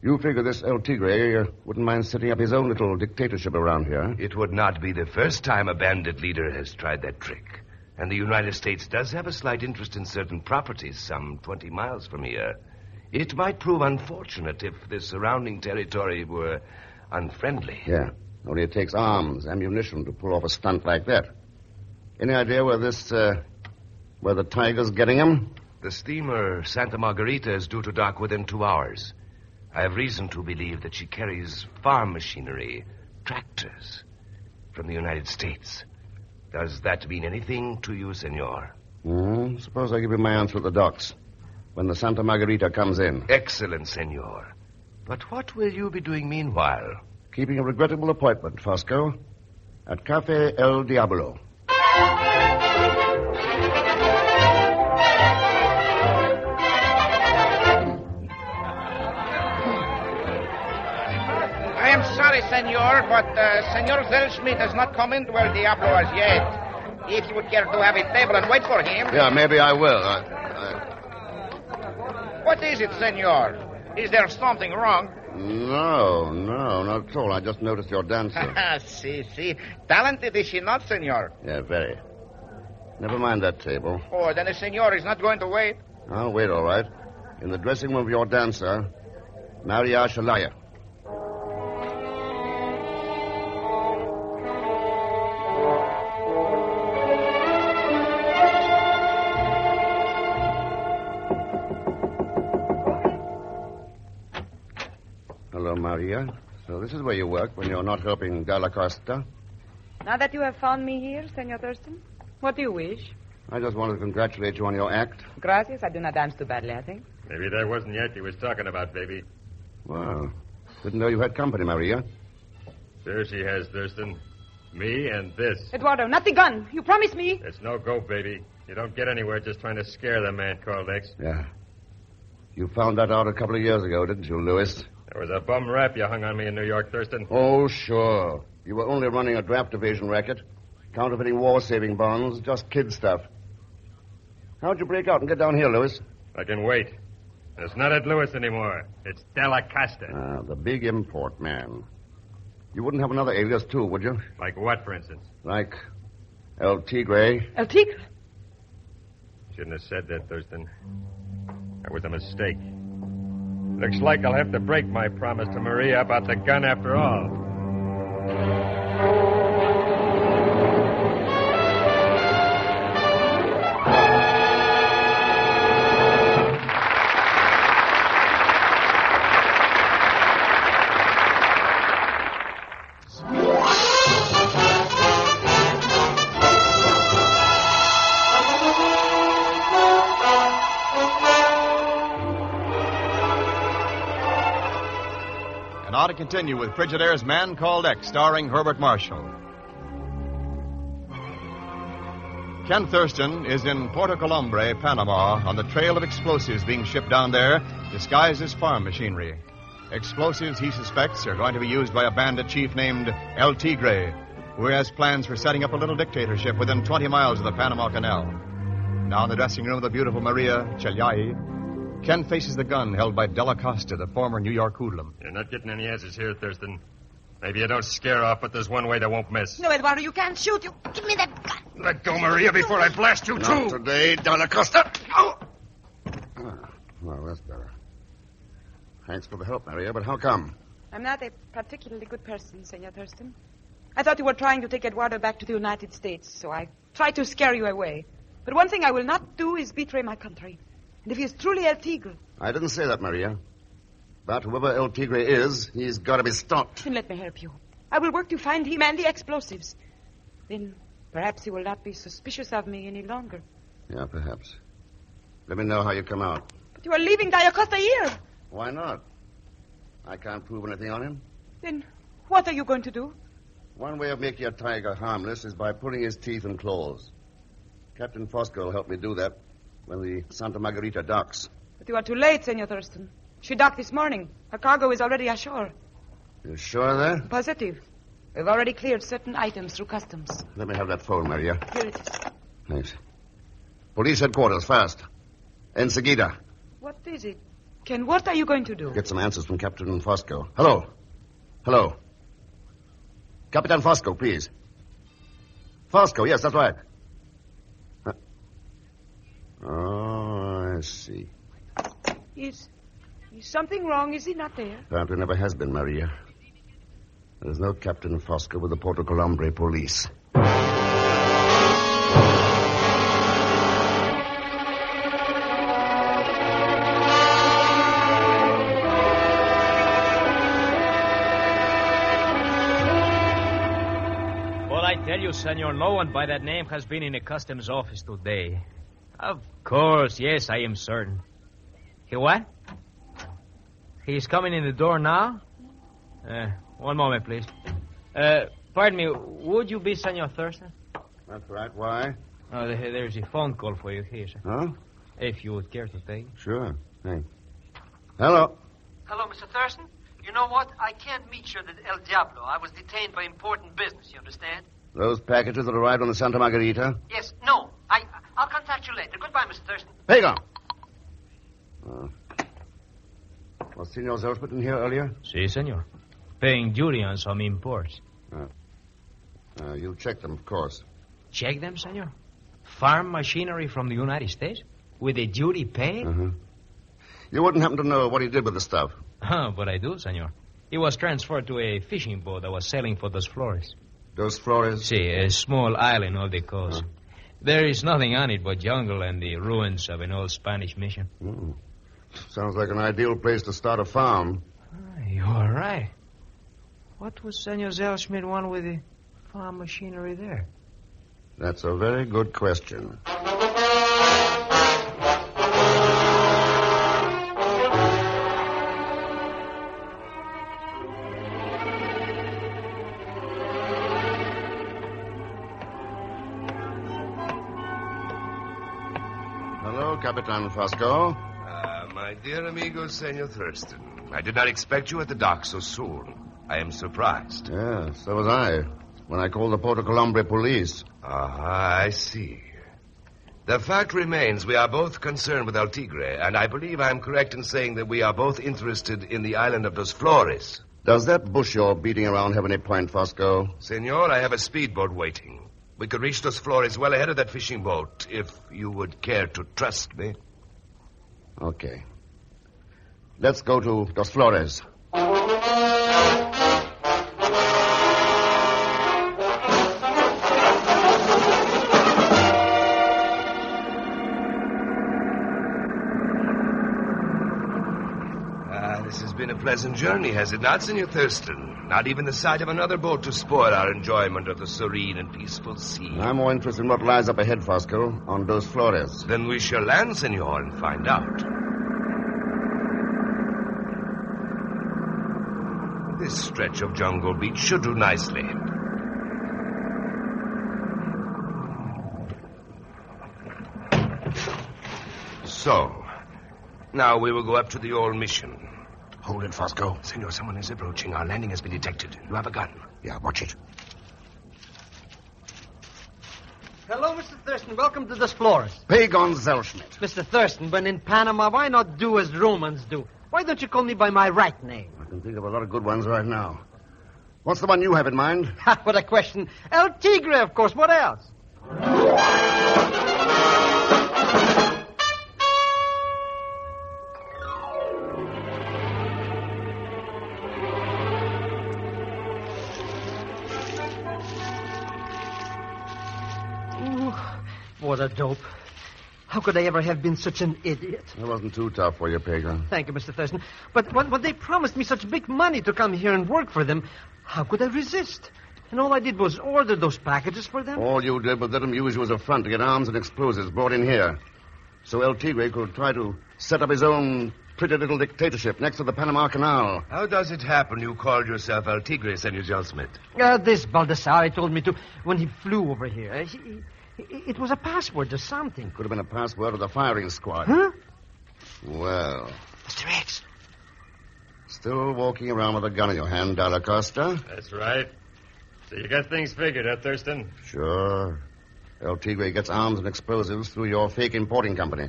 Speaker 3: You figure this El Tigre wouldn't mind setting up his own little dictatorship around here?
Speaker 2: It would not be the first time a bandit leader has tried that trick. And the United States does have a slight interest in certain properties some 20 miles from here. It might prove unfortunate if the surrounding territory were unfriendly.
Speaker 3: Yeah, only it takes arms, ammunition to pull off a stunt like that. Any idea where the Tiger's getting him?
Speaker 2: The steamer Santa Margarita is due to dock within 2 hours. I have reason to believe that she carries farm machinery, tractors, from the United States. Does that mean anything to you, senor?
Speaker 3: Suppose I give you my answer at the docks, when the Santa Margarita comes in.
Speaker 2: Excellent, senor. But what will you be doing meanwhile?
Speaker 3: Keeping a regrettable appointment, Fosco, at Cafe El Diablo.
Speaker 16: I am sorry, senor, but Senor Zellschmidt has not come into El Diablo as yet. If you would care to have a table and wait for him...
Speaker 3: Yeah, maybe I will.
Speaker 16: What is it, senor? Is there something wrong?
Speaker 3: No, not at all. I just noticed your dancer.
Speaker 16: See. Talented is she not, senor?
Speaker 3: Yeah, very. Never mind that table.
Speaker 16: Oh, then the senor is not going to wait.
Speaker 3: I'll wait, all right. In the dressing room of your dancer, Maria Shalaya. Hello, Maria. So this is where you work when you're not helping Dalla Costa?
Speaker 7: Now that you have found me here, Senor Thurston, what do you wish?
Speaker 3: I just wanted to congratulate you on your act.
Speaker 7: Gracias. I do not dance too badly, I think.
Speaker 10: Maybe that wasn't yet he was talking about, baby.
Speaker 3: Wow. Didn't know you had company, Maria.
Speaker 10: Sure she has, Thurston. Me and this.
Speaker 7: Eduardo, not the gun. You promised me.
Speaker 10: It's no go, baby. You don't get anywhere just trying to scare the man called X.
Speaker 3: Yeah. You found that out a couple of years ago, didn't you, Lewis?
Speaker 10: There was a bum rap you hung on me in New York, Thurston.
Speaker 3: Oh, sure. You were only running a draft evasion racket, counterfeiting war-saving bonds, just kid stuff. How'd you break out and get down here, Lewis?
Speaker 10: I can wait. It's not at Lewis anymore. It's Dalla Costa.
Speaker 3: Ah, the big import man. You wouldn't have another alias, too, would you?
Speaker 10: Like what, for instance?
Speaker 3: Like El Tigre.
Speaker 7: El Tigre?
Speaker 10: Shouldn't have said that, Thurston. That was a mistake. Looks like I'll have to break my promise to Maria about the gun after all.
Speaker 1: And now to continue with Frigidaire's Man Called X, starring Herbert Marshall. Ken Thurston is in Puerto Colombre, Panama, on the trail of explosives being shipped down there, disguised as farm machinery. Explosives he suspects are going to be used by a bandit chief named El Tigre, who has plans for setting up a little dictatorship within 20 miles of the Panama Canal. Now in the dressing room of the beautiful Maria Chelyai, Ken faces the gun held by Della Costa, the former New York hoodlum.
Speaker 9: You're not getting any answers here, Thurston. Maybe you don't scare off, but there's one way they won't miss.
Speaker 18: No, Eduardo, you can't shoot. You give me that gun.
Speaker 9: Let go, Maria, before I blast you,
Speaker 3: Not
Speaker 9: too.
Speaker 3: today, Della Costa. Oh. Well, that's better. Thanks for the help, Maria, but how come?
Speaker 18: I'm not a particularly good person, Senor Thurston. I thought you were trying to take Eduardo back to the United States, so I tried to scare you away. But one thing I will not do is betray my country. And if he is truly El Tigre...
Speaker 3: I didn't say that, Maria. But whoever El Tigre is, he's got to be stopped.
Speaker 18: Then let me help you. I will work to find him and the explosives. Then perhaps he will not be suspicious of me any longer.
Speaker 3: Yeah, perhaps. Let me know how you come out.
Speaker 18: But you are leaving Della Costa here.
Speaker 3: Why not? I can't prove anything on him.
Speaker 18: Then what are you going to do?
Speaker 3: One way of making a tiger harmless is by pulling his teeth and claws. Captain Fosco will help me do that when the Santa Margarita docks.
Speaker 18: But you are too late, Senor Thurston. She docked this morning. Her cargo is already ashore.
Speaker 3: You sure of that?
Speaker 18: Positive. We've already cleared certain items through customs.
Speaker 3: Let me have that phone, Maria.
Speaker 18: Here it is.
Speaker 3: Thanks. Police headquarters, fast. Enseguida.
Speaker 18: What is it? Ken, what are you going to do?
Speaker 3: Get some answers from Captain Fosco. Hello. Hello. Capitan Fosco, please. Fosco, yes, that's right. Huh. Oh, I see.
Speaker 18: Is something wrong? Is he not there?
Speaker 3: Apparently never has been, Maria. There's no Captain Fosco with the Porto Colombre police.
Speaker 12: Tell you, senor, no one by that name has been in the customs office today. Of course, yes, I am certain. He what? He's coming in the door now? One moment, please. Pardon me, would you be Senor Thurston?
Speaker 3: That's right, why?
Speaker 12: Oh, there's a phone call for you here, sir.
Speaker 3: Huh?
Speaker 12: If you would care to take it.
Speaker 3: Sure, thanks. Hello.
Speaker 8: Hello, Mr. Thurston. You know what? I can't meet you at El Diablo. I was detained by important business, you understand?
Speaker 3: Those packages that arrived on the Santa Margarita?
Speaker 8: Yes, no. I'll contact you later. Goodbye, Mr. Thurston.
Speaker 3: Pegon! Was Senor Zellschmidt in here earlier?
Speaker 12: Si, senor. Paying duty on some imports.
Speaker 3: You'll check them, of course.
Speaker 12: Check them, senor? Farm machinery from the United States? With a duty paid?
Speaker 3: Uh-huh. You wouldn't happen to know what he did with the stuff?
Speaker 12: But I do, senor. He was transferred to a fishing boat that was sailing for Dos Flores.
Speaker 3: Dos Flores?
Speaker 12: Si, a small island off the coast. There is nothing on it but jungle and the ruins of an old Spanish mission.
Speaker 3: Sounds like an ideal place to start a farm.
Speaker 12: You're right. What was Senor Zellschmidt want with the farm machinery there?
Speaker 3: That's a very good question. Hello, Capitan Fosco.
Speaker 2: My dear amigo, Senor Thurston. I did not expect you at the dock so soon. I am surprised.
Speaker 3: Yeah, so was I. When I called the Porto Colombre police.
Speaker 2: I see. The fact remains we are both concerned with El Tigre, and I believe I'm correct in saying that we are both interested in the island of Dos Flores.
Speaker 3: Does that bush you're beating around have any point, Fosco?
Speaker 2: Senor, I have a speedboat waiting. We could reach Dos Flores well ahead of that fishing boat, if you would care to trust me.
Speaker 3: Okay. Let's go to Dos Flores.
Speaker 2: This has been a a pleasant journey, has it not, Senor Thurston? Not even the sight of another boat to spoil our enjoyment of the serene and peaceful sea.
Speaker 3: I'm more interested in what lies up ahead, Fosco, on Dos Flores.
Speaker 2: Then we shall land, Senor, and find out. This stretch of jungle beach should do nicely. So, now we will go up to the old mission.
Speaker 3: Hold it, Fosco.
Speaker 2: Senor, someone is approaching. Our landing has been detected. You have a gun.
Speaker 3: Yeah, watch it.
Speaker 14: Hello, Mr. Thurston. Welcome to Dos Flores.
Speaker 3: Pegon Zellschmidt.
Speaker 14: Mr. Thurston, when in Panama, why not do as Romans do? Why don't you call me by my right name?
Speaker 3: I can think of a lot of good ones right now. What's the one you have in mind?
Speaker 14: What a question. El Tigre, of course. What else? What a dope. How could I ever have been such an idiot?
Speaker 3: It wasn't too tough for you, Pegon.
Speaker 14: Thank you, Mr. Thurston. But when they promised me such big money to come here and work for them, how could I resist? And all I did was order those packages for them.
Speaker 3: All you did was let them use you as a front to get arms and explosives brought in here. So El Tigre could try to set up his own pretty little dictatorship next to the Panama Canal.
Speaker 2: How does it happen you called yourself El Tigre, Senor Zellschmidt?
Speaker 14: This Baldassare told me to when he flew over here. It was a password to something.
Speaker 3: Could have been a password of the firing squad.
Speaker 14: Huh?
Speaker 3: Well.
Speaker 14: Mr. X.
Speaker 3: Still walking around with a gun in your hand, Dalla Costa?
Speaker 9: That's right. So you got things figured, huh, Thurston?
Speaker 3: Sure. El Tigre gets arms and explosives through your fake importing company.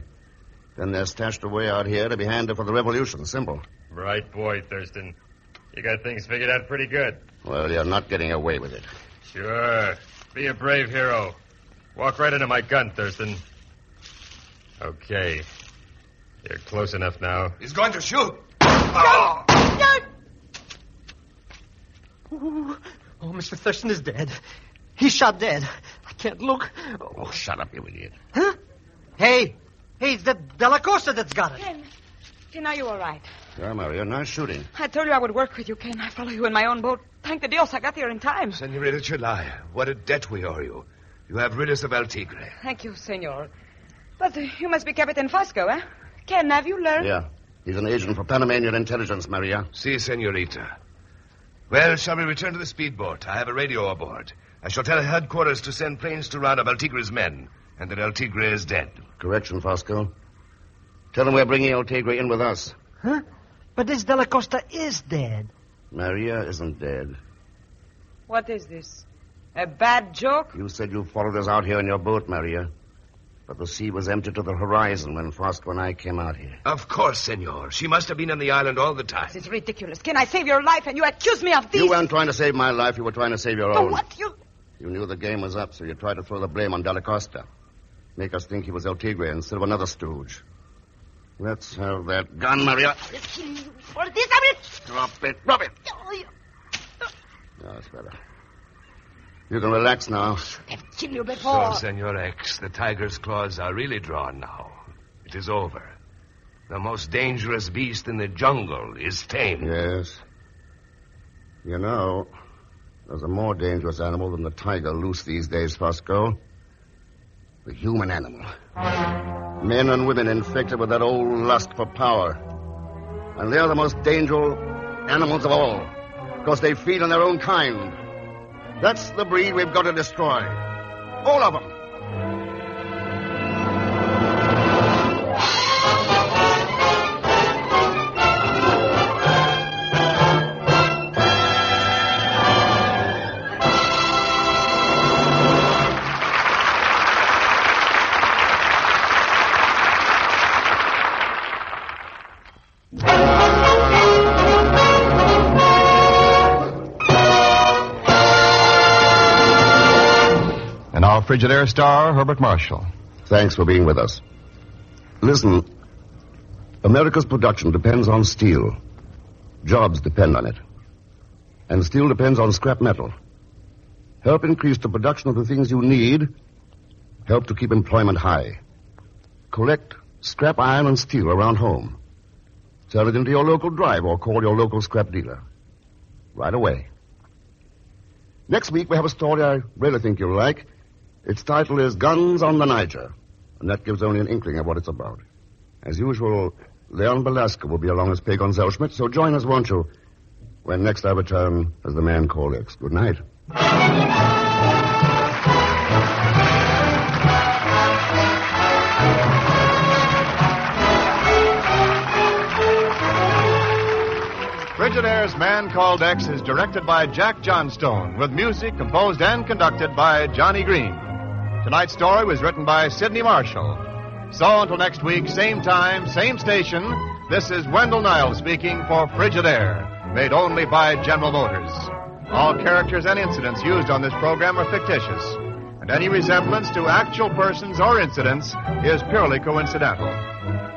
Speaker 3: Then they're stashed away out here to be handed for the revolution. Simple.
Speaker 9: Right boy, Thurston. You got things figured out pretty good.
Speaker 3: Well, you're not getting away with it.
Speaker 9: Sure. Be a brave hero. Walk right into my gun, Thurston. Okay. You're close enough now.
Speaker 2: He's going to shoot.
Speaker 14: Oh, Mr. Thurston is dead. He's shot dead. I can't look.
Speaker 3: Oh, shut up, you idiot.
Speaker 14: Huh? Hey, it's that Della Costa that's got it.
Speaker 18: Ken, are you all right?
Speaker 3: Yeah, Maria, nice shooting.
Speaker 18: I told you I would work with you, Ken. I follow you in my own boat. Thank the Dios I got here in time.
Speaker 2: Senorita Chulai, what a debt we owe you. You have rid us of El Tigre.
Speaker 18: Thank you, senor. But you must be Captain Fosco, eh? Ken, have you learned?
Speaker 3: Yeah. He's an agent for Panamanian intelligence, Maria.
Speaker 2: Si, senorita. Well, shall we return to the speedboat? I have a radio aboard. I shall tell headquarters to send planes to round up El Tigre's men, and that El Tigre is dead.
Speaker 3: Correction, Fosco. Tell them we're bringing El Tigre in with us.
Speaker 14: Huh? But this Della Costa is dead.
Speaker 3: Maria isn't dead.
Speaker 18: What is this? A bad joke?
Speaker 3: You said you followed us out here in your boat, Maria. But the sea was empty to the horizon when Fosco and I came out here.
Speaker 2: Of course, senor. She must have been on the island all the time.
Speaker 18: This is ridiculous. Can I save your life and you accuse me of this?
Speaker 3: You weren't trying to save my life. You were trying to save your own.
Speaker 18: What? You
Speaker 3: knew the game was up, so you tried to throw the blame on Dalla Costa. Make us think he was El Tigre instead of another stooge. Let's have that gun, Maria.
Speaker 18: For this, I will...
Speaker 3: Drop it. Drop it. No, that's better. You can relax now.
Speaker 18: I've killed you before.
Speaker 2: So, Senor X, the tiger's claws are really drawn now. It is over. The most dangerous beast in the jungle is tamed.
Speaker 3: Yes. You know, there's a more dangerous animal than the tiger loose these days, Fosco. The human animal. Men and women infected with that old lust for power. And they're the most dangerous animals of all. Because they feed on their own kind. That's the breed we've got to destroy. All of them.
Speaker 1: Frigidaire star Herbert Marshall.
Speaker 3: Thanks for being with us. Listen, America's production depends on steel. Jobs depend on it. And steel depends on scrap metal. Help increase the production of the things you need. Help to keep employment high. Collect scrap iron and steel around home. Turn it into your local drive or call your local scrap dealer. Right away. Next week, we have a story I really think you'll like. Its title is Guns on the Niger, and that gives only an inkling of what it's about. As usual, Leon Belasco will be along as Pegon Zellschmidt, so join us, won't you, when next I return as the man called X. Good night.
Speaker 1: Frigidaire's Man Called X is directed by Jack Johnstone, with music composed and conducted by Johnny Green. Tonight's story was written by Sidney Marshall. So until next week, same time, same station, this is Wendell Niles speaking for Frigidaire, made only by General Motors. All characters and incidents used on this program are fictitious, and any resemblance to actual persons or incidents is purely coincidental.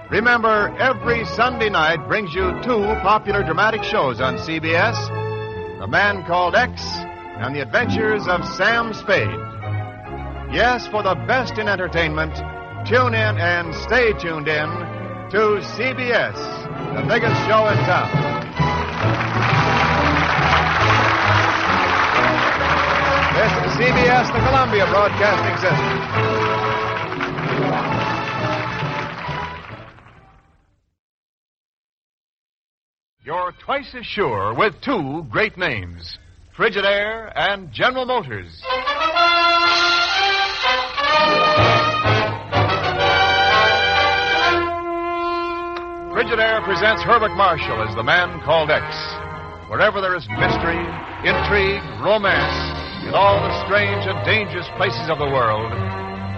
Speaker 1: Remember, every Sunday night brings you two popular dramatic shows on CBS, The Man Called X and The Adventures of Sam Spade. Yes, for the best in entertainment, tune in and stay tuned in to CBS, the biggest show in town. This is CBS, the Columbia Broadcasting System. You're twice as sure with two great names, Frigidaire and General Motors. Frigidaire presents Herbert Marshall as the Man Called X. Wherever there is mystery, intrigue, romance, in all the strange and dangerous places of the world,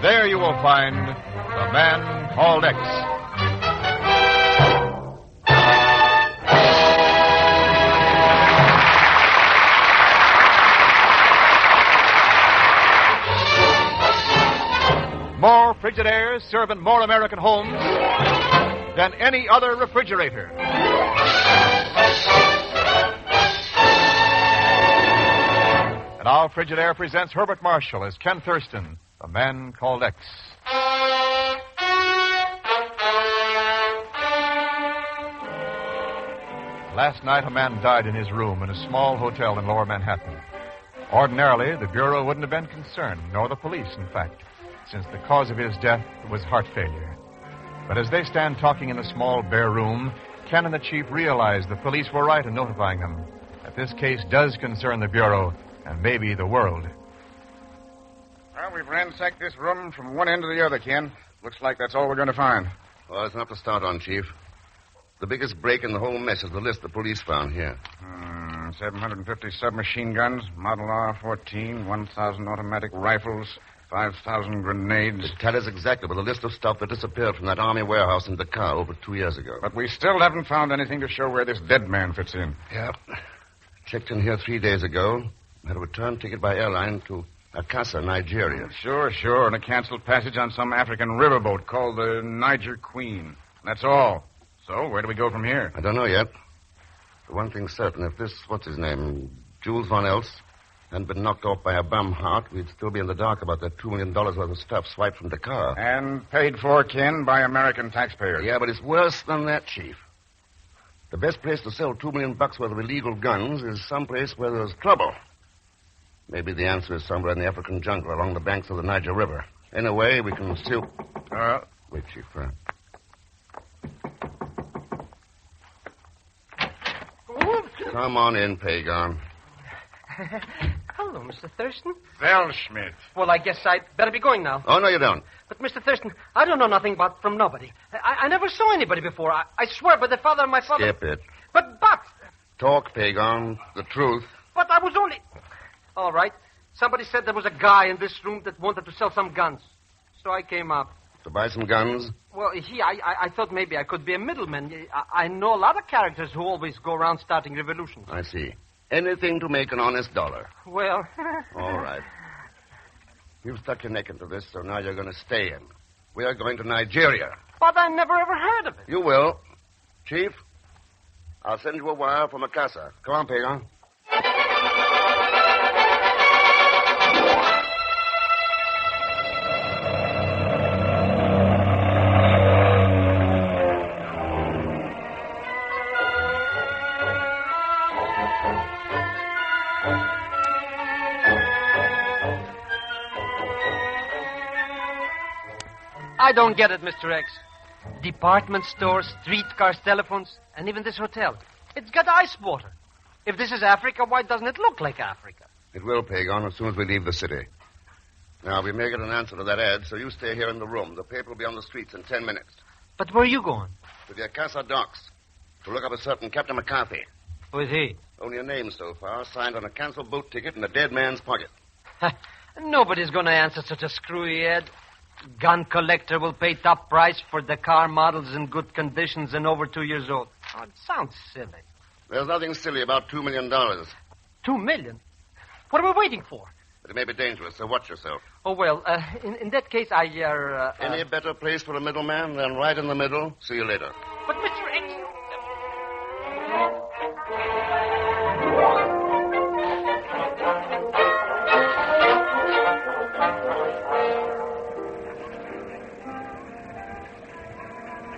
Speaker 1: there you will find the Man Called X. More Frigidaires serve in more American homes than any other refrigerator. And now Frigidaire presents Herbert Marshall as Ken Thurston, the Man Called X. Last night, a man died in his room in a small hotel in Lower Manhattan. Ordinarily, the Bureau wouldn't have been concerned, nor the police, in fact, since the cause of his death was heart failure. But as they stand talking in the small, bare room, Ken and the chief realize the police were right in notifying them that this case does concern the Bureau and maybe the world.
Speaker 16: Well, we've ransacked this room from one end to the other, Ken. Looks like that's all we're going to find.
Speaker 3: Well, it's enough to start on, Chief. The biggest break in the whole mess is the list the police found here.
Speaker 16: 750 submachine guns, Model R-14, 1,000 automatic rifles, 5,000 grenades.
Speaker 3: It tallies exactly with a list of stuff that disappeared from that army warehouse in Dakar over 2 years ago.
Speaker 16: But we still haven't found anything to show where this dead man fits in.
Speaker 3: Yeah. Checked in here 3 days ago. Had a return ticket by airline to Macassar, Nigeria.
Speaker 16: Sure. And a canceled passage on some African riverboat called the Niger Queen. That's all. So, where do we go from here?
Speaker 3: I don't know yet. But one thing's certain. If this, Jules Von Elst, hadn't been knocked off by a bum heart, we'd still be in the dark about that $2 million worth of stuff swiped from Dakar.
Speaker 16: And paid for, Ken, by American taxpayers.
Speaker 3: Yeah, but it's worse than that, Chief. The best place to sell $2 million worth of illegal guns is someplace where there's trouble. Maybe the answer is somewhere in the African jungle along the banks of the Niger River. Anyway, we can still... Wait, Chief. Come on in, Pegon.
Speaker 14: Hello, Mr. Thurston.
Speaker 16: Zellschmidt.
Speaker 14: Well, I guess I'd better be going now.
Speaker 3: Oh, no, you don't.
Speaker 14: But, Mr. Thurston, I don't know nothing from nobody. I never saw anybody before. I swear by the father of my father...
Speaker 3: Skip it.
Speaker 14: But...
Speaker 3: Talk, Pegon. The truth.
Speaker 14: But I was only... All right. Somebody said there was a guy in this room that wanted to sell some guns. So I came up.
Speaker 3: To buy some guns?
Speaker 14: Well, I thought maybe I could be a middleman. I know a lot of characters who always go around starting revolutions.
Speaker 3: I see. Anything to make an honest dollar.
Speaker 14: Well...
Speaker 3: All right. You've stuck your neck into this, so now you're going to stay in. We are going to Nigeria.
Speaker 14: But I never ever heard of it.
Speaker 3: You will. Chief, I'll send you a wire from Macassar. Come on, Pegon.
Speaker 14: I don't get it, Mr. X. Department stores, streetcars, telephones, and even this hotel. It's got ice water. If this is Africa, why doesn't it look like Africa?
Speaker 3: It will, Pegon, as soon as we leave the city. Now, we may get an answer to that ad, so you stay here in the room. The paper will be on the streets in 10 minutes.
Speaker 14: But where are you going?
Speaker 3: To the Macassar docks. To look up a certain Captain McCarthy.
Speaker 14: Who is he?
Speaker 3: Only a name so far, signed on a canceled boat ticket in a dead man's pocket.
Speaker 14: Nobody's going to answer such a screwy ad. Gun collector will pay top price for the car models in good conditions and over 2 years old. Oh, it sounds silly.
Speaker 3: There's nothing silly about $2 million.
Speaker 14: $2 million? What are we waiting for?
Speaker 3: But it may be dangerous, so watch yourself.
Speaker 14: Oh, well, in that case,
Speaker 3: Any better place for a middleman than right in the middle? See you later.
Speaker 14: But, Mr. X...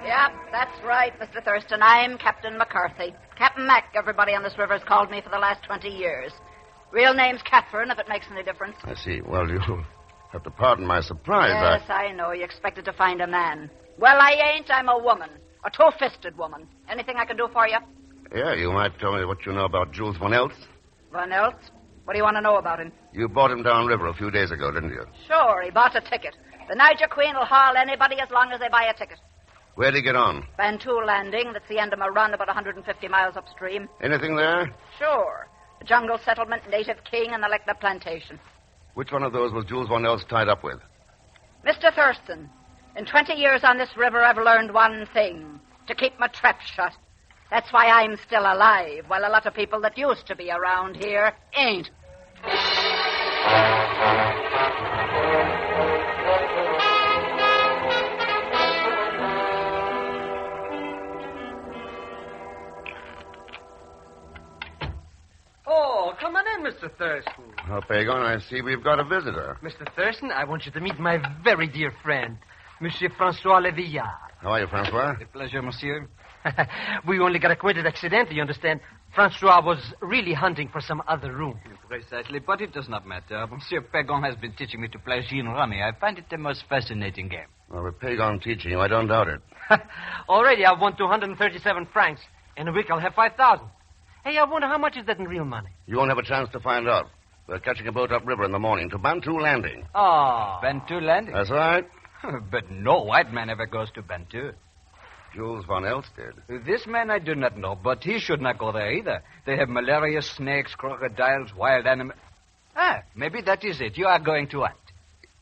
Speaker 22: Yep, that's right, Mr. Thurston. I'm Captain McCarthy. Captain Mac, everybody on this river has called me for the last 20 years. Real name's Catherine, if it makes any difference.
Speaker 3: I see. Well, you'll have to pardon my surprise.
Speaker 22: Yes, I know. You expected to find a man. Well, I ain't. I'm a woman. A two-fisted woman. Anything I can do for you?
Speaker 3: Yeah, you might tell me what you know about Jules Von Eltz.
Speaker 22: Von Eltz? What do you want to know about him?
Speaker 3: You bought him downriver a few days ago, didn't you?
Speaker 22: Sure, he bought a ticket. The Niger Queen will haul anybody as long as they buy a ticket.
Speaker 3: Where'd he get on?
Speaker 22: Bantu Landing. That's the end of my run, about 150 miles upstream.
Speaker 3: Anything there?
Speaker 22: Sure. The jungle settlement, native king, and the Lecna plantation.
Speaker 3: Which one of those was Jules Von Eltz tied up with?
Speaker 22: Mr. Thurston, in 20 years on this river, I've learned one thing. To keep my trap shut. That's why I'm still alive, while a lot of people that used to be around here ain't.
Speaker 14: Oh, come on in, Mr. Thurston.
Speaker 3: Oh, Pegon, I see we've got a visitor.
Speaker 14: Mr. Thurston, I want you to meet my very dear friend, Monsieur Francois Levillard.
Speaker 3: How are you, Francois?
Speaker 17: A pleasure, monsieur.
Speaker 14: We only got acquainted accidentally, you understand. Francois was really hunting for some other room.
Speaker 17: Precisely, but it does not matter. Monsieur Pegon has been teaching me to play gin rummy. I find it the most fascinating game.
Speaker 3: Well, with Pegon teaching you, I don't doubt it.
Speaker 14: Already I've won 237 francs. In a week I'll have 5,000. Hey, I wonder how much is that in real money?
Speaker 3: You won't have a chance to find out. We're catching a boat upriver in the morning to Bantu Landing.
Speaker 17: Oh. Bantu Landing?
Speaker 3: That's right.
Speaker 17: But no white man ever goes to Bantu.
Speaker 3: Jules Von Eltz did.
Speaker 17: This man I do not know, but he should not go there either. They have malaria, snakes, crocodiles, wild animals. Maybe that is it. You are going to hunt.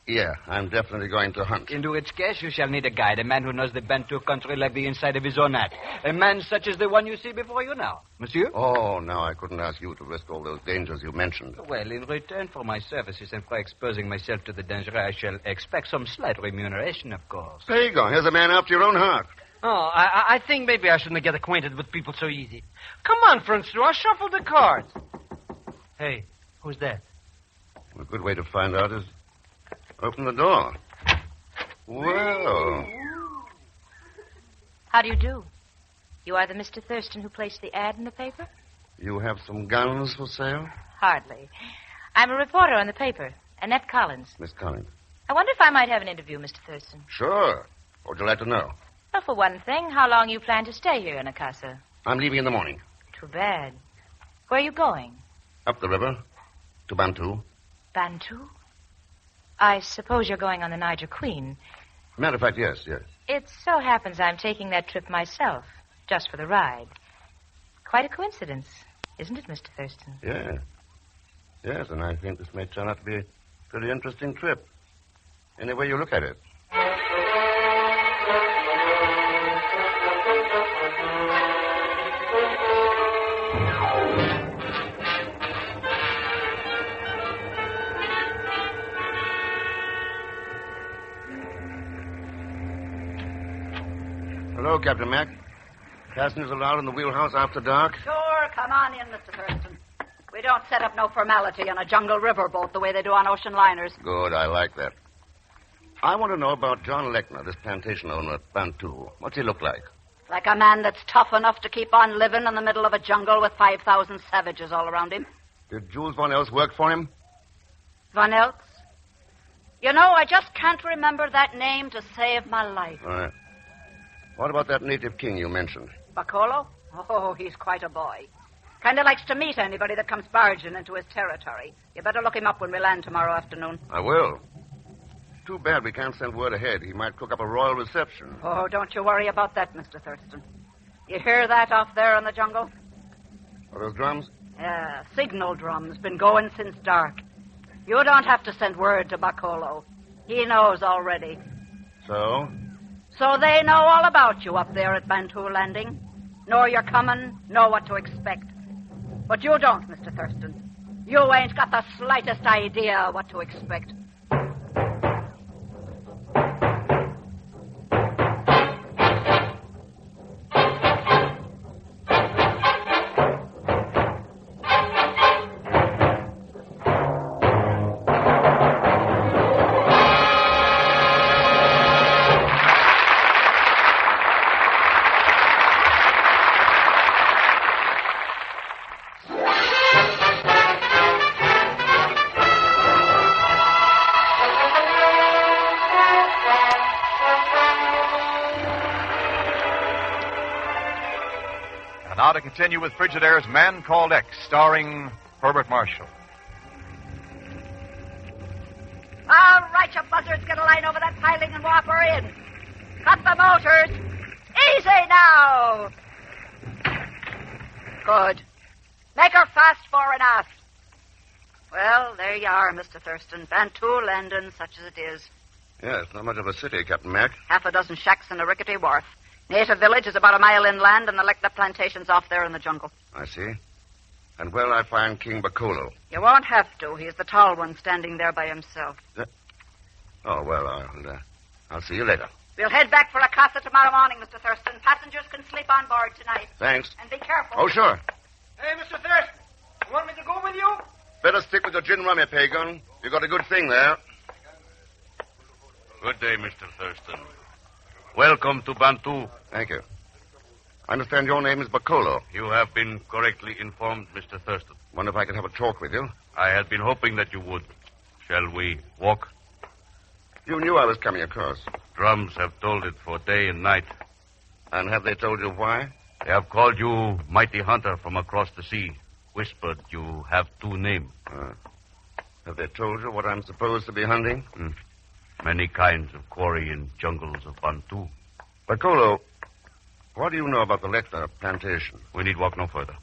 Speaker 3: Yeah, I'm definitely going to hunt.
Speaker 17: In which case, you shall need a guide, a man who knows the Bantu country like the inside of his own hat. A man such as the one you see before you now. Monsieur?
Speaker 3: Oh, no, I couldn't ask you to risk all those dangers you mentioned.
Speaker 17: Well, in return for my services and for exposing myself to the danger, I shall expect some slight remuneration, of course.
Speaker 3: Pegon, here's a man after your own heart.
Speaker 14: Oh, I think maybe I shouldn't get acquainted with people so easy. Come on, Francois, shuffle the cards. Hey, who's that?
Speaker 3: A good way to find out is open the door. Well.
Speaker 4: How do you do? You are the Mr. Thurston who placed the ad in the paper?
Speaker 3: You have some guns for sale?
Speaker 4: Hardly. I'm a reporter on the paper, Annette Collins.
Speaker 3: Miss Collins.
Speaker 4: I wonder if I might have an interview, Mr. Thurston.
Speaker 3: Sure. What would you like to know?
Speaker 4: Well, for one thing, how long you plan to stay here in Macassar?
Speaker 3: I'm leaving in the morning.
Speaker 4: Too bad. Where are you going?
Speaker 3: Up the river. To Bantu.
Speaker 4: Bantu? I suppose you're going on the Niger Queen.
Speaker 3: Matter of fact, yes.
Speaker 4: It so happens I'm taking that trip myself, just for the ride. Quite a coincidence, isn't it, Mr. Thurston?
Speaker 3: Yeah. Yes, and I think this may turn out to be a pretty interesting trip. Any way you look at it. Hello, Captain Mac. Passengers allowed in the wheelhouse after dark?
Speaker 22: Sure, come on in, Mr. Thurston. We don't set up no formality on a jungle riverboat the way they do on ocean liners.
Speaker 3: Good, I like that. I want to know about John Lecna, this plantation owner at Bantu. What's he look like?
Speaker 22: Like a man that's tough enough to keep on living in the middle of a jungle with 5,000 savages all around him.
Speaker 3: Did Jules Von Eltz work for him?
Speaker 22: Von Eltz? You know, I just can't remember that name to save my life.
Speaker 3: All right. What about that native king you mentioned?
Speaker 22: Bacolo? Oh, he's quite a boy. Kind of likes to meet anybody that comes barging into his territory. You better look him up when we land tomorrow afternoon.
Speaker 3: I will. Too bad we can't send word ahead. He might cook up a royal reception.
Speaker 22: Oh, don't you worry about that, Mr. Thurston. You hear that off there in the jungle?
Speaker 3: Are those drums?
Speaker 22: Yeah, signal drums. Been going since dark. You don't have to send word to Bacolo. He knows already.
Speaker 3: So?
Speaker 22: So they know all about you up there at Bantu Landing. Know you're coming, know what to expect. But you don't, Mr. Thurston. You ain't got the slightest idea what to expect.
Speaker 1: Now to continue with Frigidaire's Man Called X, starring Herbert Marshall.
Speaker 22: All right, you buzzards, get a line over that piling and walk her in. Cut the motors. Easy now. Good. Make her fast fore and aft. Well, there you are, Mr. Thurston. Bantu Landing, such as it is.
Speaker 3: Yes, not much of a city, Captain Mac.
Speaker 22: Half a dozen shacks and a rickety wharf. Native village is about a mile inland, and the Lekna plantation's off there in the jungle.
Speaker 3: I see. And where'll I find King Bacolo?
Speaker 22: You won't have to. He's the tall one standing there by himself.
Speaker 3: Oh, well, I'll see you later.
Speaker 22: We'll head back for a casa tomorrow morning, Mr. Thurston. Passengers can sleep on board tonight.
Speaker 3: Thanks.
Speaker 22: And be careful.
Speaker 3: Oh, sure.
Speaker 14: Hey, Mr. Thurston, you want me to go with you?
Speaker 3: Better stick with your gin rummy, Pegon. You got a good thing there.
Speaker 6: Good day, Mr. Thurston. Welcome to Bantu.
Speaker 3: Thank you. I understand your name is Bacolo.
Speaker 6: You have been correctly informed, Mr. Thurston.
Speaker 3: Wonder if I could have a talk with you.
Speaker 6: I had been hoping that you would. Shall we walk?
Speaker 3: You knew I was coming, of course.
Speaker 6: Drums have told it for day and night.
Speaker 3: And have they told you why?
Speaker 6: They have called you mighty hunter from across the sea. Whispered you have two names.
Speaker 3: Have they told you what I'm supposed to be hunting?
Speaker 6: Many kinds of quarry in jungles of Bantu.
Speaker 3: Bacolo, what do you know about the Lekna plantation?
Speaker 6: We need walk no further.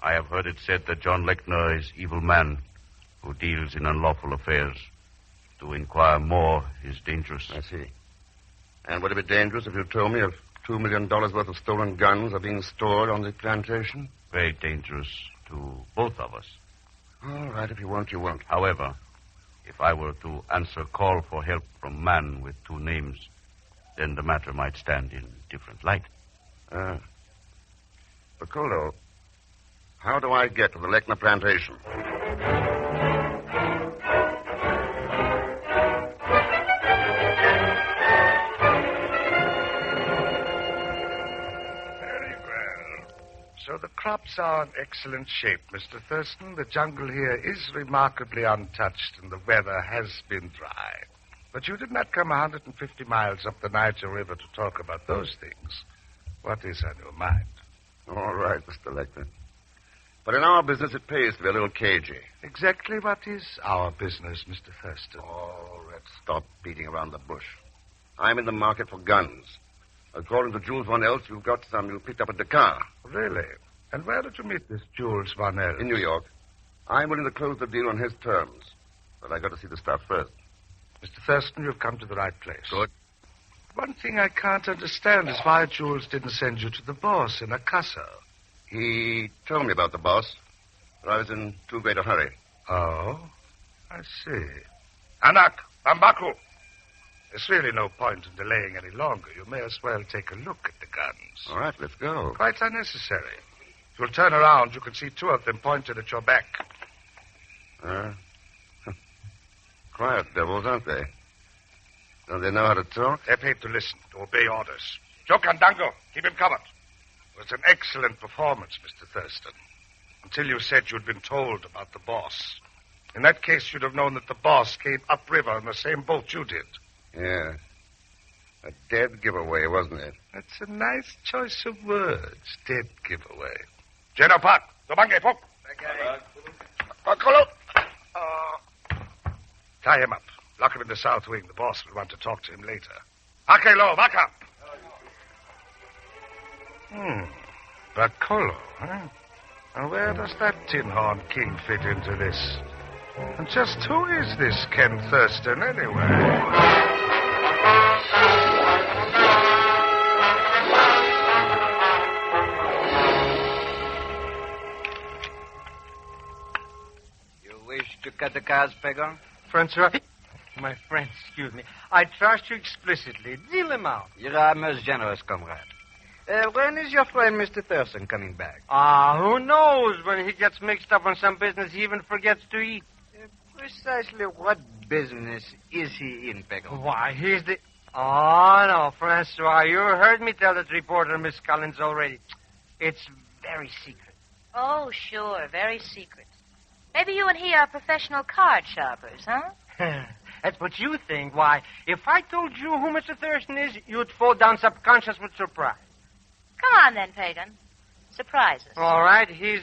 Speaker 6: I have heard it said that John Lekna is evil man who deals in unlawful affairs. To inquire more is dangerous.
Speaker 3: I see. And would it be dangerous if you told me if $2 million worth of stolen guns are being stored on the plantation?
Speaker 6: Very dangerous to both of us.
Speaker 3: All right, if you won't, you won't.
Speaker 6: However, if I were to answer call for help from man with two names, then the matter might stand in different light.
Speaker 3: Bacolo, how do I get to the Lekna plantation?
Speaker 13: So the crops are in excellent shape, Mr. Thurston. The jungle here is remarkably untouched, and the weather has been dry. But you did not come 150 miles up the Niger River to talk about those things. What is on your mind?
Speaker 3: All right, Mr. Lekna. But in our business, it pays to be a little cagey.
Speaker 13: Exactly what is our business, Mr. Thurston?
Speaker 3: Oh, let's stop beating around the bush. I'm in the market for guns. According to Jules Von Elst, you've got some you picked up at Dakar.
Speaker 13: Really? And where did you meet this Jules Von Elst?
Speaker 3: In New York. I'm willing to close the deal on his terms. But I got to see the stuff first.
Speaker 13: Mr. Thurston, you've come to the right place.
Speaker 3: Good.
Speaker 13: One thing I can't understand is why Jules didn't send you to the boss in Macassar.
Speaker 3: He told me about the boss, but I was in too great a hurry.
Speaker 13: Oh, I see. Anak, Bambaku. There's really no point in delaying any longer. You may as well take a look at the guns.
Speaker 3: All right, let's go.
Speaker 13: Quite unnecessary. If you'll turn around, you can see two of them pointed at your back.
Speaker 3: Quiet devils, aren't they? Don't they know how to talk?
Speaker 13: They're paid to listen, to obey orders. Jokandango, keep him covered. It was an excellent performance, Mr. Thurston. Until you said you'd been told about the boss. In that case, you'd have known that the boss came upriver in the same boat you did.
Speaker 3: Yeah. A dead giveaway, wasn't it?
Speaker 13: That's a nice choice of words. Dead giveaway. Genopat, Dobange, Fok. Bakolo. Tie him up. Lock him in the south wing. The boss will want to talk to him later. Akelo, Vaka. Bakolo, huh? And where does that tin horn king fit into this? And just who is this Ken Thurston, anyway?
Speaker 19: To cut the cards, Pegon?
Speaker 14: Francois? My friend, excuse me. I trust you explicitly. Deal them out.
Speaker 19: You are most generous, comrade. When is your friend Mr. Thurston coming back?
Speaker 14: Who knows? When he gets mixed up on some business, he even forgets to eat.
Speaker 19: Precisely what business is he in, Pegon?
Speaker 14: Why, he's the... Oh, no, Francois, you heard me tell that reporter, Miss Collins, already. It's very secret.
Speaker 11: Oh, sure, very secret. Maybe you and he are professional card sharpers, huh?
Speaker 14: That's what you think. Why, if I told you who Mr. Thurston is, you'd fall down subconscious with surprise.
Speaker 11: Come on, then, Pegon. Surprise us.
Speaker 14: All right, he's...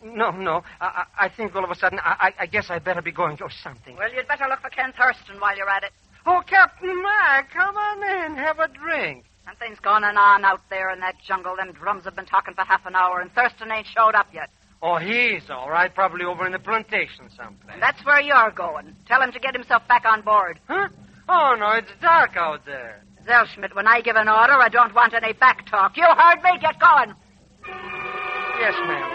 Speaker 14: No. I think all of a sudden, I guess I'd better be going or something.
Speaker 22: Well, you'd better look for Ken Thurston while you're at it.
Speaker 14: Oh, Captain Mac, come on in. Have a drink.
Speaker 22: Something's going on out there in that jungle. Them drums have been talking for half an hour, and Thurston ain't showed up yet.
Speaker 14: Oh, he's all right. Probably over in the plantation someplace.
Speaker 22: And that's where you're going. Tell him to get himself back on board.
Speaker 14: Huh? Oh, no, it's dark out there.
Speaker 22: Zellschmidt, when I give an order, I don't want any back talk. You heard me. Get going.
Speaker 14: Yes, ma'am.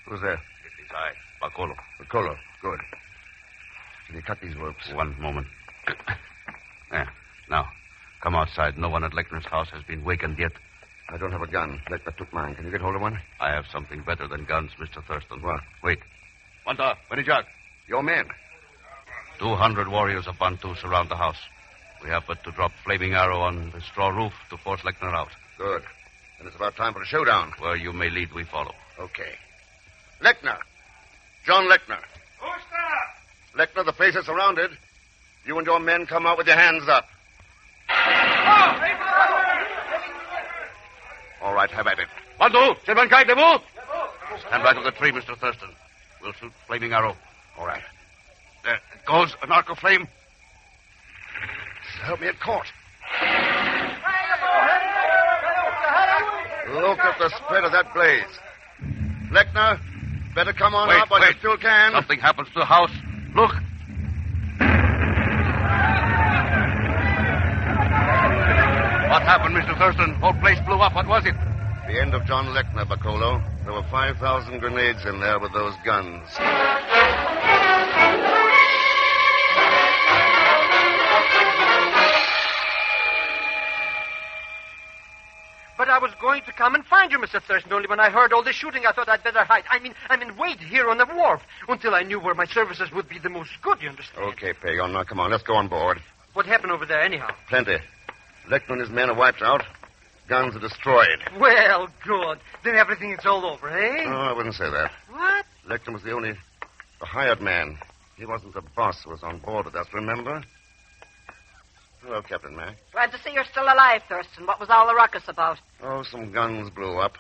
Speaker 3: Who's there?
Speaker 6: It is I, Bacolo.
Speaker 3: Bacolo. Good. Can you cut these ropes?
Speaker 6: One moment. There. Now, come outside. No one at Lechner's house has been wakened yet.
Speaker 3: I don't have a gun. Lechner took mine. Can you get hold of one?
Speaker 6: I have something better than guns, Mr. Thurston.
Speaker 3: What?
Speaker 6: Wait. Wanta, Benijak.
Speaker 3: Your men.
Speaker 6: 200 warriors of Bantu surround the house. We have but to drop flaming arrow on the straw roof to force Lechner out.
Speaker 3: Good. Then it's about time for a showdown.
Speaker 6: Where you may lead, we follow.
Speaker 3: Okay. Lechner. John Lechner.
Speaker 13: Who's that?
Speaker 3: Lechner, the place is surrounded. You and your men come out with your hands up. All right, have at it.
Speaker 6: Bantu, Shipment Condemned. Stand back of the tree, Mr. Thurston. We'll shoot flaming arrow.
Speaker 3: All right.
Speaker 6: There it goes, an arc of flame.
Speaker 3: So help me, it caught. Look at the spread of that blaze. Lechner, better come on up while you still can.
Speaker 6: Something happens to the house. Look. What happened, Mr. Thurston? Whole place blew up. What was it?
Speaker 3: The end of John Lechner, Bacolo. There were 5,000 grenades in there with those guns.
Speaker 14: But I was going to come and find you, Mr. Thurston. Only when I heard all the shooting, I thought I'd better hide. I mean, wait here on the wharf until I knew where my services would be the most good, you understand?
Speaker 3: Okay, Pegon. Now, come on. Let's go on board.
Speaker 14: What happened over there, anyhow?
Speaker 3: Plenty. Lechner and his men are wiped out. Guns are destroyed.
Speaker 14: Well, good. Then everything is all over, eh?
Speaker 3: Oh, I wouldn't say that.
Speaker 14: What?
Speaker 3: Lechner was the hired man. He wasn't the boss who was on board with us, remember? Hello, Captain Mac.
Speaker 22: Glad to see you're still alive, Thurston. What was all the ruckus about?
Speaker 3: Oh, some guns blew up.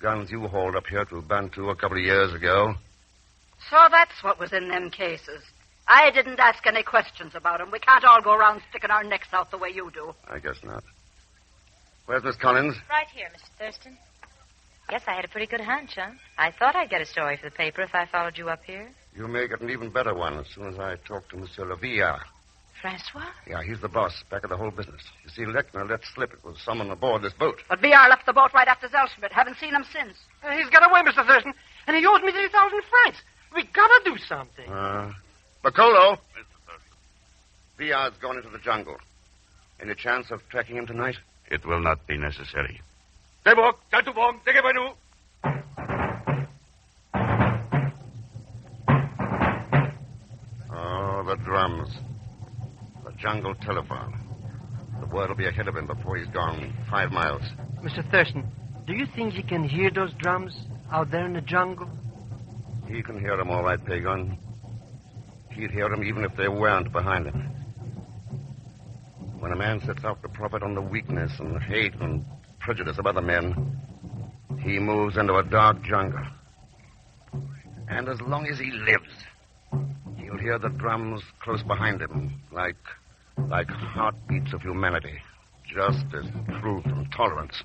Speaker 3: Guns you hauled up here to Bantu a couple of years ago.
Speaker 22: So that's what was in them cases. I didn't ask any questions about them. We can't all go around sticking our necks out the way you do.
Speaker 3: I guess not. Where's Miss Collins?
Speaker 11: Right here, Mr. Thurston. Yes, I had a pretty good hunch, huh? I thought I'd get a story for the paper if I followed you up here.
Speaker 3: You may get an even better one as soon as I talk to Monsieur Lavilla.
Speaker 11: Francois?
Speaker 3: Yeah, he's the boss, back of the whole business. You see, Lechner let slip it was someone aboard this boat.
Speaker 22: But VR left the boat right after Zellschmidt. Haven't seen him since.
Speaker 14: He's got away, Mr. Thurston, and he owes me 3,000 francs. We gotta do something.
Speaker 3: Bacolo. Villa's gone into the jungle. Any chance of tracking him tonight?
Speaker 6: It will not be necessary.
Speaker 3: the drums. The jungle telephone. The word will be ahead of him before he's gone 5 miles.
Speaker 14: Mr. Thurston, do you think he can hear those drums out there in the jungle?
Speaker 3: He can hear them all right, Pegon. He'd hear them even if they weren't behind him. When a man sets out to profit on the weakness and hate and prejudice of other men, he moves into a dark jungle. And as long as he lives, he'll hear the drums close behind him, like heartbeats of humanity, justice, truth, and tolerance.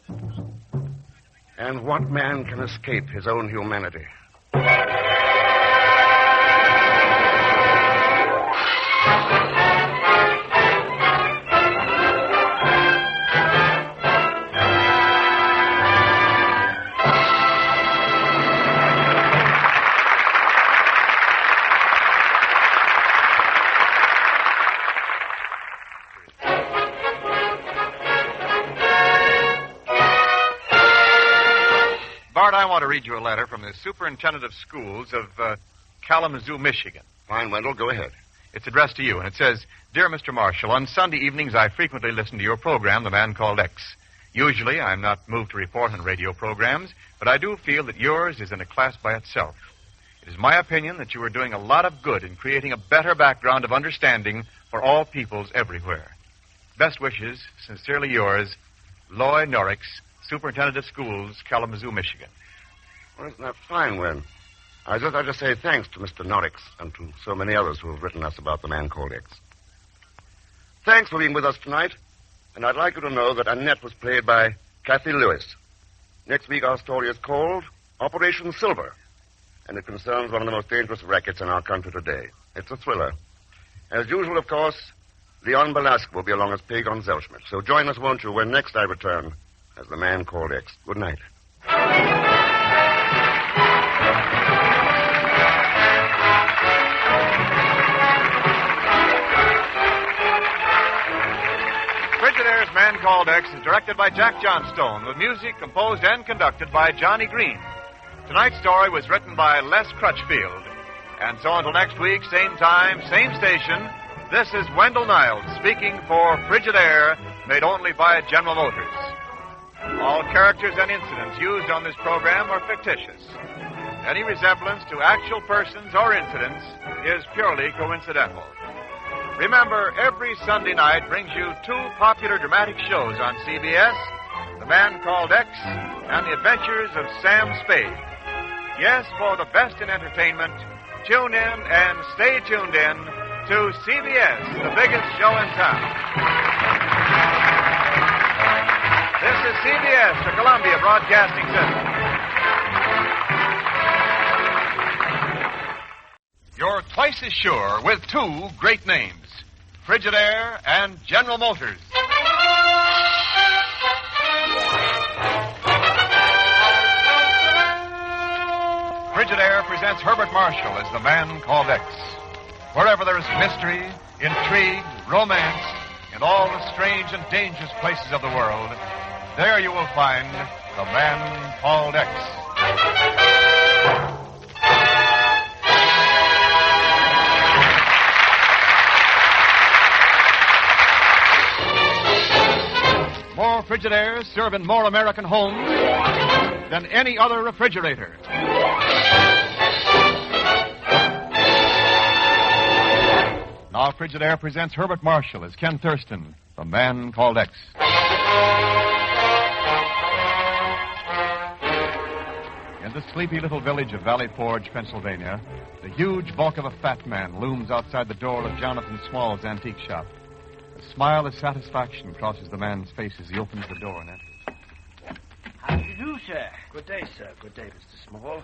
Speaker 3: And what man can escape his own humanity?
Speaker 20: Bart, I want to read you a letter from the superintendent of schools of Kalamazoo, Michigan.
Speaker 3: Fine, Wendell, go ahead.
Speaker 20: It's addressed to you, and it says, Dear Mr. Marshall, on Sunday evenings I frequently listen to your program, The Man Called X. Usually I'm not moved to report on radio programs, but I do feel that yours is in a class by itself. It is my opinion that you are doing a lot of good in creating a better background of understanding for all peoples everywhere. Best wishes, sincerely yours, Loy Norix, Superintendent of Schools, Kalamazoo, Michigan.
Speaker 3: Well, isn't that fine, Wen? I'd just say thanks to Mr. Norix and to so many others who have written us about The Man Called X. Thanks for being with us tonight, and I'd like you to know that Annette was played by Kathy Lewis. Next week our story is called Operation Silver, and it concerns one of the most dangerous rackets in our country today. It's a thriller. As usual, of course, Leon Belasco will be along as Pegon Zellschmidt. So join us, won't you, when next I return as The Man Called X. Good night.
Speaker 20: Frigidaire's Man Called X is directed by Jack Johnstone, with music composed and conducted by Johnny Green. Tonight's story was written by Les Crutchfield. And so until next week, same time, same station, this is Wendell Niles speaking for Frigidaire, made only by General Motors. All characters and incidents used on this program are fictitious. Any resemblance to actual persons or incidents is purely coincidental. Remember, every Sunday night brings you 2 popular dramatic shows on CBS, The Man Called X and The Adventures of Sam Spade. Yes, for the best in entertainment, tune in and stay tuned in to CBS, the biggest show in town. This is CBS, the Columbia Broadcasting System. You're twice as sure with 2 great names, Frigidaire and General Motors. Frigidaire presents Herbert Marshall as The Man Called X. Wherever there is mystery, intrigue, romance, in all the strange and dangerous places of the world, there you will find The Man Called X. More Frigidaires serve in more American homes than any other refrigerator. Now Frigidaire presents Herbert Marshall as Ken Thurston, The Man Called X. In the sleepy little village of Valley Forge, Pennsylvania, the huge bulk of a fat man looms outside the door of Jonathan Small's antique shop. A smile of satisfaction crosses the man's face as he opens the door and enters.
Speaker 21: How do you do, sir? Good day, sir. Good day, Mr. Small.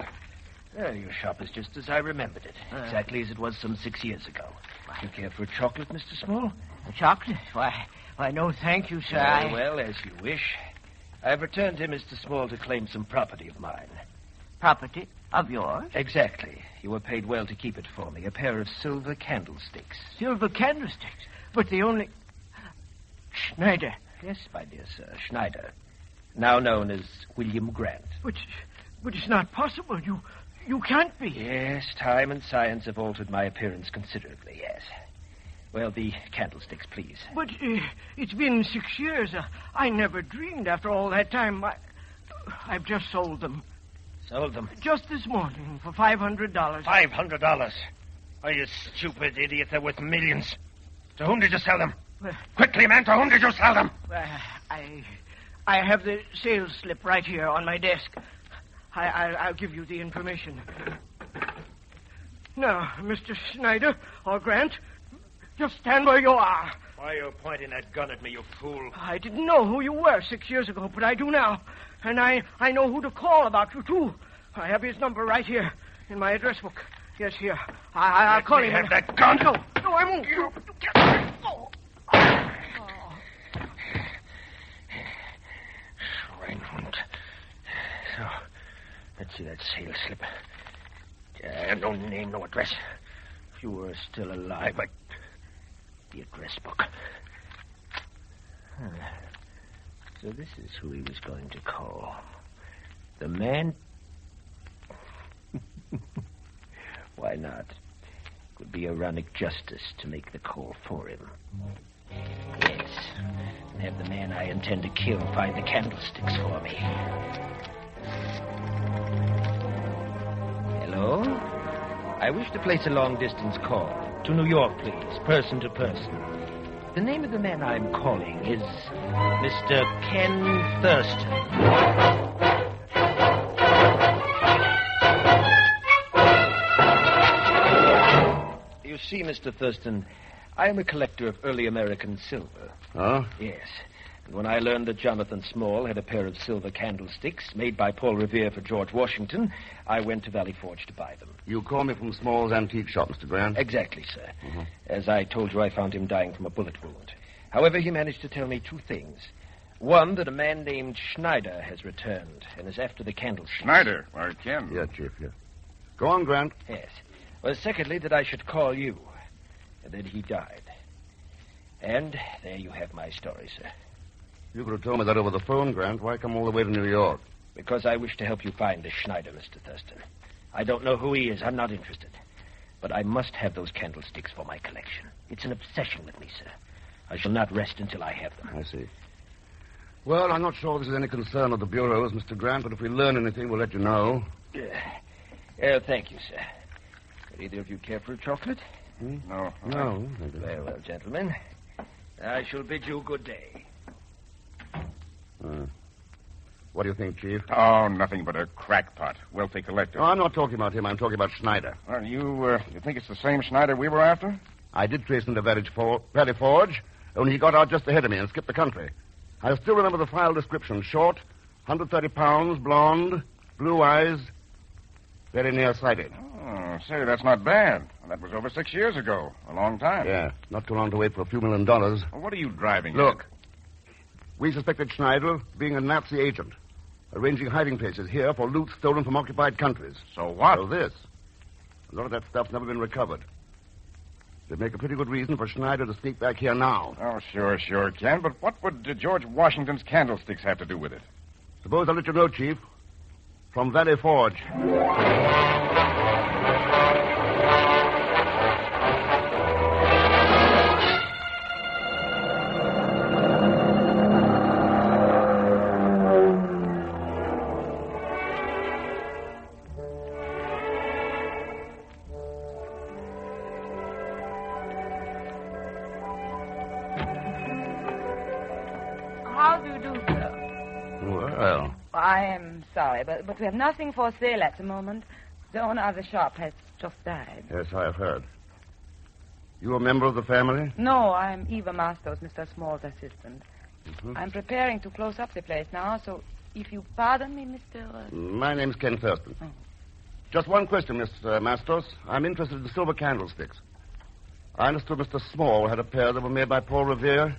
Speaker 21: Your shop is just as I remembered it. Exactly as it was some 6 years ago. Do you care for a chocolate, Mr. Small?
Speaker 23: A chocolate? Why, no, thank you, sir.
Speaker 21: Very well, as you wish. I've returned here, Mr. Small, to claim some property of mine.
Speaker 23: Property of yours?
Speaker 21: Exactly. You were paid well to keep it for me. A pair of silver candlesticks.
Speaker 23: Silver candlesticks? But the only... Schneider.
Speaker 21: Yes, my dear sir, Schneider. Now known as William Grant.
Speaker 23: But it's not possible. You can't be.
Speaker 21: Yes, time and science have altered my appearance considerably, yes. Well, the candlesticks, please.
Speaker 23: But it's been 6 years. I never dreamed after all that time. I've just sold them.
Speaker 21: Sold them?
Speaker 23: Just this morning for $500.
Speaker 16: $500? Oh, you stupid idiot. They're worth millions. To whom did you sell them? Quickly, man, to whom did you sell them?
Speaker 23: I have the sales slip right here on my desk. I'll give you the information. Now, Mr. Schneider or Grant, just stand where you are.
Speaker 16: Why are you pointing that gun at me, you fool?
Speaker 23: I didn't know who you were 6 years ago, but I do now. And I know who to call about you, too. I have his number right here in my address book. Yes, here. I'll call him.
Speaker 16: Have that gun?
Speaker 23: No, I won't.
Speaker 21: Reinhold. So, let's see that sales slip. No name, no address. If you were still alive, the address book. So this is who he was going to call. The man... Why not? It would be ironic justice to make the call for him. Yes. And have the man I intend to kill find the candlesticks for me. Hello? I wish to place a long-distance call. To New York, please. Person to person. The name of the man I'm calling is Mr. Ken Thurston. You see, Mr. Thurston, I am a collector of early American silver.
Speaker 3: Oh?
Speaker 21: Yes. And when I learned that Jonathan Small had a pair of silver candlesticks made by Paul Revere for George Washington, I went to Valley Forge to buy them.
Speaker 3: You call me from Small's antique shop, Mr. Grant?
Speaker 21: Exactly, sir.
Speaker 3: Mm-hmm.
Speaker 21: As I told you, I found him dying from a bullet wound. However, he managed to tell me two things. One, that a man named Schneider has returned and is after the candlesticks.
Speaker 16: Schneider? Or Ken?
Speaker 3: Yeah, Chief, yeah. Go on, Grant.
Speaker 21: Yes. Well, secondly, that I should call you. And that he died. And there you have my story, sir.
Speaker 3: You could have told me that over the phone, Grant. Why come all the way to New York?
Speaker 21: Because I wish to help you find this Schneider, Mr. Thurston. I don't know who he is. I'm not interested. But I must have those candlesticks for my collection. It's an obsession with me, sir. I shall not rest until I have them.
Speaker 3: I see. Well, I'm not sure this is any concern of the bureaus, Mr. Grant, but if we learn anything, we'll let you know.
Speaker 21: Thank you, sir. Would either of you care for a chocolate?
Speaker 16: No.
Speaker 3: No.
Speaker 21: Very well, gentlemen. I shall bid you good day.
Speaker 3: What do you think, Chief?
Speaker 16: Oh, nothing but a crackpot. Wealthy collector.
Speaker 3: No, I'm not talking about him. I'm talking about Schneider.
Speaker 16: Well, you think it's the same Schneider we were after?
Speaker 3: I did trace him to Valley Forge, only he got out just ahead of me and skipped the country. I still remember the file description. Short, 130 pounds, blonde, blue eyes, very nearsighted.
Speaker 16: Oh, say, that's not bad. That was over 6 years ago. A long time.
Speaker 3: Yeah, not too long to wait for a few $1 million. Well,
Speaker 16: what are you driving
Speaker 3: Look, we suspected Schneider of being a Nazi agent, arranging hiding places here for loot stolen from occupied countries.
Speaker 16: So what?
Speaker 3: So this. A lot of that stuff's never been recovered. It'd make a pretty good reason for Schneider to sneak back here now.
Speaker 16: Oh, sure, Ken. But what would George Washington's candlesticks have to do with it?
Speaker 3: Suppose I'll let you know, Chief. From Valley Forge.
Speaker 18: How do you do, sir?
Speaker 3: Well,
Speaker 18: I am sorry, but we have nothing for sale at the moment. The owner of the shop has just died.
Speaker 3: yes, I have heard. You a member of the family?
Speaker 18: No, I'm Eva Mastos, Mr. Small's assistant.
Speaker 3: Mm-hmm.
Speaker 18: I'm preparing to close up the place now, so if you pardon me, Mr.
Speaker 3: My name's Ken Thurston.
Speaker 18: Oh.
Speaker 3: Just one question, Miss Mastos. I'm interested in silver candlesticks. I understood Mr. Small had a pair that were made by Paul Revere.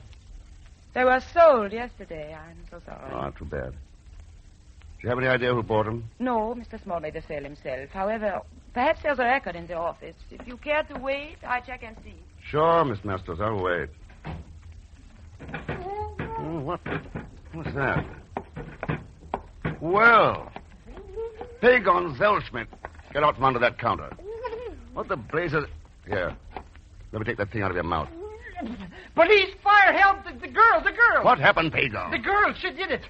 Speaker 18: They were sold yesterday. I'm so sorry.
Speaker 3: Oh, too bad. Do you have any idea who bought them?
Speaker 18: No, Mr. Small made the sale himself. However, perhaps there's a record in the office. If you care to wait, I check and see.
Speaker 3: Sure, Miss Mastos. I'll wait. Oh, what's that? Well, Pegon Zellschmidt. Get out from under that counter. What the blazes... Here. Let me take that thing out of your mouth.
Speaker 23: Police, fire, help! The girl!
Speaker 3: What happened, Pegon?
Speaker 23: The girl, she did it.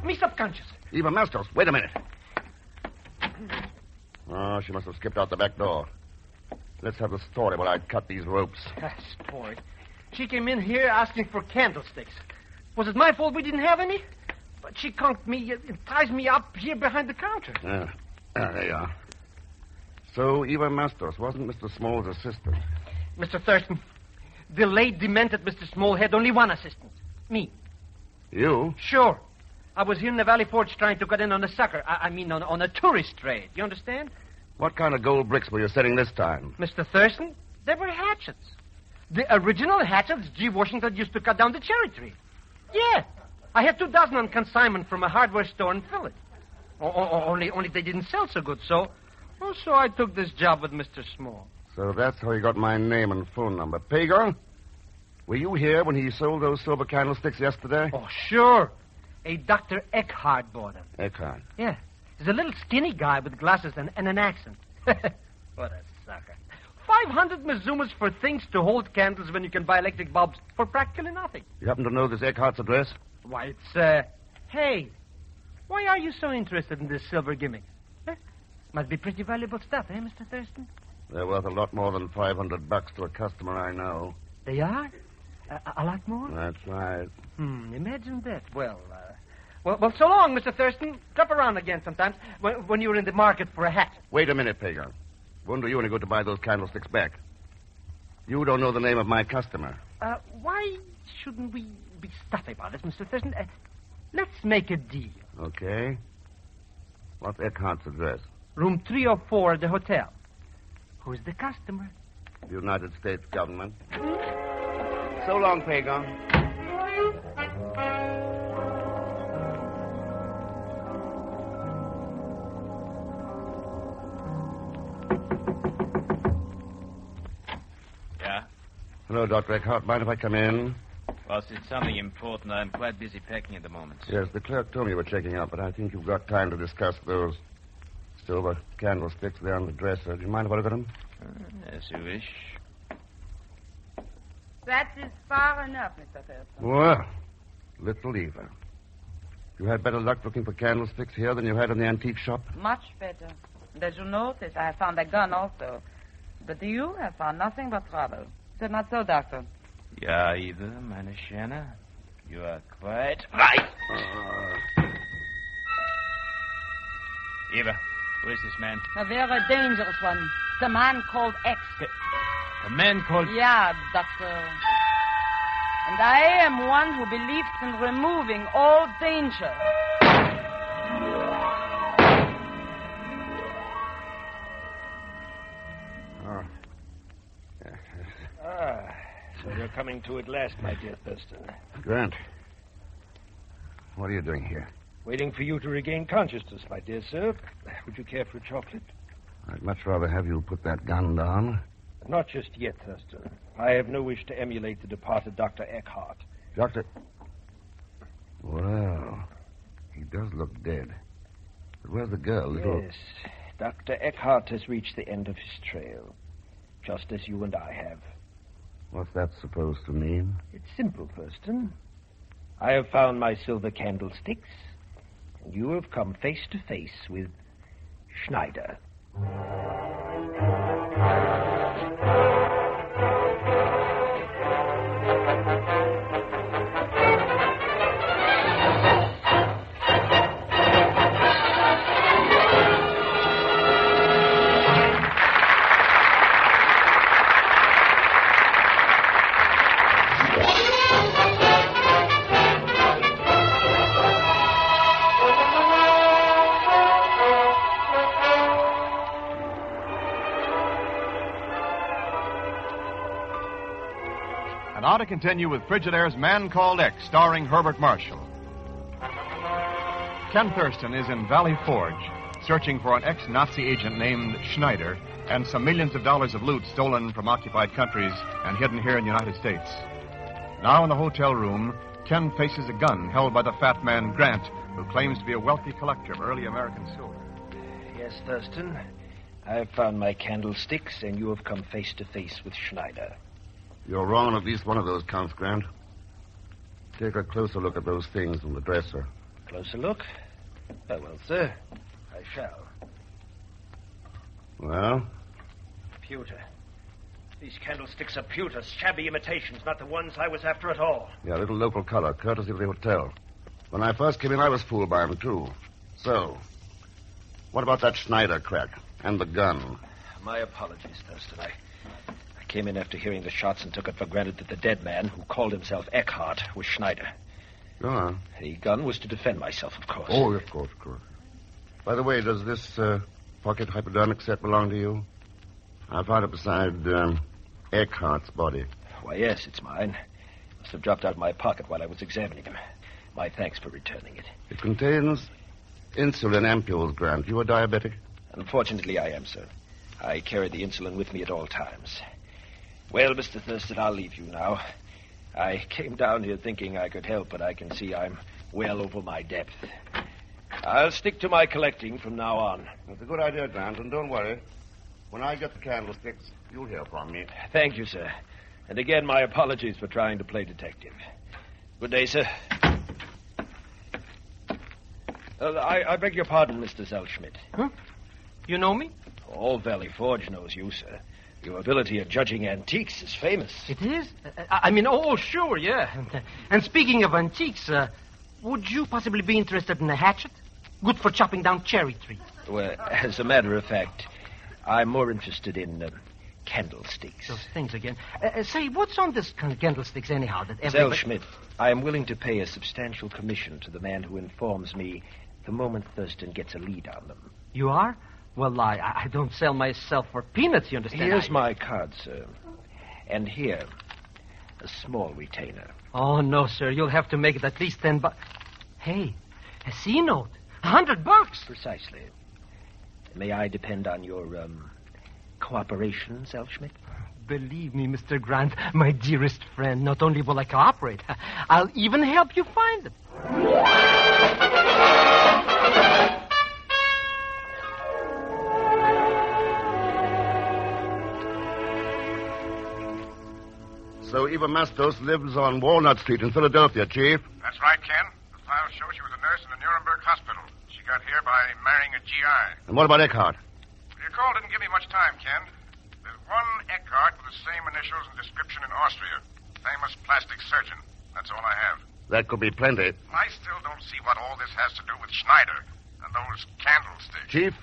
Speaker 23: Me subconscious.
Speaker 3: Eva Mastos, wait a minute. Oh, she must have skipped out the back door. Let's have the story while I cut these ropes.
Speaker 23: Story. She came in here asking for candlesticks. Was it my fault we didn't have any? But she conked me and ties me up here behind the counter.
Speaker 3: There you are. So Eva Mastos wasn't Mr. Small's assistant.
Speaker 23: Mr. Thurston, the late demented Mr. Small had only one assistant. Me.
Speaker 3: You?
Speaker 23: Sure. I was here in the Valley Forge trying to get in on a sucker. I mean, on a tourist trade. You understand?
Speaker 3: What kind of gold bricks were you setting this time?
Speaker 23: Mr. Thurston, they were hatchets. The original hatchets G. Washington used to cut down the cherry tree. Yeah. I had 2 dozen on consignment from a hardware store in Philly. Only they didn't sell so good, so I took this job with Mr. Small.
Speaker 3: So that's how you got my name and phone number. Pegon, were you here when he sold those silver candlesticks yesterday?
Speaker 23: Oh, sure. A Dr. Eckhart bought them.
Speaker 3: Eckhart?
Speaker 23: Yeah. He's a little skinny guy with glasses and an accent. What a sucker. 500 Mizumas for things to hold candles when you can buy electric bulbs for practically nothing.
Speaker 3: You happen to know this Eckhart's address?
Speaker 23: Why, it's, Hey, why are you so interested in this silver gimmick? Huh? Must be pretty valuable stuff, eh, Mr. Thurston?
Speaker 3: They're worth a lot more than $500 to a customer I know.
Speaker 23: They are? A lot more?
Speaker 3: That's right.
Speaker 23: Imagine that. Well, so long, Mr. Thurston. Drop around again sometimes when you're in the market for a hat.
Speaker 3: Wait a minute, Pegon. Won't do you any good to buy those candlesticks back. You don't know the name of my customer.
Speaker 23: Why shouldn't we be stuffy about this, Mr. Thurston? Let's make a deal.
Speaker 3: Okay. What's Eckhart's address?
Speaker 23: Room 304 at the hotel. Who's the customer?
Speaker 3: The United States government. So long, Pegon.
Speaker 12: Yeah?
Speaker 3: Hello, Dr. Eckhart. Mind if I come in?
Speaker 12: Boss, it's something important. I'm quite busy packing at the moment.
Speaker 3: Yes, the clerk told me you were checking out, but I think you've got time to discuss those silver candlesticks there on the dresser. Do you mind if I look at them?
Speaker 12: As you wish.
Speaker 5: That is far enough, Mr. Thurston.
Speaker 3: Well, little Eva. You had better luck looking for candlesticks here than you had in the antique shop?
Speaker 5: Much better. And as you notice, I have found a gun also. But you have found nothing but trouble. Is it not so, Doctor?
Speaker 12: Ja, Eva, meine Schöne. You are quite right. Eva, who is this man?
Speaker 5: A very dangerous one. It's a man called X.
Speaker 12: A man called...
Speaker 5: Yeah, Doctor. And I am one who believes in removing all danger.
Speaker 23: So you're coming to at last, my dear Thurston.
Speaker 3: Grant, what are you doing here?
Speaker 23: Waiting for you to regain consciousness, my dear sir. Would you care for a chocolate?
Speaker 3: I'd much rather have you put that gun down.
Speaker 23: Not just yet, Thurston. I have no wish to emulate the departed Dr. Eckhart.
Speaker 3: Doctor... Well, he does look dead. But where's the girl?
Speaker 23: Yes, Dr. Eckhart has reached the end of his trail, just as you and I have.
Speaker 3: What's that supposed to mean?
Speaker 23: It's simple, Thurston. I have found my silver candlesticks, and you have come face to face with Schneider.
Speaker 1: And now to continue with Frigidaire's Man Called X, starring Herbert Marshall. Ken Thurston is in Valley Forge, searching for an ex-Nazi agent named Schneider and some millions of dollars of loot stolen from occupied countries and hidden here in the United States. Now in the hotel room, Ken faces a gun held by the fat man Grant, who claims to be a wealthy collector of early American silver.
Speaker 23: Yes, Thurston. I have found my candlesticks, and you have come face to face with Schneider.
Speaker 3: You're wrong on at least one of those counts, Grant. Take a closer look at those things on the dresser.
Speaker 21: Closer look? Very well, sir. I shall.
Speaker 3: Well?
Speaker 21: Pewter. These candlesticks are pewter, shabby imitations, not the ones I was after at all.
Speaker 3: Yeah, a little local color, courtesy of the hotel. When I first came in, I was fooled by them, too. So, what about that Schneider crack and the gun?
Speaker 21: My apologies, Thurston. I came in after hearing the shots and took it for granted that the dead man, who called himself Eckhart, was Schneider.
Speaker 3: Go on.
Speaker 21: The gun was to defend myself, of course.
Speaker 3: Oh, of course. By the way, does this pocket hypodermic set belong to you? I found it beside Eckhart's body.
Speaker 21: Why, yes, it's mine. Must have dropped out of my pocket while I was examining him. My thanks for returning it.
Speaker 3: It contains insulin ampules, Grant. You a diabetic?
Speaker 21: Unfortunately, I am, sir. I carry the insulin with me at all times. Well, Mr. Thurston, I'll leave you now. I came down here thinking I could help, but I can see I'm well over my depth. I'll stick to my collecting from now on.
Speaker 3: That's a good idea, Grant, and don't worry. When I get the candlesticks, you'll hear from me.
Speaker 21: Thank you, sir. And again, my apologies for trying to play detective. Good day, sir. I beg your pardon, Mr. Zellschmidt.
Speaker 23: Huh? You know me?
Speaker 21: All Valley Forge knows you, sir. Your ability at judging antiques is famous.
Speaker 23: It is? Sure, yeah. And speaking of antiques, would you possibly be interested in a hatchet? Good for chopping down cherry trees.
Speaker 21: Well, as a matter of fact, I'm more interested in candlesticks.
Speaker 23: Those things again. Say, what's on this candlesticks anyhow?
Speaker 21: Zellschmidt, I am willing to pay a substantial commission to the man who informs me the moment Thurston gets a lead on them.
Speaker 23: You are? Well, I don't sell myself for peanuts, you understand?
Speaker 21: Here's my card, sir. And here, a small retainer.
Speaker 23: Oh, no, sir. You'll have to make it at least $10. Hey, a C note. $100.
Speaker 21: Precisely. May I depend on your, cooperation, Zellschmidt?
Speaker 23: Believe me, Mr. Grant, my dearest friend, not only will I cooperate, I'll even help you find them.
Speaker 3: So Eva Mastos lives on Walnut Street in Philadelphia, Chief.
Speaker 16: That's right, Ken. The files show she was a nurse in the Nuremberg hospital. She got here by marrying a GI.
Speaker 3: And what about Eckhart?
Speaker 16: Your call didn't give me much time, Ken. There's one Eckhart with the same initials and description in Austria. Famous plastic surgeon. That's all I have.
Speaker 3: That could be plenty.
Speaker 16: I still don't see what all this has to do with Schneider and those candlesticks.
Speaker 3: Chief,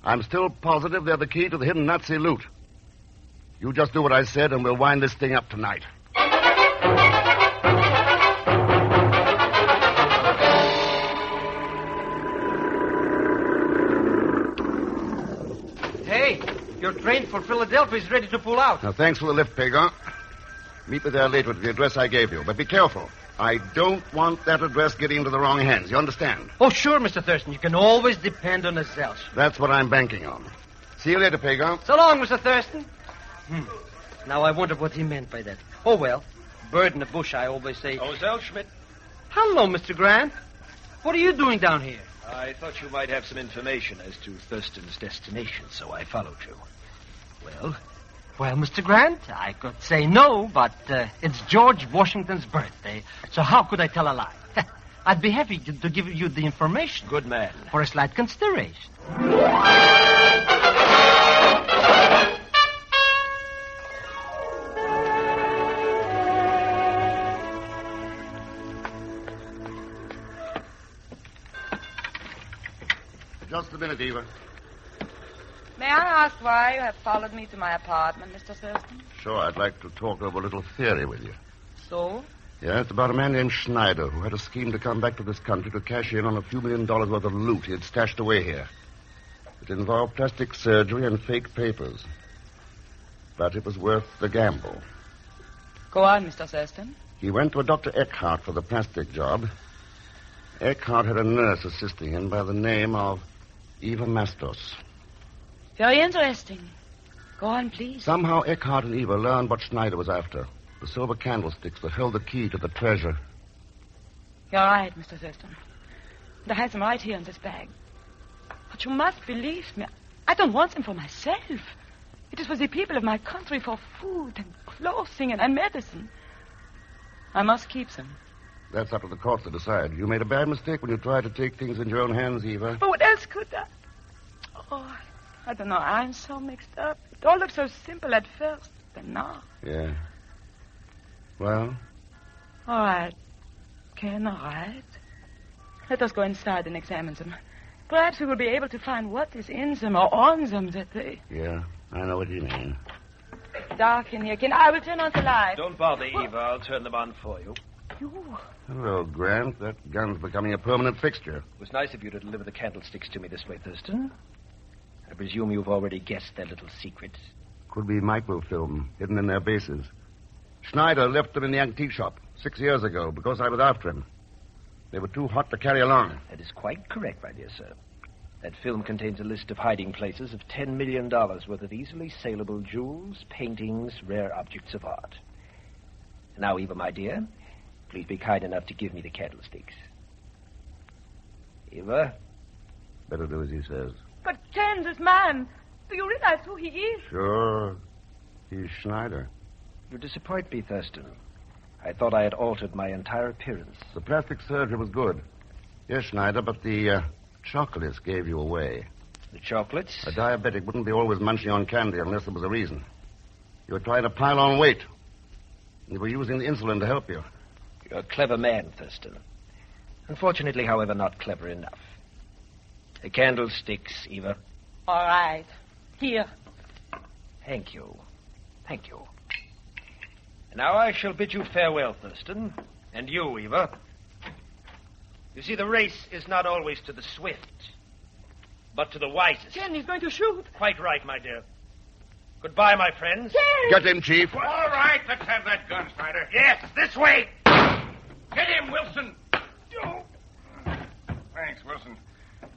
Speaker 3: I'm still positive they're the key to the hidden Nazi loot. You just do what I said, and we'll wind this thing up tonight.
Speaker 23: Hey, your train for Philadelphia is ready to pull out.
Speaker 3: Now, thanks for the lift, Pegon. Meet me there later at the address I gave you. But be careful. I don't want that address getting into the wrong hands. You understand?
Speaker 23: Oh, sure, Mr. Thurston. You can always depend on a Zellsch.
Speaker 3: That's what I'm banking on. See you later, Pegon.
Speaker 23: So long, Mr. Thurston. Now, I wonder what he meant by that. Oh, well, bird in the bush, I always say.
Speaker 21: Oh, Zellschmidt.
Speaker 23: Hello, Mr. Grant. What are you doing down here?
Speaker 21: I thought you might have some information as to Thurston's destination, so I followed you. Well?
Speaker 23: Well, Mr. Grant, I could say no, but it's George Washington's birthday, so how could I tell a lie? I'd be happy to give you the information.
Speaker 21: Good man.
Speaker 23: For a slight consideration.
Speaker 3: Just a minute, Eva.
Speaker 5: May I ask why you have followed me to my apartment, Mr. Thurston?
Speaker 3: Sure, I'd like to talk over a little theory with you.
Speaker 5: So?
Speaker 3: Yeah, it's about a man named Schneider who had a scheme to come back to this country to cash in on a few $1 million worth of loot he had stashed away here. It involved plastic surgery and fake papers. But it was worth the gamble.
Speaker 5: Go on, Mr. Thurston.
Speaker 3: He went to a Dr. Eckhart for the plastic job. Eckhart had a nurse assisting him by the name of Eva Mastos.
Speaker 5: Very interesting. Go on, please.
Speaker 3: Somehow Eckhart and Eva learned what Schneider was after. The silver candlesticks that held the key to the treasure.
Speaker 5: You're right, Mr. Thurston. And I have them right here in this bag. But you must believe me. I don't want them for myself.
Speaker 18: It is for the people of my country, for food and clothing and medicine. I must keep them.
Speaker 3: That's up to the courts to decide. You made a bad mistake when you tried to take things into your own hands, Eva.
Speaker 18: But what else could I? Oh, I don't know. I'm so mixed up. It all looked so simple at first, but now.
Speaker 3: Yeah. Well?
Speaker 18: All right. Ken, all right. Let us go inside and examine them. Perhaps we will be able to find what is in them or on them that they...
Speaker 3: Yeah, I know what you mean.
Speaker 18: Dark in here. Ken, I will turn on the light.
Speaker 21: Don't bother, Eva. I'll turn them on for you.
Speaker 18: You?
Speaker 3: Hello, Grant. That gun's becoming a permanent fixture.
Speaker 21: It was nice of you to deliver the candlesticks to me this way, Thurston. I presume you've already guessed their little secret.
Speaker 3: Could be microfilm hidden in their bases. Schneider left them in the antique shop 6 years ago because I was after him. They were too hot to carry along.
Speaker 21: That is quite correct, my dear sir. That film contains a list of hiding places of $10 million worth of easily saleable jewels, paintings, rare objects of art. Now, Eva, my dear, please be kind enough to give me the candlesticks. Eva?
Speaker 3: Better do as he says.
Speaker 18: But Ken, this man, do you realize who he is?
Speaker 3: Sure. He's Schneider.
Speaker 21: You disappoint me, Thurston. I thought I had altered my entire appearance.
Speaker 3: The plastic surgery was good. Yes, Schneider, but the chocolates gave you away.
Speaker 21: The chocolates?
Speaker 3: A diabetic wouldn't be always munching on candy unless there was a reason. You were trying to pile on weight. You were using the insulin to help you.
Speaker 21: You're a clever man, Thurston. Unfortunately, however, not clever enough. The candlesticks, Eva.
Speaker 18: All right. Here.
Speaker 21: Thank you. Thank you. Now I shall bid you farewell, Thurston. And you, Eva. You see, the race is not always to the swift, but to the wisest.
Speaker 18: Ken, he's going to shoot.
Speaker 21: Quite right, my dear. Goodbye, my friends.
Speaker 18: Ken!
Speaker 3: Get him, Chief.
Speaker 16: All right, let's have that gun, Schneider. Yes, this way. Get him, Wilson. Thanks, Wilson.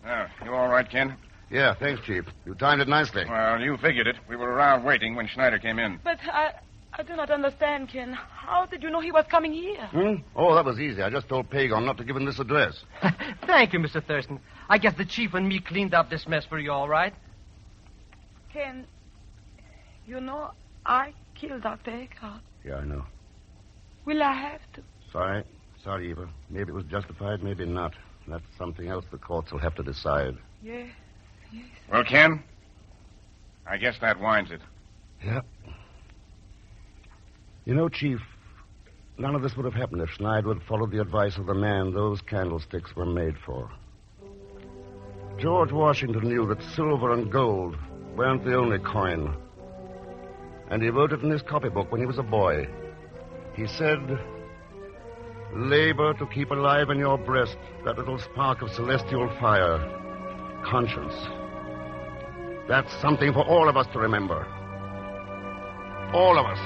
Speaker 16: Now, you all right, Ken?
Speaker 3: Yeah, thanks, Chief. You timed it nicely.
Speaker 16: Well, you figured it. We were around waiting when Schneider came in.
Speaker 18: But I do not understand, Ken. How did you know he was coming here?
Speaker 3: Oh, that was easy. I just told Pegon not to give him this address.
Speaker 14: Thank you, Mr. Thurston. I guess the chief and me cleaned up this mess for you, all right?
Speaker 18: Ken, you know, I killed Dr. Eckhart.
Speaker 3: Yeah, I know.
Speaker 18: Will I have to?
Speaker 3: Sorry, Eva. Maybe it was justified, maybe not. That's something else the courts will have to decide.
Speaker 18: Yes.
Speaker 16: Well, Ken, I guess that winds it.
Speaker 3: Yep. You know, Chief, none of this would have happened if Schneider had followed the advice of the man those candlesticks were made for. George Washington knew that silver and gold weren't the only coin. And he wrote it in his copybook when he was a boy. He said, "Labor to keep alive in your breast that little spark of celestial fire, conscience." That's something for all of us to remember. All of us.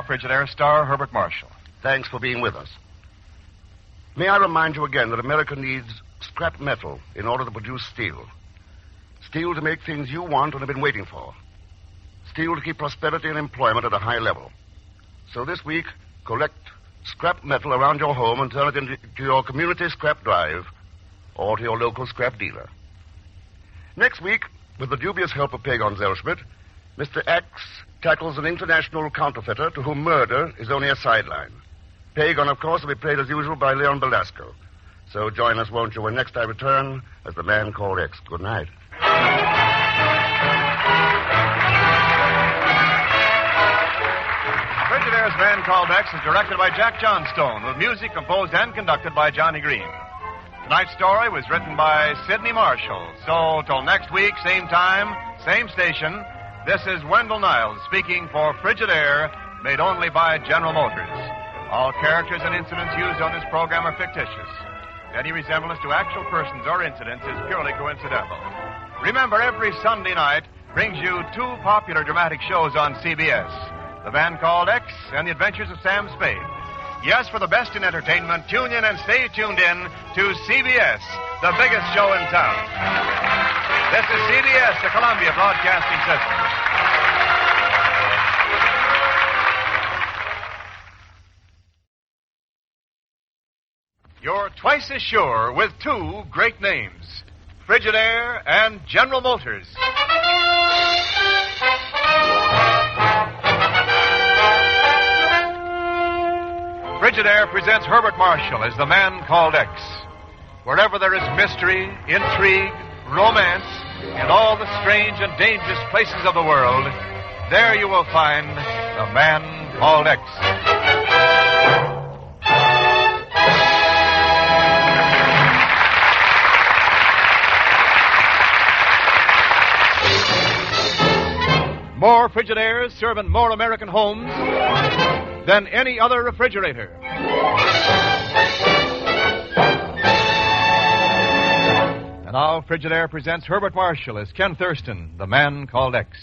Speaker 20: Frigidaire star Herbert Marshall.
Speaker 3: Thanks for being with us. May I remind you again that America needs scrap metal in order to produce steel. Steel to make things you want and have been waiting for. Steel to keep prosperity and employment at a high level. So this week, collect scrap metal around your home and turn it into your community scrap drive or to your local scrap dealer. Next week, with the dubious help of Pegon Zellschmidt, Mr. X tackles an international counterfeiter to whom murder is only a sideline. Pegon, of course, will be played as usual by Leon Belasco. So join us, won't you, when next I return as the man called X. Good night.
Speaker 20: Frigidaire's Man Called X is directed by Jack Johnstone, with music composed and conducted by Johnny Green. Tonight's story was written by Sidney Marshall. So, till next week, same time, same station, this is Wendell Niles speaking for Frigidaire, made only by General Motors. All characters and incidents used on this program are fictitious. Any resemblance to actual persons or incidents is purely coincidental. Remember, every Sunday night brings you two popular dramatic shows on CBS, The Man Called X and The Adventures of Sam Spade. Yes, for the best in entertainment, tune in and stay tuned in to CBS, the biggest show in town. This is CBS, the Columbia Broadcasting System. You're twice as sure with two great names, Frigidaire and General Motors. Frigidaire presents Herbert Marshall as the man called X. Wherever there is mystery, intrigue, romance, and all the strange and dangerous places of the world, there you will find the man called X. More Frigidaires serve in more American homes than any other refrigerator. And now Frigidaire presents Herbert Marshall as Ken Thurston, the man called X.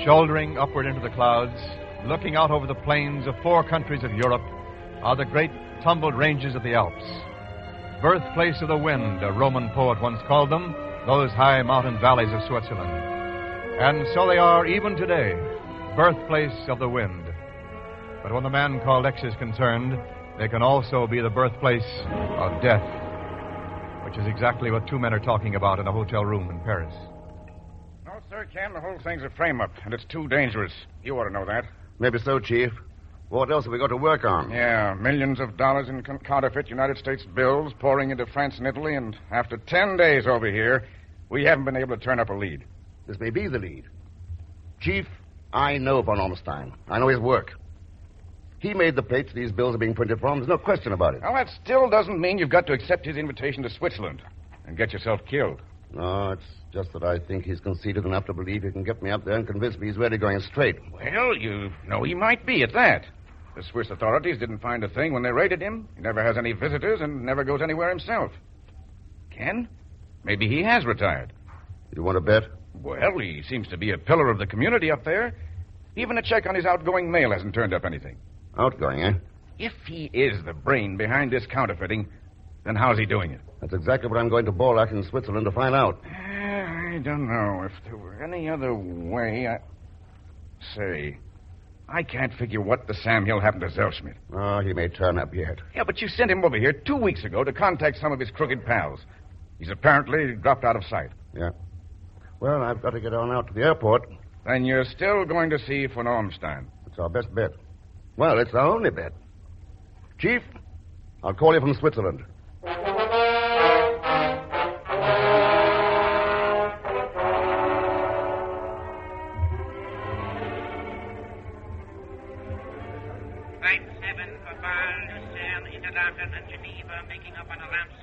Speaker 20: Shouldering upward into the clouds, looking out over the plains of 4 countries of Europe, are the great tumbled ranges of the Alps. Birthplace of the wind, a Roman poet once called them, those high mountain valleys of Switzerland. And so they are even today, birthplace of the wind. But when the man called X is concerned, they can also be the birthplace of death, which is exactly what 2 men are talking about in a hotel room in Paris.
Speaker 16: No, sir, Ken, the whole thing's a frame-up, and it's too dangerous. You ought to know that.
Speaker 3: Maybe so, Chief. What else have we got to work on?
Speaker 16: Yeah, millions of dollars in counterfeit United States bills pouring into France and Italy, and after 10 days over here, we haven't been able to turn up a lead.
Speaker 3: This may be the lead. Chief, I know von Ormstein. I know his work. He made the plates these bills are being printed from. There's no question about it.
Speaker 16: Well, that still doesn't mean you've got to accept his invitation to Switzerland and get yourself killed.
Speaker 3: No, it's just that I think he's conceited enough to believe he can get me up there and convince me he's really going straight.
Speaker 16: Well, you know he might be at that. The Swiss authorities didn't find a thing when they raided him. He never has any visitors and never goes anywhere himself. Ken? Maybe he has retired.
Speaker 3: You want to bet?
Speaker 16: Well, he seems to be a pillar of the community up there. Even a check on his outgoing mail hasn't turned up anything.
Speaker 3: Outgoing, eh?
Speaker 16: If he is the brain behind this counterfeiting, then how's he doing it?
Speaker 3: That's exactly what I'm going to Borlach in Switzerland to find out.
Speaker 16: I don't know. If there were any other way, Say, I can't figure what the Sam Hill happened to Zellschmidt.
Speaker 3: Oh, he may turn up yet.
Speaker 16: Yeah, but you sent him over here 2 weeks ago to contact some of his crooked pals. He's apparently dropped out of sight.
Speaker 3: Yeah. Well, I've got to get on out to the airport.
Speaker 16: Then you're still going to see von Ormstein.
Speaker 3: It's our best bet. Well, it's our only bet. Chief, I'll call you from Switzerland.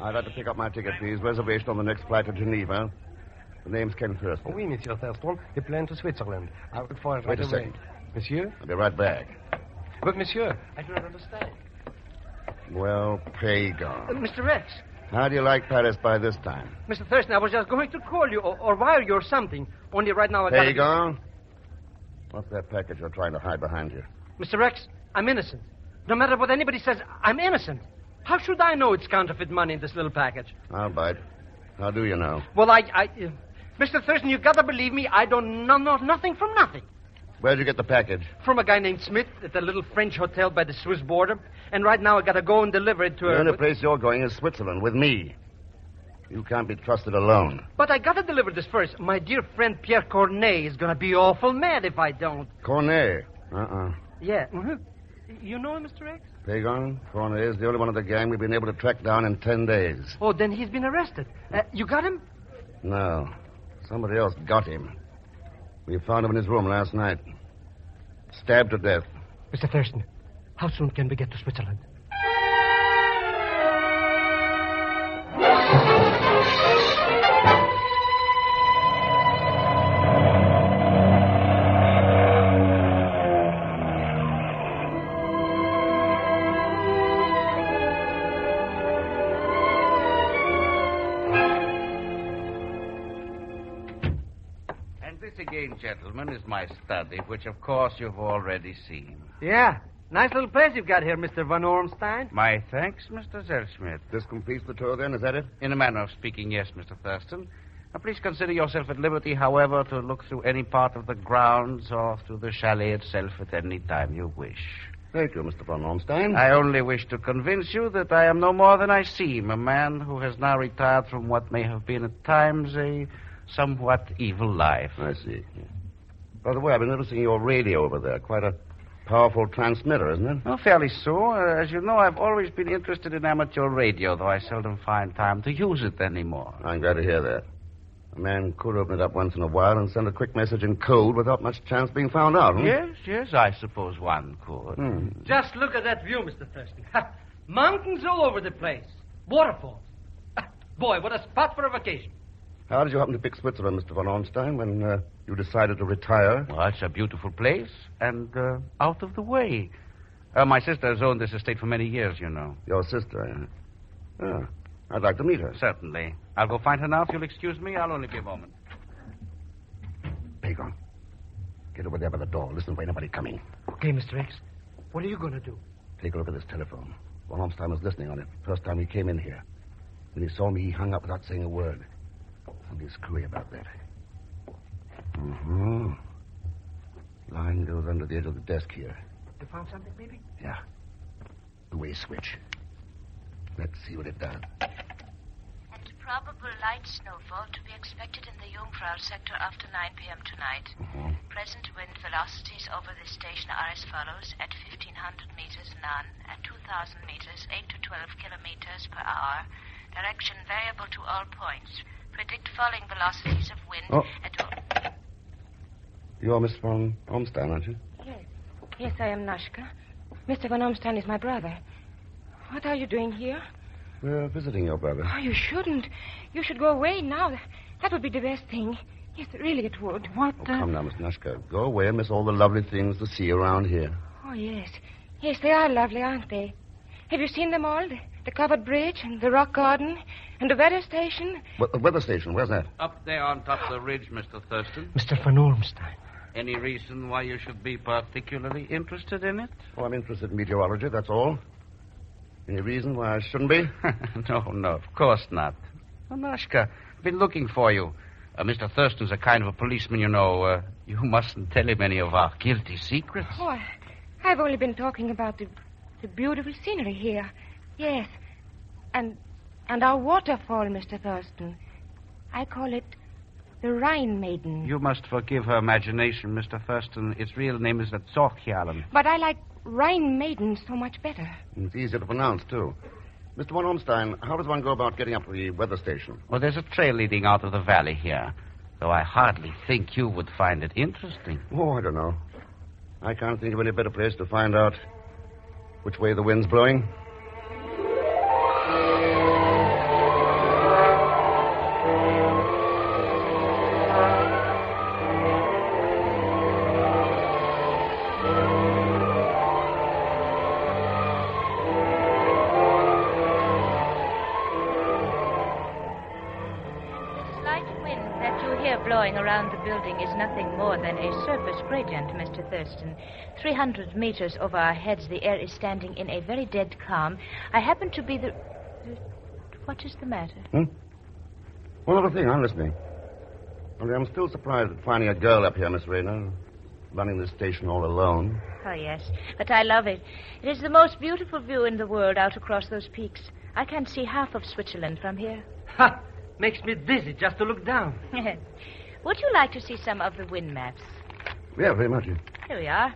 Speaker 3: I'd like to pick up my ticket, please. Reservation on the next flight to Geneva. The name's Ken Thurston.
Speaker 7: Oui, Monsieur Thurston. The plane to Switzerland. I will for it
Speaker 3: Wait
Speaker 7: right
Speaker 3: a
Speaker 7: away.
Speaker 3: second.
Speaker 7: Monsieur?
Speaker 3: I'll be right back.
Speaker 7: But, Monsieur, I do not understand.
Speaker 3: Well, Pegon.
Speaker 14: Mr. Rex.
Speaker 3: How do you like Paris by this time?
Speaker 14: Mr. Thurston, I was just going to call you or wire you or something. Only right now I got...
Speaker 3: Pegon? What's that package you're trying to hide behind you?
Speaker 14: Mr. Rex, I'm innocent. No matter what anybody says, I'm innocent. How should I know it's counterfeit money in this little package?
Speaker 3: I'll bite. How do you know?
Speaker 14: Well, Mr. Thurston, you've got to believe me. I don't know nothing from nothing.
Speaker 3: Where'd you get the package?
Speaker 14: From a guy named Smith at the little French hotel by the Swiss border. And right now I got to go and deliver it to
Speaker 3: The
Speaker 14: her.
Speaker 3: only place you're going is Switzerland with me. You can't be trusted alone.
Speaker 14: But I got to deliver this first. My dear friend Pierre Cornet is going to be awful mad if I don't.
Speaker 3: Cornet?
Speaker 14: Yeah. Mm-hmm. You know him, Mr. X?
Speaker 3: Pegon, Cornet is the only one of the gang we've been able to track down in 10 days.
Speaker 14: Oh, then he's been arrested. You got him?
Speaker 3: No. Somebody else got him. We found him in his room last night. Stabbed to death.
Speaker 14: Mr. Thurston, how soon can we get to Switzerland?
Speaker 6: again, gentlemen, is my study, which, of course, you've already seen.
Speaker 14: Yeah. Nice little place you've got here, Mr. Van Ormstein.
Speaker 6: My thanks, Mr. Zellschmidt.
Speaker 3: This completes the tour, then, is that it?
Speaker 6: In a manner of speaking, yes, Mr. Thurston. Now, please consider yourself at liberty, however, to look through any part of the grounds or through the chalet itself at any time you wish.
Speaker 3: Thank you, Mr. Van Ormstein.
Speaker 6: I only wish to convince you that I am no more than I seem, a man who has now retired from what may have been at times a somewhat evil life.
Speaker 3: I see. By the way, I've been noticing your radio over there. Quite a powerful transmitter, isn't it?
Speaker 6: Oh, fairly so. As you know, I've always been interested in amateur radio, though I seldom find time to use it anymore.
Speaker 3: I'm glad to hear that. A man could open it up once in a while and send a quick message in code without much chance being found out,
Speaker 6: Yes, I suppose one could.
Speaker 14: Just look at that view, Mr. Thurston. Mountains all over the place. Waterfalls. Boy, what a spot for a vacation.
Speaker 3: How did you happen to pick Switzerland, Mr. Van Ormstein, when you decided to retire?
Speaker 6: Well, it's a beautiful place and out of the way. My sister has owned this estate for many years, you know.
Speaker 3: Your sister, Oh, I'd like to meet her.
Speaker 6: Certainly. I'll go find her now if you'll excuse me. I'll only be a moment.
Speaker 3: Pegon, get over there by the door. Listen for anybody coming.
Speaker 14: Okay, Mr. X. What are you going to do?
Speaker 3: Take a look at this telephone. Van Ormstein was listening on it first time he came in here. When he saw me, he hung up without saying a word. Something screwy about that. Mm-hmm. Line goes under the edge of the desk here.
Speaker 14: You found something, maybe?
Speaker 3: Yeah. Two-way switch. Let's see what it does.
Speaker 4: And probable light snowfall to be expected in the Jungfrau sector after 9 p.m. tonight. Present wind velocities over this station are as follows. At 1,500 meters, none. At 2,000 meters, 8 to 12 kilometers per hour. Direction variable to all points. Predict falling velocities of wind at all...
Speaker 3: You're Miss Van Ormstein, aren't you?
Speaker 8: Yes, I am Nashka. Mr. Van Ormstein is my brother. What are you doing here?
Speaker 3: We're visiting your brother.
Speaker 8: Oh, you shouldn't. You should go away now. That would be the best thing. Yes, really it would. What?
Speaker 3: Come now, Miss Nashka. Go away and miss all the lovely things to see around here.
Speaker 8: Oh, yes. Yes, they are lovely, aren't they? Have you seen them all? The covered bridge and the rock garden and the weather station.
Speaker 3: The weather station, where's that?
Speaker 6: Up there on top of the ridge, Mr. Thurston.
Speaker 14: Mr. Van Ormstein.
Speaker 6: Any reason why you should be particularly interested in it?
Speaker 3: Oh, I'm interested in meteorology, that's all. Any reason why I shouldn't be?
Speaker 6: No, of course not. Anashka, I've been looking for you. Mr. Thurston's a kind of a policeman, you know. You mustn't tell him any of our guilty secrets.
Speaker 8: Oh, I've only been talking about the beautiful scenery here. Yes. And our waterfall, Mr. Thurston. I call it the Rhine Maiden.
Speaker 6: You must forgive her imagination, Mr. Thurston. Its real name is the Zorkjalen.
Speaker 8: But I like Rhine Maiden so much better.
Speaker 3: It's easier to pronounce, too. Mr. Van Ormstein, how does one go about getting up to the weather station?
Speaker 6: Well, there's a trail leading out of the valley here, though I hardly think you would find it interesting.
Speaker 3: Oh, I don't know. I can't think of any better place to find out which way the wind's blowing.
Speaker 11: Blowing around the building is nothing more than a surface gradient, Mr. Thurston. 300 meters over our heads, the air is standing in a very dead calm. I happen to be the... What is the matter?
Speaker 3: One other thing, I'm listening. Only I'm still surprised at finding a girl up here, Miss Rayner, running this station all alone.
Speaker 11: Oh, yes, but I love it. It is the most beautiful view in the world out across those peaks. I can see half of Switzerland from here.
Speaker 14: Ha! Makes me dizzy just to look down.
Speaker 11: Would you like to see some of the wind maps?
Speaker 3: Yeah, very much.
Speaker 11: Here we are.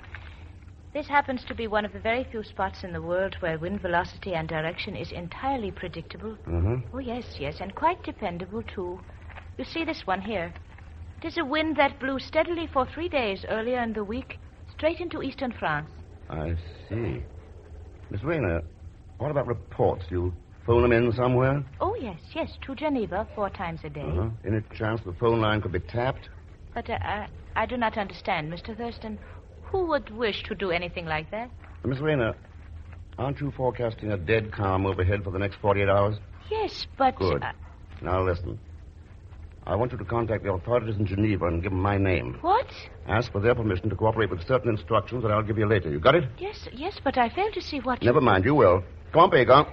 Speaker 11: This happens to be one of the very few spots in the world where wind velocity and direction is entirely predictable. Oh, yes, and quite dependable, too. You see this one here. It is a wind that blew steadily for 3 days earlier in the week, straight into eastern France.
Speaker 3: I see. Miss Rayner, what about reports? You phone them in somewhere?
Speaker 11: Oh, yes, to Geneva 4 times a day.
Speaker 3: Any chance the phone line could be tapped?
Speaker 11: But I do not understand, Mr. Thurston. Who would wish to do anything like that?
Speaker 3: Miss Rayner, aren't you forecasting a dead calm overhead for the next 48 hours?
Speaker 11: Yes, but...
Speaker 3: Good. Now listen. I want you to contact the authorities in Geneva and give them my name.
Speaker 11: What?
Speaker 3: Ask for their permission to cooperate with certain instructions that I'll give you later. You got it?
Speaker 11: Yes, but I fail to see what
Speaker 3: Never mind, you will. Come on, Pegon.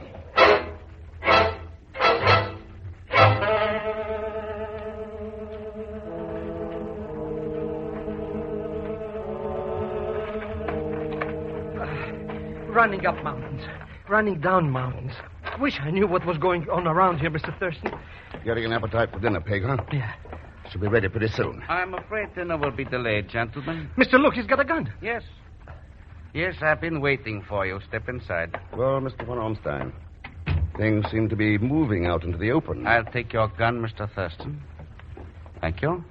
Speaker 23: Running up mountains, running down mountains. Wish I knew what was going on around here, Mr. Thurston.
Speaker 3: Getting an appetite for dinner, Pegon?
Speaker 23: Yeah.
Speaker 3: Should be ready pretty soon.
Speaker 6: I'm afraid dinner will be delayed, gentlemen.
Speaker 23: Mister, look, he's got a gun.
Speaker 6: Yes. Yes, I've been waiting for you. Step inside.
Speaker 3: Well, Mr. von Ormstein, things seem to be moving out into the open.
Speaker 6: I'll take your gun, Mr. Thurston. Thank you.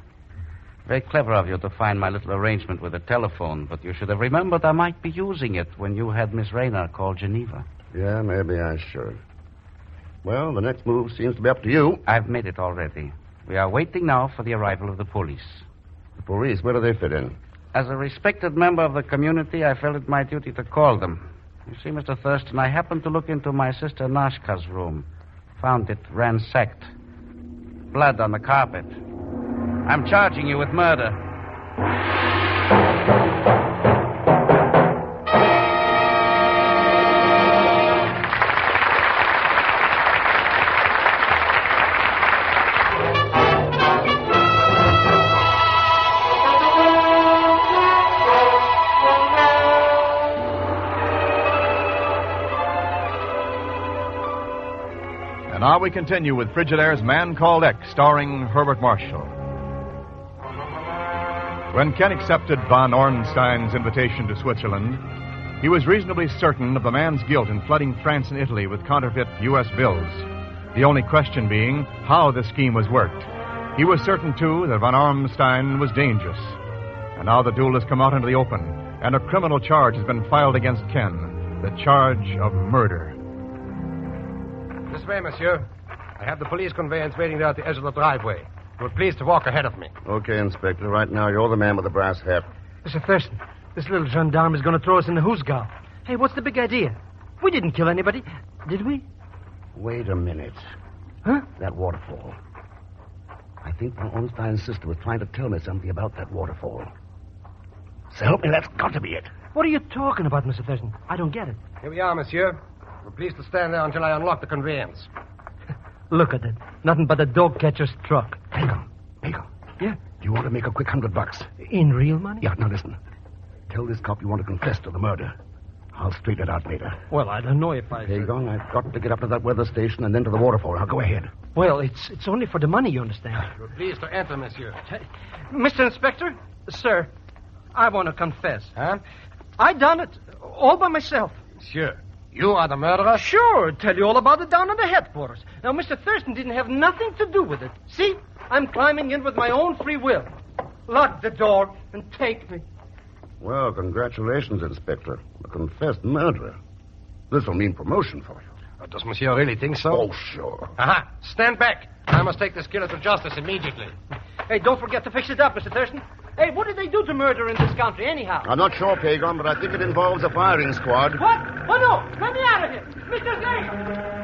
Speaker 6: Very clever of you to find my little arrangement with the telephone, but you should have remembered I might be using it when you had Miss Rayner call Geneva.
Speaker 3: Yeah, maybe I should. Well, the next move seems to be up to you.
Speaker 6: I've made it already. We are waiting now for the arrival of the police.
Speaker 3: The police? Where do they fit in?
Speaker 6: As a respected member of the community, I felt it my duty to call them. You see, Mr. Thurston, I happened to look into my sister Nashka's room. Found it ransacked. Blood on the carpet. I'm charging you with murder.
Speaker 20: And now we continue with Frigidaire's Man Called X, starring Herbert Marshall. When Ken accepted von Ornstein's invitation to Switzerland, he was reasonably certain of the man's guilt in flooding France and Italy with counterfeit U.S. bills. The only question being how the scheme was worked. He was certain, too, that von Ornstein was dangerous. And now the duel has come out into the open, and a criminal charge has been filed against Ken, the charge of murder.
Speaker 7: This way, monsieur. I have the police conveyance waiting there at the edge of the driveway. You will please to walk ahead of me.
Speaker 3: Okay, Inspector. Right now, you're the man with the brass hat.
Speaker 23: Mr. Thurston, this little gendarme is going to throw us in the hoosgow. Hey, what's the big idea? We didn't kill anybody, did we?
Speaker 3: Wait a minute.
Speaker 23: Huh?
Speaker 3: That waterfall. I think von Ornstein's sister was trying to tell me something about that waterfall. So help me, that's got to be it.
Speaker 23: What are you talking about, Mr. Thurston? I don't get it.
Speaker 7: Here we are, monsieur. We're pleased to stand there until I unlock the conveyance.
Speaker 23: Look at it. Nothing but a dog catcher's truck.
Speaker 3: Pegon.
Speaker 23: Yeah?
Speaker 3: Do you want to make a quick $100?
Speaker 23: In real money?
Speaker 3: Yeah, now listen. Tell this cop you want to confess to the murder. I'll straighten it out later.
Speaker 23: Well, I don't know if I...
Speaker 3: Pegon, I've got to get up to that weather station and then to the waterfall. Now, go ahead.
Speaker 23: Well, it's only for the money, you understand.
Speaker 7: You're pleased to enter, monsieur.
Speaker 23: Mr. Inspector? Sir, I want to confess.
Speaker 7: Huh?
Speaker 23: I done it. All by myself.
Speaker 7: Monsieur, you are the murderer?
Speaker 23: Sure. Tell you all about it down at the headquarters. Now, Mr. Thurston didn't have nothing to do with it. See? I'm climbing in with my own free will. Lock the door and take me.
Speaker 3: Well, congratulations, Inspector. A confessed murderer. This'll mean promotion for you.
Speaker 7: Does monsieur really think so?
Speaker 3: Oh, sure.
Speaker 7: Aha! Stand back. I must take this killer to justice immediately.
Speaker 23: Hey, don't forget to fix it up, Mr. Thurston. Hey, what did they do to murder in this country, anyhow?
Speaker 3: I'm not sure, Pegon, but I think it involves a firing squad.
Speaker 23: What? Oh, no! Let me out of here! Mr. Thurston!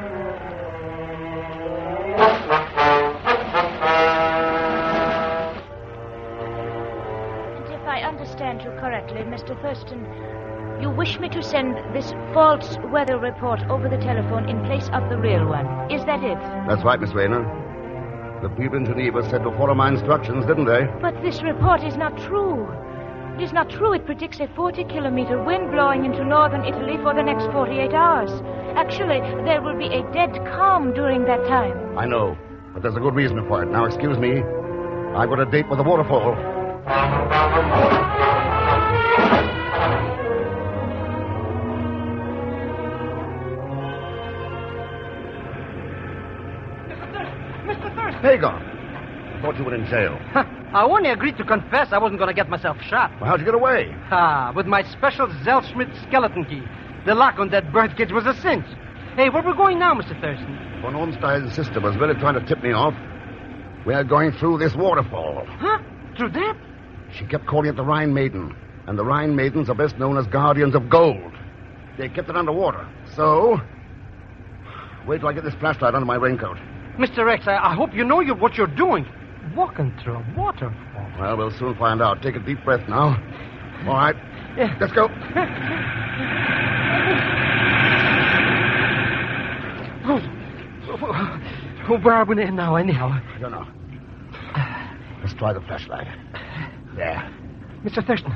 Speaker 11: And if I understand you correctly, Mr. Thurston, you wish me to send this false weather report over the telephone in place of the real one. Is that it?
Speaker 3: That's right, Miss Rayner. The people in Geneva said to follow my instructions, didn't they?
Speaker 11: But this report is not true. It is not true. It predicts a 40-kilometer wind blowing into northern Italy for the next 48 hours. Actually, there will be a dead calm during that time.
Speaker 3: I know, but there's a good reason for it. Now, excuse me. I've got a date with the waterfall. Pegon, thought you were in jail.
Speaker 23: I only agreed to confess I wasn't going to get myself shot.
Speaker 3: Well, how'd you get away?
Speaker 23: With my special Zellschmidt skeleton key. The lock on that bird cage was a cinch. Hey, where we going now, Mr. Thurston?
Speaker 3: Von Ornstein's sister was really trying to tip me off. We're going through this waterfall.
Speaker 23: Huh? Through that?
Speaker 3: She kept calling it the Rhine Maiden. And the Rhine Maidens are best known as guardians of gold. They kept it underwater. So, wait till I get this flashlight under my raincoat.
Speaker 23: Mr. X, I hope you know what you're doing. Walking through a waterfall.
Speaker 3: Well, we'll soon find out. Take a deep breath now. All right.
Speaker 23: Yeah.
Speaker 3: Let's go.
Speaker 23: Where are we now, anyhow?
Speaker 3: I don't know. Let's try the flashlight. There.
Speaker 23: Mr. Thurston,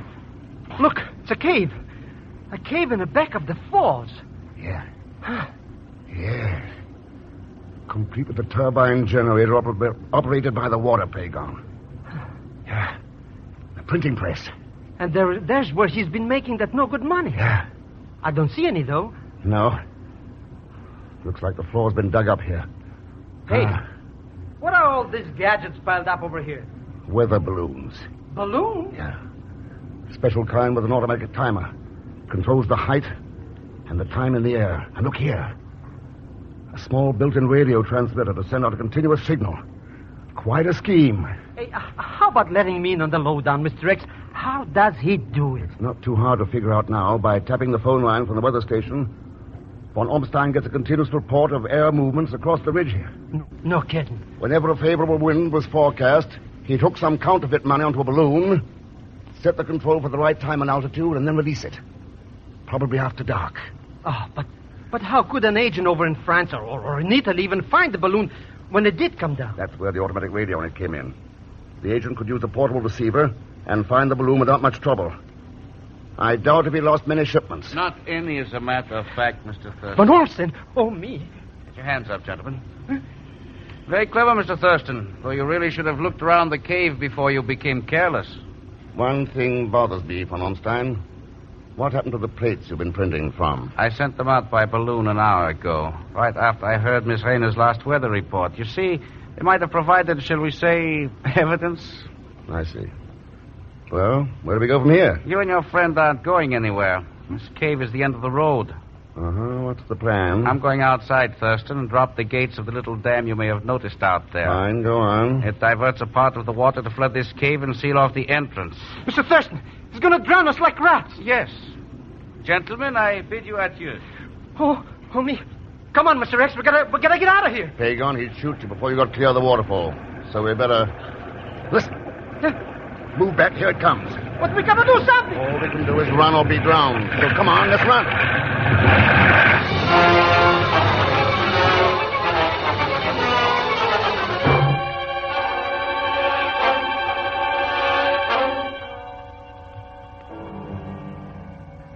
Speaker 23: look, it's a cave. A cave in the back of the falls.
Speaker 3: Yeah. Yeah. Complete with the turbine generator operated by the water Pegon. Yeah. The printing press.
Speaker 23: And there's where he's been making that no-good money.
Speaker 3: Yeah.
Speaker 23: I don't see any, though.
Speaker 3: No. Looks like the floor's been dug up here.
Speaker 23: Hey, what are all these gadgets piled up over here?
Speaker 3: Weather balloons.
Speaker 23: Balloons?
Speaker 3: Yeah. Special kind with an automatic timer. Controls the height and the time in the air. And look here. A small built-in radio transmitter to send out a continuous signal. Quite a scheme.
Speaker 23: Hey, how about letting me in on the lowdown, Mr. X? How does he do it?
Speaker 3: It's not too hard to figure out now. By tapping the phone line from the weather station, von Ormstein gets a continuous report of air movements across the ridge here.
Speaker 23: No kidding.
Speaker 3: Whenever a favorable wind was forecast, he'd hook some counterfeit money onto a balloon, set the control for the right time and altitude, and then release it. Probably after dark.
Speaker 23: Oh, but how could an agent over in France or in Italy even find the balloon when it did come down?
Speaker 3: That's where the automatic radio on it came in. The agent could use the portable receiver and find the balloon without much trouble. I doubt if he lost many shipments.
Speaker 6: Not any, as a matter of fact, Mr. Thurston.
Speaker 23: Van Ormstein? Oh, me.
Speaker 6: Get your hands up, gentlemen. Very clever, Mr. Thurston, though you really should have looked around the cave before you became careless.
Speaker 3: One thing bothers me, von Ormstein. What happened to the plates you've been printing from?
Speaker 6: I sent them out by balloon an hour ago, right after I heard Miss Rayner's last weather report. You see, they might have provided, shall we say, evidence.
Speaker 3: I see. Well, where do we go from here?
Speaker 6: You and your friend aren't going anywhere. This cave is the end of the road.
Speaker 3: Uh-huh. What's the plan?
Speaker 6: I'm going outside, Thurston, and drop the gates of the little dam you may have noticed out there.
Speaker 3: Fine, go on.
Speaker 6: It diverts a part of the water to flood this cave and seal off the entrance.
Speaker 23: Mr. Thurston, he's going to drown us like rats.
Speaker 6: Yes. Gentlemen, I bid you adieu.
Speaker 23: Oh, me. Come on, Mr. X. We gotta get out of here.
Speaker 3: Pegon, he'd shoot you before you got clear of the waterfall. So we better... Listen. Move back. Here it comes.
Speaker 23: But we gotta do something.
Speaker 3: All we can do is run or be drowned. So come on, let's run.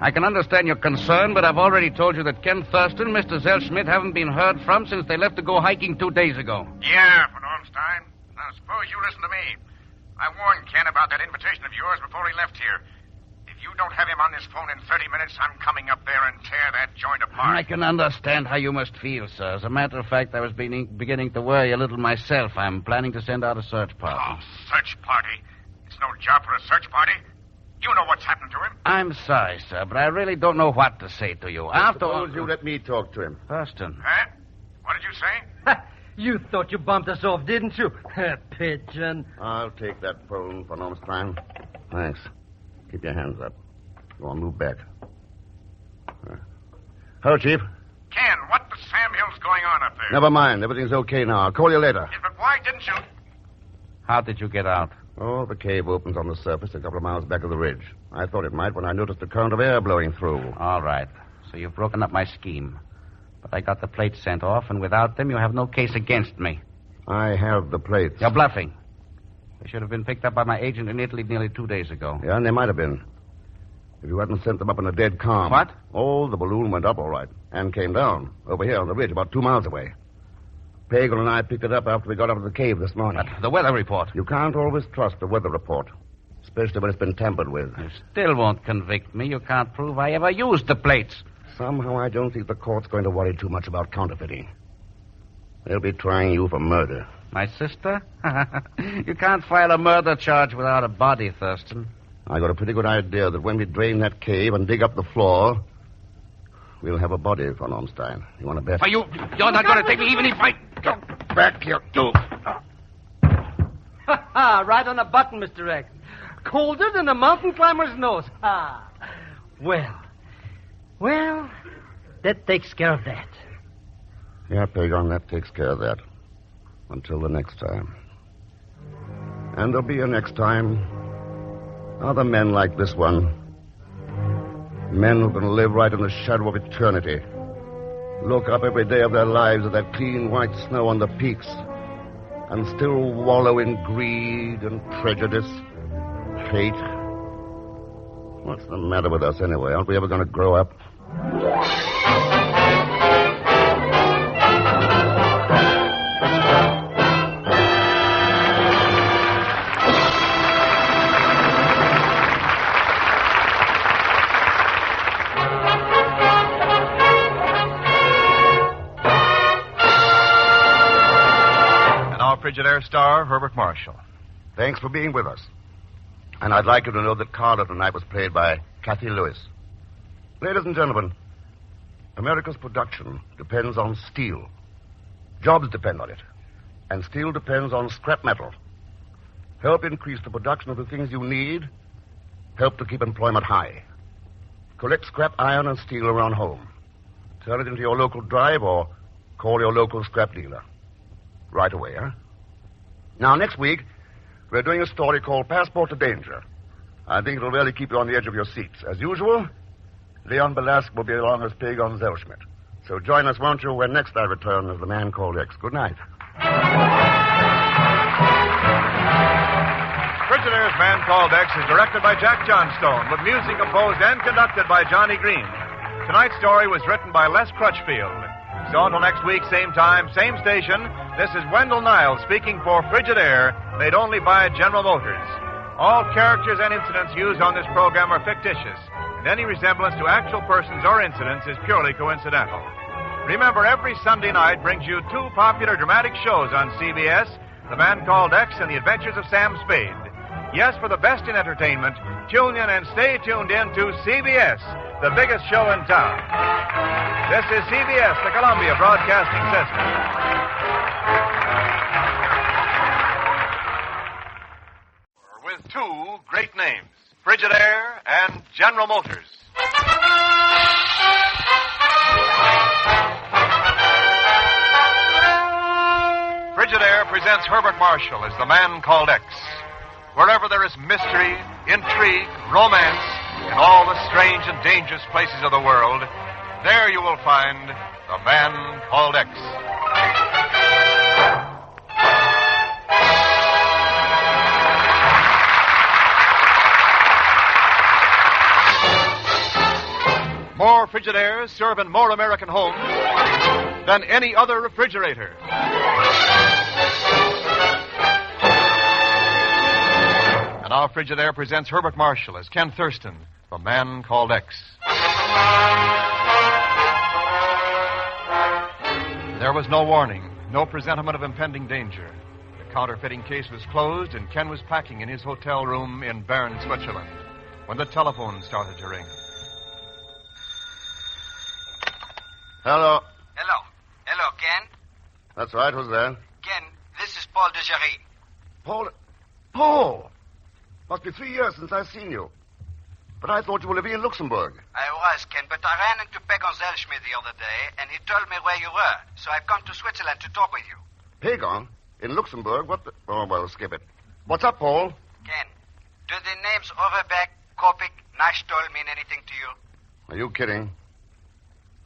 Speaker 6: I can understand your concern, but I've already told you that Ken Thurston and Mr. Zellschmidt haven't been heard from since they left to go hiking 2 days ago.
Speaker 16: Yeah, von Ormstein. Now, suppose you listen to me. I warned Ken about that invitation of yours before he left here. If you don't have him on this phone in 30 minutes, I'm coming up there and tear that joint apart.
Speaker 6: I can understand how you must feel, sir. As a matter of fact, I was beginning to worry a little myself. I'm planning to send out a search party.
Speaker 16: Oh, search party? It's no job for a search party. You know what's happened to him.
Speaker 6: I'm sorry, sir, but I really don't know what to say to you.
Speaker 3: Suppose you let me talk to him.
Speaker 6: Thurston.
Speaker 16: Huh? What did you say?
Speaker 23: You thought you bumped us off, didn't you? Pigeon.
Speaker 3: I'll take that phone, von Ormstein. Thanks. Keep your hands up. Go on, move back. Hello, Chief.
Speaker 16: Ken, what the Sam Hill's going on up there?
Speaker 3: Never mind. Everything's okay now. I'll call you later.
Speaker 16: Yeah, but why didn't you...
Speaker 6: How did you get out?
Speaker 3: Oh, the cave opens on the surface a couple of miles back of the ridge. I thought it might when I noticed a current of air blowing through.
Speaker 6: All right. So you've broken up my scheme. But I got the plates sent off, and without them, you have no case against me.
Speaker 3: I have the plates.
Speaker 6: You're bluffing. They should have been picked up by my agent in Italy nearly 2 days ago.
Speaker 3: Yeah, and they might have been. If you hadn't sent them up in a dead calm.
Speaker 6: What?
Speaker 3: Oh, the balloon went up all right. And came down. Over here on the ridge, about 2 miles away. Pegon and I picked it up after we got out of the cave this morning.
Speaker 6: But the weather report.
Speaker 3: You can't always trust a weather report. Especially when it's been tampered with.
Speaker 6: You still won't convict me. You can't prove I ever used the plates.
Speaker 3: Somehow I don't think the court's going to worry too much about counterfeiting. They'll be trying you for murder.
Speaker 6: My sister? You can't file a murder charge without a body, Thurston.
Speaker 3: I got a pretty good idea that when we drain that cave and dig up the floor, we'll have a body, von Ormstein. You want to bet?
Speaker 6: You're not going to take me even if I...
Speaker 3: Get back here, too.
Speaker 23: Right on the button, Mr. X. Colder than a mountain climber's nose. Well, that takes care of that.
Speaker 3: Yeah, Pegon, that takes care of that. Until the next time. And there'll be a next time. Other men like this one. Men who can live right in the shadow of eternity. Look up every day of their lives at that clean white snow on the peaks. And still wallow in greed and prejudice, hate. What's the matter with us anyway? Aren't we ever going to grow up?
Speaker 20: Frigidaire star Herbert Marshall.
Speaker 3: Thanks for being with us. And I'd like you to know that Carla tonight was played by Kathy Lewis. Ladies and gentlemen, America's production depends on steel. Jobs depend on it. And steel depends on scrap metal. Help increase the production of the things you need. Help to keep employment high. Collect scrap iron and steel around home. Turn it into your local drive or call your local scrap dealer. Right away, huh? Now, next week, we're doing a story called Passport to Danger. I think it'll really keep you on the edge of your seats. As usual, Leon Belasco will be along as Pegon Zellschmidt. So join us, won't you, when next I return as the man called X. Good night.
Speaker 20: Frigidaire's Man Called X is directed by Jack Johnstone, with music composed and conducted by Johnny Green. Tonight's story was written by Les Crutchfield. So until next week, same time, same station, this is Wendell Niles speaking for Frigidaire, made only by General Motors. All characters and incidents used on this program are fictitious, and any resemblance to actual persons or incidents is purely coincidental. Remember, every Sunday night brings you two popular dramatic shows on CBS, The Man Called X and The Adventures of Sam Spade. Yes, for the best in entertainment, tune in and stay tuned in to CBS, the biggest show in town. This is CBS, the Columbia Broadcasting System. With two great names, Frigidaire and General Motors. Frigidaire presents Herbert Marshall as the Man Called X. Wherever there is mystery, intrigue, romance, in all the strange and dangerous places of the world, there you will find the Man Called X. More Frigidaires serve in more American homes than any other refrigerator. And our Frigidaire presents Herbert Marshall as Ken Thurston, the Man Called X. There was no warning, no presentiment of impending danger. The counterfeiting case was closed, and Ken was packing in his hotel room in Bern, Switzerland, when the telephone started to ring.
Speaker 3: Hello.
Speaker 19: Hello, Ken?
Speaker 3: That's right. Who's there?
Speaker 19: Ken, this is Paul de Jarry.
Speaker 3: Paul! Must be 3 years since I've seen you. But I thought you were living in Luxembourg.
Speaker 19: I was, Ken, but I ran into Pegon Zellschmidt the other day, and he told me where you were. So I've come to Switzerland to talk with you.
Speaker 3: Pegon? In Luxembourg? What the... Oh, well, skip it. What's up, Paul?
Speaker 19: Ken, do the names Overbeck, Kopik, Nashtol mean anything to you?
Speaker 3: Are you kidding?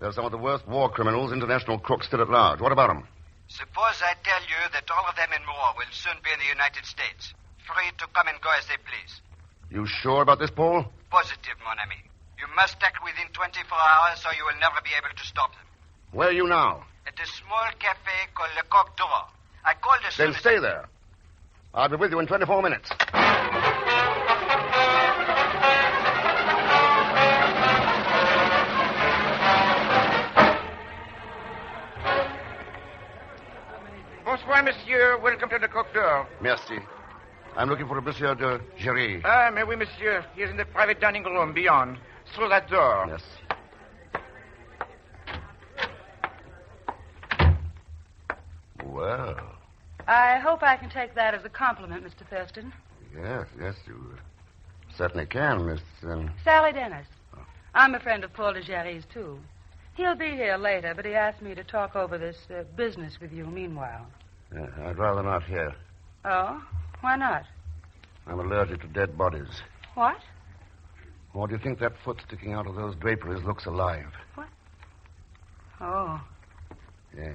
Speaker 3: They're some of the worst war criminals, international crooks still at large. What about them?
Speaker 19: Suppose I tell you that all of them and more will soon be in the United States, free to come and go as they please.
Speaker 3: You sure about this, Paul?
Speaker 19: Positive, mon ami. You must act within 24 hours or you will never be able to stop them.
Speaker 3: Where are you now?
Speaker 19: At a small cafe called Le Coq d'Or. I called as soon
Speaker 3: Then stay there. I'll be with you in 24 minutes.
Speaker 16: Bonsoir, monsieur. Welcome to the Coq d'Or.
Speaker 3: Merci. I'm looking for a Monsieur de Jarry.
Speaker 16: Ah, mais oui, monsieur. He is in the private dining room beyond, through that door.
Speaker 3: Yes. Well.
Speaker 5: I hope I can take that as a compliment, Mr. Thurston.
Speaker 3: Yes, you certainly can, Miss...
Speaker 5: Sally Dennis. I'm a friend of Paul de Jarry's, too. He'll be here later, but he asked me to talk over this business with you meanwhile.
Speaker 3: I'd rather not hear.
Speaker 5: Oh? Why not?
Speaker 3: I'm allergic to dead bodies.
Speaker 5: What?
Speaker 3: Or do you think that foot sticking out of those draperies looks alive?
Speaker 5: What? Oh.
Speaker 3: Yeah.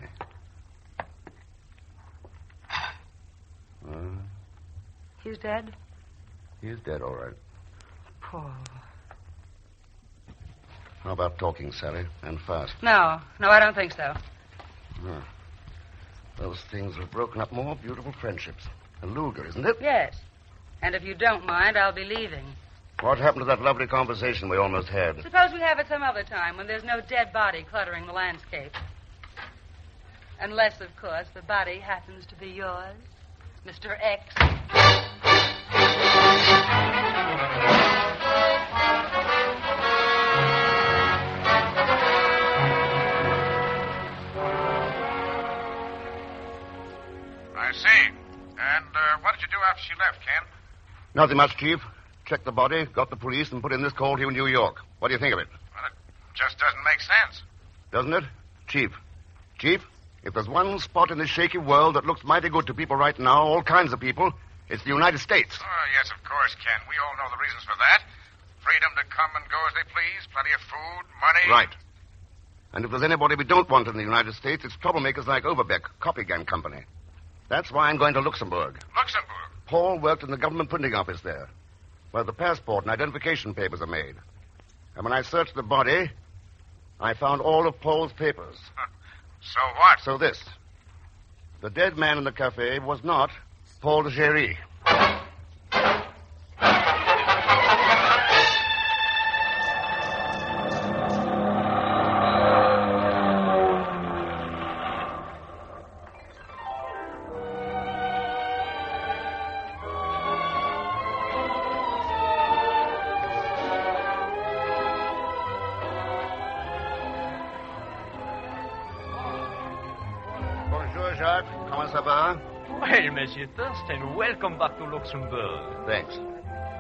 Speaker 5: He's dead?
Speaker 3: He's dead, all right.
Speaker 5: Paul.
Speaker 3: How about talking, Sally? And fast.
Speaker 5: No, I don't think so.
Speaker 3: No. Those things have broken up more beautiful friendships. A Luger, isn't it?
Speaker 5: Yes. And if you don't mind, I'll be leaving.
Speaker 3: What happened to that lovely conversation we almost had?
Speaker 5: Suppose we have it some other time when there's no dead body cluttering the landscape. Unless, of course, the body happens to be yours, Mr. X.
Speaker 16: I see. And what did you do after she left, Ken?
Speaker 3: Nothing much, Chief. Checked the body, got the police, and put in this call to you in New York. What do you think of it?
Speaker 16: Well, it just doesn't make sense.
Speaker 3: Doesn't it? Chief, if there's one spot in this shaky world that looks mighty good to people right now, all kinds of people, it's the United States.
Speaker 16: Oh, yes, of course, Ken. We all know the reasons for that. Freedom to come and go as they please, plenty of food, money.
Speaker 3: Right. And if there's anybody we don't want in the United States, it's troublemakers like Overbeck, Copy Gang Company. That's why I'm going to Luxembourg.
Speaker 16: Luxembourg?
Speaker 3: Paul worked in the government printing office there, where the passport and identification papers are made. And when I searched the body, I found all of Paul's papers.
Speaker 16: So what?
Speaker 3: So this. The dead man in the cafe was not Paul de Géry.
Speaker 12: Well, Monsieur Thurston, welcome back to Luxembourg.
Speaker 3: Thanks.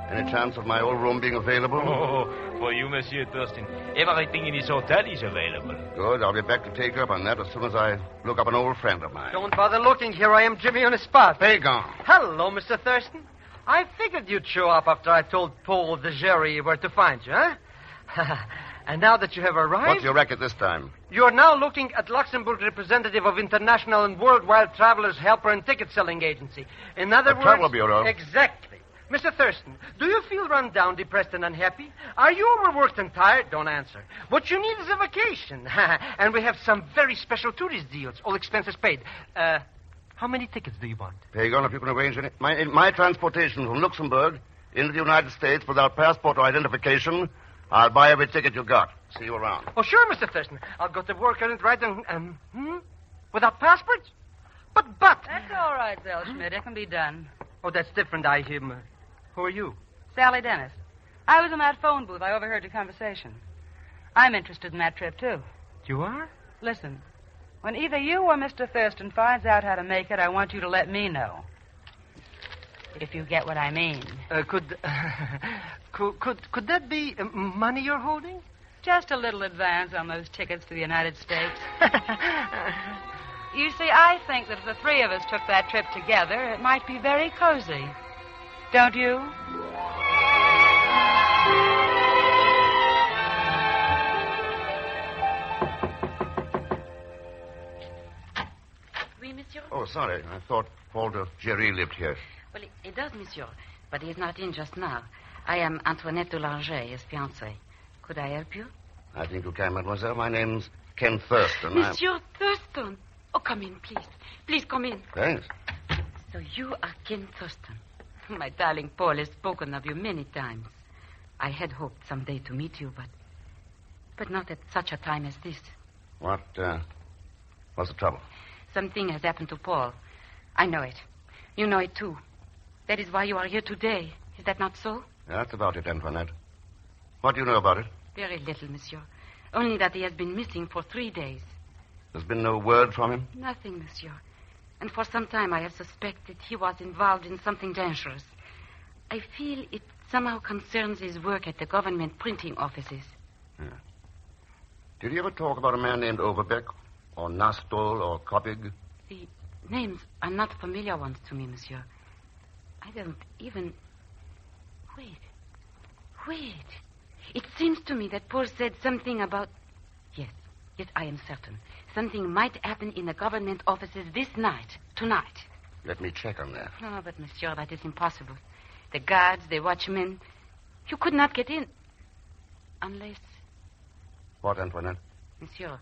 Speaker 3: Any chance of my old room being available?
Speaker 12: Oh, for you, Monsieur Thurston, everything in this hotel is available.
Speaker 3: Good. I'll be back to take up on that as soon as I look up an old friend of mine.
Speaker 14: Don't bother looking. Here I am, Jimmy, on the spot.
Speaker 3: Pegon.
Speaker 14: Hello, Mr. Thurston. I figured you'd show up after I told Paul the Jerry where to find you, huh? And now that you have arrived...
Speaker 3: What's your racket this time?
Speaker 14: You're now looking at Luxembourg representative of International and Worldwide Travelers Helper and Ticket Selling Agency. In other words...
Speaker 3: Travel Bureau.
Speaker 14: Exactly. Mr. Thurston, do you feel run down, depressed, and unhappy? Are you overworked and tired? Don't answer. What you need is a vacation. And we have some very special tourist deals, all expenses paid. How many tickets do you want?
Speaker 3: Pegon, if you can arrange my transportation from Luxembourg into the United States without passport or identification... I'll buy every ticket you got. See you around.
Speaker 14: Oh, sure, Mr. Thurston. I'll go to work on it right and... Without passports? But...
Speaker 5: That's all right, Zellschmidt. It can be done.
Speaker 14: Oh, that's different, Who are you?
Speaker 5: Sally Dennis. I was in that phone booth. I overheard your conversation. I'm interested in that trip, too.
Speaker 14: You are?
Speaker 5: Listen, when either you or Mr. Thurston finds out how to make it, I want you to let me know. If you get what I mean.
Speaker 14: Could that be money you're holding?
Speaker 5: Just a little advance on those tickets to the United States. You see, I think that if the three of us took that trip together, it might be very cozy. Don't you?
Speaker 9: Oui, monsieur?
Speaker 3: Oh, sorry. I thought Paul de Géry lived here.
Speaker 9: Well, he does, monsieur, but he's not in just now. I am Antoinette Delanger, his fiancée. Could I help you?
Speaker 3: I think you can, mademoiselle. My name's Ken Thurston.
Speaker 9: Monsieur Thurston. Oh, come in, please. Please come in.
Speaker 3: Thanks.
Speaker 9: So you are Ken Thurston. My darling Paul has spoken of you many times. I had hoped someday to meet you, but not at such a time as this.
Speaker 3: What's the trouble?
Speaker 9: Something has happened to Paul. I know it. You know it, too. That is why you are here today. Is that not so?
Speaker 3: That's about it, Antoinette. What do you know about it?
Speaker 9: Very little, monsieur. Only that he has been missing for 3 days.
Speaker 3: There's been no word from him?
Speaker 9: Nothing, monsieur. And for some time I have suspected he was involved in something dangerous. I feel it somehow concerns his work at the government printing offices.
Speaker 3: Yeah. Did you ever talk about a man named Overbeck? Or Nastol or Kopig?
Speaker 9: The names are not familiar ones to me, monsieur. I I don't even... Wait. It seems to me that Paul said something about... Yes, I am certain. Something might happen in the government offices this night, tonight.
Speaker 3: Let me check on that.
Speaker 9: No, but, monsieur, that is impossible. The guards, the watchmen, you could not get in. Unless...
Speaker 3: What, Antoinette?
Speaker 9: Monsieur,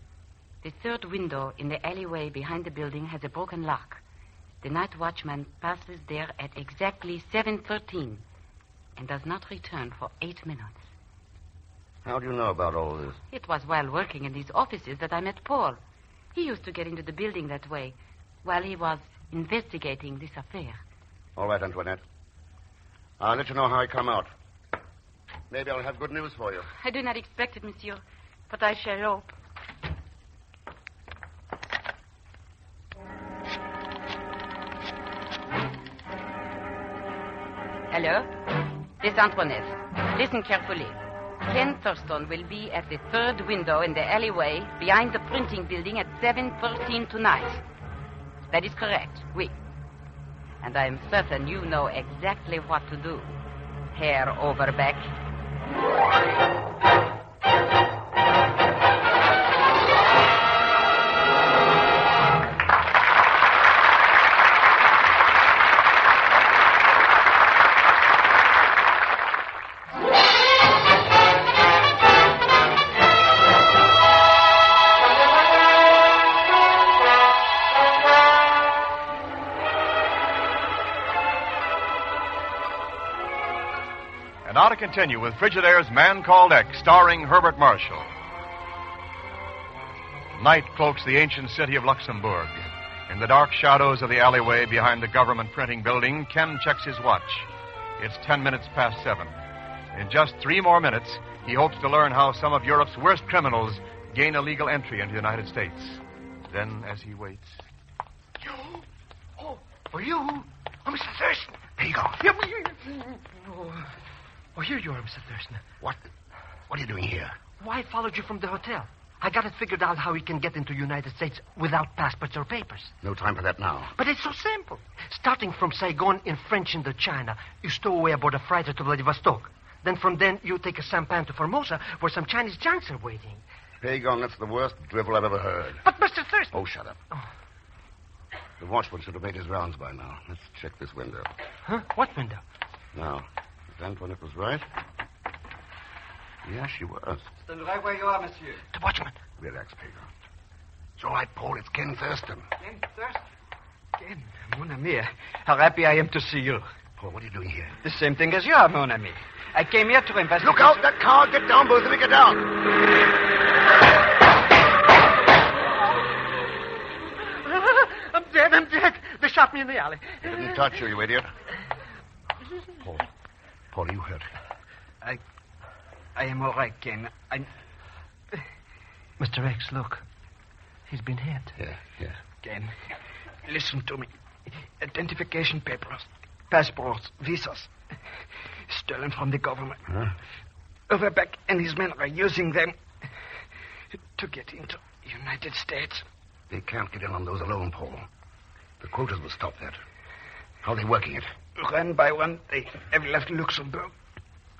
Speaker 9: the third window in the alleyway behind the building has a broken lock. The night watchman passes there at exactly 7:13 and does not return for 8 minutes.
Speaker 3: How do you know about all this?
Speaker 9: It was while working in these offices that I met Paul. He used to get into the building that way while he was investigating this affair.
Speaker 3: All right, Antoinette. I'll let you know how I come out. Maybe I'll have good news for you.
Speaker 9: I do not expect it, monsieur, but I shall hope. Hello? This is Antoinette. Listen carefully. Ken Thurston will be at the third window in the alleyway behind the printing building at 7:13 tonight. That is correct, oui. And I am certain you know exactly what to do, Herr Overbeck.
Speaker 20: Now to continue with Frigidaire's Man Called X, starring Herbert Marshall. Night cloaks the ancient city of Luxembourg. In the dark shadows of the alleyway behind the government printing building, Ken checks his watch. It's 10 minutes past 7. In just 3 more minutes, he hopes to learn how some of Europe's worst criminals gain a legal entry into the United States. Then, as he waits...
Speaker 23: You? Oh, you? Oh, Mr. Thurston.
Speaker 3: Pegon.
Speaker 23: Oh, here you are, Mr. Thurston.
Speaker 3: What are you doing here?
Speaker 23: Why, I followed you from the hotel. I got it figured out how we can get into the United States without passports or papers.
Speaker 3: No time for that now.
Speaker 23: But it's so simple. Starting from Saigon in French Indochina, you stow away aboard a freighter to Vladivostok. Then from then, you take a sampan to Formosa, where some Chinese junks are waiting.
Speaker 3: Pegon, that's the worst drivel I've ever heard.
Speaker 23: But, Mr. Thurston...
Speaker 3: Oh, shut up. Oh. The watchman should have made his rounds by now. Let's check this window.
Speaker 23: Huh? What window?
Speaker 3: Now, if Antoinette was right... Yes, she was.
Speaker 19: Stand right where you are, monsieur.
Speaker 23: The watchman.
Speaker 3: Relax, Pegon. It's all right, Paul. It's Ken Thurston.
Speaker 19: Ken Thurston? Ken, mon ami, how happy I am to see you.
Speaker 3: Paul, what are you doing here?
Speaker 19: The same thing as you are, mon ami. I came here to investigate...
Speaker 3: Look out, that car! Get down, both of you, get down!
Speaker 23: I'm dead. They shot me in the alley.
Speaker 3: They didn't touch you idiot. Paul, are you hurt?
Speaker 19: I am all right, Ken.
Speaker 23: Mr. X, look. He's been hit.
Speaker 3: Yeah.
Speaker 19: Ken, listen to me. Identification papers, passports, visas, stolen from the government.
Speaker 3: Huh?
Speaker 19: Overbeck and his men are using them to get into the United States.
Speaker 3: They can't get in on those alone, Paul. The quotas will stop that. How are they working it?
Speaker 19: One by one, they have left Luxembourg.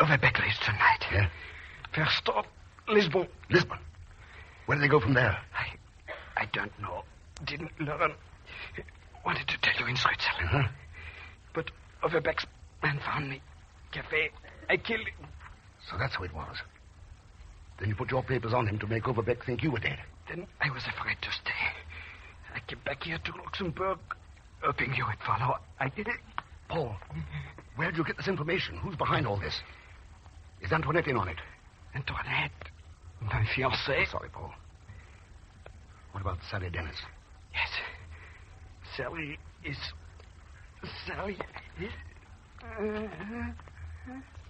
Speaker 19: Overbeck leaves tonight.
Speaker 3: Yeah?
Speaker 19: First stop, Lisbon.
Speaker 3: Lisbon? Where do they go from there?
Speaker 19: I don't know. Didn't learn. Wanted to tell you in Switzerland.
Speaker 3: Uh-huh.
Speaker 19: But Overbeck's man found me. Cafe. I killed him.
Speaker 3: So that's how it was. Then you put your papers on him to make Overbeck think you were dead.
Speaker 19: Then I was afraid to stay. I came back here to Luxembourg, hoping you would follow. I did it.
Speaker 3: Paul, where'd you get this information? Who's behind all this? Is Antoinette in on it?
Speaker 19: Antoinette? My fiancée?
Speaker 3: Oh, sorry, Paul. What about Sally Dennis?
Speaker 19: Yes. Sally is...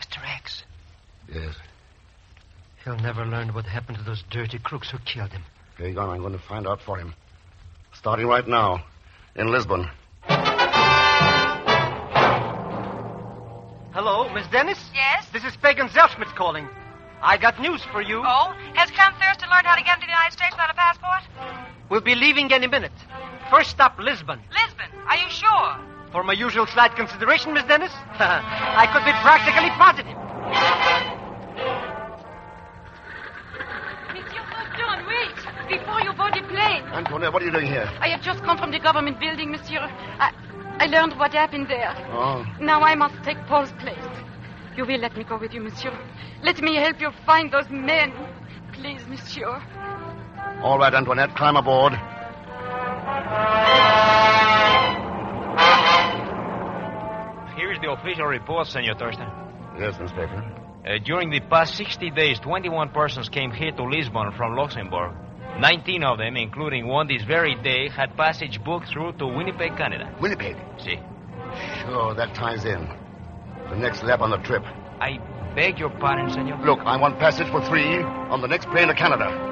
Speaker 23: Mr. X.
Speaker 3: Yes?
Speaker 23: He'll never learn what happened to those dirty crooks who killed him.
Speaker 3: Pegon, I'm going to find out for him. Starting right now, in Lisbon.
Speaker 23: Hello, Miss Dennis?
Speaker 5: Yes?
Speaker 23: This is Pegon Zellschmidt calling. I got news for you.
Speaker 5: Oh? Has Ken Thurston learned how to get into the United States without a passport?
Speaker 23: We'll be leaving any minute. First stop, Lisbon.
Speaker 5: Lisbon? Are you sure?
Speaker 23: For my usual slight consideration, Miss Dennis, I could be practically positive.
Speaker 9: Monsieur Thurston, wait! Before you board the plane.
Speaker 3: Antoinette, what are you doing here?
Speaker 9: I have just come from the government building, monsieur. I learned what happened there.
Speaker 3: Oh.
Speaker 9: Now I must take Paul's place. You will let me go with you, monsieur. Let me help you find those men. Please, monsieur.
Speaker 3: All right, Antoinette, climb aboard.
Speaker 12: Here is the official report, Senor Thurston.
Speaker 3: Yes, Inspector.
Speaker 12: During the past 60 days, 21 persons came here to Lisbon from Luxembourg. 19 of them, including one this very day, had passage booked through to Winnipeg, Canada.
Speaker 3: Winnipeg?
Speaker 12: Si.
Speaker 3: Sure, that ties in. The next lap on the trip.
Speaker 12: I beg your pardon, senor.
Speaker 3: Look, I want passage for 3 on the next plane to Canada.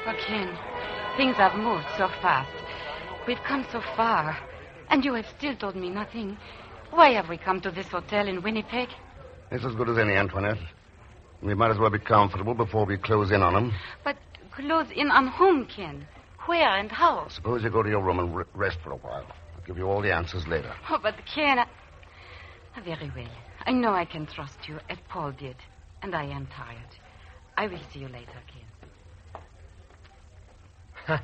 Speaker 9: Oh, Ken, things have moved so fast. We've come so far, and you have still told me nothing. Why have we come to this hotel in Winnipeg?
Speaker 3: It's as good as any, Antoinette. We might as well be comfortable before we close in on them.
Speaker 9: But close in on whom, Ken? Where and how?
Speaker 3: Suppose you go to your room and rest for a while. I'll give you all the answers later.
Speaker 9: Oh, but Ken, very well. I know I can trust you, as Paul did. And I am tired. I will see you later, Ken.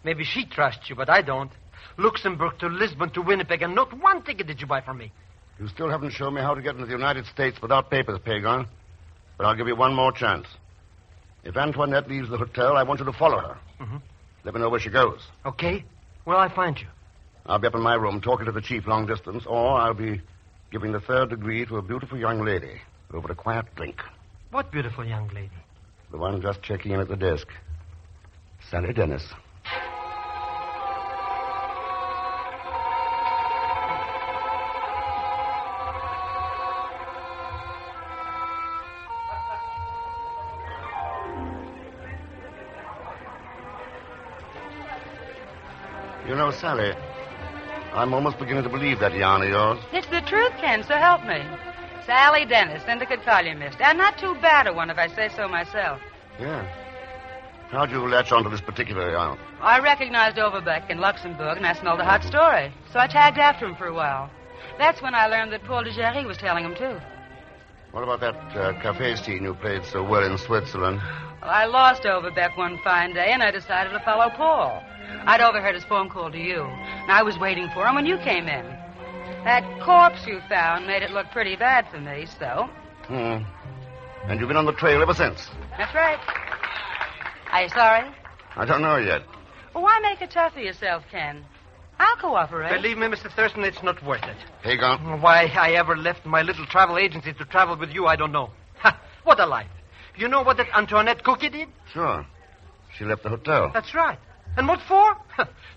Speaker 23: Maybe she trusts you, but I don't. Luxembourg to Lisbon to Winnipeg, and not one ticket did you buy for me.
Speaker 3: You still haven't shown me how to get into the United States without papers, Pegon. But I'll give you one more chance. If Antoinette leaves the hotel, I want you to follow her.
Speaker 23: Mm-hmm.
Speaker 3: Let me know where she goes.
Speaker 23: Okay. Where'll I find you?
Speaker 3: I'll be up in my room talking to the chief long distance, or I'll be giving the 3rd degree to a beautiful young lady over a quiet drink.
Speaker 23: What beautiful young lady?
Speaker 3: The one just checking in at the desk. Sally Dennis. You know, Sally, I'm almost beginning to believe that yarn of yours.
Speaker 5: It's the truth, Ken, so help me. Sally Dennis, syndicate columnist. And not too bad a one, if I say so myself.
Speaker 3: Yeah. How'd you latch onto this particular yarn?
Speaker 5: I recognized Overbeck in Luxembourg, and I smelled a hot story. So I tagged after him for a while. That's when I learned that Paul de Jarry was telling him, too.
Speaker 3: What about that cafe scene you played so well in Switzerland?
Speaker 5: Well, I lost Overbeck one fine day, and I decided to follow Paul. I'd overheard his phone call to you, and I was waiting for him when you came in. That corpse you found made it look pretty bad for me, so...
Speaker 3: And you've been on the trail ever since?
Speaker 5: That's right. Are you sorry?
Speaker 3: I don't know yet.
Speaker 5: Well, why make it tough for yourself, Ken? I'll cooperate.
Speaker 23: Believe me, Mr. Thurston, it's not worth it.
Speaker 3: Pegon?
Speaker 23: Why I ever left my little travel agency to travel with you, I don't know. Ha! What a life. You know what that Antoinette Cookie did?
Speaker 3: Sure. She left the hotel.
Speaker 23: That's right. And what for?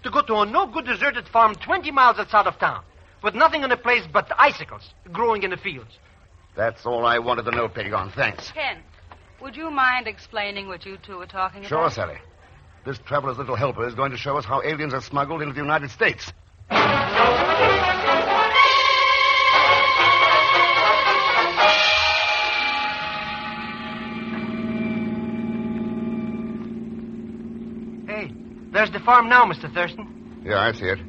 Speaker 23: To go to a no-good deserted farm 20 miles outside of town, with nothing in the place but icicles growing in the fields.
Speaker 3: That's all I wanted to know, Pegon. Thanks.
Speaker 5: Ken, would you mind explaining what you two were talking about?
Speaker 3: Sure, Sally. This traveler's little helper is going to show us how aliens are smuggled into the United States.
Speaker 23: Hey, there's the farm now, Mr. Thurston.
Speaker 3: Yeah, I see it.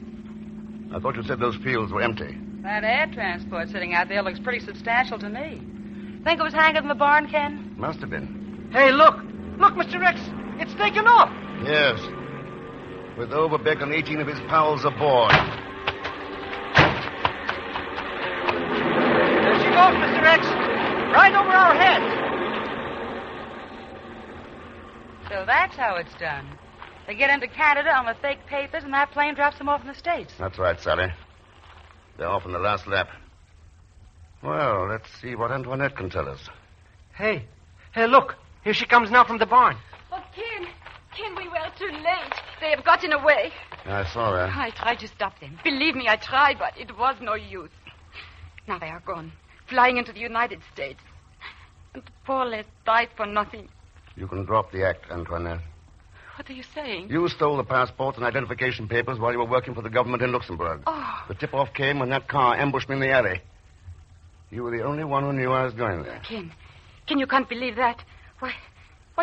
Speaker 3: I thought you said those fields were empty.
Speaker 5: That air transport sitting out there looks pretty substantial to me. Think it was hanging in the barn, Ken?
Speaker 3: Must have been.
Speaker 23: Hey, look. Look, Mr. Rex. It's taken off.
Speaker 3: Yes. With Overbeck and 18 of his pals aboard.
Speaker 23: There she goes, Mr. Rex. Right over our heads.
Speaker 5: So that's how it's done. They get into Canada on the fake papers, and that plane drops them off in the States.
Speaker 3: That's right, Sally. They're off in the last lap. Well, let's see what Antoinette can tell us.
Speaker 23: Hey, look. Here she comes now from the barn.
Speaker 9: Oh, Ken, we were too late. They have gotten away.
Speaker 3: I saw that.
Speaker 9: I tried to stop them. Believe me, I tried, but it was no use. Now they are gone, flying into the United States. And Paul has died for nothing.
Speaker 3: You can drop the act, Antoinette.
Speaker 9: What are you saying?
Speaker 3: You stole the passports and identification papers while you were working for the government in Luxembourg.
Speaker 9: Oh.
Speaker 3: The tip-off came when that car ambushed me in the alley. You were the only one who knew I was going there.
Speaker 9: Ken, you can't believe that. Why,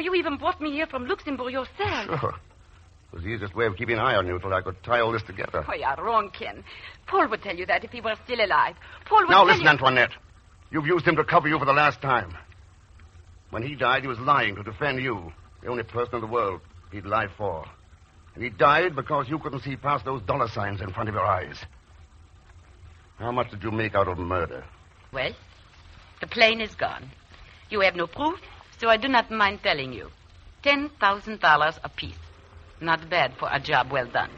Speaker 9: you even brought me here from Luxembourg yourself.
Speaker 3: Sure. It was the easiest way of keeping an eye on you till I could tie all this together.
Speaker 9: Oh, you're wrong, Ken. Paul would tell you that if he were still alive. Paul would
Speaker 3: Now
Speaker 9: tell
Speaker 3: listen,
Speaker 9: you...
Speaker 3: Antoinette. You've used him to cover you for the last time. When he died, he was lying to defend you, the only person in the world he'd lie for. And he died because you couldn't see past those dollar signs in front of your eyes. How much did you make out of murder?
Speaker 9: Well, the plane is gone. You have no proof, so I do not mind telling you. $10,000 apiece. Not bad for a job well done.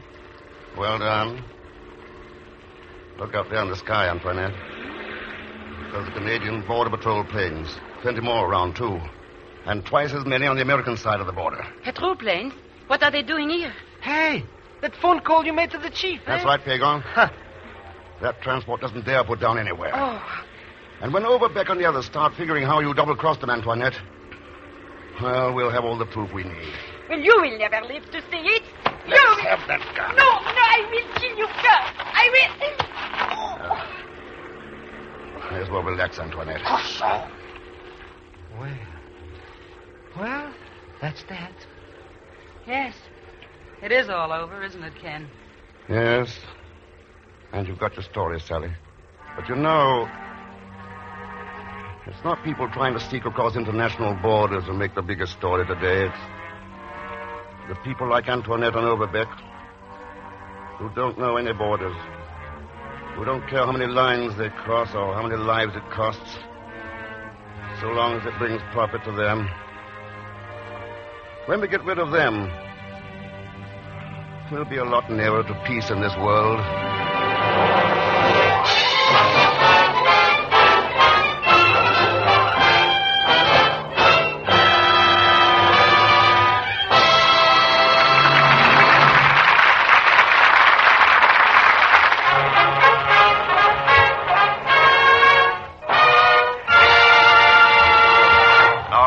Speaker 3: Well done. Look up there in the sky, Antoinette. Those are Canadian Border Patrol planes. Plenty more around, too. And twice as many on the American side of the border.
Speaker 9: Patrol planes? What are they doing here?
Speaker 23: Hey, that phone call you made to the chief,
Speaker 3: That's right, Pegon. That transport doesn't dare put down anywhere.
Speaker 9: Oh.
Speaker 3: And when Overbeck and the others start figuring how you double-crossed them, Antoinette, well, we'll have all the proof we need.
Speaker 9: Well, you will never live to see it.
Speaker 3: Let's have that gun.
Speaker 9: No, I will kill you first. I will.
Speaker 3: May as well relax, Antoinette.
Speaker 23: Well, that's that.
Speaker 5: Yes. It is all over, isn't it, Ken?
Speaker 3: Yes. And you've got your story, Sally. But you know, it's not people trying to sneak across international borders and make the biggest story today. It's the people like Antoinette and Overbeck who don't know any borders, who don't care how many lines they cross or how many lives it costs, so long as it brings profit to them. When we get rid of them, we'll be a lot nearer to peace in this world.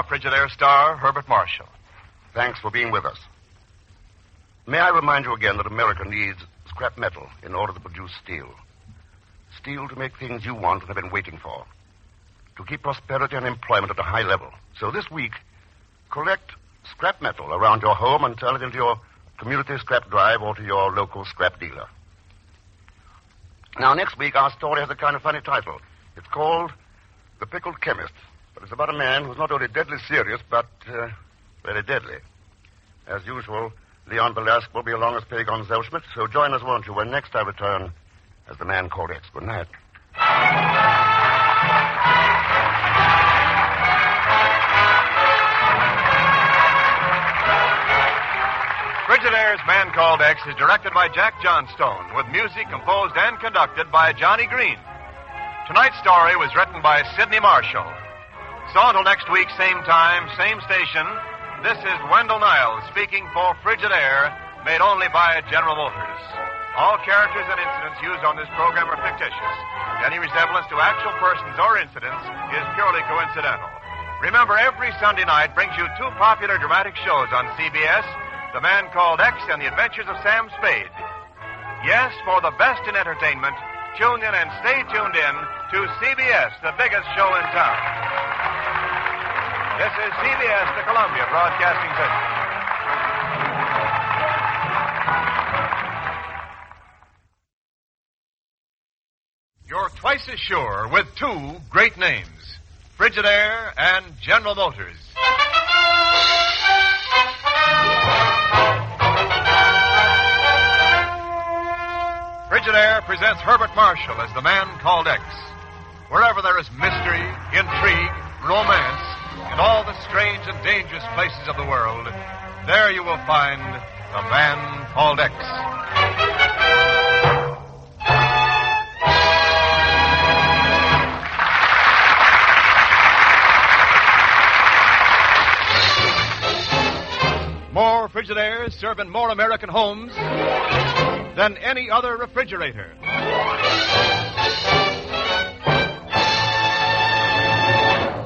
Speaker 20: Frigidaire star, Herbert Marshall.
Speaker 3: Thanks for being with us. May I remind you again that America needs scrap metal in order to produce steel. Steel to make things you want and have been waiting for. To keep prosperity and employment at a high level. So this week, collect scrap metal around your home and turn it into your community scrap drive or to your local scrap dealer. Now, next week, our story has a kind of funny title. It's called The Pickled Chemist. But it's about a man who's not only deadly serious, but very deadly. As usual, Leon Belasco will be along as Pegon Zellschmidt, so join us, won't you, when next I return as the man called X. Good night.
Speaker 20: Frigidaire's Man Called X is directed by Jack Johnstone, with music composed and conducted by Johnny Green. Tonight's story was written by Sidney Marshall. So until next week, same time, same station, this is Wendell Niles speaking for Frigidaire, made only by General Motors. All characters and incidents used on this program are fictitious. Any resemblance to actual persons or incidents is purely coincidental. Remember, every Sunday night brings you two popular dramatic shows on CBS, The Man Called X and The Adventures of Sam Spade. Yes, for the best in entertainment, tune in and stay tuned in to CBS, the biggest show in town. This is CBS, the Columbia Broadcasting System. You're twice as sure with two great names, Frigidaire and General Motors. Frigidaire presents Herbert Marshall as the Man Called X. Wherever there is mystery, intrigue, romance, in all the strange and dangerous places of the world, there you will find the Man Called X. More Frigidaires serve in more American homes than any other refrigerator.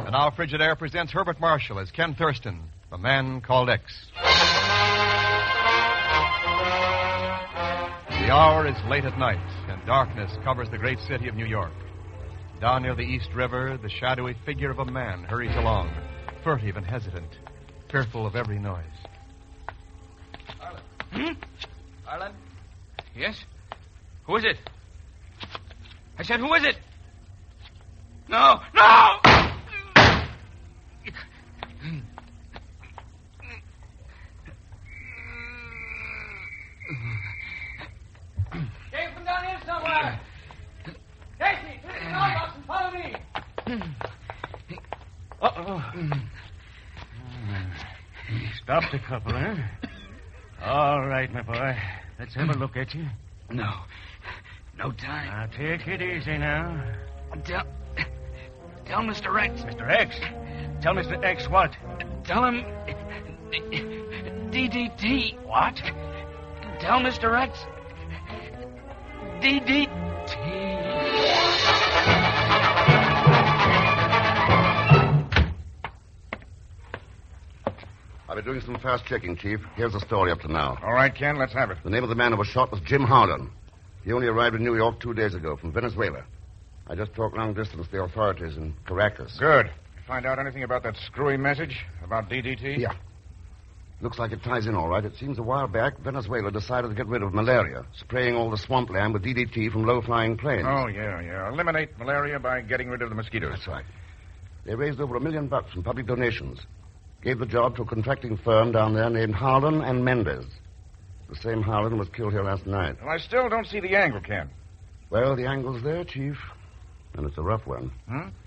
Speaker 20: And now Frigidaire presents Herbert Marshall as Ken Thurston, the Man Called X.
Speaker 1: The hour is late at night, and darkness covers the great city of New York. Down near the East River, the shadowy figure of a man hurries along, furtive and hesitant, fearful of every noise.
Speaker 2: Arlen? Yes? Who is it? I said, who is it? No! No! Came from down here somewhere. Casey, take the dog box and follow me.
Speaker 6: Uh-oh. Stopped a couple, huh? All right, my boy. Let's have a look at you.
Speaker 2: No. No time.
Speaker 6: Now, take it easy now.
Speaker 2: Tell Mr. X.
Speaker 6: Mr. X? Tell Mr. X what?
Speaker 2: Tell him... DDT.
Speaker 6: What?
Speaker 2: Tell Mr. X... DDT.
Speaker 3: I've been doing some fast checking, Chief. Here's the story up to now.
Speaker 16: All right, Ken, let's have it.
Speaker 3: The name of the man who was shot was Jim Harlan. He only arrived in New York 2 days ago from Venezuela. I just talked long distance to the authorities in Caracas.
Speaker 16: Good. Find out anything about that screwy message about DDT?
Speaker 3: Yeah. Looks like it ties in all right. It seems a while back, Venezuela decided to get rid of malaria, spraying all the swampland with DDT from low-flying planes.
Speaker 16: Oh, yeah. Eliminate malaria by getting rid of the mosquitoes.
Speaker 3: That's right. They raised over $1 million from public donations. Gave the job to a contracting firm down there named Harlan and Mendez. The same Harlan was killed here last night.
Speaker 16: Well, I still don't see the angle, Ken.
Speaker 3: Well, the angle's there, Chief. And it's a rough one.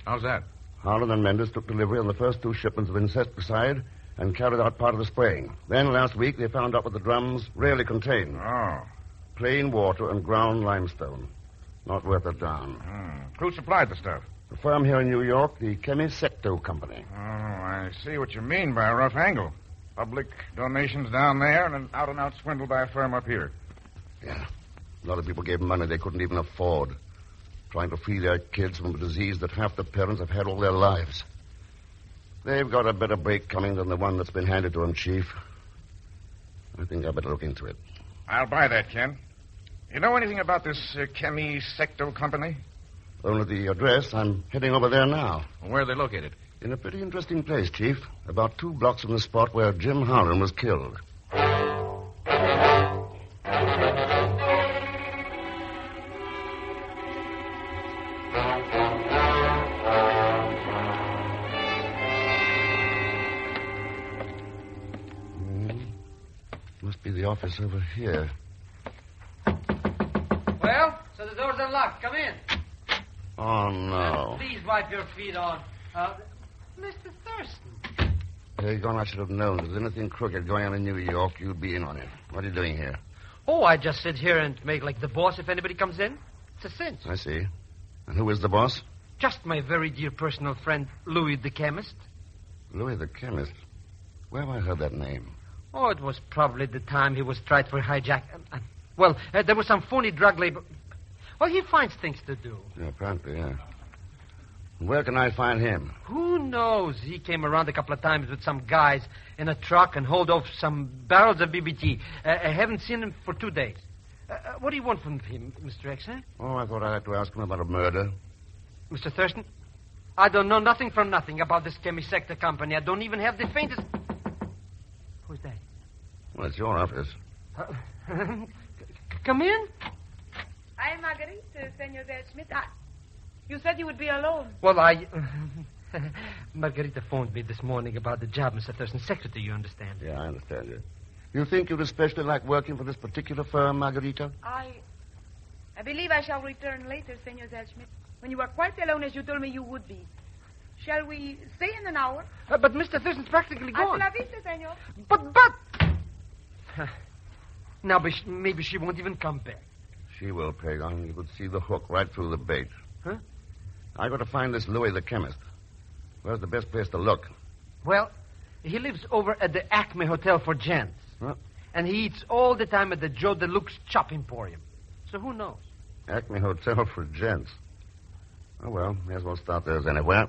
Speaker 16: How's that?
Speaker 3: Harlan and Mendez took delivery on the first 2 shipments of insecticide and carried out part of the spraying. Then, last week, they found out what the drums really contained.
Speaker 16: Oh.
Speaker 3: Plain water and ground limestone. Not worth a darn.
Speaker 16: Who supplied the stuff?
Speaker 3: The firm here in New York, the Chemisecto Company.
Speaker 16: Oh, I see what you mean by a rough angle. Public donations down there and an out-and-out swindle by a firm up here.
Speaker 3: Yeah. A lot of people gave money they couldn't even afford. Trying to free their kids from a disease that half the parents have had all their lives. They've got a better break coming than the one that's been handed to them, Chief. I think I better look into it.
Speaker 16: I'll buy that, Ken. You know anything about this Chemisecto Company?
Speaker 3: Only the address. I'm heading over there now.
Speaker 16: Where are they located?
Speaker 3: In a pretty interesting place, Chief. About 2 blocks from the spot where Jim Harlan was killed. Must be the office over here.
Speaker 14: Well, so the door's unlocked. Come in.
Speaker 3: Oh, no.
Speaker 14: Please wipe your feet on. Mr. Thurston.
Speaker 3: Pegon, I should have known. If there's anything crooked going on in New York, you'd be in on it. What are you doing here?
Speaker 14: Oh, I just sit here and make like the boss if anybody comes in. It's a cinch.
Speaker 3: I see. And who is the boss?
Speaker 14: Just my very dear personal friend, Louis the chemist.
Speaker 3: Louis the chemist? Where have I heard that name?
Speaker 14: Oh, it was probably the time he was tried for hijack. There was some phony drug label. Well, he finds things to do.
Speaker 3: Yeah, apparently, yeah. Where can I find him?
Speaker 14: Who knows? He came around a couple of times with some guys in a truck and hauled off some barrels of BBT. I haven't seen him for 2 days. What do you want from him, Mr. X, eh?
Speaker 3: Oh, I thought I had to ask him about a murder.
Speaker 14: Mr. Thurston, I don't know nothing from nothing about this Chemisector Company. I don't even have the faintest... Who's that?
Speaker 3: Well, it's your office.
Speaker 14: Come in.
Speaker 18: I'm Marguerite, Senor Zellschmidt. You said you would be alone.
Speaker 14: Well, Margarita phoned me this morning about the job, Mr. Thurston. Secretary, you understand?
Speaker 3: Yeah, I understand you. You think you'd especially like working for this particular firm, Margarita?
Speaker 18: I believe I shall return later, Senor Zellschmidt. When you are quite alone, as you told me you would be. Shall we stay in an hour?
Speaker 14: But Mr. Thurston's practically gone.
Speaker 18: Hasta la vista, senor.
Speaker 14: But... Now, maybe she won't even come back.
Speaker 3: She will, Pegon. You could see the hook right through the bait.
Speaker 14: Huh?
Speaker 3: I got to find this Louis the chemist. Where's the best place to look?
Speaker 14: Well, he lives over at the Acme Hotel for Gents.
Speaker 3: Huh?
Speaker 14: And he eats all the time at the Joe Deluxe Chop Emporium. So who knows?
Speaker 3: Acme Hotel for Gents. Oh, well, may as well start there as anywhere.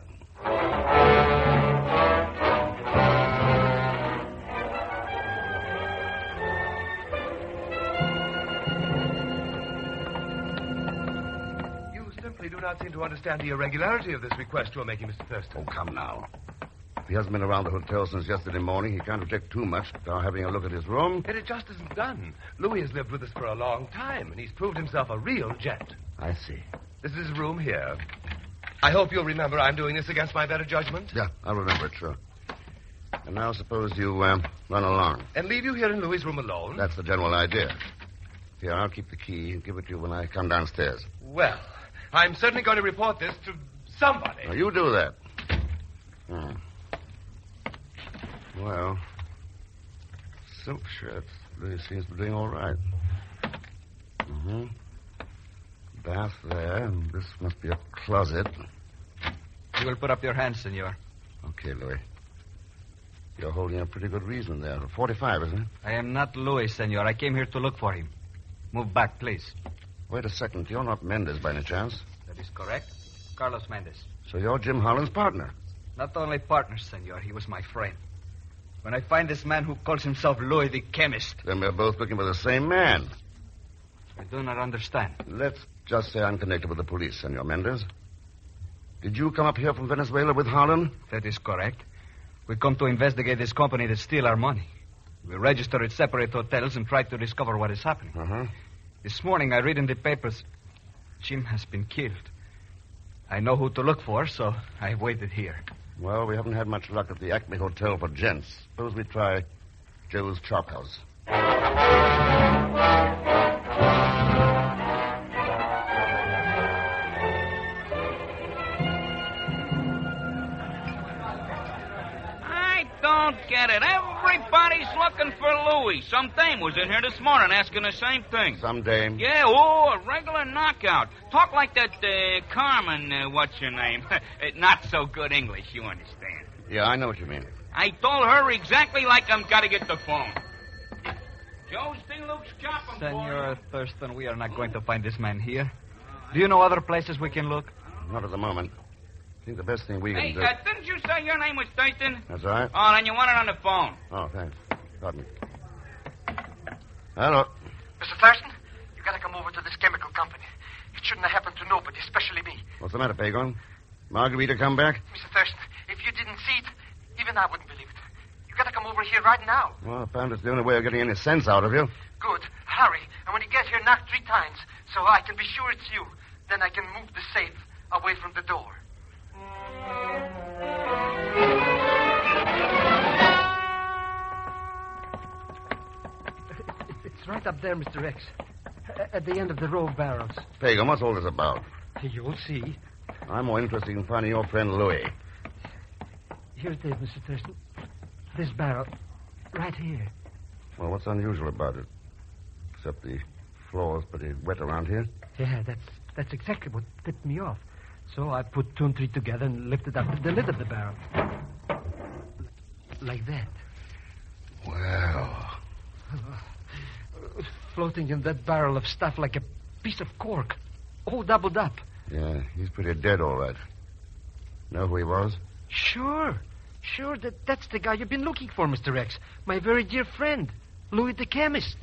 Speaker 10: do not seem to understand the irregularity of this request you are making, Mr. Thurston.
Speaker 3: Oh, come now. If he hasn't been around the hotel since yesterday morning, he can't object too much to our having a look at his room.
Speaker 10: Yet it just isn't done. Louis has lived with us for a long time, and he's proved himself a real gent.
Speaker 3: I see.
Speaker 10: This is his room here. I hope you'll remember I'm doing this against my better judgment.
Speaker 3: Yeah, I'll remember it, sure. And now suppose you run along.
Speaker 10: And leave you here in Louis' room alone?
Speaker 3: That's the general idea. Here, I'll keep the key and give it to you when I come downstairs.
Speaker 10: Well, I'm certainly going to report this to somebody.
Speaker 3: Now, you do that. Well, silk shirts. Louis seems to be doing all right. Bath there, and this must be a closet.
Speaker 19: You will put up your hands, senor.
Speaker 3: Okay, Louis. You're holding a pretty good reason there. 45, isn't it?
Speaker 19: I am not Louis, senor. I came here to look for him. Move back, please.
Speaker 3: Wait a second. You're not Mendez by any chance?
Speaker 19: That is correct. Carlos Mendez.
Speaker 3: So you're Jim Holland's partner?
Speaker 19: Not only partner, senor. He was my friend. When I find this man who calls himself Louis the Chemist...
Speaker 3: Then we're both looking for the same man.
Speaker 19: I do not understand.
Speaker 3: Let's just say I'm connected with the police, Senor Mendez. Did you come up here from Venezuela with Holland?
Speaker 19: That is correct. We come to investigate this company that steal our money. We register at separate hotels and try to discover what is happening. This morning I read in the papers Jim has been killed. I know who to look for, so I waited here.
Speaker 3: Well, we haven't had much luck at the Acme Hotel for gents. Suppose we try Joe's Chop House.
Speaker 15: Don't get it. Everybody's looking for Louis. Some dame was in here this morning asking the same thing.
Speaker 3: Some dame?
Speaker 15: Yeah, a regular knockout. Talk like that Carmen, what's your name? Not so good English, you understand.
Speaker 3: Yeah, I know what you mean.
Speaker 15: I told her exactly like I'm got to get the phone. Joe's thing looks chopping,
Speaker 19: Senor Thurston, we are not going to find this man here. Do you know other places we can look?
Speaker 3: Not at the moment. I think the best thing we can do...
Speaker 15: didn't you say your name was Thurston?
Speaker 3: That's right.
Speaker 15: Oh, then you want it on the phone.
Speaker 3: Oh, thanks. Pardon me. Hello.
Speaker 17: Mr. Thurston, you gotta come over to this chemical company. It shouldn't have happened to nobody, especially me.
Speaker 3: What's the matter, Pegon? Margarita come back?
Speaker 17: Mr. Thurston, if you didn't see it, even I wouldn't believe it. You gotta come over here right now.
Speaker 3: Well, apparently it's the only way of getting any sense out of you.
Speaker 17: Good. Hurry. And when you get here, knock 3 times so I can be sure it's you. Then I can move the safe away from the door.
Speaker 23: It's right up there, Mr. X. At the end of the row of barrels.
Speaker 3: Pegon, what's all this about?
Speaker 23: You'll see.
Speaker 3: I'm more interested in finding your friend Louis.
Speaker 23: Here it is, Mr. Thurston. This barrel. Right here.
Speaker 3: Well, what's unusual about it? Except the floor's pretty wet around here.
Speaker 23: Yeah, that's exactly what tipped me off. So I put 2 and 3 together and lifted up the lid of the barrel. Like that.
Speaker 3: Well.
Speaker 23: Floating in that barrel of stuff like a piece of cork. All doubled up.
Speaker 3: Yeah, he's pretty dead, all right. Know who he was?
Speaker 23: Sure. That's the guy you've been looking for, Mr. X. My very dear friend, Louis the Chemist.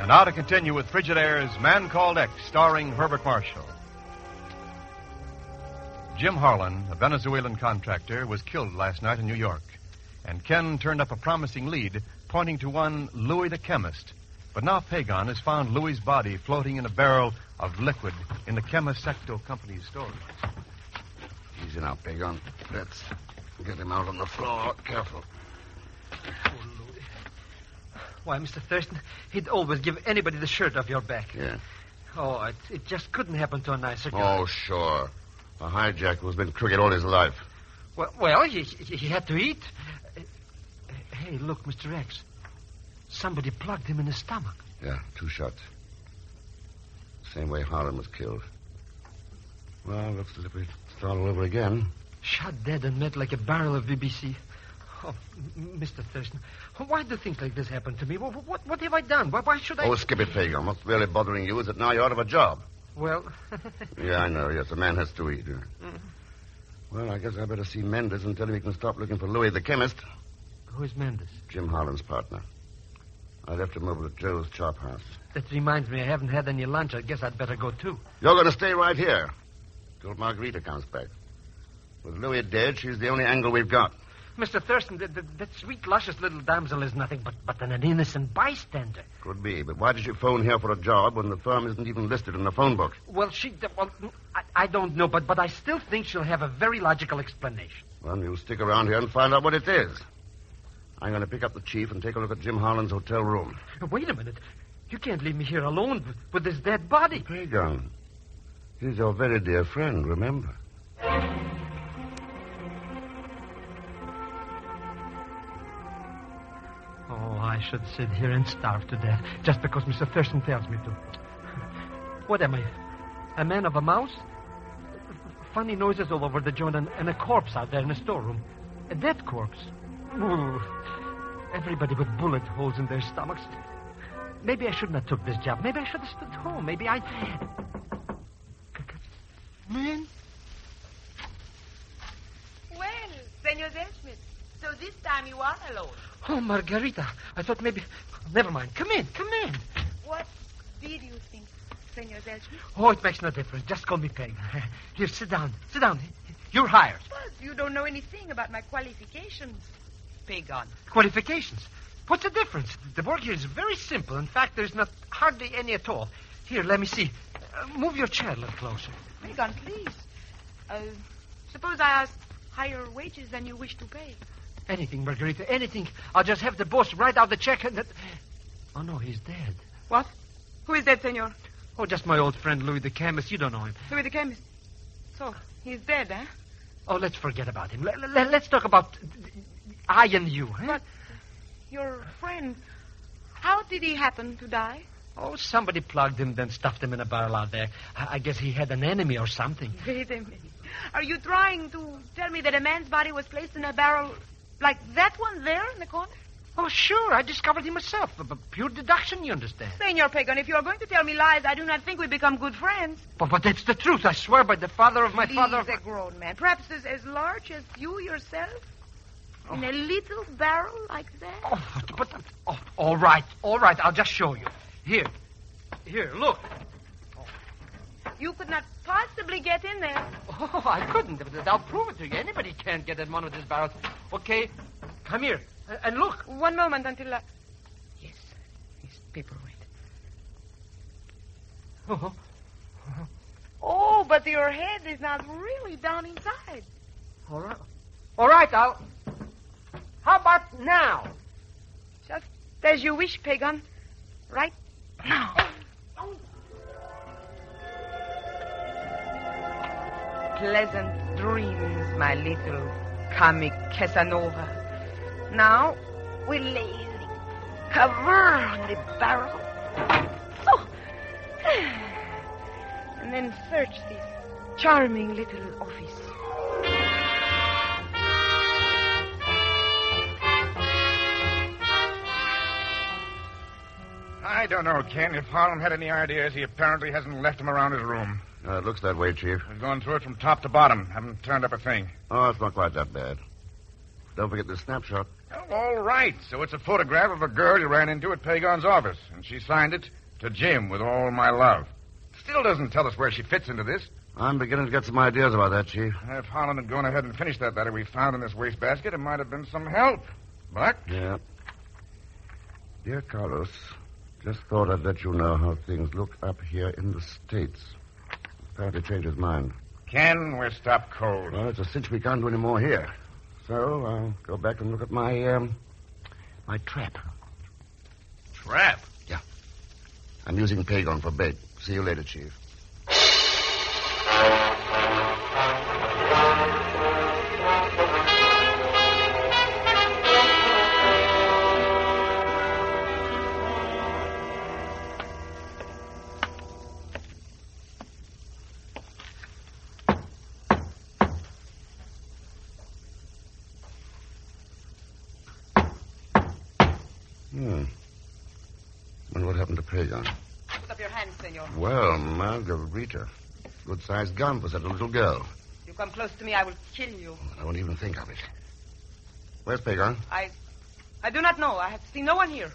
Speaker 1: Now to continue with Frigidaire's Man Called X, starring Herbert Marshall. Jim Harlan, a Venezuelan contractor, was killed last night in New York. And Ken turned up a promising lead, pointing to one Louis the Chemist. But now Pegon has found Louis's body floating in a barrel of liquid in the Chemisecto Company's storage.
Speaker 3: Easy now, Pegon. Let's get him out on the floor. Careful.
Speaker 23: Why, Mr. Thurston, he'd always give anybody the shirt off your back.
Speaker 3: Yeah.
Speaker 23: Oh, it just couldn't happen to a nicer guy.
Speaker 3: Oh, sure. A hijacker who's been crooked all his life.
Speaker 23: Well, he had to eat. Hey, look, Mr. X. Somebody plugged him in the stomach.
Speaker 3: Yeah, 2 shots. Same way Harlan was killed. Well, looks as if we start all over again.
Speaker 23: Shot dead and met like a barrel of BBC. Oh, Mr. Thurston, why do things like this happen to me? What have I done? Why should I...
Speaker 3: Oh, skip it, Pegon. What's really bothering you is that now you're out of a job.
Speaker 23: Well...
Speaker 3: Yeah, I know. Yes, a man has to eat. Well, I guess I better see Mendes and tell him he can stop looking for Louis the chemist.
Speaker 23: Who is Mendes?
Speaker 3: Jim Holland's partner. I left him over at Joe's chop house.
Speaker 23: That reminds me, I haven't had any lunch. I guess I'd better go, too.
Speaker 3: You're going to stay right here till Margarita comes back. With Louis dead, she's the only angle we've got.
Speaker 23: Mr. Thurston, that sweet, luscious little damsel is nothing but an innocent bystander.
Speaker 3: Could be, but why did you phone here for a job when the firm isn't even listed in the phone book?
Speaker 23: Well, I don't know, but I still think she'll have a very logical explanation.
Speaker 3: Well, you'll stick around here and find out what it is. I'm going to pick up the chief and take a look at Jim Holland's hotel room.
Speaker 23: Wait a minute. You can't leave me here alone with this dead body.
Speaker 3: Pegon, he's your very dear friend, remember?
Speaker 23: Oh, I should sit here and starve to death just because Mr. Thurston tells me to. What am I? A man of a mouse? Funny noises all over the joint and a corpse out there in the storeroom. A dead corpse. Ooh. Everybody with bullet holes in their stomachs. Maybe I shouldn't have took this job. Maybe I should have stayed home. Maybe I... Man?
Speaker 18: Well, Senor Zellschmidt, so this time you are alone.
Speaker 23: Oh, Margarita. I thought maybe... Never mind. Come in.
Speaker 18: What did you think, Senor Zellschmidt?
Speaker 23: Oh, it makes no difference. Just call me Peg. Here, sit down. You're hired.
Speaker 18: But you don't know anything about my qualifications, Pegon.
Speaker 23: Qualifications? What's the difference? The work here is very simple. In fact, there's not hardly any at all. Here, let me see. Move your chair a little closer.
Speaker 18: Pegon, please. Suppose I ask higher wages than you wish to pay.
Speaker 23: Anything, Margarita, anything. I'll just have the boss write out the check and... Oh, no, he's dead.
Speaker 18: What? Who is dead, senor?
Speaker 23: Oh, just my old friend Louis the chemist. You don't know him.
Speaker 18: Louis the chemist. So, he's dead, eh?
Speaker 23: Oh, let's forget about him. Let's talk about I and you. Huh?
Speaker 18: But your friend, how did he happen to die?
Speaker 23: Oh, somebody plugged him, then stuffed him in a barrel out there. I guess he had an enemy or something.
Speaker 18: Wait a minute. Are you trying to tell me that a man's body was placed in a barrel like that one there in the corner?
Speaker 23: Oh, sure. I discovered him myself. Pure deduction, you understand.
Speaker 18: Senor Pegon, if you are going to tell me lies, I do not think we become good friends.
Speaker 23: But that's the truth. I swear by the father of my father.
Speaker 18: He's a grown man. Perhaps as large as you yourself. Oh. In a little barrel like that.
Speaker 23: Oh, all right. I'll just show you. Here, look.
Speaker 18: You could not possibly get in there.
Speaker 23: Oh, I couldn't. I'll prove it to you. Anybody can't get in one of these barrels. Okay, come here. And look.
Speaker 18: One moment until I... Yes, paperweight. Oh, but your head is not really down inside.
Speaker 23: All right, How about now?
Speaker 18: Just as you wish, Pegon. Right now. Pleasant dreams, my little comic Casanova. Now, we lazily cover on the barrel. Oh. And then search this charming little office.
Speaker 16: I don't know, Ken. If Harlan had any ideas, he apparently hasn't left them around his room.
Speaker 3: It looks that way, Chief.
Speaker 16: I've gone through it from top to bottom. Haven't turned up a thing.
Speaker 3: Oh, it's not quite that bad. Don't forget the snapshot.
Speaker 16: Oh, all right. So it's a photograph of a girl you ran into at Pegon's office, and she signed it to Jim with all my love. Still doesn't tell us where she fits into this.
Speaker 3: I'm beginning to get some ideas about that, Chief.
Speaker 16: If Harlan had gone ahead and finished that letter we found in this wastebasket, it might have been some help. But...
Speaker 3: Yeah. Dear Carlos, just thought I'd let you know how things look up here in the States. Apparently changed his mind.
Speaker 16: Ken, we're stopped cold.
Speaker 3: Well, it's a cinch we can't do any more here. So I'll go back and look at my trap.
Speaker 16: Trap?
Speaker 3: Yeah. I'm using Pegon for bait. See you later, Chief. Wonder what happened to Pegon.
Speaker 18: Put up your hands, senor.
Speaker 3: Well, Margarita. Good-sized gun for such a little girl.
Speaker 18: If you come close to me, I will kill you.
Speaker 3: I won't even think of it. Where's Pegon?
Speaker 18: I do not know. I have seen no one here.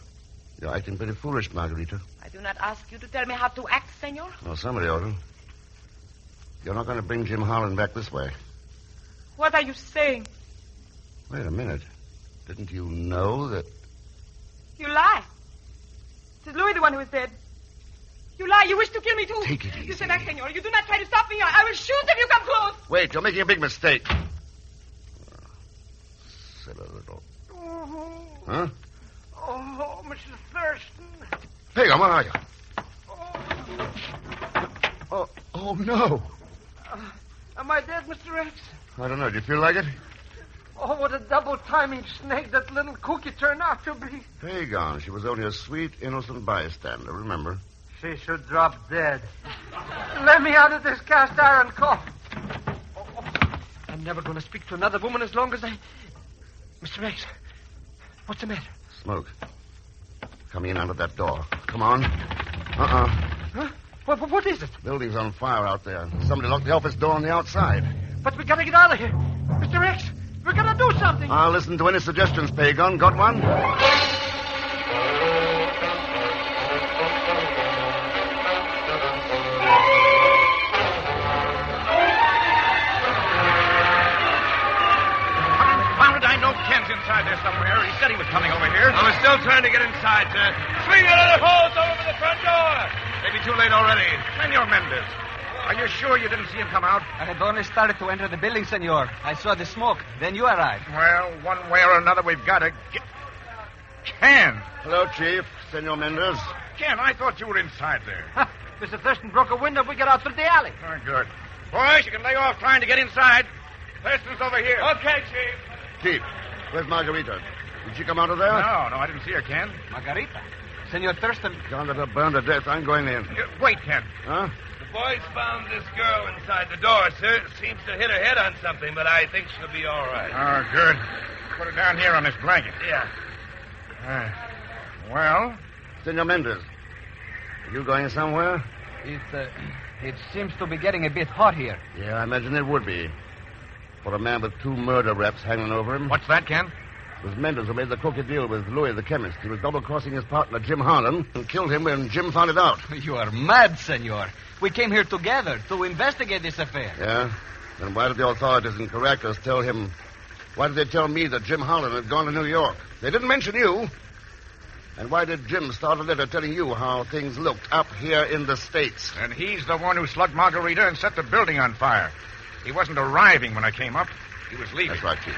Speaker 3: You're acting pretty foolish, Margarita.
Speaker 18: I do not ask you to tell me how to act, senor.
Speaker 3: Well, somebody ought to. You're not going to bring Jim Holland back this way.
Speaker 18: What are you saying?
Speaker 3: Wait a minute. Didn't you know that...
Speaker 18: You lie. It is Louis the one who is dead. You lie. You wish to kill me, too.
Speaker 3: Take it easy.
Speaker 18: You say that, senor. You do not try to stop me. I will shoot if you come close.
Speaker 3: Wait, you're making a big mistake. Silly little... Huh?
Speaker 17: Oh, Mr. Thurston.
Speaker 3: Pegon, where are you? Oh, no.
Speaker 17: Am I dead, Mr. X?
Speaker 3: I don't know. Do you feel like it?
Speaker 17: Oh, what a double-timing snake that little cookie turned out to be.
Speaker 3: Pegon, she was only a sweet, innocent bystander, remember?
Speaker 17: She should drop dead. Let me out of this cast iron coffin. I'm never going to speak to another woman as long as I... Mr. X, what's the matter?
Speaker 3: Smoke. Coming in under that door. Come on.
Speaker 17: Huh? What is it?
Speaker 3: Building's on fire out there. Somebody locked the office door on the outside.
Speaker 17: But we got to get out of here. Mr. X, we got to do something.
Speaker 3: I'll listen to any suggestions, Pegon. Got one?
Speaker 16: I know Ken's inside there somewhere. He said he was coming over here.
Speaker 10: I was still trying to get inside, sir. Swing out of the hose over to the front door.
Speaker 16: Maybe too late already. Senor Mendez, are you sure you didn't see him come out?
Speaker 19: I had only started to enter the building, senor. I saw the smoke. Then you arrived.
Speaker 16: Well, one way or another, we've got to get... Ken!
Speaker 3: Hello, Chief. Senor Mendez.
Speaker 16: Ken, I thought you were inside there.
Speaker 17: Huh. Mr. Thurston broke a window. We got out through the alley.
Speaker 16: Oh, good. Boys, you can lay off trying to get inside. Thurston's over here.
Speaker 10: Okay, Chief.
Speaker 3: Chief, where's Margarita? Did she come out of there?
Speaker 16: No, I didn't see her, Ken.
Speaker 19: Margarita? Senor Thurston.
Speaker 3: John, let her burn to death. I'm going in.
Speaker 16: Wait, Ken.
Speaker 3: Huh?
Speaker 10: The boys found this girl inside the door, sir. Seems to hit her head on something, but I think she'll be all right.
Speaker 16: Oh, good. Put her down here on this blanket.
Speaker 10: Yeah.
Speaker 16: Well?
Speaker 3: Senor Mendez, are you going somewhere?
Speaker 19: It seems to be getting a bit hot here.
Speaker 3: Yeah, I imagine it would be. For a man with 2 murder reps hanging over him.
Speaker 16: What's that, Ken?
Speaker 3: It was Mendez who made the crooked deal with Louis the chemist. He was double-crossing his partner, Jim Harlan, and killed him when Jim found it out.
Speaker 19: You are mad, senor. We came here together to investigate this affair.
Speaker 3: Yeah? Then why did the authorities in Caracas tell him... Why did they tell me that Jim Harlan had gone to New York? They didn't mention you. And why did Jim start a letter telling you how things looked up here in the States?
Speaker 16: And he's the one who slugged Margarita and set the building on fire. He wasn't arriving when I came up. He was leaving.
Speaker 3: That's right, Chief.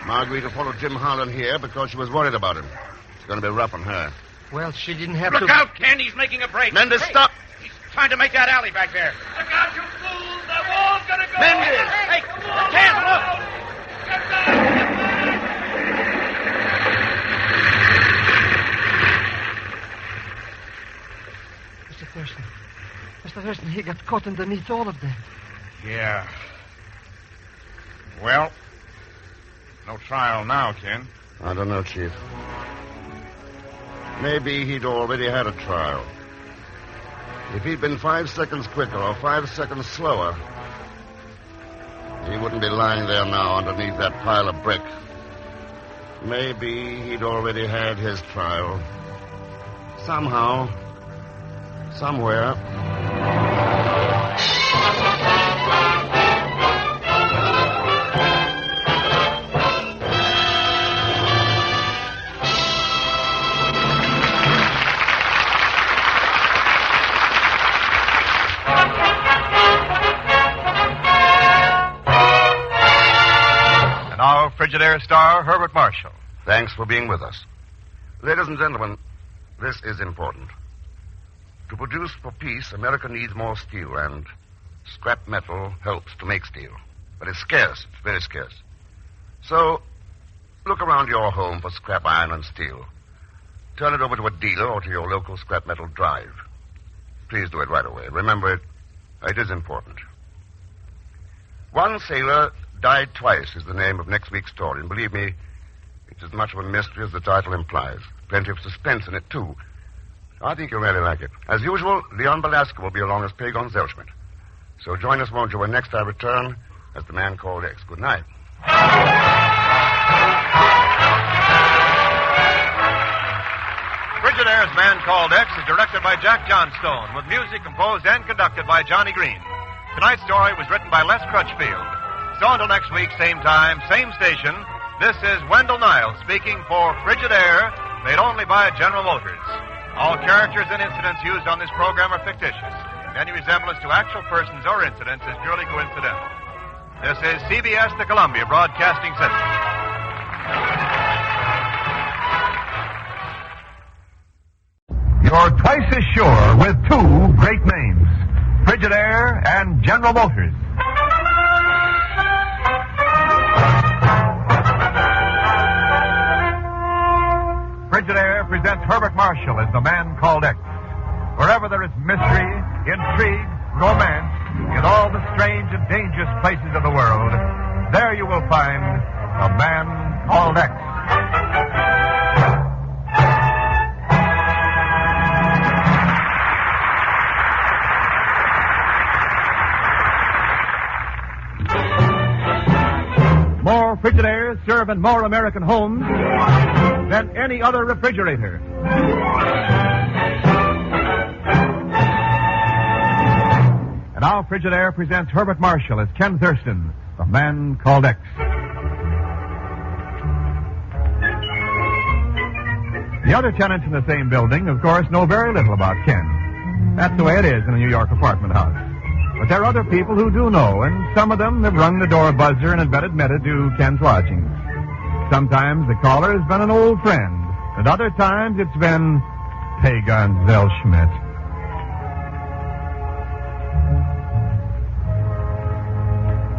Speaker 3: Margarita followed Jim Harlan here because she was worried about him. It's going to be rough on her.
Speaker 17: Well, she didn't have
Speaker 16: Look out, Ken. He's making a break.
Speaker 3: Mendez, stop.
Speaker 16: He's trying to make that alley back there.
Speaker 10: Look out, you fools! The wall's gonna go!
Speaker 3: Mendez!
Speaker 16: Hey, Ken, look!
Speaker 10: Get back!
Speaker 17: Mr. Thurston, he got caught underneath all of that.
Speaker 16: Yeah. Well, no trial now, Ken.
Speaker 3: I don't know, Chief. Maybe he'd already had a trial. If he'd been 5 seconds quicker or 5 seconds slower, he wouldn't be lying there now underneath that pile of brick. Maybe he'd already had his trial. Somehow, somewhere.
Speaker 20: Frigidaire star Herbert Marshall.
Speaker 3: Thanks for being with us. Ladies and gentlemen, this is important. To produce for peace, America needs more steel, and scrap metal helps to make steel. But it's scarce. It's very scarce. So, look around your home for scrap iron and steel. Turn it over to a dealer or to your local scrap metal drive. Please do it right away. Remember, it is important. One sailor died twice is the name of next week's story. And believe me, It's as much of a mystery as the title implies. Plenty of suspense in it, too. I think you'll really like it. As usual, Leon Belasco will be along as Pegon Zellschmidt. So join us, won't you, when next I return as the man called X. Good night.
Speaker 20: Frigidaire's Man Called X is directed by Jack Johnstone, with music composed and conducted by Johnny Green. Tonight's story was written by Les Crutchfield. So until next week, same time, same station, this is Wendell Niles speaking for Frigidaire, made only by General Motors. All characters and incidents used on this program are fictitious. Any resemblance to actual persons or incidents is purely coincidental. This is CBS, the Columbia Broadcasting System.
Speaker 1: You're twice as sure with two great names, Frigidaire and General Motors. Frigidaire presents Herbert Marshall as the Man Called X. Wherever there is mystery, intrigue, romance, in all the strange and dangerous places of the world, there you will find the Man Called X. More Frigidaires serve in more American homes than any other refrigerator. And now Frigidaire presents Herbert Marshall as Ken Thurston, the Man Called X. The other tenants in the same building, of course, know very little about Ken. That's the way it is in a New York apartment house. But there are other people who do know, and some of them have rung the door buzzer and have been admitted to Ken's lodgings. Sometimes the caller has been an old friend, and other times it's been Pegon Zellschmidt.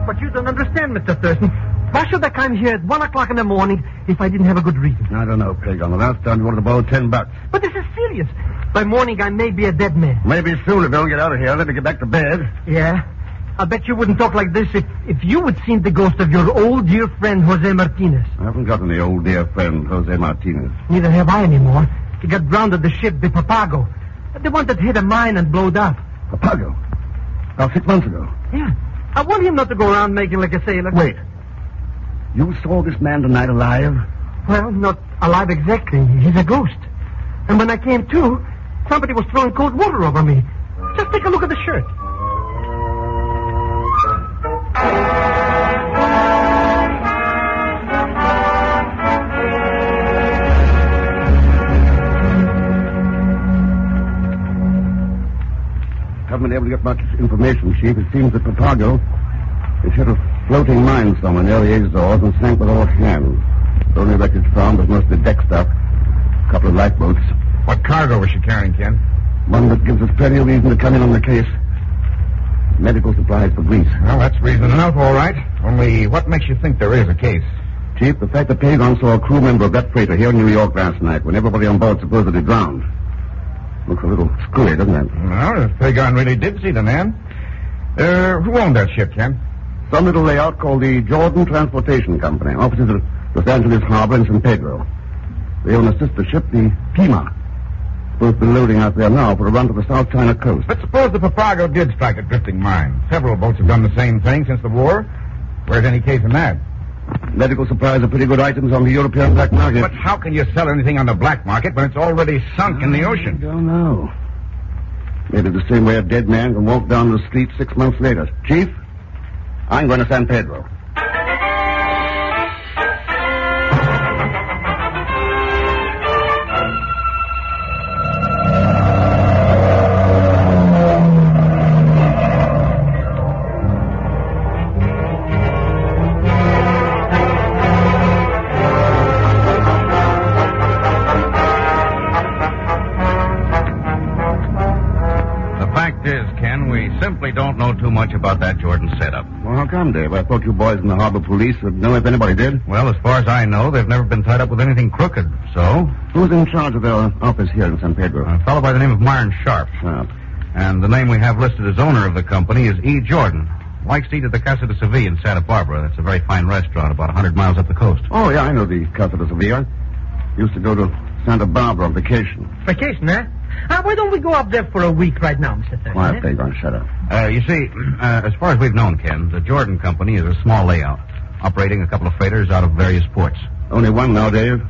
Speaker 23: But you don't understand, Mr. Thurston. Why should I come here at 1 o'clock in the morning if I didn't have a good reason?
Speaker 3: I don't know, Pegon. The last time you wanted to borrow $10.
Speaker 23: But this is serious. By morning, I may be a dead man.
Speaker 3: Maybe soon if you don't get out of here. Let me get back to bed.
Speaker 23: Yeah? I bet you wouldn't talk like this if you had seen the ghost of your old dear friend, Jose Martinez.
Speaker 3: I haven't got any old dear friend, Jose Martinez.
Speaker 23: Neither have I anymore. He got drowned at the ship, the Papago. The one that hit a mine and blowed up.
Speaker 3: Papago? About 6 months ago.
Speaker 23: Yeah. I want him not to go around making like a sailor.
Speaker 3: Wait. You saw this man tonight alive?
Speaker 23: Well, not alive exactly. He's a ghost. And when I came to, somebody was throwing cold water over me. Just take a look at the shirt.
Speaker 3: Haven't been able to get much information, Chief. It seems that Papago has hit a floating mine somewhere near the Azores and sank with all hands. The only wreckage found was mostly deck stuff. A couple of lifeboats.
Speaker 1: What cargo was she carrying, Ken?
Speaker 3: One that gives us plenty of reason to come in on the case. Medical supplies for Greece.
Speaker 1: Well, that's reason enough, all right. Only what makes you think there is a case?
Speaker 3: Chief, the fact that Pegon saw a crew member of that freighter here in New York last night when everybody on board supposedly drowned. Looks a little screwy, doesn't it?
Speaker 1: Well, if Pegon really did see the man. Who owned that ship, Ken?
Speaker 3: Some little layout called the Jordan Transportation Company. Offices at Los Angeles Harbor and San Pedro. They own a sister ship, the Pima. Supposed to be loading out there now for a run to the South China coast.
Speaker 1: But suppose the Papago did strike a drifting mine. Several boats have done the same thing since the war. Where's any case in that?
Speaker 3: Medical supplies are pretty good items on the European black market.
Speaker 1: But how can you sell anything on the black market when it's already sunk in the ocean?
Speaker 3: I don't know. Maybe the same way a dead man can walk down the street 6 months later. Chief, I'm going to San Pedro.
Speaker 1: Simply don't know too much about that Jordan setup.
Speaker 3: Well, how come, Dave? I thought you boys in the harbor police would know if anybody did.
Speaker 1: Well, as far as I know, they've never been tied up with anything crooked. So?
Speaker 3: Who's in charge of their office here in San Pedro?
Speaker 1: A fellow by the name of Myron Sharp.
Speaker 3: Sharp.
Speaker 1: And the name we have listed as owner of the company is E. Jordan.
Speaker 6: Likes to eat at the Casa de Sevilla in Santa Barbara. That's a very fine restaurant about 100 miles up the coast.
Speaker 3: Oh, yeah, I know the Casa de Sevilla. Used to go to Santa Barbara on vacation.
Speaker 23: Vacation, eh? Why don't we go up there for a week right now, Mr. Thurston?
Speaker 3: Quiet, Pegon, shut up.
Speaker 6: You see, as far as we've known, Ken, the Jordan Company is a small layout, operating a couple of freighters out of various ports.
Speaker 3: Only one now, Dave.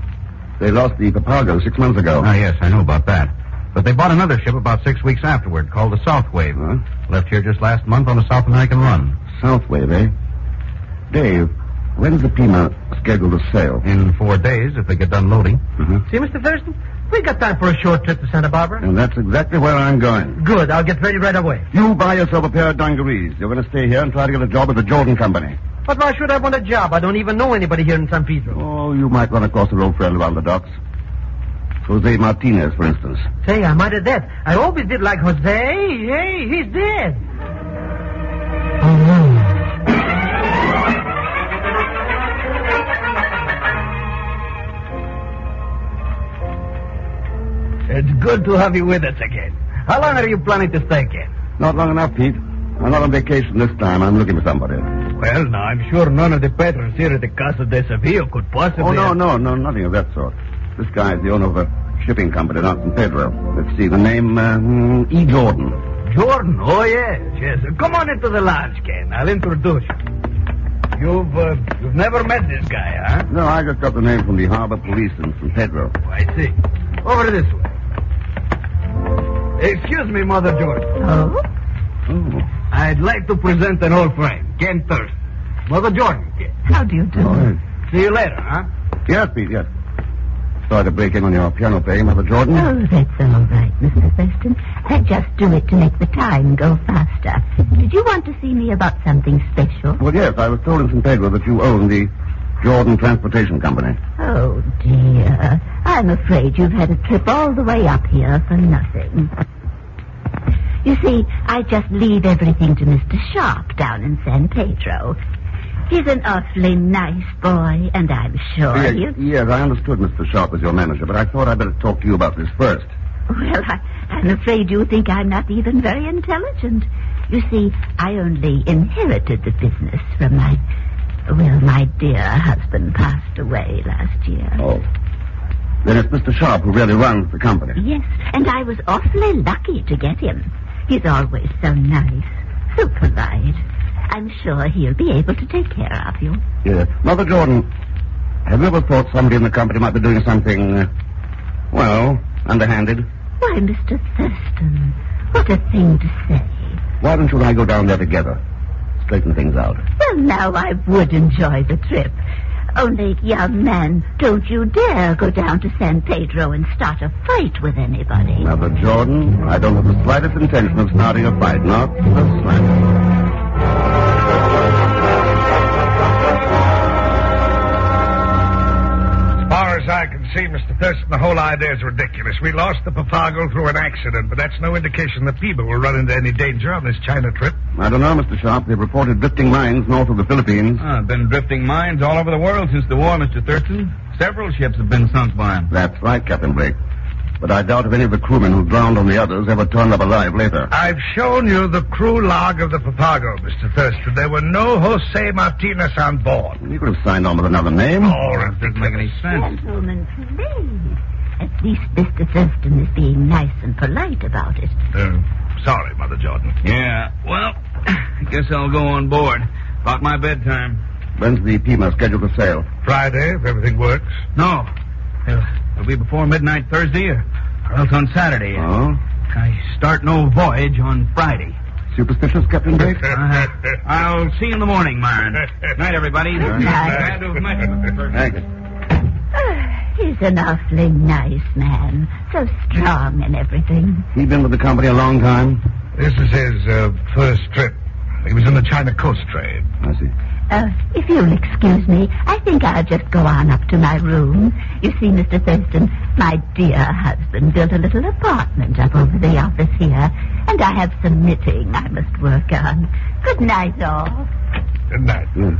Speaker 3: They lost the Papago 6 months ago.
Speaker 6: Ah, yes, I know about that. But they bought another ship about 6 weeks afterward called the South Wave.
Speaker 3: Huh?
Speaker 6: Left here just last month on a South American run.
Speaker 3: South Wave, eh? Dave, when's the Pima scheduled to sail?
Speaker 6: In 4 days, if they get done loading.
Speaker 3: Mm-hmm.
Speaker 23: See, Mr. Thurston? We got time for a short trip to Santa Barbara.
Speaker 3: And that's exactly where I'm going.
Speaker 23: Good. I'll get ready right away.
Speaker 3: You buy yourself a pair of dungarees. You're going to stay here and try to get a job with the Jordan Company.
Speaker 23: But why should I want a job? I don't even know anybody here in San Pedro.
Speaker 3: Oh, you might run across an old friend around the docks. Jose Martinez, for instance.
Speaker 23: Say, I might have that. I always did like Jose. Hey, he's dead. Oh, no.
Speaker 13: It's good to have you with us again. How long are you planning to stay, Ken?
Speaker 3: Not long enough, Pete. I'm not on vacation this time. I'm looking for somebody.
Speaker 13: Well, now, I'm sure none of the patrons here at the Casa de Sevilla could possibly...
Speaker 3: Oh, no, nothing of that sort. This guy is the owner of a shipping company down in San Pedro. Let's see, the name, E. Jordan.
Speaker 13: Jordan? Oh, yes. Come on into the lounge, Ken. I'll introduce you. You've never met this guy, huh?
Speaker 3: No, I just got the name from the harbor police in San Pedro.
Speaker 13: Oh, I see. Over this way. Excuse me, Mother Jordan.
Speaker 11: Oh?
Speaker 3: Oh.
Speaker 13: I'd like to present an old friend, Ken Thurston. Mother Jordan.
Speaker 11: How do you do?
Speaker 3: All right.
Speaker 13: See you later, huh?
Speaker 3: Yes, Pete, yes. Sorry to break in on your piano playing, Mother Jordan.
Speaker 11: Oh, that's all right, Mr. Thurston. I just do it to make the time go faster. Did you want to see me about something special?
Speaker 3: Well, yes, I was told in San Pedro that you own the Jordan Transportation Company.
Speaker 11: Oh, dear. I'm afraid you've had a trip all the way up here for nothing. You see, I just leave everything to Mr. Sharp down in San Pedro. He's an awfully nice boy, and I'm sure
Speaker 3: Yes, I understood Mr. Sharp was your manager, but I thought I'd better talk to you about this first.
Speaker 11: Well, I'm afraid you think I'm not even very intelligent. You see, I only inherited the business from my dear husband passed away last year.
Speaker 3: Oh. Then it's Mr. Sharp who really runs the company.
Speaker 11: Yes, and I was awfully lucky to get him. He's always so nice, so polite. I'm sure he'll be able to take care of you.
Speaker 3: Yes. Mother Jordan, have you ever thought somebody in the company might be doing something, underhanded?
Speaker 11: Why, Mr. Thurston, what a thing to say.
Speaker 3: Why don't you and I go down there together? Straighten things out.
Speaker 11: Well, now I would enjoy the trip. Only, young man, don't you dare go down to San Pedro and start a fight with anybody.
Speaker 3: Mother Jordan, I don't have the slightest intention of starting a fight, not the slightest.
Speaker 10: As far as I can see, Mr. Thurston, the whole idea is ridiculous. We lost the Papago through an accident, but that's no indication that people will run into any danger on this China trip.
Speaker 3: I don't know, Mr. Sharp. They've reported drifting mines north of the Philippines.
Speaker 21: Been drifting mines all over the world since the war, Mr. Thurston. Several ships have been sunk by them.
Speaker 3: That's right, Captain Blake. But I doubt if any of the crewmen who drowned on the others ever turned up alive later.
Speaker 10: I've shown you the crew log of the Papago, Mr. Thurston. There were no Jose Martinez on board.
Speaker 3: You could have signed on with another name.
Speaker 10: Oh,
Speaker 21: it doesn't make any sense.
Speaker 11: Gentlemen, please. At least Mr. Thurston is being nice and polite about it.
Speaker 10: Sorry, Mother Jordan.
Speaker 21: Yeah, well, I guess I'll go on board. About my bedtime.
Speaker 3: When's the Pima scheduled to sail?
Speaker 10: Friday, if everything works.
Speaker 21: No. It'll be before midnight Thursday or else on Saturday.
Speaker 3: Oh?
Speaker 21: I start no voyage on Friday.
Speaker 3: Superstitious, Captain Blake?
Speaker 21: I'll see you in the morning, Myron. Night, everybody.
Speaker 11: Good night.
Speaker 21: Glad to have met you.
Speaker 3: Thank you.
Speaker 11: He's an awfully nice man. So strong and everything.
Speaker 3: He been with the company a long time?
Speaker 10: This is his first trip. He was in the China coast trade.
Speaker 3: I see.
Speaker 11: If you'll excuse me, I think I'll just go on up to my room. You see, Mr. Thurston, my dear husband built a little apartment up over the office here, and I have some knitting I must work on. Good night, all.
Speaker 10: Good night, Mr.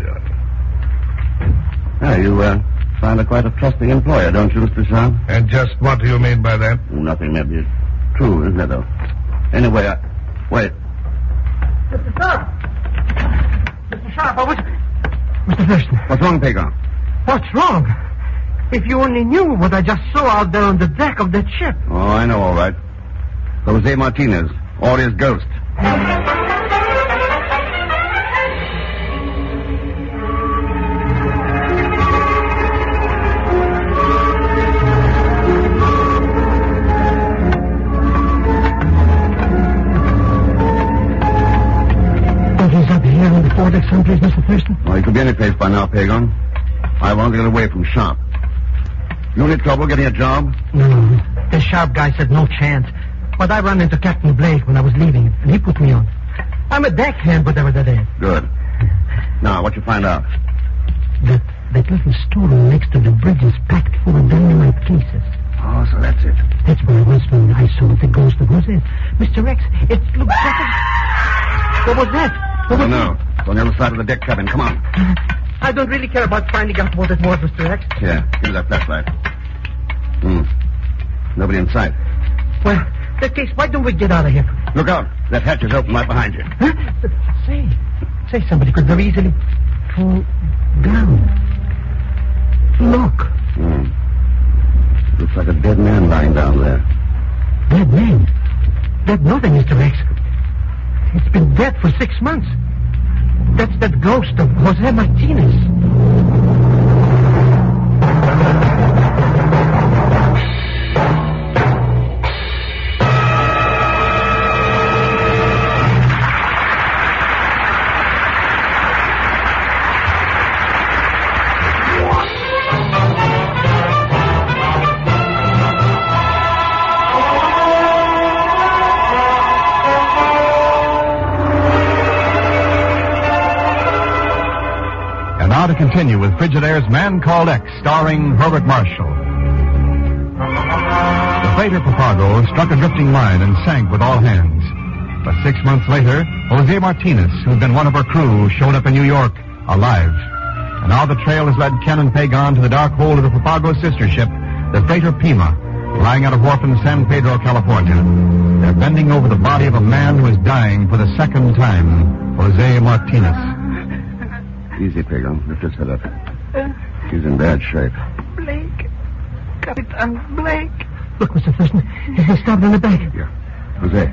Speaker 10: Jordan.
Speaker 3: You find her quite a trusting employer, don't you, Mr. Sharp?
Speaker 10: And just what do you mean by that?
Speaker 3: Nothing, maybe. It's true, isn't it, though? Anyway, wait.
Speaker 23: Mr. Sharp!
Speaker 17: Mr. Sharp, I was... Mr. Thurston.
Speaker 3: What's wrong, Pegon?
Speaker 17: What's wrong? If you only knew what I just saw out there on the deck of that ship.
Speaker 3: Oh, I know all right. Jose Martinez, or his ghost.
Speaker 17: He's up here on the foredeck someplace, Mr. Thurston?
Speaker 3: Well, he could be any place by now, Pegon. I want to get away from Sharp. You any trouble getting a job?
Speaker 17: No. The Sharp guy said no chance. But I ran into Captain Blake when I was leaving, and he put me on. I'm a deckhand, whatever that is.
Speaker 3: Good. Now, what you find out?
Speaker 17: That little storeroom next to the bridge is packed full of dynamite cases.
Speaker 3: Oh, so that's it.
Speaker 17: That's where I was when I saw the ghost of Jose. Mr. X, it looks like What was that?
Speaker 3: I don't know. It's on the other side of the deck cabin. Come on.
Speaker 17: I don't really care about finding out what it was, Mr. X.
Speaker 3: Yeah, give me that flashlight. Nobody in sight.
Speaker 17: Well, in that case, why don't we get out of here?
Speaker 3: Look out. That hatch is open right behind you.
Speaker 17: Huh? Say, somebody could very easily fall down. Look.
Speaker 3: Looks like a dead man lying down there.
Speaker 17: Dead man? Dead nothing, Mr. X. It's been dead for 6 months. That's that ghost of Jose Martinez.
Speaker 1: To continue with Frigidaire's Man Called X, starring Herbert Marshall. The freighter Papago struck a drifting line and sank with all hands. But 6 months later, Jose Martinez, who'd been one of her crew, showed up in New York, alive. And now the trail has led Ken and Pegon to the dark hold of the Papago's sister ship, the freighter Pima, lying at a wharf in San Pedro, California. They're bending over the body of a man who is dying for the second time, Jose Martinez.
Speaker 3: Easy, Pegon. Lift his head up. He's in bad shape.
Speaker 17: Blake. Capitan Blake. Look, Mr. Thurston. He's stabbed in the back.
Speaker 3: Yeah. Jose,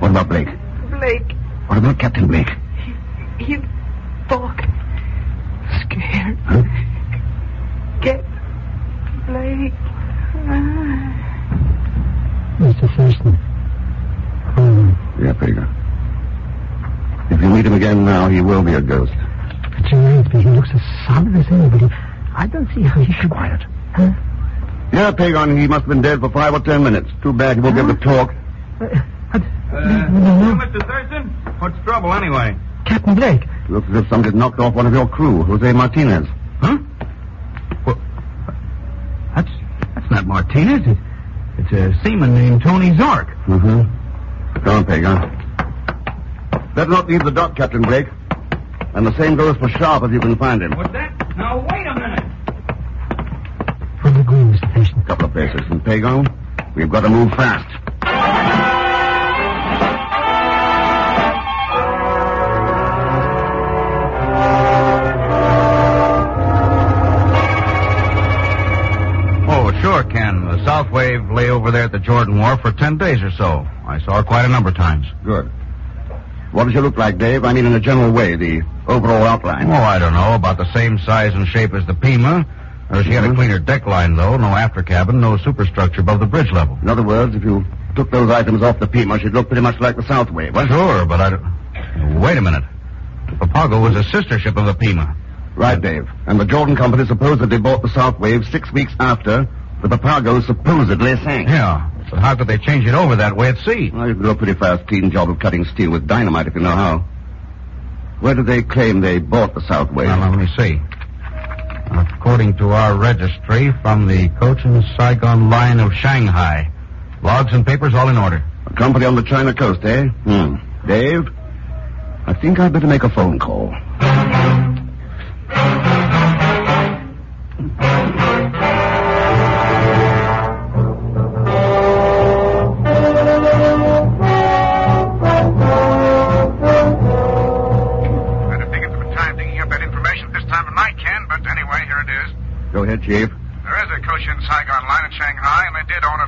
Speaker 3: what about Blake?
Speaker 17: Blake.
Speaker 3: What about Captain Blake?
Speaker 17: He talk. Scared.
Speaker 3: Huh?
Speaker 17: Get Blake. Mr. Thurston.
Speaker 3: Yeah, Pegon. If you meet him again now, he will be a ghost.
Speaker 17: But you're right, he looks as solid as anybody. I don't see how he should...
Speaker 3: Quiet.
Speaker 17: Huh?
Speaker 3: Yeah, Pegon, he must have been dead for 5 or 10 minutes. Too bad he won't be able to talk.
Speaker 21: Mr. Thurston? What's trouble, anyway?
Speaker 17: Captain Blake.
Speaker 3: Looks as if somebody knocked off one of your crew, Jose Martinez.
Speaker 21: Huh? Well, that's not Martinez. It's a seaman named Tony Zork.
Speaker 3: Mm-hmm. Go on, Pegon. Better not leave the dock, Captain Blake. And the same goes for Sharp if you can find him.
Speaker 21: What's that? Now, wait a minute.
Speaker 17: Where are we going, Mr. Thurston?
Speaker 3: A couple of places. And Pegon, we've got to move fast.
Speaker 6: Oh, sure, Ken. The South Wave lay over there at the Jordan Wharf for 10 days or so. I saw her quite a number of times.
Speaker 3: Good. What does she look like, Dave? I mean, in a general way, the overall outline.
Speaker 6: Oh, I don't know. About the same size and shape as the Pima. She had a cleaner deck line, though. No after cabin, no superstructure above the bridge level.
Speaker 3: In other words, if you took those items off the Pima, she'd look pretty much like the South Wave. What?
Speaker 6: Sure, but I don't... Wait a minute. The Papago was a sister ship of the Pima.
Speaker 3: Right, Dave. And the Jordan Company supposedly bought the South Wave 6 weeks after the Papago supposedly sank.
Speaker 6: Yeah, but how could they change it over that way at sea?
Speaker 3: Well, you can do a pretty fast, clean job of cutting steel with dynamite if you know how. Where do they claim they bought the South Wave?
Speaker 6: Well, let me see. According to our registry, from the Cochin Saigon line of Shanghai. Logs and papers all in order.
Speaker 3: A company on the China coast, eh? Dave, I think I'd better make a phone call.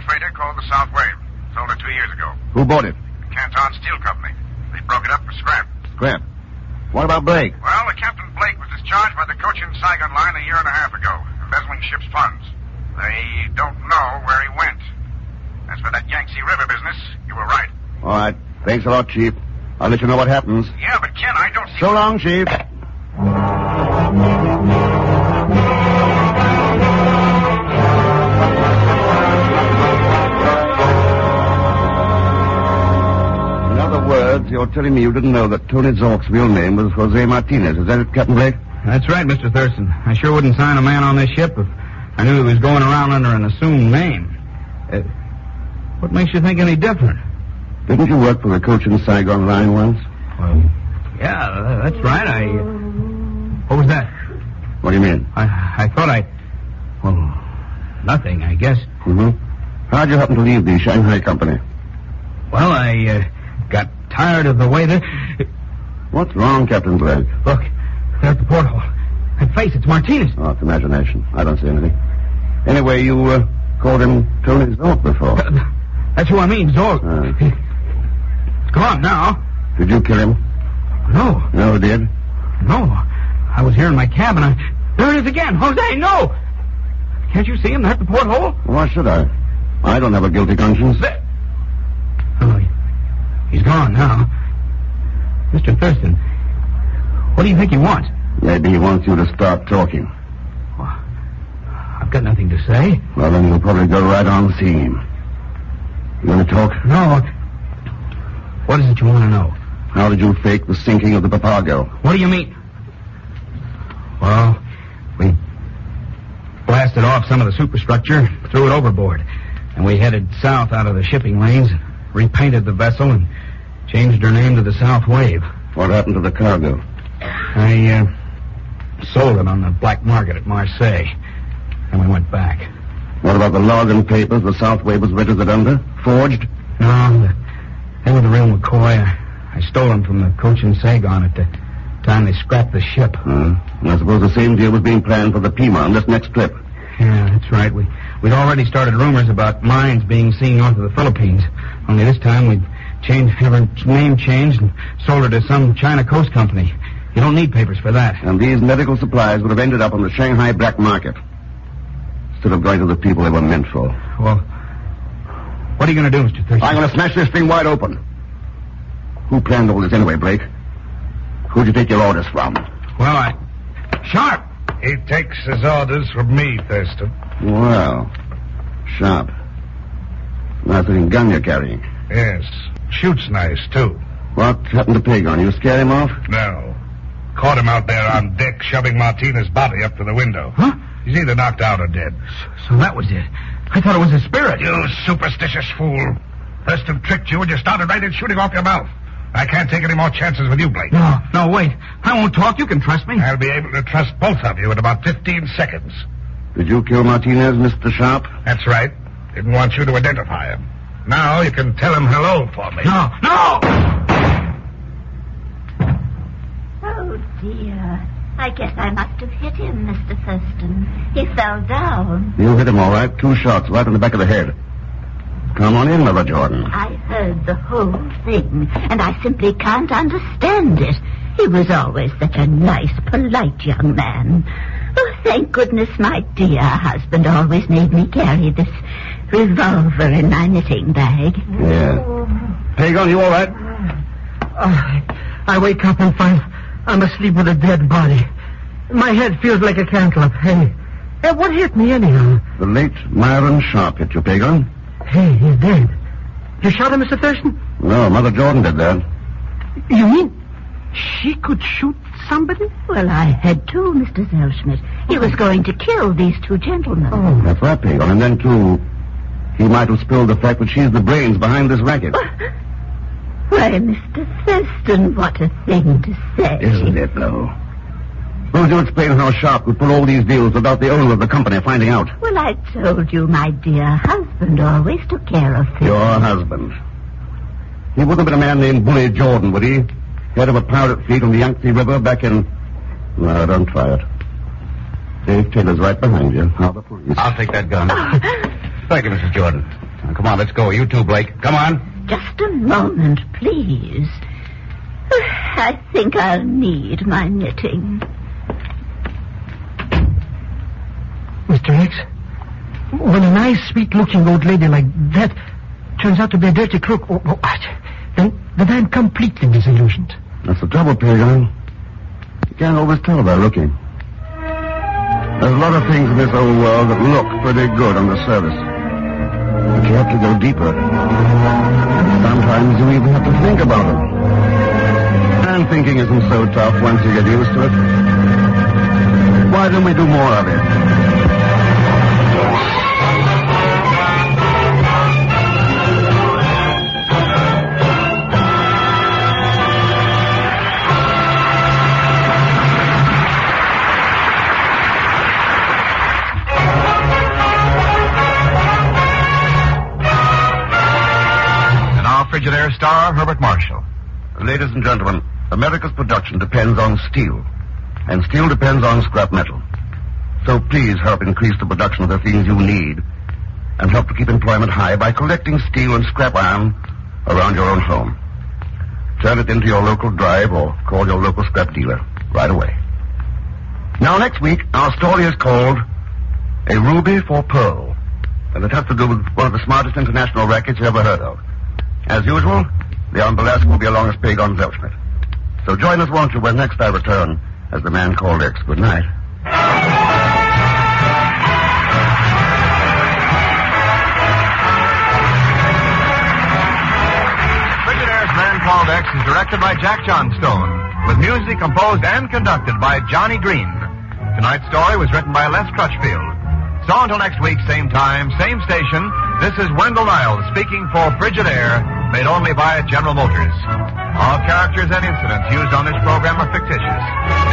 Speaker 16: freighter called the South Wave. Sold it 2 years ago.
Speaker 3: Who bought it?
Speaker 16: Canton Steel Company. They broke it up for scrap.
Speaker 3: Scrap. What about Blake?
Speaker 16: Well, Captain Blake was discharged by the Cochin-Saigon line a year and a half ago, embezzling ship's funds. They don't know where he went. As for that Yangtze River business, you were right.
Speaker 3: All right. Thanks a lot, Chief. I'll let you know what happens.
Speaker 16: Yeah, but Ken, I don't see...
Speaker 3: So long, Chief. In other words, you're telling me you didn't know that Tony Zork's real name was Jose Martinez. Is that it, Captain Blake?
Speaker 21: That's right, Mr. Thurston. I sure wouldn't sign a man on this ship if I knew he was going around under an assumed name. What makes you think any different?
Speaker 3: Didn't you work for the Cochin-Saigon line once?
Speaker 21: Well, yeah, that's right. What was that?
Speaker 3: What do you mean?
Speaker 21: I thought well, nothing, I guess.
Speaker 3: Mm-hmm. How'd you happen to leave the Shanghai company?
Speaker 21: Well, I got tired of the way that...
Speaker 3: What's wrong, Captain Blake?
Speaker 21: Look, there's the porthole. That face, it's Martinez.
Speaker 3: Oh, it's imagination. I don't see anything. Anyway, you called him Tony Zork before.
Speaker 21: That's who I mean, Zork. It's gone now.
Speaker 3: Did you kill him?
Speaker 21: No.
Speaker 3: No, did?
Speaker 21: No. I was here in my cabin. There it is again. Jose, no! Can't you see him at the porthole?
Speaker 3: Why should I? I don't have a guilty conscience.
Speaker 21: Oh, he's gone now. Mr. Thurston, what do you think he wants?
Speaker 3: Maybe he wants you to stop talking.
Speaker 21: Well, I've got nothing to say.
Speaker 3: Well, then you'll probably go right on seeing him. You want to talk?
Speaker 21: No. What is it you want to know?
Speaker 3: How did you fake the sinking of the Papago?
Speaker 21: What do you mean? Well, we blasted off some of the superstructure, threw it overboard, and we headed south out of the shipping lanes, repainted the vessel, and changed her name to the South Wave.
Speaker 3: What happened to the cargo?
Speaker 21: I sold it on the black market at Marseille, and we went back.
Speaker 3: What about the log and papers the South Wave was registered under? Forged?
Speaker 21: No, they were the real McCoy. I stole them from the Cochin-Saigon at the time they scrapped the ship.
Speaker 3: And I suppose the same deal was being planned for the Pima on this next trip.
Speaker 21: Yeah, that's right. We'd already started rumors about mines being seen north of the Philippines. Only this time we'd have her name changed and sold her to some China Coast company. You don't need papers for that.
Speaker 3: And these medical supplies would have ended up on the Shanghai black market, instead of going to the people they were meant for.
Speaker 21: Well, what are you going to do, Mr. Thurston?
Speaker 3: I'm going to smash this thing wide open. Who planned all this anyway, Blake? Who'd you take your orders from?
Speaker 21: Well, Sharp!
Speaker 10: He takes his orders from me, Thurston.
Speaker 3: Well, Sharp. Nice looking gun you're carrying.
Speaker 10: Yes. Shoots nice, too.
Speaker 3: What happened to Pegon? You scared him off?
Speaker 10: No. Caught him out there on deck shoving Martinez's body up to the window.
Speaker 21: Huh?
Speaker 10: He's either knocked out or dead.
Speaker 21: So that was it. I thought it was a spirit.
Speaker 10: You superstitious fool. Thurston tricked you and you started right in shooting off your mouth. I can't take any more chances with you, Blake.
Speaker 21: No, wait. I won't talk. You can trust me.
Speaker 10: I'll be able to trust both of you in about 15 seconds.
Speaker 3: Did you kill Martinez, Mr. Sharp?
Speaker 10: That's right. Didn't want you to identify him. Now you can tell him hello for me.
Speaker 21: No!
Speaker 4: Oh, dear. I guess I must have hit him, Mr. Thurston. He fell down.
Speaker 3: You hit him all right. 2 shots right in the back of the head. Come on in, Mother Jordan.
Speaker 4: I heard the whole thing, and I simply can't understand it. He was always such a nice, polite young man. Oh, thank goodness my dear husband always made me carry this revolver in my knitting bag.
Speaker 3: Yeah. Pegon, you all right?
Speaker 23: I wake up and find I'm asleep with a dead body. My head feels like a cantaloupe. Hey, what hit me anyhow?
Speaker 3: The late Myron Sharp hit you, Pegon.
Speaker 23: Hey, he's dead. You shot him, Mr. Thurston?
Speaker 3: No, Mother Jordan did that.
Speaker 23: You mean she could shoot somebody?
Speaker 4: Well, I had to, Mr. Zellschmidt. He was going to kill these 2 gentlemen.
Speaker 23: Oh.
Speaker 3: That's right, Pegon. And then, too, he might have spilled the fact that she's the brains behind this racket.
Speaker 4: Why, Mr. Thurston, what a thing to say.
Speaker 3: Isn't it, though? Suppose you explain how Sharp could pull all these deals without the owner of the company finding out.
Speaker 4: Well, I told you my dear husband always took care of things.
Speaker 3: Your husband. He wouldn't have been a man named Bully Jordan, would he? Head of a pirate fleet on the Yangtze River back in... No, don't try it. Dave Taylor's right behind you. How the police?
Speaker 21: I'll take that gun. Thank you, Mrs. Jordan. Come on, let's go. You too, Blake. Come on.
Speaker 4: Just a moment, please. I think I'll need my knitting.
Speaker 23: Mr. X, when a nice, sweet-looking old lady like that turns out to be a dirty crook, then I'm completely disillusioned.
Speaker 3: That's the trouble, Pegon. You can't always tell by looking. There's a lot of things in this old world that look pretty good on the surface. But you have to go deeper. Sometimes you even have to think about them. And thinking isn't so tough once you get used to it. Why don't we do more of it?
Speaker 1: Frigidaire star Herbert Marshall.
Speaker 3: Ladies and gentlemen, America's production depends on steel, and steel depends on scrap metal. So please help increase the production of the things you need, and help to keep employment high by collecting steel and scrap iron around your own home. Turn it into your local drive or call your local scrap dealer right away. Now, next week, our story is called A Ruby for Pearl, and it has to do with one of the smartest international rackets you ever heard of. As usual, Leon Belasco will be along as Pegon Zellschmidt. So join us, won't you, when next I return as the man called X. Good night.
Speaker 1: Frigidaire's Man Called X is directed by Jack Johnstone, with music composed and conducted by Johnny Green. Tonight's story was written by Les Crutchfield. So until next week, same time, same station, this is Wendell Niles speaking for Frigidaire, made only by General Motors. All characters and incidents used on this program are fictitious.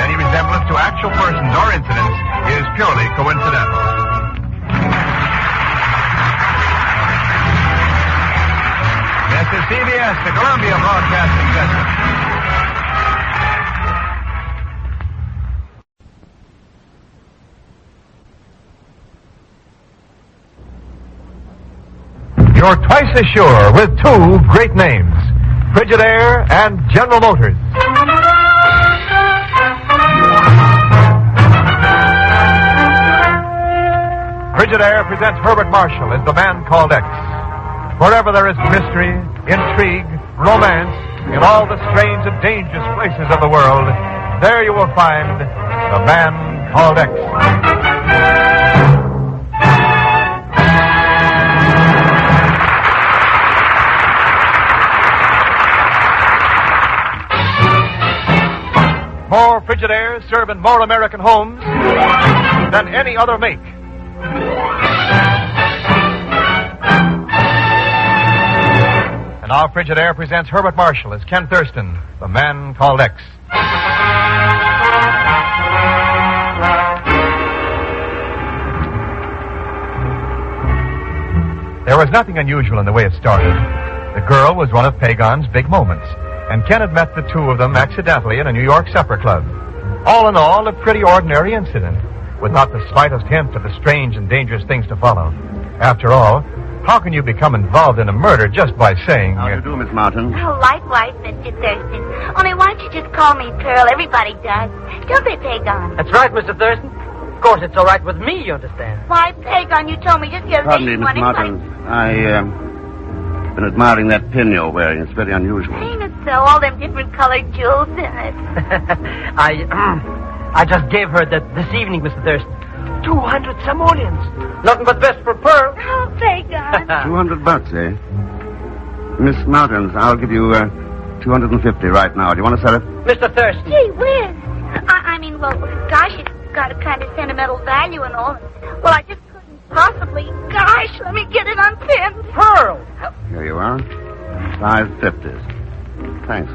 Speaker 1: Any resemblance to actual persons or incidents is purely coincidental. This is CBS, the Columbia Broadcasting System. You're twice as sure with two great names, Frigidaire and General Motors. Frigidaire presents Herbert Marshall as the Man Called X. Wherever there is mystery, intrigue, romance, in all the strange and dangerous places of the world, there you will find the Man Called X. More Frigidaires serve in more American homes than any other make. And now Frigidaire presents Herbert Marshall as Ken Thurston, the Man Called X. There was nothing unusual in the way it started. The girl was one of Pegon's big moments, and Ken had met the two of them accidentally in a New York supper club. All in all, a pretty ordinary incident, with not the slightest hint of the strange and dangerous things to follow. After all, how can you become involved in a murder just by saying...
Speaker 3: How do you do, Miss Martin?
Speaker 4: Oh, likewise, Mr. Thurston. Only why don't you just call me Pearl? Everybody does. Don't they, Pegon?
Speaker 23: That's right, Mr. Thurston. Of course, it's all right with me, you understand.
Speaker 4: Why, Pegon, you told me just the other
Speaker 3: Pardon
Speaker 4: day
Speaker 3: me, Miss Martin. I've been admiring that pin you're wearing. It's very unusual.
Speaker 4: Ain't it so? All them different colored jewels in it.
Speaker 23: I just gave her that this evening, Mr. Thurston. 200 simoleons. Nothing but best for Pearl.
Speaker 4: Oh, Pegon.
Speaker 3: $200, eh? Miss Martins, I'll give you 250 right now. Do you want to sell it?
Speaker 23: Mr. Thurston.
Speaker 4: Gee whiz. I mean, well, gosh, it's got a kind of sentimental value and all. Well, I just couldn't possibly. Gosh, let me get it unpinned.
Speaker 23: Pearl.
Speaker 3: Here you are. Size 50s. Thanks.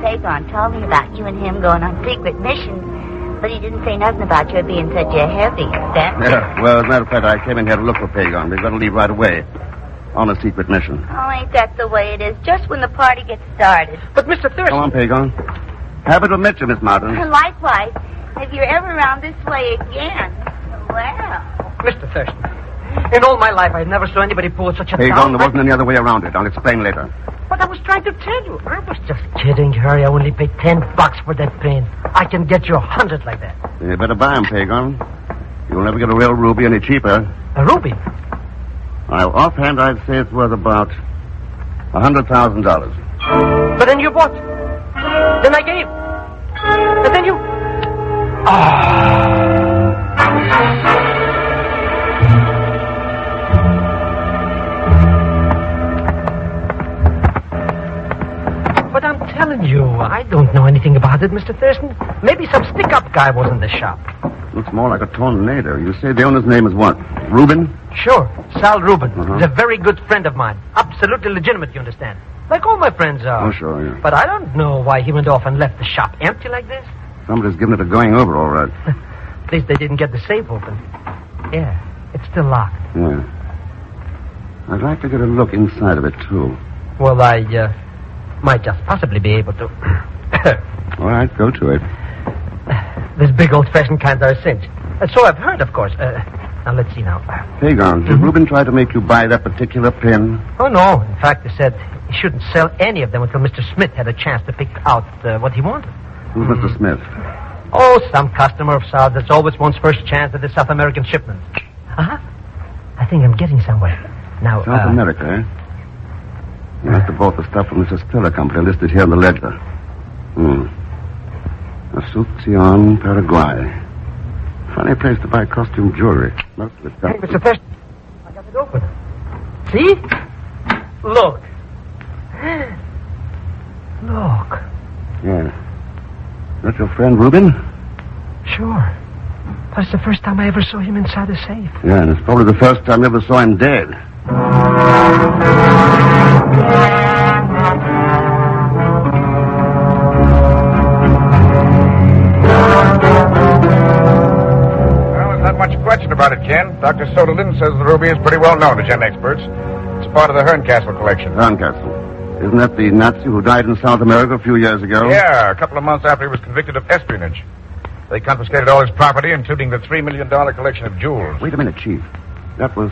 Speaker 4: Pegon told me about you and him going on secret missions. But he didn't say nothing about your being such a heavy step.
Speaker 3: Yeah, well, as a matter of fact, I came in here to look for Pegon. We've got to leave right away on a secret mission.
Speaker 4: Oh, ain't that the way it is? Just when the party gets started.
Speaker 23: But, Mr. Thurston...
Speaker 3: Come on, Pegon. Happy to meet you, Miss Martin.
Speaker 4: Likewise. If you're ever around this way again, well...
Speaker 23: Mr. Thurston, In all my life, I never saw anybody pull such a
Speaker 3: Pegon, there wasn't any other way around it. I'll explain later.
Speaker 23: But I was trying to tell you. I was just kidding, Harry. I only paid $10 for that pen. I can get you 100 like that.
Speaker 3: You better buy 'em, Pegon. You'll never get a real ruby any cheaper.
Speaker 23: A ruby?
Speaker 3: Well, offhand, I'd say it's worth about $100,000.
Speaker 23: But then you bought. Then I gave. And then you... But I'm telling you, I don't know anything about it, Mr. Thurston. Maybe some stick-up guy was in the shop.
Speaker 3: Looks more like a tornado. You say the owner's name is what? Reuben?
Speaker 23: Sure, Sal Reuben.
Speaker 3: Uh-huh.
Speaker 23: He's a very good friend of mine. Absolutely legitimate, you understand. Like all my friends are.
Speaker 3: Oh, sure, yeah.
Speaker 23: But I don't know why he went off and left the shop empty like this.
Speaker 3: Somebody's given it a going over, all right.
Speaker 23: At least they didn't get the safe open. Yeah, it's still locked.
Speaker 3: Yeah. I'd like to get a look inside of it, too.
Speaker 23: Well, I might just possibly be able to.
Speaker 3: All right, go to it.
Speaker 23: This big old-fashioned kind are a cinch. So I've heard, of course. Now, let's see now.
Speaker 3: Pegon, did Reuben try to make you buy that particular pen?
Speaker 23: Oh, no. In fact, he said he shouldn't sell any of them until Mr. Smith had a chance to pick out what he wanted.
Speaker 3: Who's Mr. Smith?
Speaker 23: Oh, some customer of Sal's that's always wants first chance at the South American shipment. Uh-huh. I think I'm getting somewhere. Now,
Speaker 3: South America, eh? You must have bought the stuff from Mrs. Stiller Company listed here in the ledger. Asunción, Paraguay. Funny place to buy costume jewelry. Most of the stuff.
Speaker 23: Hey, Mr. Thurston, I got it open. See? Look. Look.
Speaker 3: Yeah. That's your friend Reuben?
Speaker 23: Sure. But it's the first time I ever saw him inside a safe.
Speaker 3: Yeah, and it's probably the first time I ever saw him dead.
Speaker 16: Much question about it, Ken. Dr. Soderlin says the ruby is pretty well known to gem experts. It's part of the Herncastle collection.
Speaker 3: Herncastle? Isn't that the Nazi who died in South America a few years ago?
Speaker 16: Yeah, a couple of months after he was convicted of espionage. They confiscated all his property, including the $3 million collection of jewels.
Speaker 3: Wait a minute, Chief. That was...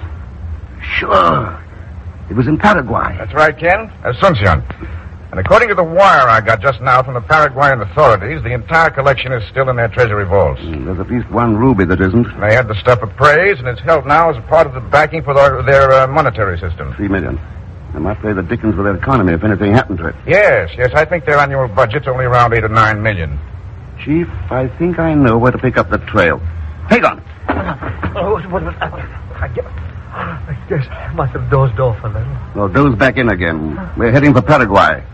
Speaker 3: Sure. It was in Paraguay.
Speaker 16: That's right, Ken. Asunción. And according to the wire I got just now from the Paraguayan authorities, the entire collection is still in their treasury vaults.
Speaker 3: There's at least one ruby that isn't.
Speaker 16: They had the stuff appraised, and it's held now as a part of the backing for their monetary system.
Speaker 3: $3 million. They might play the dickens with their economy if anything happened to it.
Speaker 16: Yes. I think their annual budget's only around $8 or $9 million.
Speaker 3: Chief, I think I know where to pick up the trail. Pegon!
Speaker 23: I guess I must have dozed off a little.
Speaker 3: Well, doze back in again. We're heading for Paraguay.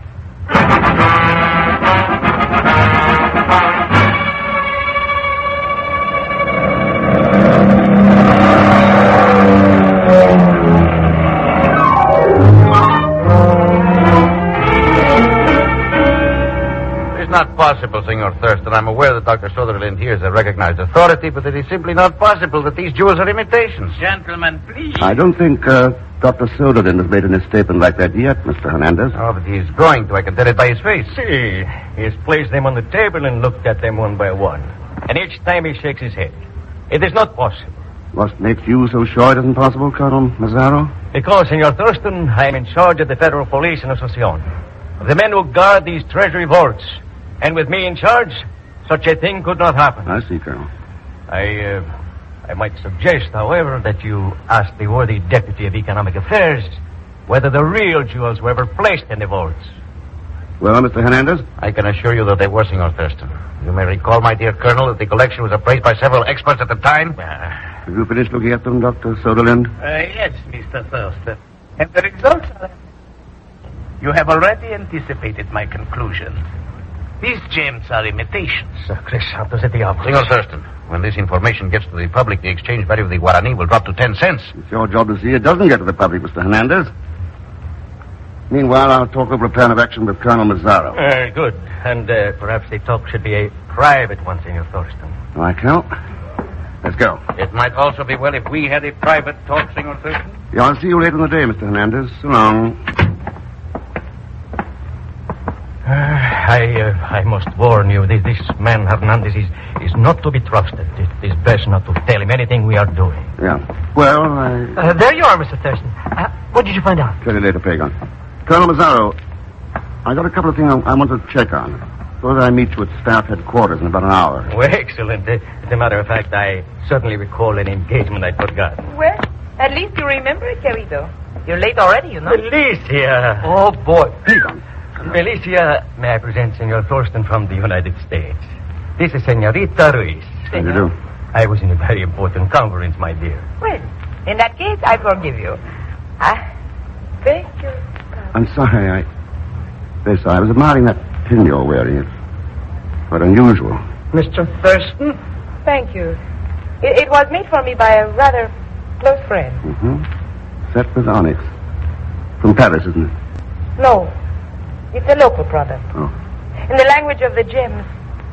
Speaker 6: It's not possible, Senor Thurston. I'm aware that Dr. Sutherland here is a recognized authority, but it is simply not possible that these jewels are imitations.
Speaker 15: Gentlemen, please.
Speaker 3: I don't think Dr. Soderlin has made any statement like that yet, Mr. Hernandez.
Speaker 6: Oh, but he's going to. I can tell it by his face.
Speaker 7: See, he's placed them on the table and looked at them one by one. And each time he shakes his head. It is not possible.
Speaker 3: What makes you so sure it isn't possible, Colonel Mazzaro?
Speaker 7: Because, Senor Thurston, I am in charge of the federal police in Asunción. Of the men who guard these treasury vaults. And with me in charge, such a thing could not happen.
Speaker 3: I see, Colonel.
Speaker 7: I might suggest, however, that you ask the worthy Deputy of Economic Affairs whether the real jewels were ever placed in the vaults.
Speaker 3: Well, Mr. Hernandez?
Speaker 6: I can assure you that they were, Senor Thurston. You may recall, my dear Colonel, that the collection was appraised by several experts at the time.
Speaker 3: Have you finished looking at them, Dr. Soderlin?
Speaker 8: Yes, Mr. Thurston. And the results are... You have already anticipated my conclusion. These gems are imitations.
Speaker 6: Senor Thurston, when this information gets to the public, the exchange value of the Guarani will drop to 10 cents.
Speaker 3: It's your job to see it doesn't get to the public, Mr. Hernandez. Meanwhile, I'll talk over a plan of action with Colonel Mazzaro.
Speaker 7: Good. And perhaps the talk should be a private one, Senor Thurston.
Speaker 3: All right, Colonel. Let's go.
Speaker 6: It might also be well if we had a private talk, Senor Thurston.
Speaker 3: Yeah, I'll see you later in the day, Mr. Hernandez. So long.
Speaker 7: I must warn you, this man Hernandez is not to be trusted. It is best not to tell him anything we are doing.
Speaker 3: Yeah. Well,
Speaker 23: there you are, Mr. Thurston. What did you find out?
Speaker 3: Tell you later, Pegon. Colonel Mazzaro, I got a couple of things I want to check on. Suppose I meet you at staff headquarters in about an hour.
Speaker 7: Well, excellent. As a matter of fact, I certainly recall an engagement I'd forgotten.
Speaker 9: Well, at least you remember it, querido. You're late already, you know.
Speaker 7: Felicia!
Speaker 23: Oh, boy.
Speaker 7: Felicia, may I present Senor Thurston from the United States. This is Senorita Ruiz.
Speaker 3: How do you do?
Speaker 7: I was in a very important conference, my dear.
Speaker 9: Well, in that case, I forgive you. Thank you.
Speaker 3: I'm sorry, Yes, I was admiring that pin you're wearing. It's quite unusual.
Speaker 23: Mr. Thurston?
Speaker 9: Thank you. It was made for me by a rather close friend.
Speaker 3: Mm-hmm. Set with onyx. From Paris, isn't it?
Speaker 9: No. It's a local product.
Speaker 3: Oh.
Speaker 9: In the language of the gems,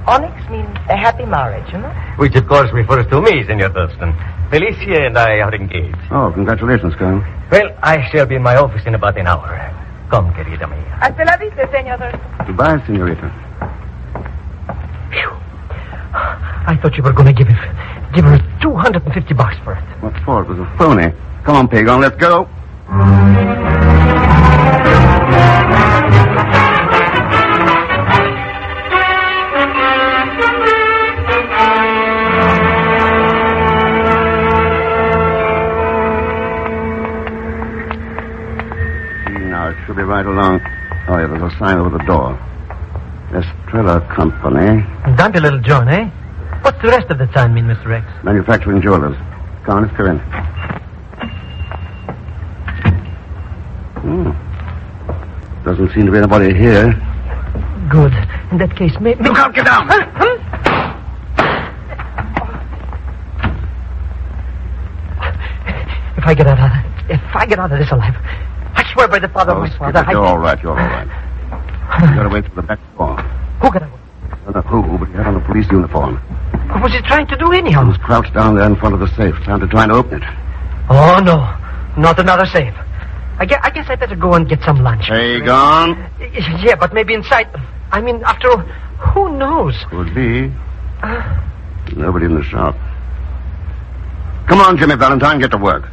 Speaker 9: onyx means a happy marriage, you know?
Speaker 7: Which, of course, refers to me, Senor Thurston. Felicia and I are engaged.
Speaker 3: Oh, congratulations, Colonel.
Speaker 7: Well, I shall be in my office in about an hour. Come, querida mia.
Speaker 9: Hasta la vista, Senor Thurston.
Speaker 3: Goodbye, senorita.
Speaker 23: I thought you were going to give her $250 for it.
Speaker 3: What for? It was a phony. Come on, Pegon, let's go. Should be right along. Oh, yeah, there's a sign over the door. Estrella Company.
Speaker 23: Dandy little John, eh? What's the rest of the sign mean, Mr. X?
Speaker 3: Manufacturing jewelers. Come on, let's go in. Doesn't seem to be anybody here.
Speaker 23: Good. In that case, maybe...
Speaker 3: Look out, get down!
Speaker 23: If I get out of this alive, I swear by the father of my father...
Speaker 3: You're all right. You got away through the back door.
Speaker 23: Who got away?
Speaker 3: I don't know who, but he had on a police uniform.
Speaker 23: What was he trying to do anyhow?
Speaker 3: He was crouched down there in front of the safe, trying to open it.
Speaker 23: Oh, no. Not another safe. I guess I'd better go and get some lunch.
Speaker 3: Pegon?
Speaker 23: Yeah, but maybe inside... I mean, after all, who knows?
Speaker 3: Could be. Nobody in the shop. Come on, Jimmy Valentine, get to work.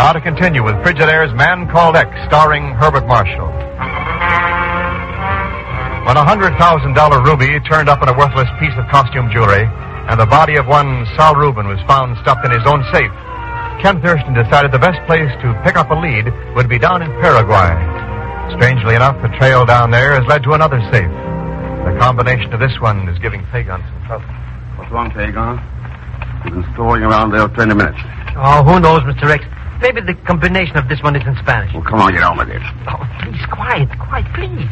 Speaker 20: Now to continue with Frigidaire's Man Called X, starring Herbert Marshall. When a $100,000 ruby turned up in a worthless piece of costume jewelry, and the body of one Sal Rubin was found stuffed in his own safe, Ken Thurston decided the best place to pick up a lead would be down in Paraguay. Strangely enough, the trail down there has led to another safe. The combination of this one is giving Pegon some trouble.
Speaker 3: What's wrong, Pegon? You've been strolling around there 20 minutes.
Speaker 23: Oh, who knows, Mr. X? Maybe the combination of this one is in Spanish.
Speaker 3: Well, come on, get on with it.
Speaker 23: Oh, please, quiet, please.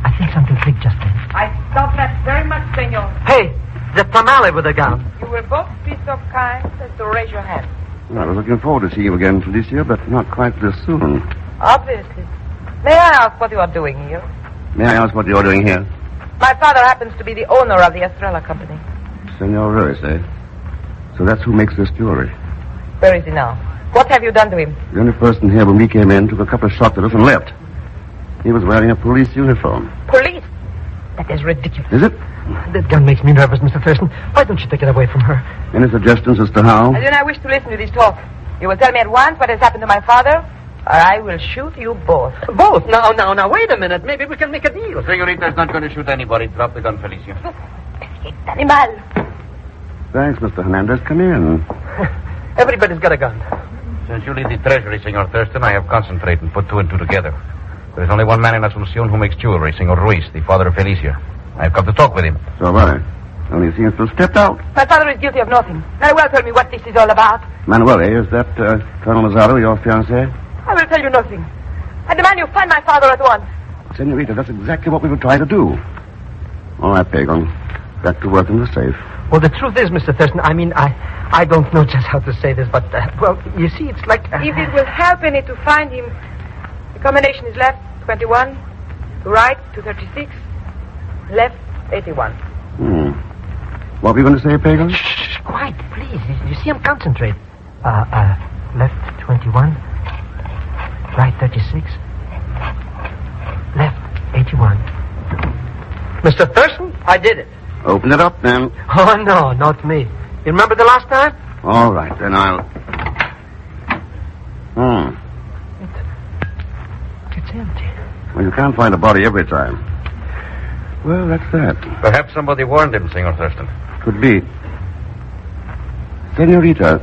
Speaker 23: I think something clicked just then.
Speaker 9: I thought that very much, senor.
Speaker 23: Hey, the tamale with the gun.
Speaker 9: You will both be so kind as to raise your hand.
Speaker 3: Well, I was looking forward to seeing you again, Felicia, but not quite this soon.
Speaker 9: Obviously. May I ask what you are doing here?
Speaker 3: May I ask what you're doing here?
Speaker 9: My father happens to be the owner of the Estrella Company.
Speaker 3: Senor Ruiz, eh? So that's who makes this jewelry.
Speaker 9: Where is he now? What have you done to him?
Speaker 3: The only person here when we came in took a couple of shots at us and left. He was wearing a police uniform.
Speaker 9: Police? That is ridiculous.
Speaker 3: Is it?
Speaker 23: That gun makes me nervous, Mr. Thurston. Why don't you take it away from her?
Speaker 3: Any suggestions as to how?
Speaker 9: I do not wish to listen to this talk. You will tell me at once what has happened to my father, or I will shoot you both.
Speaker 23: Both? Now, wait a minute. Maybe we can make a deal.
Speaker 6: Senorita's not going to shoot anybody. Drop the gun, Felicia.
Speaker 9: Animal.
Speaker 3: Thanks, Mr. Hernandez. Come in.
Speaker 23: Everybody's got a gun.
Speaker 6: Since you lead the treasury, Senor Thurston, I have concentrated and put two and two together. There is only one man in Asunción who makes jewelry, Senor Ruiz, the father of Felicia. I've come to talk with him.
Speaker 3: So have I. Only seems to have stepped out.
Speaker 9: My father is guilty of nothing. Very well tell me what this is all about.
Speaker 3: Manuel, is that Colonel Mazzaro, your fiancé?
Speaker 9: I will tell you nothing. I demand you find my father at once.
Speaker 3: Senorita, that's exactly what we were trying to do. All right, Pegon. Back to work in the safe.
Speaker 23: Well, the truth is, Mr. Thurston, I don't know just how to say this, but, well, you see, it's like...
Speaker 9: If it will help any to find him, the combination is left 21, to right 236, left 81.
Speaker 3: What were you going to say, Pegon?
Speaker 23: Shh, quiet, please. You see him concentrate. Left 21, right 36, left 81. Mr. Thurston, I did it.
Speaker 3: Open it up, then.
Speaker 23: Oh, no, not me. You remember the last time?
Speaker 3: All right, then I'll...
Speaker 23: It's empty.
Speaker 3: Well, you can't find a body every time. Well, that's that.
Speaker 7: Perhaps somebody warned him, Senor Thurston.
Speaker 3: Could be. Senorita,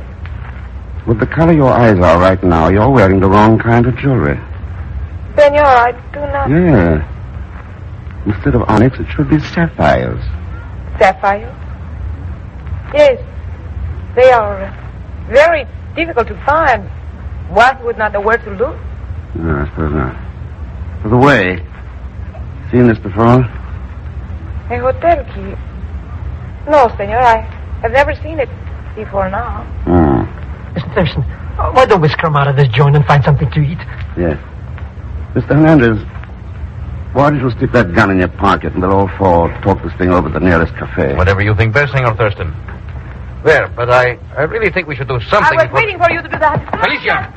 Speaker 3: with the color your eyes are right now, you're wearing the wrong kind of jewelry.
Speaker 9: Senor, I do not...
Speaker 3: Yeah. Instead of onyx, it should be sapphires.
Speaker 9: Sapphires? Yes. They are very difficult to find. One would not know where to look.
Speaker 3: No, I suppose not. By the way, seen this before?
Speaker 9: A hotel key? No, senor, I have never seen it before now.
Speaker 23: Mr. Thurston, why don't we scrum out of this joint and find something to eat?
Speaker 3: Yes. Mr. Hernandez, why did you stick that gun in your pocket and we'll all four talk this thing over at the nearest cafe?
Speaker 7: Whatever you think best, Senor Thurston. There, but I really think we should do something.
Speaker 9: I was waiting for you to do that.
Speaker 7: Felicia!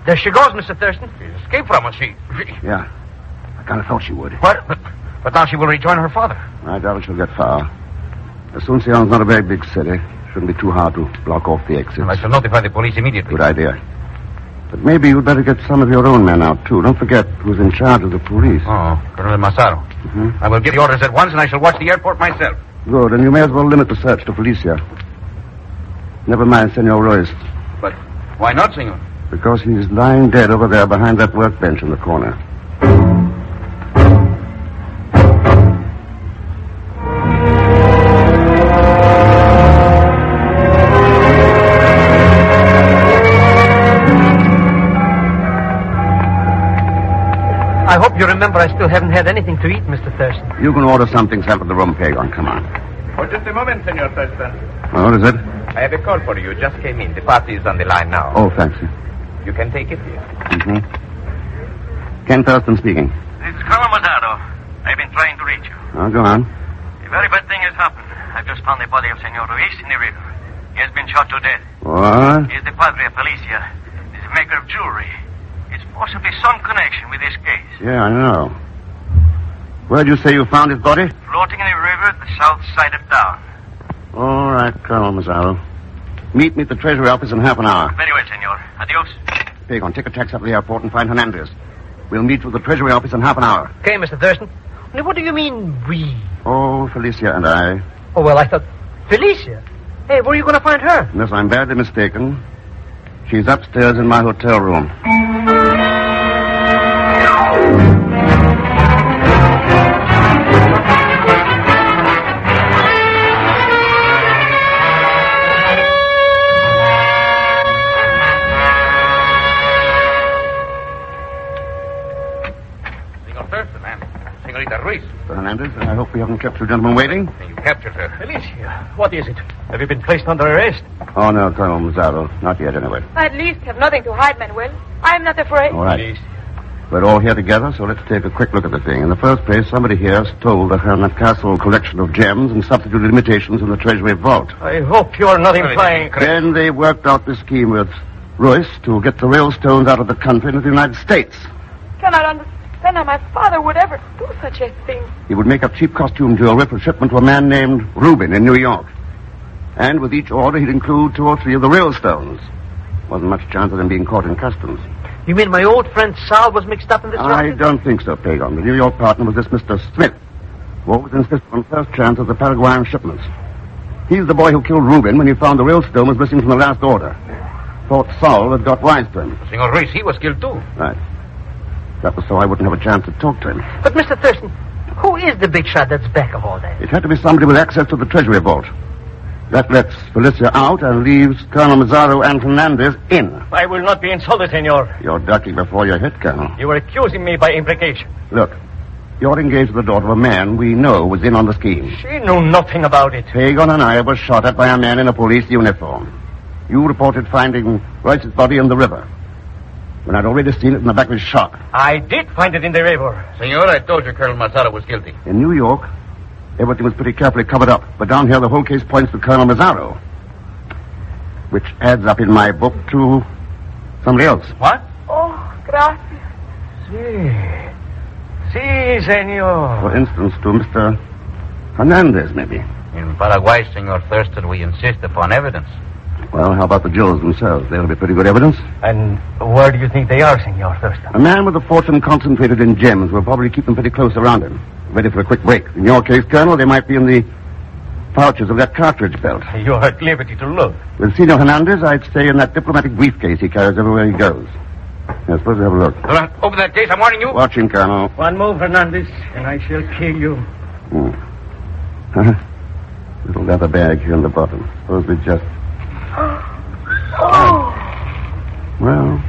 Speaker 23: There she goes, Mr. Thurston.
Speaker 7: She escaped from us.
Speaker 3: Yeah. I kind of thought she would.
Speaker 7: What? But now she will rejoin her father.
Speaker 3: I doubt she'll get far. Asuncion's not a very big city. Shouldn't be too hard to block off the exits.
Speaker 7: Well, I shall notify the police immediately.
Speaker 3: Good idea. But maybe you'd better get some of your own men out, too. Don't forget who's in charge of the police.
Speaker 7: Oh, Colonel Macassar. I will give the orders at once, and I shall watch the airport myself.
Speaker 3: Good, and you may as well limit the search to Felicia. Never mind Senor Royce.
Speaker 7: But why not, Senor?
Speaker 3: Because he's lying dead over there behind that workbench in the corner.
Speaker 23: I hope you remember I still haven't had anything to eat, Mr. Thurston.
Speaker 3: You can order something sent to the room, Pegon. Come on.
Speaker 5: Oh, just a moment, Senor Thurston.
Speaker 3: Well, what is it?
Speaker 5: I have a call for you. Just came in. The party is on the line now.
Speaker 3: Oh, thanks.
Speaker 5: You can take it here.
Speaker 3: Ken Thurston speaking.
Speaker 12: This is Colonel Mazzaro. I've been trying to reach you.
Speaker 3: Oh, go on.
Speaker 12: A very bad thing has happened. I've just found the body of Senor Ruiz in the river. He has been shot to death.
Speaker 3: What?
Speaker 12: He is the padre of Felicia. He's a maker of jewelry. It's possibly some connection with this case.
Speaker 3: Yeah, I know. Where'd you say you found his body?
Speaker 12: Floating in the river at the south side of town.
Speaker 3: All right, Colonel Mazzaro. Meet me at the Treasury office in half an hour.
Speaker 12: Very well, senor. Adios.
Speaker 3: Pegon, take a taxi up to the airport and find Hernandez. We'll meet with the Treasury office in half an hour.
Speaker 23: Okay, Mr. Thurston. Now, what do you mean, we?
Speaker 3: Oh, Felicia and I.
Speaker 23: Oh, well, I thought... Felicia? Hey, where are you going to find her?
Speaker 3: Unless I'm badly mistaken, she's upstairs in my hotel room. Hernandez, I hope we haven't kept you gentlemen waiting.
Speaker 7: You captured her.
Speaker 23: Felicia, what is it? Have you been placed under arrest?
Speaker 3: Oh, no, Colonel Mazzaro. Not yet, anyway.
Speaker 9: I at least have nothing to hide, Manuel. I am not afraid.
Speaker 3: All right. We're all here together, so let's take a quick look at the thing. In the first place, somebody here stole the Hermit Castle collection of gems and substituted imitations in the Treasury vault.
Speaker 23: I hope you're not implying...
Speaker 3: Then they worked out the scheme with Royce to get the real stones out of the country into the United States.
Speaker 9: Cannot understand how my father would ever do such a thing.
Speaker 3: He would make up cheap costume jewelry for shipment to a man named Rubin in New York. And with each order, he'd include 2 or 3 of the real stones. Wasn't much chance of them being caught in customs.
Speaker 23: You mean my old friend Sal was mixed up in this
Speaker 3: I
Speaker 23: racket?
Speaker 3: don't think so, Pegon. The New York partner was this Mr. Smith, who always insisted on first chance of the Paraguayan shipments. He's the boy who killed Rubin when he found the real stone was missing from the last order. Thought Saul had got wise to him.
Speaker 7: Senor Ruiz, he was killed too.
Speaker 3: Right. That was so I wouldn't have a chance to talk to him.
Speaker 23: But, Mr. Thurston, who is the big shot that's back of all that?
Speaker 3: It had to be somebody with access to the Treasury vault. That lets Felicia out and leaves Colonel Mazzaro and Hernandez in.
Speaker 23: I will not be insulted, senor.
Speaker 3: You're ducking before you're hit, Colonel.
Speaker 23: You are accusing me by implication.
Speaker 3: Look, You're engaged to the daughter of a man we know was in on the scheme.
Speaker 7: She knew nothing about it.
Speaker 3: Pegon and I were shot at by a man in a police uniform. You reported finding Royce's body in the river, when I'd already seen it in the back of his shop.
Speaker 7: I did find it in the river.
Speaker 5: Senor, I told you Colonel Macassar was guilty.
Speaker 3: In New York, everything was pretty carefully covered up. But down here, the whole case points to Colonel Mazzaro, which adds up in my book to somebody else.
Speaker 5: What?
Speaker 9: Oh, gracias.
Speaker 7: Si, senor.
Speaker 3: For instance, to Mr. Hernandez, maybe.
Speaker 5: In Paraguay, Senor Thurston, we insist upon evidence.
Speaker 3: Well, how about the Joes themselves? They'll be pretty good evidence.
Speaker 7: And where do you think they are, Senor Thurston?
Speaker 3: A man with a fortune concentrated in gems will probably keep them pretty close around him, ready for a quick break. In your case, Colonel, they might be in the pouches of that cartridge belt.
Speaker 7: You're at liberty to look.
Speaker 3: With Senor Hernandez, I'd stay in that diplomatic briefcase he carries everywhere he goes. Now, suppose we have a look.
Speaker 5: Open that case, I'm warning you.
Speaker 3: Watch him, Colonel.
Speaker 7: One move, Hernandez, and I shall kill you.
Speaker 3: Little leather bag here in the bottom. Suppose we just...
Speaker 9: Oh.
Speaker 3: Well,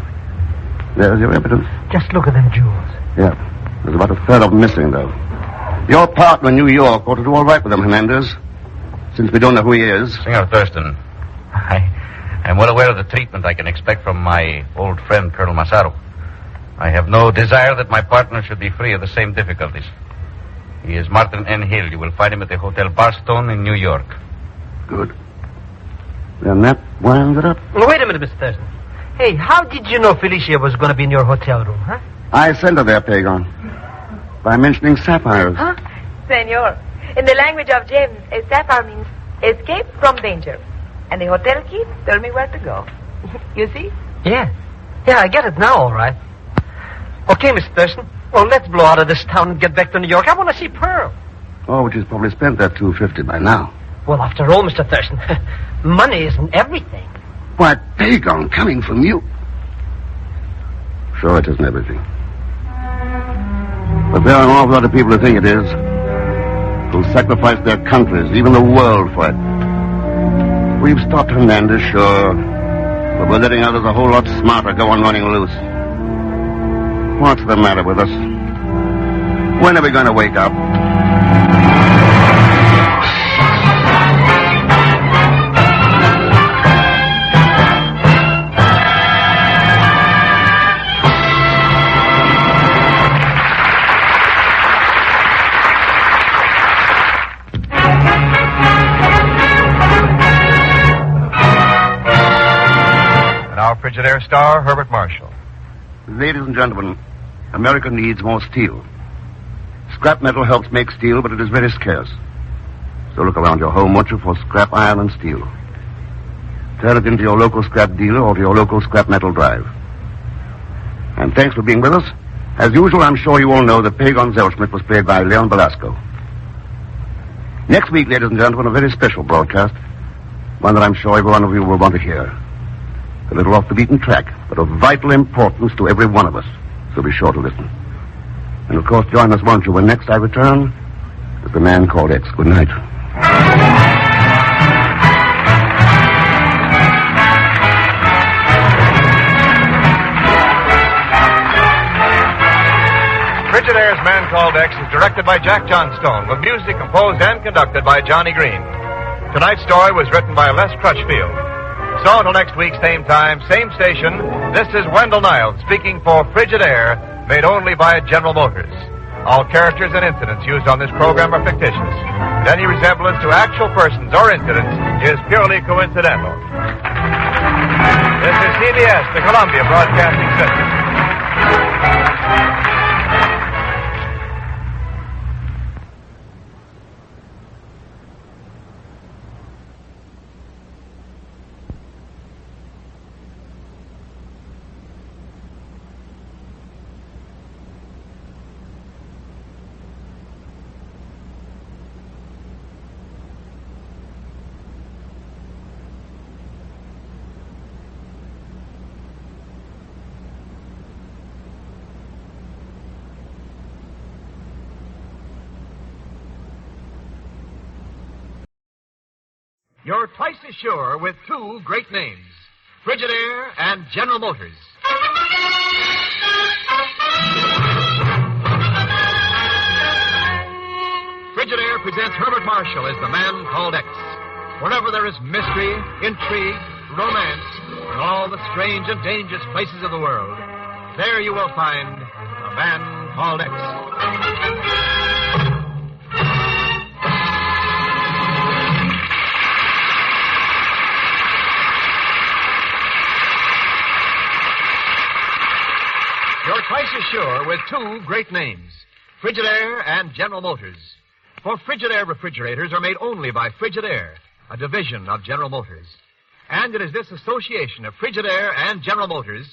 Speaker 3: there's your evidence.
Speaker 7: Just look at them jewels.
Speaker 3: Yeah. There's about a third of them missing, though. Your partner in New York ought to do all right with them, Hernandez, since we don't know who he is.
Speaker 5: Senor Thurston, I'm well aware of the treatment I can expect from my old friend, Colonel Mazzaro. I have no desire that my partner should be free of the same difficulties. He is Martin N. Hill. You will find him at the Hotel Barstone in New York.
Speaker 3: Good. Then that winds it up.
Speaker 23: Well, wait a minute, Mr. Thurston. Hey, how did you know Felicia was going to be in your hotel room, huh?
Speaker 3: I sent her there, Pegon, by mentioning sapphires.
Speaker 9: Huh? Senor, in the language of James, a sapphire means escape from danger. And the hotel key told me where to go. You see?
Speaker 23: Yeah. Yeah, I get it now, all right. Okay, Mr. Thurston. Well, let's blow out of this town and get back to New York. I want to see Pearl.
Speaker 3: Oh, which has probably spent that $250 by now.
Speaker 23: Well, after all, Mr. Thurston, money isn't everything.
Speaker 3: Why, Pegon, coming from you. Sure, it isn't everything. But there are an awful lot of people who think it is, who'll sacrifice their countries, even the world, for it. We've stopped Hernandez, sure, but we're letting others a whole lot smarter go on running loose. What's the matter with us? When are we going to wake up?
Speaker 20: Frigidaire star, Herbert Marshall.
Speaker 3: Ladies and gentlemen, America needs more steel. Scrap metal helps make steel, but it is very scarce. So look around your home, won't you, for scrap iron and steel. Turn it into your local scrap dealer or to your local scrap metal drive. And thanks for being with us. As usual, I'm sure you all know that Pegon Zellschmidt was played by Leon Belasco. Next week, ladies and gentlemen, a very special broadcast. One that I'm sure every one of you will want to hear. A little off the beaten track, but of vital importance to every one of us. So be sure to listen. And of course, join us, won't you, when next I return as the Man Called X. Good night.
Speaker 20: Frigidaire's Man Called X is directed by Jack Johnstone, with music composed and conducted by Johnny Green. Tonight's story was written by Les Crutchfield. So until next week, same time, same station, this is Wendell Niles speaking for Frigidaire, made only by General Motors. All characters and incidents used on this program are fictitious, and any resemblance to actual persons or incidents is purely coincidental. This is CBS, the Columbia Broadcasting System.
Speaker 1: You're twice as sure with two great names, Frigidaire and General Motors. presents Herbert Marshall as the man called X. Wherever there is mystery, intrigue, romance, and all the strange and dangerous places of the world, there you will find the man called X. You're twice as sure with two great names, Frigidaire and General Motors. For Frigidaire refrigerators are made only by Frigidaire, a division of General Motors. And it is this association of Frigidaire and General Motors,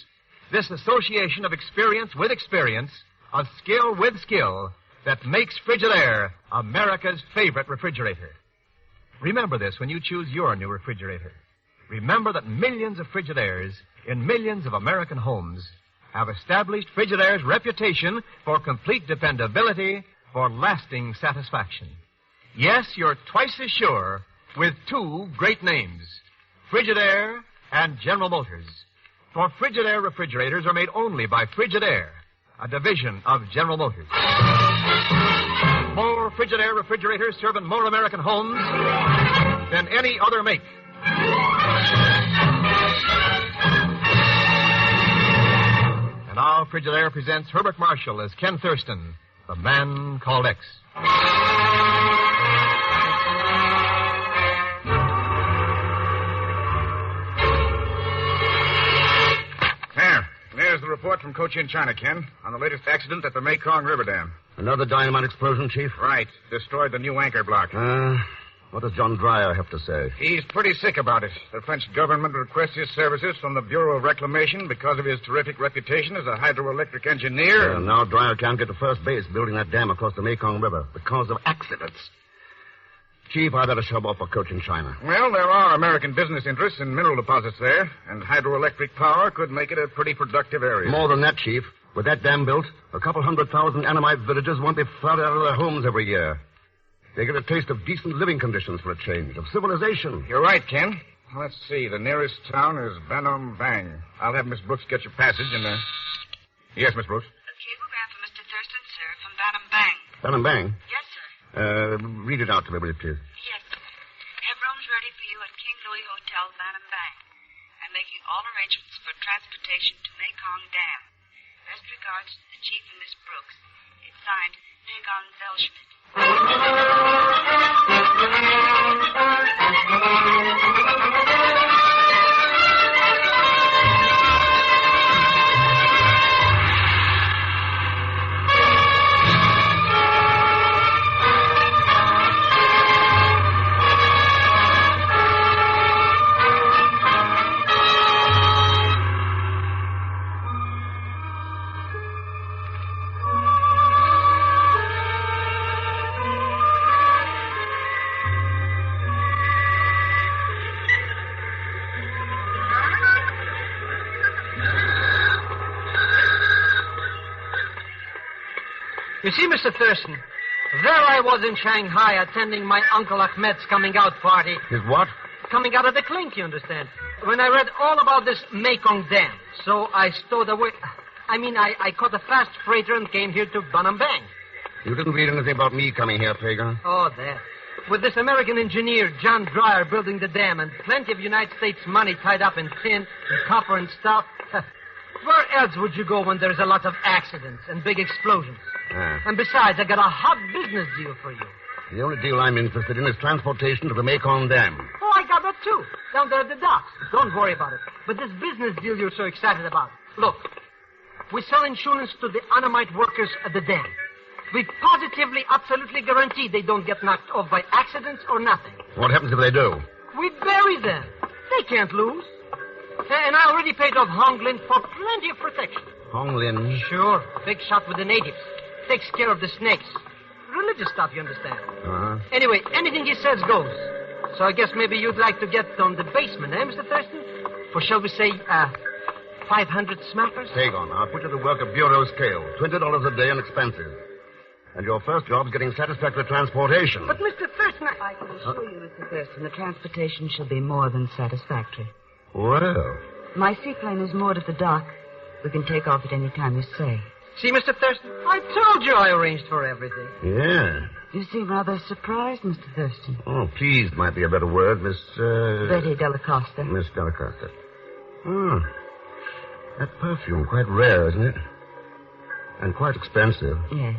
Speaker 1: this association of experience with experience, of skill with skill, that makes Frigidaire America's favorite refrigerator. Remember this when you choose your new refrigerator. Remember that millions of Frigidaires in millions of American homes have established Frigidaire's reputation for complete dependability, for lasting satisfaction. Yes, you're twice as sure with two great names, Frigidaire and General Motors. For Frigidaire refrigerators are made only by Frigidaire, a division of General Motors. More Frigidaire refrigerators serving more American homes than any other make. And now Frigidaire presents Herbert Marshall as Ken Thurston, the man called X.
Speaker 16: There's the report from Cochin, China, Ken, on the latest accident at the Mekong River Dam.
Speaker 3: Another dynamite explosion, Chief?
Speaker 16: Right. Destroyed the new anchor block.
Speaker 3: What does John Dreyer have to say?
Speaker 16: He's pretty sick about it. The French government requests his services from the Bureau of Reclamation because of his terrific reputation as a hydroelectric engineer.
Speaker 3: Now Dreyer can't get to first base building that dam across the Mekong River because of accidents. Chief, I better shove off for Cochin, China.
Speaker 16: Well, there are American business interests in mineral deposits there, and hydroelectric power could make it a pretty productive area.
Speaker 3: More than that, Chief. With that dam built, a couple 100,000 Annamite villagers won't be flooded out of their homes every year. They get a taste of decent living conditions for a change, of civilization.
Speaker 16: You're right, Ken. Let's see. The nearest town is Banam Bang. I'll have Miss Brooks get your passage and, Yes, Miss Brooks.
Speaker 2: A cablegram for Mr. Thurston, sir, from Banam Bang.
Speaker 3: Banam Bang?
Speaker 2: Yes, sir.
Speaker 3: Read it out to me, will you, please?
Speaker 2: Yes, sir. Have rooms ready for you at King Louis Hotel, Banam Bang. I'm making all arrangements for transportation to Mekong Dam. Best regards to the Chief and Miss Brooks. It's signed, Pegon Zellschmidt.
Speaker 23: You see, Mr. Thurston, there I was in Shanghai attending my Uncle Ahmed's coming out party.
Speaker 3: His what?
Speaker 23: Coming out of the clink, you understand. When I read all about this Mekong Dam, so I stowed away. I caught a fast freighter and came here to Banam Bang.
Speaker 3: You didn't read anything about me coming here, Pegon?
Speaker 23: Oh, that. With this American engineer, John Dreyer, building the dam and plenty of United States money tied up in tin and copper and stuff. Where else would you go when there's a lot of accidents and big explosions? And besides, I got a hot business deal for you.
Speaker 3: The only deal I'm interested in is transportation to the Mekong Dam.
Speaker 23: Oh, I got that too. Down there at the docks. Don't worry about it. But this business deal you're so excited about. Look, we sell insurance to the Annamite workers at the dam. We positively, absolutely guarantee they don't get knocked off by accidents or nothing.
Speaker 3: What happens if they do?
Speaker 23: We bury them. They can't lose. And I already paid off Hong Lin for plenty of protection.
Speaker 3: Hong Lin?
Speaker 23: Sure. Big shot with the natives. Takes care of the snakes. Religious stuff, you understand. Anyway, anything he says goes. So I guess maybe you'd like to get on the basement, eh, Mr. Thurston? For, shall we say, 500 smackers?
Speaker 3: Pegon, I'll put you to work at bureau scale. $20 a day and expenses. And your first job's getting satisfactory transportation.
Speaker 23: But, Mr. Thurston,
Speaker 2: I can assure you, Mr. Thurston, the transportation shall be more than satisfactory.
Speaker 3: Well.
Speaker 2: My seaplane is moored at the dock. We can take off at any time you say.
Speaker 23: See, Mr. Thurston, I told you I arranged for everything.
Speaker 3: Yeah.
Speaker 2: You seem rather surprised, Mr. Thurston.
Speaker 21: Oh, pleased might be a better word, Miss,
Speaker 2: Betty Della Costa.
Speaker 21: Miss Della Costa. Hmm. That perfume, quite rare, isn't it? And quite expensive.
Speaker 2: Yes.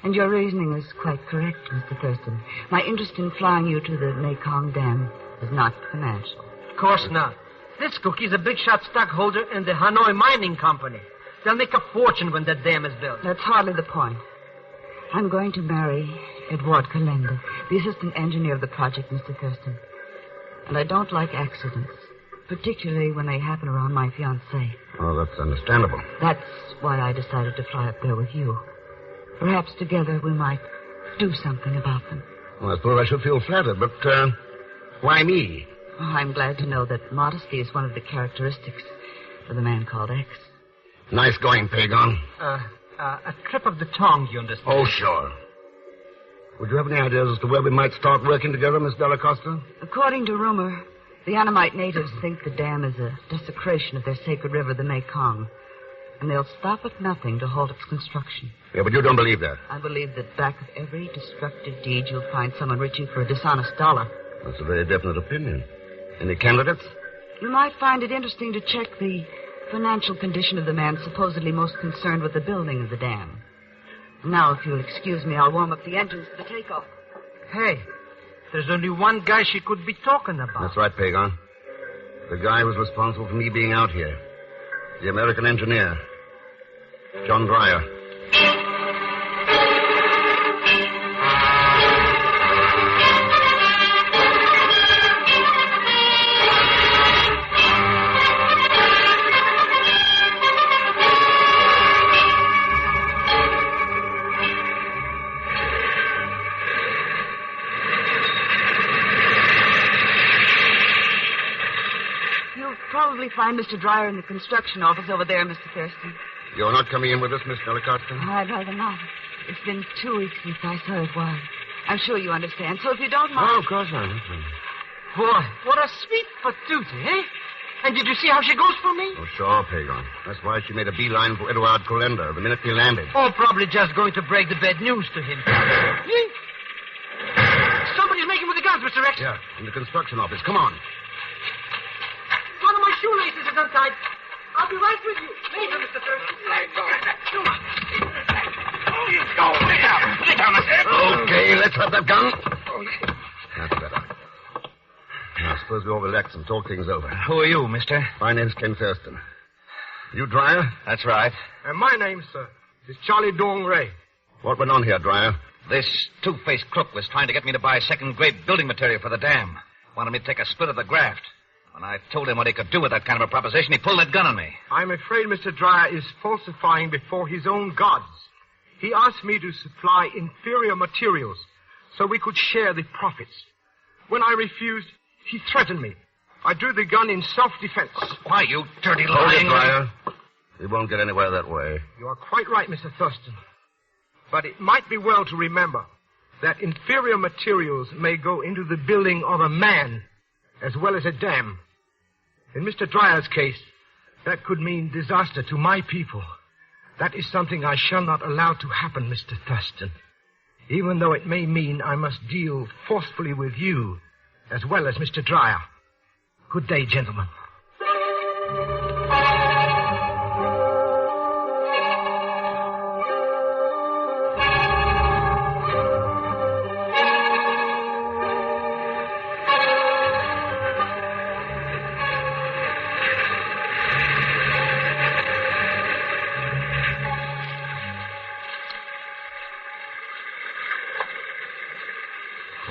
Speaker 2: And your reasoning is quite correct, Mr. Thurston. My interest in flying you to the Mekong Dam is not financial.
Speaker 23: Of course not. This cookie's a big-shot stockholder in the Hanoi Mining Company. They'll make a fortune when that dam is built.
Speaker 2: That's hardly the point. I'm going to marry Edward Calenda, the assistant engineer of the project, Mr. Thurston. And I don't like accidents, particularly when they happen around my fiancé.
Speaker 21: Oh, that's understandable.
Speaker 2: That's why I decided to fly up there with you. Perhaps together we might do something about them.
Speaker 21: Well, I suppose I should feel flattered, but, why me?
Speaker 2: Oh, I'm glad to know that modesty is one of the characteristics of the man called X.
Speaker 21: Nice going, Pegon.
Speaker 23: A trip of the tongue, you understand?
Speaker 21: Oh, sure. Would you have any ideas as to where we might start working together, Miss Della Costa?
Speaker 2: According to rumor, the Annamite natives think the dam is a desecration of their sacred river, the Mekong. And they'll stop at nothing to halt its construction.
Speaker 21: Yeah, but you don't believe that.
Speaker 2: I believe that back of every destructive deed, you'll find someone reaching for a dishonest dollar.
Speaker 21: That's a very definite opinion. Any candidates?
Speaker 2: You might find it interesting to check the financial condition of the man supposedly most concerned with the building of the dam. Now, if you'll excuse me, I'll warm up the engines for the takeoff.
Speaker 23: Hey, there's only one guy she could be talking about.
Speaker 21: That's right, Pegon. The guy who's responsible for me being out here. The American engineer, John Dreyer.
Speaker 2: Probably find Mr. Dreyer in the construction office over there, Mr. Thurston.
Speaker 21: You're not coming in with us, Miss Della Costa?
Speaker 2: I'd rather not. It's been 2 weeks since I saw Edward. I'm sure you understand, so if you don't mind...
Speaker 21: Oh, of course not.
Speaker 23: Boy, what a sweet patootie, eh? And did you see how she goes for me?
Speaker 21: Oh, sure, Pegon. That's why she made a beeline for Edward Calenda the minute he landed.
Speaker 23: Oh, probably just going to break the bad news to him. Somebody's making with the guns, Mr. Rex.
Speaker 21: Yeah, in the construction office. Come on.
Speaker 23: One of my shoelaces is untied. I'll be right with you. Later, Mr. Thurston.
Speaker 16: Oh, you go there. Get down the stairs.
Speaker 21: Okay, let's have that gun. That's better. Now, suppose we all relax and talk things over. Who are you, mister? My name's Ken Thurston. You Dreyer? That's right.
Speaker 23: And my name, sir, is Charlie Dong Ray.
Speaker 21: What went on here, Dreyer?
Speaker 5: This two-faced crook was trying to get me to buy second-grade building material for the dam. Wanted me to take a split of the graft. When I told him what he could do with that kind of a proposition, he pulled that gun on me.
Speaker 23: I'm afraid Mr. Dreyer is falsifying before his own gods. He asked me to supply inferior materials so we could share the profits. When I refused, he threatened me. I drew the gun in self-defense.
Speaker 5: Why, you dirty
Speaker 21: Hold
Speaker 5: lying...
Speaker 21: it, Dreyer. We won't get anywhere that way.
Speaker 23: You are quite right, Mr. Thurston. But it might be well to remember that inferior materials may go into the building of a man as well as a dam. In Mr. Dreyer's case, that could mean disaster to my people. That is something I shall not allow to happen, Mr. Thurston. Even though it may mean I must deal forcefully with you as well as Mr. Dreyer. Good day, gentlemen.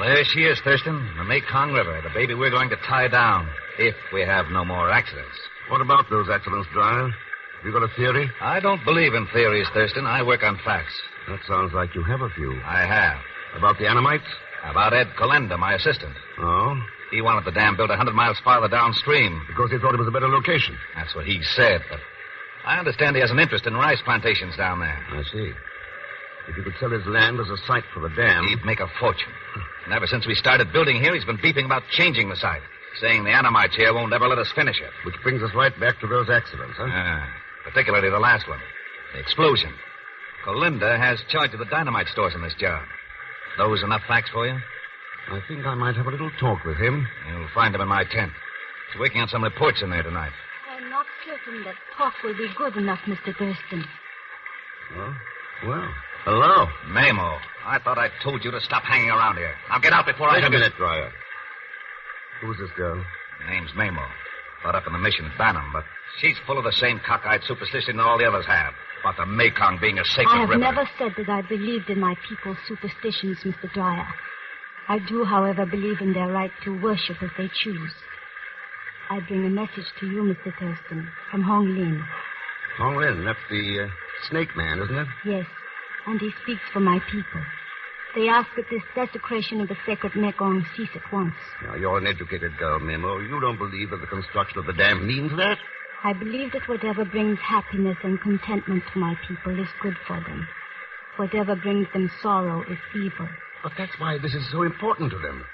Speaker 5: There she is, Thurston, the Mekong River, the baby we're going to tie down, if we have no more accidents.
Speaker 21: What about those accidents, Dreyer? Have you got a theory?
Speaker 5: I don't believe in theories, Thurston. I work on facts.
Speaker 21: That sounds like you have a few.
Speaker 5: I have.
Speaker 21: About the Annamites?
Speaker 5: About Ed Calenda, my assistant.
Speaker 21: Oh?
Speaker 5: He wanted the dam built 100 miles farther downstream.
Speaker 21: Because he thought it was a better location.
Speaker 5: That's what he said, but I understand he has an interest in rice plantations down there.
Speaker 21: I see. If you could sell his land as a site for the dam...
Speaker 5: He'd make a fortune. And ever since we started building here, he's been beeping about changing the site, saying the Annamites here won't ever let us finish it.
Speaker 21: Which brings us right back to those accidents, huh?
Speaker 5: Particularly the last one, the explosion. Calenda has charge of the dynamite stores in this job.
Speaker 14: Those enough facts for you?
Speaker 21: I think I might have a little talk with him.
Speaker 14: You'll find him in my tent. He's working on some reports in there tonight.
Speaker 18: I'm not certain that talk will be good enough, Mr. Thurston.
Speaker 21: Well, hello.
Speaker 14: Mamo, I thought I told you to stop hanging around here. Now get out before
Speaker 21: Wait a minute, Dryer. Who's this girl?
Speaker 14: Her name's Mamo. Brought up in the mission at Banham, but she's full of the same cockeyed superstition that all the others have. About the Mekong being a sacred
Speaker 18: I have
Speaker 14: river.
Speaker 18: never said that I believed in my people's superstitions, Mr. Dryer. I do, however, believe in their right to worship as they choose. I bring a message to you, Mr. Thurston, from Hong Lin.
Speaker 21: Hong Lin, that's the snake man, isn't it?
Speaker 18: Yes, and he speaks for my people. They ask that this desecration of the sacred Mekong cease at once.
Speaker 21: Now, you're an educated girl, Memo. You don't believe that the construction of the dam means that?
Speaker 18: I believe that whatever brings happiness and contentment to my people is good for them. Whatever brings them sorrow is evil.
Speaker 21: But that's why this is so important to them.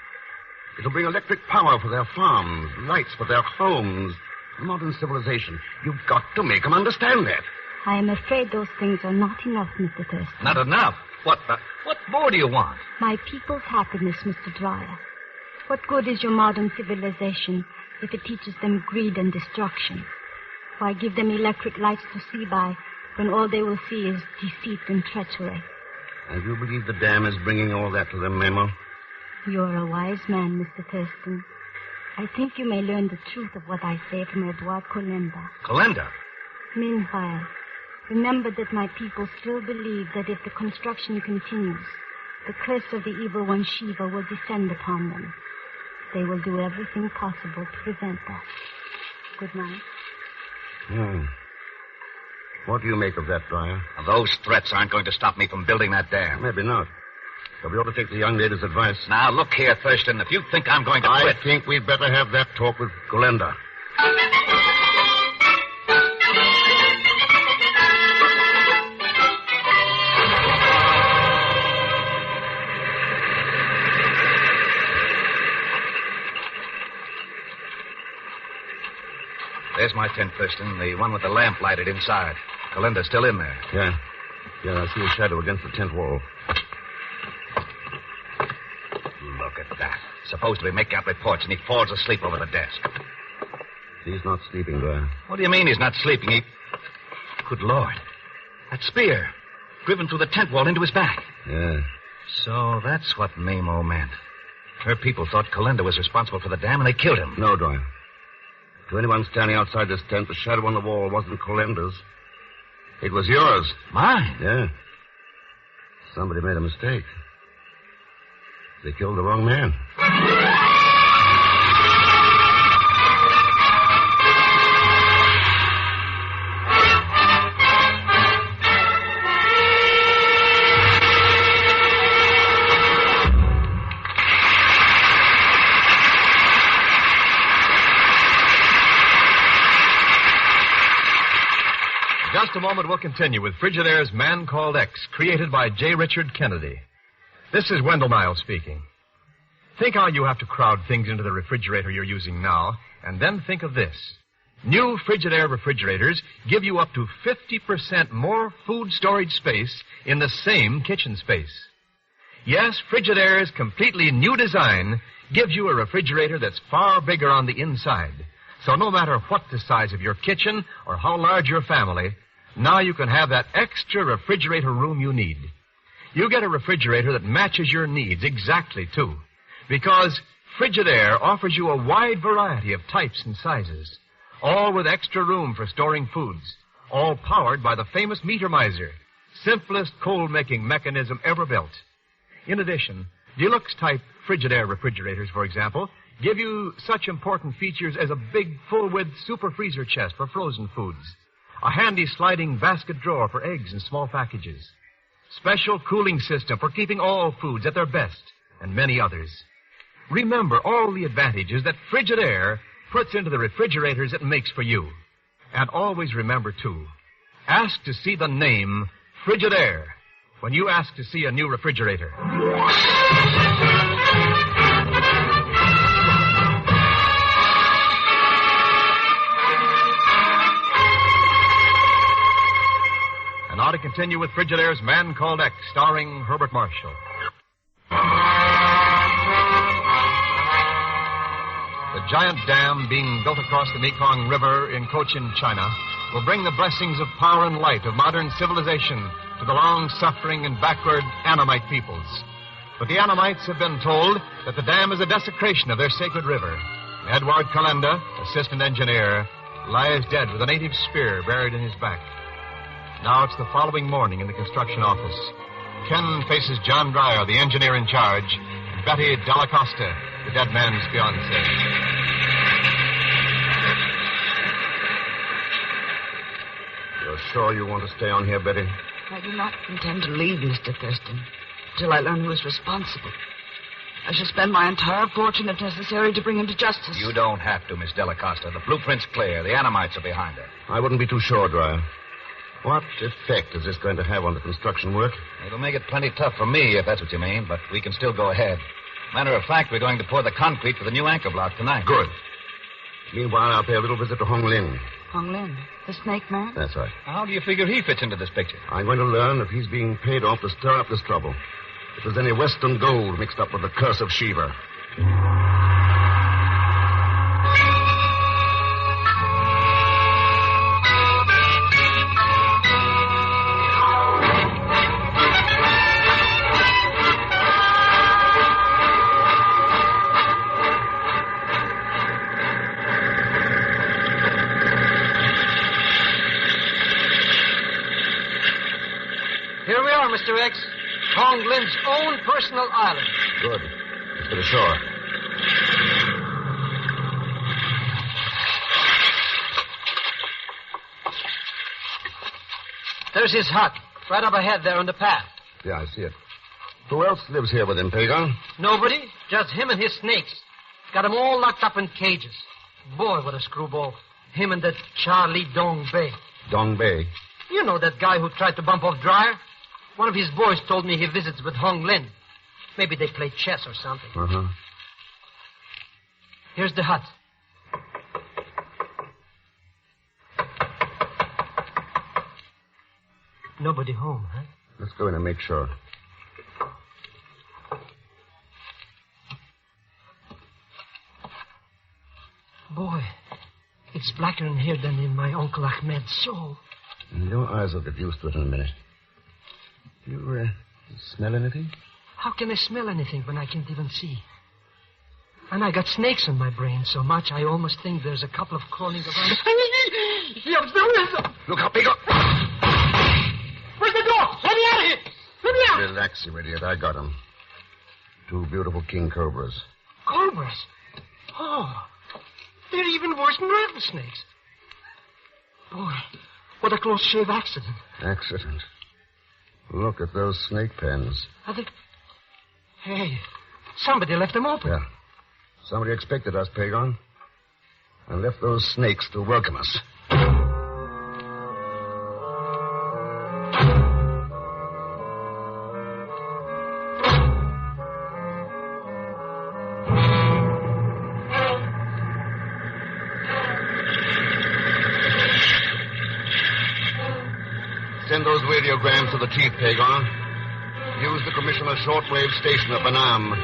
Speaker 21: It'll bring electric power for their farms, lights for their homes, modern civilization. You've got to make them understand that.
Speaker 18: I am afraid those things are not enough, Mr. Thurston.
Speaker 14: Not enough? What more do you want?
Speaker 18: My people's happiness, Mr. Dryer. What good is your modern civilization if it teaches them greed and destruction? Why give them electric lights to see by when all they will see is deceit and treachery?
Speaker 21: And you believe the dam is bringing all that to them, Memo?
Speaker 18: You're a wise man, Mr. Thurston. I think you may learn the truth of what I say from Edward Colenda.
Speaker 14: Colenda?
Speaker 18: Meanwhile, remember that my people still believe that if the construction continues, the curse of the evil one Shiva will descend upon them. They will do everything possible to prevent that. Good night.
Speaker 21: What do you make of that, Dryer?
Speaker 14: Those threats aren't going to stop me from building that dam.
Speaker 21: Maybe not. But we ought to take the young lady's advice.
Speaker 14: Now, look here, Thurston. If you think I'm going to quit...
Speaker 21: I think we'd better have that talk with Colenda.
Speaker 14: There's my tent, Thurston, the one with the lamp lighted inside. Colenda's still in there.
Speaker 21: Yeah, I see a shadow against the tent wall.
Speaker 14: Look at that. Supposed to be making out reports, and he falls asleep over the desk.
Speaker 21: He's not sleeping, Dryer.
Speaker 14: What do you mean he's not sleeping? Good Lord. That spear. Driven through the tent wall into his back.
Speaker 21: Yeah.
Speaker 14: So that's what Mamo meant. Her people thought Colenda was responsible for the dam, and they killed him.
Speaker 21: No, Dryer. To anyone standing outside this tent, the shadow on the wall wasn't Colenda's. It was yours.
Speaker 14: Mine?
Speaker 21: Yeah. Somebody made a mistake. They killed the wrong man.
Speaker 20: In just a moment, we'll continue with Frigidaire's Man Called X, created by J. Richard Kennedy. This is Wendell Niles speaking. Think how you have to crowd things into the refrigerator you're using now, and then think of this. New Frigidaire refrigerators give you up to 50% more food storage space in the same kitchen space. Yes, Frigidaire's completely new design gives you a refrigerator that's far bigger on the inside. So no matter what the size of your kitchen or how large your family, now you can have that extra refrigerator room you need. You get a refrigerator that matches your needs exactly, too, because Frigidaire offers you a wide variety of types and sizes, all with extra room for storing foods, all powered by the famous Meter Miser, simplest cold-making mechanism ever built. In addition, deluxe-type Frigidaire refrigerators, for example, give you such important features as a big, full-width super freezer chest for frozen foods, a handy sliding basket drawer for eggs and small packages, special cooling system for keeping all foods at their best, and many others. Remember all the advantages that Frigidaire puts into the refrigerators it makes for you. And always remember, too, ask to see the name Frigidaire when you ask to see a new refrigerator. And now to continue with Frigidaire's Man Called X, starring Herbert Marshall.
Speaker 13: The giant dam being built across the Mekong River in Cochin, China, will bring the blessings of power and light of modern civilization to the long-suffering and backward Annamite peoples. But the Annamites have been told that the dam is a desecration of their sacred river. Edward Calenda, assistant engineer, lies dead with a native spear buried in his back. Now it's the following morning in the construction office. Ken faces John Dreyer, the engineer in charge, and Betty Della Costa, the dead man's fiancée.
Speaker 3: You're sure you want to stay on here, Betty?
Speaker 2: I do not intend to leave, Mr. Thurston, till I learn who is responsible. I shall spend my entire fortune, if necessary, to bring him to justice.
Speaker 14: You don't have to, Miss Della Costa. The blueprint's clear. The Annamites are behind it.
Speaker 3: I wouldn't be too sure, Dreyer. What effect is this going to have on the construction work?
Speaker 14: It'll make it plenty tough for me, if that's what you mean, but we can still go ahead. Matter of fact, we're going to pour the concrete for the new anchor block tonight.
Speaker 3: Good. Meanwhile, I'll pay a little visit to Hong Lin.
Speaker 2: Hong Lin, the snake man?
Speaker 3: That's right.
Speaker 14: How do you figure he fits into this picture?
Speaker 3: I'm going to learn if he's being paid off to stir up this trouble. If there's any Western gold mixed up with the curse of Shiva.
Speaker 17: Here we are, Mr. X. Hong Lin's own personal island.
Speaker 3: Good. Let's get ashore.
Speaker 17: There's his hut, right up ahead there on the path.
Speaker 3: Yeah, I see it. Who else lives here with him, Pegon?
Speaker 17: Nobody, just him and his snakes. Got them all locked up in cages. Boy, what a screwball. Him and that Charlie Dong Bay.
Speaker 3: Dong Bay?
Speaker 17: You know that guy who tried to bump off Dreyer? One of his boys told me he visits with Hong Lin. Maybe they play chess or something.
Speaker 3: Uh-huh.
Speaker 17: Here's the hut. Nobody home, huh?
Speaker 3: Let's go in and make sure.
Speaker 17: Boy, it's blacker in here than in my Uncle Ahmed's soul.
Speaker 3: Your eyes will get used to it in a minute. You, smell anything?
Speaker 17: How can I smell anything when I can't even see? And I got snakes in my brain so much I almost think there's a couple of crawling around.
Speaker 3: Look out, Pegon!
Speaker 17: Where's the door? Let me out of here! Let me out!
Speaker 3: Relax, you idiot. I got them. 2 beautiful king cobras.
Speaker 17: Cobras? Oh, they're even worse than rattlesnakes. Boy, what a close shave accident.
Speaker 3: Accident? Look at those snake pens.
Speaker 17: I think... Hey, somebody left them open.
Speaker 3: Yeah. Somebody expected us, Pegon. And left those snakes to welcome us. Send those radiograms to the chief, Pegon. Use the commissioner's shortwave station at Banam.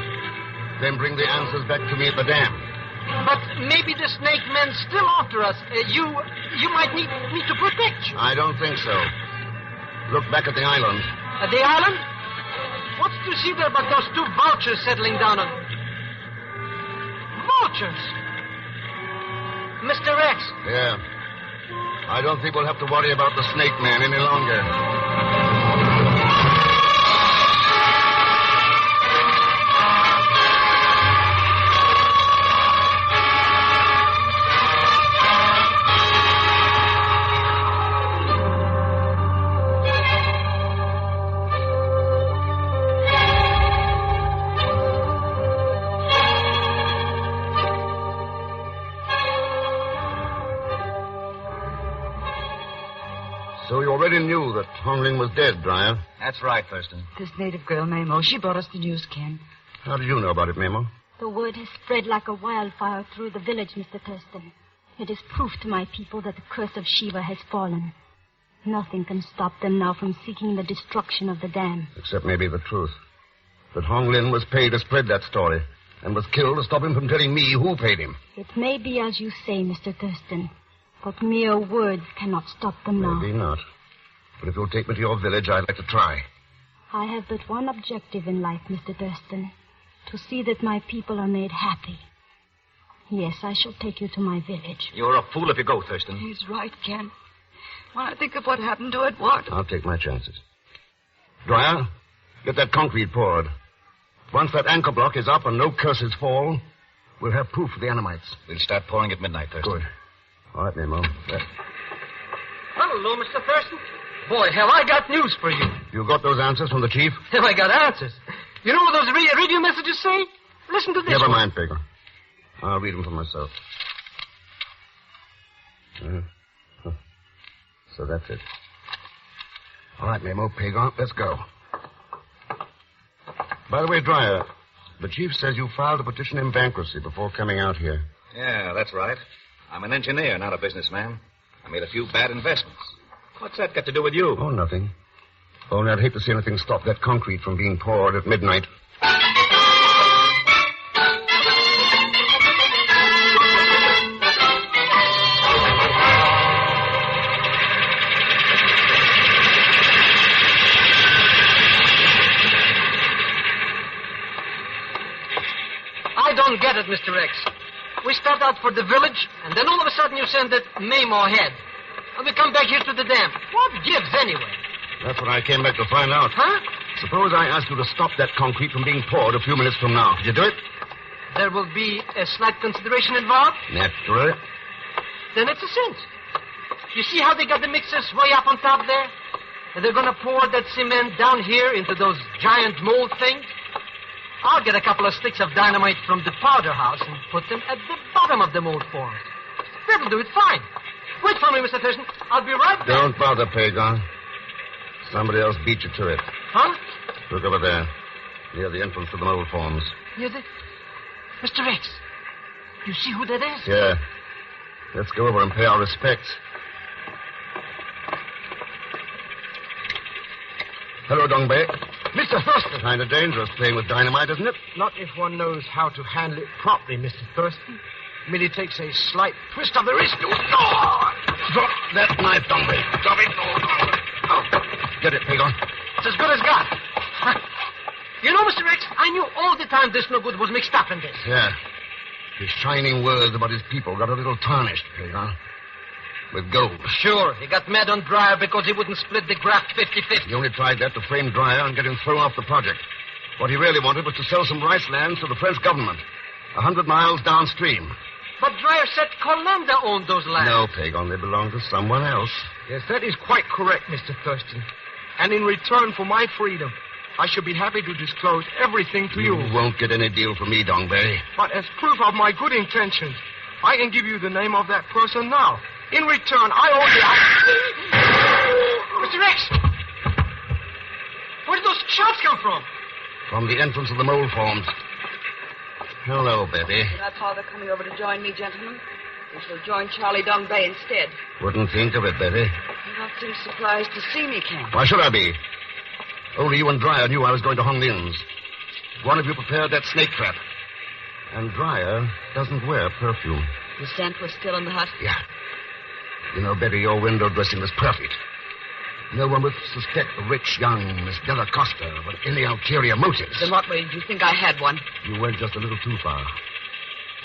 Speaker 3: Then bring the answers back to me at the dam.
Speaker 17: But maybe the snake men's still after us. You might need me to protect you.
Speaker 3: I don't think so. Look back at the island.
Speaker 17: At the island? What's to see there but those 2 vultures settling down on... Vultures? Mr. X.
Speaker 3: Yeah. I don't think we'll have to worry about the snake man any longer. So you already knew that Hong Lin was dead, Dreyer?
Speaker 14: That's right, Thurston.
Speaker 2: This native girl, Mamo, she brought us the news, Ken.
Speaker 3: How did you know about it, Mamo?
Speaker 18: The word has spread like a wildfire through the village, Mr. Thurston. It is proof to my people that the curse of Shiva has fallen. Nothing can stop them now from seeking the destruction of the dam.
Speaker 3: Except maybe the truth. That Hong Lin was paid to spread that story. and was killed to stop him from telling me who paid him.
Speaker 18: It may be as you say, Mr. Thurston, but mere words cannot stop them now.
Speaker 3: Maybe not. But if you'll take me to your village, I'd like to try.
Speaker 18: I have but one objective in life, Mr. Thurston, to see that my people are made happy. Yes, I shall take you to my village.
Speaker 14: You're a fool if you go, Thurston.
Speaker 2: He's right, Ken. When I think of what happened to Edward.
Speaker 3: I'll take my chances. Dryer, get that concrete poured. Once that anchor block is up and no curses fall, we'll have proof of the Annamites.
Speaker 14: We'll start pouring at midnight, Thurston.
Speaker 3: Good. All right, Nemo.
Speaker 23: Hello, Mr. Thurston. Boy, have I got news for you.
Speaker 3: You got those answers from the chief?
Speaker 23: Have I got answers? You know what those radio messages say? Listen to this.
Speaker 3: Never
Speaker 23: one.
Speaker 3: mind, Pegon. I'll read them for myself. So that's it. All right, Nemo, Pegon, let's go. By the way, Dryer, the chief says you filed a petition in bankruptcy before coming out here.
Speaker 14: Yeah, that's right. I'm an engineer, not a businessman. I made a few bad investments. What's that got to do with you?
Speaker 3: Oh, nothing. Only I'd hate to see anything stop that concrete from being poured at midnight.
Speaker 23: I don't get it, Mr. X. We start out for the village, and then all of a sudden you send that Memo ahead. And we come back here to the dam. What gives, anyway?
Speaker 3: That's what I came back to find out.
Speaker 23: Huh?
Speaker 3: Suppose I asked you to stop that concrete from being poured a few minutes from now. Could you do it?
Speaker 23: There will be a slight consideration involved?
Speaker 3: Naturally.
Speaker 23: Then it's a cinch. You see how they got the mixers way up on top there? And they're going to pour that cement down here into those giant mold things? I'll get a couple of sticks of dynamite from the powder house and put them at the bottom of the mold forms. That'll do it fine. Wait for me, Mr. Thurston. I'll be right back.
Speaker 3: Don't bother, Pegon. Somebody else beat you to it.
Speaker 23: Huh?
Speaker 3: Look over there, near the entrance to the mold forms.
Speaker 23: Near the... Mr. X, you see who that is?
Speaker 3: Yeah. Let's go over and pay our respects. Hello, Dongbei.
Speaker 17: Mr. Thurston.
Speaker 3: Kind of dangerous playing with dynamite, isn't it?
Speaker 17: Not if one knows how to handle it properly, Mr. Thurston. Merely takes a slight twist of the wrist.
Speaker 3: Oh, drop that knife, Dongbei. Drop it. Oh. Get it, Pegon.
Speaker 23: It's as good as got. You know, Mr. X, I knew all the time this no good was mixed up in this.
Speaker 3: Yeah. His shining words about his people got a little tarnished, Pegon. With gold.
Speaker 23: Sure, he got mad on Dryer because he wouldn't split the graft 50-50.
Speaker 3: He only tried that to frame Dryer and get him thrown off the project. What he really wanted was to sell some rice lands to the French government, 100 miles downstream.
Speaker 23: But Dryer said Colenda owned those lands.
Speaker 3: No, Pegon, they belong to someone else.
Speaker 17: Yes, that is quite correct, Mr. Thurston. And in return for my freedom, I shall be happy to disclose everything to you.
Speaker 3: You won't get any deal from me, Dongbei.
Speaker 17: But as proof of my good intentions, I can give you the name of that person now. In return, I only... Mr. X! Where did those shots come from?
Speaker 3: From the entrance of the mold forms. Hello, Betty.
Speaker 2: That's how they're coming over to join me, gentlemen. We shall join Charlie Dongbei instead.
Speaker 3: Wouldn't think of it, Betty.
Speaker 2: You don't seem surprised to see me, Ken.
Speaker 3: Why should I be? Only you and Dryer knew I was going to Hong Lin's. One of you prepared that snake trap. And Dryer doesn't wear perfume.
Speaker 2: The scent was still in the hut?
Speaker 3: Yeah. You know, Betty, your window dressing was perfect. No one would suspect the rich young Miss Della Costa of any ulterior motives.
Speaker 2: Then what way did you think I had one?
Speaker 3: You went just a little too far.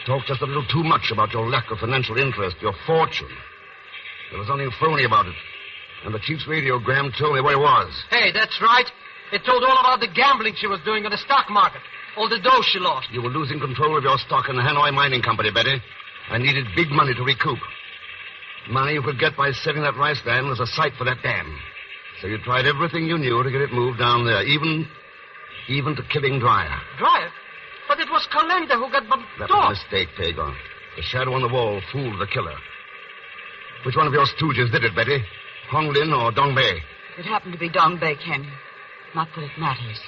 Speaker 3: Talked just a little too much about your lack of financial interest, your fortune. There was something phony about it. And the chief's radiogram told me where he was.
Speaker 23: Hey, that's right. It told all about the gambling she was doing on the stock market. All the dough she lost.
Speaker 3: You were losing control of your stock in the Hanoi Mining Company, Betty. I needed big money to recoup. Money you could get by selling that rice land was a site for that dam. So you tried everything you knew to get it moved down there, even to killing Dryer.
Speaker 23: Dryer? But it was Colenda who got bumped
Speaker 3: That was a mistake, Pegon. The shadow on the wall fooled the killer. Which one of your stooges did it, Betty? Hong Lin or Dongbei?
Speaker 2: It happened to be Dongbei, Ken. Not that it matters.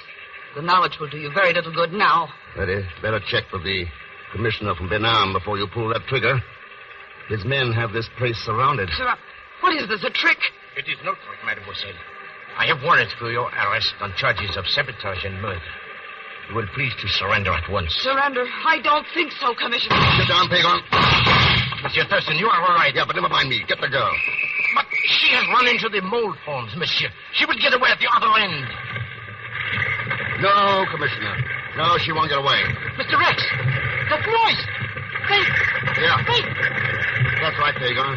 Speaker 2: The knowledge will do you very little good now.
Speaker 3: Betty, better check with the commissioner from Benam before you pull that trigger. His men have this place surrounded.
Speaker 2: Sir, what is this, a trick?
Speaker 8: It is no trick, mademoiselle. I have warrants for your arrest on charges of sabotage and murder.
Speaker 11: You will please to surrender at once.
Speaker 19: Surrender? I don't think so, Commissioner.
Speaker 11: Sit down, Pegon. Monsieur Thurston, you are all right. Yeah, but never mind me. Get the girl. But she has run into the mold forms, monsieur. She will get away at the other end.
Speaker 3: No, Commissioner. No, she won't get away.
Speaker 19: Mr. Rex, that noise.
Speaker 3: Yeah. That's right, Pegon.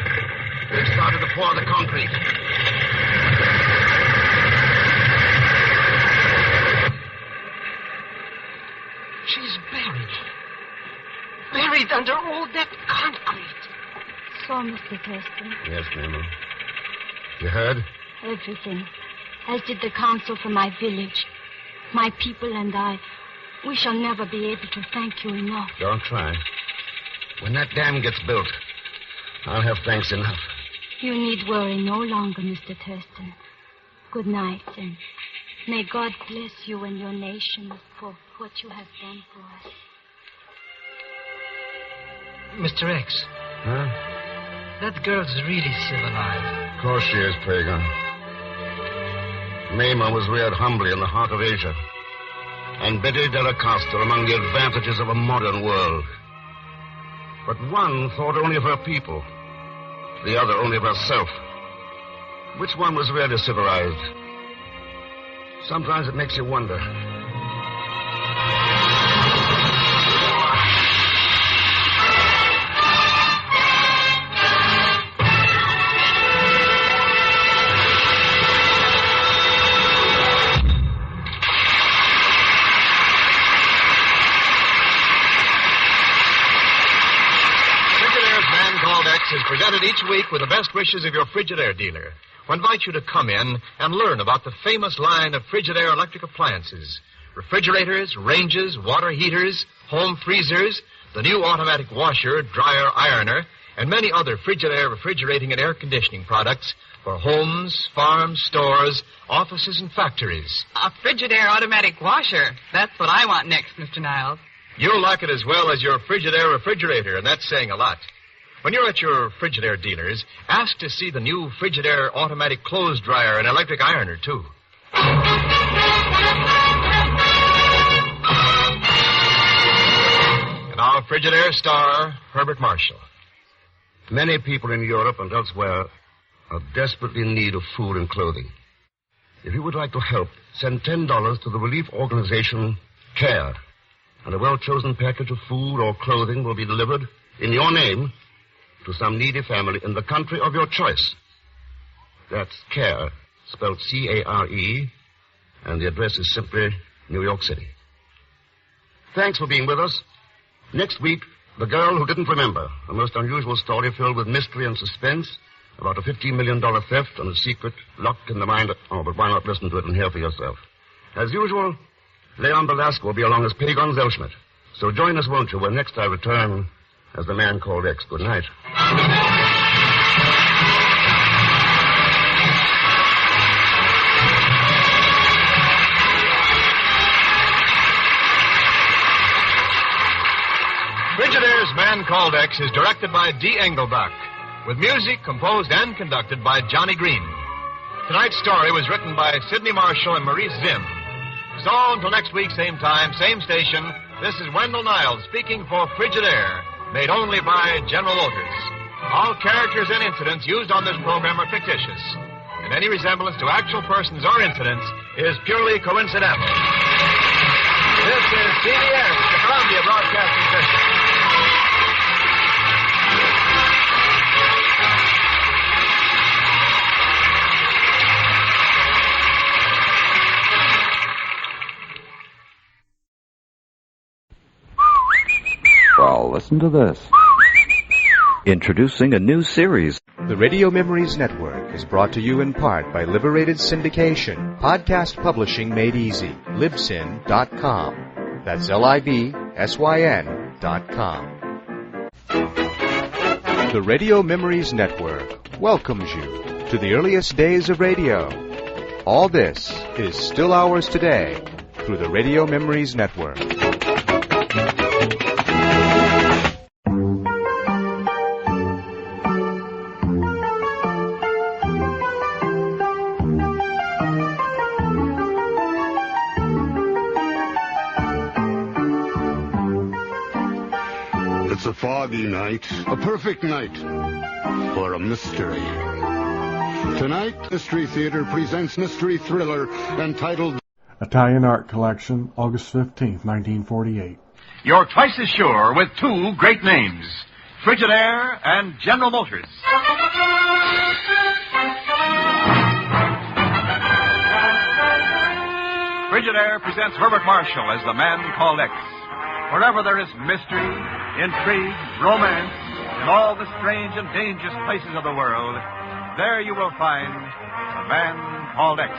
Speaker 3: They've started to pour the concrete.
Speaker 19: She's buried. Buried under all that concrete.
Speaker 18: So, Mr. Thurston.
Speaker 3: Yes, ma'am. You heard?
Speaker 18: Everything. As did the council from my village. My people and I. We shall never be able to thank you enough.
Speaker 3: Don't try. When that dam gets built, I'll have thanks enough.
Speaker 18: You need worry no longer, Mr. Thurston. Good night, and may God bless you and your nation for what you have done for us.
Speaker 11: Mr. X.
Speaker 3: Huh?
Speaker 11: That girl's really still alive.
Speaker 3: Of course she is, Pegon. Mama was reared humbly in the heart of Asia. And Betty Delacosta among the advantages of a modern world. But one thought only of her people. The other only of herself. Which one was really civilized? Sometimes it makes you wonder.
Speaker 13: Is presented each week with the best wishes of your Frigidaire dealer, who invite you to come in and learn about the famous line of Frigidaire electric appliances, refrigerators, ranges, water heaters, home freezers, the new automatic washer, dryer, ironer, and many other Frigidaire refrigerating and air conditioning products for homes, farms, stores, offices, and factories.
Speaker 19: A Frigidaire automatic washer. That's what I want next, Mr. Niles.
Speaker 13: You'll like it as well as your Frigidaire refrigerator, and that's saying a lot. When you're at your Frigidaire dealers, ask to see the new Frigidaire automatic clothes dryer and electric ironer, too. And our Frigidaire star, Herbert Marshall.
Speaker 3: Many people in Europe and elsewhere are desperately in need of food and clothing. If you would like to help, send $10 to the relief organization CARE, and a well-chosen package of food or clothing will be delivered in your name to some needy family in the country of your choice. That's CARE, spelled C-A-R-E, and the address is simply New York City. Thanks for being with us. Next week, The Girl Who Didn't Remember, a most unusual story filled with mystery and suspense about a $15 million theft and a secret locked in the mind. Oh, but why not listen to it and hear for yourself? As usual, Leon Belasco will be along as Pegon Zellschmidt. So join us, won't you, when next I return as the man called X. Good night.
Speaker 13: Frigidaire's Man Called X is directed by D. Engelbach, with music composed and conducted by Johnny Green. Tonight's story was written by Sidney Marshall and Maurice Zimm. So until next week, same time, same station, this is Wendell Niles speaking for Frigidaire, made only by General Motors. All characters and incidents used on this program are fictitious, and any resemblance to actual persons or incidents is purely coincidental. This is CBS, the Columbia Broadcasting System.
Speaker 22: Well, listen to this. Introducing a new series.
Speaker 24: The Radio Memories Network is brought to you in part by Liberated Syndication, podcast publishing made easy. Libsyn.com. That's LIBSYN.com. The Radio Memories Network welcomes you to the earliest days of radio. All this is still ours today through the Radio Memories Network.
Speaker 4: It's a foggy night, a perfect night for a mystery. Tonight, Mystery Theater presents mystery thriller entitled
Speaker 6: Italian Art Collection, August 15th, 1948.
Speaker 1: You're twice as sure with two great names, Frigidaire and General Motors. Frigidaire presents Herbert Marshall as the man called X. Wherever there is mystery, intrigue, romance, in all the strange and dangerous places of the world, there you will find the man called X.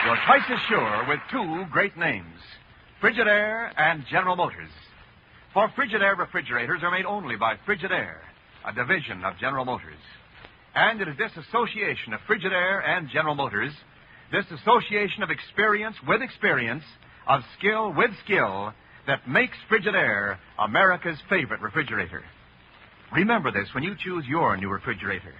Speaker 1: You're twice as sure with two great names, Frigidaire and General Motors. For Frigidaire refrigerators are made only by Frigidaire, a division of General Motors. And it is this association of Frigidaire and General Motors, this association of experience with experience, of skill with skill, that makes Frigidaire America's favorite refrigerator. Remember this when you choose your new refrigerator.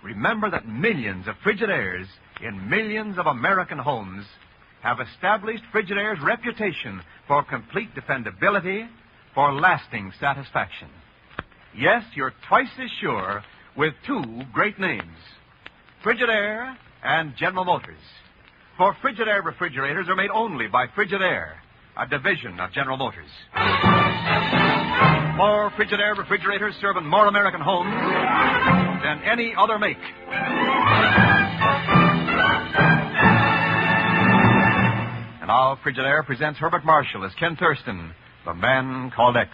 Speaker 1: Remember that millions of Frigidaires in millions of American homes have established Frigidaire's reputation for complete dependability, for lasting satisfaction. Yes, you're twice as sure with two great names, Frigidaire and General Motors. For Frigidaire refrigerators are made only by Frigidaire, a division of General Motors. More Frigidaire refrigerators serve in more American homes than any other make. And now Frigidaire presents Herbert Marshall as Ken Thurston, the man called X.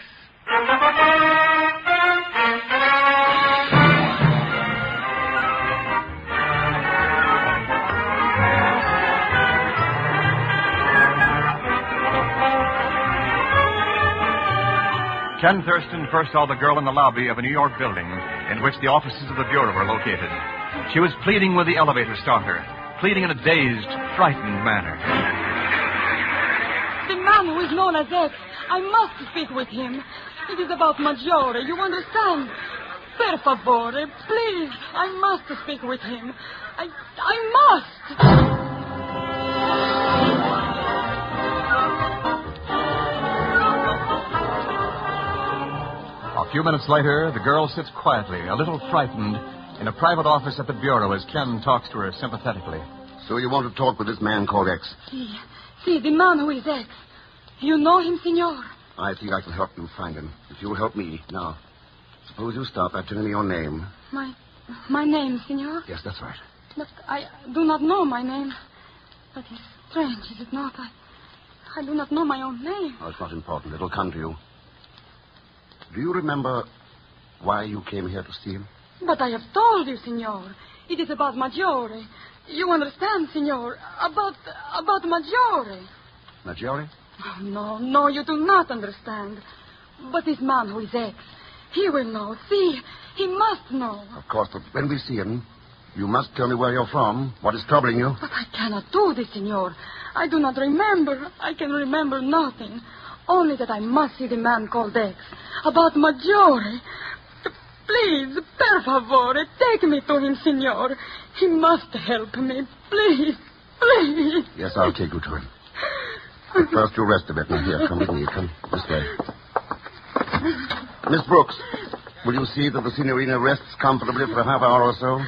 Speaker 1: Ken Thurston first saw the girl in the lobby of a New York building in which the offices of the Bureau were located. She was pleading with the elevator starter, pleading in a dazed, frightened manner.
Speaker 10: The man who is known as X, I must speak with him. It is about Maggiore, you understand? Per favore, please, I must speak with him. I must!
Speaker 1: A few minutes later, the girl sits quietly, a little frightened, in a private office at the Bureau as Ken talks to her sympathetically.
Speaker 3: So you want to talk with this man called X?
Speaker 10: See, the man who is X. You know him, senor?
Speaker 3: I think I can help you find him, if you'll help me. Now, suppose you start by telling me your name.
Speaker 10: My name, senor?
Speaker 3: Yes, that's right.
Speaker 10: But I do not know my name. That is strange, is it not? I do not know my own name.
Speaker 3: Oh, it's not important. It'll come to you. Do you remember why you came here to see him?
Speaker 10: But I have told you, senor. It is about Maggiore. You understand, senor? About Maggiore.
Speaker 3: Maggiore?
Speaker 10: Oh, no, you do not understand. But this man who is X, he will know. See, he must know.
Speaker 3: Of course, but when we see him, you must tell me where you're from, what is troubling you.
Speaker 10: But I cannot do this, senor. I do not remember. I can remember nothing. Only that I must see the man called X. About Maggiore. Please, per favore, take me to him, senor. He must help me. Please, please.
Speaker 3: Yes, I'll take you to him. But first, you rest a bit. Now, here, come with me. Come this way. Miss Brooks, will you see that the signorina rests comfortably for a half hour or so?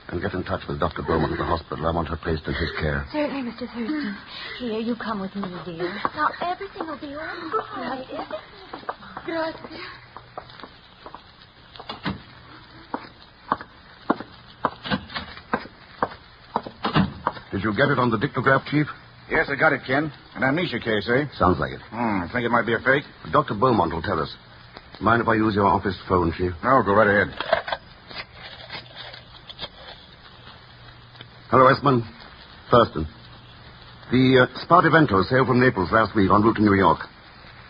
Speaker 3: And get in touch with Dr. Bowman at the hospital. I want her placed in his care.
Speaker 18: Certainly, Mr. Thurston. Here, you come with me, dear. Now, everything will be all right.
Speaker 10: Gracias.
Speaker 3: Did you get it on the dictograph, Chief?
Speaker 16: Yes, I got it, Ken. An amnesia case, eh?
Speaker 3: Sounds like it.
Speaker 16: Think it might be a fake?
Speaker 3: Dr. Beaumont will tell us. Mind if I use your office phone, Chief?
Speaker 16: No, go right ahead.
Speaker 3: Hello, Esmond. Thurston. The Spartivento sailed from Naples last week en route to New York.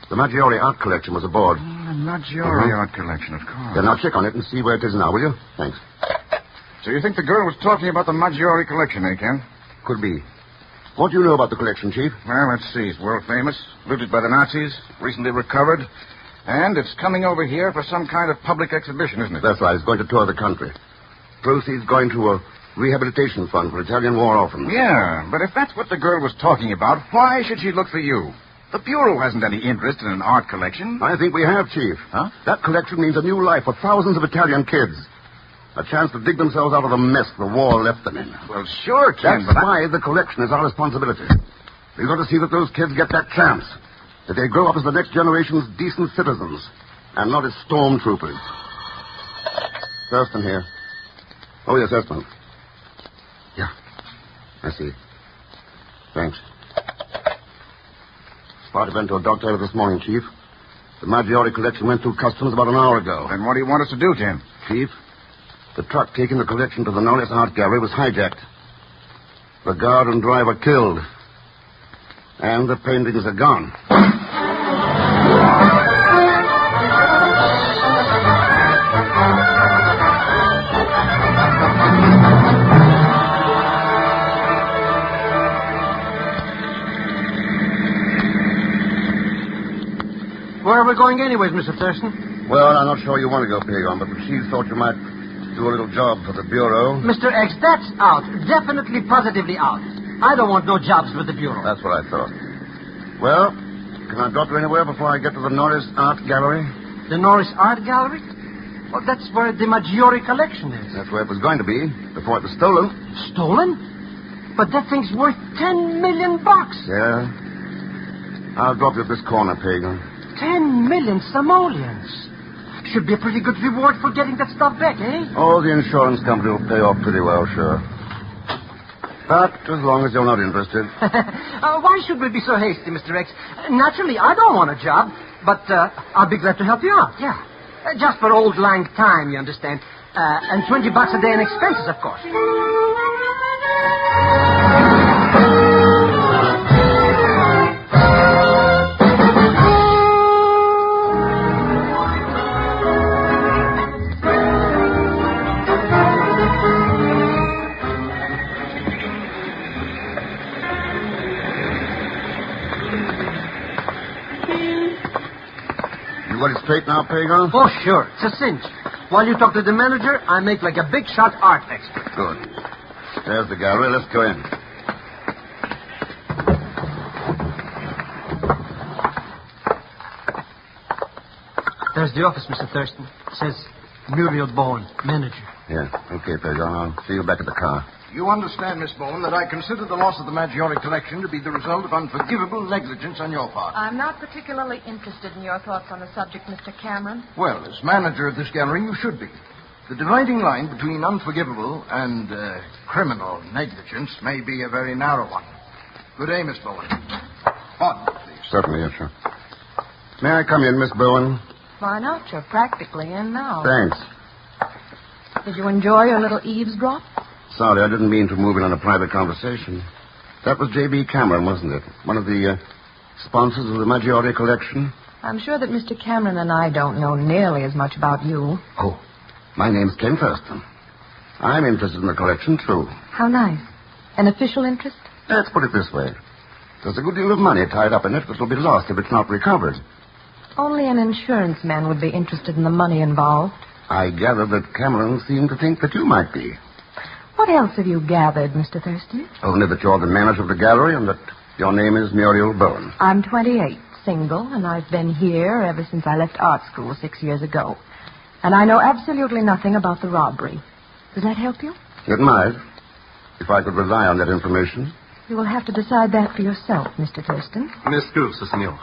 Speaker 3: The Maggiore art collection was aboard.
Speaker 16: The Maggiore art collection, of course.
Speaker 3: Then I'll check on it and see where it is now, will you? Thanks.
Speaker 16: So you think the girl was talking about the Maggiore collection, eh, Ken?
Speaker 3: Could be. What do you know about the collection, Chief?
Speaker 16: Well, let's see. It's world famous, looted by the Nazis, recently recovered, And it's coming over here for some kind of public exhibition, isn't it?
Speaker 3: That's right. It's going to tour the country. Proceeds going to a rehabilitation fund for Italian war orphans.
Speaker 16: Yeah, but if that's what the girl was talking about, why should she look for you? The Bureau hasn't any interest in an art collection.
Speaker 3: I think we have, Chief.
Speaker 16: Huh?
Speaker 3: That collection means a new life for thousands of Italian kids. A chance to dig themselves out of the mess the war left them in.
Speaker 16: Well, sure, Ken,
Speaker 3: That's why the collection is our responsibility. We've got to see that those kids get that chance. That they grow up as the next generation's decent citizens and not as stormtroopers. Thurston here. Oh, yes, Thurston. Yeah. I see. Thanks. Party went to a doctor this morning, Chief. The Maggiore collection went through customs about an hour ago.
Speaker 16: Then what do you want us to do, Tim?
Speaker 3: Chief, the truck taking the collection to the Knowles Art Gallery was hijacked. The guard and driver killed. And the paintings are gone.
Speaker 23: Where are we going anyways, Mr. Thurston?
Speaker 3: Well, I'm not sure you want to go, Pegon, but the chief thought you might do a little job for the Bureau.
Speaker 23: Mr. X, that's out. Definitely, positively out. I don't want no jobs with the Bureau.
Speaker 3: That's what I thought. Well, can I drop you anywhere before I get to the Norris Art Gallery?
Speaker 23: The Norris Art Gallery? Well, that's where the Maggiore collection is.
Speaker 3: That's where it was going to be, before it was stolen.
Speaker 23: Stolen? But that thing's worth $10 million.
Speaker 3: Yeah. I'll drop you at this corner, Pegon.
Speaker 23: 10 million simoleons. Should be a pretty good reward for getting that stuff back, eh?
Speaker 3: Oh, the insurance company will pay off pretty well, sure. But as long as you're not interested.
Speaker 23: Why should we be so hasty, Mr. X? Naturally, I don't want a job, but I'll be glad to help you out, yeah. Just for old lang time, you understand. And $20 a day in expenses, of course.
Speaker 3: You got it straight now, Pegon?
Speaker 23: Oh, sure. It's a cinch. While you talk to the manager, I make like a big shot art expert.
Speaker 3: Good. There's the gallery. Let's go in.
Speaker 23: There's the office, Mr. Thurston. It says Muriel Bowen, manager.
Speaker 3: Yeah. Okay, Pegon. I'll see you back at the car.
Speaker 11: You understand, Miss Bowen, that I consider the loss of the Maggiore collection to be the result of unforgivable negligence on your part.
Speaker 7: I'm not particularly interested in your thoughts on the subject, Mr. Cameron.
Speaker 11: Well, as manager of this gallery, you should be. The dividing line between unforgivable and criminal negligence may be a very narrow one. Good day, Miss Bowen. Pardon, please.
Speaker 3: Certainly, yes, sir. May I come in, Miss Bowen?
Speaker 7: Why not? You're practically in now.
Speaker 3: Thanks.
Speaker 7: Did you enjoy your little eavesdrop?
Speaker 3: Sorry, I didn't mean to move in on a private conversation. That was J.B. Cameron, wasn't it? One of the sponsors of the Maggiore collection?
Speaker 7: I'm sure that Mr. Cameron and I don't know nearly as much about you.
Speaker 3: Oh, my name's Ken Thurston. I'm interested in the collection, too.
Speaker 7: How nice. An official interest?
Speaker 3: Let's put it this way. There's a good deal of money tied up in it that will be lost if it's not recovered.
Speaker 7: Only an insurance man would be interested in the money involved.
Speaker 3: I gather that Cameron seemed to think that you might be.
Speaker 7: What else have you gathered, Mr. Thurston?
Speaker 3: Only that you're the manager of the gallery and that your name is Muriel Bowen.
Speaker 7: I'm 28, single, and I've been here ever since I left art school 6 years ago. And I know absolutely nothing about the robbery. Does that help you?
Speaker 3: It might, if I could rely on that information.
Speaker 7: You will have to decide that for yourself, Mr. Thurston.
Speaker 9: Miss Cruz, senor.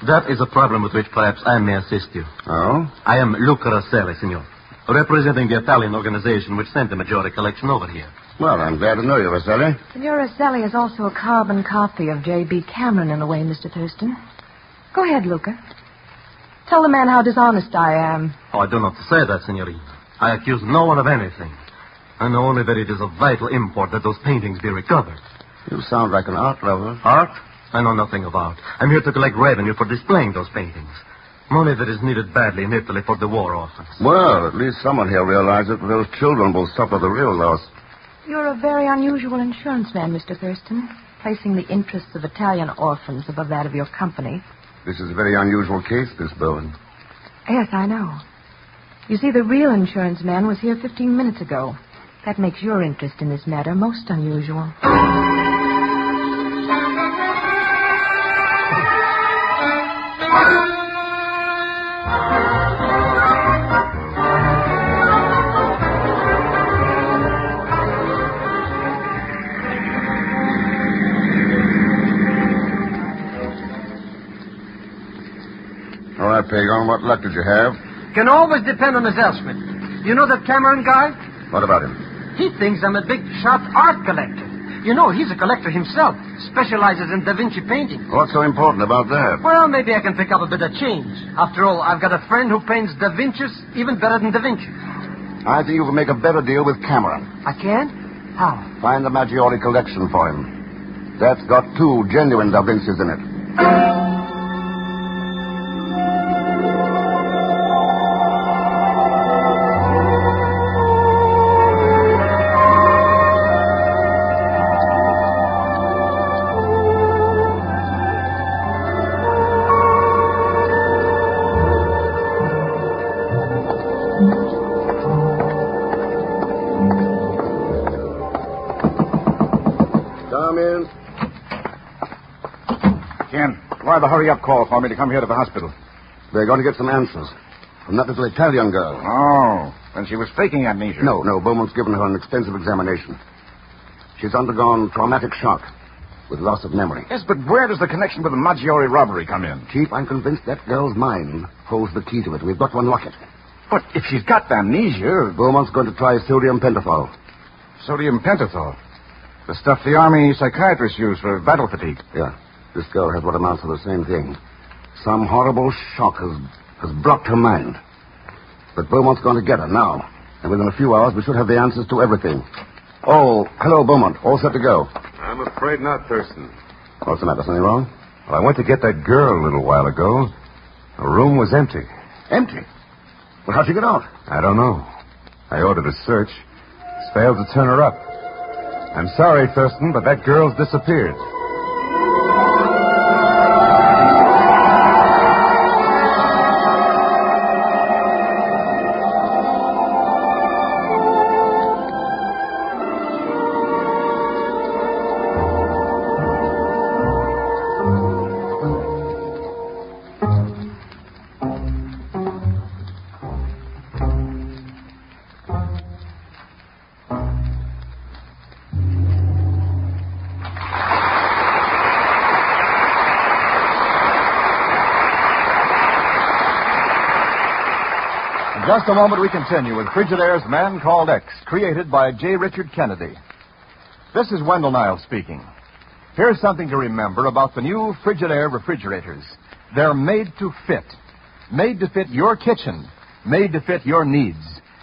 Speaker 9: That is a problem with which perhaps I may assist you.
Speaker 3: Oh?
Speaker 9: I am Luca Rosselli, senor, representing the Italian organization which sent the Maggiore collection over here.
Speaker 3: Well, I'm glad to know you, Rosselli.
Speaker 7: Senor Rosselli is also a carbon copy of J.B. Cameron in a way, Mr. Thurston. Go ahead, Luca. Tell the man how dishonest I am.
Speaker 9: Oh, I do not say that, senorina. I accuse no one of anything. I know only that it is of vital import that those paintings be recovered.
Speaker 3: You sound like an art lover.
Speaker 9: Art? I know nothing of art. I'm here to collect revenue for displaying those paintings. Money that is needed badly in Italy for the war orphans.
Speaker 3: Well, at least someone here realizes that those children will suffer the real loss.
Speaker 7: You're a very unusual insurance man, Mr. Thurston, placing the interests of Italian orphans above that of your company.
Speaker 3: This is a very unusual case, Miss Bowen.
Speaker 7: Yes, I know. You see, the real insurance man was here 15 minutes ago. That makes your interest in this matter most unusual.
Speaker 3: All right, Pegon, what luck did you have?
Speaker 17: Can always depend on the Zellschmidt. You know that Cameron guy?
Speaker 3: What about him?
Speaker 17: He thinks I'm a big shot art collector. You know, he's a collector himself. Specializes in Da Vinci painting.
Speaker 3: What's so important about that?
Speaker 17: Well, maybe I can pick up a bit of change. After all, I've got a friend who paints Da Vinci's even better than Da Vinci.
Speaker 3: I think you can make a better deal with Cameron.
Speaker 17: I can? How?
Speaker 3: Find the Maggiore collection for him. That's got 2 genuine Da Vinci's in it.
Speaker 16: The hurry-up call for me to come here to the hospital.
Speaker 3: They're going to get some answers from that little Italian girl.
Speaker 16: Oh, and she was faking amnesia.
Speaker 3: No, Beaumont's given her an extensive examination. She's undergone traumatic shock with loss of memory.
Speaker 16: Yes, but where does the connection with the Maggiore robbery come in?
Speaker 3: Chief, I'm convinced that girl's mind holds the key to it. We've got to unlock it.
Speaker 16: But if she's got amnesia...
Speaker 3: Beaumont's going to try sodium pentothal.
Speaker 16: Sodium pentothal? The stuff the Army psychiatrists use for battle fatigue.
Speaker 3: Yeah. This girl has what amounts to the same thing. Some horrible shock has blocked her mind. But Beaumont's going to get her now. And within a few hours, we should have the answers to everything. Oh, hello, Beaumont. All set to go.
Speaker 5: I'm afraid not, Thurston.
Speaker 3: What's the matter? Something wrong?
Speaker 5: Well, I went to get that girl a little while ago. The room was empty.
Speaker 3: Empty? Well, how'd she get out?
Speaker 5: I don't know. I ordered a search. It's failed to turn her up. I'm sorry, Thurston, but that girl's disappeared.
Speaker 1: In just a moment, we continue with Frigidaire's Man Called X, created by J. Richard Kennedy. This is Wendell Niles speaking. Here's something to remember about the new Frigidaire refrigerators. They're made to fit. Made to fit your kitchen. Made to fit your needs.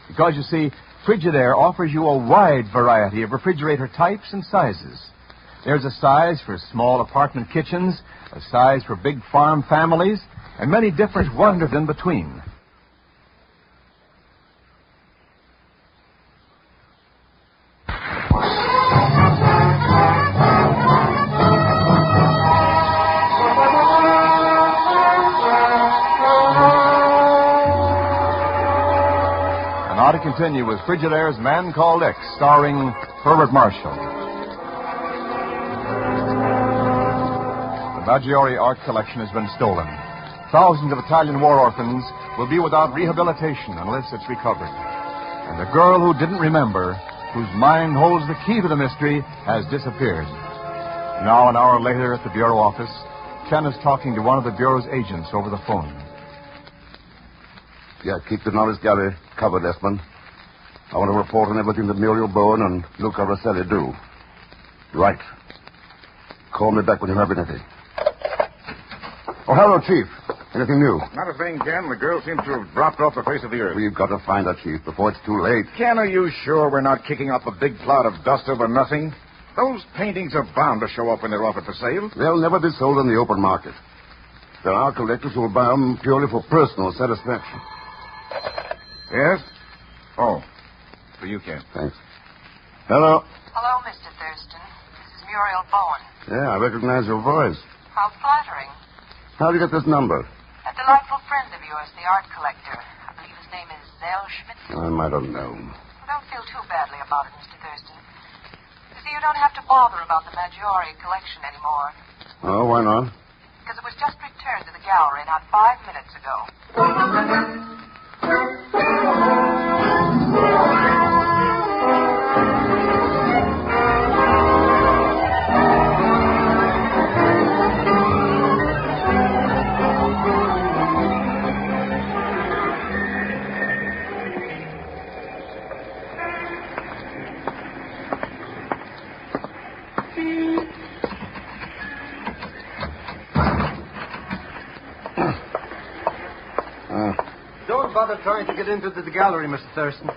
Speaker 1: Because, you see, Frigidaire offers you a wide variety of refrigerator types and sizes. There's a size for small apartment kitchens, a size for big farm families, and many different wonders in between. Now to continue with Frigidaire's Man Called X, starring Herbert Marshall. The Maggiore art collection has been stolen. Thousands of Italian war orphans will be without rehabilitation unless it's recovered. And the girl who didn't remember, whose mind holds the key to the mystery, has disappeared. Now, an hour later at the bureau office, Ken is talking to one of the bureau's agents over the phone.
Speaker 3: Yeah, keep the knowledge gallery covered, Esmond. I want to report on everything that Muriel Bowen and Luca Rosselli do. Right. Call me back when you have anything. Oh, hello, Chief. Anything new?
Speaker 16: Not a thing, Ken. The girl seems to have dropped off the face of the earth.
Speaker 3: We've got to find her, Chief, before it's too late.
Speaker 16: Ken, are you sure we're not kicking up a big cloud of dust over nothing? Those paintings are bound to show up when they're offered for sale.
Speaker 3: They'll never be sold in the open market. There are collectors who will buy them purely for personal satisfaction.
Speaker 16: Yes? Oh, for you, Ken.
Speaker 3: Thanks. Hello.
Speaker 7: Hello, Mr. Thurston. This is Muriel Bowen.
Speaker 3: Yeah, I recognize your voice.
Speaker 7: How flattering.
Speaker 3: How did you get this number?
Speaker 7: A delightful friend of
Speaker 2: yours, the art collector. I believe his name is Zellschmidt.
Speaker 3: I might have known.
Speaker 2: Well, don't feel too badly about it, Mr. Thurston. You see, you don't have to bother about the Maggiore collection anymore.
Speaker 3: Oh, why not?
Speaker 2: Because it was just returned to the gallery not 5 minutes ago.
Speaker 11: Don't bother trying to get into the gallery, Mr. Thurston.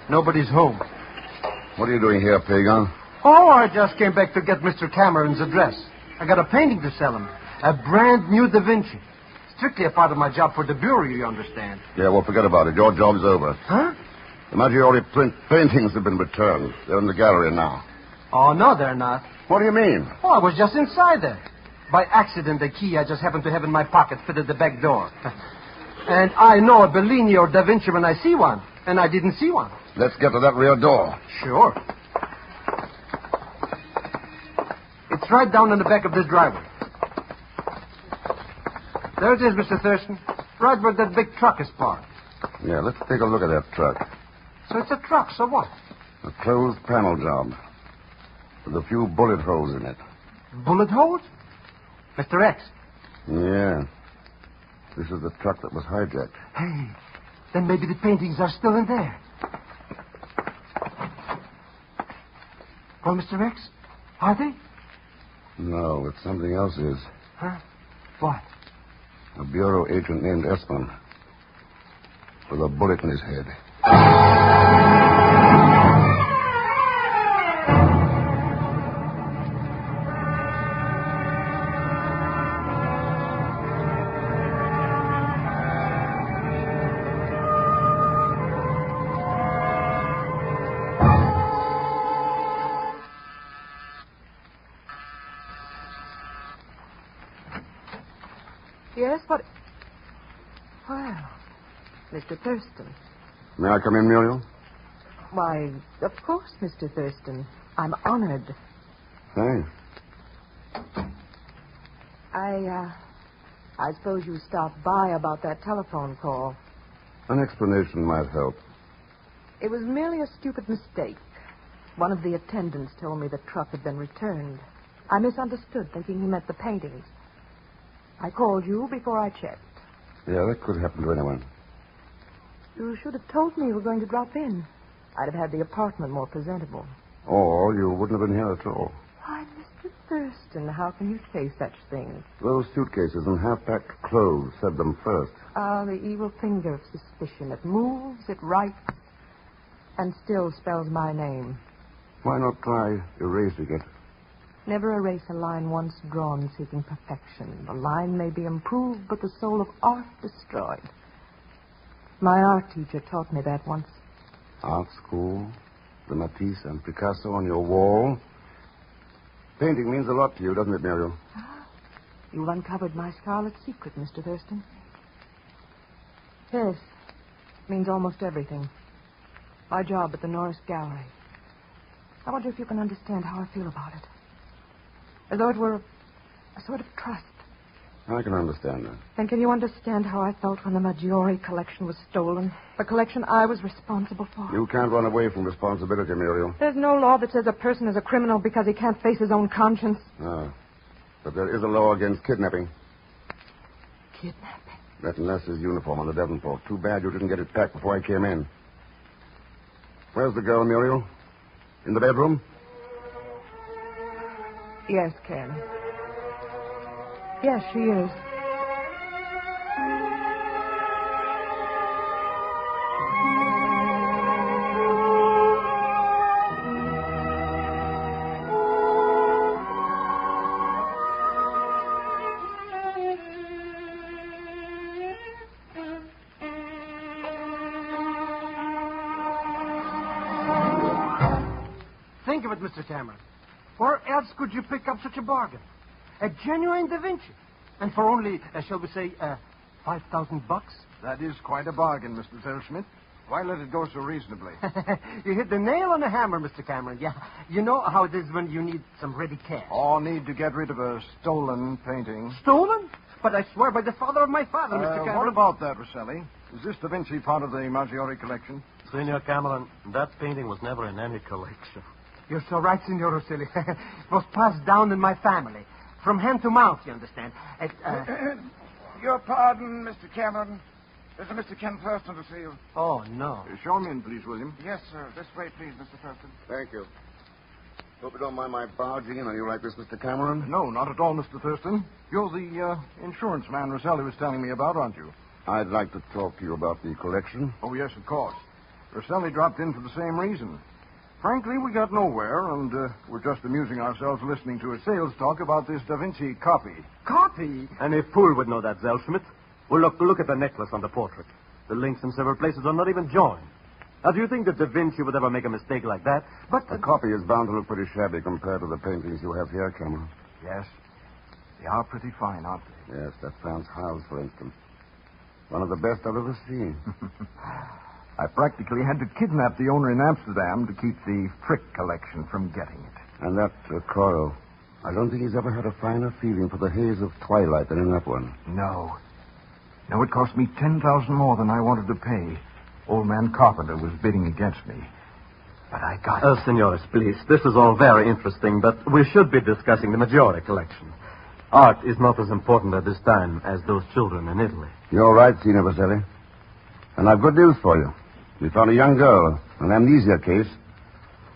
Speaker 11: Nobody's home.
Speaker 3: What are you doing here, Pegon?
Speaker 11: Oh, I just came back to get Mr. Cameron's address. I got a painting to sell him. A brand new Da Vinci. Strictly a part of my job for the Bureau, you understand.
Speaker 3: Yeah, well, forget about it. Your job's over.
Speaker 11: Huh?
Speaker 3: The Maggiore paintings have been returned. They're in the gallery now.
Speaker 11: Oh, no, they're not.
Speaker 3: What do you mean?
Speaker 11: Oh, I was just inside there. By accident, the key I just happened to have in my pocket fitted the back door. And I know a Bellini or Da Vinci when I see one. And I didn't see one.
Speaker 3: Let's get to that rear door.
Speaker 11: Sure. It's right down in the back of this driveway. There it is, Mr. Thurston. Right where that big truck is parked.
Speaker 3: Yeah, let's take a look at that truck.
Speaker 11: So it's a truck, so what?
Speaker 3: A closed panel job. With a few bullet holes in it.
Speaker 11: Bullet holes? Mr. X.
Speaker 3: Yeah. This is the truck that was hijacked.
Speaker 11: Hey, then maybe the paintings are still in there. Well, Mr. X, are they?
Speaker 3: No, it's something else is.
Speaker 11: Huh? What?
Speaker 3: A bureau agent named Espen. With a bullet in his head.
Speaker 7: Yes, what? Well, Mr. Thurston.
Speaker 3: May I come in, Muriel?
Speaker 7: Why, of course, Mr. Thurston. I'm honored.
Speaker 3: Thanks.
Speaker 7: I suppose you stopped by about that telephone call.
Speaker 3: An explanation might help.
Speaker 7: It was merely a stupid mistake. One of the attendants told me the truck had been returned. I misunderstood, thinking he meant the paintings. I called you before I checked.
Speaker 3: Yeah, that could happen to anyone.
Speaker 7: You should have told me you were going to drop in. I'd have had the apartment more presentable.
Speaker 3: Or you wouldn't have been here at all.
Speaker 7: Why, Mr. Thurston, how can you say such things?
Speaker 3: Those suitcases and half-packed clothes said them first.
Speaker 7: Ah, the evil finger of suspicion. It moves, it writes, and still spells my name.
Speaker 3: Why not try erasing it?
Speaker 7: Never erase a line once drawn seeking perfection. The line may be improved, but the soul of art destroyed. My art teacher taught me that once.
Speaker 3: Art school, the Matisse and Picasso on your wall. Painting means a lot to you, doesn't it, Muriel?
Speaker 7: You've uncovered my scarlet secret, Mr. Thurston. Yes, it means almost everything. My job at the Norris Gallery. I wonder if you can understand how I feel about it. As though it were a sort of trust.
Speaker 3: I can understand that.
Speaker 7: Then can you understand how I felt when the Maggiore collection was stolen? The collection I was responsible for?
Speaker 3: You can't run away from responsibility, Muriel.
Speaker 7: There's no law that says a person is a criminal because he can't face his own conscience.
Speaker 3: No. But there is a law against kidnapping.
Speaker 7: Kidnapping?
Speaker 3: That and Lester's uniform on the Devonport. Too bad you didn't get it packed before I came in. Where's the girl, Muriel? In the bedroom?
Speaker 7: Yes, Ken. Yes, she is.
Speaker 11: Think of it, Mr. Cameron. Where else could you pick up such a bargain? A genuine Da Vinci. And for only, shall we say,
Speaker 23: $5,000?
Speaker 11: That is quite a bargain, Mr. Zellschmidt. Why let it go so reasonably?
Speaker 23: You hit the nail on the hammer, Mr. Cameron. Yeah, you know how it is when you need some ready cash.
Speaker 11: Oh, need to get rid of a stolen painting.
Speaker 23: Stolen? But I swear by the father of my father, Mr. Cameron.
Speaker 11: What about that, Rosselli? Is this Da Vinci part of the Maggiore collection?
Speaker 9: Senor Cameron, that painting was never in any collection.
Speaker 23: You're so right, Signor Rosselli. It was passed down in my family. From hand to mouth, you understand.
Speaker 16: Your pardon, Mr. Cameron. There's a Mr. Ken Thurston to see you.
Speaker 23: Oh, no.
Speaker 11: Show him in, please, William.
Speaker 16: Yes, sir. This way, please, Mr. Thurston.
Speaker 3: Thank you. Hope you don't mind my barging in. Are you like this, Mr. Cameron?
Speaker 11: No, not at all, Mr. Thurston. You're the insurance man Rosselli was telling me about, aren't you?
Speaker 3: I'd like to talk to you about the collection.
Speaker 11: Oh, yes, of course. Rosselli dropped in for the same reason. Frankly, we got nowhere, and we're just amusing ourselves listening to a sales talk about this Da Vinci copy.
Speaker 23: Copy?
Speaker 9: Any fool would know that, Zellschmidt. Well, look at the necklace on the portrait. The links in several places are not even joined. Now, do you think that Da Vinci would ever make a mistake like that?
Speaker 3: But the copy is bound to look pretty shabby compared to the paintings you have here, Cameron.
Speaker 11: Yes. They are pretty fine, aren't they?
Speaker 3: Yes, that Franz House, for instance. One of the best I've ever seen.
Speaker 11: I practically had to kidnap the owner in Amsterdam to keep the Frick collection from getting it.
Speaker 3: And that coral. I don't think he's ever had a finer feeling for the haze of twilight than in that one.
Speaker 11: No. No, it cost me $10,000 more than I wanted to pay. Old man Carpenter was bidding against me. But I got it.
Speaker 9: Senores, please. This is all very interesting, but we should be discussing the Maggiore collection. Art is not as important at this time as those children in Italy.
Speaker 3: You're right, Signor Vaselli. And I've good news for you. We found a young girl, an amnesia case,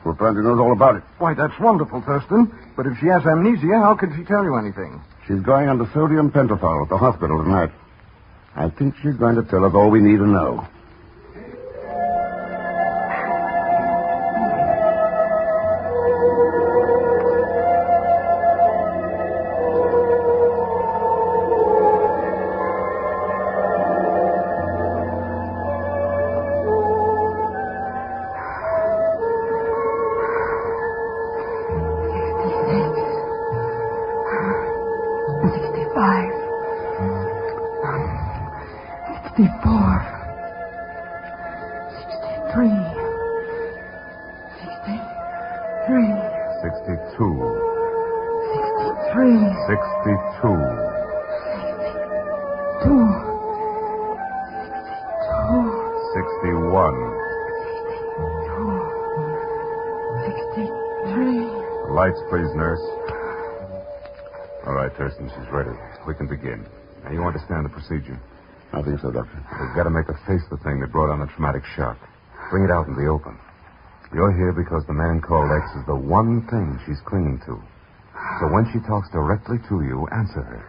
Speaker 3: who apparently knows all about it.
Speaker 11: Why, that's wonderful, Thurston. But if she has amnesia, how can she tell you anything?
Speaker 3: She's going under sodium pentothal at the hospital tonight. I think she's going to tell us all we need to know.
Speaker 5: Please, nurse. All right, Thurston, she's ready. We can begin. Now, you understand the procedure?
Speaker 3: I think so, Doctor.
Speaker 5: We've got to make her face the thing that brought on the traumatic shock. Bring it out in the open. You're here because the man called X is the one thing she's clinging to. So when she talks directly to you, answer her.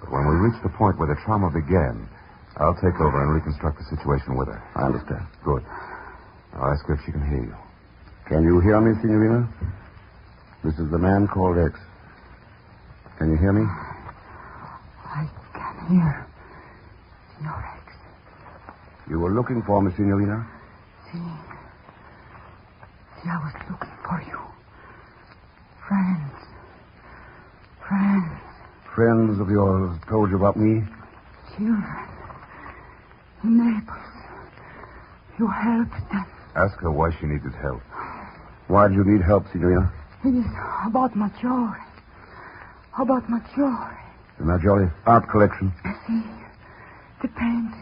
Speaker 5: But when we reach the point where the trauma began, I'll take over and reconstruct the situation with her.
Speaker 3: I understand.
Speaker 5: Good. I'll ask her if she can hear you.
Speaker 3: Can you hear me, Signorina? This is the man called X. Can you hear me?
Speaker 7: I can hear Signor X.
Speaker 3: You were looking for me, Signorina?
Speaker 7: See, I was looking for you. Friends.
Speaker 3: Friends of yours told you about me?
Speaker 7: Children. In Naples. You helped them.
Speaker 5: Ask her why she needed help.
Speaker 3: Why do you need help, Signorina?
Speaker 7: It is about Maggiore. About Maggiore.
Speaker 3: The Maggiore art collection.
Speaker 7: See, the paintings.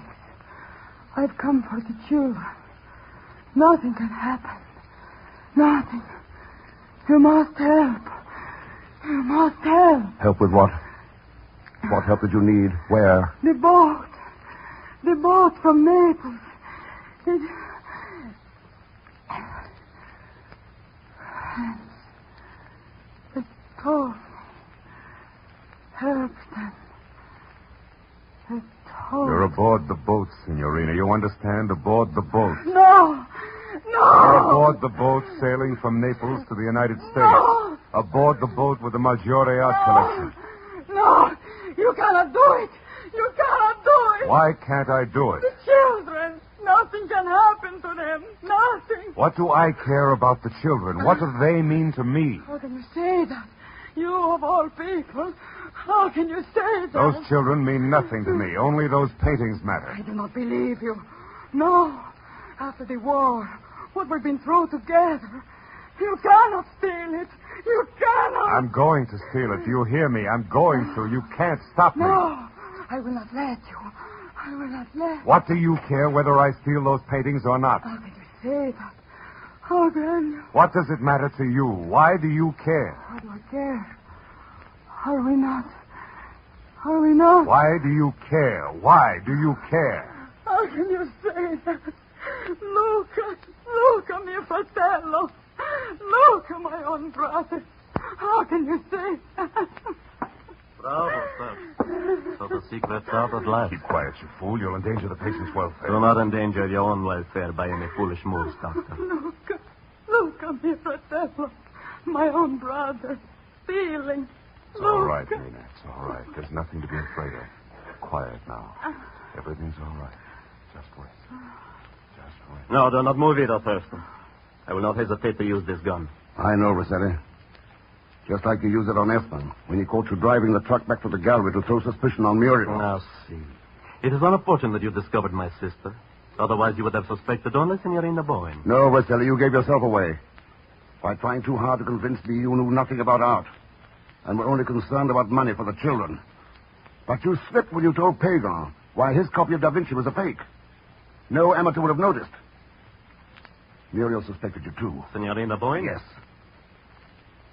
Speaker 7: I've come for the children. Nothing can happen. Nothing. You must help. You must help.
Speaker 3: Help with what? What help did you need? Where?
Speaker 7: The boat. The boat from Naples. They told me. Help them. They told
Speaker 5: You're aboard the boat, Signorina. You understand? Aboard the boat.
Speaker 7: No!
Speaker 5: You're aboard the boat sailing from Naples to the United States.
Speaker 7: No!
Speaker 5: Aboard the boat with the Maggiore art collection.
Speaker 7: No! You cannot do it! You cannot do it!
Speaker 5: Why can't I do it?
Speaker 7: The children! Nothing can happen to them. Nothing.
Speaker 5: What do I care about the children? What do they mean to me?
Speaker 7: How can you say that? You, of all people.
Speaker 10: How can you say that?
Speaker 5: Those children mean nothing to me. Only those paintings matter.
Speaker 10: I do not believe you. No. After the war, what we've been through together, you cannot steal it. You cannot.
Speaker 5: I'm going to steal it. Do you hear me? I'm going to. You can't stop me.
Speaker 10: No, I will not let you. I will not let.
Speaker 5: What do you care whether I steal those paintings or not?
Speaker 10: How can you say that? How can you?
Speaker 5: What does it matter to you? Why do you care?
Speaker 10: Why do I care? Are we not? Are we not?
Speaker 5: Why do you care? Why do you care?
Speaker 10: How can you say that? Luca, mio fratello. Luca, my own brother. How can you say that?
Speaker 9: Bravo, sir. So the secret's out at last.
Speaker 5: Keep quiet, you fool. You'll endanger the patient's welfare.
Speaker 9: Do not endanger your own welfare by any foolish moves, Doctor.
Speaker 10: Luca, mio fratello. My own brother. Stealing.
Speaker 5: It's all right, Nina. It's all right. There's nothing to be afraid of. Quiet now. Everything's all right. Just wait. Just wait.
Speaker 9: No, do not move either, Thurston. I will not hesitate to use this gun.
Speaker 3: I know, Rossetti. Just like you used it on Esmond, when he caught you driving the truck back to the gallery to throw suspicion on Muriel.
Speaker 9: Now, see. It is unfortunate that you discovered my sister. Otherwise, you would have suspected only Signorina Boyne.
Speaker 3: No, Rossetti, you gave yourself away. By trying too hard to convince me you knew nothing about art. And were only concerned about money for the children. But you slipped when you told Pegon why his copy of Da Vinci was a fake. No amateur would have noticed. Muriel suspected you, too.
Speaker 9: Signorina Boyne?
Speaker 3: Yes.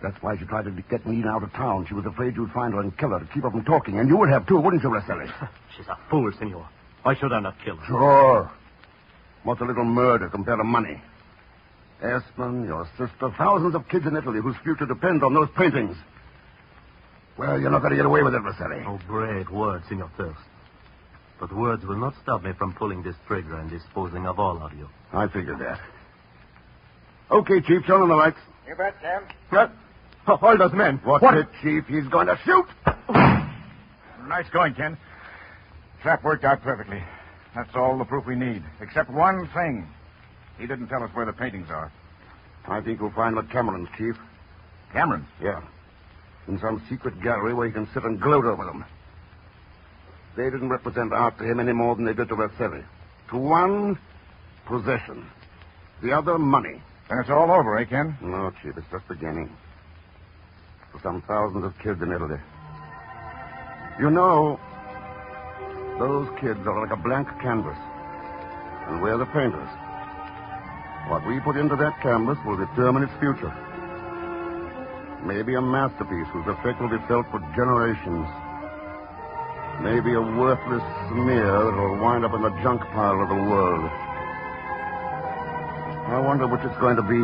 Speaker 3: That's why she tried to get Nina out of town. She was afraid you'd find her and kill her to keep her from talking. And you would have, too, wouldn't you, Rossetti?
Speaker 9: She's a fool, senor. Why should I not kill her?
Speaker 3: Sure. What's a little murder compared to money? Esmond, your sister, thousands of kids in Italy whose future depends on those paintings. Well, you're not going to get away with it, Rossetti.
Speaker 9: Oh, great words, Senor Thirst. But words will not stop me from pulling this trigger and disposing of all of you.
Speaker 3: I figured that. Okay, Chief, turn on the lights.
Speaker 16: You bet, Ken.
Speaker 3: What? Hold those men. What's it, Chief? He's going to shoot.
Speaker 16: Nice going, Ken. Trap worked out perfectly. That's all the proof we need. Except one thing. He didn't tell us where the paintings are.
Speaker 3: I think we'll find the Camerons, Chief.
Speaker 16: Camerons?
Speaker 3: Yeah. In some secret gallery where he can sit and gloat over them. They didn't represent art to him any more than they did to Rossetti. To one, possession. The other, money.
Speaker 16: Then it's all over, eh, Ken?
Speaker 3: No, Chief, it's just beginning. For some thousands of kids in Italy. You know, those kids are like a blank canvas. And we're the painters. What we put into that canvas will determine its future. Maybe a masterpiece whose effect will be felt for generations. Maybe a worthless smear that will wind up in the junk pile of the world. I wonder which it's going to be.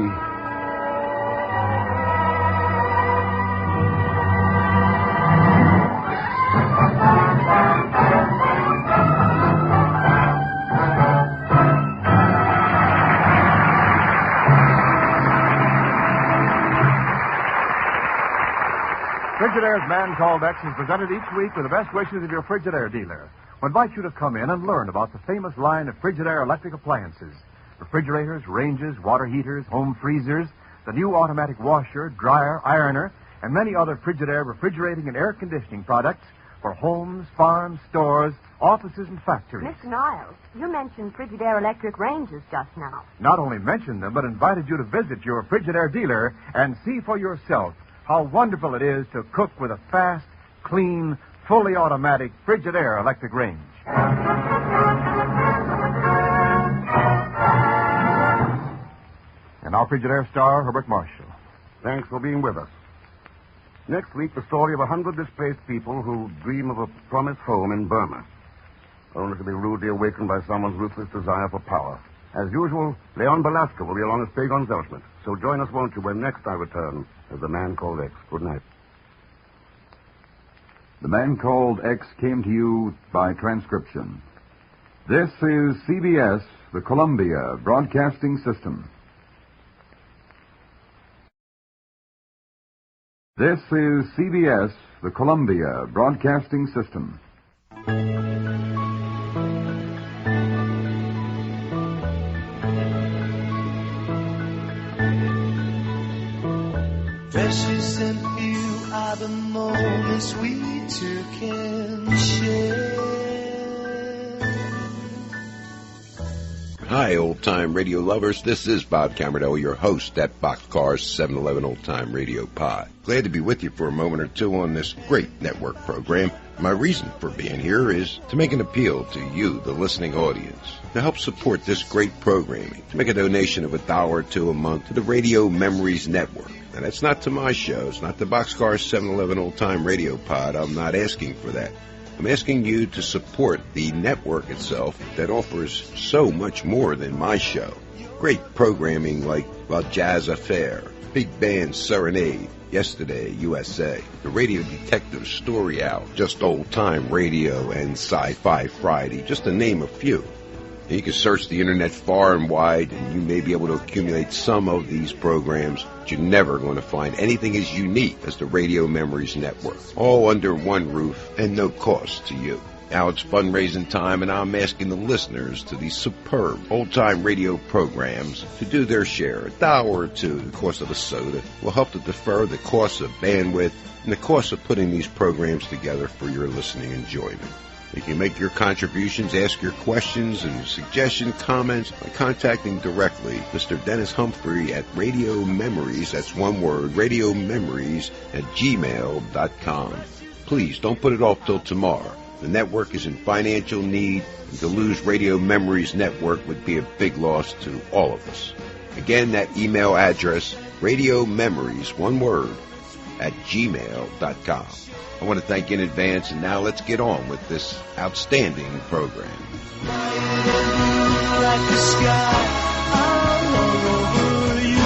Speaker 1: Frigidaire's Man Called X is presented each week with the best wishes of your Frigidaire dealer. We invite you to come in and learn about the famous line of Frigidaire electric appliances. Refrigerators, ranges, water heaters, home freezers, the new automatic washer, dryer, ironer, and many other Frigidaire refrigerating and air conditioning products for homes, farms, stores, offices, and factories.
Speaker 12: Mr. Niles, you mentioned Frigidaire electric ranges just now.
Speaker 1: Not only mentioned them, but invited you to visit your Frigidaire dealer and see for yourself how wonderful it is to cook with a fast, clean, fully automatic Frigidaire electric range. And our Frigidaire star, Herbert Marshall.
Speaker 3: Thanks for being with us. Next week, the story of 100 displaced people who dream of a promised home in Burma, only to be rudely awakened by someone's ruthless desire for power. As usual, Leon Belasco will be along as Pegon Zellschmidt. So join us, won't you, when next I return as The Man Called X. Good night.
Speaker 15: The Man Called X came to you by transcription. This is CBS, the Columbia Broadcasting System. This is CBS, the Columbia Broadcasting System.
Speaker 20: Precious and few
Speaker 8: are the moments we two can share.
Speaker 14: Hi, old-time radio lovers. This is Bob Camerado, your host at Boxcar's 711 Old-Time Radio Pod. Glad to be with you for a moment or two on this great network program. My reason for being here is to make an appeal to you, the listening audience, to help support this great programming, to make a donation of $1 or $2 a month to the Radio Memories Network. And that's not to my show. It's not the Boxcar's 711 Old-Time Radio Pod. I'm not asking for that. I'm asking you to support the network itself that offers so much more than my show. Great programming like La Jazz Affair, Big Band Serenade, Yesterday USA, the Radio Detective Story Hour, Just Old Time Radio, and Sci-Fi Friday, just to name a few. You can search the internet far and wide, and you may be able to accumulate some of these programs, but you're never going to find anything as unique as the Radio Memories Network, all under one roof and no cost to you. Now it's fundraising time, and I'm asking the listeners to these superb old-time radio programs to do their share. $1 or $2, the cost of a soda, will help to defer the cost of bandwidth and the cost of putting these programs together for your listening enjoyment. You can make your contributions, ask your questions and suggestions, comments by contacting directly Mr. Dennis Humphrey at Radio Memories, that's one word, radiomemories@gmail.com. Please don't put it off till tomorrow. The network is in financial need, and to lose Radio Memories Network would be a big loss to all of us. Again, that email address, radiomemories, one word, @gmail.com. I want to thank you in advance, and now let's get on with this outstanding program.
Speaker 8: Like the sky, I'm all over you.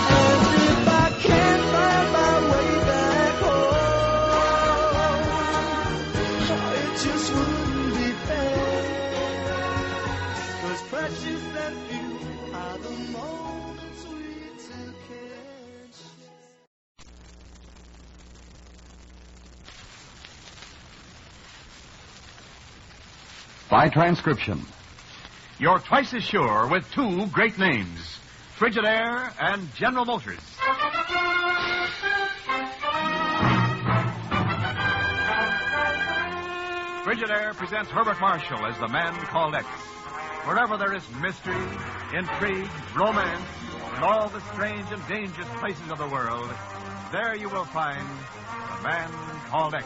Speaker 8: And if I can't find my way back home, it just wouldn't be fair. 'Cause precious and few are the moments we two can share.
Speaker 1: By transcription. You're twice as sure with two great names, Frigidaire and General Motors. Frigidaire presents Herbert Marshall as the man called X. Wherever there is mystery, intrigue, romance, and all the strange and dangerous places of the world, there you will find the man called X.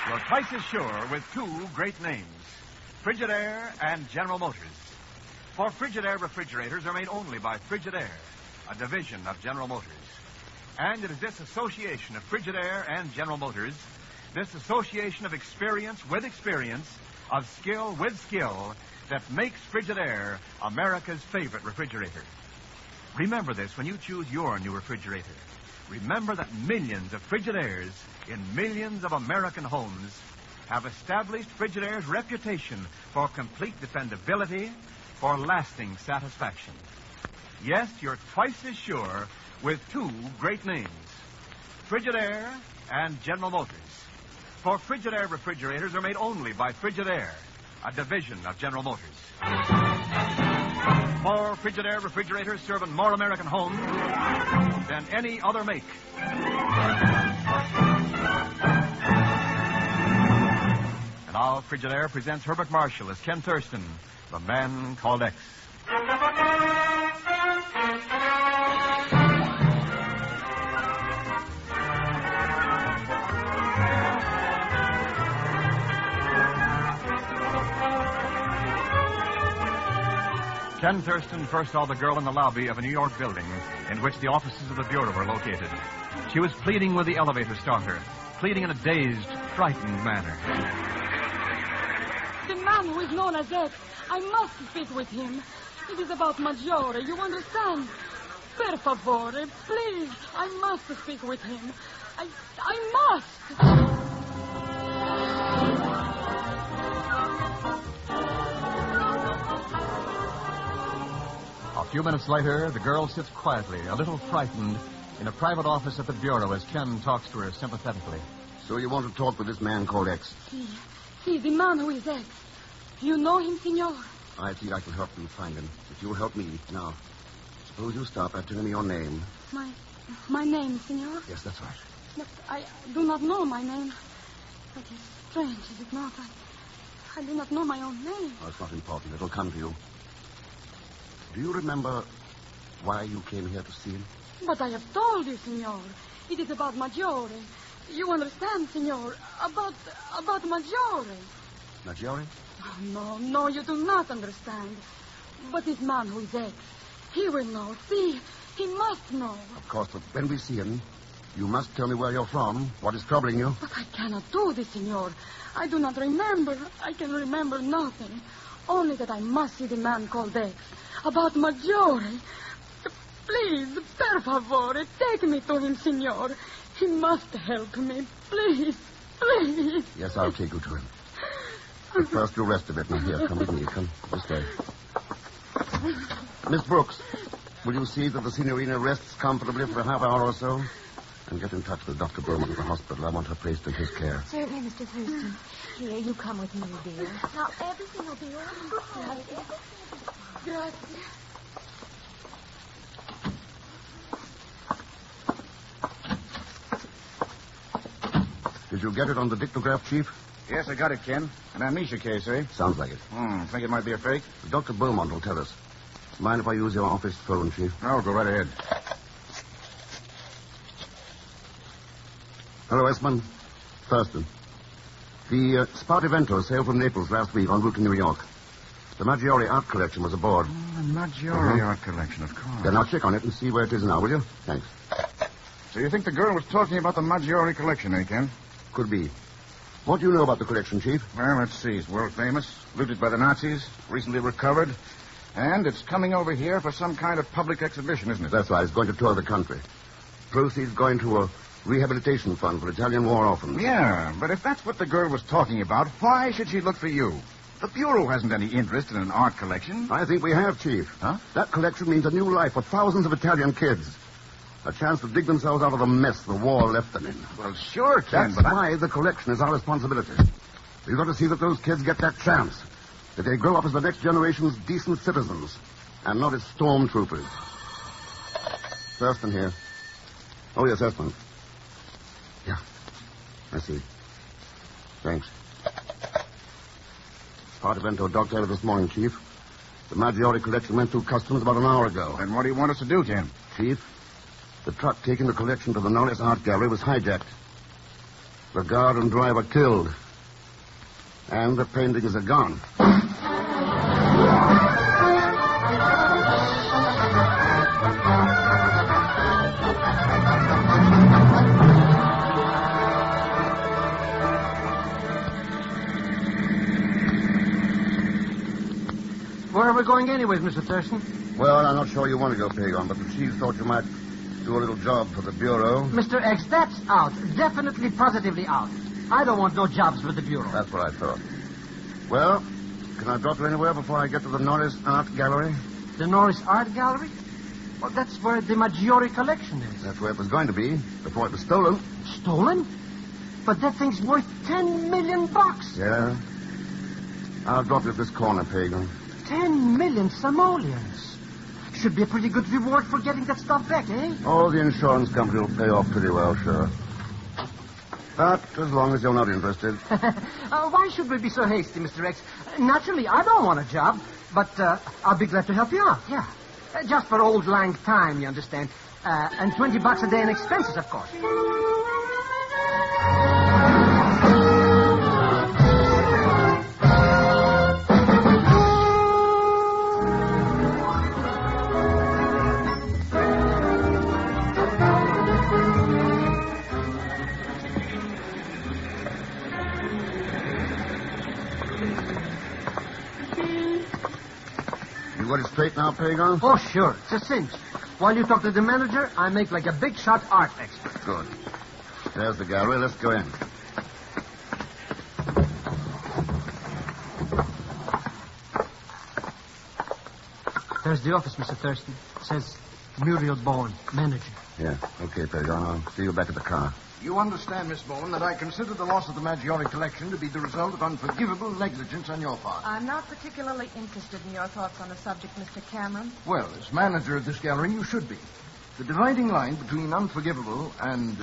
Speaker 1: You're twice as sure with two great names, Frigidaire and General Motors. For Frigidaire refrigerators are made only by Frigidaire, a division of General Motors. And it is this association of Frigidaire and General Motors, this association of experience with experience, of skill with skill, that makes Frigidaire America's favorite refrigerator. Remember this when you choose your new refrigerator. Remember that millions of Frigidaires in millions of American homes have established Frigidaire's reputation for complete dependability, for lasting satisfaction. Yes, you're twice as sure with two great names, Frigidaire and General Motors. For Frigidaire refrigerators are made only by Frigidaire, a division of General Motors. For Frigidaire refrigerators serving more American homes than any other make. And now Frigidaire presents Herbert Marshall as Ken Thurston, the man called X. Ken Thurston first saw the girl in the lobby of a New York building in which the offices of the Bureau were located. She was pleading with the elevator starter, pleading in a dazed, frightened manner.
Speaker 10: The man who is known as X, I must speak with him. It is about Maggiore, you understand? Per favore, please, I must speak with him. I must.
Speaker 1: A few minutes later, the girl sits quietly, a little frightened,
Speaker 13: in a private office at the Bureau as Ken talks to her sympathetically.
Speaker 3: So you want to talk with this man called X?
Speaker 10: See, the man who is X. You know him, senor?
Speaker 3: I think I can help you find him. If you'll help me. Now, suppose you stop by telling me your name.
Speaker 10: My name, senor?
Speaker 3: Yes, that's right.
Speaker 10: But I do not know my name. That is strange, is it not? I do not know my own name.
Speaker 3: Oh, it's not important. It'll come to you. Do you remember why you came here to see him?
Speaker 10: But I have told you, senor. It is about Maggiore. You understand, senor? About Maggiore.
Speaker 3: Maggiore?
Speaker 10: Oh, no, you do not understand. But this man who is X, he will know. See, he must know.
Speaker 3: Of course, but when we see him, you must tell me where you're from, what is troubling you.
Speaker 10: But I cannot do this, senor. I do not remember. I can remember nothing. Only that I must see the man called X. About Maggiore. Please, per favore, take me to him, senor. He must help me. Please, please.
Speaker 3: Yes, I'll take you to him. But first, you rest a bit. Now, here, come with me. Come this way. Miss Brooks, will you see that the signorina rests comfortably for a half hour or so? And get in touch with Dr. Bowman at the hospital. I want her placed in his care.
Speaker 19: Certainly, Mr. Thurston. Here, you come with me, dear. Now, everything will be all right.
Speaker 10: Gracias.
Speaker 3: Did you get it on the dictograph, Chief?
Speaker 16: Yes, I got it, Ken. An amnesia case, eh?
Speaker 3: Sounds like it.
Speaker 16: Think it might be a fake?
Speaker 3: Dr. Beaumont will tell us. Mind if I use your office phone, Chief?
Speaker 16: No, go right ahead.
Speaker 3: Hello, Esmond. Thurston. The Spartivento sailed from Naples last week en route to New York. The Maggiore art collection was aboard.
Speaker 16: The Maggiore art collection, of course.
Speaker 3: Then I'll check on it and see where it is now, will you? Thanks.
Speaker 16: So you think the girl was talking about the Maggiore collection, eh, Ken?
Speaker 3: Could be. What do you know about the collection, Chief?
Speaker 16: Well, let's see. It's world famous, looted by the Nazis, recently recovered, and it's coming over here for some kind of public exhibition, isn't it?
Speaker 3: That's right. It's going to tour the country. Proceeds going to a rehabilitation fund for Italian war orphans.
Speaker 16: Yeah, but if that's what the girl was talking about, why should she look for you? The Bureau hasn't any interest in an art collection.
Speaker 3: I think we have, Chief.
Speaker 16: Huh?
Speaker 3: That collection means a new life for thousands of Italian kids. A chance to dig themselves out of the mess the war left them in.
Speaker 16: Well, sure, Ken,
Speaker 3: That's why the collection is our responsibility. We've got to see that those kids get that chance. That they grow up as the next generation's decent citizens and not as stormtroopers. Thurston here. Oh, yes, Esmond. Yeah, I see. Thanks. Spartivento docked out this morning, Chief. The Maggiore collection went through customs about an hour ago.
Speaker 16: Then what do you want us to do, Ken?
Speaker 3: Chief, the truck taking the collection to the Knowles Art Gallery was hijacked. The guard and driver killed. And the paintings are gone.
Speaker 23: Where are we going anyways, Mr. Thurston?
Speaker 3: Well, I'm not sure you want to go, Pegon, but the chief thought you might do a little job for the Bureau.
Speaker 23: Mr. X, that's out. Definitely, positively out. I don't want no jobs with the Bureau.
Speaker 3: That's what I thought. Well, can I drop you anywhere before I get to the Norris Art Gallery?
Speaker 23: The Norris Art Gallery? Well, that's where the Maggiore collection is.
Speaker 3: That's where it was going to be, before it was stolen.
Speaker 23: Stolen? But that thing's worth $10 million.
Speaker 3: Yeah. I'll drop you at this corner, Pegon.
Speaker 23: 10 million simoleons. Should be a pretty good reward for getting that stuff back, eh?
Speaker 3: Oh, the insurance company will pay off pretty well, sure. But as long as you're not interested.
Speaker 23: Why should we be so hasty, Mr. X? Naturally, I don't want a job, but I'll be glad to help you out, yeah. Just for old lang time, you understand. And $20 a day in expenses, of course.
Speaker 3: You got it straight now, Pegon?
Speaker 23: Oh, sure. It's a cinch. While you talk to the manager, I make like a big-shot art expert.
Speaker 3: Good. There's the gallery. Let's go in.
Speaker 23: There's the office, Mr. Thurston. It says Muriel Bowen, manager.
Speaker 3: Yeah. Okay, Pegon. I'll see you back at the car.
Speaker 11: You understand, Miss Bowen, that I consider the loss of the Maggiore collection to be the result of unforgivable negligence on your part.
Speaker 7: I'm not particularly interested in your thoughts on the subject, Mr. Cameron.
Speaker 11: Well, as manager of this gallery, you should be. The dividing line between unforgivable and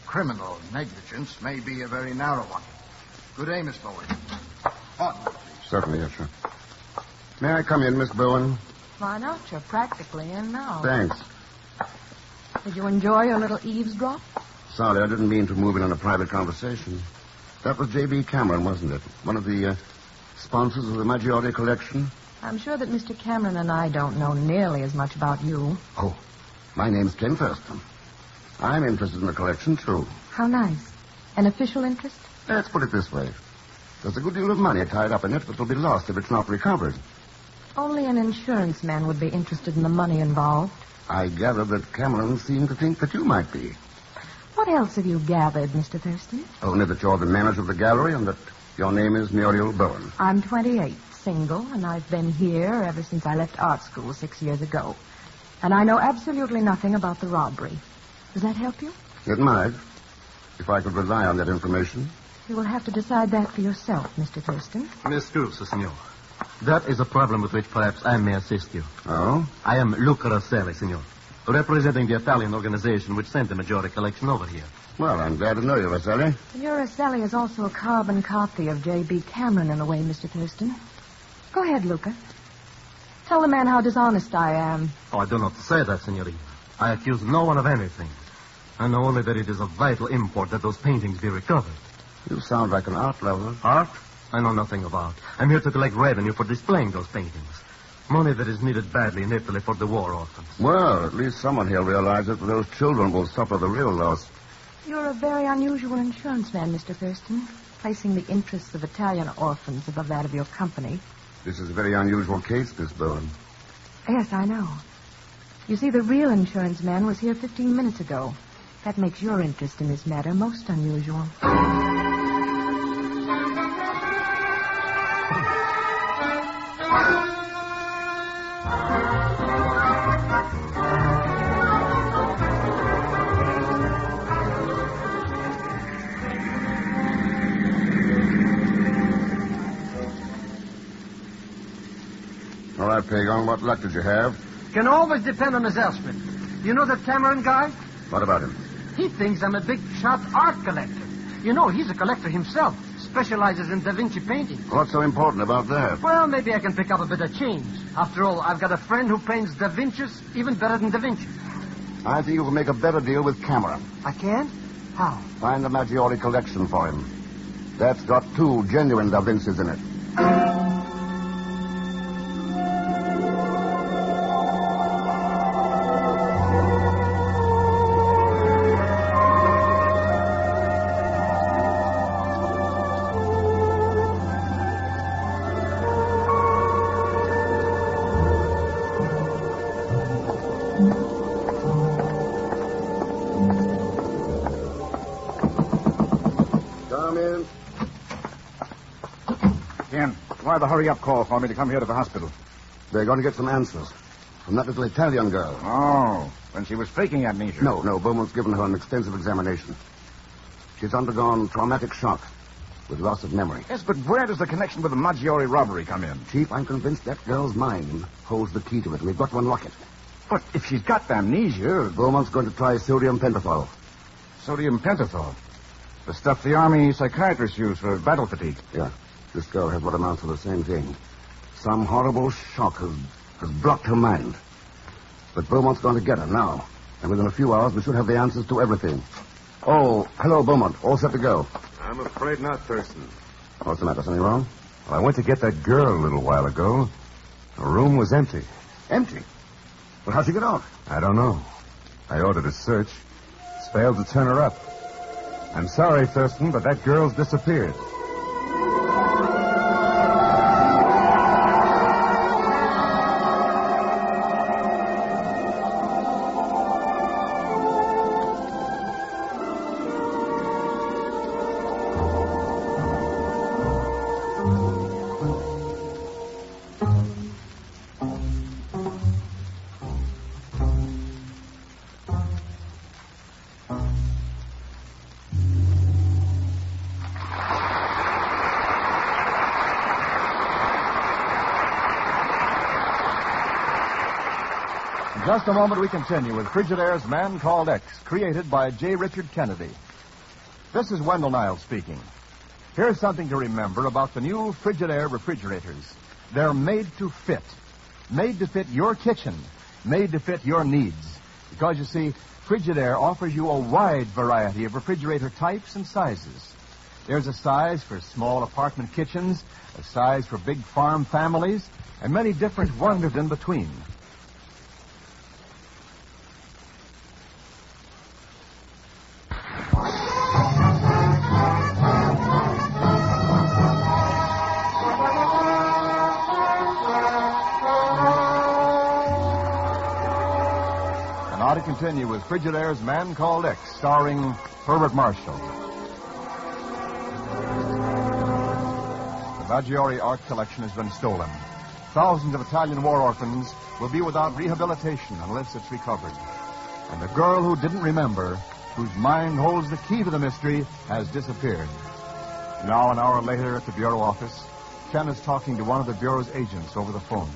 Speaker 11: criminal negligence may be a very narrow one. Good day, Miss Bowen. Pardon, please.
Speaker 3: Certainly, yes, sir. May I come in, Miss Bowen?
Speaker 7: Why not? You're practically in now.
Speaker 3: Thanks.
Speaker 7: Did you enjoy your little eavesdrop?
Speaker 3: Sorry, I didn't mean to move in on a private conversation. That was J.B. Cameron, wasn't it? One of the sponsors of the Maggiore collection?
Speaker 7: I'm sure that Mr. Cameron and I don't know nearly as much about you.
Speaker 3: Oh, my name's Ken Thurston. I'm interested in the collection, too.
Speaker 7: How nice. An official interest?
Speaker 3: Let's put it this way. There's a good deal of money tied up in it that will be lost if it's not recovered.
Speaker 7: Only an insurance man would be interested in the money involved.
Speaker 3: I gather that Cameron seemed to think that you might be.
Speaker 7: What else have you gathered, Mr. Thurston?
Speaker 3: Only that you're the manager of the gallery and that your name is Muriel Bowen.
Speaker 7: I'm 28, single, and I've been here ever since I left art school 6 years ago. And I know absolutely nothing about the robbery. Does that help you?
Speaker 3: It might, if I could rely on that information.
Speaker 7: You will have to decide that for yourself, Mr. Thurston.
Speaker 9: Miss Cruz, senor. That is a problem with which perhaps I may assist you.
Speaker 3: Oh?
Speaker 9: I am Luca Rosselli, senor, representing the Italian organization which sent the Maggiore collection over here.
Speaker 3: Well, I'm glad to know you, Rosselli.
Speaker 7: Your Rosselli is also a carbon copy of J.B. Cameron in a way, Mr. Thurston. Go ahead, Luca. Tell the man how dishonest I am.
Speaker 9: Oh, I do not say that, senorita. I accuse no one of anything. I know only that it is of vital import that those paintings be recovered.
Speaker 3: You sound like an art lover.
Speaker 9: Art? I know nothing of art. I'm here to collect revenue for displaying those paintings. Money that is needed badly in Italy for the war orphans.
Speaker 3: Well, at least someone here realizes that those children will suffer the real loss.
Speaker 7: You're a very unusual insurance man, Mr. Thurston, placing the interests of Italian orphans above that of your company.
Speaker 3: This is a very unusual case, Miss Bowen.
Speaker 7: Yes, I know. You see, the real insurance man was here 15 minutes ago. That makes your interest in this matter most unusual.
Speaker 3: All right, Pegon, what luck did you have?
Speaker 23: Can always depend on the Zellschmidt. You know that Cameron guy?
Speaker 3: What about him?
Speaker 23: He thinks I'm a big shot art collector. You know, he's a collector himself. Specializes in Da Vinci painting.
Speaker 3: What's so important about that?
Speaker 23: Well, maybe I can pick up a bit of change. After all, I've got a friend who paints Da Vinci's even better than Da Vinci.
Speaker 3: I think you can make a better deal with Cameron.
Speaker 23: I can? How?
Speaker 3: Find the Maggiore collection for him. That's got 2 genuine Da Vinci's in it.
Speaker 16: The hurry-up call for me to come here to the hospital.
Speaker 3: They're going to get some answers from that little Italian girl.
Speaker 16: Oh, when she was faking amnesia.
Speaker 3: No, Beaumont's given her an extensive examination. She's undergone traumatic shock with loss of memory.
Speaker 16: Yes, but where does the connection with the Maggiore robbery come in?
Speaker 3: Chief, I'm convinced that girl's mind holds the key to it. We've got to unlock it.
Speaker 16: But if she's got amnesia...
Speaker 3: Beaumont's going to try sodium pentothal.
Speaker 16: Sodium pentothal? The stuff the Army psychiatrists use for battle fatigue.
Speaker 3: Yeah. This girl has what amounts to the same thing. Some horrible shock has blocked her mind. But Beaumont's going to get her now. And within a few hours, we should have the answers to everything. Oh, hello, Beaumont. All set to go.
Speaker 5: I'm afraid not, Thurston.
Speaker 3: What's the matter? Something wrong?
Speaker 5: Well, I went to get that girl a little while ago. The room was empty.
Speaker 3: Empty? Well, how'd she get out?
Speaker 5: I don't know. I ordered a search. It's failed to turn her up. I'm sorry, Thurston, but that girl's disappeared.
Speaker 13: just a moment, we continue with Frigidaire's Man Called X, created by J. Richard Kennedy. This is Wendell Niles speaking. Here's something to remember about the new Frigidaire refrigerators. They're made to fit your kitchen, made to fit your needs. Because, you see, Frigidaire offers you a wide variety of refrigerator types and sizes. There's a size for small apartment kitchens, a size for big farm families, and many different wonders in between. And now to continue with Frigidaire's Man Called X, starring Herbert Marshall. The Maggiore art collection has been stolen. Thousands of Italian war orphans will be without rehabilitation unless it's recovered. And the girl who didn't remember, whose mind holds the key to the mystery, has disappeared. Now, an hour later at the Bureau office, Ken is talking to one of the Bureau's agents over the phone.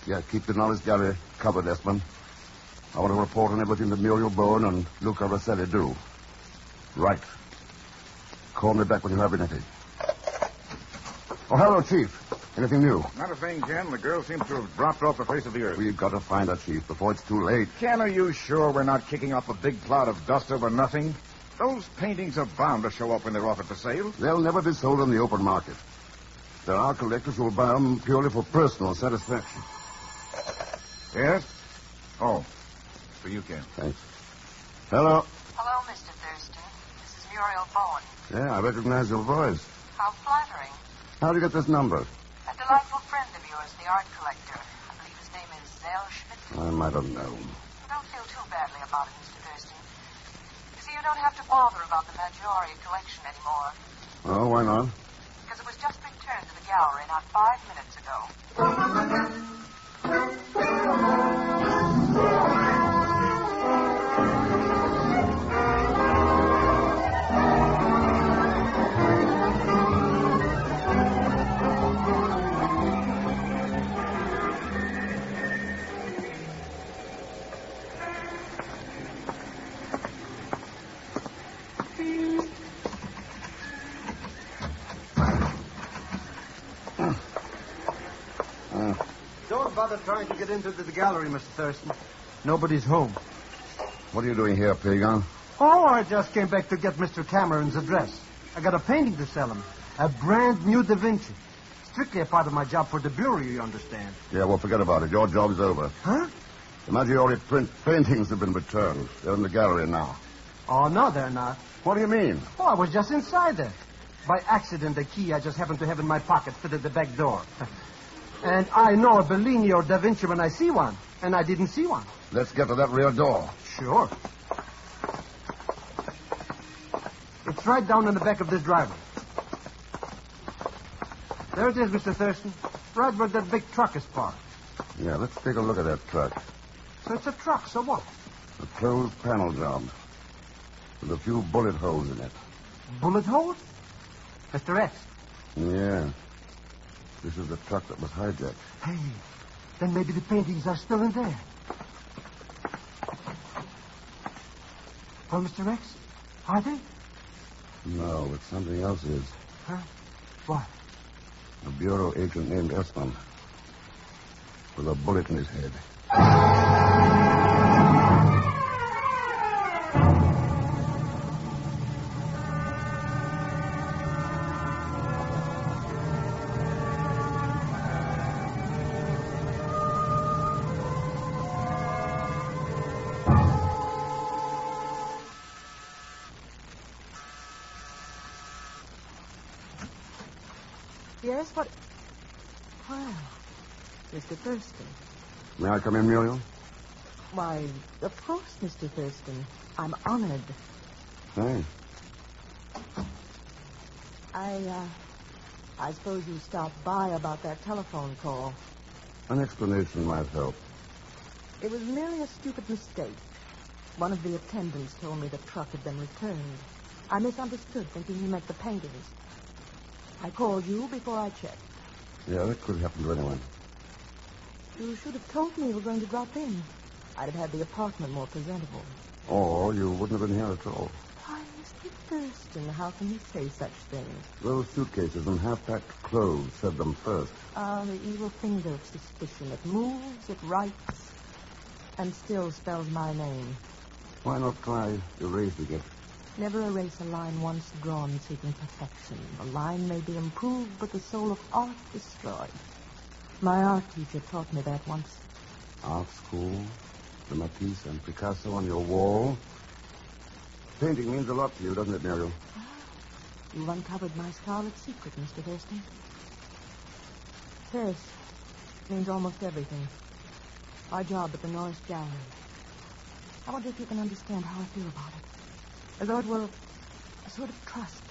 Speaker 3: Yeah, keep the knowledge gallery covered, Esmond. I want to report on everything that Muriel Bowen and Luca Rosselli do. Right. Call me back when you have anything. Oh, hello, Chief. Anything new?
Speaker 16: Not a thing, Ken. The girl seems to have dropped off the face of the earth.
Speaker 3: We've got to find her, Chief, before it's too late.
Speaker 16: Ken, are you sure we're not kicking up a big cloud of dust over nothing? Those paintings are bound to show up when they're offered for sale.
Speaker 3: They'll never be sold on the open market. There are collectors who will buy them purely for personal satisfaction.
Speaker 16: Yes? Oh, for you, Ken.
Speaker 3: Thanks. Hello.
Speaker 2: Hello, Mr. Thurston. This is Muriel Bowen.
Speaker 3: Yeah, I recognize your voice.
Speaker 2: How flattering.
Speaker 3: How do you get this number?
Speaker 2: A delightful friend of yours, the art collector. I believe his name is Zellschmidt.
Speaker 3: I might have known.
Speaker 2: Don't feel too badly about it, Mr. Thurston. You see, you don't have to bother about the Maggiore collection anymore.
Speaker 3: Oh, why not?
Speaker 2: Because it was just returned to the gallery not 5 minutes ago.
Speaker 17: Don't bother trying to get into the gallery, Mr. Thurston. Nobody's home.
Speaker 3: What are you doing here, Pegon?
Speaker 17: Oh, I just came back to get Mr. Cameron's address. I got a painting to sell him. A brand new Da Vinci. Strictly a part of my job for the Bureau, you understand.
Speaker 3: Yeah, well, forget about it. Your job's over.
Speaker 17: Huh?
Speaker 3: The Maggiore print paintings have been returned. They're in the gallery now.
Speaker 17: Oh, no, they're not.
Speaker 3: What do you mean?
Speaker 17: Oh, I was just inside there. By accident, the key I just happened to have in my pocket fitted the back door. And I know a Bellini or Da Vinci when I see one. And I didn't see one.
Speaker 3: Let's get to that rear door.
Speaker 17: Sure. It's right down in the back of this driveway. There it is, Mr. Thurston. Right where that big truck is parked.
Speaker 3: Yeah, let's take a look at that truck.
Speaker 17: So it's a truck, so what?
Speaker 3: A closed panel job. With a few bullet holes in it.
Speaker 17: Bullet holes? Mr. X.
Speaker 3: Yeah. This is the truck that was hijacked.
Speaker 17: Hey, then maybe the paintings are still in there. Well, Mr. X, are they?
Speaker 3: No, but something else is.
Speaker 17: Huh? What?
Speaker 3: A Bureau agent named Esmond. With a bullet in his head.
Speaker 7: Yes, what? Well, Mr. Thurston.
Speaker 3: May I come in, Muriel?
Speaker 7: Why, of course, Mr. Thurston. I'm honored.
Speaker 3: Thanks.
Speaker 7: I suppose you stopped by about that telephone call.
Speaker 3: An explanation might help.
Speaker 7: It was merely a stupid mistake. One of the attendants told me the truck had been returned. I misunderstood, thinking he meant the paintings. I called you before I checked.
Speaker 3: Yeah, that could happen to anyone.
Speaker 7: You should have told me you were going to drop in. I'd have had the apartment more presentable.
Speaker 3: Or you wouldn't have been here at all.
Speaker 7: Why, Mr. Thurston, how can you say such things?
Speaker 3: Those suitcases and half-packed clothes said them first.
Speaker 7: Ah, the evil finger of suspicion. It moves, it writes, and still spells my name.
Speaker 3: Why not try erasing it?
Speaker 7: Never erase a line once drawn seeking perfection. A line may be improved, but the soul of art destroyed. My art teacher taught me that once.
Speaker 3: Art school, the Matisse and Picasso on your wall. Painting means a lot to you, doesn't it, Muriel?
Speaker 7: You've uncovered my scarlet secret, Mr. Thurston. This means almost everything. Our job at the Norris Gallery. I wonder if you can understand how I feel about it. As though it were a sort of trust.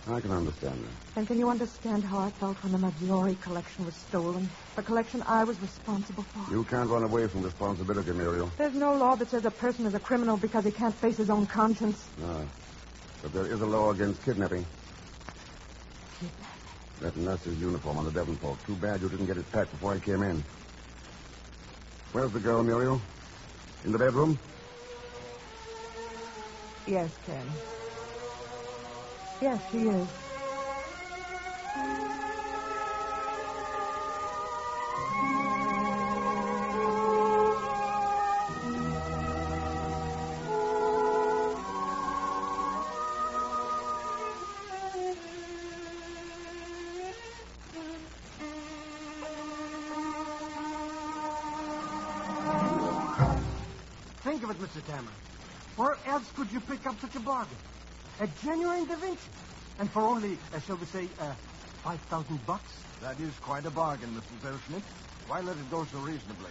Speaker 3: I can understand that.
Speaker 7: Then can you understand how I felt when the Maggiore collection was stolen? The collection I was responsible for?
Speaker 3: You can't run away from responsibility, Muriel.
Speaker 7: There's no law that says a person is a criminal because he can't face his own conscience.
Speaker 3: No. But there is a law against kidnapping.
Speaker 7: Kidnapping?
Speaker 3: That nurse's uniform on the Devonport. Too bad you didn't get it packed before I came in. Where's the girl, Muriel? In the bedroom?
Speaker 7: Yes, Ken. Yes, she is.
Speaker 17: Think of it, Mr. Cameron. Where else could you pick up such a bargain? A genuine Da Vinci. And for only, shall we say, $5,000?
Speaker 11: That is quite a bargain, Mr. Zellschmidt. Why let it go so reasonably?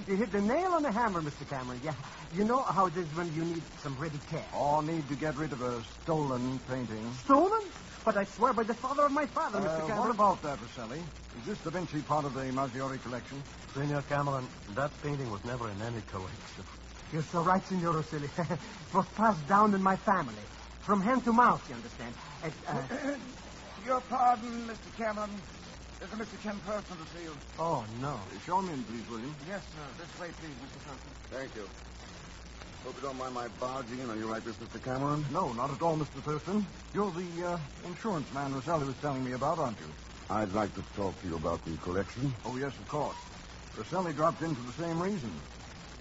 Speaker 17: You hit the nail on the hammer, Mr. Cameron. Yeah, you know how it is when you need some ready cash.
Speaker 11: Or need to get rid of a stolen painting.
Speaker 17: Stolen? But I swear by the father of my father, Mr. Cameron.
Speaker 11: What about that, Rosselli? Is this Da Vinci part of the Maggiore collection?
Speaker 9: Senor Cameron, that painting was never in any collection.
Speaker 17: You're so right, Signor Rosselli. It was passed down in my family. From hand to mouth, you understand.
Speaker 11: Your pardon, Mr. Cameron. There's a Mr. Ken Thurston to see you.
Speaker 17: Oh, no.
Speaker 11: Show him in, please, William.
Speaker 17: Yes, sir. This way, please, Mr. Thurston.
Speaker 3: Thank you. Hope you don't mind my barging in. Are you like this, Mr. Cameron?
Speaker 11: No, not at all, Mr. Thurston. You're the insurance man Rosselli was telling me about, aren't you?
Speaker 3: I'd like to talk to you about the collection.
Speaker 11: Oh, yes, of course. Rosselli dropped in for the same reason.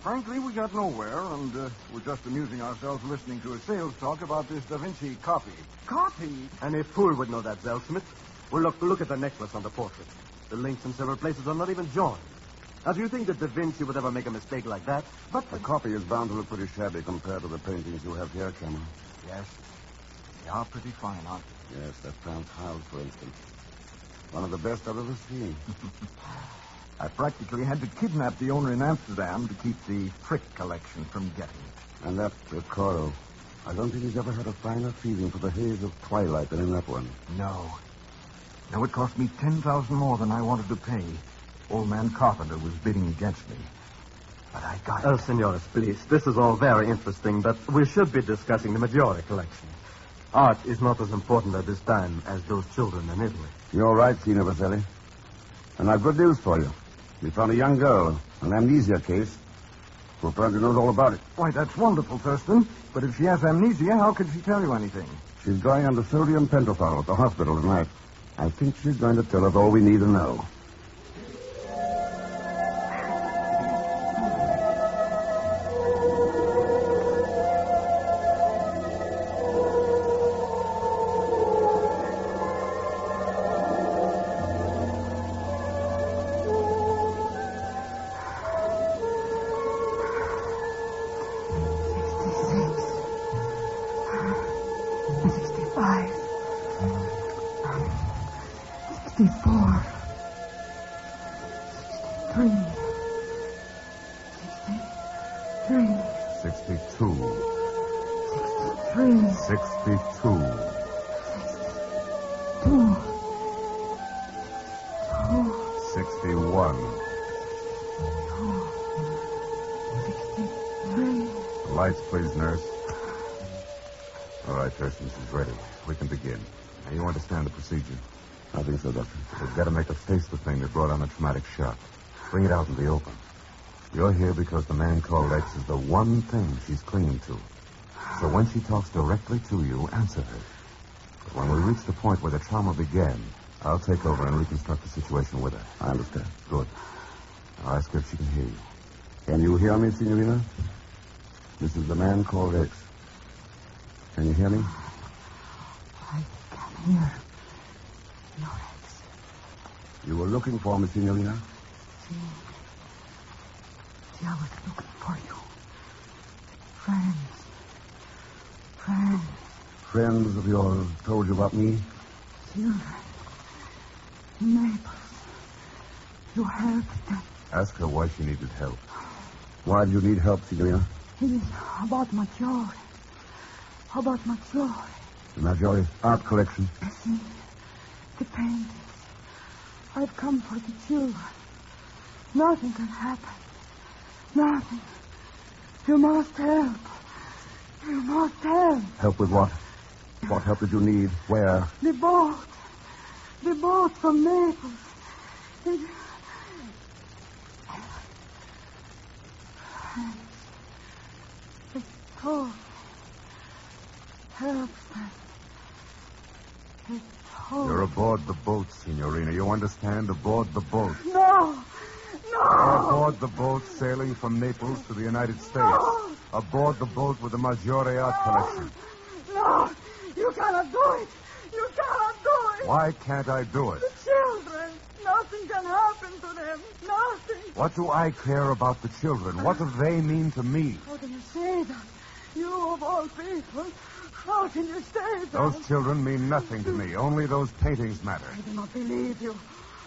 Speaker 11: Frankly, we got nowhere, and we're just amusing ourselves listening to a sales talk about this Da Vinci copy.
Speaker 17: Copy?
Speaker 9: Any fool would know that, Zellschmidt. Well, look at the necklace on the portrait. The links in several places are not even joined. Now, do you think that Da Vinci would ever make a mistake like that?
Speaker 3: But the copy is bound to look pretty shabby compared to the paintings you have here, Cameron.
Speaker 11: Yes. They are pretty fine, aren't they?
Speaker 3: Yes, that Franz Hals, for instance. One of the best I've ever seen.
Speaker 11: I practically had to kidnap the owner in Amsterdam to keep the Frick collection from getting it.
Speaker 3: And that Coro. I don't think he's ever had a finer feeling for the haze of twilight than in that one.
Speaker 11: No. No, it cost me $10,000 more than I wanted to pay. Old man Carpenter was bidding against me. But I got it.
Speaker 9: Oh, senores, please. This is all very interesting, but we should be discussing the Maggiore collection. Art is not as important at this time as those children in Italy.
Speaker 3: You're right, Signor Vaselli. And I've good news for you. We found a young girl, an amnesia case, who apparently knows all about it.
Speaker 11: Why, that's wonderful, Thurston. But if she has amnesia, how could she tell you anything?
Speaker 3: She's going under sodium pentothal at the hospital tonight. I think she's going to tell us all we need to know. Lights, please, nurse. All right, Thurston, she's ready. We can begin. Now, you understand the procedure? I think so, Doctor. We've got to make her face the thing that brought on the traumatic shock.
Speaker 5: Bring it out in the open. You're here because the man called X is the one thing she's clinging to. So when she talks directly to you, answer her. But when we reach the point where the trauma began, I'll take over and reconstruct the situation with her.
Speaker 3: I understand.
Speaker 5: Good. I'll ask her if she can hear you.
Speaker 3: Can you hear me, Signorina? This is the man called X. Can you hear me?
Speaker 7: I can hear your X.
Speaker 3: You were looking for me, Signorina?
Speaker 7: See, I was looking for you. Friends.
Speaker 3: Friends of yours told you about me?
Speaker 7: Children. In Naples. You helped them.
Speaker 5: Ask her why she needed help.
Speaker 3: Why do you need help, Signorina?
Speaker 7: It is about Maggiore. About Maggiore.
Speaker 3: The Maggiore's art collection.
Speaker 7: See, the paintings. I've come for the children. Nothing can happen. Nothing. You must help. You must help.
Speaker 3: Help with what? What help did you need? Where?
Speaker 7: The boat. The boat from Naples. It told. Help them. It told.
Speaker 5: You're aboard the boat, Signorina. You understand? Aboard the boat.
Speaker 7: No.
Speaker 5: Aboard the boat sailing from Naples to the United States.
Speaker 7: No.
Speaker 5: Aboard the boat with the Maggiore art collection.
Speaker 7: No. You cannot do it. You cannot do it.
Speaker 5: Why can't I do it?
Speaker 7: The children. Nothing can happen to them. Nothing.
Speaker 5: What do I care about the children? What do they mean to me?
Speaker 7: How can you say that? You of all people. How can you say that?
Speaker 5: Those children mean nothing to me. Only those paintings matter.
Speaker 7: I do not believe you.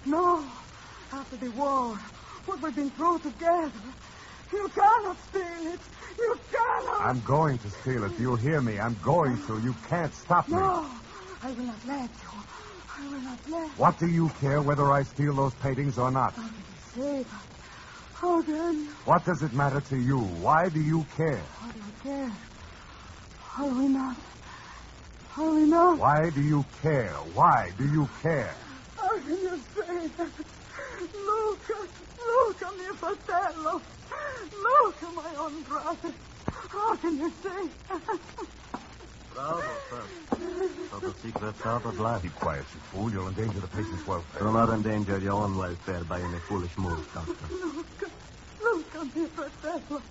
Speaker 7: No. After the war, what we've been through together. You cannot steal it. You cannot.
Speaker 5: I'm going to steal it. Do you hear me? I'm going to. You can't stop me.
Speaker 7: No. I will not let you. I will not let you.
Speaker 5: What do you care whether I steal those paintings or not?
Speaker 7: How can you say that? How can you?
Speaker 5: What does it matter to you? Why do you care?
Speaker 7: How do you care? How do we not? How do we not?
Speaker 5: Why do you care? Why do you care?
Speaker 7: How can you say that? Look at me, fratello. Look at my own brother. How can you say that?
Speaker 9: Bravo, sir. So the secret's out at last.
Speaker 5: Keep quiet, you fool. You'll endanger the patient's welfare.
Speaker 9: Do not endanger your own welfare by any foolish moves, Doctor.
Speaker 7: Look at me, fratello.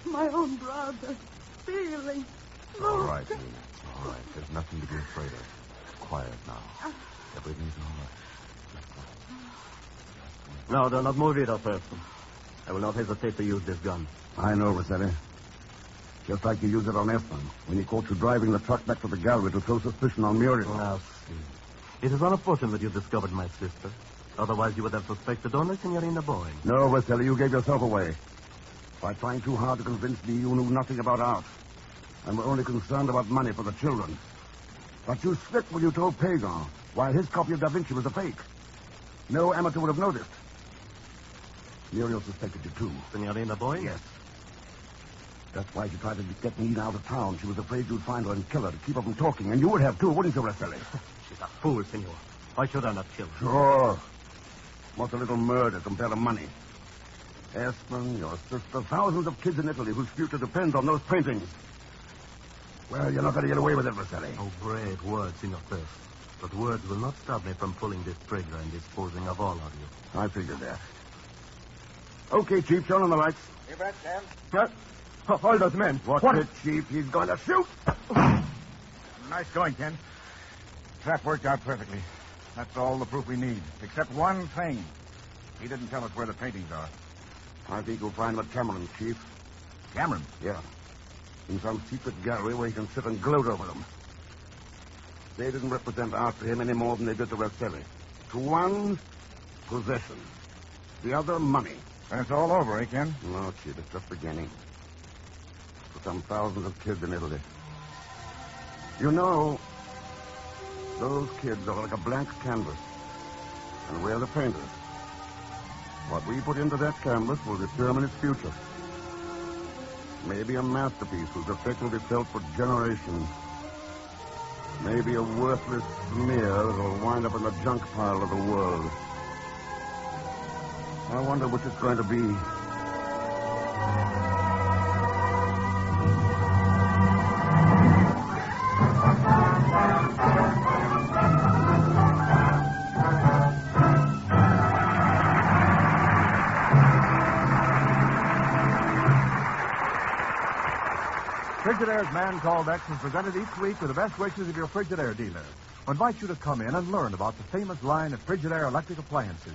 Speaker 7: My own brother. Stealing.
Speaker 5: All right, Nina. All right. There's nothing to be afraid of. Quiet now. Everything's all right.
Speaker 9: No, do not move either, Thurston. I will not hesitate to use this gun.
Speaker 3: I know, Rossetti. Just like you used it on Efron when he caught you driving the truck back to the gallery to throw suspicion on Muriel.
Speaker 9: I'll see. It is unfortunate that you discovered my sister. Otherwise, you would have suspected only Signorina Boyd.
Speaker 3: No, Rossetti, you gave yourself away. By trying too hard to convince me you knew nothing about art. And were only concerned about money for the children. But you slipped when you told Pegon why his copy of Da Vinci was a fake. No amateur would have noticed. Muriel suspected you, too.
Speaker 9: Signorina Boyd?
Speaker 3: Yes. That's why she tried to get me out of town. She was afraid you'd find her and kill her to keep her from talking. And you would have, too, wouldn't you, Rosselli?
Speaker 9: She's a fool, senor. Why should I not kill her?
Speaker 3: Sure. What's a little murder compared to money? Aspen, your sister, thousands of kids in Italy whose future depends on those paintings. Well, you're not going to get away with it, Rosselli.
Speaker 9: Oh, great words, Senor Thurston. But words will not stop me from pulling this trigger and disposing of all of you.
Speaker 3: I figured that. Okay, Chief, turn on the lights.
Speaker 16: You bet, Ken.
Speaker 3: Hold those men. What's it, Chief? He's going to shoot.
Speaker 16: Nice going, Ken. Trap worked out perfectly. That's all the proof we need. Except one thing. He didn't tell us where the paintings are.
Speaker 3: I think you'll find them at Cameron, Chief.
Speaker 16: Cameron?
Speaker 3: Yeah. In some secret gallery where he can sit and gloat over them. They didn't represent art to him any more than they did to Rosselli. To one, possession. The other, money.
Speaker 16: And it's all over, eh, Ken?
Speaker 3: No, Chief, it's just beginning. For some thousands of kids in Italy. You know, those kids are like a blank canvas. And we're the painters. What we put into that canvas will determine its future. Maybe a masterpiece whose effect will be felt for generations. Maybe a worthless smear that'll wind up in the junk pile of the world. I wonder which it's going to be.
Speaker 13: Frigidaire's Man Called X is presented each week with the best wishes of your Frigidaire dealer. We invite you to come in and learn about the famous line of Frigidaire electric appliances.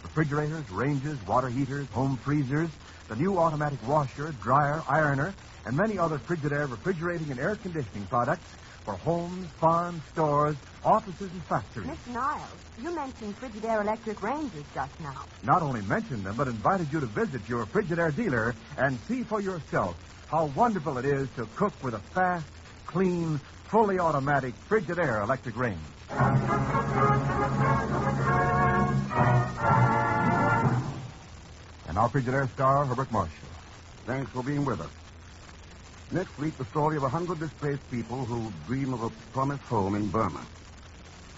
Speaker 13: Refrigerators, ranges, water heaters, home freezers, the new automatic washer, dryer, ironer, and many other Frigidaire refrigerating and air conditioning products for homes, farms, stores, offices, and factories.
Speaker 12: Miss Niles, you mentioned Frigidaire electric ranges just now.
Speaker 13: Not only mentioned them, but invited you to visit your Frigidaire dealer and see for yourself how wonderful it is to cook with a fast, clean, fully automatic Frigidaire electric range. And our Frigidaire star, Herbert Marshall.
Speaker 3: Thanks for being with us. Next week, the story of 100 displaced people who dream of a promised home in Burma,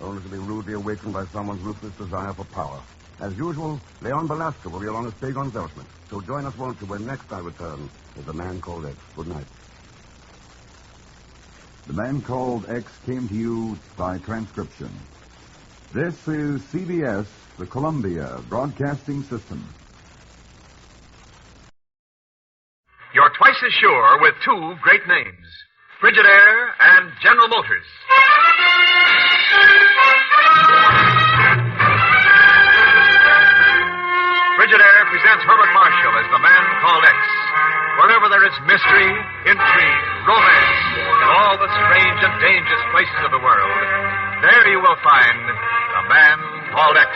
Speaker 3: only to be rudely awakened by someone's ruthless desire for power. As usual, Leon Belasco will be along as Pegon Zellschmidt. So join us, won't you, when next I return with The Man Called X. Good night.
Speaker 15: The Man Called X came to you by transcription. This is CBS, the Columbia Broadcasting System.
Speaker 1: You're twice as sure with two great names, Frigidaire and General Motors. Frigidaire presents Herbert Marshall as The Man Called X. Wherever there is mystery, intrigue, romance, in all the strange and dangerous places of the world, there you will find The Man Called X.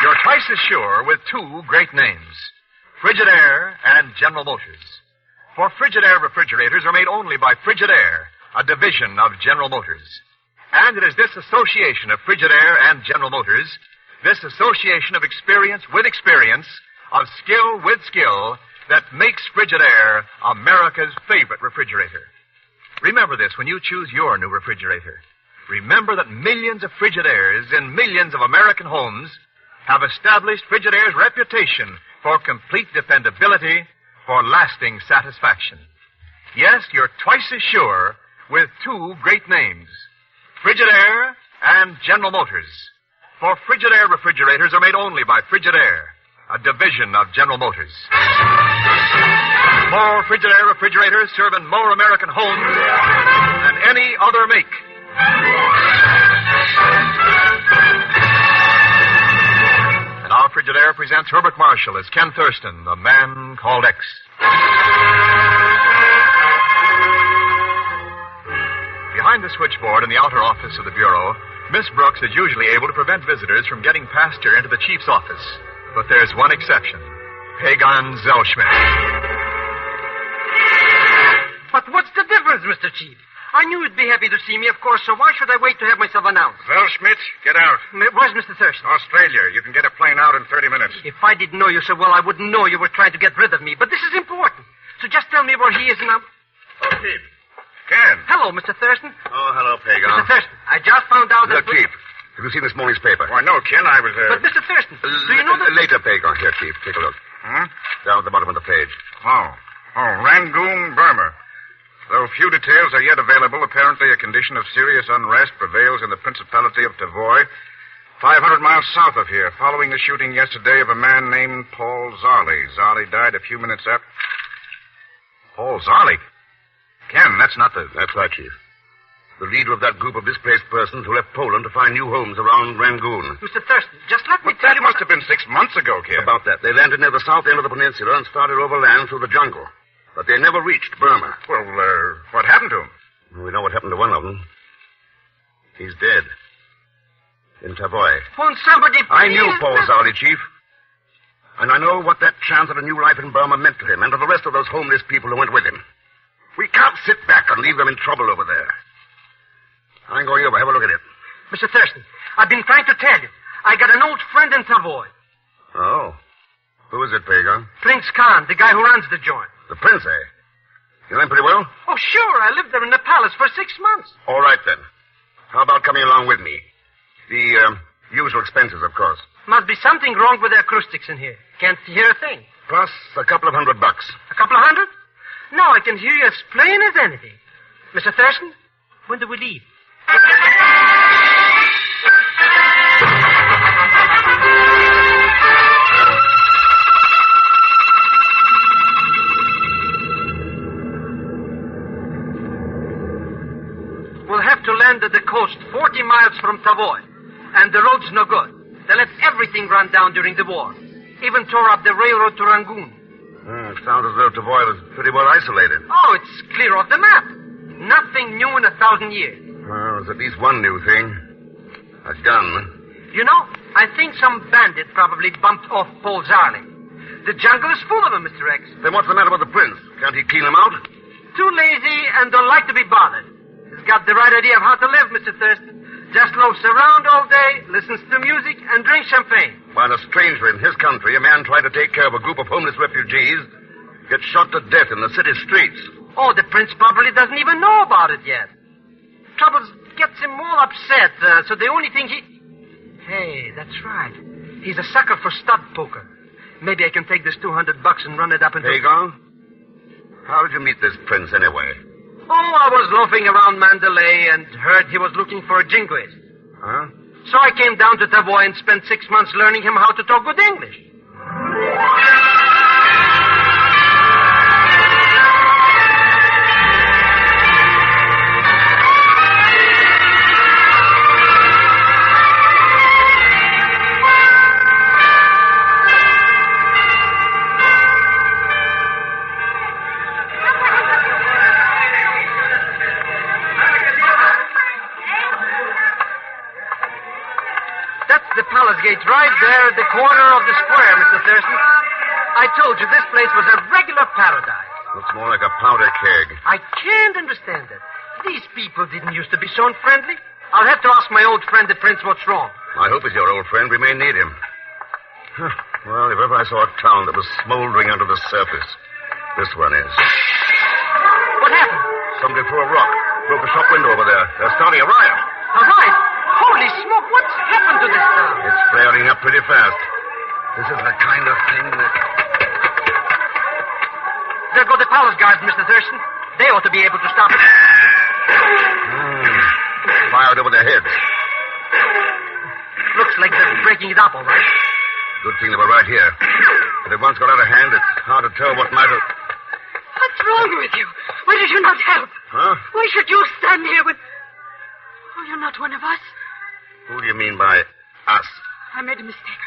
Speaker 1: You're twice as sure with two great names, Frigidaire and General Motors. For Frigidaire refrigerators are made only by Frigidaire, a division of General Motors. And it is this association of Frigidaire and General Motors, this association of experience with experience, of skill with skill, that makes Frigidaire America's favorite refrigerator. Remember this when you choose your new refrigerator. Remember that millions of Frigidaires in millions of American homes have established Frigidaire's reputation for complete dependability, for lasting satisfaction. Yes, you're twice as sure with two great names, Frigidaire and General Motors. For Frigidaire refrigerators are made only by Frigidaire, a division of General Motors. More Frigidaire refrigerators serve in more American homes than any other make. And our Frigidaire presents Herbert Marshall as Ken Thurston, The Man Called X. Behind the switchboard in the outer office of the Bureau, Miss Brooks is usually able to prevent visitors from getting past her into the chief's office. But there's one exception, Pegon Zellschmidt.
Speaker 23: But what's the difference, Mr. Chief? I knew you'd be happy to see me, of course, so why should I wait to have myself announced?
Speaker 16: Zellschmidt, get out.
Speaker 23: Where's Mr. Thurston?
Speaker 16: Australia. You can get a plane out in 30 minutes.
Speaker 23: If I didn't know you so well, I wouldn't know you were trying to get rid of me. But this is important. So just tell me where he is and I'll...
Speaker 16: Oh, Chief. Ken.
Speaker 23: Hello, Mr. Thurston.
Speaker 3: Oh, hello, Pegon.
Speaker 23: Mr. Thurston, I just found out that...
Speaker 3: Look, Chief, have you seen this morning's paper?
Speaker 16: Why, no, Ken, I was...
Speaker 23: But, Mr. Thurston, do you know that...
Speaker 3: Later, Pegon. Here, Chief, take a look.
Speaker 16: Hmm?
Speaker 3: Down at the bottom of the page.
Speaker 16: Oh, Rangoon, Burma. Though few details are yet available, apparently a condition of serious unrest prevails in the Principality of Tavoy, 500 miles south of here, following the shooting yesterday of a man named Paul Zarley. Zarley died a few minutes after... Paul Zarley? Ken, that's not the...
Speaker 3: That's right, Chief. The leader of that group of displaced persons who left Poland to find new homes around Rangoon.
Speaker 23: Mr. Thurston, just let me tell you...
Speaker 16: That must have been 6 months ago, Ken.
Speaker 3: About that. They landed near the south end of the peninsula and started overland through the jungle. But they never reached Burma.
Speaker 16: Well, what happened to him?
Speaker 3: We know what happened to one of them. He's dead. In Tavoy.
Speaker 23: Won't somebody...
Speaker 3: I knew Paul Zarley, Chief. And I know what that chance of a new life in Burma meant to him and to the rest of those homeless people who went with him. We can't sit back and leave them in trouble over there. I'm going over. Have a look at it.
Speaker 23: Mr. Thurston, I've been trying to tell you. I got an old friend in Tavoy.
Speaker 3: Oh. Who is it, Pegon?
Speaker 23: Prince Khan, the guy who runs the joint.
Speaker 3: The prince, eh? You know him pretty well?
Speaker 23: Oh, sure. I lived there in the palace for 6 months.
Speaker 3: All right, then. How about coming along with me? The usual expenses, of course.
Speaker 23: Must be something wrong with the acoustics in here. Can't hear a thing.
Speaker 3: Plus a couple of $100.
Speaker 23: A couple of hundred? No, I can hear you as plain as anything. Mr. Thurston, when do we leave? We'll have to land at the coast 40 miles from Tavoy. And the road's no good. They let everything run down during the war. Even tore up the railroad to Rangoon.
Speaker 3: Sounds as though Tavoy was pretty well isolated.
Speaker 23: Oh, it's clear off the map. Nothing new in 1,000 years.
Speaker 3: Well, there's at least one new thing. A gun.
Speaker 23: You know, I think some bandit probably bumped off Paul Zarley. The jungle is full of them, Mr. X.
Speaker 3: Then what's the matter with the prince? Can't he clean him out?
Speaker 23: Too lazy and don't like to be bothered. He's got the right idea of how to live, Mr. Thurston. Just loafs around all day, listens to music, and drinks champagne.
Speaker 3: While a stranger in his country, a man trying to take care of a group of homeless refugees, gets shot to death in the city streets.
Speaker 23: Oh, the prince probably doesn't even know about it yet. Trouble gets him all upset, so the only thing he... Hey, that's right. He's a sucker for stud poker. Maybe I can take this $200 and run it up into...
Speaker 3: Pegon? How did you meet this prince, anyway?
Speaker 23: Oh, I was loafing around Mandalay and heard he was looking for a jingoist.
Speaker 3: Huh?
Speaker 23: So I came down to Tavoy and spent 6 months learning him how to talk good English. Gate right there at the corner of the square, Mr. Thurston. I told you this place was a regular paradise.
Speaker 3: Looks more like a powder keg.
Speaker 23: I can't understand it. These people didn't used to be so unfriendly. I'll have to ask my old friend the prince what's wrong.
Speaker 3: I hope he's your old friend. We may need him. Well, if ever I saw a town that was smoldering under the surface, this one is.
Speaker 23: What happened?
Speaker 3: Somebody threw a rock. Broke a shop window over there. They're starting a riot.
Speaker 23: A riot? Holy smoke, what's happened to this town?
Speaker 3: It's flaring up pretty fast. This is the kind of thing that...
Speaker 23: There go the palace guards, Mr. Thurston. They ought to be able to stop it.
Speaker 3: Fired over their heads.
Speaker 23: Looks like they're breaking it up, all right.
Speaker 3: Good thing they were right here. If it once got out of hand, it's hard to tell what might have...
Speaker 10: What's wrong with you? Why did you not help?
Speaker 3: Huh?
Speaker 10: Why should you stand here with... Oh, you're not one of us.
Speaker 3: Who do you mean by us?
Speaker 10: I made a mistake.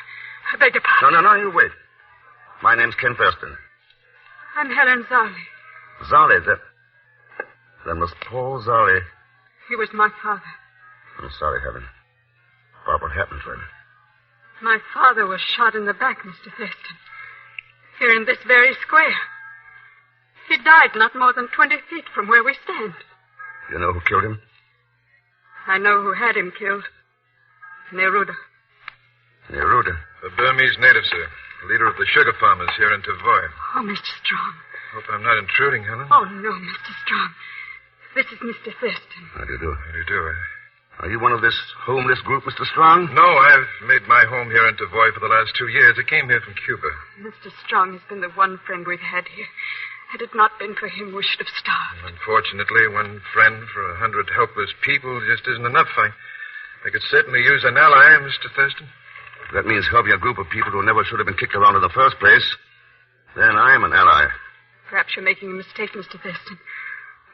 Speaker 10: I beg your pardon.
Speaker 3: No, you wait. My name's Ken Thurston.
Speaker 10: I'm Helen Zarley.
Speaker 3: Zarley, that was Paul Zarley.
Speaker 10: He was my father.
Speaker 3: I'm sorry, Helen. About what happened to him.
Speaker 10: My father was shot in the back, Mr. Thurston. Here in this very square. He died not more than 20 feet from where we stand.
Speaker 3: You know who killed him?
Speaker 10: I know who had him killed. Neruda.
Speaker 3: Neruda?
Speaker 20: A Burmese native, sir. Leader of the sugar farmers here in Tavoy.
Speaker 10: Oh, Mr. Strong.
Speaker 20: Hope I'm not intruding, Helen.
Speaker 10: Oh, no, Mr. Strong. This is Mr. Thurston.
Speaker 3: How do you do?
Speaker 20: How do you do, eh?
Speaker 3: Are you one of this homeless group, Mr. Strong?
Speaker 20: No, I've made my home here in Tavoy for the last 2 years. I came here from Cuba.
Speaker 10: Mr. Strong has been the one friend we've had here. Had it not been for him, we should have starved.
Speaker 20: Unfortunately, one friend for 100 helpless people just isn't enough. I could certainly use an ally, Mr. Thurston.
Speaker 3: That means helping a group of people who never should have been kicked around in the first place. Then I am an ally.
Speaker 10: Perhaps you're making a mistake, Mr. Thurston.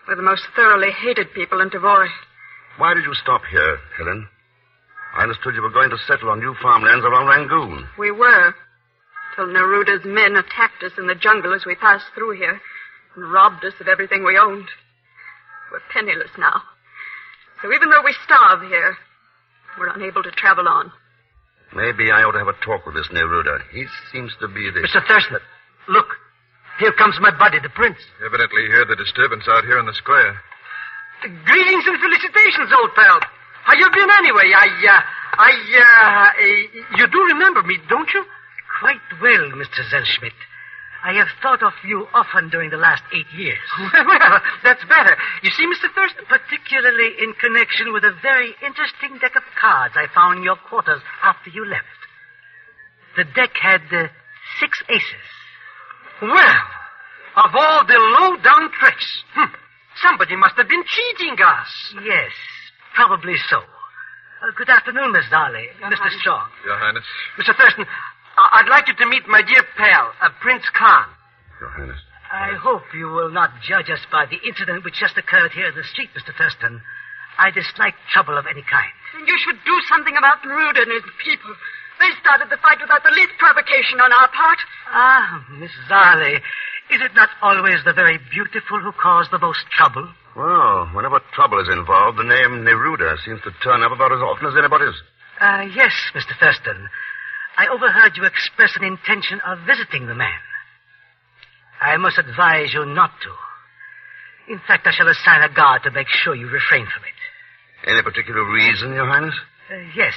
Speaker 10: We're the most thoroughly hated people in Tavoy.
Speaker 3: Why did you stop here, Helen? I understood you were going to settle on new farmlands around Rangoon.
Speaker 10: We were, till Neruda's men attacked us in the jungle as we passed through here and robbed us of everything we owned. We're penniless now. So even though we starve here, we're unable to travel on.
Speaker 3: Maybe I ought to have a talk with this Neruda. He seems to be the...
Speaker 23: Mr. Thurston, look. Here comes my buddy, the prince.
Speaker 20: Evidently you heard the disturbance out here in the square.
Speaker 23: Greetings and felicitations, old pal. How you been anyway? You do remember me, don't you?
Speaker 4: Quite well, Mr. Zellschmidt. I have thought of you often during the last 8 years.
Speaker 17: Well, that's better. You see, Mr. Thurston?
Speaker 4: Particularly in connection with a very interesting deck of cards I found in your quarters after you left. The deck had 6 aces.
Speaker 17: Well, of all the low-down tricks. Somebody must have been cheating us.
Speaker 4: Yes, probably so. Good afternoon, Miss Darley. Mr. Strong.
Speaker 20: Your Highness.
Speaker 17: Mr. Thurston, I'd like you to meet my dear pal, Prince Khan.
Speaker 20: Your Highness.
Speaker 4: I hope you will not judge us by the incident which just occurred here in the street, Mr. Thurston. I dislike trouble of any kind.
Speaker 10: You should do something about Rude and his people. They started the fight without the least provocation on our part.
Speaker 4: Ah, Miss Darley, is it not always the very beautiful who cause the most trouble?
Speaker 3: Well, whenever trouble is involved, the name Neruda seems to turn up about as often as anybody's.
Speaker 4: Yes, Mr. Thurston. I overheard you express an intention of visiting the man. I must advise you not to. In fact, I shall assign a guard to make sure you refrain from it.
Speaker 3: Any particular reason, Your Highness?
Speaker 4: Yes.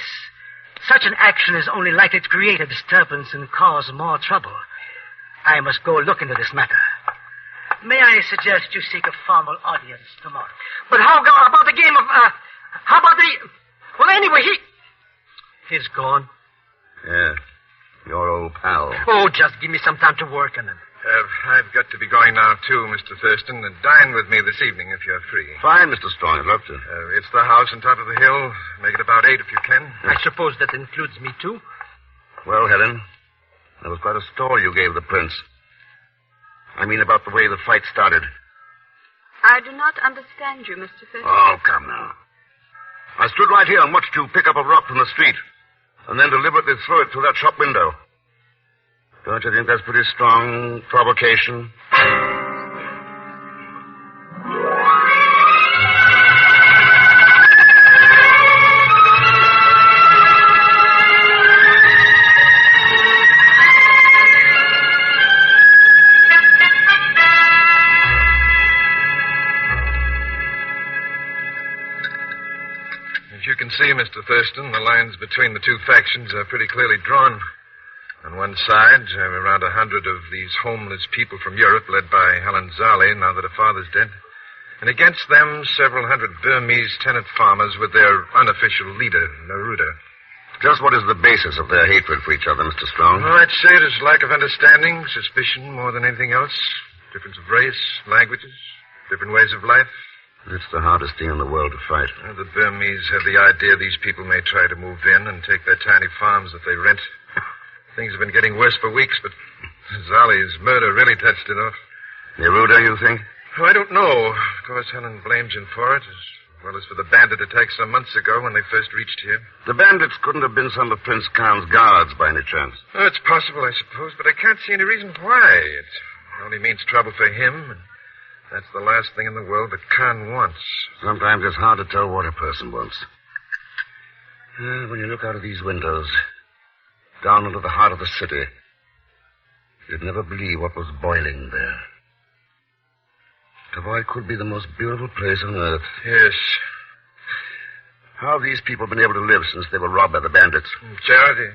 Speaker 4: Such an action is only likely to create a disturbance and cause more trouble. I must go look into this matter. May I suggest you seek a formal audience tomorrow?
Speaker 17: But how about the game of, how about the... Well, anyway, he's gone.
Speaker 3: Yeah, your old pal.
Speaker 17: Oh, just give me some time to work on it.
Speaker 20: I've got to be going now, too, Mr. Thurston. And dine with me this evening if you're free.
Speaker 3: Fine, Mr. Strong. I'd love to.
Speaker 20: It's the house on top of the hill. Make it about 8 if you can.
Speaker 17: I suppose that includes me, too?
Speaker 3: Well, Helen, that was quite a story you gave the prince. I mean about the way the fight started.
Speaker 19: I do not understand you, Mr. Thurston.
Speaker 3: Oh, come now. I stood right here and watched you pick up a rock from the street and then deliberately throw it through that shop window. Don't you think that's pretty strong provocation?
Speaker 20: As you can see, Mr. Thurston, the lines between the two factions are pretty clearly drawn. On one side, around 100 of these homeless people from Europe, led by Helen Zali, now that her father's dead. And against them, several hundred Burmese tenant farmers with their unofficial leader, Neruda.
Speaker 3: Just what is the basis of their hatred for each other, Mr. Strong?
Speaker 20: Well, I'd say it is lack of understanding, suspicion more than anything else. Difference of race, languages, different ways of life.
Speaker 3: It's the hardest thing in the world to fight.
Speaker 20: Well, the Burmese have the idea these people may try to move in and take their tiny farms that they rent. Things have been getting worse for weeks, but Zali's murder really touched it off.
Speaker 3: Neruda, you think?
Speaker 20: Oh, I don't know. Of course, Helen blames him for it, as well as for the bandit attack some months ago when they first reached here.
Speaker 3: The bandits couldn't have been some of Prince Khan's guards by any chance.
Speaker 20: Oh, it's possible, I suppose, but I can't see any reason why. It only means trouble for him, and that's the last thing in the world that Khan wants.
Speaker 3: Sometimes it's hard to tell what a person wants. When you look out of these windows, down into the heart of the city, you'd never believe what was boiling there. Tavoy could be the most beautiful place on earth.
Speaker 20: Yes.
Speaker 3: How have these people been able to live since they were robbed by the bandits?
Speaker 20: Charity.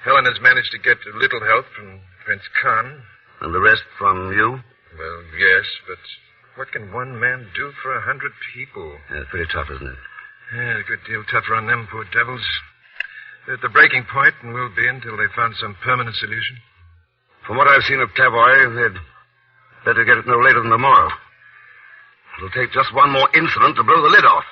Speaker 20: Helen has managed to get a little help from Prince Khan.
Speaker 3: And the rest from you?
Speaker 20: Well, yes, but what can one man do for 100 people?
Speaker 3: Yeah, it's pretty tough, isn't it?
Speaker 20: Yeah, a good deal tougher on them, poor devils. They're at the breaking point, and will be until they found some permanent solution.
Speaker 3: From what I've seen of Tavoy, they'd better get it no later than tomorrow. It'll take just one more incident to blow the lid off.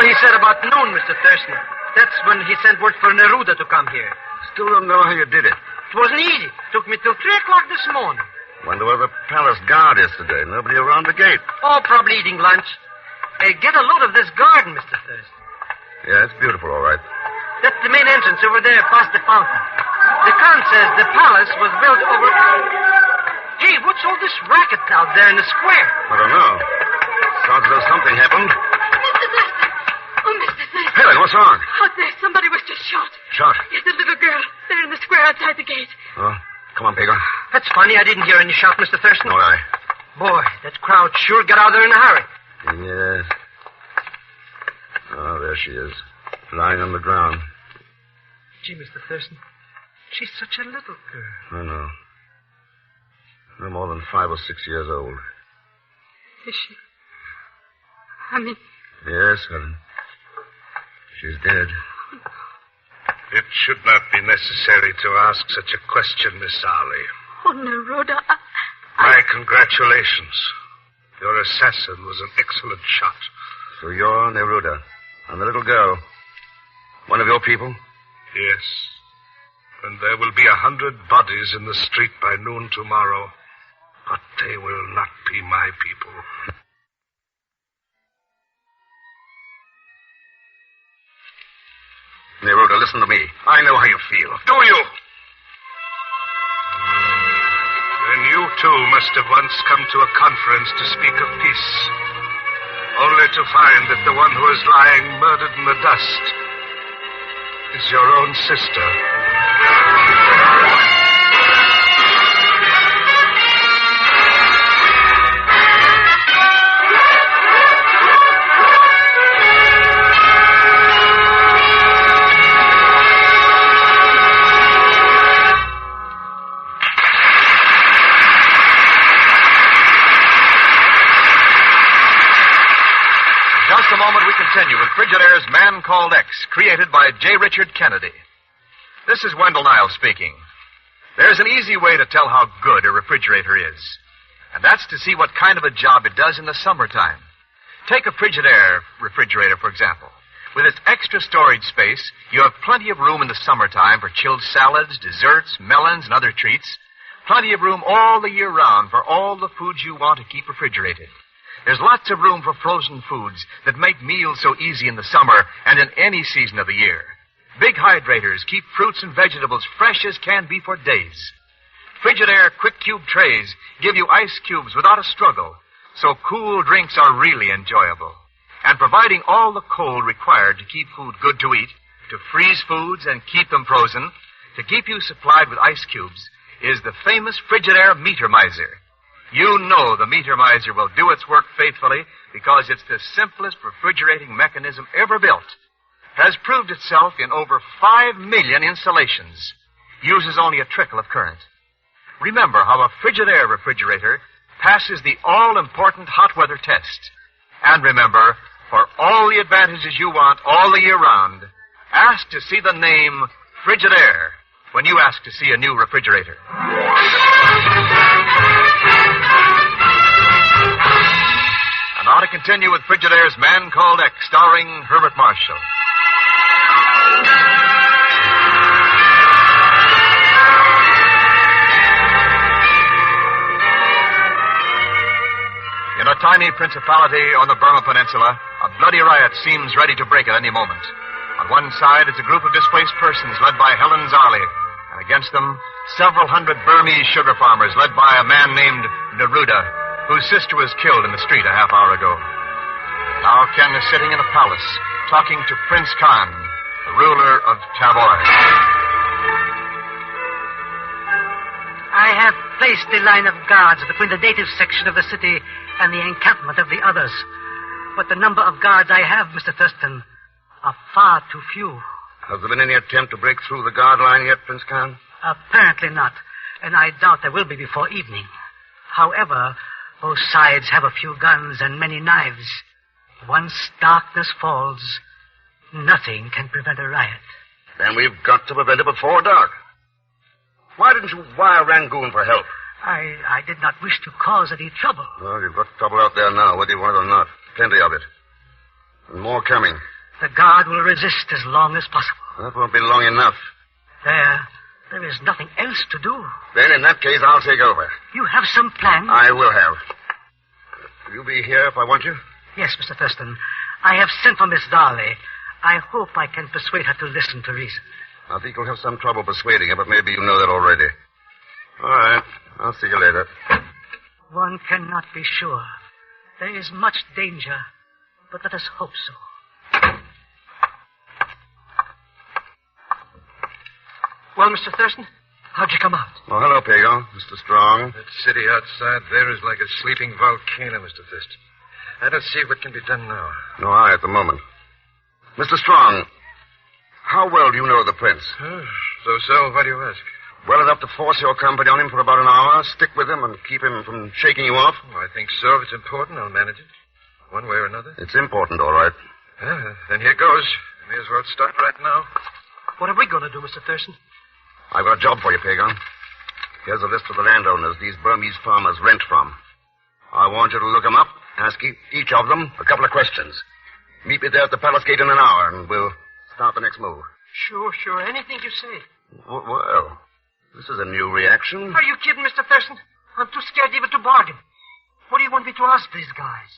Speaker 17: He said about noon, Mr. Thurston. That's when he sent word for Neruda to come here.
Speaker 3: Still don't know how you did it.
Speaker 17: It wasn't easy. Took me till 3 o'clock this morning.
Speaker 3: Wonder where the palace guard is today. Nobody around the gate.
Speaker 17: Oh, probably eating lunch. Hey, get a load of this garden, Mr. Thurston.
Speaker 3: Yeah, it's beautiful, all right.
Speaker 4: That's the main entrance over there past the fountain. The Khan says the palace was built over... Hey, what's all this racket out there in the square?
Speaker 5: I don't know. Sounds as though something happened.
Speaker 10: Mr. Thurston! Oh, Mr. Thurston!
Speaker 5: Helen, what's wrong?
Speaker 10: Out there, somebody was just shot.
Speaker 5: Shot?
Speaker 10: Yes, the little girl. They're in the square outside the gate.
Speaker 5: Oh, come on, Pegon.
Speaker 4: That's funny. I didn't hear any shot, Mr. Thurston.
Speaker 5: All right.
Speaker 4: Boy, that crowd sure got out there in a hurry.
Speaker 5: Yes. Oh, there she is. Lying on the ground.
Speaker 4: Gee, Mr. Thurston, she's such a little girl.
Speaker 5: I know. No more than 5 or 6 years old.
Speaker 10: Is she? I mean...
Speaker 5: Yes, Helen. She's dead.
Speaker 6: It should not be necessary to ask such a question, Miss Arley.
Speaker 10: Oh, Neruda,
Speaker 6: My congratulations. Your assassin was an excellent shot.
Speaker 5: So you're Neruda, and the little girl. One of your people?
Speaker 6: Yes. And there will be 100 bodies in the street by noon tomorrow. But they will not be my people.
Speaker 5: Neruda, listen to me. I know how you feel. Do you?
Speaker 6: Then you, too, must have once come to a conference to speak of peace. Only to find that the one who is lying murdered in the dust is your own sister.
Speaker 13: Just a moment, we continue with Frigidaire's Man Called X, created by J. Richard Kennedy. This is Wendell Niles speaking. There's an easy way to tell how good a refrigerator is, and that's to see what kind of a job it does in the summertime. Take a Frigidaire refrigerator, for example. With its extra storage space, you have plenty of room in the summertime for chilled salads, desserts, melons, and other treats. Plenty of room all the year round for all the foods you want to keep refrigerated. There's lots of room for frozen foods that make meals so easy in the summer and in any season of the year. Big hydrators keep fruits and vegetables fresh as can be for days. Frigidaire quick cube trays give you ice cubes without a struggle, so cool drinks are really enjoyable. And providing all the cold required to keep food good to eat, to freeze foods and keep them frozen, to keep you supplied with ice cubes, is the famous Frigidaire Meter Miser. You know the Meter Miser will do its work faithfully because it's the simplest refrigerating mechanism ever built. Has proved itself in over 5 million installations. Uses only a trickle of current. Remember how a Frigidaire refrigerator passes the all-important hot weather test. And remember, for all the advantages you want all the year round, ask to see the name Frigidaire when you ask to see a new refrigerator. And now to continue with Frigidaire's Man Called X, starring Herbert Marshall. In a tiny principality on the Burma Peninsula, a bloody riot seems ready to break at any moment. On one side is a group of displaced persons led by Helen Zarley, and against them, several hundred Burmese sugar farmers led by a man named Neruda, whose sister was killed in the street a half hour ago. Now Ken is sitting in a palace, talking to Prince Khan, the ruler of Tavoy.
Speaker 4: I have placed a line of guards between the native section of the city and the encampment of the others. But the number of guards I have, Mr. Thurston, are far too few.
Speaker 5: Has there been any attempt to break through the guard line yet, Prince Khan?
Speaker 4: Apparently not, and I doubt there will be before evening. However, both sides have a few guns and many knives. Once darkness falls, nothing can prevent a riot.
Speaker 5: Then we've got to prevent it before dark. Why didn't you wire Rangoon for help?
Speaker 4: I did not wish to cause any trouble.
Speaker 5: Well, you've got trouble out there now, whether you want it or not. Plenty of it. And more coming.
Speaker 4: The guard will resist as long as possible.
Speaker 5: That won't be long enough.
Speaker 4: There is nothing else to do.
Speaker 5: Then, in that case, I'll take over.
Speaker 4: You have some plan?
Speaker 5: I will have. Will you be here if I want you?
Speaker 4: Yes, Mr. Thurston. I have sent for Miss Darley. I hope I can persuade her to listen to reason.
Speaker 3: I think you'll have some trouble persuading her, but maybe you know that already. All right. I'll see you later.
Speaker 4: One cannot be sure. There is much danger, but let us hope so. Well, Mr. Thurston, how'd you come out?
Speaker 3: Oh, hello, Pegon. Mr. Strong.
Speaker 20: That city outside there is like a sleeping volcano, Mr. Thurston. I don't see what can be done now.
Speaker 3: No, I at the moment. Mr. Strong, how well do you know the prince?
Speaker 20: So, why do you ask?
Speaker 3: Well enough to force your company on him for about an hour, stick with him, and keep him from shaking you off?
Speaker 20: I think so. If it's important, I'll manage it. One way or another.
Speaker 3: It's important, all right.
Speaker 20: Then here goes. May as well start right now.
Speaker 4: What are we going to do, Mr. Thurston?
Speaker 3: I've got a job for you, Pegon. Here's a list of the landowners these Burmese farmers rent from. I want you to look them up, ask each of them a couple of questions. Meet me there at the palace gate in an hour, and we'll start the next move.
Speaker 4: Sure. Anything you say.
Speaker 3: Well, this is a new reaction.
Speaker 4: Are you kidding, Mr. Thurston? I'm too scared even to bargain. What do you want me to ask these guys?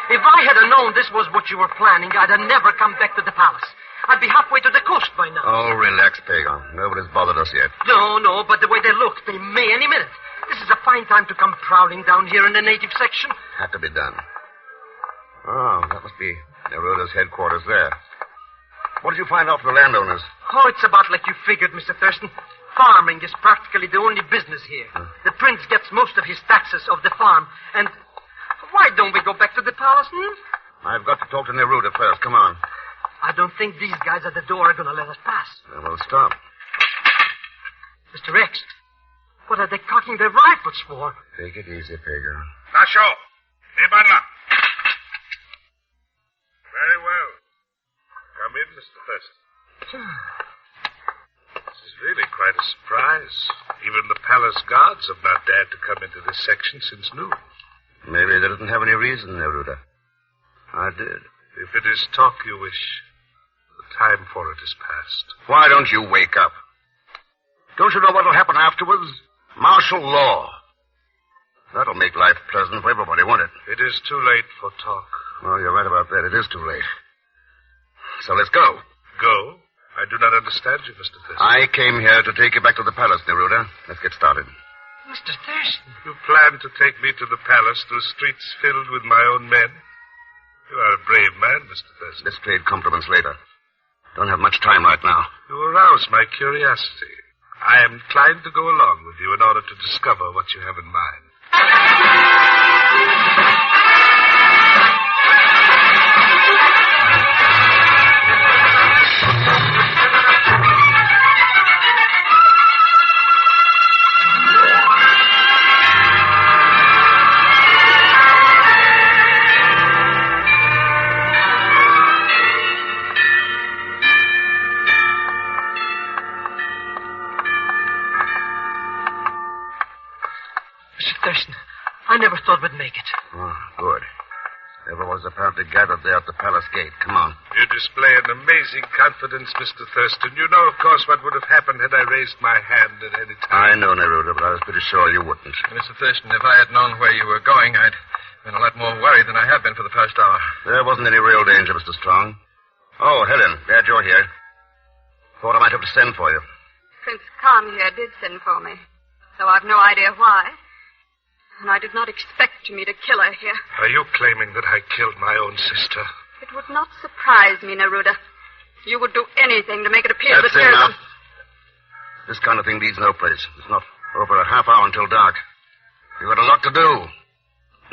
Speaker 4: If I had known this was what you were planning, I'd have never come back to the palace. I'd be halfway to the coast by now.
Speaker 3: Oh, relax, Pegon. Nobody's bothered us yet.
Speaker 4: No, but the way they look, they may any minute. This is a fine time to come prowling down here in the native section.
Speaker 3: Had to be done. Oh, that must be Neruda's headquarters there. What did you find out from the landowners?
Speaker 4: Oh, it's about like you figured, Mr. Thurston. Farming is practically the only business here. The prince gets most of his taxes of the farm, and... Why don't we go back to the palace,
Speaker 3: I've got to talk to Neruda first. Come on.
Speaker 4: I don't think these guys at the door are going to let us pass.
Speaker 3: Then we'll stop.
Speaker 4: Mr. X, what are they cocking their rifles for?
Speaker 3: Take it easy, Pegon.
Speaker 6: Nasho, Nibanla. Very well. Come in, Mr. Thurston. This is really quite a surprise. Even the palace guards have not dared to come into this section since noon.
Speaker 3: Maybe they didn't have any reason, Neruda. I did.
Speaker 6: If it is talk you wish, the time for it is past.
Speaker 3: Why don't you wake up? Don't you know what will happen afterwards? Martial law. That'll make life pleasant for everybody, won't it?
Speaker 6: It is too late for talk.
Speaker 3: Well, you're right about that. It is too late. So let's go.
Speaker 6: Go? I do not understand you, Mr. Thurston.
Speaker 3: I came here to take you back to the palace, Neruda. Let's get started.
Speaker 4: Mr. Thurston.
Speaker 6: You plan to take me to the palace through streets filled with my own men? You are a brave man, Mr. Thurston.
Speaker 3: Let's trade compliments later. Don't have much time right now.
Speaker 6: You arouse my curiosity. I am inclined to go along with you in order to discover what you have in mind.
Speaker 4: I never thought we'd make it.
Speaker 3: Oh, good. Everyone's apparently gathered there at the palace gate. Come on.
Speaker 6: You display an amazing confidence, Mr. Thurston. You know, of course, what would have happened had I raised my hand at any time.
Speaker 3: I know, Neruda, but I was pretty sure you wouldn't.
Speaker 20: Mr. Thurston, if I had known where you were going, I'd been a lot more worried than I have been for the past hour.
Speaker 3: There wasn't any real danger, Mr. Strong. Oh, Helen, glad you're here. Thought I might have to send for you.
Speaker 2: Prince Khan here did send for me, though I've no idea why. And I did not expect me to kill her here.
Speaker 6: Are you claiming that I killed my own sister?
Speaker 2: It would not surprise me, Neruda. You would do anything to make it appear
Speaker 3: That's
Speaker 2: that
Speaker 3: enough. This kind of thing leads no place. It's not over a half hour until dark. You've got a lot to do.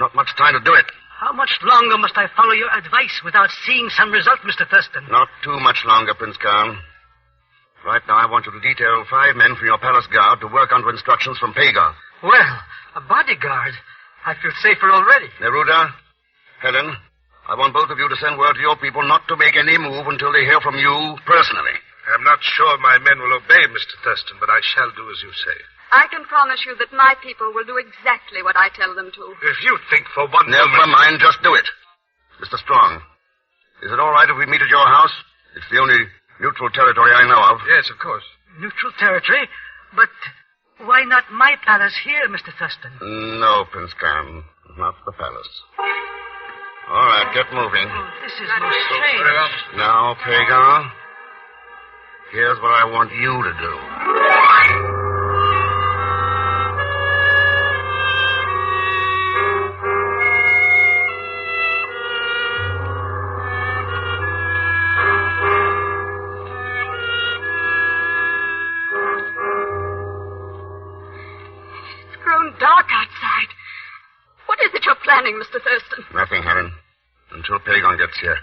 Speaker 3: Not much time to do it.
Speaker 4: How much longer must I follow your advice without seeing some result, Mr. Thurston?
Speaker 3: Not too much longer, Prince Khan. Right now, I want you to detail 5 men from your palace guard to work under instructions from Pegon.
Speaker 4: Well, a bodyguard. I feel safer already.
Speaker 3: Neruda, Helen, I want both of you to send word to your people not to make any move until they hear from you personally.
Speaker 6: I'm not sure my men will obey, Mr. Thurston, but I shall do as you say.
Speaker 2: I can promise you that my people will do exactly what I tell them to.
Speaker 6: If you think for one
Speaker 3: Never
Speaker 6: moment...
Speaker 3: mind, just do it. Mr. Strong, is it all right if we meet at your house? It's the only neutral territory I know of.
Speaker 6: Yes, of course.
Speaker 4: Neutral territory? But why not my palace here, Mr. Thurston?
Speaker 3: No, Prince Khan. Not the palace. All right, get moving.
Speaker 4: Oh, this is most strange.
Speaker 3: Now, Pegon, here's what I want you to do.
Speaker 2: Dark outside. What is it you're planning, Mr. Thurston?
Speaker 3: Nothing, Helen. Until Pegon gets here.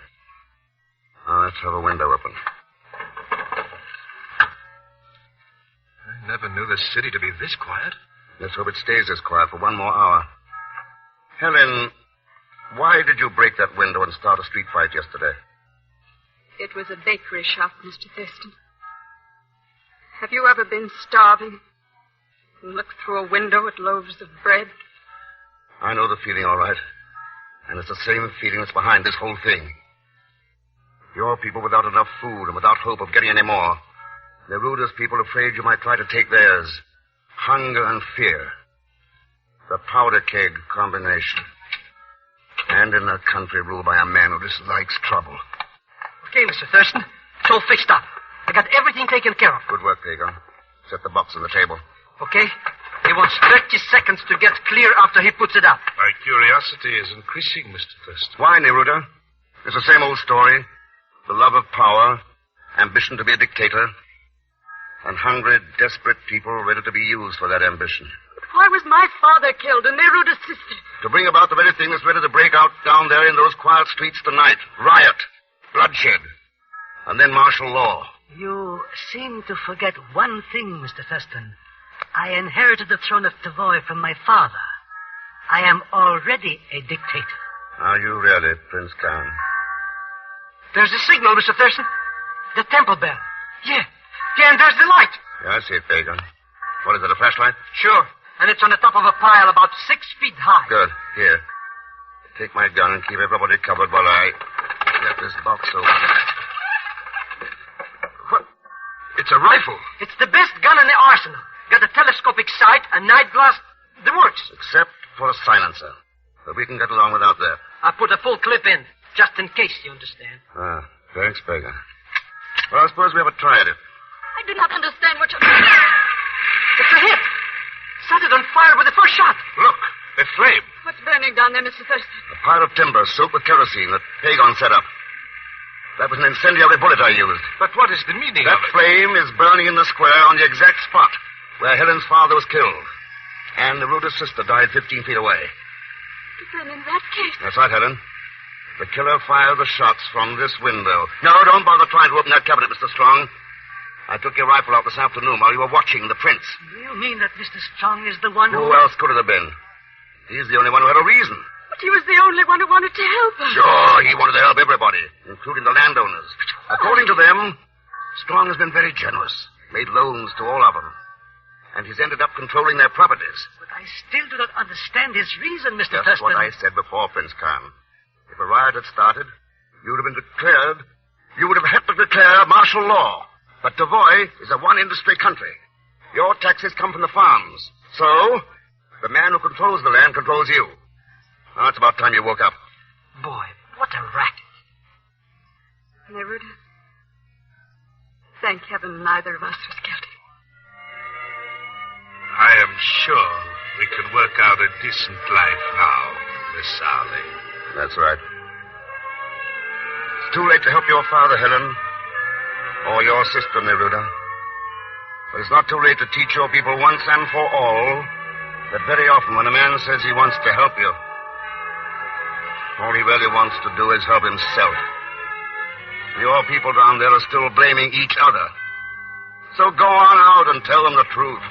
Speaker 3: Now, let's have a window open.
Speaker 20: I never knew the city to be this quiet.
Speaker 3: Let's hope it stays this quiet for one more hour. Helen, why did you break that window and start a street fight yesterday?
Speaker 2: It was a bakery shop, Mr. Thurston. Have you ever been starving? And look through a window at loaves of bread?
Speaker 3: I know the feeling all right. And it's the same feeling that's behind this whole thing. Your people without enough food and without hope of getting any more. Neruda's people afraid you might try to take theirs. Hunger and fear. The powder keg combination. And in a country ruled by a man who dislikes trouble.
Speaker 4: Okay, Mr. Thurston. It's all fixed up. I got everything taken care of.
Speaker 3: Good work, Pegon. Set the box on the table.
Speaker 4: Okay? He wants 30 seconds to get clear after he puts it up.
Speaker 6: My curiosity is increasing, Mr. Thurston.
Speaker 3: Why, Neruda? It's the same old story. The love of power, ambition to be a dictator, and hungry, desperate people ready to be used for that ambition.
Speaker 2: But why was my father killed and Neruda's sister?
Speaker 3: To bring about the very thing that's ready to break out down there in those quiet streets tonight. Riot, bloodshed, and then martial law.
Speaker 4: You seem to forget one thing, Mr. Thurston. I inherited the throne of Tavoy from my father. I am already a dictator.
Speaker 3: Are you really, Prince Khan?
Speaker 4: There's the signal, Mr. Thurston. The temple bell. Yeah, and there's the light.
Speaker 3: Yeah, I see it, Pegon. What is it, a flashlight?
Speaker 4: Sure, and it's on the top of a pile about 6 feet high.
Speaker 3: Good. Here. Take my gun and keep everybody covered while I get this box open.
Speaker 6: What? It's a rifle.
Speaker 4: It's the best gun in the arsenal. Got a telescopic sight, a night glass, the works.
Speaker 3: Except for a silencer. But we can get along without that.
Speaker 4: I put a full clip in, just in case, you understand.
Speaker 3: Ah, thanks, Pegon. Well, I suppose we have a try at it.
Speaker 2: I do not understand what you're doing.
Speaker 4: It's a hit. Started on fire with the first shot.
Speaker 6: Look, a flame.
Speaker 2: What's burning down there, Mr. Thurston?
Speaker 3: A pile of timber soaked with kerosene that Pegon set up. That was an incendiary bullet I used.
Speaker 6: But what is the meaning
Speaker 3: that
Speaker 6: of it?
Speaker 3: That flame is burning in the square on the exact spot where Helen's father was killed. And Neruda's sister died 15 feet away.
Speaker 2: Then in that case...
Speaker 3: That's right, Helen. The killer fired the shots from this window. No, don't bother trying to open that cabinet, Mr. Strong. I took your rifle out this afternoon while you were watching the prince.
Speaker 4: Do you mean that Mr. Strong is the one
Speaker 3: Who else could it have been? He's the only one who had a reason.
Speaker 2: But he was the only one who wanted to help us.
Speaker 3: Sure, he wanted to help everybody, including the landowners. According to them, Strong has been very generous, made loans to all of them. And he's ended up controlling their properties.
Speaker 4: But I still do not understand his reason, Mr.
Speaker 3: That's
Speaker 4: Thurston.
Speaker 3: what I said before, Prince Khan. If a riot had started, you would have had to declare martial law. But Tavoy is a one-industry country. Your taxes come from the farms. So, the man who controls the land controls you. Now, it's about time you woke up.
Speaker 4: Boy, what a racket.
Speaker 2: Neruda, thank heaven neither of us was guilty.
Speaker 6: I am sure we can work out a decent life now, Miss Sarley.
Speaker 3: That's right. It's too late to help your father, Helen, or your sister, Neruda. But it's not too late to teach your people once and for all that very often when a man says he wants to help you, all he really wants to do is help himself. Your people down there are still blaming each other. So go on out and tell them the truth.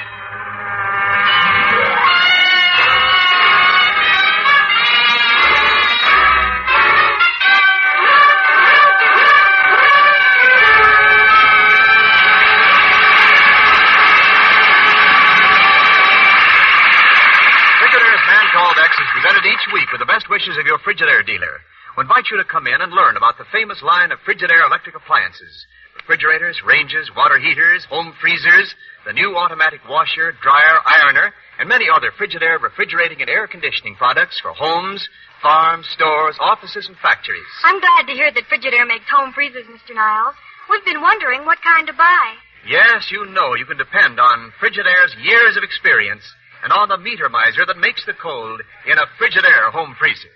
Speaker 18: invite you to come in and learn about the famous line of Frigidaire electric appliances. Refrigerators, ranges, water heaters, home freezers, the new automatic washer, dryer, ironer, and many other Frigidaire refrigerating and air conditioning products for homes, farms, stores, offices, and factories.
Speaker 21: I'm glad to hear that Frigidaire makes home freezers, Mr. Niles. We've been wondering what kind to buy.
Speaker 18: Yes, you know you can depend on Frigidaire's years of experience and on the meter miser that makes the cold in a Frigidaire home freezer.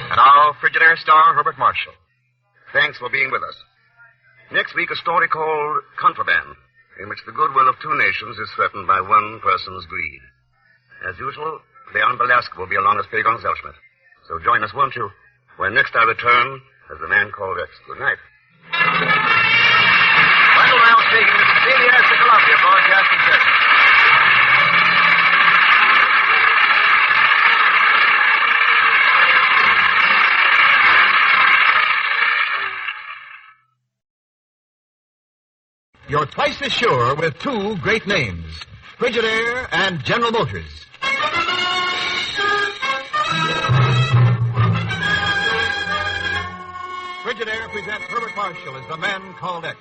Speaker 18: And now, Frigidaire star Herbert Marshall.
Speaker 3: Thanks for being with us. Next week, a story called Contraband, in which the goodwill of two nations is threatened by one person's greed. As usual, Leon Belasco will be along as Pegon Zellschmidt. So join us, won't you, when next I return as the man called X. Good night.
Speaker 18: Wendell Niles speaking. This is CBS and Columbia Broadcasting System.
Speaker 1: You're twice as sure with two great names, Frigidaire and General Motors. Frigidaire presents Herbert Marshall as the man called X.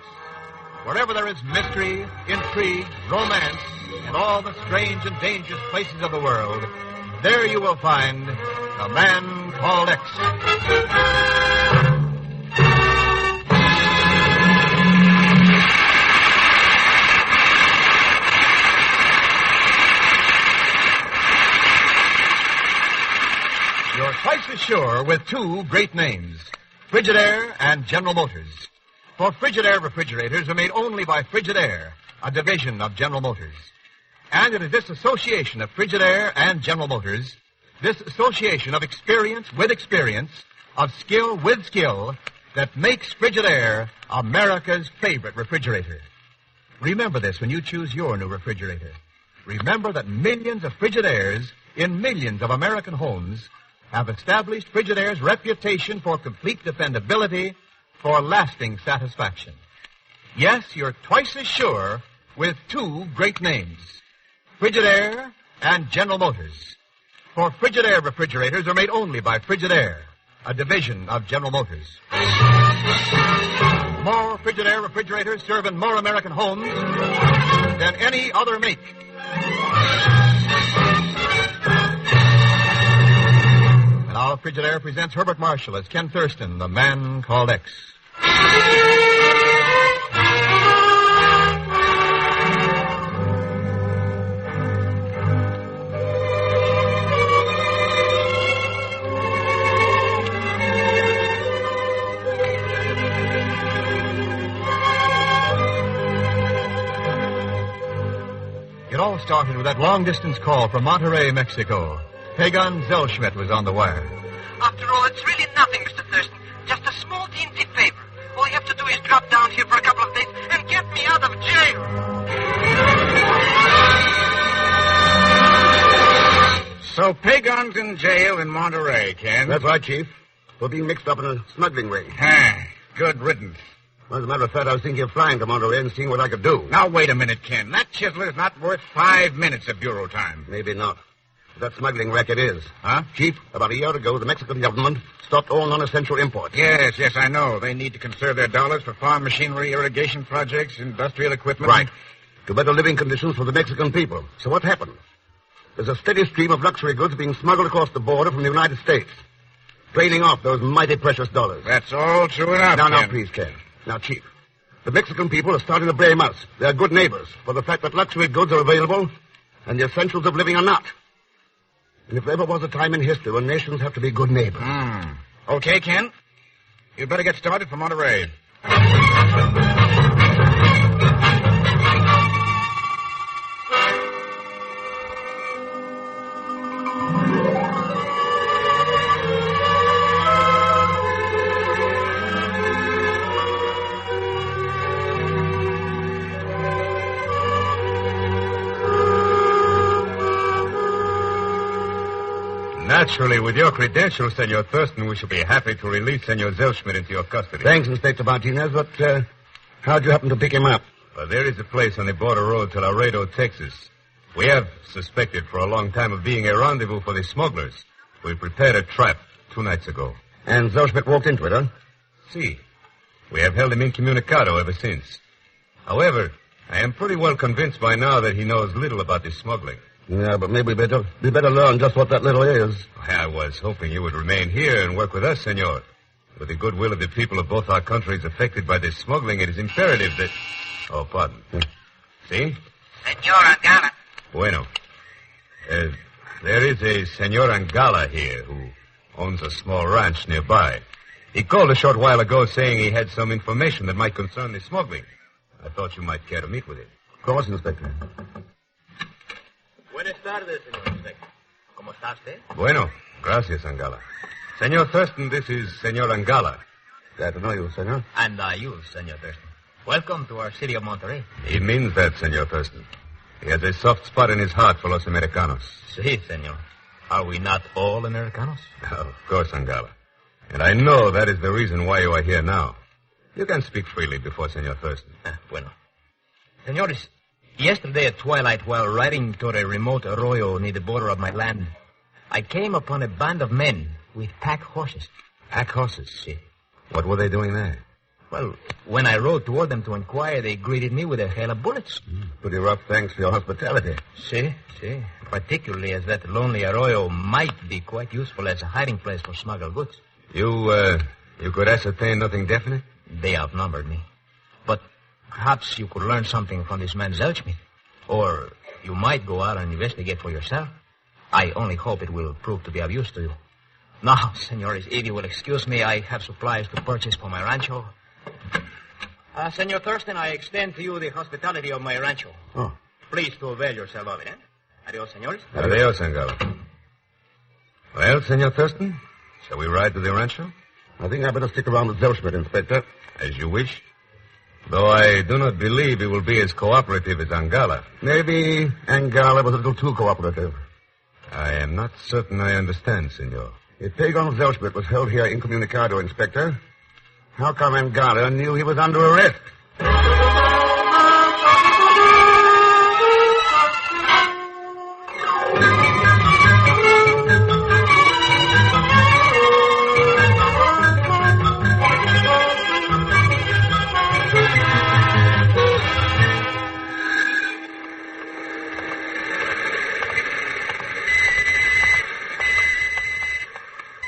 Speaker 1: Wherever there is mystery, intrigue, romance, and all the strange and dangerous places of the world, there you will find the man called X. You're twice as sure with two great names, Frigidaire and General Motors. For Frigidaire refrigerators are made only by Frigidaire, a division of General Motors. And it is this association of Frigidaire and General Motors, this association of experience with experience, of skill with skill, that makes Frigidaire America's favorite refrigerator. Remember this when you choose your new refrigerator. Remember that millions of Frigidaires in millions of American homes have established Frigidaire's reputation for complete dependability, for lasting satisfaction. Yes, you're twice as sure with two great names, Frigidaire and General Motors. For Frigidaire refrigerators are made only by Frigidaire, a division of General Motors. More Frigidaire refrigerators serve in more American homes than any other make. Now, Frigidaire presents Herbert Marshall as Ken Thurston, the man called X. It all started with that long-distance call from Monterrey, Mexico. Pegon Zellschmidt was on the wire.
Speaker 23: After all, it's really nothing, Mr. Thurston. Just a small teensy favor. All you have to do is drop down here for a couple of days and get me out of jail.
Speaker 16: So Pegon's in jail in Monterey, Ken?
Speaker 3: That's right, Chief. For being mixed up in a smuggling ring.
Speaker 16: Good riddance.
Speaker 3: Well, as a matter of fact, I was thinking of flying to Monterey and seeing what I could do.
Speaker 16: Now, wait a minute, Ken. That chiseler's not worth 5 minutes of bureau time.
Speaker 3: Maybe not. That smuggling racket is. Huh? Chief, about a year ago, the Mexican government stopped all non-essential imports.
Speaker 16: Yes, I know. They need to conserve their dollars for farm machinery, irrigation projects, industrial equipment.
Speaker 3: Right. To better living conditions for the Mexican people. So what happened? There's a steady stream of luxury goods being smuggled across the border from the United States, draining off those mighty precious dollars.
Speaker 16: That's all true enough,
Speaker 3: Now, please, Ken. Now, Chief, the Mexican people are starting to blame us, their good neighbors, for the fact that luxury goods are available and the essentials of living are not. And if there ever was a time in history when nations have to be good neighbors.
Speaker 16: Okay, Ken. You'd better get started for Monterey.
Speaker 22: Naturally, with your credentials, Senor Thurston, we shall be happy to release Senor Zellschmidt into your custody.
Speaker 3: Thanks, Inspector Martinez, but how'd you happen to pick him up?
Speaker 22: Well, there is a place on the border road to Laredo, Texas. We have suspected for a long time of being a rendezvous for the smugglers. We prepared a trap 2 nights ago.
Speaker 3: And Zellschmidt walked into it, huh?
Speaker 22: See. We have held him incommunicado ever since. However, I am pretty well convinced by now that he knows little about this smuggling.
Speaker 3: Yeah, but maybe we better learn just what that little is.
Speaker 22: I was hoping you would remain here and work with us, senor. With the goodwill of the people of both our countries affected by this smuggling, it is imperative that... Oh, pardon. See?
Speaker 8: Senor Angala.
Speaker 22: Bueno. There is a Senor Angala here who owns a small ranch nearby. He called a short while ago saying he had some information that might concern the smuggling. I thought you might care to meet with him.
Speaker 3: Of course, Inspector.
Speaker 8: Buenas tardes, señor Inspector. ¿Cómo está usted?
Speaker 22: Bueno. Gracias, Angala. Senor Thurston, this is Senor Angala.
Speaker 3: Glad to know you, senor.
Speaker 8: And you, Senor Thurston. Welcome to our city of Monterey.
Speaker 22: He means that, Senor Thurston. He has a soft spot in his heart for los Americanos.
Speaker 8: Sí, senor. Are we not all Americanos?
Speaker 22: Of course, Angala. And I know that is the reason why you are here now. You can speak freely before Senor Thurston.
Speaker 8: Bueno. Senores, yesterday at twilight, while riding toward a remote arroyo near the border of my land, I came upon a band of men with pack horses.
Speaker 22: Pack horses?
Speaker 8: Si.
Speaker 22: What were they doing there?
Speaker 8: Well, when I rode toward them to inquire, they greeted me with a hail of bullets.
Speaker 3: Pretty rough, thanks for your hospitality.
Speaker 8: Si. Particularly as that lonely arroyo might be quite useful as a hiding place for smuggled goods.
Speaker 22: You could ascertain nothing definite?
Speaker 8: They outnumbered me. But perhaps you could learn something from this man Zellschmidt. Or you might go out and investigate for yourself. I only hope it will prove to be of use to you. Now, senores, if you will excuse me, I have supplies to purchase for my rancho. Senor Thurston, I extend to you the hospitality of my rancho.
Speaker 3: Oh.
Speaker 8: Please to avail yourself of it, Adios, senores.
Speaker 22: Adios, Angala. Well, Senor Thurston, shall we ride to the rancho?
Speaker 3: I think I better stick around with Zellschmidt, Inspector.
Speaker 22: As you wish. Though I do not believe he will be as cooperative as Angala.
Speaker 3: Maybe Angala was a little too cooperative.
Speaker 22: I am not certain I understand, senor.
Speaker 3: If Pegon Zellschmidt was held here incommunicado, Inspector, how come Angala knew he was under arrest?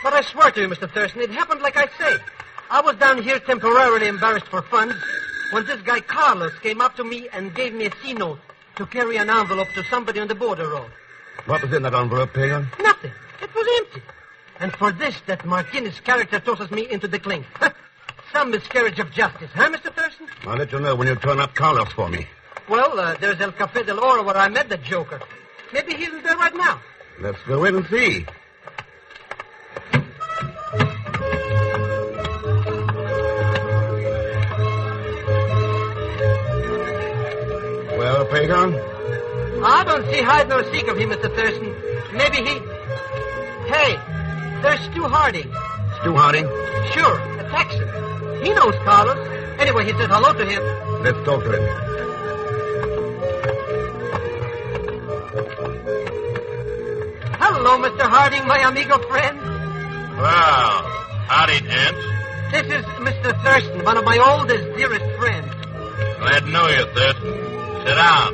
Speaker 23: But I swear to you, Mr. Thurston, it happened like I say. I was down here temporarily embarrassed for funds when this guy Carlos came up to me and gave me a C-note to carry an envelope to somebody on the border road.
Speaker 3: What was in that envelope, Pegon?
Speaker 23: Nothing. It was empty. And for this, that Martinez character tosses me into the clink. Some miscarriage of justice, huh, Mr. Thurston?
Speaker 3: I'll let you know when you turn up Carlos for me.
Speaker 23: Well, there's El Café del Oro where I met that joker. Maybe he's in there right now.
Speaker 3: Let's go in and see. Well, Pegon?
Speaker 23: I don't see hide nor seek of him, Mr. Thurston. Maybe he... Hey, there's Stu Harding.
Speaker 3: Stu Harding?
Speaker 23: Sure, a Texan. He knows Carlos. Anyway, he said hello to him.
Speaker 3: Let's talk to him.
Speaker 23: Hello, Mr. Harding, my amigo friend.
Speaker 11: Well, howdy, gents.
Speaker 23: This is Mr. Thurston, one of my oldest, dearest friends.
Speaker 11: Glad to know you, Thurston. Sit down.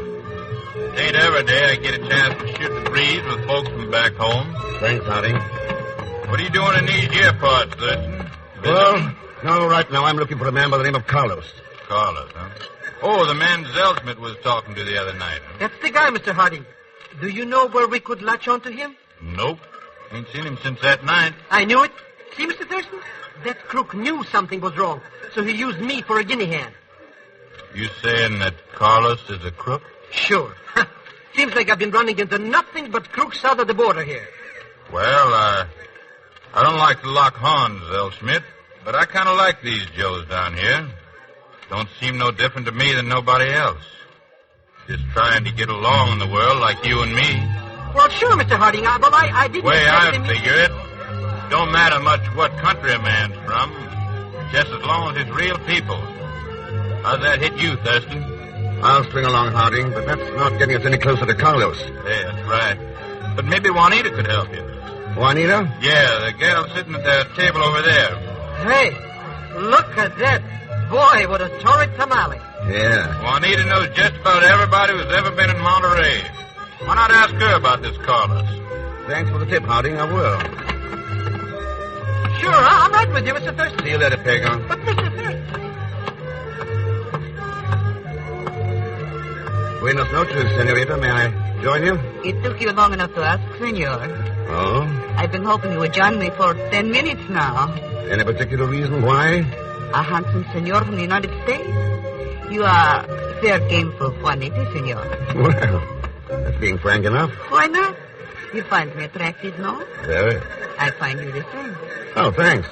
Speaker 11: It ain't every day I get a chance to shoot the breeze with folks from back home.
Speaker 3: Thanks, Harding.
Speaker 11: What are you doing in these here parts, Thurston?
Speaker 3: Well, no, right now I'm looking for a man by the name of Carlos.
Speaker 11: Carlos, huh? Oh, the man Zellschmidt was talking to the other night. Huh?
Speaker 23: That's the guy, Mr. Harding. Do you know where we could latch on to him?
Speaker 11: Nope. Ain't seen him since that night.
Speaker 23: I knew it. See, Mr. Thurston? That crook knew something was wrong, so he used me for a guinea hand.
Speaker 11: You saying that Carlos is a crook?
Speaker 23: Sure. Seems like I've been running into nothing but crooks south of the border here.
Speaker 11: Well, I don't like to lock horns, Zellschmidt, but I kind of like these Joes down here. Don't seem no different to me than nobody else. Just trying to get along in the world like you and me.
Speaker 23: Well, sure, Mr. Harding, but I didn't...
Speaker 11: Way I figure it, don't matter much what country a man's from, just as long as it's real people. How's that hit you, Thurston?
Speaker 22: I'll string along, Harding, but that's not getting us any closer to Carlos.
Speaker 11: Yeah, that's right. But maybe Juanita could help you.
Speaker 22: Juanita?
Speaker 11: Yeah, the gal sitting at the table over there.
Speaker 7: Hey, look at that. Boy, what a torrid tamale.
Speaker 22: Yeah.
Speaker 11: Juanita knows just about everybody who's ever been in Monterey. Why not ask her about this Carlos?
Speaker 22: Thanks for the tip, Harding. I will.
Speaker 7: Sure, I'm right with you, Mr. Thurston.
Speaker 22: See you later, Pegon.
Speaker 7: But Mr. Thurston...
Speaker 22: Buenos noches, senorita. May I join you?
Speaker 2: It took you long enough to ask, senor.
Speaker 22: Oh?
Speaker 2: I've been hoping you would join me for 10 minutes now.
Speaker 22: Any particular reason why?
Speaker 2: A handsome senor from the United States. You are fair game for Juanita, senor.
Speaker 22: Well, that's being frank enough.
Speaker 2: Why not? You find me attractive, no?
Speaker 22: Very.
Speaker 2: I find you the same.
Speaker 22: Oh, thanks.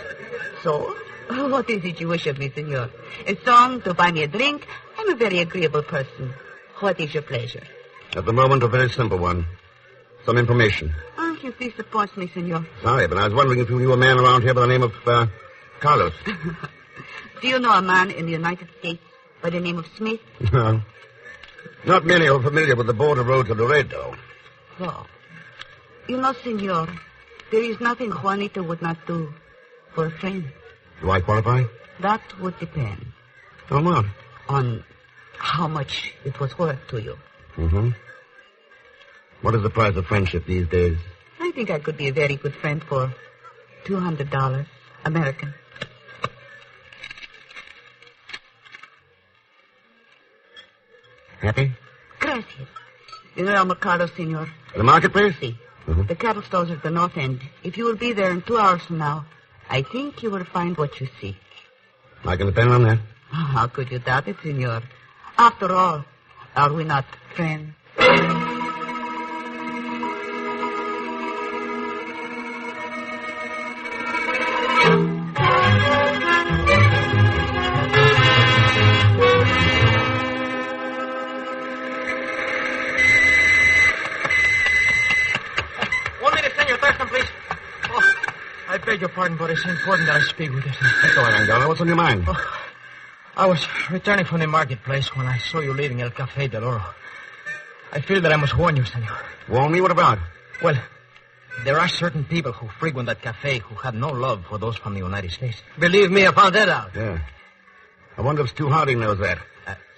Speaker 2: So, what is it you wish of me, senor? A song to buy me a drink? I'm a very agreeable person. What is your pleasure?
Speaker 22: At the moment, a very simple one. Some information.
Speaker 2: Oh, you disappoint me, senor.
Speaker 22: Sorry, but I was wondering if you knew a man around here by the name of, Carlos.
Speaker 2: Do you know a man in the United States by the name of Smith?
Speaker 22: No. Not many are familiar with the border roads of Laredo.
Speaker 2: So, you know, senor, there is nothing Juanita would not do for a friend.
Speaker 22: Do I qualify?
Speaker 2: That would depend.
Speaker 22: On what?
Speaker 2: On how much it was worth to you.
Speaker 22: Mm-hmm. What is the price of friendship these days?
Speaker 2: I think I could be a very good friend for $200 American.
Speaker 22: Happy?
Speaker 2: Gracias. You know El Mercado, senor?
Speaker 22: The marketplace?
Speaker 2: Si.
Speaker 22: Mm-hmm.
Speaker 2: The cattle stores are at the north end. If you will be there in 2 hours from now, I think you will find what you seek.
Speaker 22: I can depend on that.
Speaker 2: How could you doubt it, senor? After all, are we not friends?
Speaker 7: 1 minute, Senor Thurston, please. Oh, I beg your pardon, but it's important that I speak with you.
Speaker 22: Go ahead, Angola. What's on your mind?
Speaker 7: Oh, I was returning from the marketplace when I saw you leaving El Café del Oro. I feel that I must warn you, senor.
Speaker 22: Warn me? What about?
Speaker 7: Well, there are certain people who frequent that cafe who have no love for those from the United States. Believe me, I found that out.
Speaker 22: Yeah. I wonder if Stu Harding knows that.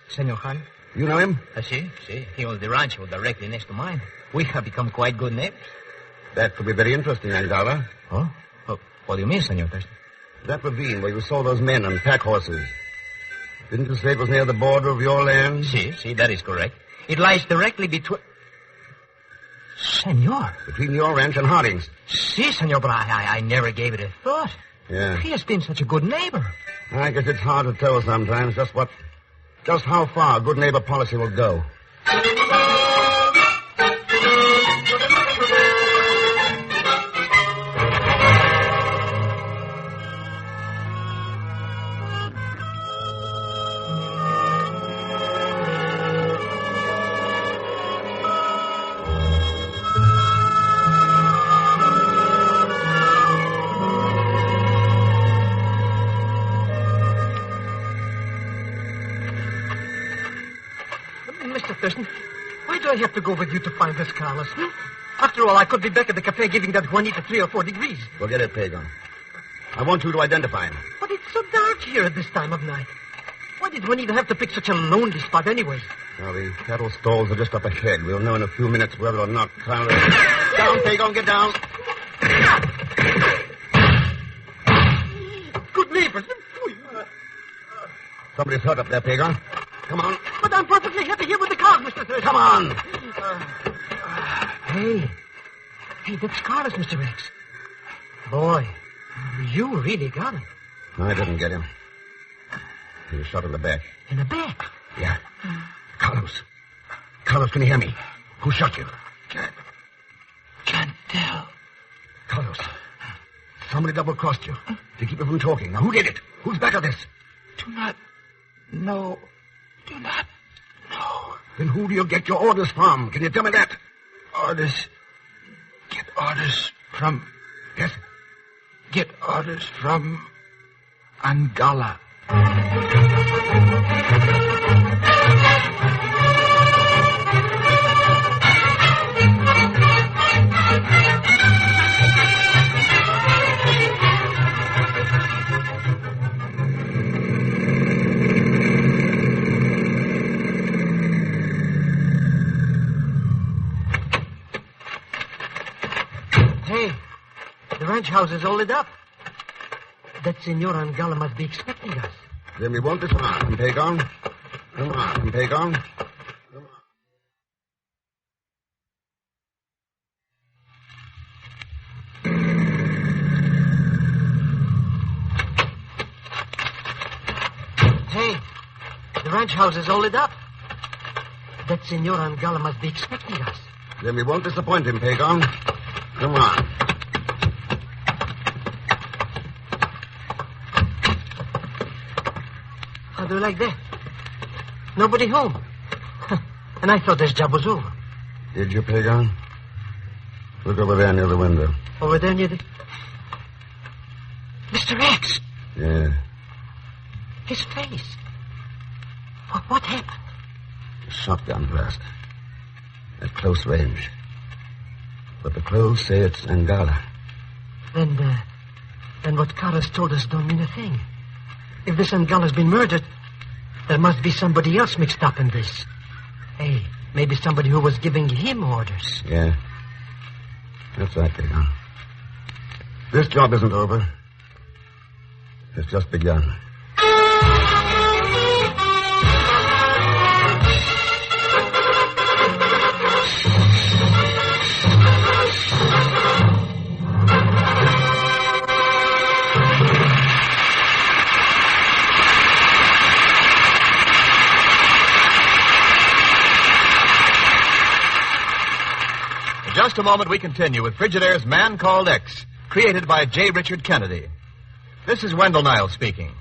Speaker 7: Senor Harding?
Speaker 22: You know him?
Speaker 7: Si. He owns the rancho directly next to mine. We have become quite good neighbors.
Speaker 22: That could be very interesting, Angola.
Speaker 7: Oh? What do you mean, Senor Thurston?
Speaker 22: That ravine where you saw those men on pack horses. Didn't you say it was near the border of your land?
Speaker 7: Si, that is correct. It lies directly between... Senor.
Speaker 22: Between your ranch and Harding's.
Speaker 7: Si, senor, but I never gave it a thought.
Speaker 22: Yeah.
Speaker 7: He has been such a good neighbor.
Speaker 22: I guess it's hard to tell sometimes just how far good neighbor policy will go.
Speaker 7: Mr. Thurston, why do I have to go with you to find this Carlos? After all, I could be back at the cafe giving that Juanita 3 or 4 degrees.
Speaker 22: Forget it, Pegon. I want you to identify him.
Speaker 7: But it's so dark here at this time of night. Why did Juanita have to pick such a lonely spot anyway?
Speaker 22: Well, the cattle stalls are just up ahead. We'll know in a few minutes whether or not Carlos... Down, Pegon, get down.
Speaker 7: Good neighbors.
Speaker 22: Somebody's hurt up there, Pegon. Come on.
Speaker 7: But I'm perfectly happy here with the cars, Mr. Thurston.
Speaker 22: Come on.
Speaker 7: Hey, that's Carlos, Mr. X. Boy, you really got him.
Speaker 22: I didn't get him. He was shot in the back.
Speaker 7: In the back?
Speaker 22: Yeah. Carlos, can you hear me? Who shot you?
Speaker 7: Can't tell.
Speaker 22: Carlos, somebody double-crossed you to keep you from talking. Now, who did it? Who's back of this?
Speaker 7: Do not know.
Speaker 22: Then who do you get your orders from? Can you tell me that?
Speaker 7: Orders? Get orders from...
Speaker 22: Yes?
Speaker 7: Get orders from... Angola.
Speaker 4: The ranch house is all lit up. That Senor Angala must be expecting us.
Speaker 3: Then we want this one, Pegon. Come on, Pegon.
Speaker 4: Hey, the ranch house is all lit up. That Senor Angala must be expecting us.
Speaker 3: Then we won't disappoint him, Pegon. Come on.
Speaker 4: How do you like that? Nobody home. And I thought this job was over.
Speaker 3: Did you, Pegon? Look over there near the window.
Speaker 4: Over there near the... Mr. X!
Speaker 3: Yeah.
Speaker 4: His face. What happened?
Speaker 3: A shotgun blast. At close range. But the clothes say it's Angala.
Speaker 4: Then what Carter's told us don't mean a thing. If this Angala's been murdered, there must be somebody else mixed up in this. Hey, maybe somebody who was giving him orders.
Speaker 3: Yeah. That's right, Pegon. This job isn't over. It's just begun.
Speaker 1: In just a moment, we continue with Frigidaire's Man Called X, created by J. Richard Kennedy. This is Wendell Niles speaking.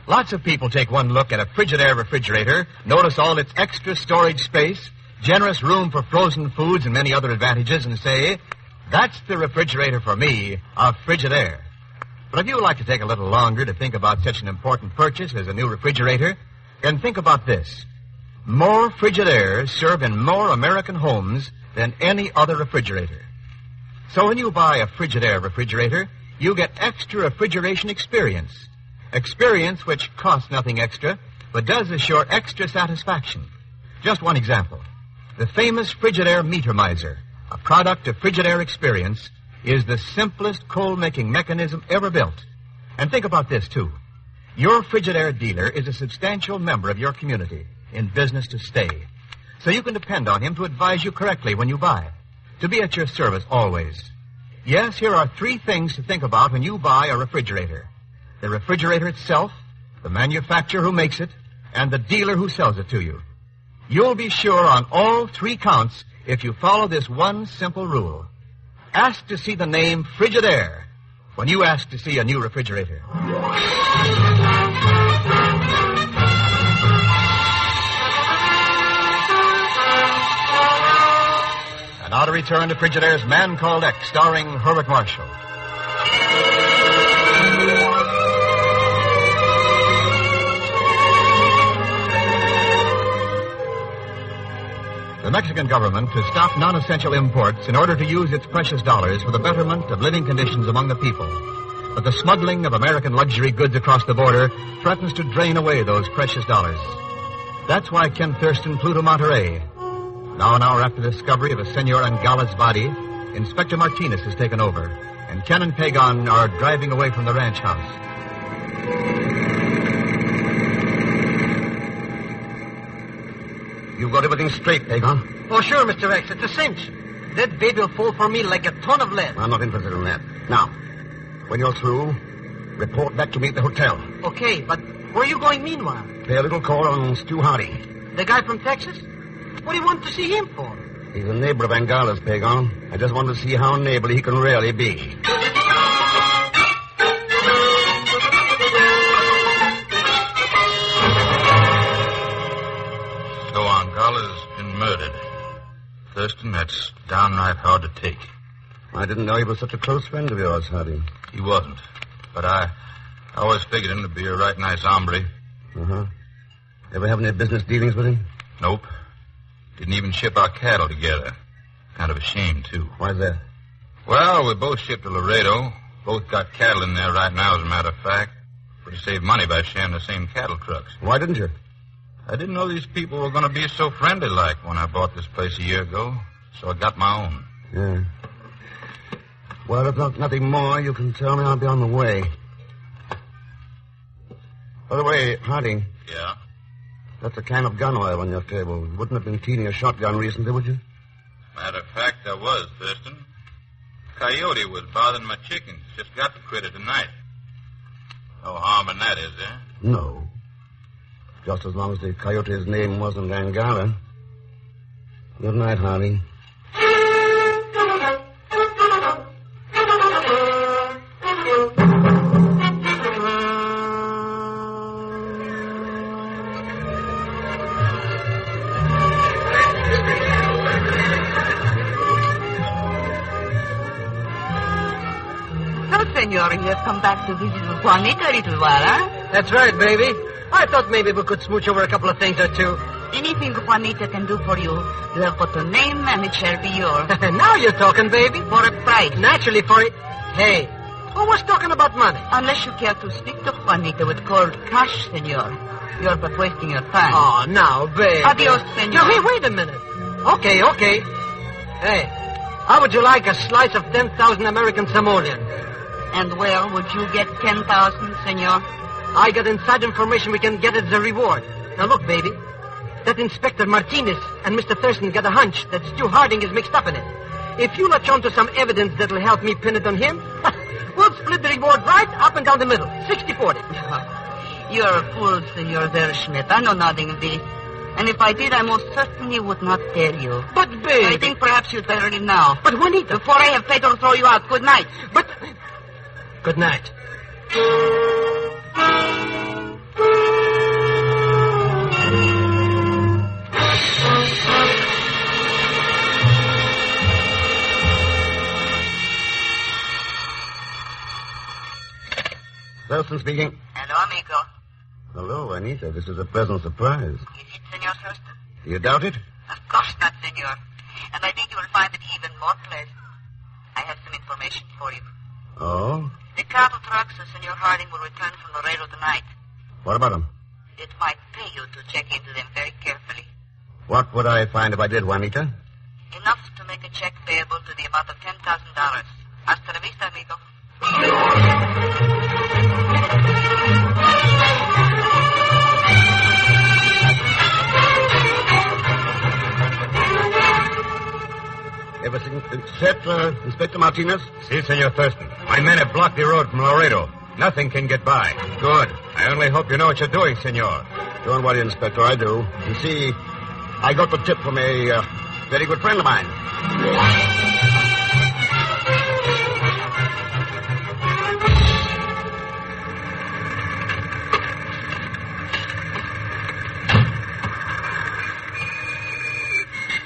Speaker 1: Lots of people take one look at a Frigidaire refrigerator, notice all its extra storage space, generous room for frozen foods, and many other advantages, and say, that's the refrigerator for me, a Frigidaire. But if you would like to take a little longer to think about such an important purchase as a new refrigerator, then think about this. More Frigidaires serve in more American homes than any other refrigerator. So when you buy a Frigidaire refrigerator, you get extra refrigeration experience. Experience which costs nothing extra, but does assure extra satisfaction. Just one example. The famous Frigidaire Metermizer, a product of Frigidaire experience, is the simplest coal-making mechanism ever built. And think about this, too. Your Frigidaire dealer is a substantial member of your community, in business to stay. So you can depend on him to advise you correctly when you buy, to be at your service always. Yes, here are 3 things to think about when you buy a refrigerator. The refrigerator itself, the manufacturer who makes it, and the dealer who sells it to you. You'll be sure on all 3 counts if you follow this one simple rule. Ask to see the name Frigidaire when you ask to see a new refrigerator. And now to return to Frigidaire's Man Called X, starring Herbert Marshall. The Mexican government has stopped non-essential imports in order to use its precious dollars for the betterment of living conditions among the people. But the smuggling of American luxury goods across the border threatens to drain away those precious dollars. That's why Ken Thurston flew to Monterey. Now, an hour after the discovery of a Senor Angala's body, Inspector Martinez has taken over, and Ken and Pegon are driving away from the ranch house.
Speaker 3: You got everything straight, Pegon?
Speaker 4: Oh, sure, Mr. X. It's a cinch. That baby will fall for me like a ton of lead.
Speaker 3: I'm not interested in that. Now, when you're through, report back to me at the hotel.
Speaker 4: Okay, but where are you going meanwhile?
Speaker 3: Pay a little call on Stu Hardy.
Speaker 4: The guy from Texas? What do you want to see him for?
Speaker 3: He's a neighbor of Angala's, Pegon. I just want to see how neighborly he can really be.
Speaker 11: So Angala's been murdered. Thurston, that's downright hard to take.
Speaker 3: I didn't know he was such a close friend of yours, Hardy.
Speaker 11: He wasn't. But I always figured him to be a right nice hombre.
Speaker 3: Uh-huh. Ever have any business dealings with him?
Speaker 11: Nope. Didn't even ship our cattle together. Kind of a shame, too.
Speaker 3: Why's that?
Speaker 11: Well, we both shipped to Laredo. Both got cattle in there right now, as a matter of fact. We saved money by sharing the same cattle trucks.
Speaker 3: Why didn't you?
Speaker 11: I didn't know these people were going to be so friendly-like when I bought this place a year ago. So I got my own.
Speaker 3: Yeah. Well, if nothing more, you can tell me I'll be on the way. By the way, Harding.
Speaker 11: Yeah?
Speaker 3: That's a can of gun oil on your table. You wouldn't have been cleaning a shotgun recently, would you?
Speaker 11: Matter of fact, I was, Thurston. Coyote was bothering my chickens. Just got the critter tonight. No harm in that, is there?
Speaker 3: No. Just as long as the coyote's name wasn't Angara. Good night, Harding.
Speaker 2: Senor, you have come back to visit Juanita a little while, huh?
Speaker 4: That's right, baby. I thought maybe we could smooch over a couple of things or two.
Speaker 2: Anything Juanita can do for you, you have but to name and it shall be yours.
Speaker 4: Now you're talking, baby.
Speaker 2: For a price.
Speaker 4: Naturally, for it. Hey, who was talking about money?
Speaker 2: Unless you care to speak to Juanita with cold cash, senor. You're but wasting your time.
Speaker 4: Oh, now, baby.
Speaker 2: Adios, senor.
Speaker 4: Now, hey, wait a minute. Okay. Hey, how would you like a slice of 10,000 American simoleons?
Speaker 2: And where would you get 10,000, senor?
Speaker 4: I got inside information we can get as a reward. Now, look, baby. That Inspector Martinez and Mr. Thurston got a hunch that Stu Harding is mixed up in it. If you latch on to some evidence that'll help me pin it on him, we'll split the reward right up and down the middle. 60-40.
Speaker 2: You're a fool, Senor Zellschmidt. I know nothing of this. And if I did, I most certainly would not tell you.
Speaker 4: But, baby...
Speaker 2: I think perhaps you'd better leave now.
Speaker 4: But, Juanita...
Speaker 2: Before I have Pedro throw you out. Good night.
Speaker 4: But... Good night.
Speaker 3: Thurston speaking.
Speaker 2: Hello, amigo.
Speaker 3: Hello, Anita. This is a pleasant surprise.
Speaker 2: Is it Senor Thurston?
Speaker 3: Do you doubt it?
Speaker 2: Of course not, senor. And I think you will find it even more pleasant. I have some information for you.
Speaker 3: Oh?
Speaker 2: The cattle trucks of Senor Harding will return from Laredo tonight.
Speaker 3: What about them?
Speaker 2: It might pay you to check into them very carefully.
Speaker 3: What would I find if I did, Juanita?
Speaker 2: Enough to make a check payable to the amount of $10,000. Hasta la vista, amigo.
Speaker 3: Everything set, Inspector Martinez?
Speaker 22: Si, Senor Thurston. My men have blocked the road from Laredo. Nothing can get by.
Speaker 3: Good.
Speaker 22: I only hope you know what you're doing, Senor.
Speaker 3: Don't worry, Inspector, I do. You see, I got the tip from a very good friend of mine.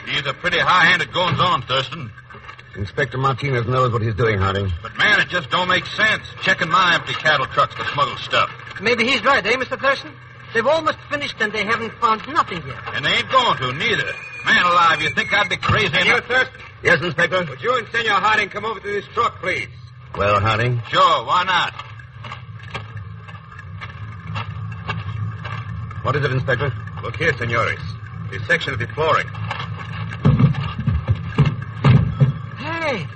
Speaker 11: He's a pretty high-handed goings-on, Thurston.
Speaker 3: Inspector Martinez knows what he's doing, Harding.
Speaker 11: But, man, it just don't make sense. Checking my empty cattle trucks for smuggled stuff.
Speaker 4: Maybe he's right, eh, Mr. Thurston? They've almost finished and they haven't found nothing yet.
Speaker 11: And they ain't going to, neither. Man alive, you think I'd be crazy enough?
Speaker 22: Thurston?
Speaker 3: Yes, Inspector?
Speaker 22: Would you and Senor Harding come over to this truck, please?
Speaker 3: Well, Harding?
Speaker 11: Sure, why not?
Speaker 3: What is it, Inspector?
Speaker 22: Look here, senores. This section of the flooring.
Speaker 4: Hey,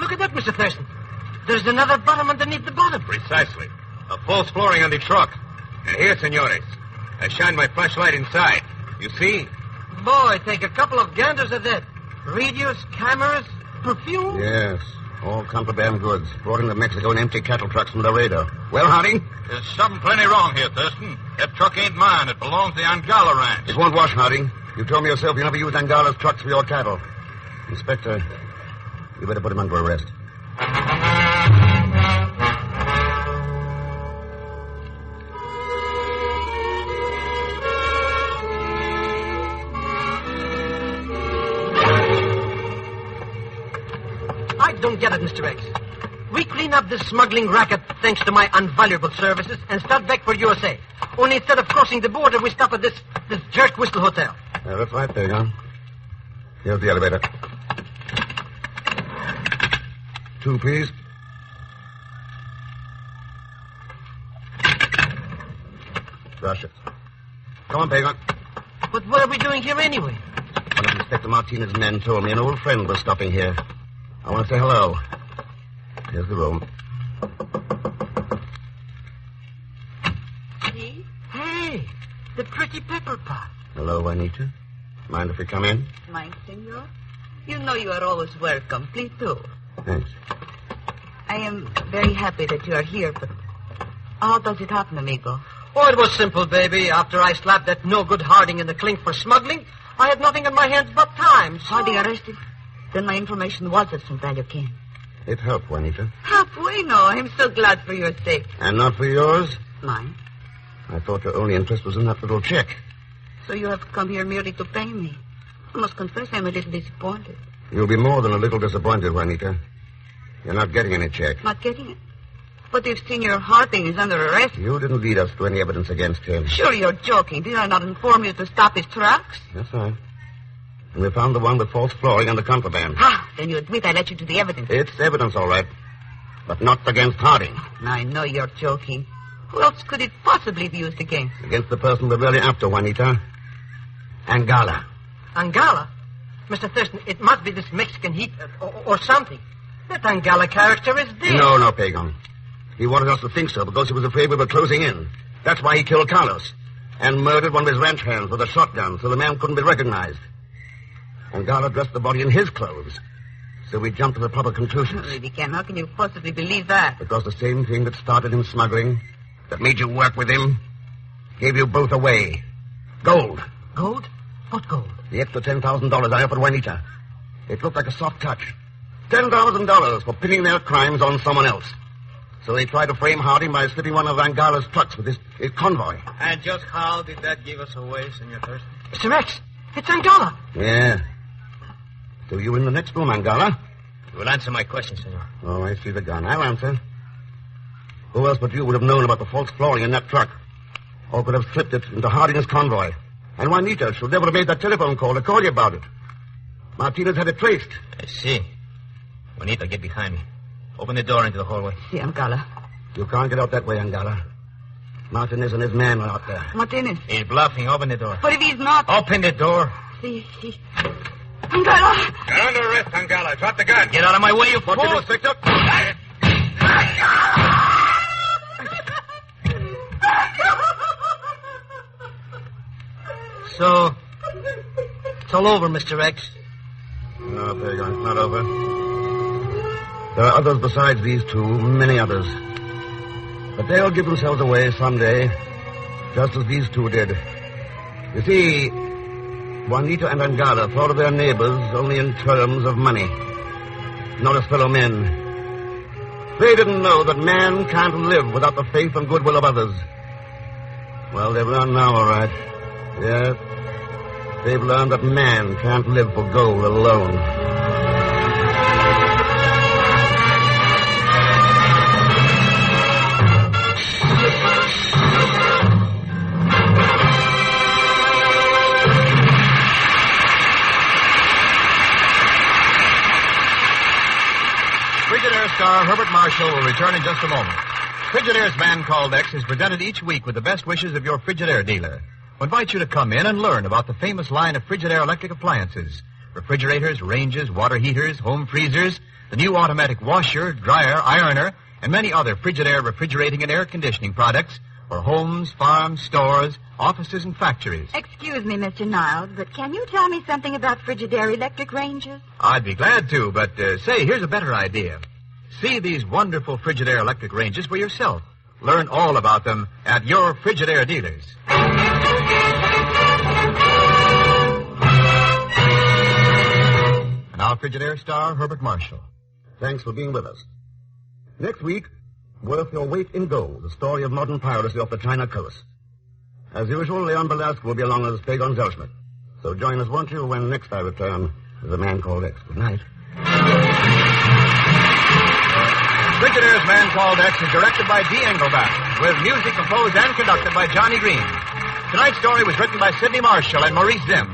Speaker 4: look at that, Mr. Thurston. There's another bottom underneath the bottom.
Speaker 22: Precisely. A false flooring on the truck. And here, senores, I shine my flashlight inside. You see?
Speaker 4: Boy, take a couple of ganders at that. Radios, cameras, perfume.
Speaker 3: Yes, all contraband goods brought into Mexico in empty cattle trucks from Laredo. Well, Harding?
Speaker 11: There's something plenty wrong here, Thurston. That truck ain't mine. It belongs to the Angala Ranch.
Speaker 3: It won't wash, Harding. You told me yourself you never used Angala's trucks for your cattle. Inspector, you better put him under arrest.
Speaker 4: I don't get it, Mr. X. We clean up this smuggling racket thanks to my invaluable services and start back for USA. Only instead of crossing the border, we stop at this jerk whistle hotel.
Speaker 3: Yeah, that's right, Pegon. Here's the elevator. 2, please. Gracias. Come on, Pegon.
Speaker 4: But what are we doing here anyway?
Speaker 3: One of Inspector Martinez's men told me an old friend was stopping here. I want to say hello.
Speaker 22: Here's the room.
Speaker 9: See? Hey, the pretty pepper pot.
Speaker 22: Hello, Juanita. Mind if we come in?
Speaker 9: Mind, senor? You know you are always welcome. Please do.
Speaker 22: Thanks.
Speaker 9: I am very happy that you are here, but how does it happen, amigo?
Speaker 23: Oh, it was simple, baby. After I slapped that no-good Harding in the clink for smuggling, I had nothing in my hands but time. So...
Speaker 9: Harding arrested? Then my information was of some value, Ken.
Speaker 22: It helped, Juanita.
Speaker 9: Halfway, no. I'm so glad for your sake.
Speaker 22: And not for yours?
Speaker 9: Mine?
Speaker 22: I thought your only interest was in that little check.
Speaker 9: So you have come here merely to pay me. I must confess I'm a little disappointed.
Speaker 22: You'll be more than a little disappointed, Juanita. You're not getting any check.
Speaker 9: Not getting it? But if Senor Harding is under arrest...
Speaker 22: You didn't lead us to any evidence against him.
Speaker 9: Sure, you're joking. Did I not inform you to stop his tracks?
Speaker 22: That's right. And we found the one with false flooring and the contraband.
Speaker 9: Ah, then you admit I let you to the evidence.
Speaker 22: It's evidence, all right. But not against Harding.
Speaker 9: I know you're joking. Who else could it possibly be used against?
Speaker 22: Against the person we're really after, Juanita. Angala.
Speaker 23: Angala? Mr. Thurston, it must be this Mexican heat or something. That Angala character is dead.
Speaker 22: No, Pegon. He wanted us to think so because he was afraid we were closing in. That's why he killed Carlos and murdered one of his ranch hands with a shotgun so the man couldn't be recognized. Angala dressed the body in his clothes. So we jumped to the proper conclusions.
Speaker 9: Really, Ken, how can you possibly believe that?
Speaker 22: Because the same thing that started him smuggling, that made you work with him, gave you both away. Gold.
Speaker 23: Gold? What gold?
Speaker 22: The extra $10,000 I offered Juanita. It looked like a soft touch. $10,000 for pinning their crimes on someone else. So they tried to frame Harding by slipping one of Angala's trucks with his convoy.
Speaker 8: And just how did that give us away, Senor Thurston?
Speaker 23: Mr. Rex, it's Angala.
Speaker 22: Yeah. So you in the next room, Angala?
Speaker 8: You will answer my question, senor.
Speaker 22: Oh, I see the gun. I'll answer. Who else but you would have known about the false flooring in that truck? Or could have slipped it into Harding's convoy? And Juanita should never have made that telephone call to call you about it. Martinez had it traced.
Speaker 8: I see. Juanita, get behind me. Open the door into the hallway.
Speaker 9: See, Angala.
Speaker 22: You can't get out that way, Angala. Martinez and his man are out there.
Speaker 9: Martinez.
Speaker 8: He's bluffing. Open the door.
Speaker 9: But if he's not...
Speaker 8: Open the door.
Speaker 9: See. Angala!
Speaker 11: You're under arrest, Angala. Drop the gun.
Speaker 8: Get out of my way, you fool.
Speaker 22: What's it, Inspector?
Speaker 23: So, it's all over, Mr. X.
Speaker 22: No, Pegon, it's not over. There are others besides these two, many others. But they'll give themselves away someday, just as these two did. You see, Juanita and Angala thought of their neighbors only in terms of money, not as fellow men. They didn't know that man can't live without the faith and goodwill of others. Well, they've learned now, all right. Yes, they've learned that man can't live for gold alone.
Speaker 1: Frigidaire star Herbert Marshall will return in just a moment. Frigidaire's Man Called X is presented each week with the best wishes of your Frigidaire dealer, who invites you to come in and learn about the famous line of Frigidaire electric appliances: refrigerators, ranges, water heaters, home freezers, the new automatic washer, dryer, ironer, and many other Frigidaire refrigerating and air conditioning products for homes, farms, stores, offices, and factories.
Speaker 12: Excuse me, Mr. Niles, but can you tell me something about Frigidaire electric ranges?
Speaker 1: I'd be glad to, but say, here's a better idea. See these wonderful Frigidaire electric ranges for yourself. Learn all about them at your Frigidaire dealers. And now, Frigidaire star Herbert Marshall.
Speaker 22: Thanks for being with us. Next week, Worth Your Weight in Gold, the story of modern piracy off the China coast. As usual, Leon Belasco will be along as Pegon Zellschmidt. So join us, won't you, when next I return with A Man Called X. Good night.
Speaker 1: Frigidaire's Man Called X is directed by D. Engelbach, with music composed and conducted by Johnny Green. Tonight's story was written by Sidney Marshall and Maurice Zim.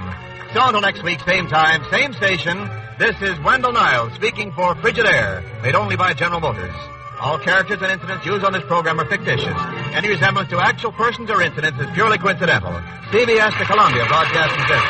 Speaker 1: So until next week, same time, same station, this is Wendell Niles speaking for Frigidaire, made only by General Motors. All characters and incidents used on this program are fictitious. Any resemblance to actual persons or incidents is purely coincidental. CBS, the Columbia Broadcasting System.